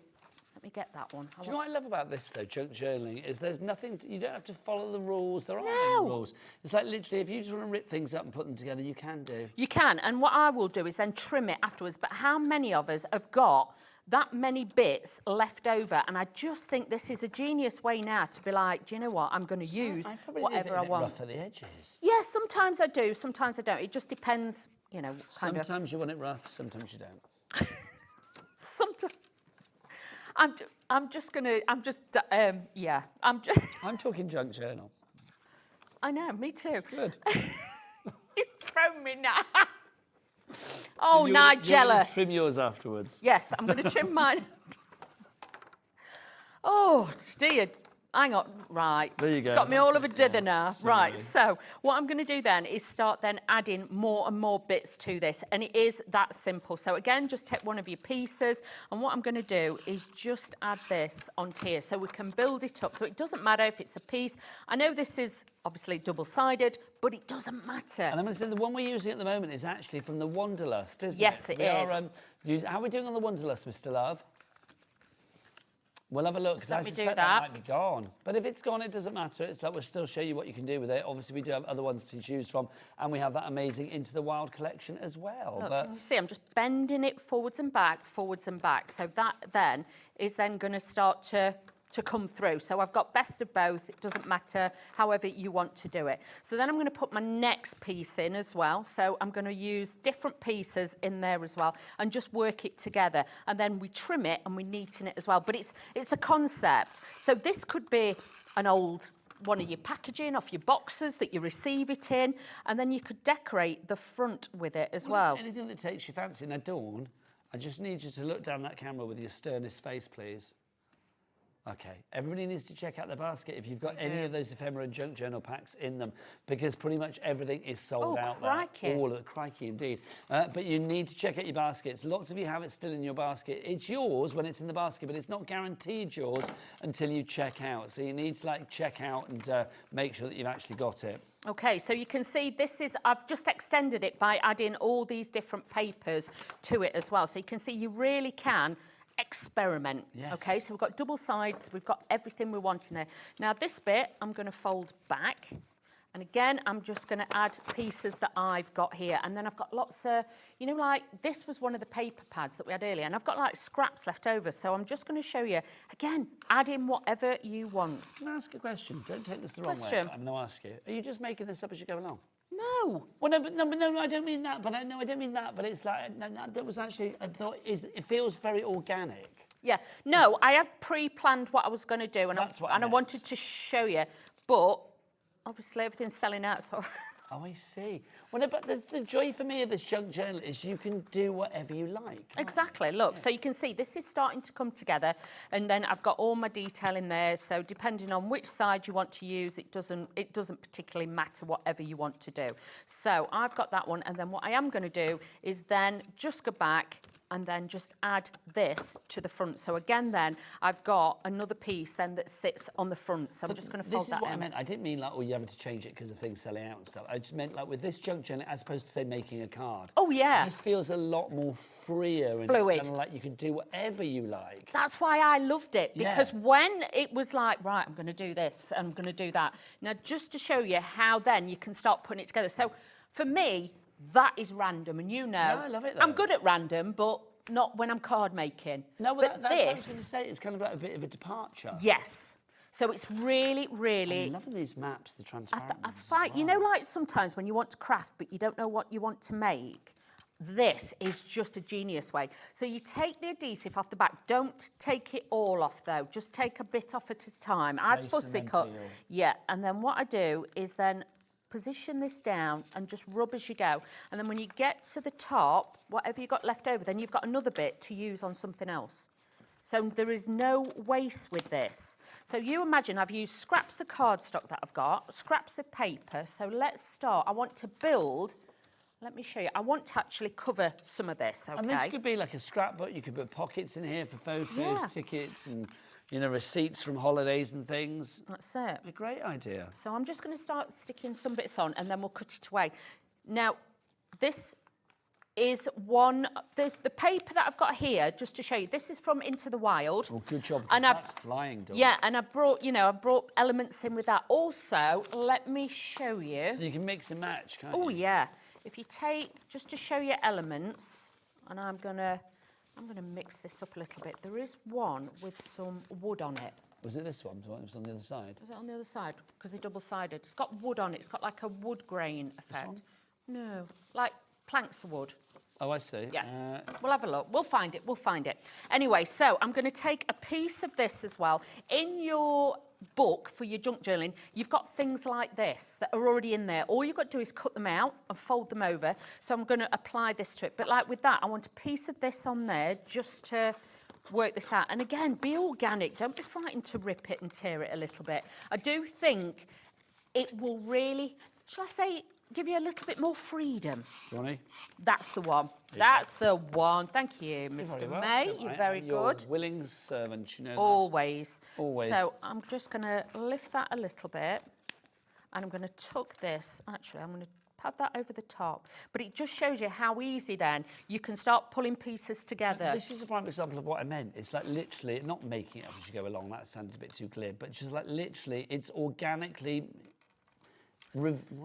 let me get that one. Do you know what I love about this, though, junk journaling, is there's nothing, you don't have to follow the rules. There aren't any rules. It's like literally, if you just want to rip things up and put them together, you can do. You can, and what I will do is then trim it afterwards. But how many of us have got that many bits left over? And I just think this is a genius way now to be like, do you know what, I'm going to use whatever I want. Rough at the edges. Yeah, sometimes I do, sometimes I don't. It just depends, you know, kind of. Sometimes you want it rough, sometimes you don't. Sometimes. I'm just yeah. I'm talking junk journal. I know, me too. Good. You've thrown me now. Oh, so Nigel. You're going to trim yours afterwards. Yes, I'm going to trim mine. Oh, dear. Hang on. Right. There you go. Got me all of a dither now. Sorry. Right. So what I'm going to do then is start then adding more and more bits to this. And it is that simple. So again, just take one of your pieces. And what I'm going to do is just add this onto here so we can build it up. So it doesn't matter if it's a piece. I know this is obviously double-sided, but it doesn't matter. And I'm going to say the one we're using at the moment is actually from the Wanderlust, isn't it? Yes, it is. How are we doing on the Wanderlust, Mr. Love? We'll have a look, because I suspect that might be gone. But if it's gone, it doesn't matter. It's like we'll still show you what you can do with it. Obviously, we do have other ones to choose from, and we have that amazing Into the Wild collection as well. Look, but you see, I'm just bending it forwards and back. So that then is then going to start to come through. So I've got best of both. It doesn't matter however you want to do it. So then I'm going to put my next piece in as well. So I'm going to use different pieces in there as well and just work it together. And then we trim it and we neaten it as well. But it's the concept. So this could be an old one of your packaging off your boxes that you receive it in, and then you could decorate the front with it as well. Anything that takes your fancy. Now, Dawn, I just need you to look down that camera with your sternest face, please. Okay, everybody needs to check out the basket if you've got any of those ephemera junk journal packs in them, because pretty much everything is sold out crikey. there. All of it, crikey indeed. But you need to check out your baskets. Lots of you have it still in your basket. It's yours when it's in the basket, but it's not guaranteed yours until you check out. So you need to check out and make sure that you've actually got it. Okay, so you can see I've just extended it by adding all these different papers to it as well. So you can see you really can experiment. Yes. Okay, so we've got double sides, we've got everything we want in there. Now this bit I'm going to fold back, and again I'm just going to add pieces that I've got here, and then I've got lots of, you know, like this was one of the paper pads that we had earlier, and I've got like scraps left over, so I'm just going to show you again, add in whatever you want. Can I ask a question? Don't take this the wrong way. I'm going to ask you, are you just making this up as you go along? No. Well, no, I don't mean that. But I don't mean that. But it's like that was actually. I thought it feels very organic. Yeah. No, I had pre-planned what I was going to do, and I wanted to show you, but obviously everything's selling out. So. Oh, I see. Well, but the joy for me of this junk journal is you can do whatever you like. Exactly. Look, so you can see this is starting to come together, and then I've got all my detail in there. So depending on which side you want to use, it doesn't particularly matter whatever you want to do. So I've got that one, and then what I am going to do is then just go back and then just add this to the front. So again then, I've got another piece then that sits on the front. So I'm just going to fold that in. This is what I meant. I didn't mean like, oh, you're having to change it because of things selling out and stuff. I just meant like with this junk journal, as opposed to say making a card. Oh, yeah. This feels a lot more freer. And Fluid. It's kind of like you can do whatever you like. That's why I loved it, because when it was like, right, I'm going to do this, I'm going to do that. Now, just to show you how then you can start putting it together. So for me, that is random, and you know, I love it, though. I'm good at random, but not when I'm card making. No, but that's what I was this, going to say. It's kind of like a bit of a departure. yes. So it's really, really... I'm loving these maps, the transparent I find, you know, like sometimes when you want to craft, but you don't know what you want to make, this is just a genius way. So you take the adhesive off the back. Don't take it all off, though. Just take a bit off at a time. I fussy cut. Yeah, and then what I do is then position this down and just rub as you go. And then when you get to the top, whatever you've got left over, then you've got another bit to use on something else. So there is no waste with this. So you imagine I've used scraps of cardstock that I've got, scraps of paper. So let's start. I want to build, let me show you. I want to actually cover some of this, okay? And this could be like a scrapbook. You could put pockets in here for photos, tickets, and, you know, receipts from holidays and things. That's it. A great idea. So I'm just going to start sticking some bits on, and then we'll cut it away. Now, this is one, the paper that I've got here, just to show you, this is from Into the Wild. Oh, good job, and that's flying, Dawn. Yeah, and I brought, you know, I brought elements in with that. Also, let me show you. So you can mix and match, can't you? Oh, yeah. If you take, just to show you elements, and I'm gonna mix this up a little bit. There is one with some wood on it. Was it this one? It was on the other side? Was it on the other side? Because they're double-sided. It's got wood on it. It's got like a wood grain effect. No, like planks of wood. Oh, I see. Yeah. We'll have a look. We'll find it. We'll find it. Anyway, so I'm going to take a piece of this as well. In your book for your junk journaling, you've got things like this that are already in there. All you've got to do is cut them out and fold them over. So I'm going to apply this to it. But like with that, I want a piece of this on there just to work this out. And again, be organic. Don't be frightened to rip it and tear it a little bit. I do think it will really, shall I say, give you a little bit more freedom. Johnny? That's the one. That's the one. Thank you, Mr. Well. May. You're very good. Your willing servant, you know. Always. Always. So I'm just going to lift that a little bit, and I'm going to tuck this. Actually, I'm going to pad that over the top. But it just shows you how easy then you can start pulling pieces together. This is a prime example of what I meant. It's like literally, not making it up as you go along, that sounded a bit too clear, but just like literally, it's organically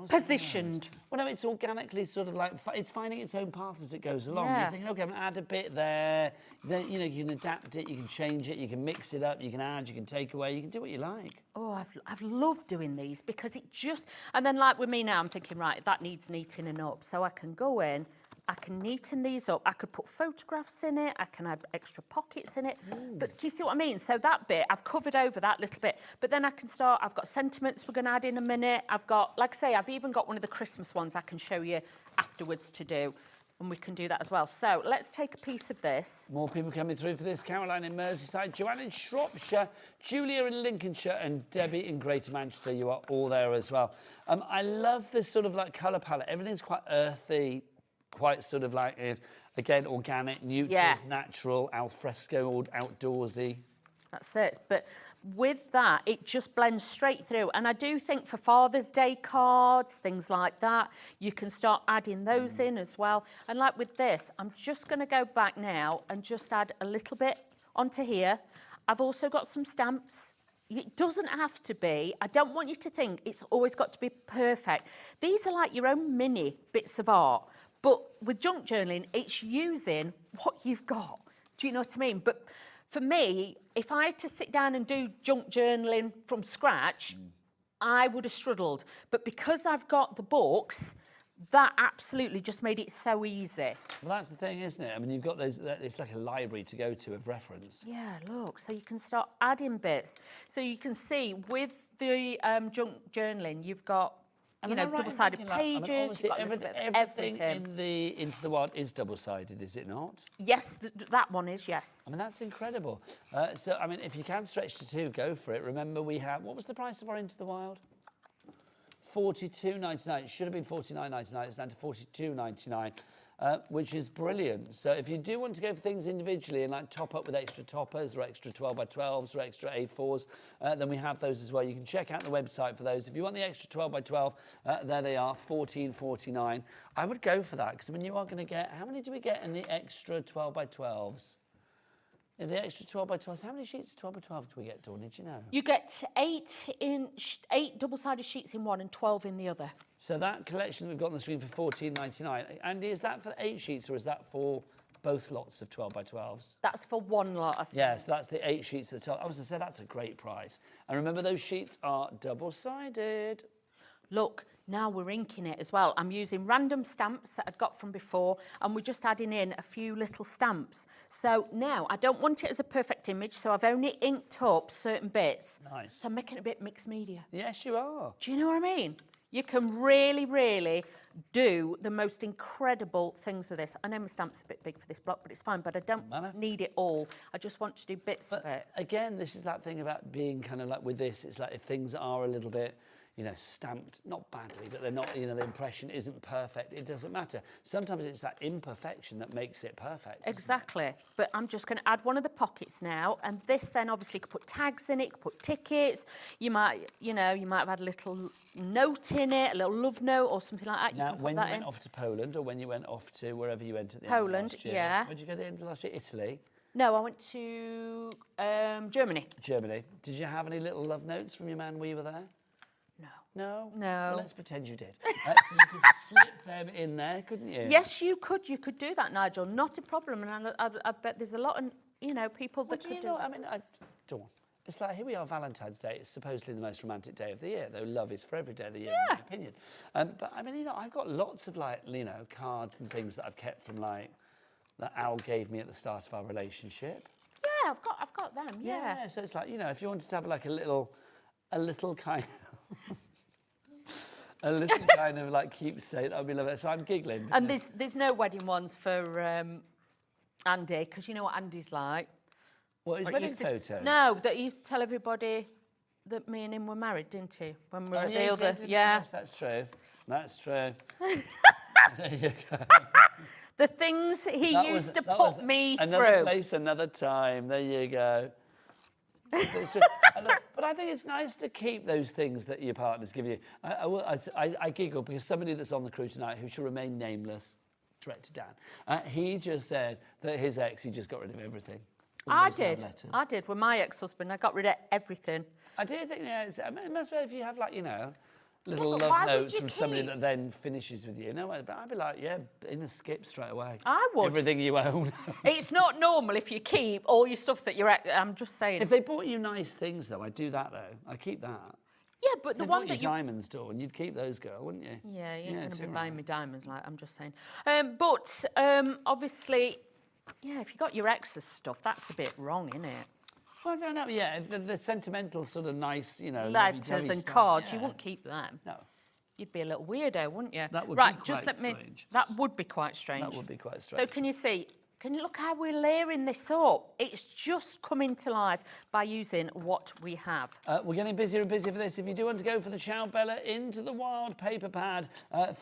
positioned. Well, no, it's organically sort of like, it's finding its own path as it goes along. Yeah. You're thinking, okay, I'm going to add a bit there. Then, you know, you can adapt it, you can change it, you can mix it up, you can add, you can take away, you can do what you like. Oh, I've loved doing these because it just, and then like with me now, I'm thinking, right, that needs neatening up. So I can go in, I can neaten these up. I could put photographs in it. I can add extra pockets in it. But do you see what I mean? So that bit, I've covered over that little bit. But then I can start, I've got sentiments we're going to add in a minute. I've got, like I say, I've even got one of the Christmas ones I can show you afterwards to do. And we can do that as well. So let's take a piece of this. More people coming through for this. Caroline in Merseyside, Joanne in Shropshire, Julia in Lincolnshire, and Debbie in Greater Manchester. You are all there as well. I love this sort of like colour palette. Everything's quite earthy, quite sort of like, again, organic, neutrals, natural, al fresco, or outdoorsy. That's it. But with that, it just blends straight through. And I do think for Father's Day cards, things like that, you can start adding those in as well. And like with this, I'm just going to go back now and just add a little bit onto here. I've also got some stamps. It doesn't have to be. I don't want you to think it's always got to be perfect. These are like your own mini bits of art. But with junk journaling, it's using what you've got. Do you know what I mean? But for me, if I had to sit down and do junk journaling from scratch, I would have struggled. But because I've got the books, that absolutely just made it so easy. Well, that's the thing, isn't it? I mean, you've got those, it's like a library to go to of reference. Yeah, look, so you can start adding bits. So you can see with the junk journaling, you've got, you know, double-sided pages. Everything in the Into the Wild is double-sided, is it not? Yes, that one is, yes. I mean, that's incredible. So, I mean, if you can stretch to 2, go for it. Remember, we have, what was the price of our Into the Wild? $42.99. It should have been $49.99. It's down to $42.99. which is brilliant. So if you do want to go for things individually and like top up with extra toppers or extra 12x12s or extra A4s, then we have those as well. You can check out the website for those. If you want the extra 12x12, there they are, $14.49. I would go for that because I mean you are going to get, how many do we get in the extra 12x12s? In the extra 12x12s, how many sheets of 12x12 do we get, Dawn? Did you know? You get 8 double-sided sheets in one and 12 in the other. So that collection that we've got on the screen for $14.99. Andy, is that for 8 sheets or is that for both lots of 12x12s? That's for one lot, I think. Yeah, so that's the 8 sheets at the top. I was going to say that's a great price. And remember, those sheets are double-sided. Look, now we're inking it as well. I'm using random stamps that I'd got from before, and we're just adding in a few little stamps. So now I don't want it as a perfect image, so I've only inked up certain bits. Nice. So I'm making it a bit mixed media. Yes, you are. Do you know what I mean? You can really, really do the most incredible things with this. I know my stamp's a bit big for this block, but it's fine, but I don't need it all. I just want to do bits of it. Again, this is that thing about being kind of like with this, it's like if things are a little bit, you know, stamped, not badly, but they're not, you know, the impression isn't perfect. It doesn't matter. Sometimes it's that imperfection that makes it perfect. Exactly. But I'm just going to add one of the pockets now. And this then obviously could put tags in it, could put tickets. You might, you know, you might have had a little note in it, a little love note or something like that. Now, when you went off to Poland or when you went off to wherever you went at the end Poland, of last year. yeah. Where did you go at the end of last year? Italy? No, I went to Germany. Germany. Did you have any little love notes from your man while you were there? No? No. Well, let's pretend you did. So you could slip them in there, couldn't you? Yes, you could. You could do that, Nigel. Not a problem. And I bet there's a lot of, you know, people that could do that. I mean, Dawn, it's like, here we are, Valentine's Day. It's supposedly the most romantic day of the year, though love is for every day of the year, in my opinion. But, I mean, you know, I've got lots of, like, you know, cards and things that I've kept from, like, that Al gave me at the start of our relationship. Yeah, I've got them, yeah. So it's like, you know, if you wanted to have, like, a little kind of... a little kind of like keepsake, that would be lovely. So I'm giggling. And there's no wedding ones for Andy, because you know what Andy's like. What, his wedding photos? No, that he used to tell everybody that me and him were married, didn't he? When we were at the other... Yes, that's true. That's true. There you go. The things he used to put me through. Another place, another time. There you go. But I think it's nice to keep those things that your partners give you. I giggle because somebody that's on the crew tonight, who shall remain nameless, Director Dan, he just said that his ex, he just got rid of everything. I did with my ex-husband. I got rid of everything. I do think, it must be if you have, like, you know, little love notes from somebody that then finishes with you. No, but I'd be like, yeah, in a skip straight away. I would. Everything you own. It's not normal if you keep all your stuff that you're... I'm just saying. If they bought you nice things, though, I'd do that, though. I'd keep that. Yeah, but the one that you... diamonds, Dawn, you'd keep those, girl, wouldn't you? Yeah, you're going to be buying me diamonds, like, I'm just saying. But, obviously, yeah, if you got your ex's stuff, that's a bit wrong, isn't it? Well, I don't know, yeah, the sentimental sort of nice, you know... letters and stuff, cards, yeah. you wouldn't keep them. No. You'd be a little weirdo, wouldn't you? That would right, be just quite let strange. me. That would be quite strange. That would be quite strange. So can you see? Can you look how we're layering this up? It's just coming to life by using what we have. We're getting busier and busier for this. If you do want to go for the Ciao Bella Into the Wild paper pad,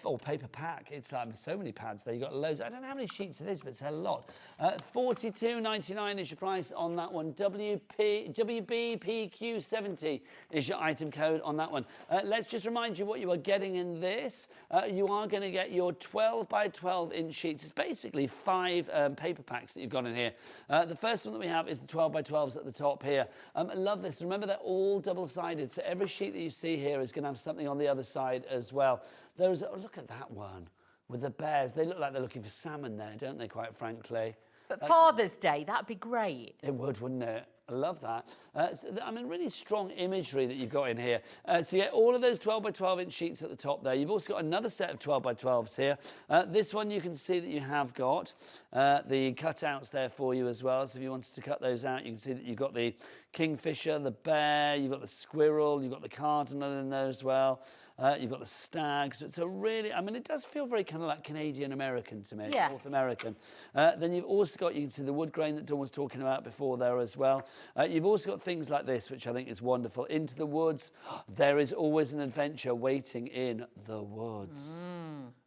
or paper pack, it's like so many pads there. You've got loads. I don't know how many sheets it is, but it's a lot. $42.99 is your price on that one. WBPQ70 is your item code on that one. Let's just remind you what you are getting in this. You are going to get your 12 by 12 inch sheets. It's basically 5 paper packs that you've got in here. The first one that we have is the 12 by 12s at the top here. I love this. Remember, they're all double-sided, so every sheet that you see here is going to have something on the other side as well. There's, look at that one with the bears. They look like they're looking for salmon there, don't they, quite frankly? But Father's Day, that'd be great. It would, wouldn't it? I love that. I mean, really strong imagery that you've got in here. So you get all of those 12 by 12 inch sheets at the top there. You've also got another set of 12 by 12s here. This one you can see that you have got the cutouts there for you as well. So if you wanted to cut those out, you can see that you've got the kingfisher, the bear, you've got the squirrel, you've got the cardinal in there as well. You've got the stag. So it's a really, I mean, it does feel very kind of like Canadian-American to me, yeah. North American. Then you've also got, you can see the wood grain that Dawn was talking about before there as well. You've also got things like this, which I think is wonderful. Into the woods, there is always an adventure waiting in the woods.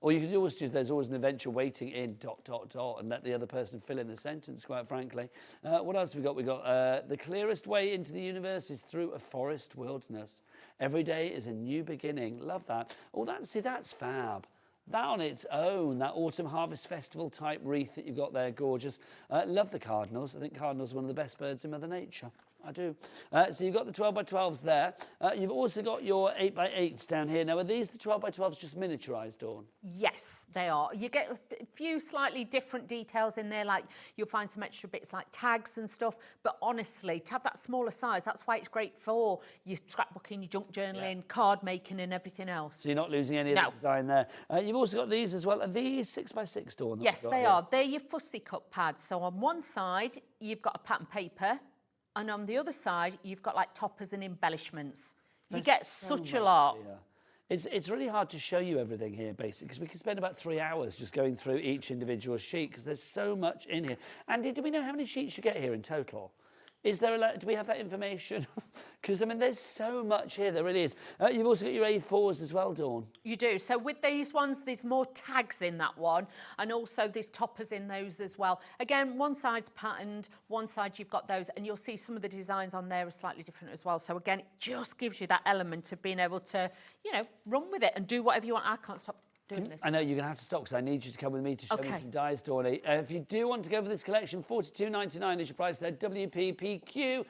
Or you could always choose, there's always an eventual waiting in ... and let the other person fill in the sentence, quite frankly. What else have we got? We've got the clearest way into the universe is through a forest wilderness. Every day is a new beginning. Love that. Oh, that's fab. That on its own, that Autumn Harvest Festival type wreath that you've got there, gorgeous. Love the cardinals. I think cardinals are one of the best birds in Mother Nature. I do. So you've got the 12 by 12s there. You've also got your 8 by 8s down here. Now, are these the 12 by 12s just miniaturised, Dawn? Yes, they are. You get a few slightly different details in there, like you'll find some extra bits like tags and stuff. But honestly, to have that smaller size, that's why it's great for your scrapbooking, your junk journaling, card making and everything else. So you're not losing any of the design there. You've also got these as well. Are these 6 by 6, Dawn? Yes, they are. They're your fussy cut pads. So on one side, you've got a pattern paper. And on the other side, you've got like toppers and embellishments. You get such a lot. It's really hard to show you everything here, basically, because we could spend about 3 hours just going through each individual sheet, because there's so much in here. Andy, do we know how many sheets you get here in total? Is there do we have that information? Because, I mean, there's so much here, there really is. You've also got your A4s as well, Dawn. You do. So with these ones, there's more tags in that one, and also there's toppers in those as well. Again, one side's patterned, one side you've got those, and you'll see some of the designs on there are slightly different as well. So again, it just gives you that element of being able to, you know, run with it and do whatever you want. I can't stop doing this. I know you're going to have to stop because I need you to come with me to show me some dies, Dawny. If you do want to go for this collection, $42.99 is your price there. WPPQ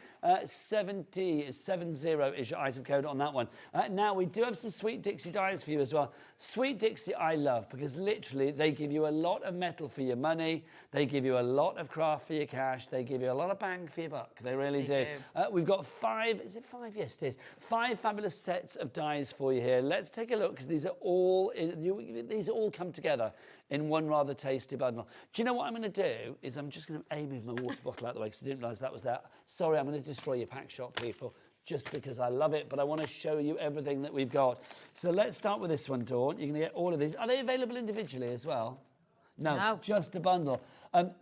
70 is your item code on that one. Now, we do have some Sweet Dixie dies for you as well. Sweet Dixie I love because literally they give you a lot of metal for your money. They give you a lot of craft for your cash. They give you a lot of bang for your buck. They really do. We've got 5, is it 5? Yes, it is. 5 fabulous sets of dies for you here. Let's take a look because these are all these all come together in one rather tasty bundle. Do you know what I'm going to do? Is I'm just going to move my water bottle out of the way because I didn't realise that was there. Sorry, I'm going to destroy your pack shop, people, just because I love it, but I want to show you everything that we've got. So let's start with this one, Dawn. You're going to get all of these. Are they available individually as well? No, just a bundle.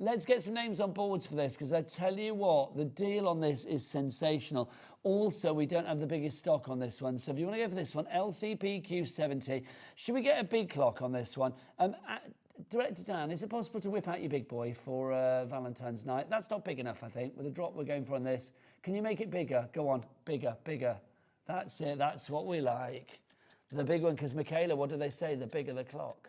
Let's get some names on boards for this, because I tell you what, the deal on this is sensational. Also, we don't have the biggest stock on this one, so if you want to go for this one, LCPQ70. Should we get a big clock on this one? Director Dan, is it possible to whip out your big boy for Valentine's night? That's not big enough, I think, with the drop we're going for on this. Can you make it bigger? Go on, bigger, bigger. That's it, that's what we like. The big one, because Michaela, what do they say? The bigger the clock.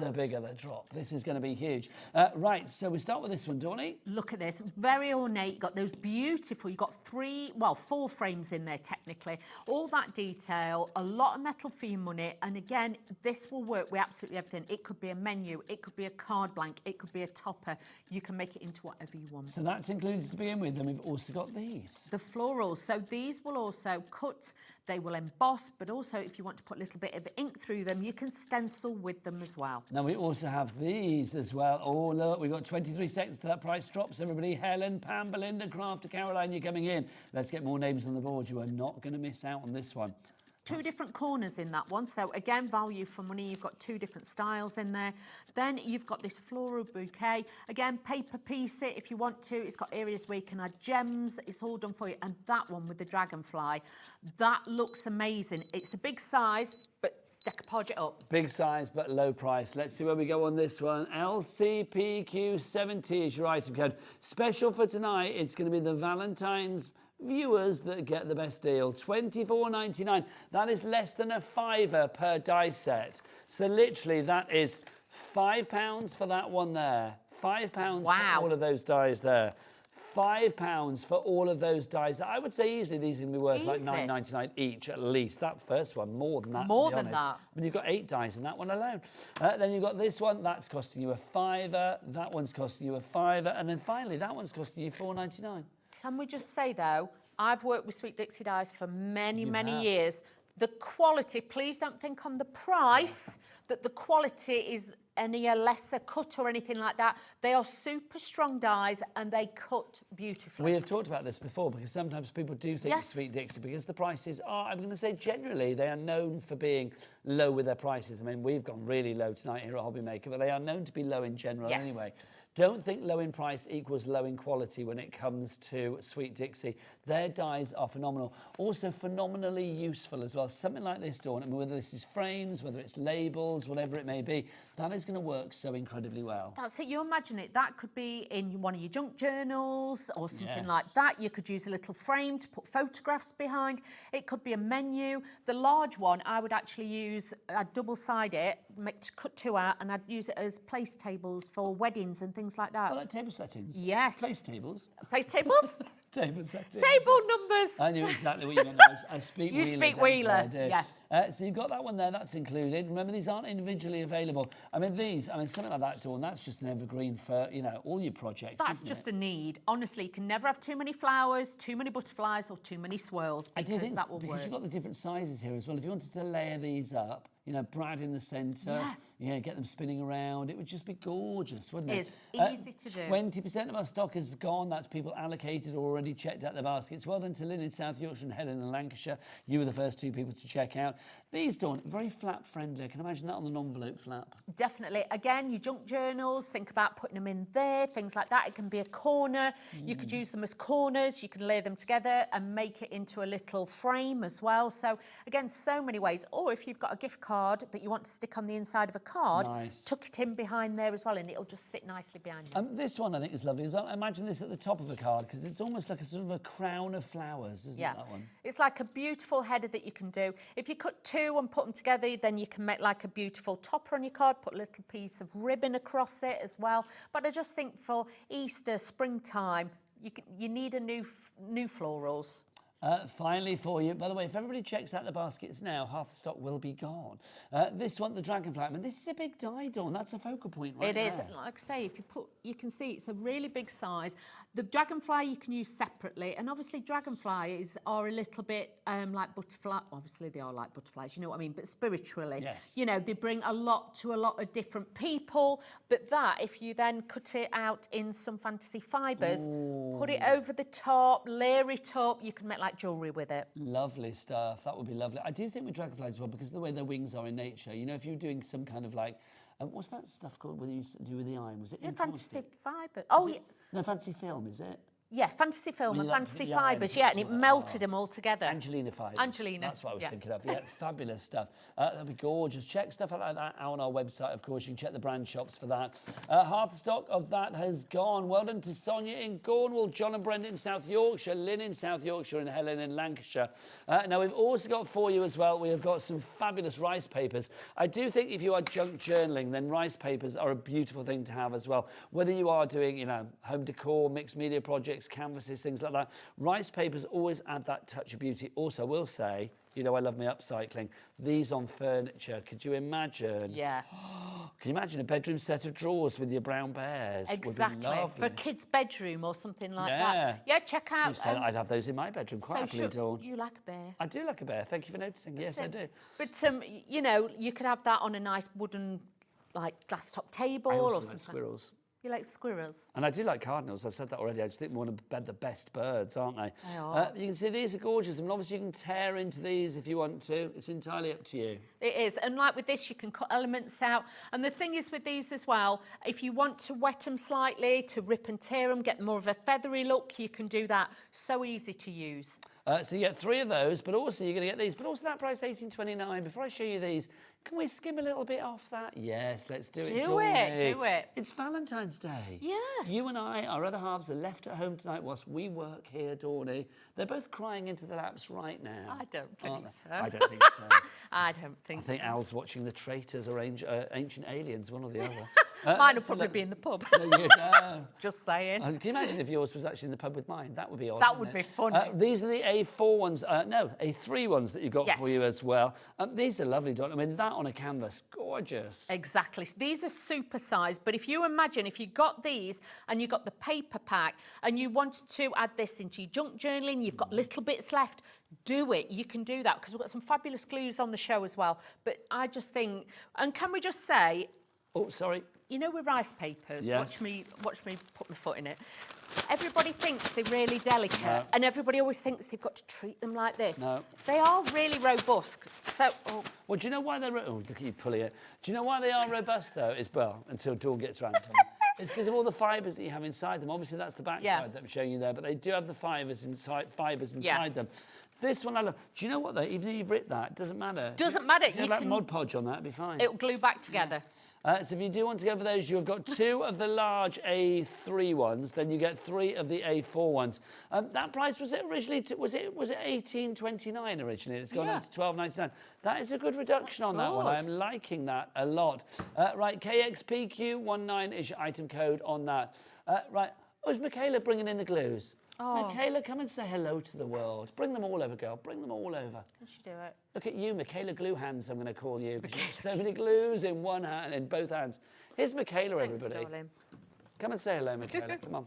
The bigger the drop. This is going to be huge. Right, so we start with this one, Dawny. Look at this, very ornate. You've got those beautiful, you've got 4 frames in there technically. All that detail, a lot of metal for your money. And again, this will work with absolutely everything. It could be a menu, it could be a card blank, it could be a topper. You can make it into whatever you want. So that's included to begin with. Then we've also got these. The florals. So these will also cut, they will emboss, but also if you want to put a little bit of ink through them, you can stencil with them as well. Now we also have these as well. Oh, look, we've got 23 seconds to that price drops. Everybody, Helen, Pam, Belinda, Crafter, Caroline, you're coming in. Let's get more names on the board. You are not going to miss out on this one. 2 different corners in that one. So again, value for money. You've got 2 different styles in there. Then you've got this floral bouquet. Again, paper piece it if you want to. It's got areas where you can add gems. It's all done for you. And that one with the dragonfly, that looks amazing. It's a big size, but decoupage it up. Big size, but low price. Let's see where we go on this one. LCPQ70 is your item code. Special for tonight, it's going to be the Valentine's viewers that get the best deal. $24.99. That is less than a £5 per die set. So literally that is £5 for that one there. £5 for all of those dies there. £5 for all of those dies. I would say easily these are going to be worth like $9.99 each at least. That first one, more than that, more to be than honest. that. I mean, you've got 8 dies in that one alone. Then you've got this one, that's costing you a £5. That one's costing you a £5. And then finally, that one's costing you $4.99. Can we just say, though, I've worked with Sweet Dixie dies for many years. The quality, please don't think on the price that the quality is any lesser cut or anything like that. They are super strong dies and they cut beautifully. We have talked about this before because sometimes people do think Sweet Dixie because the prices are, I'm going to say generally, they are known for being low with their prices. I mean, we've gone really low tonight here at HobbyMaker, but they are known to be low in general anyway. Don't think low in price equals low in quality when it comes to Sweet Dixie. Their dyes are phenomenal. Also phenomenally useful as well. Something like this, Dawn, I mean, whether this is frames, whether it's labels, whatever it may be, that is going to work so incredibly well. That's it. You imagine it. That could be in one of your junk journals or something like that. You could use a little frame to put photographs behind. It could be a menu. The large one, I would actually use, I'd double-side it, cut 2 out, and I'd use it as place tables for weddings and things like that. I like table settings. Yes. Place tables. Place tables? Table settings. Table numbers. I knew exactly what you meant. I speak You Wheeler. speak don't Wheeler, I? I do. yeah. So you've got that one there, that's included. Remember, these aren't individually available. I mean, something like that, Dawn, that's just an evergreen for, you know, all your projects. That's just a need. Honestly, you can never have too many flowers, too many butterflies, or too many swirls, because I do think that will because work. you've got the different sizes here as well. If you wanted to layer these up, you know, Brad in the centre, get them spinning around, it would just be gorgeous, wouldn't it? It's easy to do. 20% of our stock is gone. That's people allocated or already checked out their baskets. Well done to Lynn in South Yorkshire and Helen in Lancashire. You were the first 2 people to check out. These, Dawn, very flap friendly. I can imagine that on an envelope flap. Definitely. Again, your junk journals, think about putting them in there, things like that. It can be a corner. You could use them as corners. You can lay them together and make it into a little frame as well. So, again, so many ways. Or if you've got a gift card that you want to stick on the inside of a card, tuck it in behind there as well, and it'll just sit nicely behind you. This one I think is lovely as well. Imagine this at the top of a card, because it's almost like a sort of a crown of flowers, isn't it, that one? It's like a beautiful header that you can do. If you cut 2 and put them together, then you can make like a beautiful topper on your card, put a little piece of ribbon across it as well. But I just think for Easter, springtime, you need a new florals. Finally for you, by the way, if everybody checks out the baskets now, half the stock will be gone. This one, the dragonfly, I mean, this is a big die, Dawn. That's a focal point right there. It is. Like I say, if you can see it's a really big size. The dragonfly you can use separately, and obviously dragonflies are a little bit like butterfly. Obviously they are like butterflies, you know what I mean, but spiritually. You know, they bring a lot to a lot of different people, but that, if you then cut it out in some fantasy fibres, put it over the top, layer it up, you can make like jewellery with it. Lovely stuff. That would be lovely. I do think with dragonflies as well, because of the way their wings are in nature, you know, if you're doing some kind of like, what's that stuff called when you do with the iron? Was it fantasy fibre? Oh, yeah. No, fantasy film, is it? Yes, fantasy film and like fantasy the fibres, iron and it melted them all together. Angelina fibres. Angelina. That's what I was thinking of. Yeah, fabulous stuff. That'd be gorgeous. Check stuff like that out on our website, of course. You can check the brand shops for that. Half the stock of that has gone. Well done to Sonia in Cornwall, John and Brenda in South Yorkshire, Lynn in South Yorkshire, and Helen in Lancashire. Now, we've also got for you as well, we have got some fabulous rice papers. I do think if you are junk journaling, then rice papers are a beautiful thing to have as well. Whether you are doing, you know, home decor, mixed media projects, canvases, things like that, rice papers always add that touch of beauty. Also, I will say, you know, I love my upcycling. These on furniture, could you imagine? Yeah. Can you imagine a bedroom set of drawers with your brown bears? Exactly. Would be lovely. For a kid's bedroom or something like that. Yeah, check out. You said I'd have those in my bedroom quite happily, Dawn. You like a bear? I do like a bear. Thank you for noticing. Yes, I do. But you know, you could have that on a nice wooden, like glass top table I also or like something. squirrels. You like squirrels? And I do like cardinals. I've said that already. I just think one of the best birds, aren't they? They are. You can see these are gorgeous. I mean, obviously you can tear into these if you want to. It's entirely up to you. It is. And like with this, you can cut elements out. And the thing is with these as well, if you want to wet them slightly, to rip and tear them, get more of a feathery look, you can do that. So easy to use. So you get 3 of those, but also you're going to get these. But also that price, $18.29. Before I show you these, can we skim a little bit off that? Yes, let's do it. Do it. It's Valentine's Day. Yes. You and I, our other halves, are left at home tonight whilst we work here, Dawny. They're both crying into the laps right now. I don't think so. I don't think so. I don't think so. I think Al's watching The Traitors or Ancient Aliens, one or the other. Mine will probably be in the pub. There you go. Just saying. Can you imagine if yours was actually in the pub with mine? That would be odd. That would be funny. These are the A4 ones. No, A3 ones that you got for you as well. These are lovely, Dawn. I mean, that on a canvas, gorgeous. Exactly. These are super sized, but if you imagine if you got these and you got the paper pack and you wanted to add this into your junk journaling, you've got little bits left, do it. You can do that because we've got some fabulous glues on the show as well. But I just think, and can we just say... Oh, sorry. You know, with rice papers, yes. watch me put my foot in it. Everybody thinks they're really delicate, and everybody always thinks they've got to treat them like this. No. They are really robust. So, well, do you know why they're? Oh, look at you pulling it. Do you know why they are robust though? Is well, until Dawn gets around to them. It's because of all the fibres that you have inside them. Obviously, that's the back side that I'm showing you there, but they do have the fibres inside them. This one I love. Do you know what, though? Even though you've written that, it doesn't matter. Doesn't matter. You can Mod Podge on that, it'd be fine. It'll glue back together. So if you do want to go for those, you've got 2 of the large A3 ones, then you get 3 of the A4 ones. That price, was it originally, was it $18.29 originally? It's gone down to $12.99. That is a good reduction on that one. I'm liking that a lot. Right, KXPQ19 is your item code on that. Right, is Michaela bringing in the glues? Oh. Michaela, come and say hello to the world. Bring them all over, girl. Bring them all over. Can she do it? Look at you, Michaela Glue Hands, I'm going to call you. Because you have so many glues in one hand, in both hands. Here's Michaela, everybody. Darling. Come and say hello, Michaela. Come on.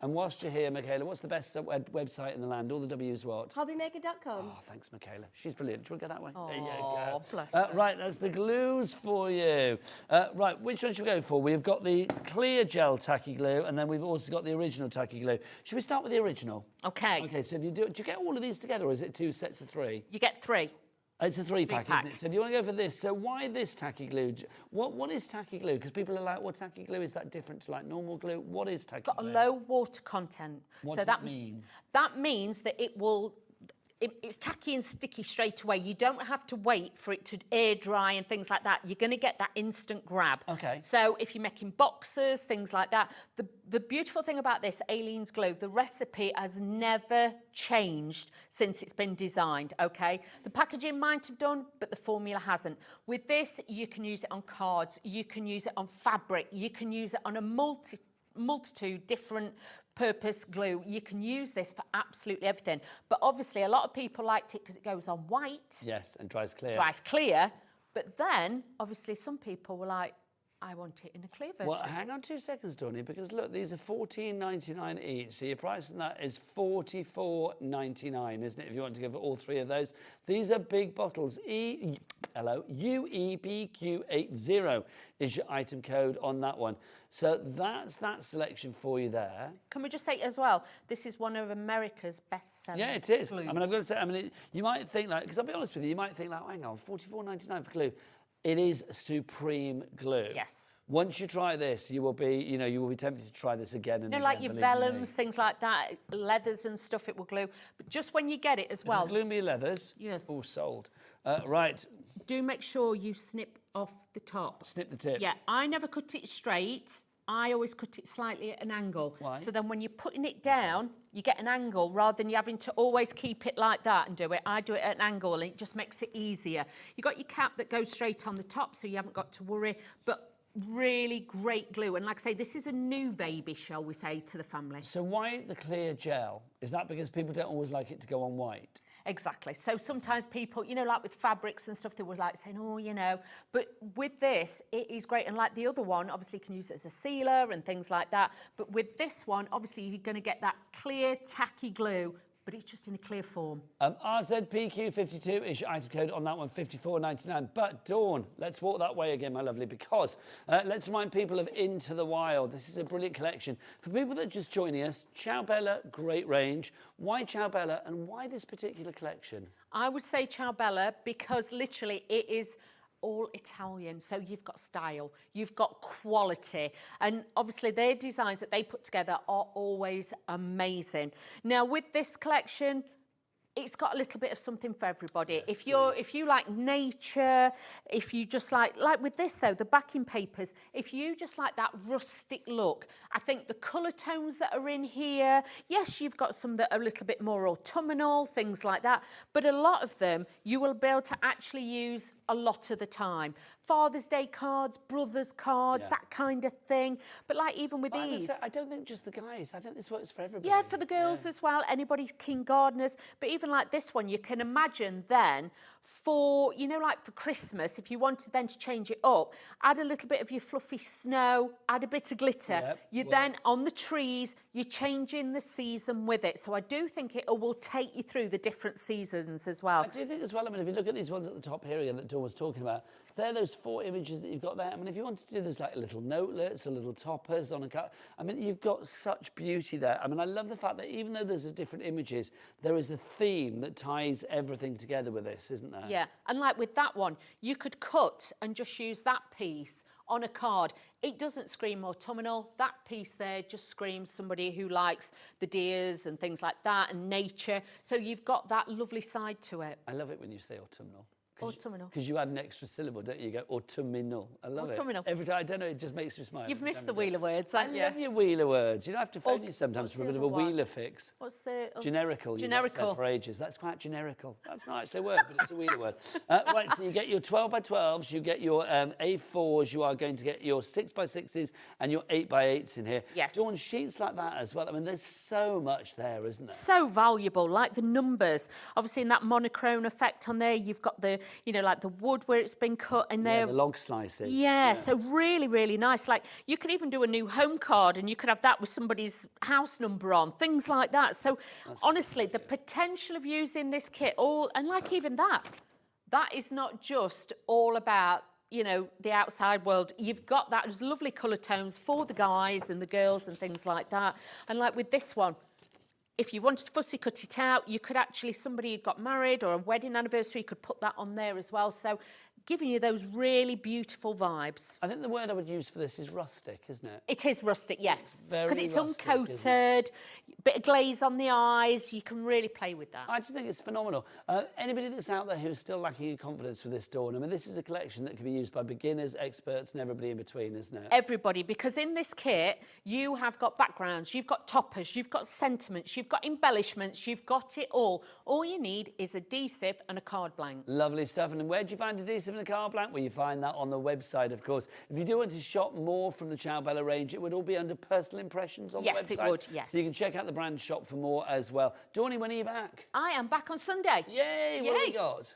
And whilst you're here, Michaela, what's the best website in the land? All the W's what? HobbyMaker.com. Oh, thanks, Michaela. She's brilliant. Do you want to go that way? Oh, there you go. Bless her. Right, that's the glues for you. Right, which one should we go for? We've got the clear gel tacky glue, and then we've also got the original tacky glue. Should we start with the original? Okay. Okay, so if you do you get all of these together, or is it 2 sets of 3? You get 3. It's a 3-pack, isn't it? So if you want to go for this, so why this tacky glue? What is tacky glue? Because people are like, well, tacky glue, is that different to like normal glue? What is tacky glue? It's got a low water content. What does that mean? That means that it will... It's tacky and sticky straight away. You don't have to wait for it to air dry and things like that. You're going to get that instant grab. Okay. So if you're making boxes, things like that, the beautiful thing about this Aleene's glue, the recipe has never changed since it's been designed, okay? The packaging might have done, but the formula hasn't. With this, you can use it on cards, you can use it on fabric, you can use it on a multitude different purpose glue. You can use this for absolutely everything. But obviously, a lot of people liked it because it goes on white. Yes, and dries clear. Dries clear. But then, obviously, some people were like, I want it in a clear version. Well, hang on 2 seconds, Donny, because look, these are $14.99 each. So your price on that is $44.99, isn't it? If you want to go for all 3 of those. These are big bottles. UEBQ80 is your item code on that one. So that's that selection for you there. Can we just say as well, this is one of America's best-selling Yeah, it is. glues. I mean, I've got to say, you might think like, because I'll be honest with you, you might think like, hang on, $44.99 for glue. It is supreme glue. Yes. Once you try this, you will be tempted to try this again and You know, like your vellums, things like that, leathers and stuff, it will glue. But just when you get it as well. Glue me your leathers. Yes. All sold. Right. Do make sure you snip off the top. Snip the tip. Yeah, I never cut it straight. I always cut it slightly at an angle. Why? So then when you're putting it down, you get an angle rather than you having to always keep it like that and do it. I do it at an angle and it just makes it easier. You've got your cap that goes straight on the top so you haven't got to worry. But really great glue. And like I say, this is a new baby, shall we say, to the family. So why the clear gel? Is that because people don't always like it to go on white? Exactly. So sometimes people, you know, like with fabrics and stuff, they were like saying, oh, you know, but with this, it is great. And like the other one, obviously you can use it as a sealer and things like that. But with this one, obviously you're going to get that clear, tacky glue, but it's just in a clear form. RZPQ52 is your item code on that one, $54.99. But Dawn, let's walk that way again, my lovely, because let's remind people of Into the Wild. This is a brilliant collection. For people that are just joining us, Ciao Bella, great range. Why Ciao Bella and why this particular collection? I would say Ciao Bella because literally it is all Italian. So you've got style, you've got quality. And obviously their designs that they put together are always amazing. Now with this collection, it's got a little bit of something for everybody. Yes, if you like nature, if you just like with this though, the backing papers, if you just like that rustic look, I think the colour tones that are in here, yes, you've got some that are a little bit more autumnal, things like that, but a lot of them you will be able to actually use a lot of the time. Father's Day cards, brothers cards, that kind of thing. But like even with these... I don't think just the guys. I think this works for everybody. Yeah, for the girls as well. Anybody, keen gardeners. But even like this one, you can imagine then for, you know, like for Christmas, if you wanted then to change it up, add a little bit of your fluffy snow, add a bit of glitter. You're then on the trees, you're changing the season with it. So I do think it will take you through the different seasons as well. I do think as well, I mean, if you look at these ones at the top here again that Dawn was talking about, they're those 4 images that you've got there. I mean, if you wanted to do this like little notelets or little toppers on a cut, I mean, you've got such beauty there. I mean, I love the fact that even though there's different images, there is a theme that ties everything together with this, isn't there? Yeah, and like with that one, you could cut and just use that piece on a card. It doesn't scream autumnal. That piece there just screams somebody who likes the deers and things like that and nature. So you've got that lovely side to it. I love it when you say autumnal. Autumnal. Because you add an extra syllable, don't you? You go autumnal. I love Autumnal. it. Every time, I don't know, it just makes me smile. You've missed the wheeler words, haven't you? I love your wheeler words. You don't have to phone you sometimes for a bit of a wheeler fix. What's the... Generical. Generical. You've said for ages. That's quite generical. That's not actually a word, but it's a wheeler word. Right, so you get your 12x12s, you get your A4s, you are going to get your 6x6s and your 8x8s in here. Yes. Dawn, sheets like that as well. I mean, there's so much there, isn't there? So valuable, like the numbers. Obviously, in that monochrome effect on there, you've got the, you know, like the wood where it's been cut in there. Yeah, the log slices. Yeah, so really, really nice. Like, you could even do a new home card and you could have that with somebody's house number on, things like that. So, honestly, the potential of using this kit and like even that is not just all about, you know, the outside world. You've got that, there's lovely colour tones for the guys and the girls and things like that. And like with this one, if you wanted to fussy cut it out, you could actually, somebody who got married or a wedding anniversary, you could put that on there as well. So giving you those really beautiful vibes. I think the word I would use for this is rustic, isn't it? It is rustic, yes. Because it's uncoated, bit of glaze on the eyes. You can really play with that. I just think it's phenomenal. Anybody that's out there who's still lacking in confidence with this, Dawn, I mean, this is a collection that can be used by beginners, experts, and everybody in between, isn't it? Everybody, because in this kit, you have got backgrounds, you've got toppers, you've got sentiments, you've got embellishments, you've got it all. All you need is adhesive and a card blank. Lovely stuff. And where do you find adhesive and a card blank? Well, you find that on the website, of course. If you do want to shop more from the Ciao Bella range, it would all be under personal impressions on the website. Yes, it would, yes. So you can check out the brand shop for more as well. Dawny, when are you back? I am back on Sunday. Yay! What have you got?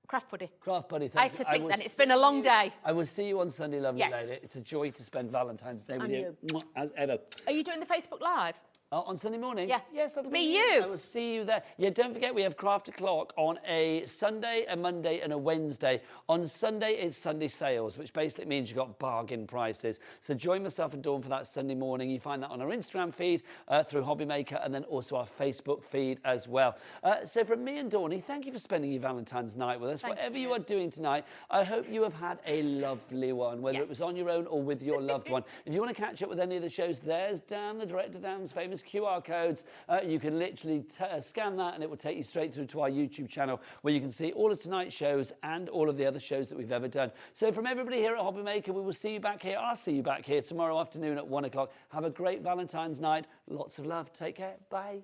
Craft Buddy. Craft Buddy, I thank had to you. think then, it's been a long day. I will see you on Sunday, lovely Yes. lady. It's a joy to spend Valentine's Day with And you. Mwah, as ever. Are you doing the Facebook Live? On Sunday morning? Yeah. Yes, that'll be you. I will see you there. Yeah, don't forget we have Craft O'Clock on a Sunday, a Monday and a Wednesday. On Sunday, it's Sunday sales, which basically means you've got bargain prices. So join myself and Dawn for that Sunday morning. You find that on our Instagram feed through HobbyMaker and then also our Facebook feed as well. So from me and Dawny, thank you for spending your Valentine's night with us. Whatever you are doing tonight, I hope you have had a lovely one, whether it was on your own or with your loved one. If you want to catch up with any of the shows, there's Dan, the director Dan's famous QR codes. You can literally scan that and it will take you straight through to our YouTube channel where you can see all of tonight's shows and all of the other shows that we've ever done. So from everybody here at HobbyMaker, we will see you back here. I'll see you back here tomorrow afternoon at 1 o'clock. Have a great Valentine's night. Lots of love. Take care. Bye.